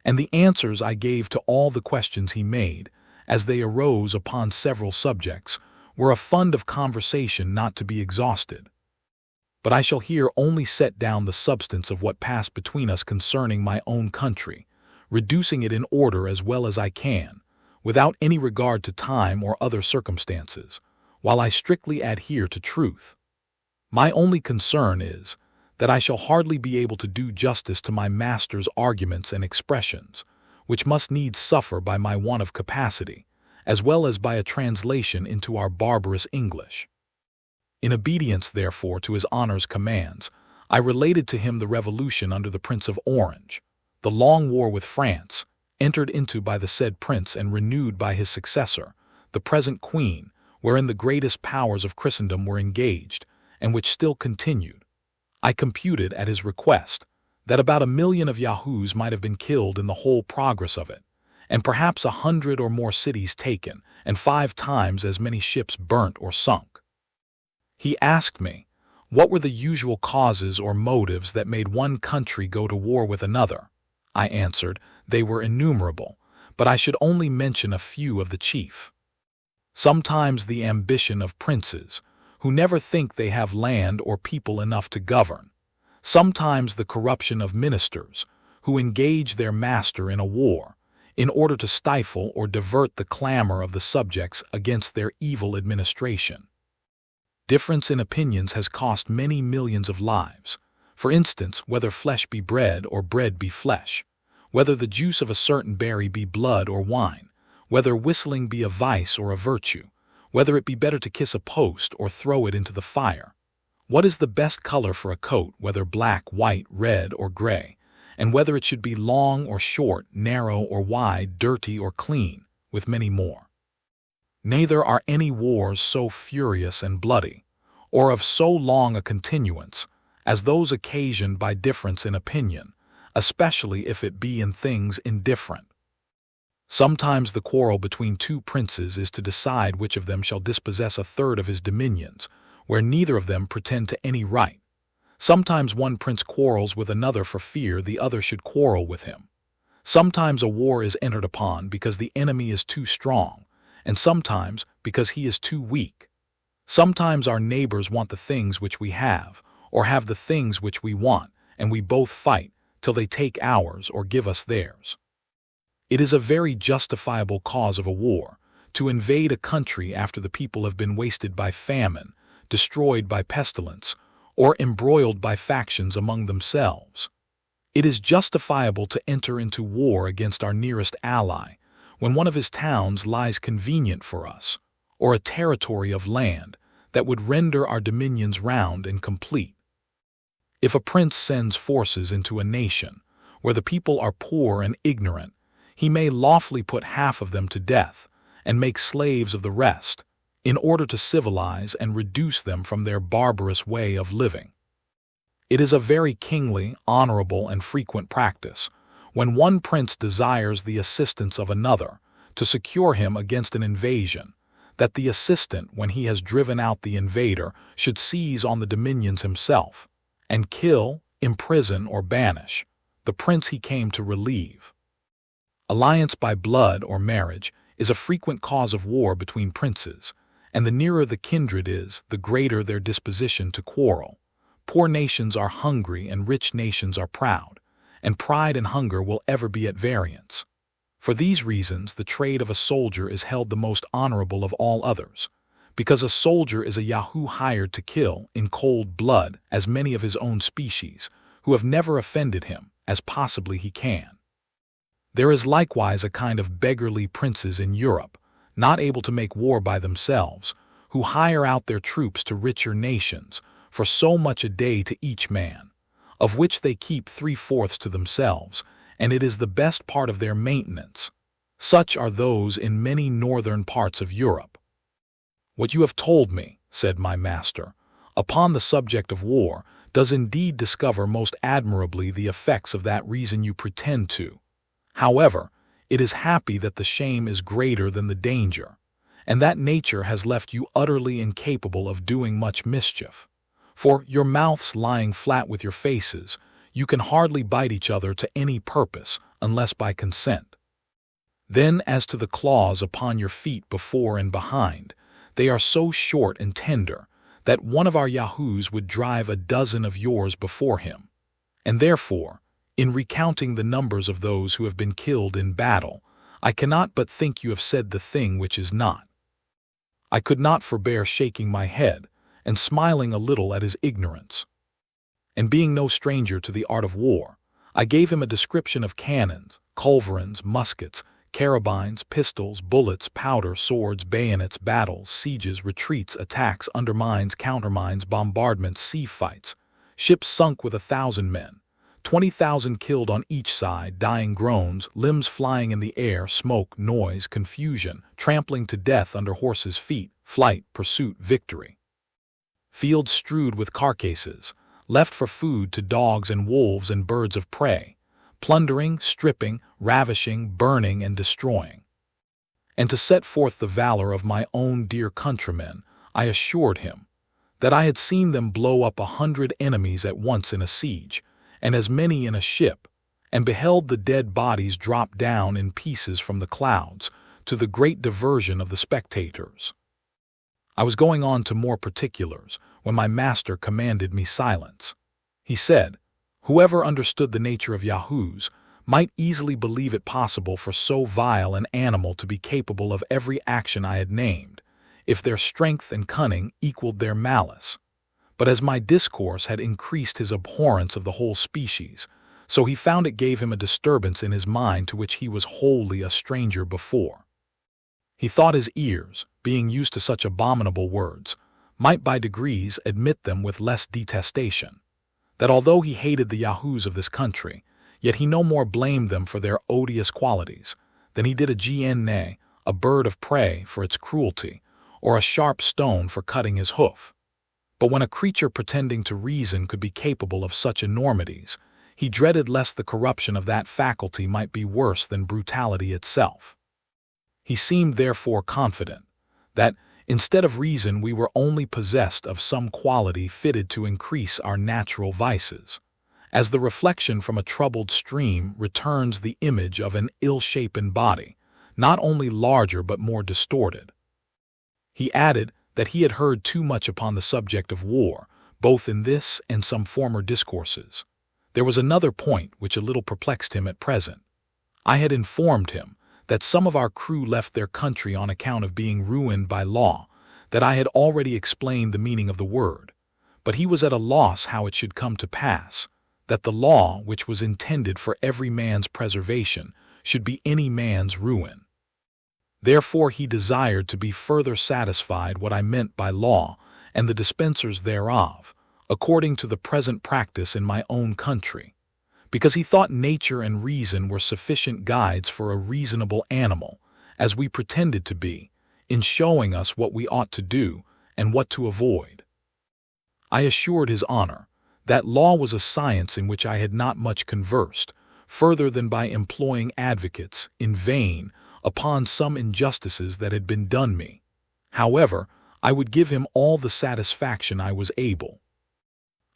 and the answers I gave to all the questions he made, as they arose upon several subjects, were a fund of conversation not to be exhausted. But I shall here only set down the substance of what passed between us concerning my own country, reducing it in order as well as I can, without any regard to time or other circumstances, while I strictly adhere to truth. My only concern is that I shall hardly be able to do justice to my master's arguments and expressions, which must needs suffer by my want of capacity, as well as by a translation into our barbarous English. In obedience, therefore, to his honor's commands, I related to him the revolution under the Prince of Orange, the long war with France, entered into by the said prince and renewed by his successor, the present queen, wherein the greatest powers of Christendom were engaged, and which still continued. I computed, at his request, that about 1,000,000 of Yahoos might have been killed in the whole progress of it, and perhaps 100 or more cities taken, and 5 times as many ships burnt or sunk. He asked me What were the usual causes or motives that made one country go to war with another? I answered, they were innumerable, but I should only mention a few of the chief. Sometimes the ambition of princes, who never think they have land or people enough to govern. Sometimes the corruption of ministers, who engage their master in a war, in order to stifle or divert the clamor of the subjects against their evil administration. Difference in opinions has cost many millions of lives. For instance, whether flesh be bread or bread be flesh, whether the juice of a certain berry be blood or wine, whether whistling be a vice or a virtue, whether it be better to kiss a post or throw it into the fire. What is the best color for a coat, whether black, white, red, or gray, and whether it should be long or short, narrow or wide, dirty or clean, with many more. Neither are any wars so furious and bloody, or of so long a continuance, as those occasioned by difference in opinion, especially if it be in things indifferent. Sometimes the quarrel between two princes is to decide which of them shall dispossess a third of his dominions, where neither of them pretend to any right. Sometimes one prince quarrels with another for fear the other should quarrel with him. Sometimes a war is entered upon because the enemy is too strong, and sometimes because he is too weak. Sometimes our neighbors want the things which we have, or have the things which we want, and we both fight till they take ours or give us theirs. It is a very justifiable cause of a war, to invade a country after the people have been wasted by famine, destroyed by pestilence, or embroiled by factions among themselves. It is justifiable to enter into war against our nearest ally, when one of his towns lies convenient for us, or a territory of land that would render our dominions round and complete. If a prince sends forces into a nation where the people are poor and ignorant, he may lawfully put half of them to death and make slaves of the rest, in order to civilize and reduce them from their barbarous way of living. It is a very kingly, honorable, and frequent practice, when one prince desires the assistance of another to secure him against an invasion, that the assistant, when he has driven out the invader, should seize on the dominions himself, and kill, imprison, or banish the prince he came to relieve. Alliance by blood or marriage is a frequent cause of war between princes, and the nearer the kindred is, the greater their disposition to quarrel. Poor nations are hungry and rich nations are proud, and pride and hunger will ever be at variance. For these reasons, the trade of a soldier is held the most honorable of all others, because a soldier is a Yahoo hired to kill, in cold blood, as many of his own species, who have never offended him, as possibly he can. There is likewise a kind of beggarly princes in Europe, not able to make war by themselves, who hire out their troops to richer nations, for so much a day to each man, of which they keep 3/4 to themselves, and it is the best part of their maintenance. Such are those in many northern parts of Europe. What you have told me, said my master, upon the subject of war, does indeed discover most admirably the effects of that reason you pretend to. However, it is happy that the shame is greater than the danger, and that nature has left you utterly incapable of doing much mischief. For, your mouths lying flat with your faces, you can hardly bite each other to any purpose, unless by consent. Then, as to the claws upon your feet before and behind, they are so short and tender, that one of our Yahoos would drive a dozen of yours before him. And therefore, in recounting the numbers of those who have been killed in battle, I cannot but think you have said the thing which is not. I could not forbear shaking my head, and smiling a little at his ignorance. And being no stranger to the art of war, I gave him a description of cannons, culverins, muskets, carabines, pistols, bullets, powder, swords, bayonets, battles, sieges, retreats, attacks, undermines, countermines, bombardments, sea fights, ships sunk with 1,000 men, 20,000 killed on each side, dying groans, limbs flying in the air, smoke, noise, confusion, trampling to death under horses' feet, flight, pursuit, victory. Fields strewed with carcasses, left for food to dogs and wolves and birds of prey, plundering, stripping, ravishing, burning, and destroying. And to set forth the valor of my own dear countrymen, I assured him that I had seen them blow up 100 enemies at once in a siege, and as many in a ship, and beheld the dead bodies drop down in pieces from the clouds, to the great diversion of the spectators. I was going on to more particulars, when my master commanded me silence. He said, "Whoever understood the nature of Yahoos might easily believe it possible for so vile an animal to be capable of every action I had named, if their strength and cunning equaled their malice. But as my discourse had increased his abhorrence of the whole species, so he found it gave him a disturbance in his mind to which he was wholly a stranger before. He thought his ears, being used to such abominable words, might by degrees admit them with less detestation, that although he hated the Yahoos of this country, yet he no more blamed them for their odious qualities than he did a GULLIVER, a bird of prey, for its cruelty, or a sharp stone for cutting his hoof. But when a creature pretending to reason could be capable of such enormities, he dreaded lest the corruption of that faculty might be worse than brutality itself. He seemed therefore confident that, instead of reason, we were only possessed of some quality fitted to increase our natural vices, as the reflection from a troubled stream returns the image of an ill-shapen body, not only larger but more distorted. He added that he had heard too much upon the subject of war, both in this and some former discourses. There was another point which a little perplexed him at present. I had informed him that some of our crew left their country on account of being ruined by law, that I had already explained the meaning of the word, but he was at a loss how it should come to pass, that the law which was intended for every man's preservation should be any man's ruin. Therefore he desired to be further satisfied what I meant by law and the dispensers thereof, according to the present practice in my own country, because he thought nature and reason were sufficient guides for a reasonable animal, as we pretended to be, in showing us what we ought to do and what to avoid. I assured his honor that law was a science in which I had not much conversed, further than by employing advocates, in vain, upon some injustices that had been done me. However, I would give him all the satisfaction I was able.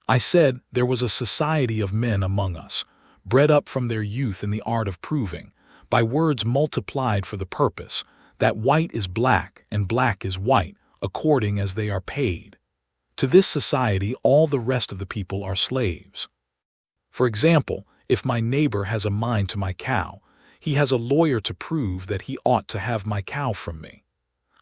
I said there was a society of men among us, bred up from their youth in the art of proving, by words multiplied for the purpose, that white is black and black is white, according as they are paid. To this society all the rest of the people are slaves. For example, if my neighbor has a mind to my cow, he has a lawyer to prove that he ought to have my cow from me.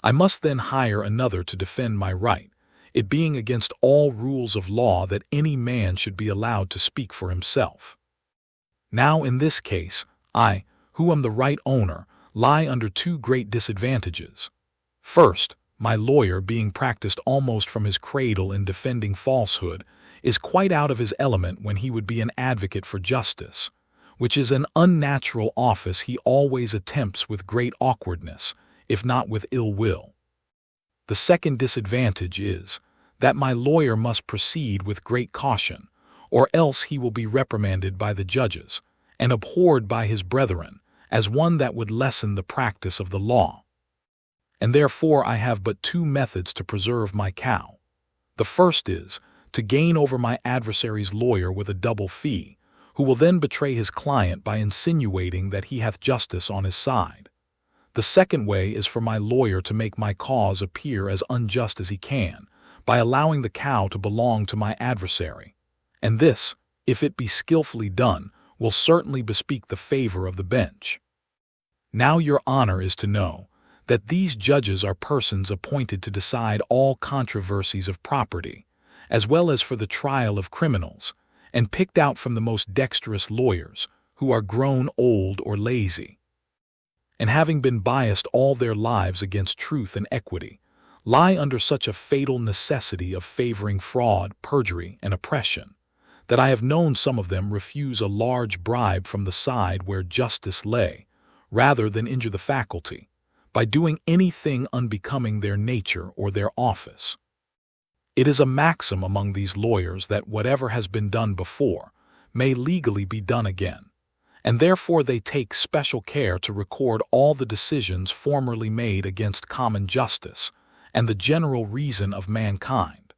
I must then hire another to defend my right, it being against all rules of law that any man should be allowed to speak for himself. Now in this case, I, who am the right owner, lie under two great disadvantages. First, my lawyer, being practiced almost from his cradle in defending falsehood, is quite out of his element when he would be an advocate for justice, which is an unnatural office he always attempts with great awkwardness, if not with ill will. The second disadvantage is that my lawyer must proceed with great caution, or else he will be reprimanded by the judges, and abhorred by his brethren, as one that would lessen the practice of the law. And therefore I have but two methods to preserve my cow. The first is to gain over my adversary's lawyer with a double fee, who will then betray his client by insinuating that he hath justice on his side. The second way is for my lawyer to make my cause appear as unjust as he can, by allowing the cow to belong to my adversary, and this, if it be skillfully done, will certainly bespeak the favor of the bench. Now your honor is to know that these judges are persons appointed to decide all controversies of property, as well as for the trial of criminals, and picked out from the most dexterous lawyers, who are grown old or lazy, and having been biased all their lives against truth and equity, lie under such a fatal necessity of favoring fraud, perjury, and oppression, that I have known some of them refuse a large bribe from the side where justice lay, rather than injure the faculty, by doing anything unbecoming their nature or their office. It is a maxim among these lawyers that whatever has been done before may legally be done again, and therefore they take special care to record all the decisions formerly made against common justice and the general reason of mankind.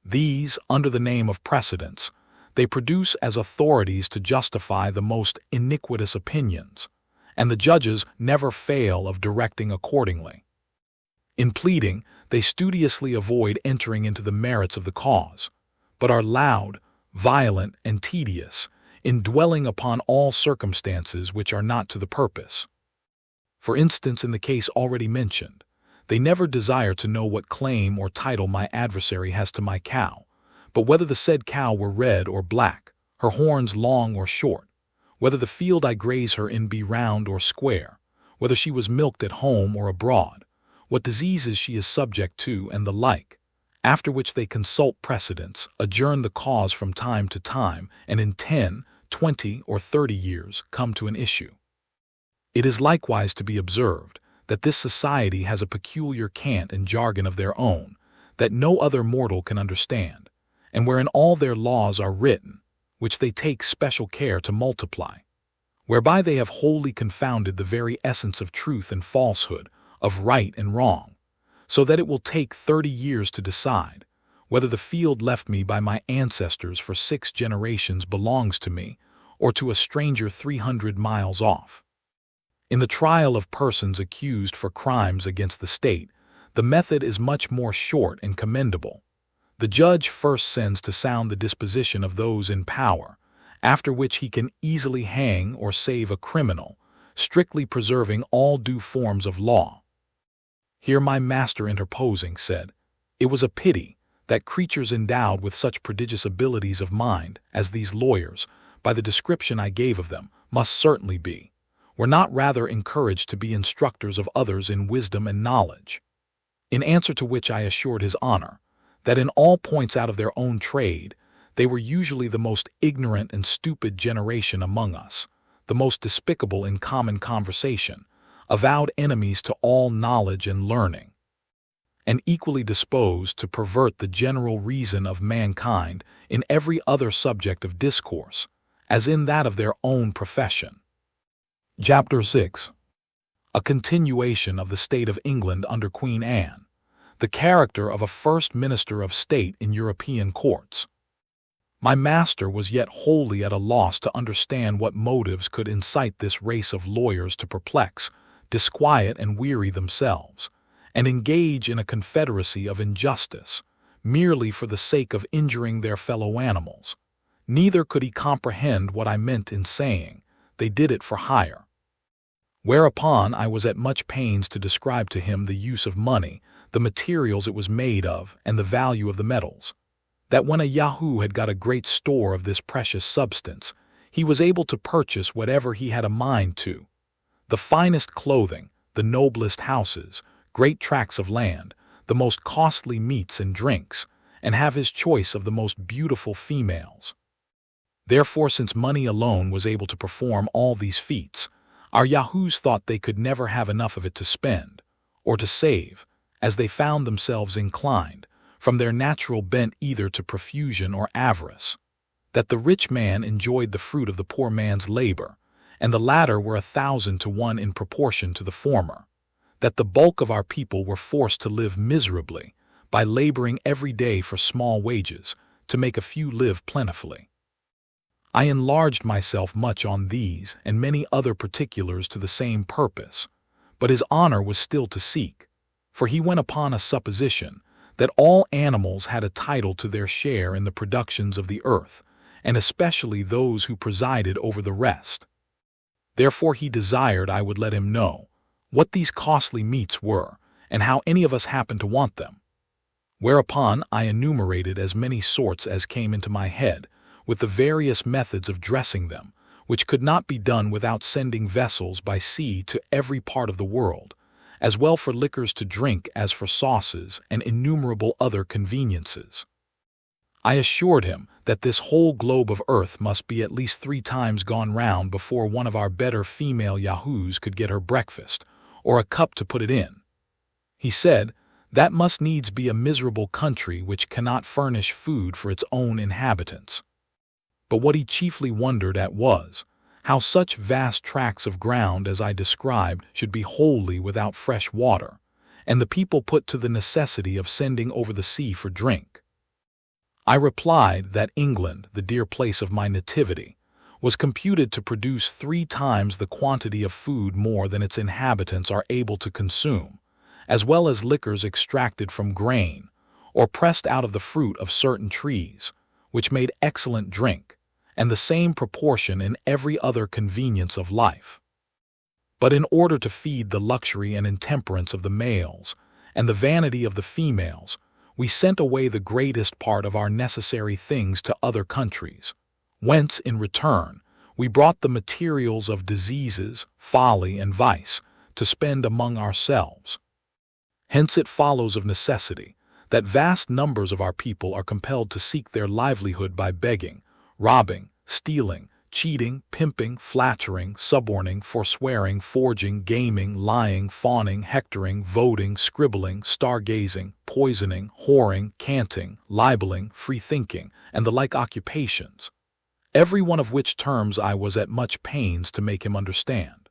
These, under the name of precedents, they produce as authorities to justify the most iniquitous opinions, and the judges never fail of directing accordingly. In pleading, they studiously avoid entering into the merits of the cause, but are loud, violent, and tedious in dwelling upon all circumstances which are not to the purpose. For instance, in the case already mentioned, they never desire to know what claim or title my adversary has to my cow, but whether the said cow were red or black, her horns long or short, whether the field I graze her in be round or square, whether she was milked at home or abroad, what diseases she is subject to, and the like, after which they consult precedents, adjourn the cause from time to time, and in 10, 20, or 30 years come to an issue. It is likewise to be observed that this society has a peculiar cant and jargon of their own that no other mortal can understand, and wherein all their laws are written, which they take special care to multiply, whereby they have wholly confounded the very essence of truth and falsehood, of right and wrong, so that it will take 30 years to decide whether the field left me by my ancestors for 6 generations belongs to me or to a stranger 300 miles off. In the trial of persons accused for crimes against the state, the method is much more short and commendable. The judge first sends to sound the disposition of those in power, after which he can easily hang or save a criminal, strictly preserving all due forms of law. Here my master interposing said, it was a pity that creatures endowed with such prodigious abilities of mind as these lawyers, by the description I gave of them, must certainly be, were not rather encouraged to be instructors of others in wisdom and knowledge. In answer to which I assured his honor, that in all points out of their own trade, they were usually the most ignorant and stupid generation among us, the most despicable in common conversation, avowed enemies to all knowledge and learning, and equally disposed to pervert the general reason of mankind in every other subject of discourse, as in that of their own profession. Chapter 6. A continuation of the state of England under Queen Anne, the character of a first minister of state in European courts. My master was yet wholly at a loss to understand what motives could incite this race of lawyers to perplex, disquiet, and weary themselves, and engage in a confederacy of injustice, merely for the sake of injuring their fellow animals. Neither could he comprehend what I meant in saying, they did it for hire. Whereupon I was at much pains to describe to him the use of money, the materials it was made of, and the value of the metals. That when a Yahoo had got a great store of this precious substance, he was able to purchase whatever he had a mind to, the finest clothing, the noblest houses, great tracts of land, the most costly meats and drinks, and have his choice of the most beautiful females. Therefore, since money alone was able to perform all these feats, our Yahoos thought they could never have enough of it to spend, or to save, as they found themselves inclined, from their natural bent either to profusion or avarice, that the rich man enjoyed the fruit of the poor man's labor, and the latter were 1,000 to 1 in proportion to the former, that the bulk of our people were forced to live miserably, by laboring every day for small wages, to make a few live plentifully. I enlarged myself much on these and many other particulars to the same purpose, but his honor was still to seek, for he went upon a supposition that all animals had a title to their share in the productions of the earth, and especially those who presided over the rest. Therefore he desired I would let him know what these costly meats were, and how any of us happened to want them. Whereupon I enumerated as many sorts as came into my head, with the various methods of dressing them, which could not be done without sending vessels by sea to every part of the world, as well for liquors to drink as for sauces and innumerable other conveniences. I assured him that this whole globe of earth must be at least 3 times gone round before one of our better female Yahoos could get her breakfast, or a cup to put it in. He said, that must needs be a miserable country which cannot furnish food for its own inhabitants. But what he chiefly wondered at was, how such vast tracts of ground as I described should be wholly without fresh water, and the people put to the necessity of sending over the sea for drink. I replied that England, the dear place of my nativity, was computed to produce 3 times the quantity of food more than its inhabitants are able to consume, as well as liquors extracted from grain, or pressed out of the fruit of certain trees, which made excellent drink, and the same proportion in every other convenience of life. But in order to feed the luxury and intemperance of the males, and the vanity of the females, we sent away the greatest part of our necessary things to other countries, whence, in return, we brought the materials of diseases, folly, and vice, to spend among ourselves. Hence it follows of necessity that vast numbers of our people are compelled to seek their livelihood by begging, robbing, stealing, cheating, pimping, flattering, suborning, forswearing, forging, gaming, lying, fawning, hectoring, voting, scribbling, stargazing, poisoning, whoring, canting, libeling, freethinking, and the like occupations, every one of which terms I was at much pains to make him understand.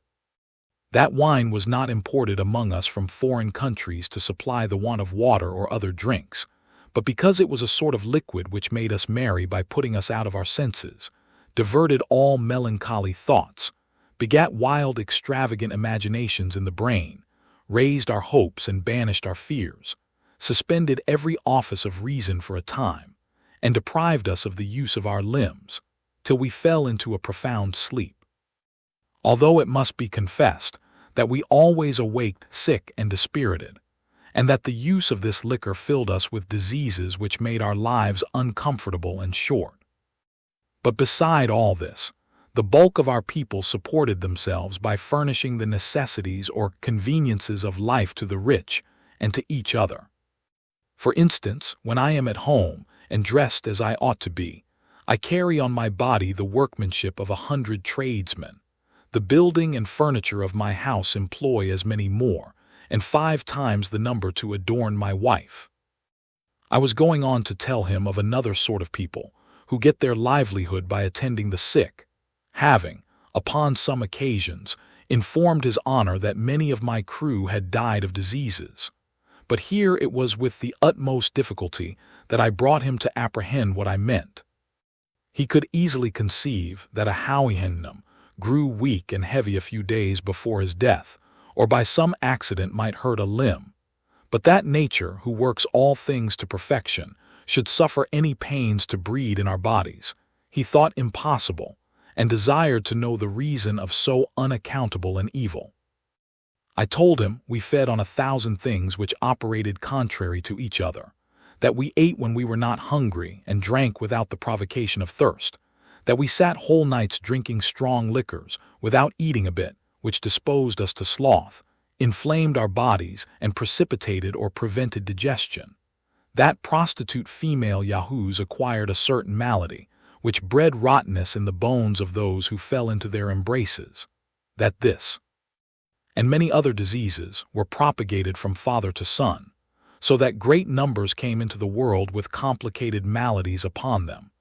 That wine was not imported among us from foreign countries to supply the want of water or other drinks, but because it was a sort of liquid which made us merry by putting us out of our senses, diverted all melancholy thoughts, begat wild extravagant imaginations in the brain, raised our hopes and banished our fears, suspended every office of reason for a time, and deprived us of the use of our limbs, till we fell into a profound sleep. Although it must be confessed that we always awaked sick and dispirited, and that the use of this liquor filled us with diseases which made our lives uncomfortable and short. But beside all this, the bulk of our people supported themselves by furnishing the necessities or conveniences of life to the rich and to each other. For instance, when I am at home and dressed as I ought to be, I carry on my body the workmanship of 100 tradesmen. The building and furniture of my house employ as many more, and 5 times the number to adorn my wife. I was going on to tell him of another sort of people, who get their livelihood by attending the sick, having, upon some occasions, informed his honor that many of my crew had died of diseases. But here it was with the utmost difficulty that I brought him to apprehend what I meant. He could easily conceive that a Houyhnhnm grew weak and heavy a few days before his death, or by some accident might hurt a limb, but that nature, who works all things to perfection, should suffer any pains to breed in our bodies, he thought impossible, and desired to know the reason of so unaccountable an evil. I told him we fed on 1,000 things which operated contrary to each other, that we ate when we were not hungry and drank without the provocation of thirst, that we sat whole nights drinking strong liquors without eating a bit, which disposed us to sloth, inflamed our bodies, and precipitated or prevented digestion. That prostitute female yahoos acquired a certain malady, which bred rottenness in the bones of those who fell into their embraces. That this, and many other diseases, were propagated from father to son, so that great numbers came into the world with complicated maladies upon them,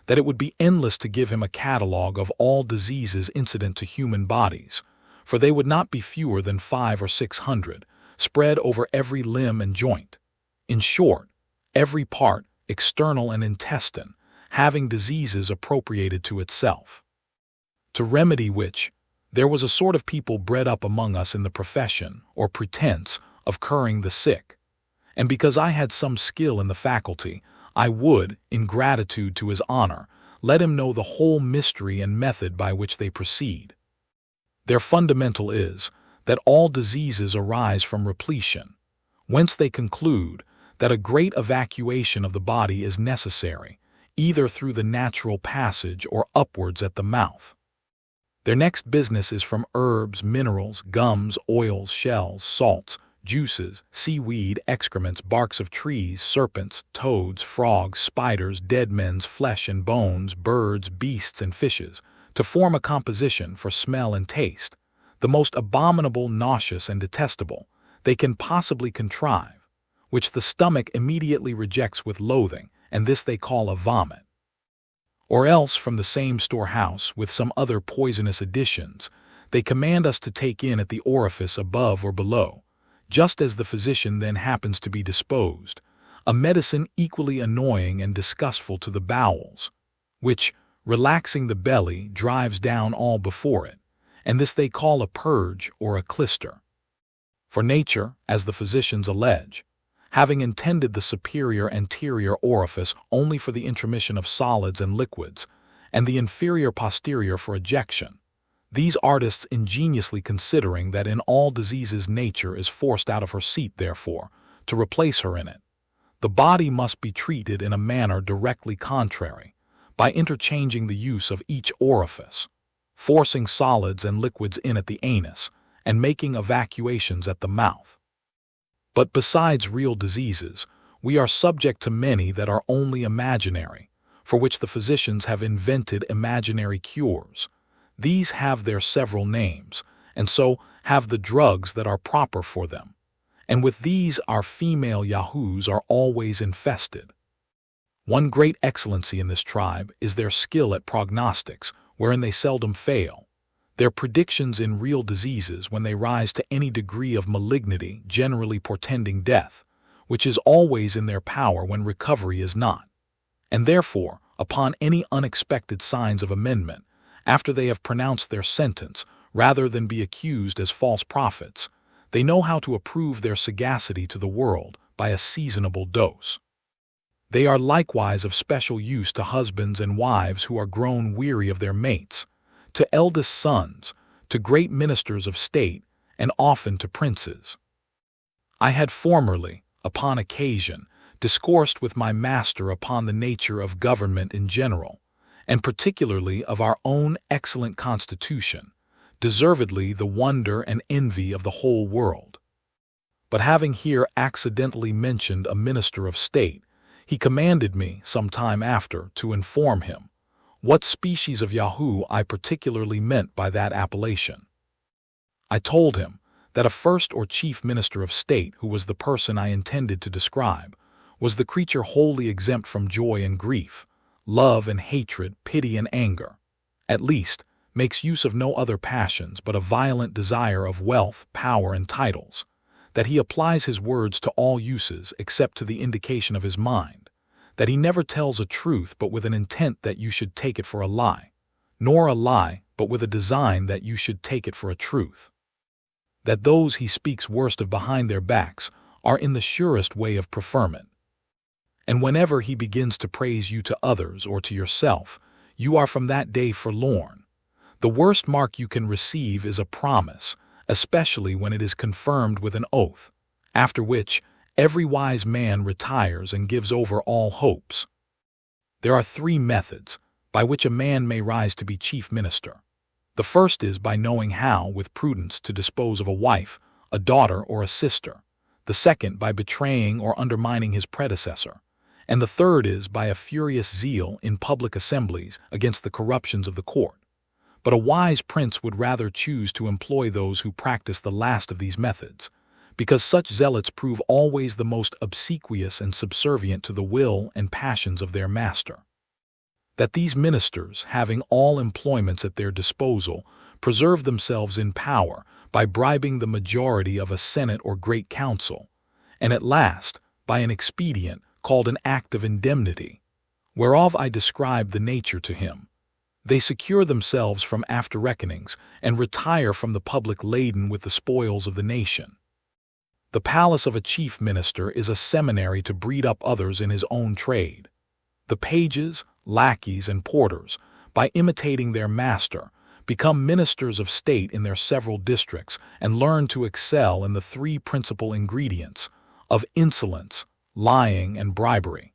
that it would be endless to give him a catalogue of all diseases incident to human bodies, for they would not be fewer than 500 or 600, spread over every limb and joint. In short, every part, external and intestine, having diseases appropriated to itself. To remedy which, there was a sort of people bred up among us in the profession, or pretense, of curing the sick, and because I had some skill in the faculty, I would, in gratitude to his honor, let him know the whole mystery and method by which they proceed. Their fundamental is, that all diseases arise from repletion, whence they conclude that a great evacuation of the body is necessary, either through the natural passage or upwards at the mouth. Their next business is from herbs, minerals, gums, oils, shells, salts, juices, seaweed, excrements, barks of trees, serpents, toads, frogs, spiders, dead men's flesh and bones, birds, beasts, and fishes, to form a composition for smell and taste, the most abominable, nauseous, and detestable they can possibly contrive, which the stomach immediately rejects with loathing, and this they call a vomit. Or else from the same storehouse, with some other poisonous additions, they command us to take in at the orifice above or below, just as the physician then happens to be disposed, a medicine equally annoying and disgustful to the bowels, which, relaxing the belly, drives down all before it, and this they call a purge or a clyster. For nature, as the physicians allege, having intended the superior anterior orifice only for the intromission of solids and liquids, and the inferior posterior for ejection, these artists ingeniously considering that in all diseases nature is forced out of her seat, therefore, to replace her in it, the body must be treated in a manner directly contrary, by interchanging the use of each orifice, forcing solids and liquids in at the anus, and making evacuations at the mouth. But besides real diseases, we are subject to many that are only imaginary, for which the physicians have invented imaginary cures. These have their several names, and so have the drugs that are proper for them. And with these our female yahoos are always infested. One great excellency in this tribe is their skill at prognostics, wherein they seldom fail. Their predictions in real diseases, when they rise to any degree of malignity, generally portending death, which is always in their power when recovery is not. And therefore, upon any unexpected signs of amendment, after they have pronounced their sentence, rather than be accused as false prophets, they know how to approve their sagacity to the world by a seasonable dose. They are likewise of special use to husbands and wives who are grown weary of their mates, to eldest sons, to great ministers of state, and often to princes. I had formerly, upon occasion, discoursed with my master upon the nature of government in general, and particularly of our own excellent constitution, deservedly the wonder and envy of the whole world. But having here accidentally mentioned a minister of state, he commanded me, some time after, to inform him what species of Yahoo I particularly meant by that appellation. I told him that a first or chief minister of state, who was the person I intended to describe, was the creature wholly exempt from joy and grief, love and hatred, pity and anger, at least, makes use of no other passions but a violent desire of wealth, power, and titles, that he applies his words to all uses except to the indication of his mind, that he never tells a truth but with an intent that you should take it for a lie, nor a lie but with a design that you should take it for a truth, that those he speaks worst of behind their backs are in the surest way of preferment. And whenever he begins to praise you to others or to yourself, you are from that day forlorn. The worst mark you can receive is a promise, especially when it is confirmed with an oath, after which every wise man retires and gives over all hopes. There are 3 methods by which a man may rise to be chief minister. The first is by knowing how, with prudence, to dispose of a wife, a daughter, or a sister. The second by betraying or undermining his predecessor. And the third is by a furious zeal in public assemblies against the corruptions of the court. But a wise prince would rather choose to employ those who practice the last of these methods, because such zealots prove always the most obsequious and subservient to the will and passions of their master. That these ministers, having all employments at their disposal, preserve themselves in power by bribing the majority of a senate or great council, and at last, by an expedient called an act of indemnity, whereof I described the nature to him. They secure themselves from after-reckonings and retire from the public laden with the spoils of the nation. The palace of a chief minister is a seminary to breed up others in his own trade. The pages, lackeys, and porters, by imitating their master, become ministers of state in their several districts and learn to excel in the 3 principal ingredients of insolence, lying, and bribery.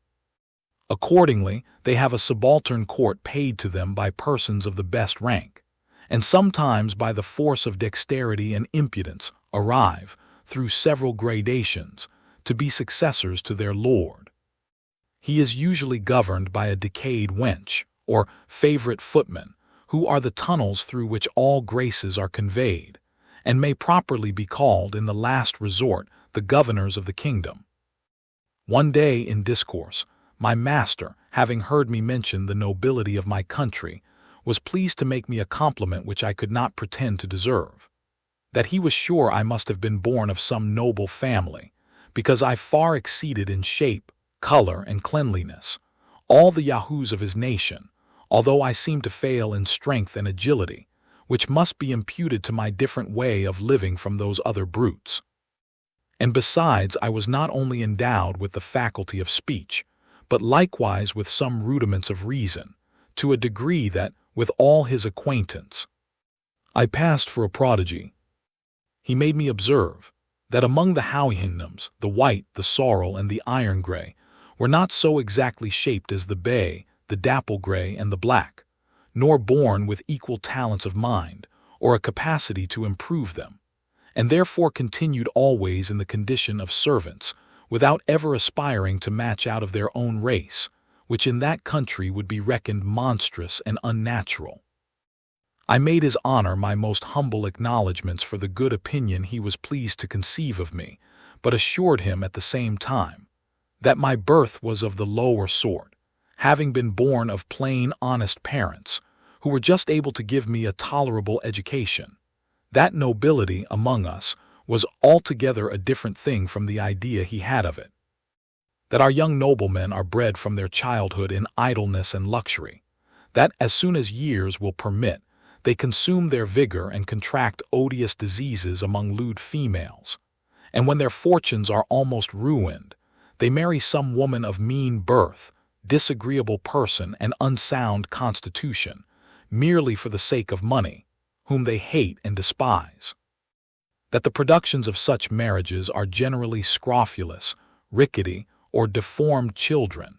Accordingly, they have a subaltern court paid to them by persons of the best rank, and sometimes by the force of dexterity and impudence arrive, through several gradations, to be successors to their lord. He is usually governed by a decayed wench, or favorite footman, who are the tunnels through which all graces are conveyed, and may properly be called, in the last resort, the governors of the kingdom. One day in discourse, my master, having heard me mention the nobility of my country, was pleased to make me a compliment which I could not pretend to deserve, that he was sure I must have been born of some noble family, because I far exceeded in shape, color, and cleanliness, all the Yahoos of his nation, although I seemed to fail in strength and agility, which must be imputed to my different way of living from those other brutes. And besides, I was not only endowed with the faculty of speech, but likewise with some rudiments of reason, to a degree that, with all his acquaintance, I passed for a prodigy. He made me observe that among the Houyhnhnms, the white, the sorrel, and the iron-gray were not so exactly shaped as the bay, the dapple-gray, and the black, nor born with equal talents of mind, or a capacity to improve them, and therefore continued always in the condition of servants, without ever aspiring to match out of their own race, which in that country would be reckoned monstrous and unnatural. I made his honor my most humble acknowledgments for the good opinion he was pleased to conceive of me, but assured him at the same time that my birth was of the lower sort, having been born of plain, honest parents, who were just able to give me a tolerable education. That nobility among us was altogether a different thing from the idea he had of it. That our young noblemen are bred from their childhood in idleness and luxury, that as soon as years will permit, they consume their vigor and contract odious diseases among lewd females, and when their fortunes are almost ruined, they marry some woman of mean birth, disagreeable person, and unsound constitution, merely for the sake of money, whom they hate and despise. That the productions of such marriages are generally scrofulous, rickety, or deformed children,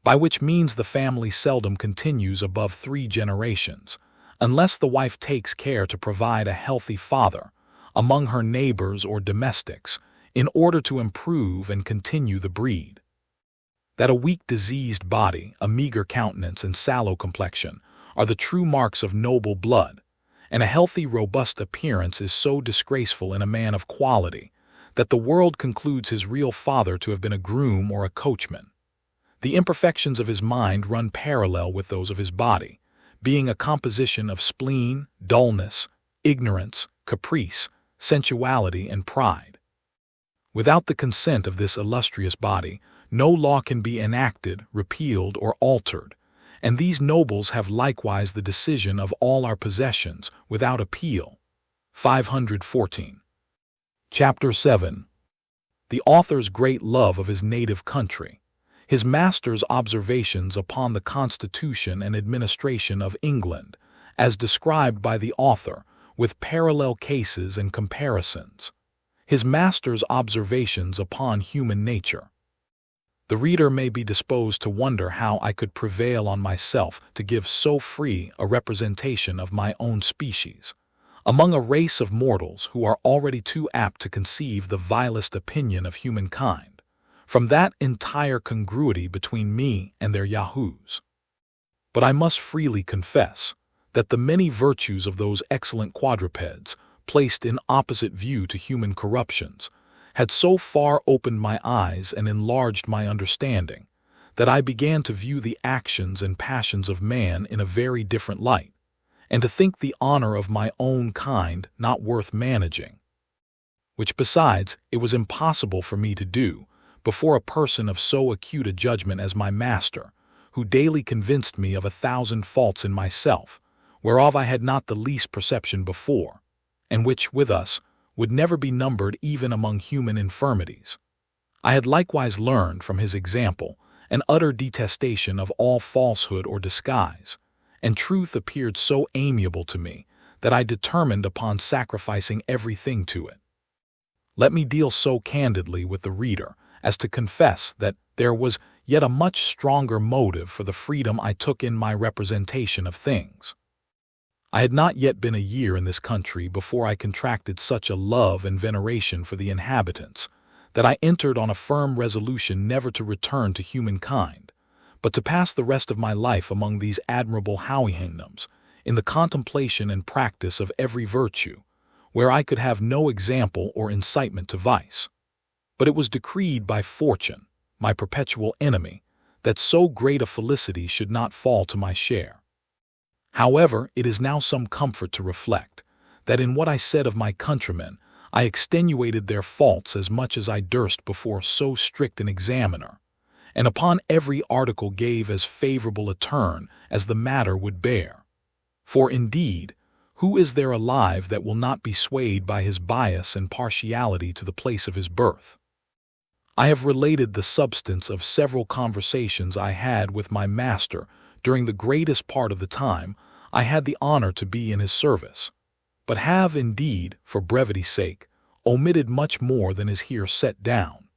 by which means the family seldom continues above 3 generations, unless the wife takes care to provide a healthy father among her neighbors or domestics in order to improve and continue the breed. That a weak, diseased body, a meager countenance, and sallow complexion are the true marks of noble blood, and a healthy, robust appearance is so disgraceful in a man of quality that the world concludes his real father to have been a groom or a coachman. The imperfections of his mind run parallel with those of his body, being a composition of spleen, dullness, ignorance, caprice, sensuality, and pride. Without the consent of this illustrious body, no law can be enacted, repealed, or altered, and these nobles have likewise the decision of all our possessions without appeal. 514. Chapter 7. The author's great love of his native country. His master's observations upon the constitution and administration of England, as described by the author, with parallel cases and comparisons. His master's observations upon human nature. The reader may be disposed to wonder how I could prevail on myself to give so free a representation of my own species, among a race of mortals who are already too apt to conceive the vilest opinion of humankind, from that entire congruity between me and their Yahoos. But I must freely confess that the many virtues of those excellent quadrupeds, placed in opposite view to human corruptions, had so far opened my eyes and enlarged my understanding, that I began to view the actions and passions of man in a very different light, and to think the honor of my own kind not worth managing, which besides it was impossible for me to do before a person of so acute a judgment as my master, who daily convinced me of 1,000 faults in myself, whereof I had not the least perception before, and which, with us, would never be numbered even among human infirmities. I had likewise learned from his example an utter detestation of all falsehood or disguise, and truth appeared so amiable to me that I determined upon sacrificing everything to it. Let me deal so candidly with the reader as to confess that there was yet a much stronger motive for the freedom I took in my representation of things. I had not yet been a year in this country before I contracted such a love and veneration for the inhabitants that I entered on a firm resolution never to return to humankind, but to pass the rest of my life among these admirable Houyhnhnms in the contemplation and practice of every virtue, where I could have no example or incitement to vice. But it was decreed by fortune, my perpetual enemy, that so great a felicity should not fall to my share. However, it is now some comfort to reflect that in what I said of my countrymen, I extenuated their faults as much as I durst before so strict an examiner, and upon every article gave as favorable a turn as the matter would bear. For indeed, who is there alive that will not be swayed by his bias and partiality to the place of his birth? I have related the substance of several conversations I had with my master during the greatest part of the time I had the honor to be in his service, but have indeed, for brevity's sake, omitted much more than is here set down.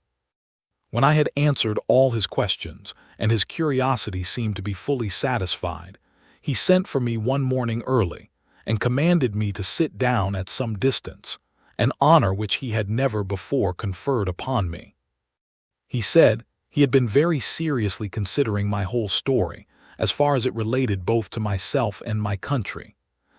When I had answered all his questions, and his curiosity seemed to be fully satisfied, he sent for me one morning early, and commanded me to sit down at some distance, an honor which he had never before conferred upon me. He said he had been very seriously considering my whole story, as far as it related both to myself and my country,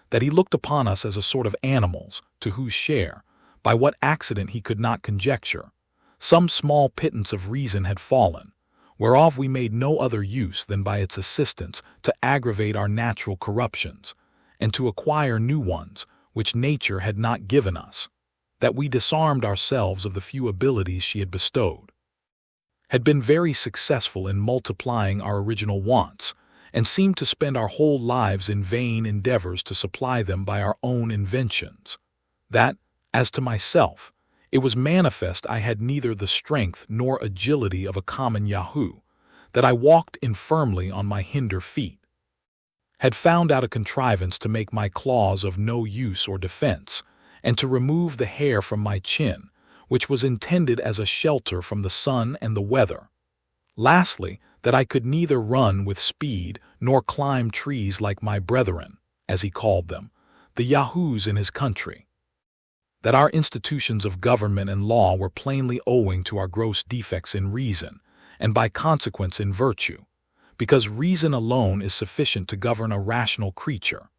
that he looked upon us as a sort of animals, to whose share, by what accident he could not conjecture, some small pittance of reason had fallen, whereof we made no other use than by its assistance to aggravate our natural corruptions, and to acquire new ones which nature had not given us, that we disarmed ourselves of the few abilities she had bestowed, had been very successful in multiplying our original wants, and seemed to spend our whole lives in vain endeavors to supply them by our own inventions, that, as to myself, it was manifest I had neither the strength nor agility of a common Yahoo, that I walked infirmly on my hinder feet, had found out a contrivance to make my claws of no use or defense, and to remove the hair from my chin, which was intended as a shelter from the sun and the weather. Lastly, that I could neither run with speed nor climb trees like my brethren, as he called them, the Yahoos in his country. That our institutions of government and law were plainly owing to our gross defects in reason, and by consequence in virtue, because reason alone is sufficient to govern a rational creature,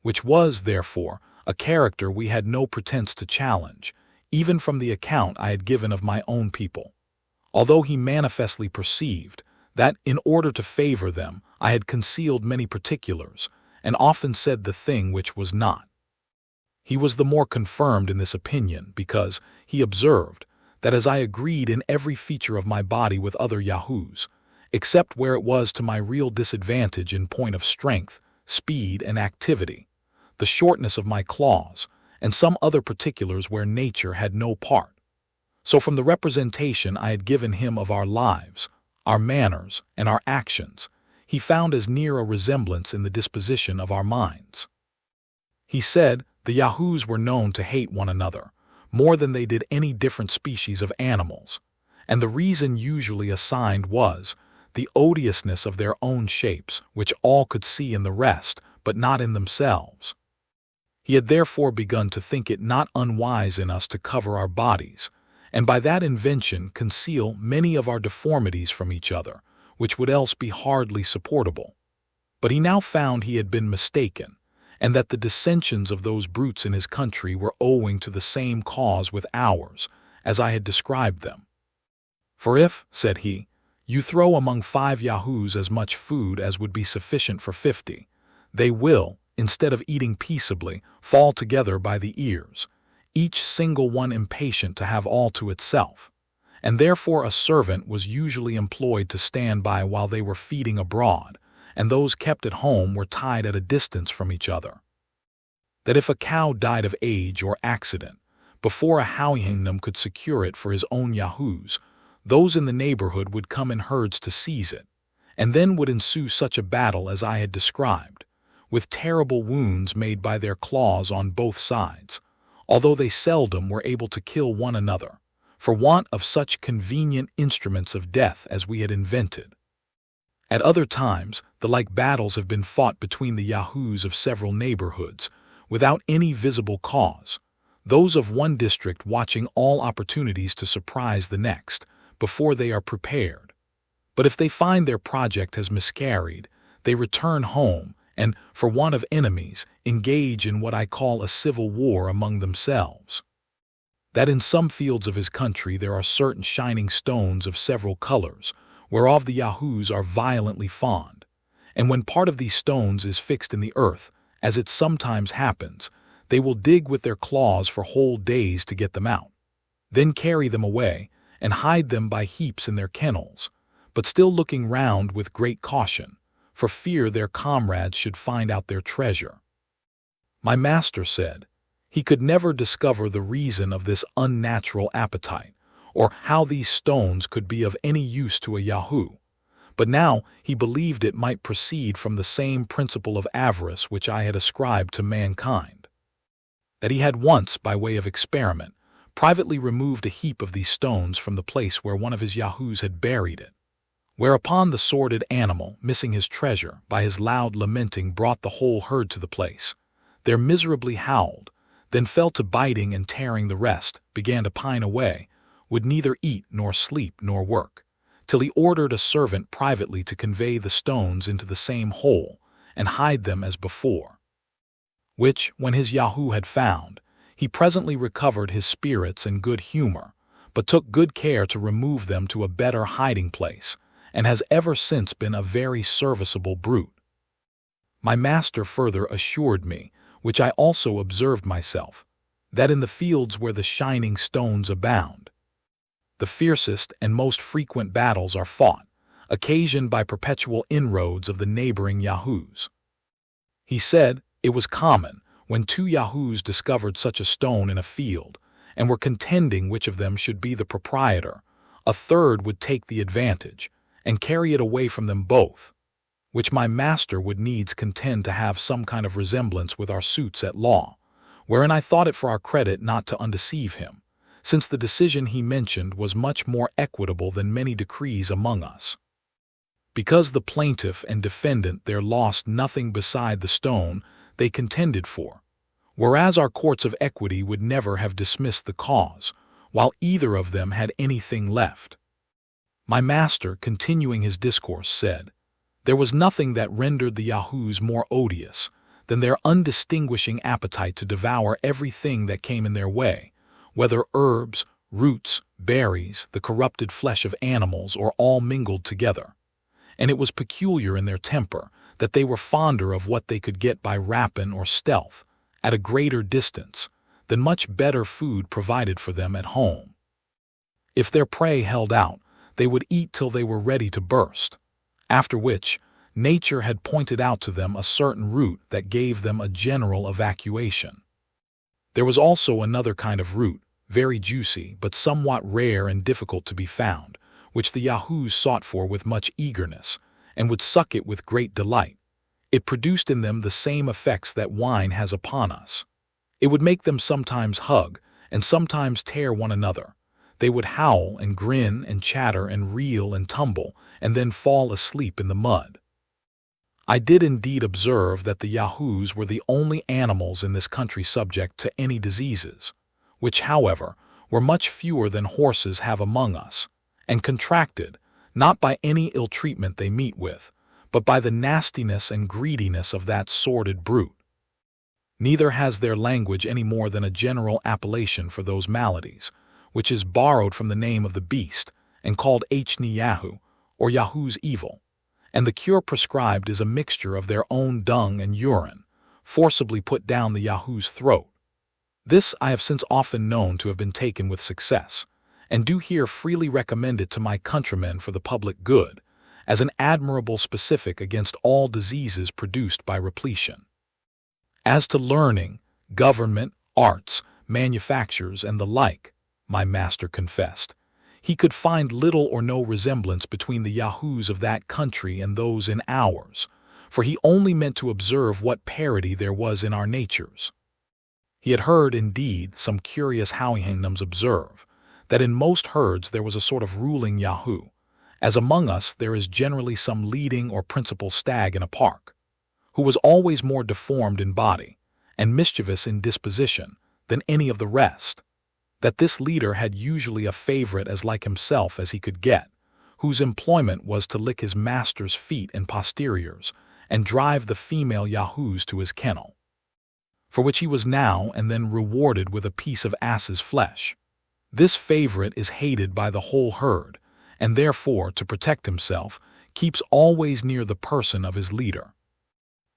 which was, therefore, a character we had no pretense to challenge, even from the account I had given of my own people, although he manifestly perceived that, in order to favor them, I had concealed many particulars, and often said the thing which was not. He was the more confirmed in this opinion because he observed that as I agreed in every feature of my body with other Yahoos, except where it was to my real disadvantage in point of strength, speed, and activity, the shortness of my claws, and some other particulars where nature had no part. So from the representation I had given him of our lives, our manners, and our actions, he found as near a resemblance in the disposition of our minds. He said the Yahoos were known to hate one another, more than they did any different species of animals, and the reason usually assigned was the odiousness of their own shapes, which all could see in the rest, but not in themselves. He had therefore begun to think it not unwise in us to cover our bodies, and by that invention conceal many of our deformities from each other, which would else be hardly supportable. But he now found he had been mistaken, and that the dissensions of those brutes in his country were owing to the same cause with ours, as I had described them. For if, said he, you throw among 5 Yahoos as much food as would be sufficient for 50, they will, instead of eating peaceably, fall together by the ears, each single one impatient to have all to itself, and therefore a servant was usually employed to stand by while they were feeding abroad, and those kept at home were tied at a distance from each other. That if a cow died of age or accident, before a Houyhnhnm could secure it for his own Yahoos, those in the neighborhood would come in herds to seize it, and then would ensue such a battle as I had described, with terrible wounds made by their claws on both sides, although they seldom were able to kill one another, for want of such convenient instruments of death as we had invented. At other times, the like battles have been fought between the Yahoos of several neighborhoods, without any visible cause, those of one district watching all opportunities to surprise the next, before they are prepared. But if they find their project has miscarried, they return home, and, for want of enemies, engage in what I call a civil war among themselves. That in some fields of his country there are certain shining stones of several colors, whereof the Yahoos are violently fond, and when part of these stones is fixed in the earth, as it sometimes happens, they will dig with their claws for whole days to get them out, then carry them away, and hide them by heaps in their kennels, but still looking round with great caution, for fear their comrades should find out their treasure. My master said he could never discover the reason of this unnatural appetite, or how these stones could be of any use to a Yahoo, but now he believed it might proceed from the same principle of avarice which I had ascribed to mankind. That he had once, by way of experiment, privately removed a heap of these stones from the place where one of his Yahoos had buried it, whereupon the sordid animal, missing his treasure, by his loud lamenting brought the whole herd to the place, there miserably howled, then fell to biting and tearing the rest, began to pine away, would neither eat nor sleep nor work, till he ordered a servant privately to convey the stones into the same hole and hide them as before, which, when his Yahoo had found, he presently recovered his spirits and good humor, but took good care to remove them to a better hiding place, and has ever since been a very serviceable brute. My master further assured me, which I also observed myself, that in the fields where the shining stones abound, the fiercest and most frequent battles are fought, occasioned by perpetual inroads of the neighboring Yahoos. He said it was common, when two Yahoos discovered such a stone in a field, and were contending which of them should be the proprietor, a third would take the advantage, and carry it away from them both, which my master would needs contend to have some kind of resemblance with our suits at law, wherein I thought it for our credit not to undeceive him, since the decision he mentioned was much more equitable than many decrees among us. Because the plaintiff and defendant there lost nothing beside the stone they contended for, whereas our courts of equity would never have dismissed the cause, while either of them had anything left. My master, continuing his discourse, said, there was nothing that rendered the Yahoos more odious than their undistinguishing appetite to devour everything that came in their way, whether herbs, roots, berries, the corrupted flesh of animals, or all mingled together. And it was peculiar in their temper that they were fonder of what they could get by rapine or stealth, at a greater distance, than much better food provided for them at home. If their prey held out, they would eat till they were ready to burst, after which nature had pointed out to them a certain root that gave them a general evacuation. There was also another kind of root, very juicy, but somewhat rare and difficult to be found, which the Yahoos sought for with much eagerness, and would suck it with great delight. It produced in them the same effects that wine has upon us. It would make them sometimes hug, and sometimes tear one another. They would howl and grin and chatter and reel and tumble, and then fall asleep in the mud. I did indeed observe that the Yahoos were the only animals in this country subject to any diseases, which, however, were much fewer than horses have among us, and contracted, not by any ill treatment they meet with, but by the nastiness and greediness of that sordid brute. Neither has their language any more than a general appellation for those maladies, which is borrowed from the name of the beast, and called Houyhnhnms, or Yahoo's evil, and the cure prescribed is a mixture of their own dung and urine, forcibly put down the Yahoo's throat. This I have since often known to have been taken with success, and do here freely recommend it to my countrymen for the public good, as an admirable specific against all diseases produced by repletion. As to learning, government, arts, manufactures, and the like, my master confessed, he could find little or no resemblance between the Yahoos of that country and those in ours, for he only meant to observe what parity there was in our natures. He had heard, indeed, some curious Houyhnhnms observe, that in most herds there was a sort of ruling Yahoo, as among us there is generally some leading or principal stag in a park, who was always more deformed in body, and mischievous in disposition, than any of the rest, that this leader had usually a favorite as like himself as he could get, whose employment was to lick his master's feet and posteriors, and drive the female Yahoos to his kennel, for which he was now and then rewarded with a piece of ass's flesh. This favorite is hated by the whole herd, and therefore, to protect himself, keeps always near the person of his leader.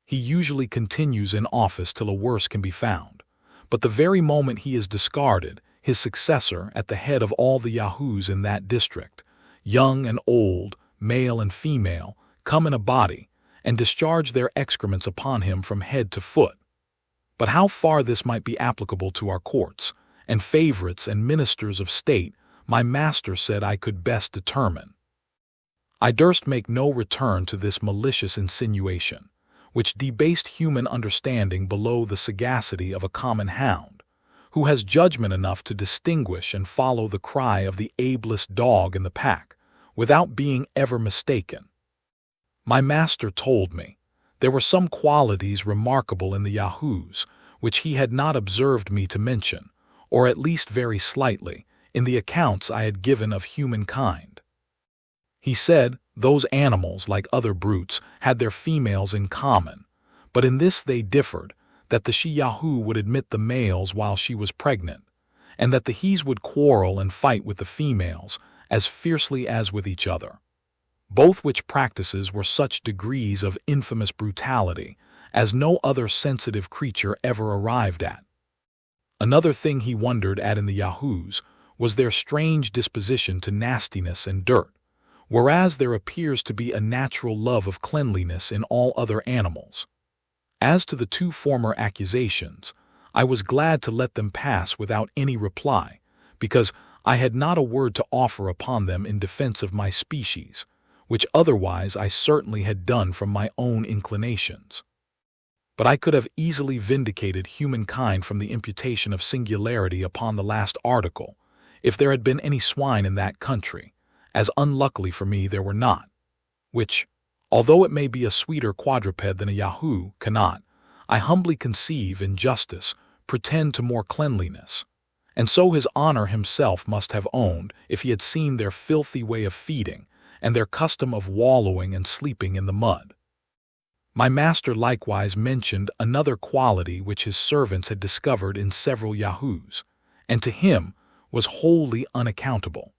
He usually continues in office till a worse can be found, but the very moment he is discarded, his successor, at the head of all the Yahoos in that district, young and old, male and female, come in a body, and discharge their excrements upon him from head to foot. But how far this might be applicable to our courts, and favorites and ministers of state, my master said I could best determine. I durst make no return to this malicious insinuation, which debased human understanding below the sagacity of a common hound, who has judgment enough to distinguish and follow the cry of the ablest dog in the pack, without being ever mistaken. My master told me there were some qualities remarkable in the Yahoos which he had not observed me to mention, or at least very slightly, in the accounts I had given of humankind. He said those animals, like other brutes, had their females in common, but in this they differed, that the she-Yahoo would admit the males while she was pregnant, and that the hes would quarrel and fight with the females as fiercely as with each other, both which practices were such degrees of infamous brutality as no other sensitive creature ever arrived at. Another thing he wondered at in the Yahoos was their strange disposition to nastiness and dirt, whereas there appears to be a natural love of cleanliness in all other animals. As to the two former accusations, I was glad to let them pass without any reply, because I had not a word to offer upon them in defense of my species, which otherwise I certainly had done from my own inclinations. But I could have easily vindicated humankind from the imputation of singularity upon the last article, if there had been any swine in that country, as unluckily for me there were not, which, although it may be a sweeter quadruped than a Yahoo, cannot, I humbly conceive, in justice, pretend to more cleanliness. And so his honor himself must have owned, if he had seen their filthy way of feeding, and their custom of wallowing and sleeping in the mud. My master likewise mentioned another quality which his servants had discovered in several Yahoos, and to him was wholly unaccountable.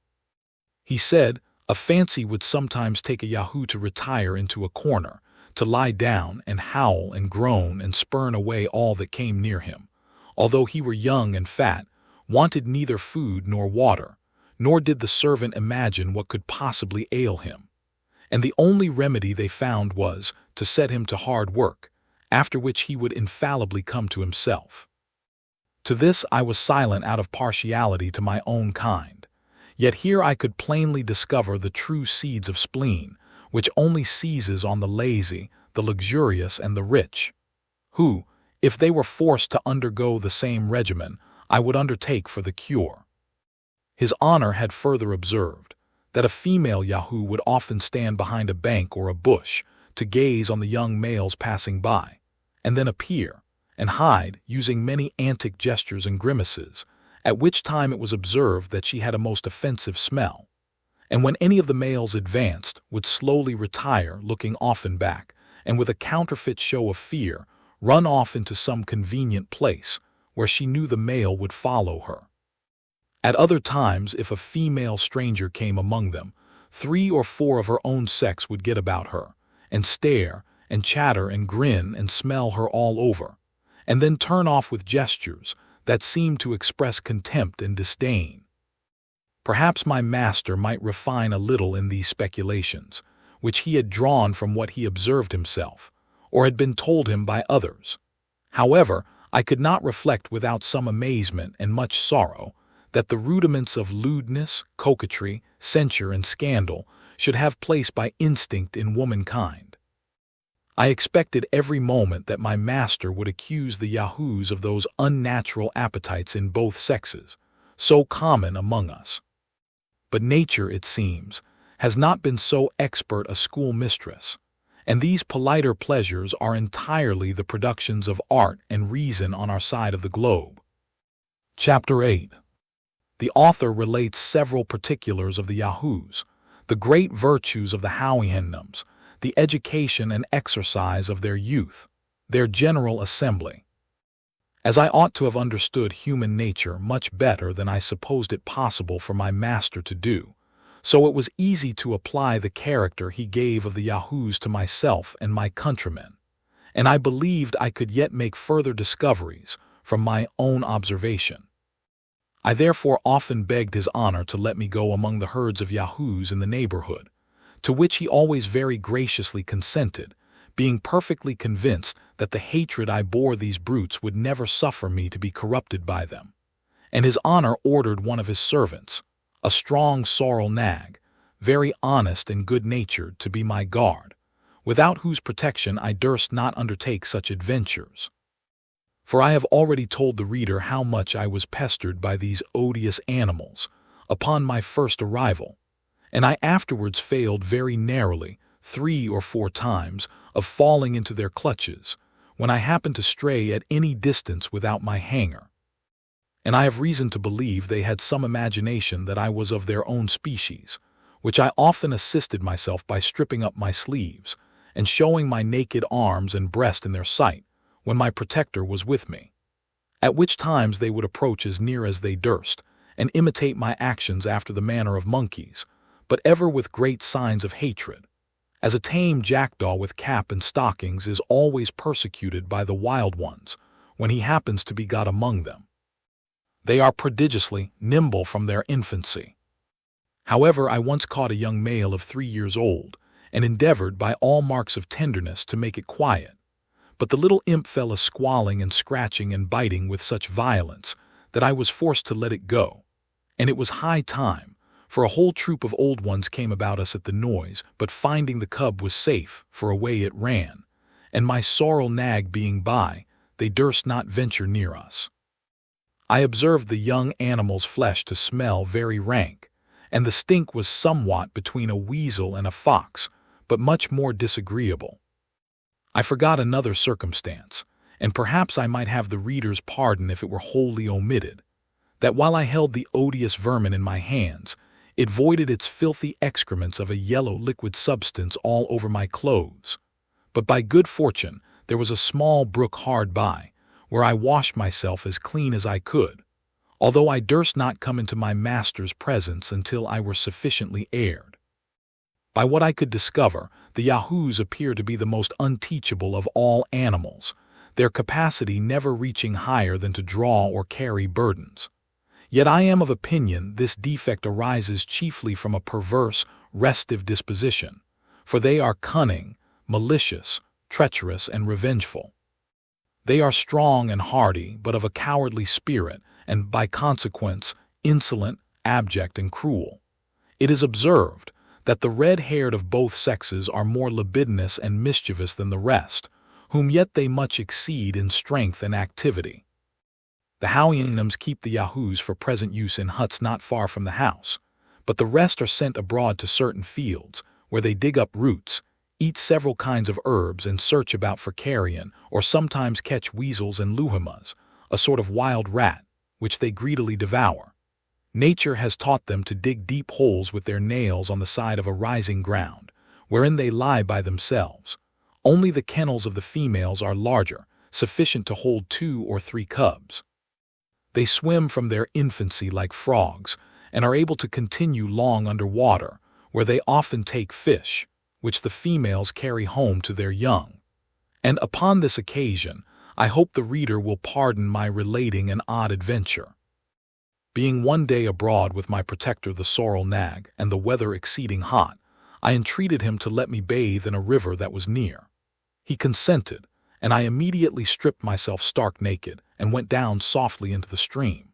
He said a fancy would sometimes take a Yahoo to retire into a corner, to lie down and howl and groan and spurn away all that came near him, although he were young and fat, wanted neither food nor water, nor did the servant imagine what could possibly ail him, and the only remedy they found was to set him to hard work, after which he would infallibly come to himself. To this I was silent out of partiality to my own kind, yet here I could plainly discover the true seeds of spleen, which only seizes on the lazy, the luxurious, and the rich, who, if they were forced to undergo the same regimen, I would undertake for the cure. His honor had further observed that a female Yahoo would often stand behind a bank or a bush to gaze on the young males passing by, and then appear and hide, using many antic gestures and grimaces, at which time it was observed that she had a most offensive smell, and when any of the males advanced, would slowly retire, looking often back, and with a counterfeit show of fear, run off into some convenient place, where she knew the male would follow her. At other times, if a female stranger came among them, 3 or 4 of her own sex would get about her, and stare, and chatter, and grin, and smell her all over, and then turn off with gestures that seemed to express contempt and disdain. Perhaps my master might refine a little in these speculations, which he had drawn from what he observed himself, or had been told him by others. However, I could not reflect without some amazement and much sorrow that the rudiments of lewdness, coquetry, censure, and scandal should have place by instinct in womankind. I expected every moment that my master would accuse the Yahoos of those unnatural appetites in both sexes, so common among us. But nature, it seems, has not been so expert a schoolmistress, and these politer pleasures are entirely the productions of art and reason on our side of the globe. Chapter 8. The author relates several particulars of the Yahoos, the great virtues of the Houyhnhnms, the education and exercise of their youth, their general assembly. As I ought to have understood human nature much better than I supposed it possible for my master to do, so it was easy to apply the character he gave of the Yahoos to myself and my countrymen, and I believed I could yet make further discoveries from my own observation. I therefore often begged his honor to let me go among the herds of Yahoos in the neighborhood, to which he always very graciously consented, being perfectly convinced that the hatred I bore these brutes would never suffer me to be corrupted by them. And his honor ordered one of his servants, a strong sorrel nag, very honest and good-natured, to be my guard, without whose protection I durst not undertake such adventures. For I have already told the reader how much I was pestered by these odious animals upon my first arrival, and I afterwards failed very narrowly 3 or 4 times of falling into their clutches when I happened to stray at any distance without my hanger. And I have reason to believe they had some imagination that I was of their own species, which I often assisted myself by stripping up my sleeves and showing my naked arms and breast in their sight when my protector was with me, at which times they would approach as near as they durst and imitate my actions after the manner of monkeys, but ever with great signs of hatred, as a tame jackdaw with cap and stockings is always persecuted by the wild ones when he happens to be got among them. They are prodigiously nimble from their infancy. However, I once caught a young male of 3 years old, and endeavored by all marks of tenderness to make it quiet, but the little imp fell a squalling and scratching and biting with such violence that I was forced to let it go, and it was high time, for a whole troop of old ones came about us at the noise, but finding the cub was safe, for away it ran, and my sorrel nag being by, they durst not venture near us. I observed the young animal's flesh to smell very rank, and the stink was somewhat between a weasel and a fox, but much more disagreeable. I forgot another circumstance, and perhaps I might have the reader's pardon if it were wholly omitted, that while I held the odious vermin in my hands, it voided its filthy excrements of a yellow liquid substance all over my clothes. But by good fortune there was a small brook hard by, where I washed myself as clean as I could, although I durst not come into my master's presence until I were sufficiently aired. By what I could discover, the Yahoos appear to be the most unteachable of all animals, their capacity never reaching higher than to draw or carry burdens. Yet I am of opinion this defect arises chiefly from a perverse, restive disposition, for they are cunning, malicious, treacherous, and revengeful. They are strong and hardy, but of a cowardly spirit, and by consequence insolent, abject, and cruel. It is observed that the red-haired of both sexes are more libidinous and mischievous than the rest, whom yet they much exceed in strength and activity. The Houyhnhnms keep the Yahoos for present use in huts not far from the house, but the rest are sent abroad to certain fields, where they dig up roots, eat several kinds of herbs, and search about for carrion, or sometimes catch weasels and Houyhnhnms, a sort of wild rat, which they greedily devour. Nature has taught them to dig deep holes with their nails on the side of a rising ground, wherein they lie by themselves. Only the kennels of the females are larger, sufficient to hold 2 or 3 cubs. They swim from their infancy like frogs, and are able to continue long under water, where they often take fish, which the females carry home to their young. And upon this occasion, I hope the reader will pardon my relating an odd adventure. Being one day abroad with my protector the sorrel nag, and the weather exceeding hot, I entreated him to let me bathe in a river that was near. He consented, and I immediately stripped myself stark naked, and went down softly into the stream.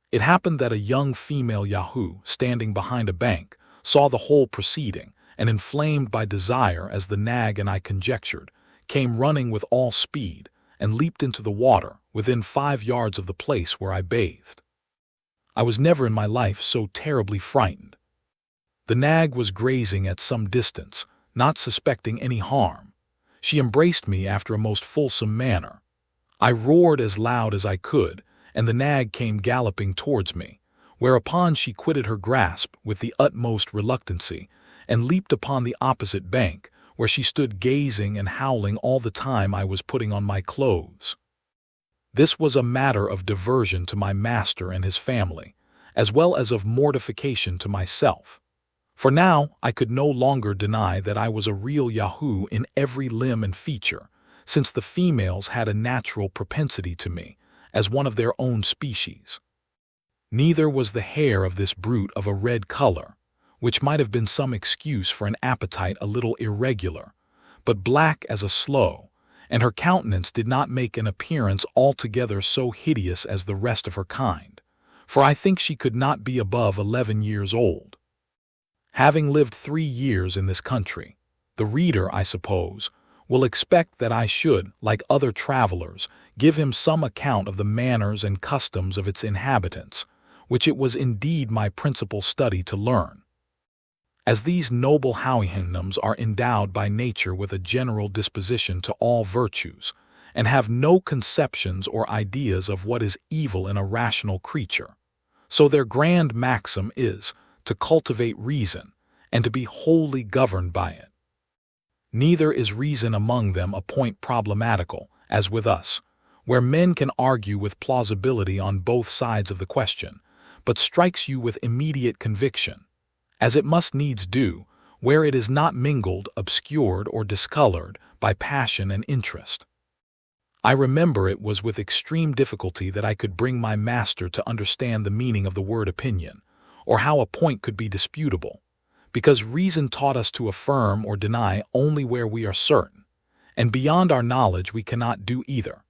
It happened that a young female Yahoo, standing behind a bank, saw the whole proceeding, and inflamed by desire, as the nag and I conjectured, came running with all speed, and leaped into the water within 5 yards of the place where I bathed. I was never in my life so terribly frightened. The nag was grazing at some distance, not suspecting any harm. She embraced me after a most fulsome manner. I roared as loud as I could, and the nag came galloping towards me, whereupon she quitted her grasp with the utmost reluctancy, and leaped upon the opposite bank, where she stood gazing and howling all the time I was putting on my clothes. This was a matter of diversion to my master and his family, as well as of mortification to myself. For now I could no longer deny that I was a real Yahoo in every limb and feature, since the females had a natural propensity to me, as one of their own species. Neither was the hair of this brute of a red color, which might have been some excuse for an appetite a little irregular, but black as a sloe, and her countenance did not make an appearance altogether so hideous as the rest of her kind, for I think she could not be above 11 years old. Having lived 3 years in this country, the reader, I suppose, will expect that I should, like other travelers, give him some account of the manners and customs of its inhabitants, which it was indeed my principal study to learn. As these noble Houyhnhnms are endowed by nature with a general disposition to all virtues, and have no conceptions or ideas of what is evil in a rational creature, so their grand maxim is to cultivate reason, and to be wholly governed by it. Neither is reason among them a point problematical, as with us, where men can argue with plausibility on both sides of the question, but strikes you with immediate conviction, as it must needs do, where it is not mingled, obscured, or discolored by passion and interest. I remember it was with extreme difficulty that I could bring my master to understand the meaning of the word opinion, or how a point could be disputable, because reason taught us to affirm or deny only where we are certain, and beyond our knowledge we cannot do either,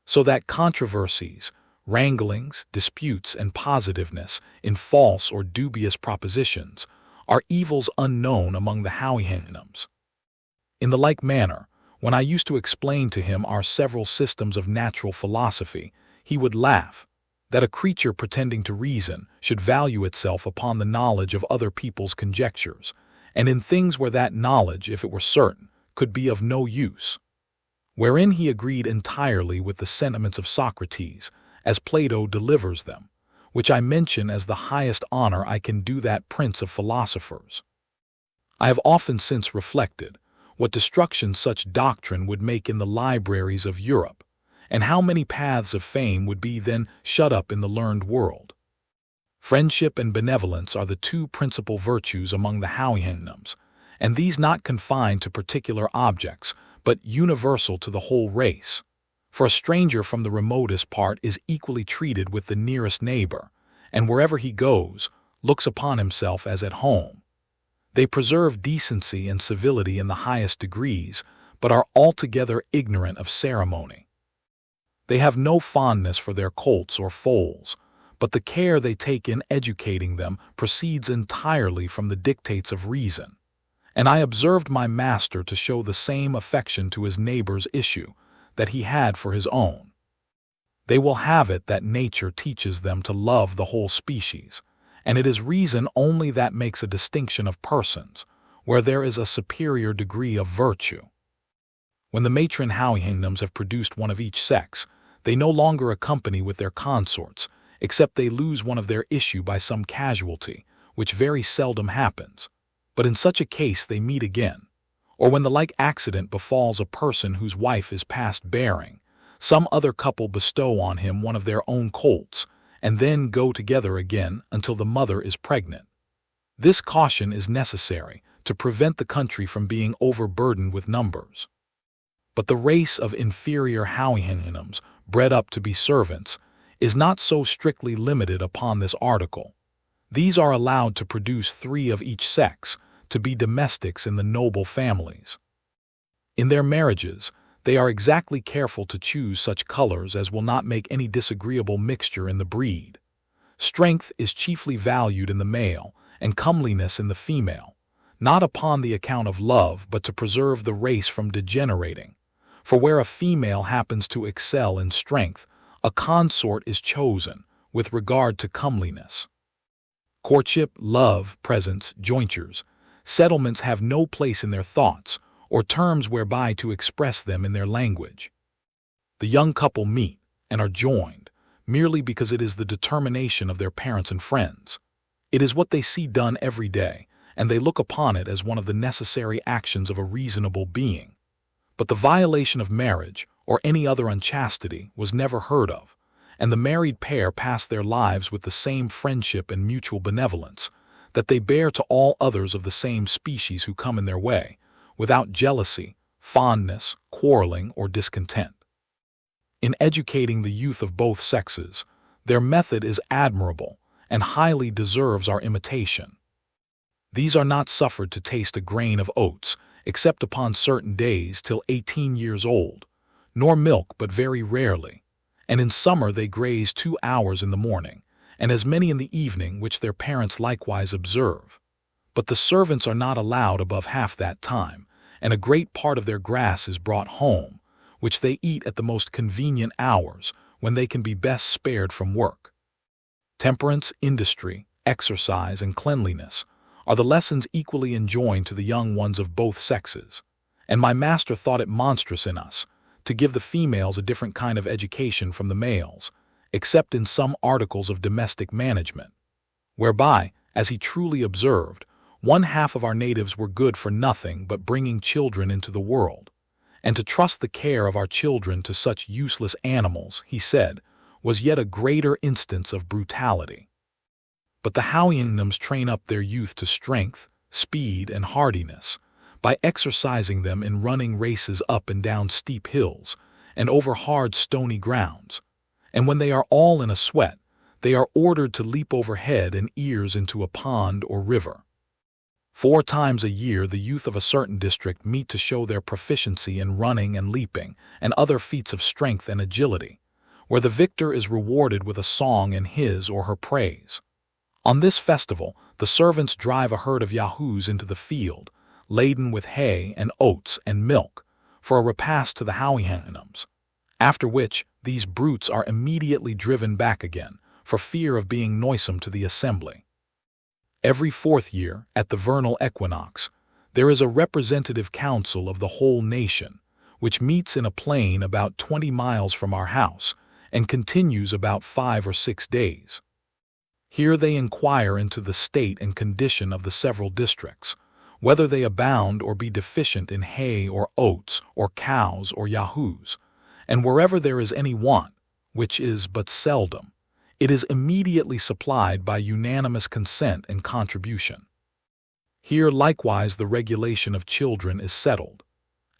so that controversies, wranglings, disputes, and positiveness in false or dubious propositions are evils unknown among the Houyhnhnms. In the like manner, when I used to explain to him our several systems of natural philosophy, he would laugh, that a creature pretending to reason should value itself upon the knowledge of other people's conjectures, and in things where that knowledge, if it were certain, could be of no use. Wherein he agreed entirely with the sentiments of Socrates, as Plato delivers them, which I mention as the highest honor I can do that prince of philosophers. I have often since reflected what destruction such doctrine would make in the libraries of Europe, and how many paths of fame would be then shut up in the learned world. Friendship and benevolence are the two principal virtues among the Houyhnhnms, and these not confined to particular objects, but universal to the whole race. For a stranger from the remotest part is equally treated with the nearest neighbor, and wherever he goes, looks upon himself as at home. They preserve decency and civility in the highest degrees, but are altogether ignorant of ceremony. They have no fondness for their colts or foals, but the care they take in educating them proceeds entirely from the dictates of reason. And I observed my master to show the same affection to his neighbor's issue that he had for his own. They will have it that nature teaches them to love the whole species, and it is reason only that makes a distinction of persons, where there is a superior degree of virtue. When the matron Houyhnhnms have produced one of each sex, they no longer accompany with their consorts, except they lose one of their issue by some casualty, which very seldom happens, but in such a case they meet again, or when the like accident befalls a person whose wife is past bearing, some other couple bestow on him one of their own colts, and then go together again until the mother is pregnant. This caution is necessary to prevent the country from being overburdened with numbers. But the race of inferior Houyhnhnms, bred up to be servants, is not so strictly limited upon this article. These are allowed to produce 3 of each sex, to be domestics in the noble families. In their marriages, they are exactly careful to choose such colors as will not make any disagreeable mixture in the breed. Strength is chiefly valued in the male, and comeliness in the female, not upon the account of love, but to preserve the race from degenerating. For where a female happens to excel in strength, a consort is chosen with regard to comeliness. Courtship, love, presents, jointures, settlements have no place in their thoughts, or terms whereby to express them in their language. The young couple meet and are joined merely because it is the determination of their parents and friends. It is what they see done every day, and they look upon it as one of the necessary actions of a reasonable being. But the violation of marriage, or any other unchastity, was never heard of, and the married pair pass their lives with the same friendship and mutual benevolence that they bear to all others of the same species who come in their way, without jealousy, fondness, quarreling, or discontent. In educating the youth of both sexes, their method is admirable and highly deserves our imitation. These are not suffered to taste a grain of oats, except upon certain days till 18 years old, nor milk but very rarely, and in summer they graze 2 hours in the morning, and as many in the evening, which their parents likewise observe. But the servants are not allowed above half that time, and a great part of their grass is brought home, which they eat at the most convenient hours, when they can be best spared from work. Temperance, industry, exercise, and cleanliness are the lessons equally enjoined to the young ones of both sexes, and my master thought it monstrous in us to give the females a different kind of education from the males, except in some articles of domestic management, whereby, as he truly observed, 1/2 of our natives were good for nothing but bringing children into the world, and to trust the care of our children to such useless animals, he said, was yet a greater instance of brutality. But the Houyhnhnms train up their youth to strength, speed, and hardiness, by exercising them in running races up and down steep hills, and over hard stony grounds, and when they are all in a sweat, they are ordered to leap over head and ears into a pond or river. 4 times a year the youth of a certain district meet to show their proficiency in running and leaping, and other feats of strength and agility, where the victor is rewarded with a song in his or her praise. On this festival, the servants drive a herd of Yahoos into the field, laden with hay and oats and milk, for a repast to the Houyhnhnms, after which these brutes are immediately driven back again, for fear of being noisome to the assembly. Every 4th year, at the vernal equinox, there is a representative council of the whole nation, which meets in a plain about 20 miles from our house, and continues about 5 or 6 days. Here they inquire into the state and condition of the several districts, whether they abound or be deficient in hay or oats or cows or Yahoos, and wherever there is any want, which is but seldom, it is immediately supplied by unanimous consent and contribution. Here likewise the regulation of children is settled.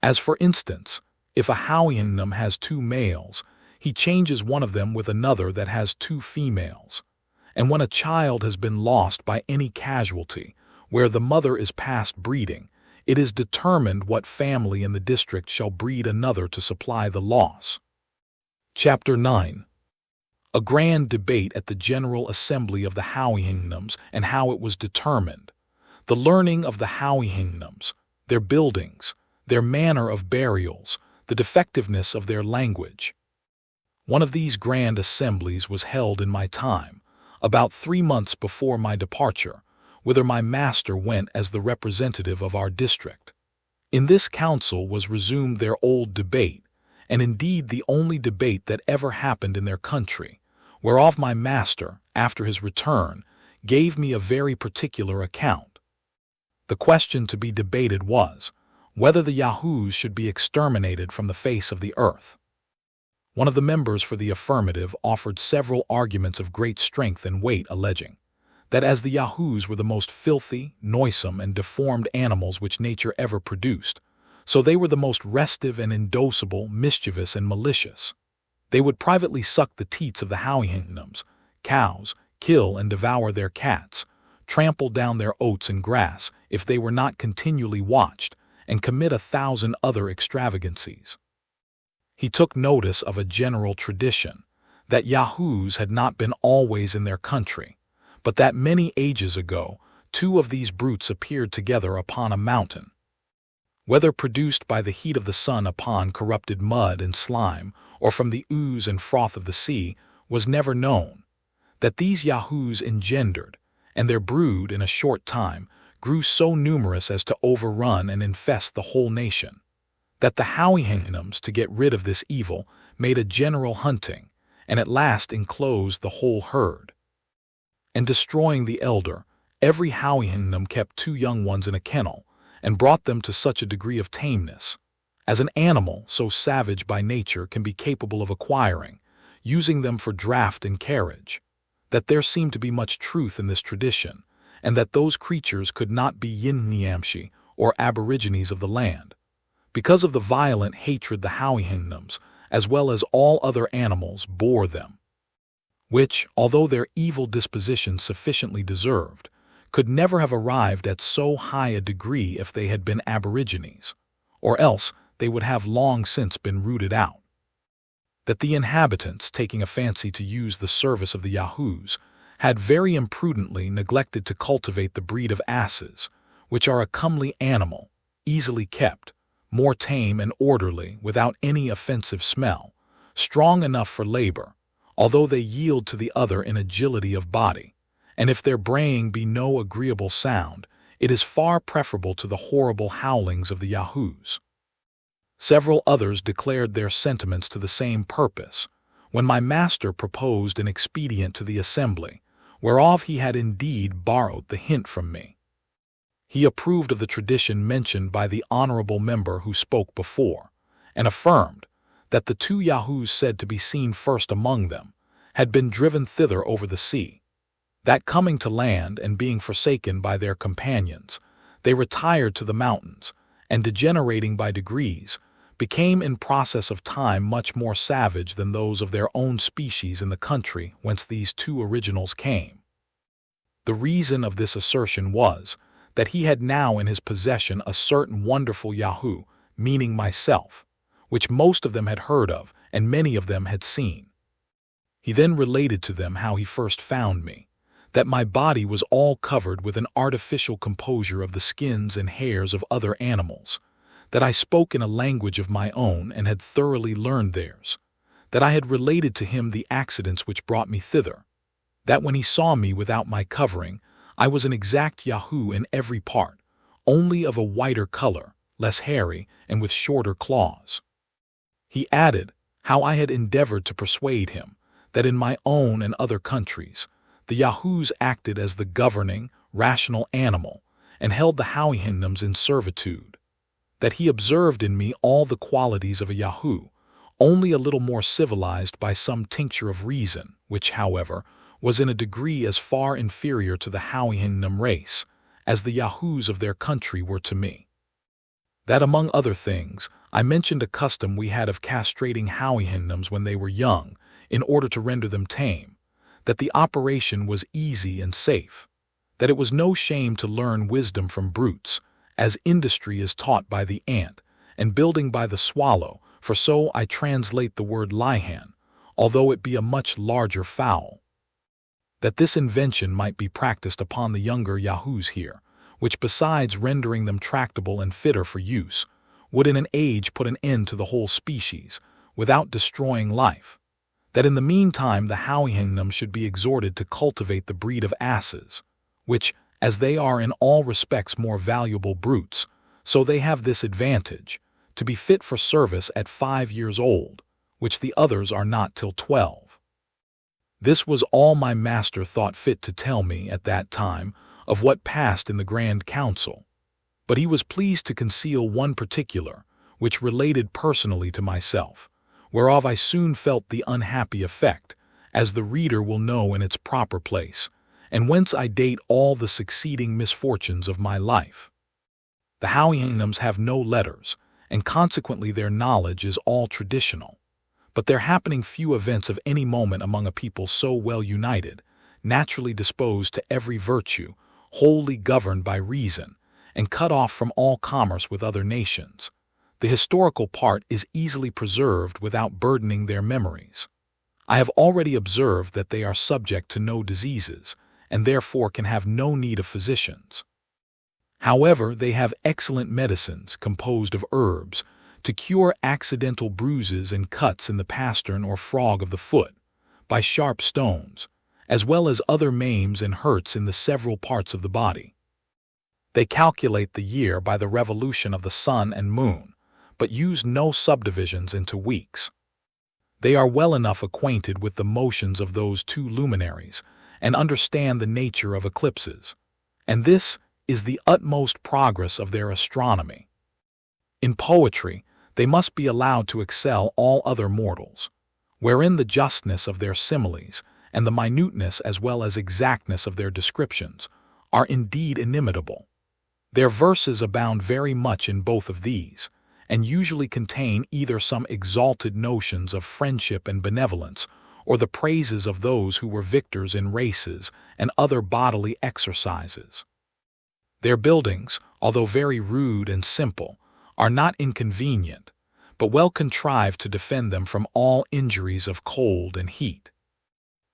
As for instance, if a Houyhnhnm has 2 males, he changes one of them with another that has 2 females. And when a child has been lost by any casualty, where the mother is past breeding, it is determined what family in the district shall breed another to supply the loss. Chapter 9. A grand debate at the General Assembly of the Houyhnhnms, and how it was determined. The learning of the Houyhnhnms, their buildings, their manner of burials, the defectiveness of their language. One of these grand assemblies was held in my time, about 3 months before my departure, whither my master went as the representative of our district. In this council was resumed their old debate, and indeed the only debate that ever happened in their country, whereof my master, after his return, gave me a very particular account. The question to be debated was, whether the Yahoos should be exterminated from the face of the earth. One of the members for the affirmative offered several arguments of great strength and weight, alleging that as the Yahoos were the most filthy, noisome, and deformed animals which nature ever produced, so they were the most restive and indocible, mischievous, and malicious. They would privately suck the teats of the Houyhnhnms, cows, kill and devour their cats, trample down their oats and grass if they were not continually watched, and commit 1,000 other extravagancies. He took notice of a general tradition, that Yahoos had not been always in their country, but that many ages ago 2 of these brutes appeared together upon a mountain. Whether produced by the heat of the sun upon corrupted mud and slime, or from the ooze and froth of the sea, was never known. That these Yahoos engendered, and their brood in a short time grew so numerous as to overrun and infest the whole nation. That the Houyhnhnms, to get rid of this evil, made a general hunting, and at last enclosed the whole herd. And destroying the elder, every Houyhnhnm kept 2 young ones in a kennel, and brought them to such a degree of tameness, as an animal so savage by nature can be capable of acquiring, using them for draught and carriage, that there seemed to be much truth in this tradition, and that those creatures could not be Houyhnhnms or aborigines of the land, because of the violent hatred the Houyhnhnms, as well as all other animals, bore them, which, although their evil disposition sufficiently deserved, could never have arrived at so high a degree if they had been aborigines, or else they would have long since been rooted out. That the inhabitants, taking a fancy to use the service of the Yahoos, had very imprudently neglected to cultivate the breed of asses, which are a comely animal, easily kept, more tame and orderly, without any offensive smell, strong enough for labor, although they yield to the other in agility of body, and if their braying be no agreeable sound, it is far preferable to the horrible howlings of the Yahoos. Several others declared their sentiments to the same purpose, when my master proposed an expedient to the assembly, whereof he had indeed borrowed the hint from me. He approved of the tradition mentioned by the honorable member who spoke before, and affirmed that the 2 Yahoos said to be seen first among them had been driven thither over the sea, that coming to land and being forsaken by their companions, they retired to the mountains, and degenerating by degrees, became in process of time much more savage than those of their own species in the country whence these 2 originals came. The reason of this assertion was that he had now in his possession a certain wonderful Yahoo, meaning myself, which most of them had heard of and many of them had seen. He then related to them how he first found me, that my body was all covered with an artificial composure of the skins and hairs of other animals, that I spoke in a language of my own and had thoroughly learned theirs, that I had related to him the accidents which brought me thither, that when he saw me without my covering, I was an exact Yahoo in every part, only of a whiter color, less hairy, and with shorter claws. He added how I had endeavored to persuade him that in my own and other countries, the Yahoos acted as the governing, rational animal, and held the Houyhnhnms in servitude, that he observed in me all the qualities of a Yahoo, only a little more civilized by some tincture of reason, which, however, was in a degree as far inferior to the Houyhnhnm race as the Yahoos of their country were to me. That among other things, I mentioned a custom we had of castrating Houyhnhnms when they were young, in order to render them tame, that the operation was easy and safe, that it was no shame to learn wisdom from brutes, as industry is taught by the ant, and building by the swallow, for so I translate the word lihan, although it be a much larger fowl. That this invention might be practiced upon the younger Yahoos here, which besides rendering them tractable and fitter for use, would in an age put an end to the whole species, without destroying life, that in the meantime the Houyhnhnms should be exhorted to cultivate the breed of asses, which, as they are in all respects more valuable brutes, so they have this advantage, to be fit for service at 5 years old, which the others are not till 12. This was all my master thought fit to tell me at that time of what passed in the Grand Council, but he was pleased to conceal one particular, which related personally to myself, whereof I soon felt the unhappy effect, as the reader will know in its proper place, and whence I date all the succeeding misfortunes of my life. The Houyhnhnms have no letters, and consequently their knowledge is all traditional, but there happening few events of any moment among a people so well united, naturally disposed to every virtue, wholly governed by reason, and cut off from all commerce with other nations, the historical part is easily preserved without burdening their memories. I have already observed that they are subject to no diseases, and therefore can have no need of physicians. However, they have excellent medicines composed of herbs to cure accidental bruises and cuts in the pastern or frog of the foot, by sharp stones, as well as other maims and hurts in the several parts of the body. They calculate the year by the revolution of the sun and moon, but use no subdivisions into weeks. They are well enough acquainted with the motions of those 2 luminaries, and understand the nature of eclipses, and this is the utmost progress of their astronomy. In poetry, they must be allowed to excel all other mortals, wherein the justness of their similes and the minuteness as well as exactness of their descriptions are indeed inimitable. Their verses abound very much in both of these, and usually contain either some exalted notions of friendship and benevolence, or the praises of those who were victors in races and other bodily exercises. Their buildings, although very rude and simple, are not inconvenient, but well contrived to defend them from all injuries of cold and heat.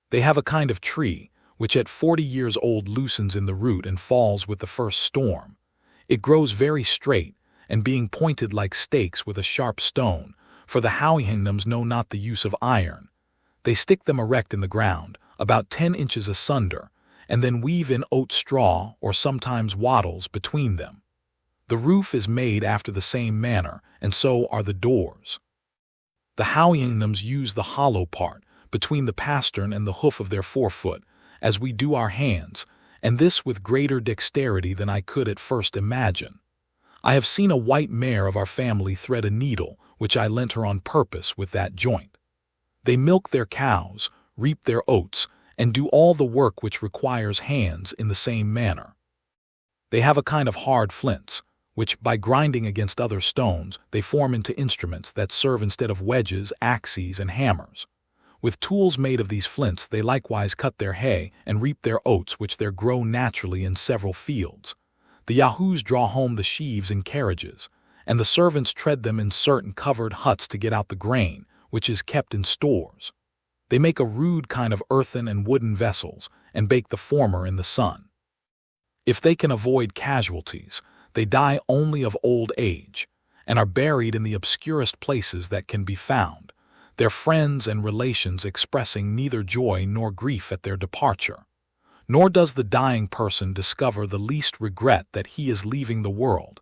They have a kind of tree, which at 40 years old loosens in the root and falls with the first storm. It grows very straight, and being pointed like stakes with a sharp stone, for the Houyhnhnms know not the use of iron, they stick them erect in the ground, about 10 inches asunder, and then weave in oat straw or sometimes wattles between them. The roof is made after the same manner, and so are the doors. The Houyhnhnms use the hollow part, between the pastern and the hoof of their forefoot, as we do our hands, and this with greater dexterity than I could at first imagine. I have seen a white mare of our family thread a needle, which I lent her on purpose, with that joint. They milk their cows, reap their oats, and do all the work which requires hands in the same manner. They have a kind of hard flints, which, by grinding against other stones, they form into instruments that serve instead of wedges, axes, and hammers. With tools made of these flints they likewise cut their hay and reap their oats, which there grow naturally in several fields. The Yahoos draw home the sheaves in carriages, and the servants tread them in certain covered huts to get out the grain, which is kept in stores. They make a rude kind of earthen and wooden vessels, and bake the former in the sun. If they can avoid casualties, they die only of old age, and are buried in the obscurest places that can be found, their friends and relations expressing neither joy nor grief at their departure. Nor does the dying person discover the least regret that he is leaving the world,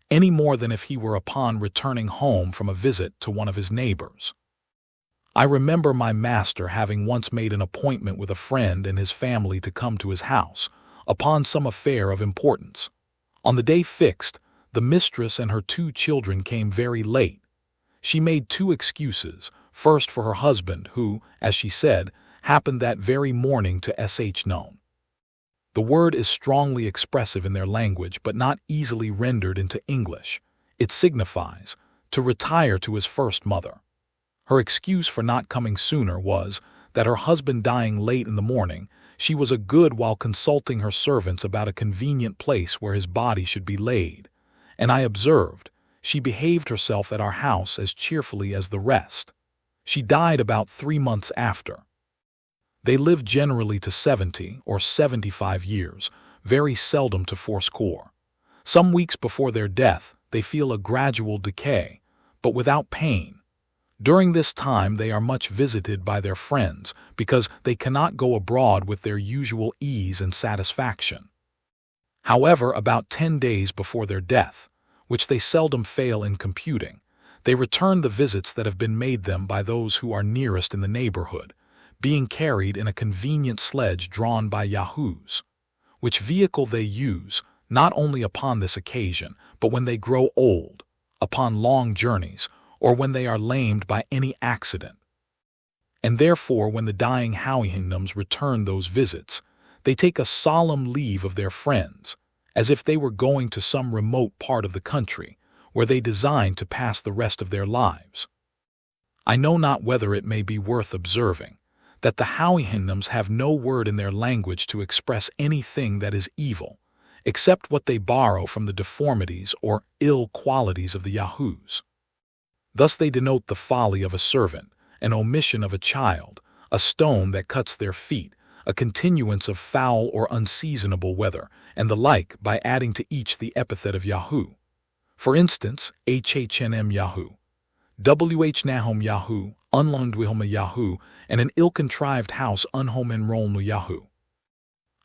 any more than if he were upon returning home from a visit to one of his neighbors. I remember my master having once made an appointment with a friend and his family to come to his house, upon some affair of importance. On the day fixed, the mistress and her 2 children came very late. She made 2 excuses, first for her husband, who, as she said, happened that very morning to sh known. The word is strongly expressive in their language, but not easily rendered into English. It signifies, to retire to his first mother. Her excuse for not coming sooner was, that her husband dying late in the morning, she was a good while consulting her servants about a convenient place where his body should be laid, and I observed, she behaved herself at our house as cheerfully as the rest. She died about 3 months after. They live generally to 70 or 75 years, very seldom to 80. Some weeks before their death, they feel a gradual decay, but without pain. During this time they are much visited by their friends, because they cannot go abroad with their usual ease and satisfaction. However, about 10 days before their death, which they seldom fail in computing, they return the visits that have been made them by those who are nearest in the neighborhood, being carried in a convenient sledge drawn by Yahoos, which vehicle they use, not only upon this occasion, but when they grow old, upon long journeys, or when they are lamed by any accident. And therefore, when the dying Houyhnhnms return those visits, they take a solemn leave of their friends, as if they were going to some remote part of the country, where they design to pass the rest of their lives. I know not whether it may be worth observing, that the Houyhnhnms have no word in their language to express anything that is evil, except what they borrow from the deformities or ill qualities of the Yahoos. Thus they denote the folly of a servant, an omission of a child, a stone that cuts their feet, a continuance of foul or unseasonable weather, and the like, by adding to each the epithet of Yahoo. For instance, Hhnm Yahoo, Nahom Yahoo, Unlondwilma Yahoo, and an ill-contrived house Unhomenrolnu Yahoo.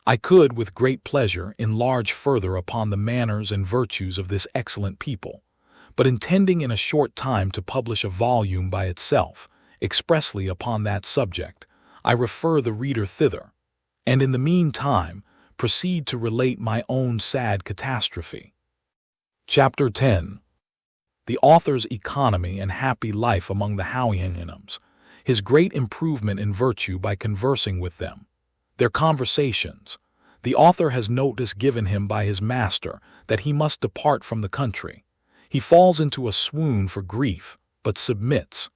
I could, with great pleasure, enlarge further upon the manners and virtues of this excellent people, but intending in a short time to publish a volume by itself, expressly upon that subject, I refer the reader thither, and in the meantime proceed to relate my own sad catastrophe. Chapter 10. The author's economy and happy life among the Houyhnhnms, his great improvement in virtue by conversing with them, their conversations. The author has notice given him by his master that he must depart from the country. He falls into a swoon for grief, but submits.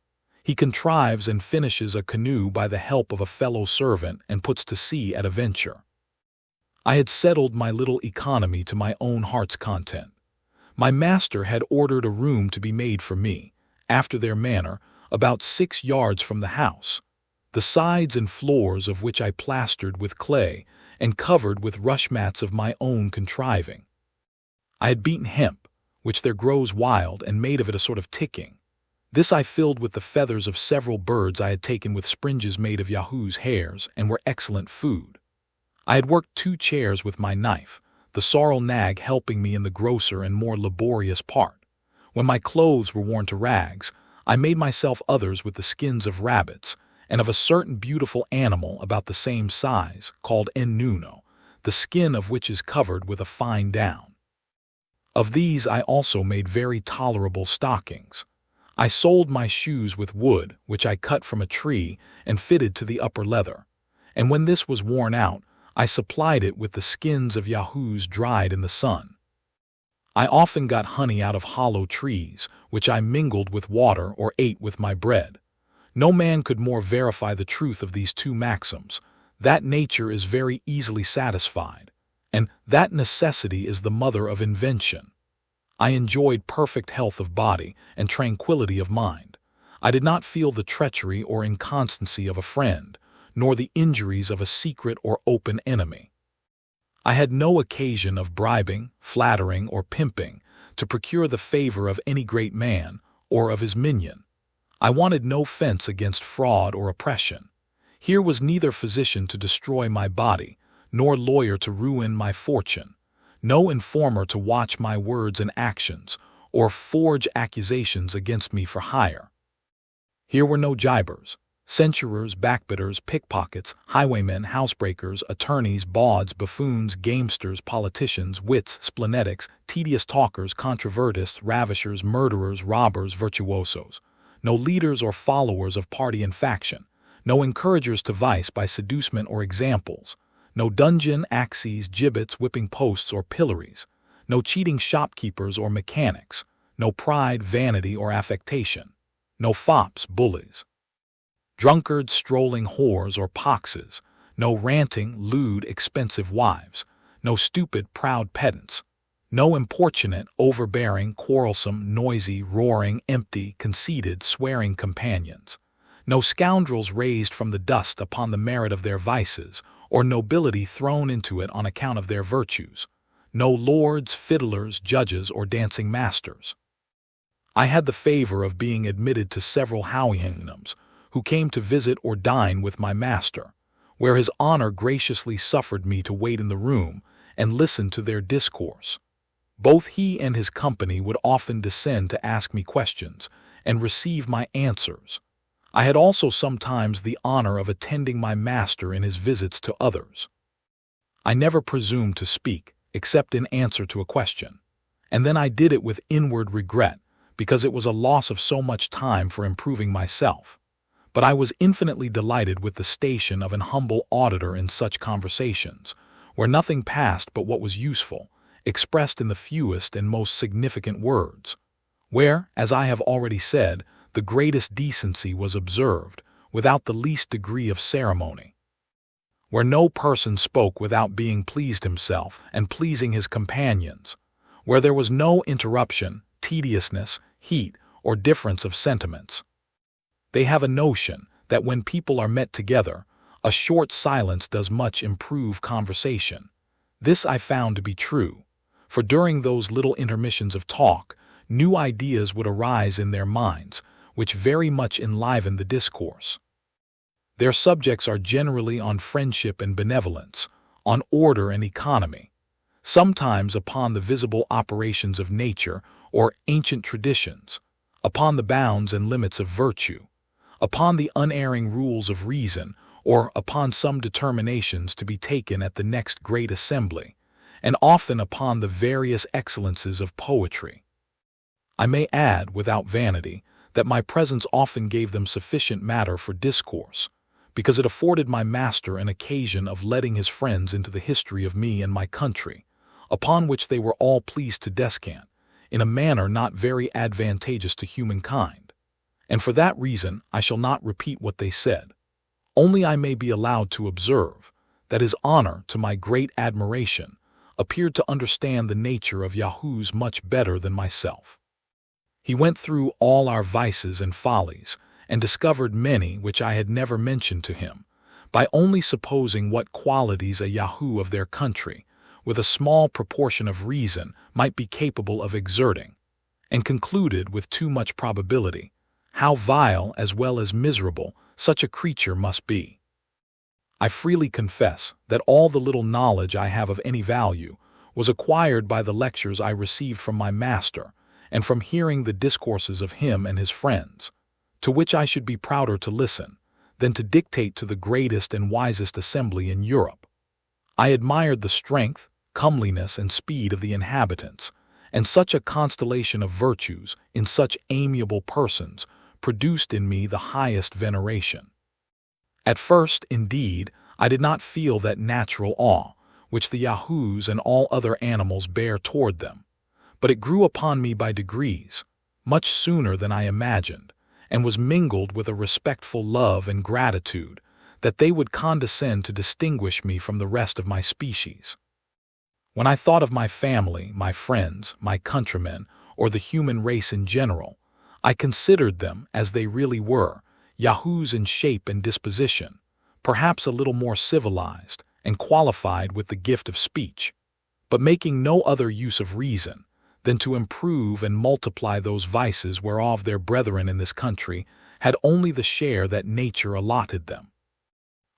He contrives and finishes a canoe by the help of a fellow servant and puts to sea at a venture. I had settled my little economy to my own heart's content. My master had ordered a room to be made for me, after their manner, about 6 yards from the house, the sides and floors of which I plastered with clay and covered with rush mats of my own contriving. I had beaten hemp, which there grows wild, and made of it a sort of ticking. This I filled with the feathers of several birds I had taken with springes made of Yahoo's hairs, and were excellent food. I had worked 2 chairs with my knife, the sorrel nag helping me in the grosser and more laborious part. When my clothes were worn to rags, I made myself others with the skins of rabbits, and of a certain beautiful animal about the same size, called nuno, the skin of which is covered with a fine down. Of these I also made very tolerable stockings. I soled my shoes with wood, which I cut from a tree and fitted to the upper leather, and when this was worn out, I supplied it with the skins of Yahoos dried in the sun. I often got honey out of hollow trees, which I mingled with water or ate with my bread. No man could more verify the truth of these 2 maxims, that nature is very easily satisfied, and that necessity is the mother of invention. I enjoyed perfect health of body and tranquility of mind. I did not feel the treachery or inconstancy of a friend, nor the injuries of a secret or open enemy. I had no occasion of bribing, flattering, or pimping to procure the favor of any great man or of his minion. I wanted no fence against fraud or oppression. Here was neither physician to destroy my body, nor lawyer to ruin my fortune, no informer to watch my words and actions, or forge accusations against me for hire. Here were no gibers, censurers, backbitters, pickpockets, highwaymen, housebreakers, attorneys, bawds, buffoons, gamesters, politicians, wits, splenetics, tedious talkers, controvertists, ravishers, murderers, robbers, virtuosos. No leaders or followers of party and faction, no encouragers to vice by seducement or examples, no dungeon, axes, gibbets, whipping posts, or pillories, no cheating shopkeepers or mechanics, no pride, vanity, or affectation, no fops, bullies, drunkards, strolling whores, or poxes, no ranting, lewd, expensive wives, no stupid, proud pedants, no importunate, overbearing, quarrelsome, noisy, roaring, empty, conceited, swearing companions, no scoundrels raised from the dust upon the merit of their vices, or nobility thrown into it on account of their virtues, no lords, fiddlers, judges, or dancing masters. I had the favor of being admitted to several Houyhnhnms, who came to visit or dine with my master, where his honor graciously suffered me to wait in the room and listen to their discourse. Both he and his company would often descend to ask me questions and receive my answers. I had also sometimes the honor of attending my master in his visits to others. I never presumed to speak, except in answer to a question, and then I did it with inward regret, because it was a loss of so much time for improving myself. But I was infinitely delighted with the station of an humble auditor in such conversations, where nothing passed but what was useful, expressed in the fewest and most significant words, where, as I have already said, the greatest decency was observed, without the least degree of ceremony, where no person spoke without being pleased himself and pleasing his companions, where there was no interruption, tediousness, heat, or difference of sentiments. They have a notion that when people are met together, a short silence does much improve conversation. This I found to be true, for during those little intermissions of talk, new ideas would arise in their minds, which very much enliven the discourse. Their subjects are generally on friendship and benevolence, on order and economy, sometimes upon the visible operations of nature or ancient traditions, upon the bounds and limits of virtue, upon the unerring rules of reason, or upon some determinations to be taken at the next great assembly, and often upon the various excellences of poetry. I may add, without vanity, that my presence often gave them sufficient matter for discourse, because it afforded my master an occasion of letting his friends into the history of me and my country, upon which they were all pleased to descant, in a manner not very advantageous to humankind, and for that reason I shall not repeat what they said. Only I may be allowed to observe that his honor, to my great admiration, appeared to understand the nature of Yahoos much better than myself. He went through all our vices and follies, and discovered many which I had never mentioned to him, by only supposing what qualities a Yahoo of their country, with a small proportion of reason, might be capable of exerting, and concluded with too much probability how vile as well as miserable such a creature must be. I freely confess that all the little knowledge I have of any value was acquired by the lectures I received from my master and from hearing the discourses of him and his friends, to which I should be prouder to listen than to dictate to the greatest and wisest assembly in Europe. I admired the strength, comeliness, and speed of the inhabitants, and such a constellation of virtues in such amiable persons produced in me the highest veneration. At first, indeed, I did not feel that natural awe which the Yahoos and all other animals bear toward them, but it grew upon me by degrees, much sooner than I imagined, and was mingled with a respectful love and gratitude that they would condescend to distinguish me from the rest of my species. When I thought of my family, my friends, my countrymen, or the human race in general, I considered them as they really were, Yahoos in shape and disposition, perhaps a little more civilized and qualified with the gift of speech, but making no other use of reason than to improve and multiply those vices whereof their brethren in this country had only the share that nature allotted them.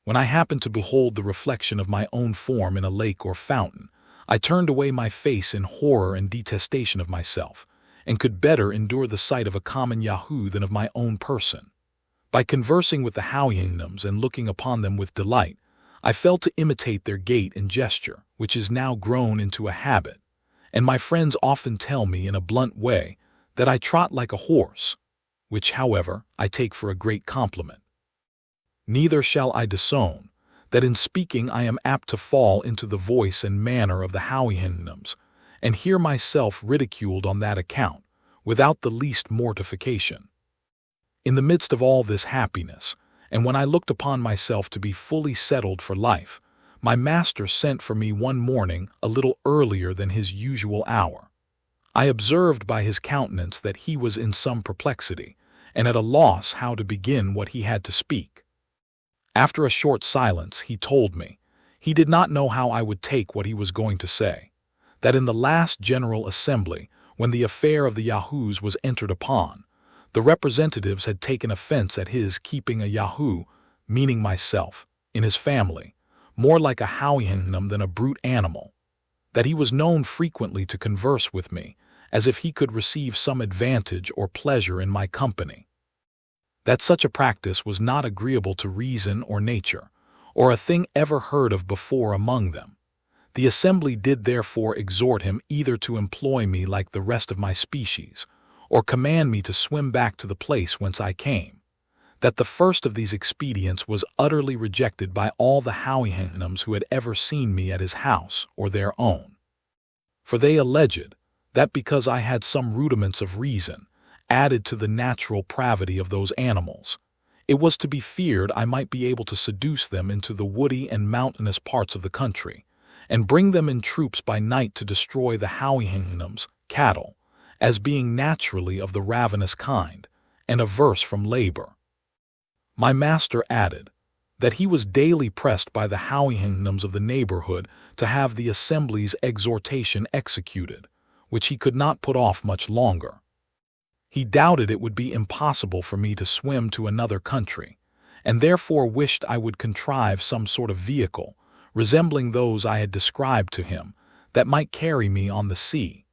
When I happened to behold the reflection of my own form in a lake or fountain, I turned away my face in horror and detestation of myself, and could better endure the sight of a common Yahoo than of my own person. By conversing with the Houyhnhnms and looking upon them with delight, I fell to imitate their gait and gesture, which is now grown into a habit, and my friends often tell me in a blunt way that I trot like a horse, which, however, I take for a great compliment. Neither shall I disown that in speaking I am apt to fall into the voice and manner of the Houyhnhnms, and hear myself ridiculed on that account, without the least mortification. In the midst of all this happiness, and when I looked upon myself to be fully settled for life, my master sent for me one morning a little earlier than his usual hour. I observed by his countenance that he was in some perplexity, and at a loss how to begin what he had to speak. After a short silence, he told me he did not know how I would take what he was going to say, that in the last General Assembly, when the affair of the Yahoos was entered upon, the representatives had taken offense at his keeping a Yahoo, meaning myself, in his family, more like a Houyhnhnm than a brute animal, that he was known frequently to converse with me, as if he could receive some advantage or pleasure in my company, that such a practice was not agreeable to reason or nature, or a thing ever heard of before among them. The assembly did therefore exhort him either to employ me like the rest of my species, or command me to swim back to the place whence I came. That the first of these expedients was utterly rejected by all the Houyhnhnms who had ever seen me at his house or their own. For they alleged that because I had some rudiments of reason, added to the natural pravity of those animals, it was to be feared I might be able to seduce them into the woody and mountainous parts of the country, and bring them in troops by night to destroy the Houyhnhnms' cattle, as being naturally of the ravenous kind, and averse from labor. My master added that he was daily pressed by the Houyhnhnms of the neighborhood to have the assembly's exhortation executed, which he could not put off much longer. He doubted it would be impossible for me to swim to another country, and therefore wished I would contrive some sort of vehicle, resembling those I had described to him, that might carry me on the sea,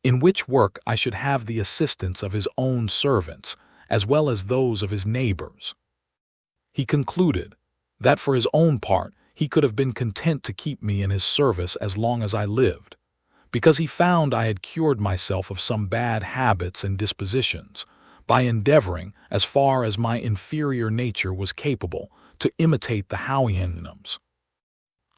in which work I should have the assistance of his own servants, as well as those of his neighbors. He concluded that for his own part he could have been content to keep me in his service as long as I lived, because he found I had cured myself of some bad habits and dispositions, by endeavoring, as far as my inferior nature was capable, to imitate the Houyhnhnms.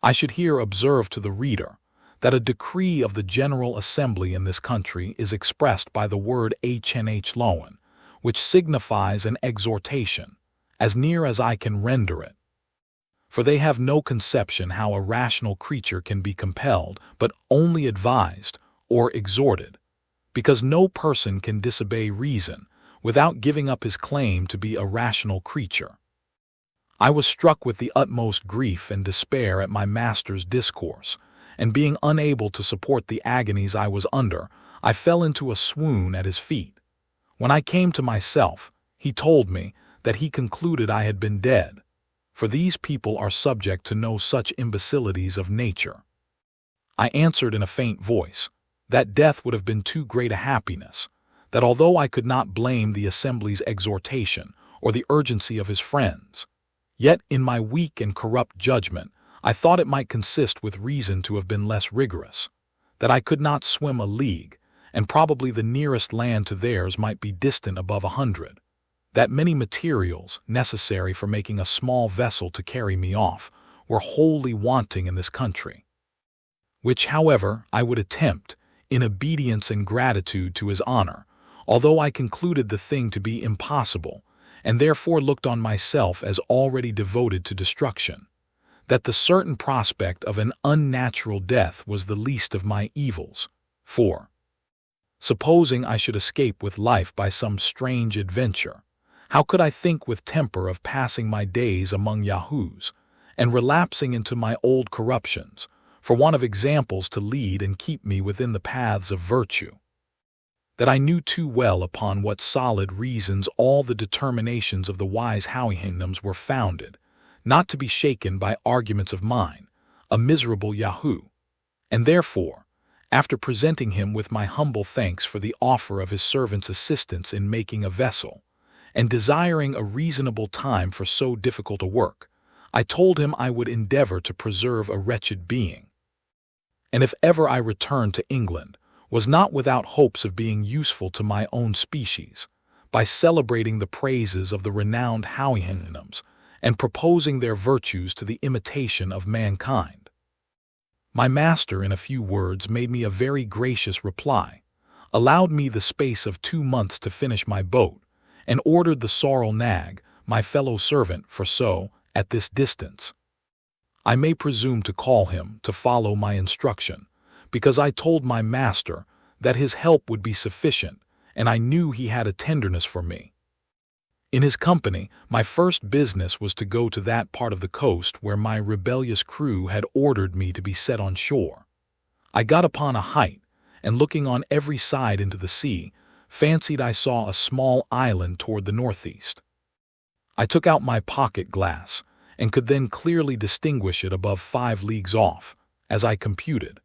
I should here observe to the reader that a decree of the General Assembly in this country is expressed by the word HNH Lowen, which signifies an exhortation, as near as I can render it. For they have no conception how a rational creature can be compelled, but only advised or exhorted, because no person can disobey reason without giving up his claim to be a rational creature. I was struck with the utmost grief and despair at my master's discourse, and being unable to support the agonies I was under, I fell into a swoon at his feet. When I came to myself, he told me that he concluded I had been dead, for these people are subject to no such imbecilities of nature. I answered in a faint voice that death would have been too great a happiness, that although I could not blame the assembly's exhortation or the urgency of his friends, yet in my weak and corrupt judgment I thought it might consist with reason to have been less rigorous, that I could not swim a league, and probably the nearest land to theirs might be distant above 100, that many materials necessary for making a small vessel to carry me off were wholly wanting in this country, which, however, I would attempt, in obedience and gratitude to his honor, although I concluded the thing to be impossible, and therefore looked on myself as already devoted to destruction, that the certain prospect of an unnatural death was the least of my evils. For, supposing I should escape with life by some strange adventure, how could I think with temper of passing my days among Yahoos, and relapsing into my old corruptions, for want of examples to lead and keep me within the paths of virtue? That I knew too well upon what solid reasons all the determinations of the wise Houyhnhnms were founded, not to be shaken by arguments of mine, a miserable Yahoo, and therefore, after presenting him with my humble thanks for the offer of his servant's assistance in making a vessel, and desiring a reasonable time for so difficult a work, I told him I would endeavor to preserve a wretched being, and if ever I returned to England, was not without hopes of being useful to my own species, by celebrating the praises of the renowned Houyhnhnms, and proposing their virtues to the imitation of mankind. My master, in a few words, made me a very gracious reply, allowed me the space of 2 months to finish my boat, and ordered the sorrel nag, my fellow servant, for so, at this distance, I may presume to call him, to follow my instruction, because I told my master that his help would be sufficient, and I knew he had a tenderness for me. In his company, my first business was to go to that part of the coast where my rebellious crew had ordered me to be set on shore. I got upon a height, and looking on every side into the sea, fancied I saw a small island toward the northeast. I took out my pocket glass, and could then clearly distinguish it above 5 leagues off, as I computed,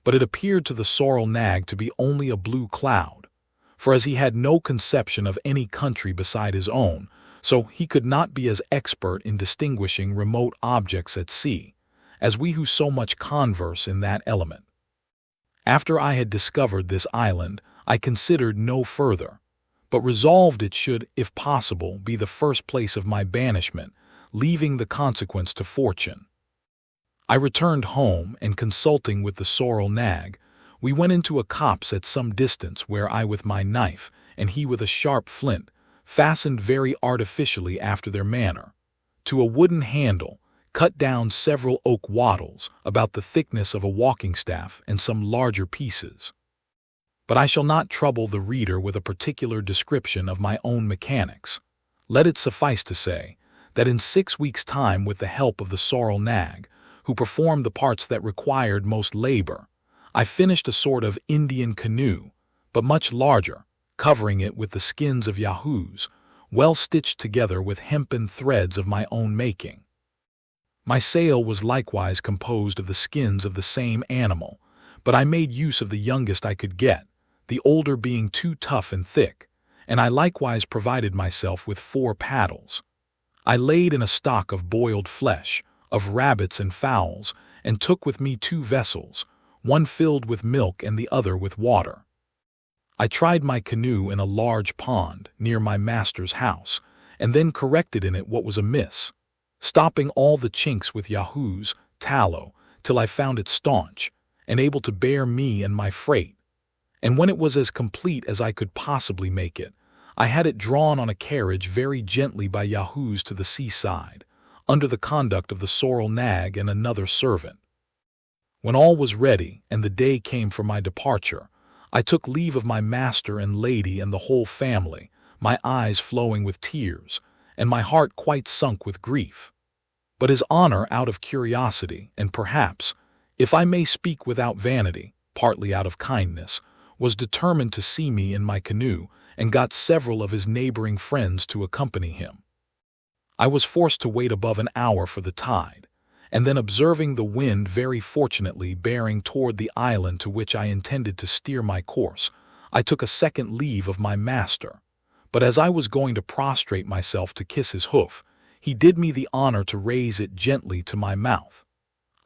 but it appeared to the sorrel nag to be only a blue cloud, for as he had no conception of any country beside his own, so he could not be as expert in distinguishing remote objects at sea, as we who so much converse in that element. After I had discovered this island, I considered no further, but resolved it should, if possible, be the first place of my banishment, leaving the consequence to fortune. I returned home, and consulting with the sorrel nag, we went into a copse at some distance, where I with my knife, and he with a sharp flint, fastened very artificially after their manner, to a wooden handle, cut down several oak wattles, about the thickness of a walking staff, and some larger pieces. But I shall not trouble the reader with a particular description of my own mechanics. Let it suffice to say, that in 6 weeks' time, with the help of the sorrel nag, who performed the parts that required most labor, I finished a sort of Indian canoe, but much larger, covering it with the skins of Yahoos, well stitched together with hempen threads of my own making. My sail was likewise composed of the skins of the same animal, but I made use of the youngest I could get, the older being too tough and thick, and I likewise provided myself with 4 paddles. I laid in a stock of boiled flesh, of rabbits and fowls, and took with me 2 vessels, one filled with milk and the other with water. I tried my canoe in a large pond near my master's house, and then corrected in it what was amiss, stopping all the chinks with Yahoos, tallow, till I found it staunch, and able to bear me and my freight. And when it was as complete as I could possibly make it, I had it drawn on a carriage very gently by Yahoos to the seaside, under the conduct of the sorrel nag and another servant. When all was ready, and the day came for my departure, I took leave of my master and lady and the whole family, my eyes flowing with tears, and my heart quite sunk with grief. But his honor, out of curiosity, and perhaps, if I may speak without vanity, partly out of kindness, was determined to see me in my canoe, and got several of his neighboring friends to accompany him. I was forced to wait above an hour for the tide, and then observing the wind very fortunately bearing toward the island to which I intended to steer my course, I took a second leave of my master. But as I was going to prostrate myself to kiss his hoof, he did me the honor to raise it gently to my mouth.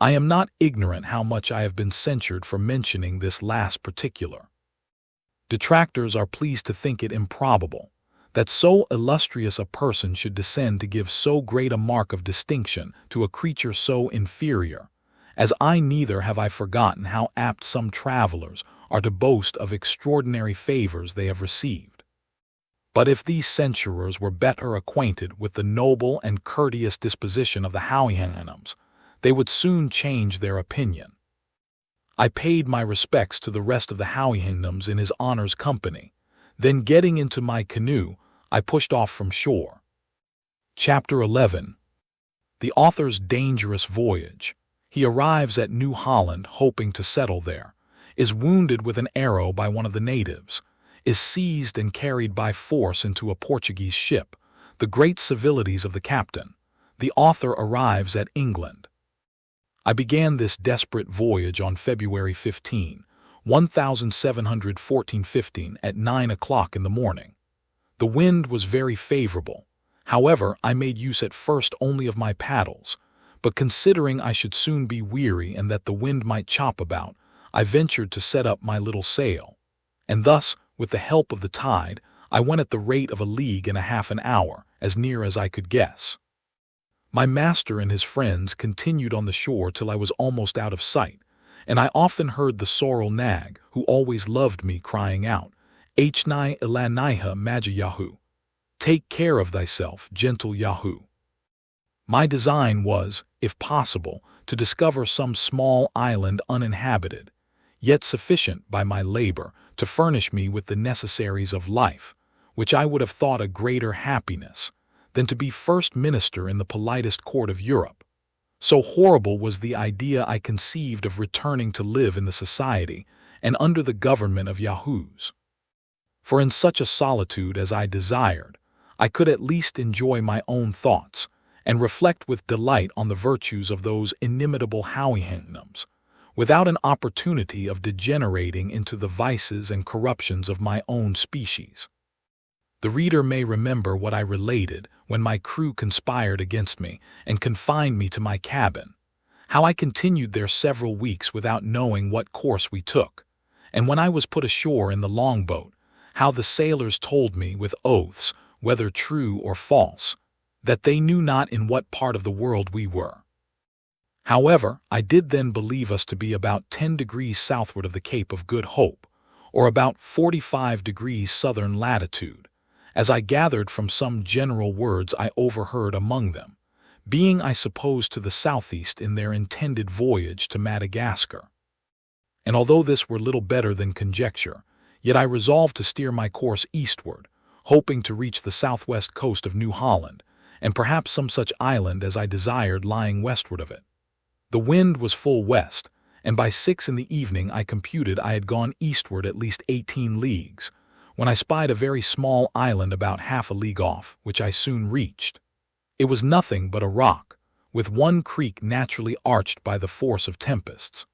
I am not ignorant how much I have been censured for mentioning this last particular. Detractors are pleased to think it improbable that so illustrious a person should descend to give so great a mark of distinction to a creature so inferior, as neither have I forgotten how apt some travelers are to boast of extraordinary favors they have received. But if these censurers were better acquainted with the noble and courteous disposition of the Houyhnhnms, they would soon change their opinion. I paid my respects to the rest of the Houyhnhnms in his honor's company. Then getting into my canoe, I pushed off from shore. Chapter 11. The author's dangerous voyage. He arrives at New Holland hoping to settle there, is wounded with an arrow by one of the natives, is seized and carried by force into a Portuguese ship, the great civilities of the captain. The author arrives at England. I began this desperate voyage on February 15, 1714 at 9 o'clock in the morning. The wind was very favorable. However, I made use at first only of my paddles, but considering I should soon be weary and that the wind might chop about, I ventured to set up my little sail. And thus, with the help of the tide, I went at the rate of 1.5 leagues an hour, as near as I could guess. My master and his friends continued on the shore till I was almost out of sight, and I often heard the sorrel nag, who always loved me, crying out, "Houyhnhnms ilaniha maja Yahoo! Take care of thyself, gentle Yahoo!" My design was, if possible, to discover some small island uninhabited, yet sufficient by my labor to furnish me with the necessaries of life, which I would have thought a greater happiness than to be first minister in the politest court of Europe. So horrible was the idea I conceived of returning to live in the society and under the government of Yahoos. For in such a solitude as I desired, I could at least enjoy my own thoughts and reflect with delight on the virtues of those inimitable Houyhnhnms, without an opportunity of degenerating into the vices and corruptions of my own species. The reader may remember what I related when my crew conspired against me and confined me to my cabin, how I continued there several weeks without knowing what course we took, and when I was put ashore in the longboat, how the sailors told me with oaths, whether true or false, that they knew not in what part of the world we were. However, I did then believe us to be about 10 degrees southward of the Cape of Good Hope, or about 45 degrees southern latitude, as I gathered from some general words I overheard among them, being I suppose to the southeast in their intended voyage to Madagascar. And although this were little better than conjecture, yet I resolved to steer my course eastward, hoping to reach the southwest coast of New Holland, and perhaps some such island as I desired lying westward of it. The wind was full west, and by 6 in the evening I computed I had gone eastward at least 18 leagues, when I spied a very small island about half a league off, which I soon reached. It was nothing but a rock, with one creek naturally arched by the force of tempests.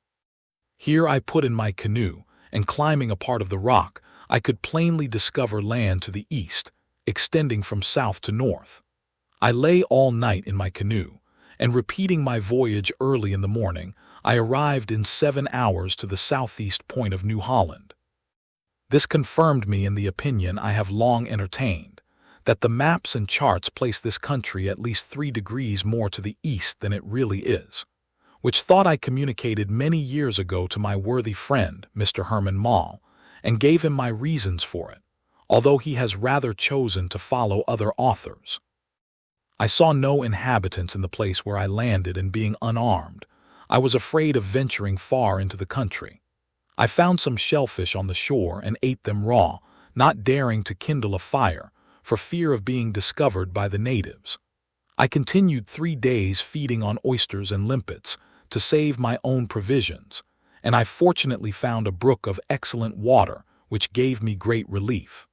Here I put in my canoe, and climbing a part of the rock, I could plainly discover land to the east, extending from south to north. I lay all night in my canoe, and repeating my voyage early in the morning, I arrived in 7 hours to the southeast point of New Holland. This confirmed me in the opinion I have long entertained, that the maps and charts place this country at least 3 degrees more to the east than it really is, which thought I communicated many years ago to my worthy friend, Mr. Herman Mall, and gave him my reasons for it, although he has rather chosen to follow other authors. I saw no inhabitants in the place where I landed, and being unarmed, I was afraid of venturing far into the country. I found some shellfish on the shore and ate them raw, not daring to kindle a fire for fear of being discovered by the natives. I continued 3 days feeding on oysters and limpets to save my own provisions, and I fortunately found a brook of excellent water which gave me great relief.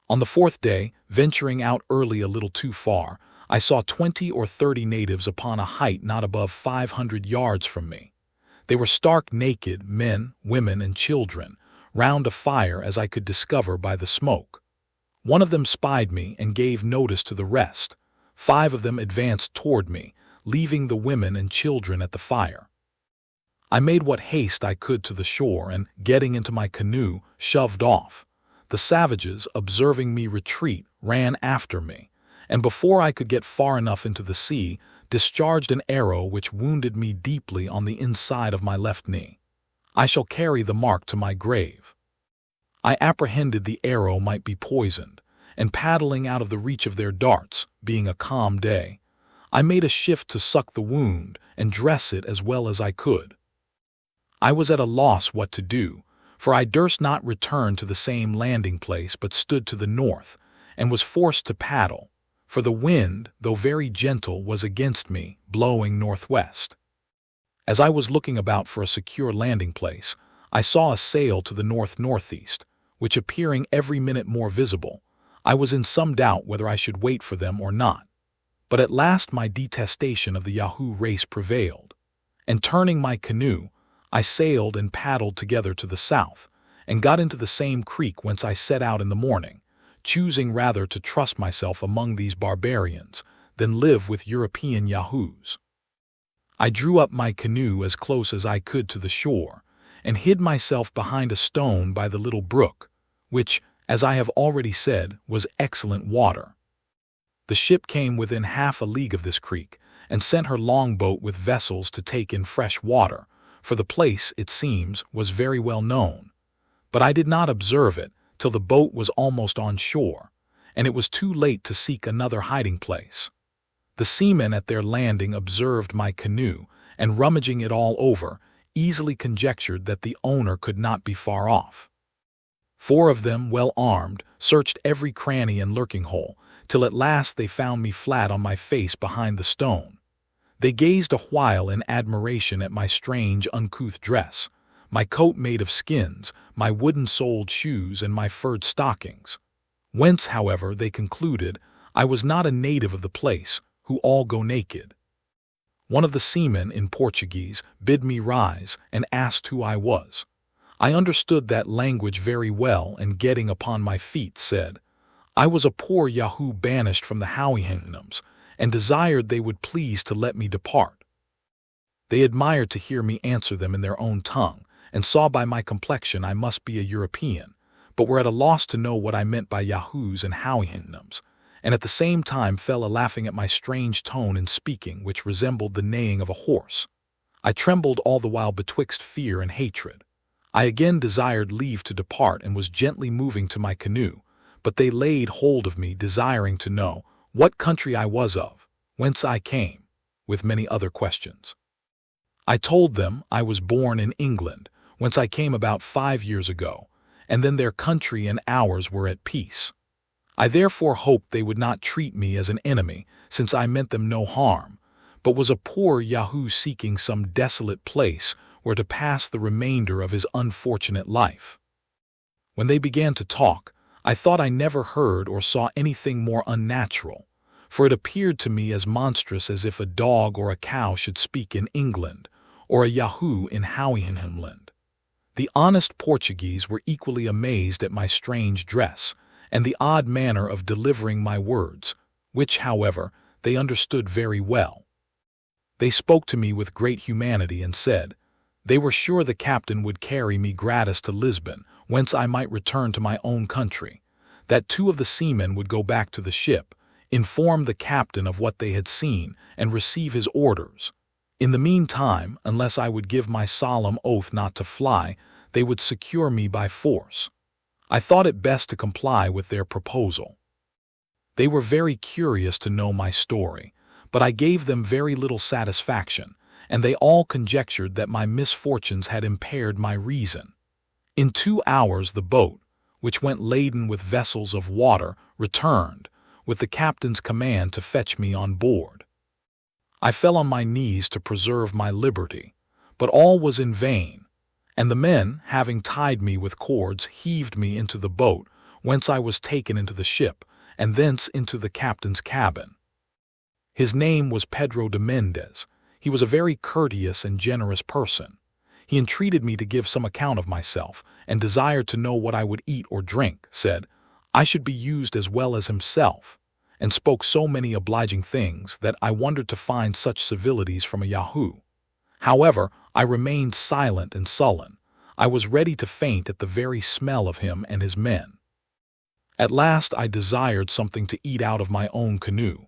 On the 4th day, venturing out early a little too far, I saw 20 or 30 natives upon a height not above 500 yards from me. They were stark naked, men, women, and children, round a fire as I could discover by the smoke. One of them spied me and gave notice to the rest. 5 of them advanced toward me, leaving the women and children at the fire. I made what haste I could to the shore and, getting into my canoe, shoved off. The savages, observing me retreat, ran after me, and before I could get far enough into the sea, discharged an arrow which wounded me deeply on the inside of my left knee. I shall carry the mark to my grave. I apprehended the arrow might be poisoned, and paddling out of the reach of their darts, being a calm day, I made a shift to suck the wound and dress it as well as I could. I was at a loss what to do, for I durst not return to the same landing place but stood to the north, and was forced to paddle, for the wind, though very gentle, was against me, blowing northwest. As I was looking about for a secure landing place, I saw a sail to the north-northeast, which appearing every minute more visible, I was in some doubt whether I should wait for them or not. But at last my detestation of the Yahoo race prevailed, and turning my canoe, I sailed and paddled together to the south, and got into the same creek whence I set out in the morning, choosing rather to trust myself among these barbarians than live with European Yahoos. I drew up my canoe as close as I could to the shore, and hid myself behind a stone by the little brook, which, as I have already said, was excellent water. The ship came within half a league of this creek, and sent her longboat with vessels to take in fresh water, for the place, it seems, was very well known. But I did not observe it till the boat was almost on shore, and it was too late to seek another hiding place. The seamen at their landing observed my canoe, and rummaging it all over, easily conjectured that the owner could not be far off. 4 of them, well armed, searched every cranny and lurking hole, till at last they found me flat on my face behind the stone. They gazed a while in admiration at my strange, uncouth dress, my coat made of skins, my wooden-soled shoes, and my furred stockings. Whence, however, they concluded I was not a native of the place, who all go naked. One of the seamen, in Portuguese, bid me rise, and asked who I was. I understood that language very well, and getting upon my feet, said, I was a poor Yahoo banished from the Houyhnhnms, and desired they would please to let me depart. They admired to hear me answer them in their own tongue, and saw by my complexion I must be a European, but were at a loss to know what I meant by Yahoos and Houyhnhnms, and at the same time fell a laughing at my strange tone in speaking, which resembled the neighing of a horse. I trembled all the while betwixt fear and hatred. I again desired leave to depart, and was gently moving to my canoe, but they laid hold of me, desiring to know what country I was of, whence I came, with many other questions. I told them I was born in England, whence I came about 5 years ago, and then their country and ours were at peace. I therefore hoped they would not treat me as an enemy, since I meant them no harm, but was a poor Yahoo seeking some desolate place where to pass the remainder of his unfortunate life. When they began to talk, I thought I never heard or saw anything more unnatural, for it appeared to me as monstrous as if a dog or a cow should speak in England, or a Yahoo in Houyhnhnmland. The honest Portuguese were equally amazed at my strange dress, and the odd manner of delivering my words, which, however, they understood very well. They spoke to me with great humanity, and said, they were sure the captain would carry me gratis to Lisbon, whence I might return to my own country, that 2 of the seamen would go back to the ship, inform the captain of what they had seen, and receive his orders. In the meantime, unless I would give my solemn oath not to fly, they would secure me by force. I thought it best to comply with their proposal. They were very curious to know my story, but I gave them very little satisfaction, and they all conjectured that my misfortunes had impaired my reason. In 2 hours the boat, which went laden with vessels of water, returned, with the captain's command to fetch me on board. I fell on my knees to preserve my liberty, but all was in vain, and the men, having tied me with cords, heaved me into the boat, whence I was taken into the ship, and thence into the captain's cabin. His name was Pedro de Mendez. He was a very courteous and generous person. He entreated me to give some account of myself, and desired to know what I would eat or drink, said I should be used as well as himself, and spoke so many obliging things that I wondered to find such civilities from a Yahoo. However, I remained silent and sullen. I was ready to faint at the very smell of him and his men. At last I desired something to eat out of my own canoe,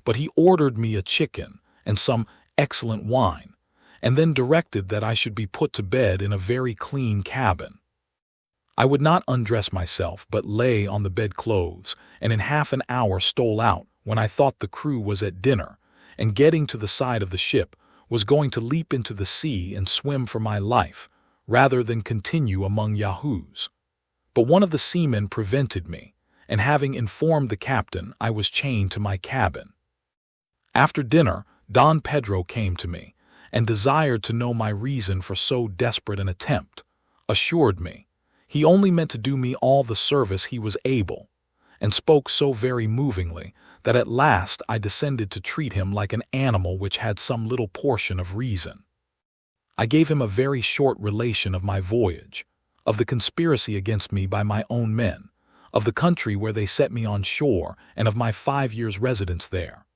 but he ordered me a chicken and some excellent wine, and then directed that I should be put to bed in a very clean cabin. I would not undress myself, but lay on the bedclothes, and in half an hour stole out, when I thought the crew was at dinner, and getting to the side of the ship, was going to leap into the sea and swim for my life, rather than continue among Yahoos. But one of the seamen prevented me, and having informed the captain, I was chained to my cabin. After dinner, Don Pedro came to me, and desired to know my reason for so desperate an attempt, assured me he only meant to do me all the service he was able, and spoke so very movingly that at last I descended to treat him like an animal which had some little portion of reason. I gave him a very short relation of my voyage, of the conspiracy against me by my own men, of the country where they set me on shore, and of my 5 years' residence there,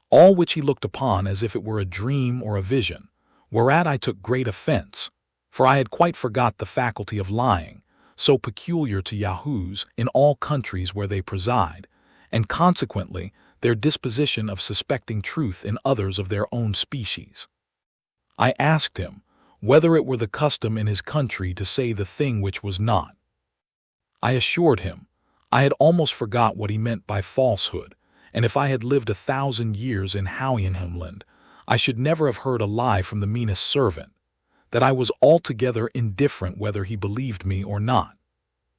all which he looked upon as if it were a dream or a vision, whereat I took great offense, for I had quite forgot the faculty of lying, so peculiar to Yahoos in all countries where they preside, and consequently their disposition of suspecting truth in others of their own species. I asked him whether it were the custom in his country to say the thing which was not. I assured him I had almost forgot what he meant by falsehood, and if I had lived 1,000 years in Houyhnhnms, I should never have heard a lie from the meanest servant, that I was altogether indifferent whether he believed me or not.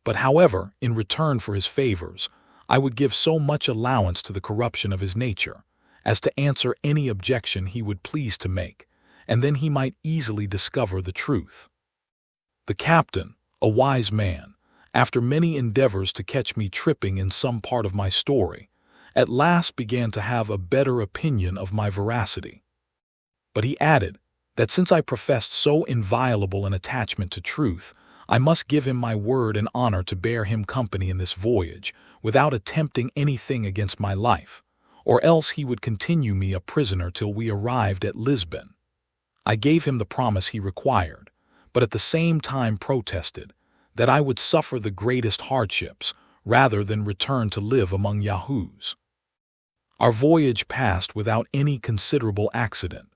But however, in return for his favors, I would give so much allowance to the corruption of his nature, as to answer any objection he would please to make, and then he might easily discover the truth. The captain, a wise man, after many endeavors to catch me tripping in some part of my story, at last began to have a better opinion of my veracity. But he added that since I professed so inviolable an attachment to truth, I must give him my word and honor to bear him company in this voyage, without attempting anything against my life, or else he would continue me a prisoner till we arrived at Lisbon. I gave him the promise he required, but at the same time protested that I would suffer the greatest hardships rather than return to live among Yahoos. Our voyage passed without any considerable accident.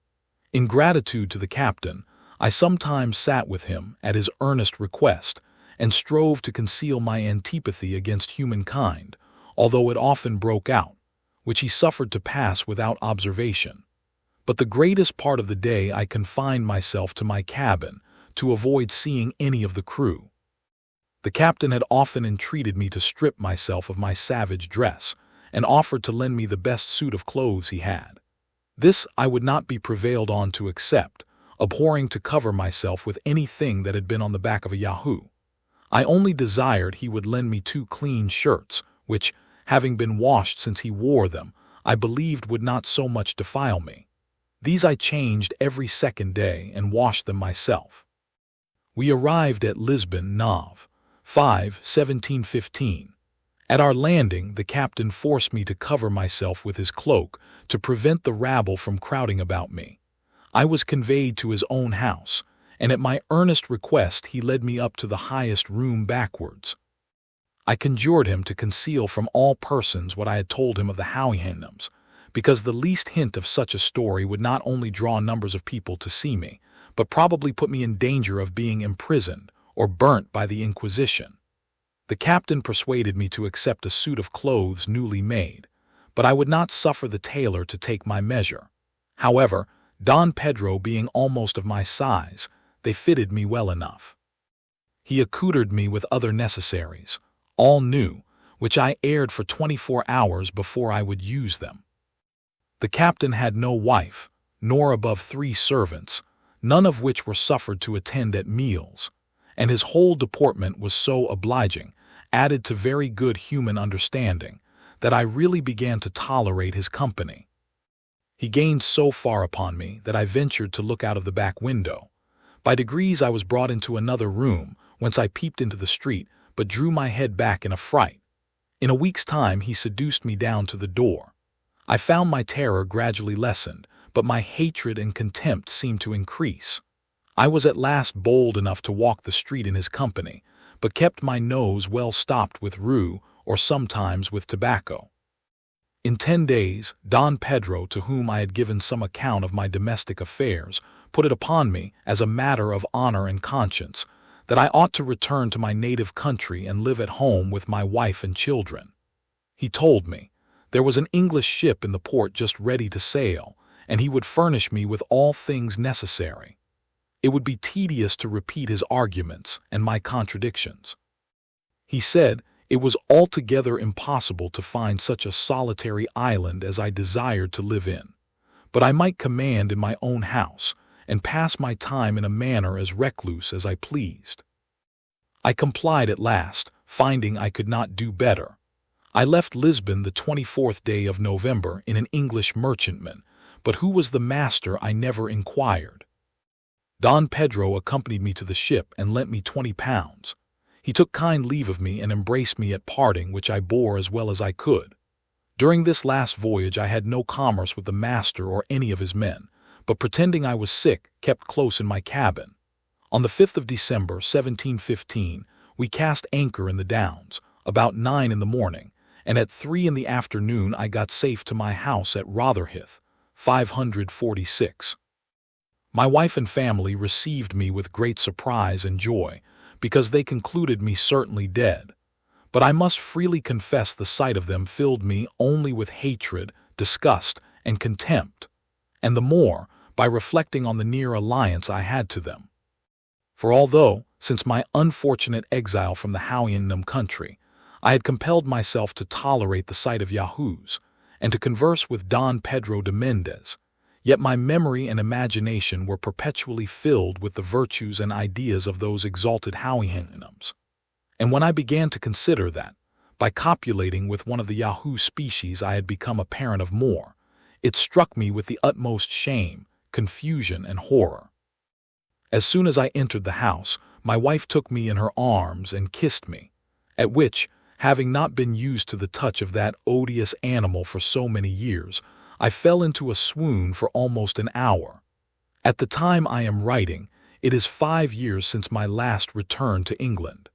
In gratitude to the captain, I sometimes sat with him at his earnest request, and strove to conceal my antipathy against humankind, although it often broke out, which he suffered to pass without observation. But the greatest part of the day I confined myself to my cabin, to avoid seeing any of the crew. The captain had often entreated me to strip myself of my savage dress, and offered to lend me the best suit of clothes he had. This I would not be prevailed on to accept, abhorring to cover myself with anything that had been on the back of a Yahoo. I only desired he would lend me 2 clean shirts, which, having been washed since he wore them, I believed would not so much defile me. These I changed every 2nd day and washed them myself. We arrived at Lisbon, Nov. 5, 1715. At our landing, the captain forced me to cover myself with his cloak to prevent the rabble from crowding about me. I was conveyed to his own house, and at my earnest request he led me up to the highest room backwards. I conjured him to conceal from all persons what I had told him of the Houyhnhnms, because the least hint of such a story would not only draw numbers of people to see me, but probably put me in danger of being imprisoned or burnt by the Inquisition. The captain persuaded me to accept a suit of clothes newly made, but I would not suffer the tailor to take my measure. However, Don Pedro being almost of my size, they fitted me well enough. He accoutred me with other necessaries, all new, which I aired for 24 hours before I would use them. The captain had no wife, nor above 3 servants, none of which were suffered to attend at meals, and his whole deportment was so obliging, added to very good human understanding, that I really began to tolerate his company. He gained so far upon me that I ventured to look out of the back window. By degrees I was brought into another room, whence I peeped into the street, but drew my head back in a fright. In a week's time he seduced me down to the door. I found my terror gradually lessened, but my hatred and contempt seemed to increase. I was at last bold enough to walk the street in his company, but kept my nose well stopped with rue or sometimes with tobacco. In 10 days, Don Pedro, to whom I had given some account of my domestic affairs, put it upon me, as a matter of honor and conscience, that I ought to return to my native country and live at home with my wife and children. He told me there was an English ship in the port just ready to sail, and he would furnish me with all things necessary. It would be tedious to repeat his arguments and my contradictions. He said it was altogether impossible to find such a solitary island as I desired to live in, but I might command in my own house, and pass my time in a manner as recluse as I pleased. I complied at last, finding I could not do better. I left Lisbon the 24th day of November in an English merchantman, but who was the master I never inquired. Don Pedro accompanied me to the ship and lent me £20. He took kind leave of me and embraced me at parting, which I bore as well as I could. During this last voyage I had no commerce with the master or any of his men, but pretending I was sick, kept close in my cabin. On the 5th of December, 1715, we cast anchor in the Downs, about 9 in the morning, and at 3 in the afternoon I got safe to my house at Rotherhithe, 546. My wife and family received me with great surprise and joy, because they concluded me certainly dead. But I must freely confess the sight of them filled me only with hatred, disgust, and contempt, and the more by reflecting on the near alliance I had to them. For although, since my unfortunate exile from the Houyhnhnm country, I had compelled myself to tolerate the sight of Yahoos, and to converse with Don Pedro de Mendez, yet my memory and imagination were perpetually filled with the virtues and ideas of those exalted Houyhnhnms. And when I began to consider that, by copulating with one of the Yahoo species I had become a parent of more, it struck me with the utmost shame, confusion, and horror. As soon as I entered the house, my wife took me in her arms and kissed me, at which, having not been used to the touch of that odious animal for so many years, I fell into a swoon for almost an hour. At the time I am writing, it is 5 years since my last return to England.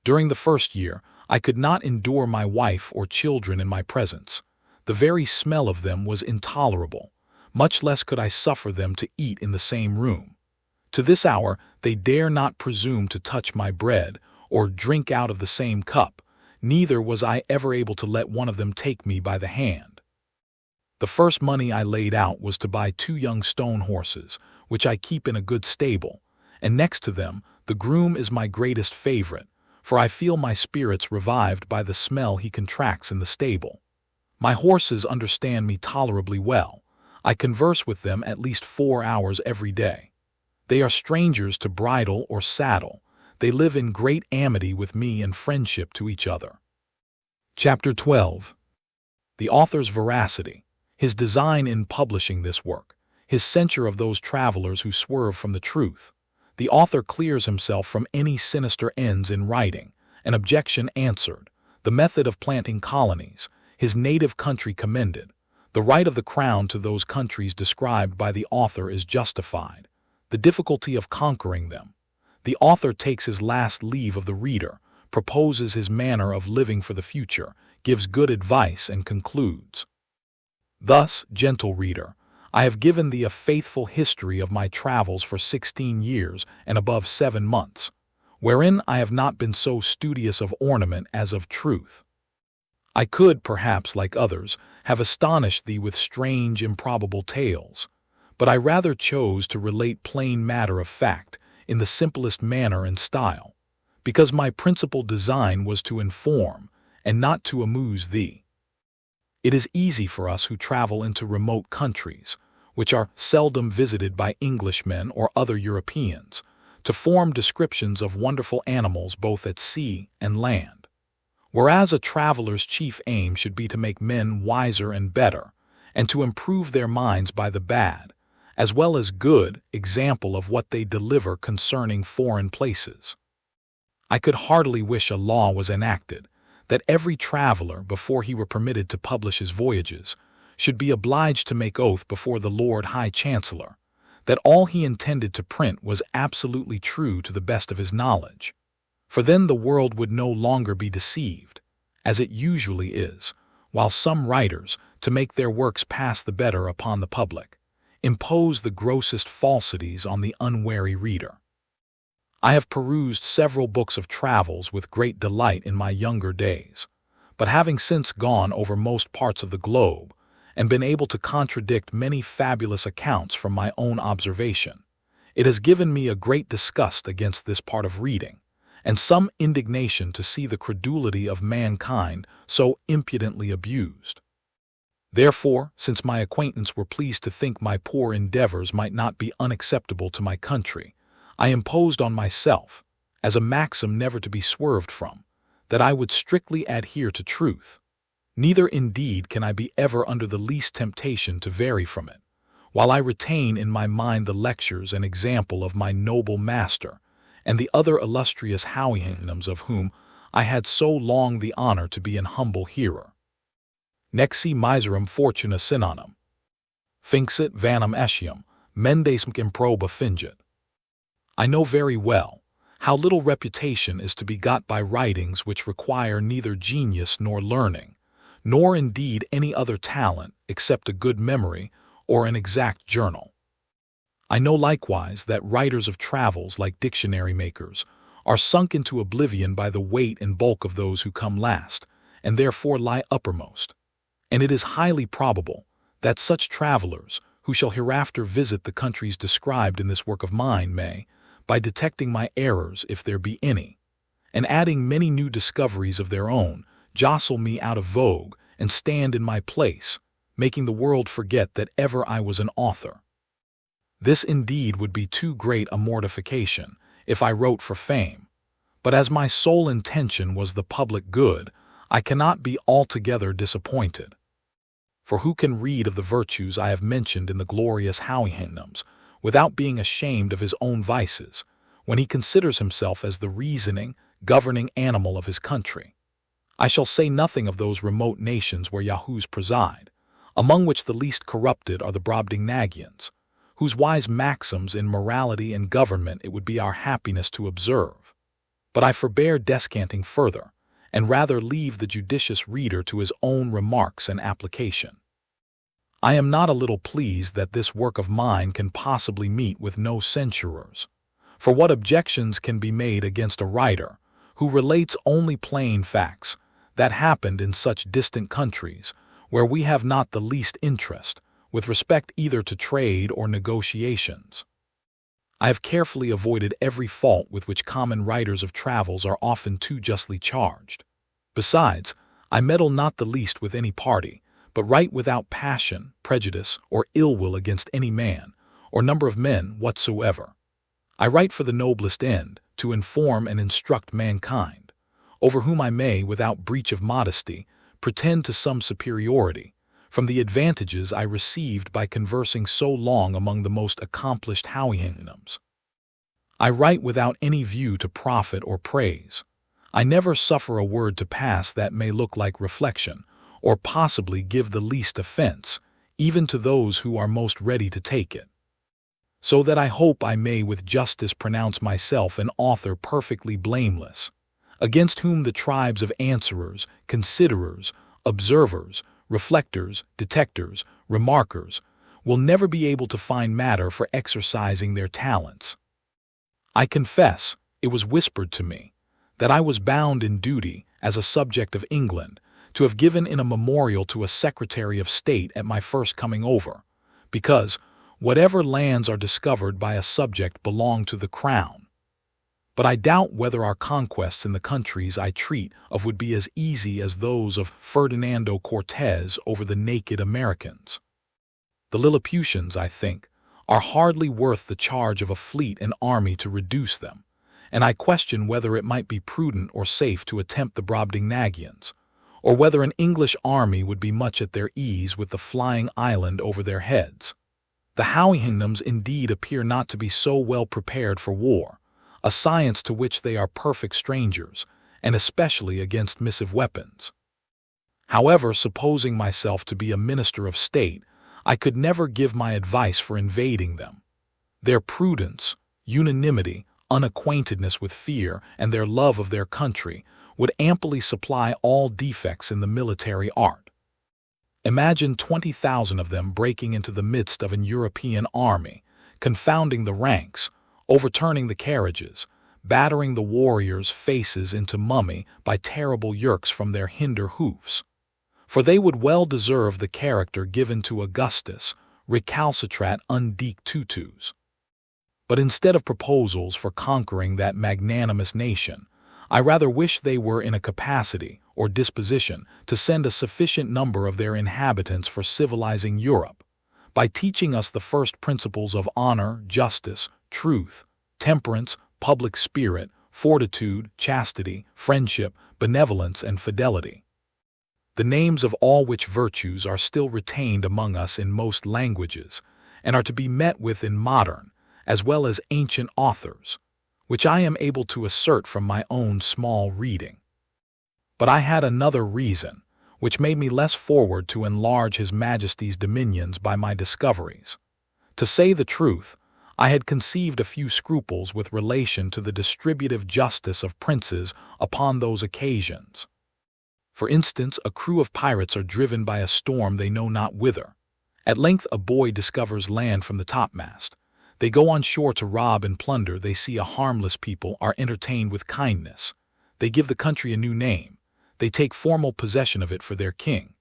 During the first year, I could not endure my wife or children in my presence. The very smell of them was intolerable, much less could I suffer them to eat in the same room. To this hour they dare not presume to touch my bread, or drink out of the same cup, neither was I ever able to let one of them take me by the hand. The first money I laid out was to buy 2 young stone horses, which I keep in a good stable, and next to them the groom is my greatest favorite, for I feel my spirits revived by the smell he contracts in the stable. My horses understand me tolerably well. I converse with them at least 4 hours every day. They are strangers to bridle or saddle. They live in great amity with me and friendship to each other. Chapter 12. The author's veracity, his design in publishing this work, his censure of those travelers who swerve from the truth. The author clears himself from any sinister ends in writing, an objection answered, the method of planting colonies, his native country commended, the right of the crown to those countries described by the author is justified, the difficulty of conquering them. The author takes his last leave of the reader, proposes his manner of living for the future, gives good advice, and concludes. Thus, gentle reader, I have given thee a faithful history of my travels for 16 years and above 7 months, wherein I have not been so studious of ornament as of truth. I could, perhaps, like others, have astonished thee with strange, improbable tales, but I rather chose to relate plain matter of fact in the simplest manner and style, because my principal design was to inform and not to amuse thee. It is easy for us who travel into remote countries, which are seldom visited by Englishmen or other Europeans, to form descriptions of wonderful animals both at sea and land. Whereas a traveler's chief aim should be to make men wiser and better, and to improve their minds by the bad, as well as good, example of what they deliver concerning foreign places. I could heartily wish a law was enacted, that every traveler, before he were permitted to publish his voyages, should be obliged to make oath before the Lord High Chancellor, that all he intended to print was absolutely true to the best of his knowledge. For then the world would no longer be deceived, as it usually is, while some writers, to make their works pass the better upon the public, impose the grossest falsities on the unwary reader. I have perused several books of travels with great delight in my younger days, but having since gone over most parts of the globe, and been able to contradict many fabulous accounts from my own observation, it has given me a great disgust against this part of reading, and some indignation to see the credulity of mankind so impudently abused. Therefore, since my acquaintance were pleased to think my poor endeavors might not be unacceptable to my country, I imposed on myself, as a maxim never to be swerved from, that I would strictly adhere to truth. Neither indeed can I be ever under the least temptation to vary from it, while I retain in my mind the lectures and example of my noble master, and the other illustrious Houyhnhnms of whom I had so long the honor to be an humble hearer. Nexi miserum fortuna synonum. Finxit vanum etiam, mendesm improba fingit. I know very well how little reputation is to be got by writings which require neither genius nor learning, nor indeed any other talent except a good memory or an exact journal. I know likewise that writers of travels, like dictionary makers, are sunk into oblivion by the weight and bulk of those who come last, and therefore lie uppermost. And it is highly probable that such travelers, who shall hereafter visit the countries described in this work of mine, may, by detecting my errors if there be any, and adding many new discoveries of their own, jostle me out of vogue and stand in my place, making the world forget that ever I was an author. This indeed would be too great a mortification if I wrote for fame, but as my sole intention was the public good, I cannot be altogether disappointed. For who can read of the virtues I have mentioned in the glorious Houyhnhnms without being ashamed of his own vices, when he considers himself as the reasoning, governing animal of his country? I shall say nothing of those remote nations where Yahoos preside, among which the least corrupted are the Brobdingnagians, whose wise maxims in morality and government it would be our happiness to observe. But I forbear descanting further, and rather leave the judicious reader to his own remarks and application. I am not a little pleased that this work of mine can possibly meet with no censurers, for what objections can be made against a writer who relates only plain facts that happened in such distant countries where we have not the least interest, with respect either to trade or negotiations? I have carefully avoided every fault with which common writers of travels are often too justly charged. Besides, I meddle not the least with any party, but write without passion, prejudice, or ill will against any man, or number of men whatsoever. I write for the noblest end, to inform and instruct mankind, over whom I may, without breach of modesty, pretend to some superiority, from the advantages I received by conversing so long among the most accomplished Houyhnhnms. I write without any view to profit or praise. I never suffer a word to pass that may look like reflection, or possibly give the least offense, even to those who are most ready to take it. So that I hope I may with justice pronounce myself an author perfectly blameless, against whom the tribes of answerers, considerers, observers, reflectors, detectors, remarkers, will never be able to find matter for exercising their talents. I confess, it was whispered to me that I was bound in duty, as a subject of England, to have given in a memorial to a Secretary of State at my first coming over, because whatever lands are discovered by a subject belong to the Crown. But I doubt whether our conquests in the countries I treat of would be as easy as those of Ferdinando Cortez over the naked Americans. The Lilliputians, I think, are hardly worth the charge of a fleet and army to reduce them, and I question whether it might be prudent or safe to attempt the Brobdingnagians, or whether an English army would be much at their ease with the flying island over their heads. The Houyhnhnms indeed appear not to be so well prepared for war, a science to which they are perfect strangers, and especially against missive weapons. However, supposing myself to be a minister of state, I could never give my advice for invading them. Their prudence, unanimity, unacquaintedness with fear, and their love of their country would amply supply all defects in the military art. Imagine 20,000 of them breaking into the midst of an European army, confounding the ranks, overturning the carriages, battering the warriors' faces into mummy by terrible yerks from their hinder hoofs. For they would well deserve the character given to Augustus, recalcitrant undique tutus. But instead of proposals for conquering that magnanimous nation, I rather wish they were in a capacity or disposition to send a sufficient number of their inhabitants for civilizing Europe, by teaching us the first principles of honor, justice, truth, temperance, public spirit, fortitude, chastity, friendship, benevolence, and fidelity. The names of all which virtues are still retained among us in most languages, and are to be met with in modern, as well as ancient authors, which I am able to assert from my own small reading. But I had another reason, which made me less forward to enlarge His Majesty's dominions by my discoveries. To say the truth, I had conceived a few scruples with relation to the distributive justice of princes upon those occasions. For instance, a crew of pirates are driven by a storm they know not whither. At length a boy discovers land from the topmast. They go on shore to rob and plunder. They see a harmless people, are entertained with kindness. They give the country a new name. They take formal possession of it for their king.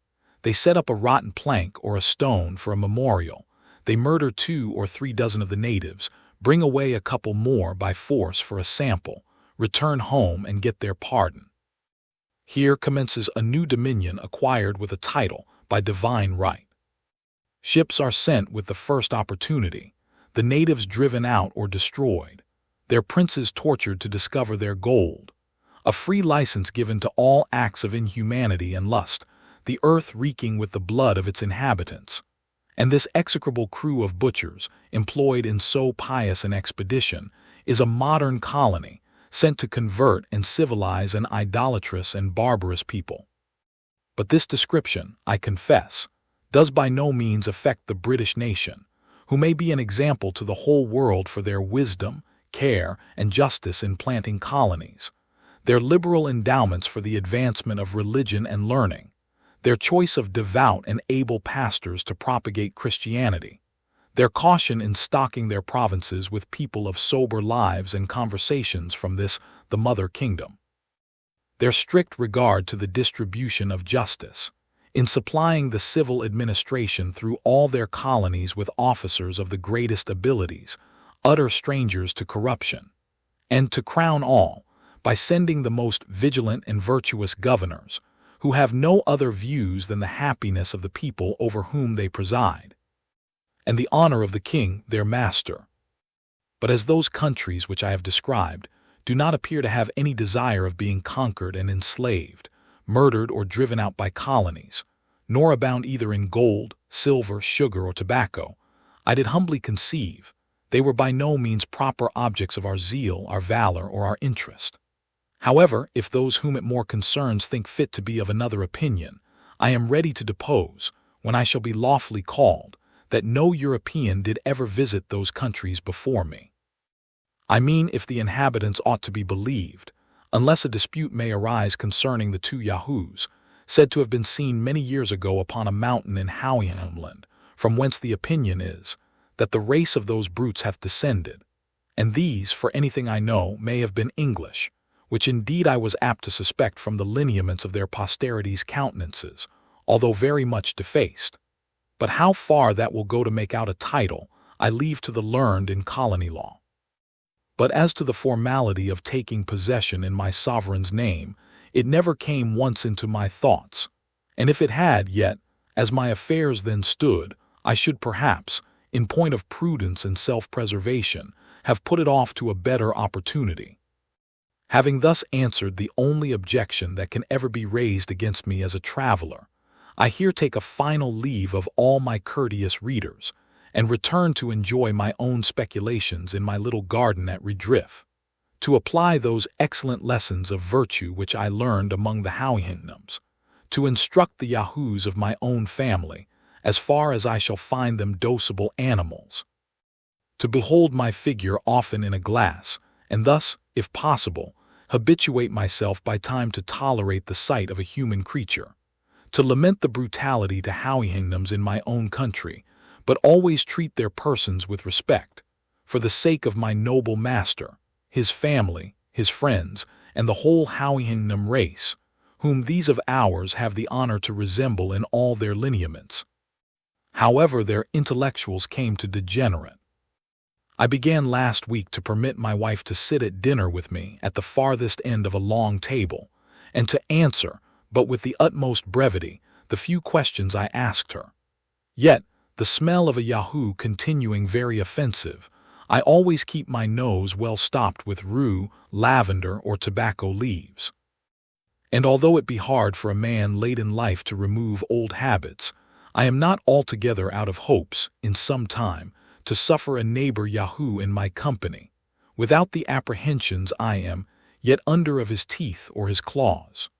They set up a rotten plank or a stone for a memorial. They murder 2 or 3 dozen of the natives, bring away a couple more by force for a sample, return home and get their pardon. Here commences a new dominion acquired with a title by divine right. Ships are sent with the first opportunity, the natives driven out or destroyed, their princes tortured to discover their gold, a free license given to all acts of inhumanity and lust, the earth reeking with the blood of its inhabitants. And this execrable crew of butchers, employed in so pious an expedition, is a modern colony, sent to convert and civilize an idolatrous and barbarous people. But this description, I confess, does by no means affect the British nation, who may be an example to the whole world for their wisdom, care, and justice in planting colonies, their liberal endowments for the advancement of religion and learning, their choice of devout and able pastors to propagate Christianity, their caution in stocking their provinces with people of sober lives and conversations from this, the mother kingdom, their strict regard to the distribution of justice, in supplying the civil administration through all their colonies with officers of the greatest abilities, utter strangers to corruption, and to crown all, by sending the most vigilant and virtuous governors, who have no other views than the happiness of the people over whom they preside, and the honor of the king, their master. But as those countries which I have described do not appear to have any desire of being conquered and enslaved, murdered or driven out by colonies, nor abound either in gold, silver, sugar, or tobacco, I did humbly conceive they were by no means proper objects of our zeal, our valor, or our interest. However, if those whom it more concerns think fit to be of another opinion, I am ready to depose, when I shall be lawfully called, that no European did ever visit those countries before me. I mean, if the inhabitants ought to be believed, unless a dispute may arise concerning the 2 Yahoos, said to have been seen many years ago upon a mountain in Houyhnhnms, from whence the opinion is, that the race of those brutes hath descended, and these, for anything I know, may have been English, which indeed I was apt to suspect from the lineaments of their posterity's countenances, although very much defaced. But how far that will go to make out a title, I leave to the learned in colony law. But as to the formality of taking possession in my sovereign's name, it never came once into my thoughts, and if it had yet, as my affairs then stood, I should perhaps, in point of prudence and self-preservation, have put it off to a better opportunity. Having thus answered the only objection that can ever be raised against me as a traveler, I here take a final leave of all my courteous readers, and return to enjoy my own speculations in my little garden at Redriff, to apply those excellent lessons of virtue which I learned among the Houyhnhnms, to instruct the Yahoos of my own family, as far as I shall find them docible animals, to behold my figure often in a glass, and thus, if possible, habituate myself by time to tolerate the sight of a human creature, to lament the brutality to Houyhnhnms in my own country, but always treat their persons with respect, for the sake of my noble master, his family, his friends, and the whole Houyhnhnm race, whom these of ours have the honor to resemble in all their lineaments. However their intellectuals came to degenerate. I began last week to permit my wife to sit at dinner with me at the farthest end of a long table, and to answer, but with the utmost brevity, the few questions I asked her. Yet, the smell of a Yahoo continuing very offensive, I always keep my nose well stopped with rue, lavender, or tobacco leaves. And although it be hard for a man late in life to remove old habits, I am not altogether out of hopes, in some time, to suffer a neighbor Yahoo in my company, without the apprehensions I am yet under of his teeth or his claws.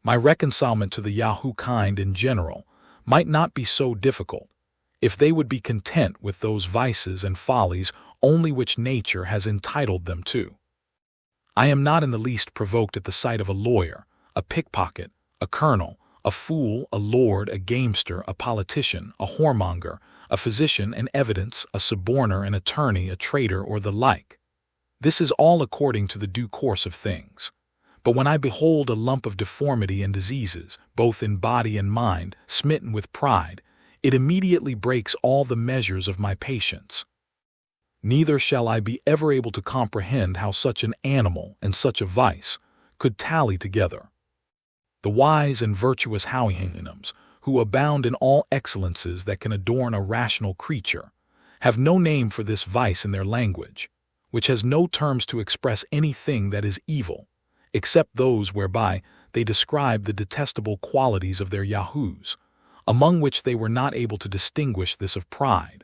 My reconcilement to the Yahoo kind in general might not be so difficult, if they would be content with those vices and follies only which nature has entitled them to. I am not in the least provoked at the sight of a lawyer, a pickpocket, a colonel, a fool, a lord, a gamester, a politician, a whoremonger, a physician, an evidence, a suborner, an attorney, a traitor, or the like. This is all according to the due course of things. But when I behold a lump of deformity and diseases, both in body and mind, smitten with pride, it immediately breaks all the measures of my patience. Neither shall I be ever able to comprehend how such an animal and such a vice could tally together. The wise and virtuous Houyhnhnms, who abound in all excellences that can adorn a rational creature, have no name for this vice in their language, which has no terms to express anything that is evil, except those whereby they describe the detestable qualities of their Yahoos, among which they were not able to distinguish this of pride,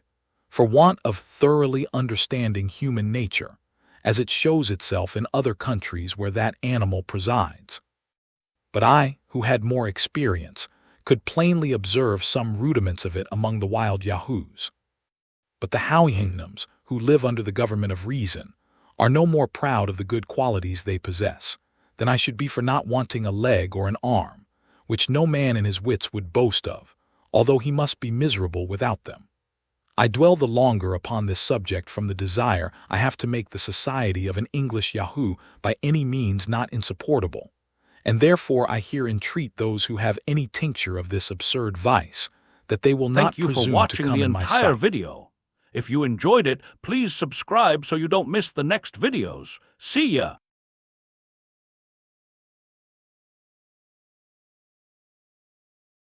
for want of thoroughly understanding human nature, as it shows itself in other countries where that animal presides. But I, who had more experience, could plainly observe some rudiments of it among the wild Yahoos. But the Houyhnhnms, who live under the government of reason, are no more proud of the good qualities they possess than I should be for not wanting a leg or an arm, which no man in his wits would boast of, although he must be miserable without them. I dwell the longer upon this subject from the desire I have to make the society of an English Yahoo by any means not insupportable, and therefore I here entreat those who have any tincture of this absurd vice, that they will not presume to come in my sight. Thank you for watching the entire video. If you enjoyed it, please subscribe so you don't miss the next videos. See ya!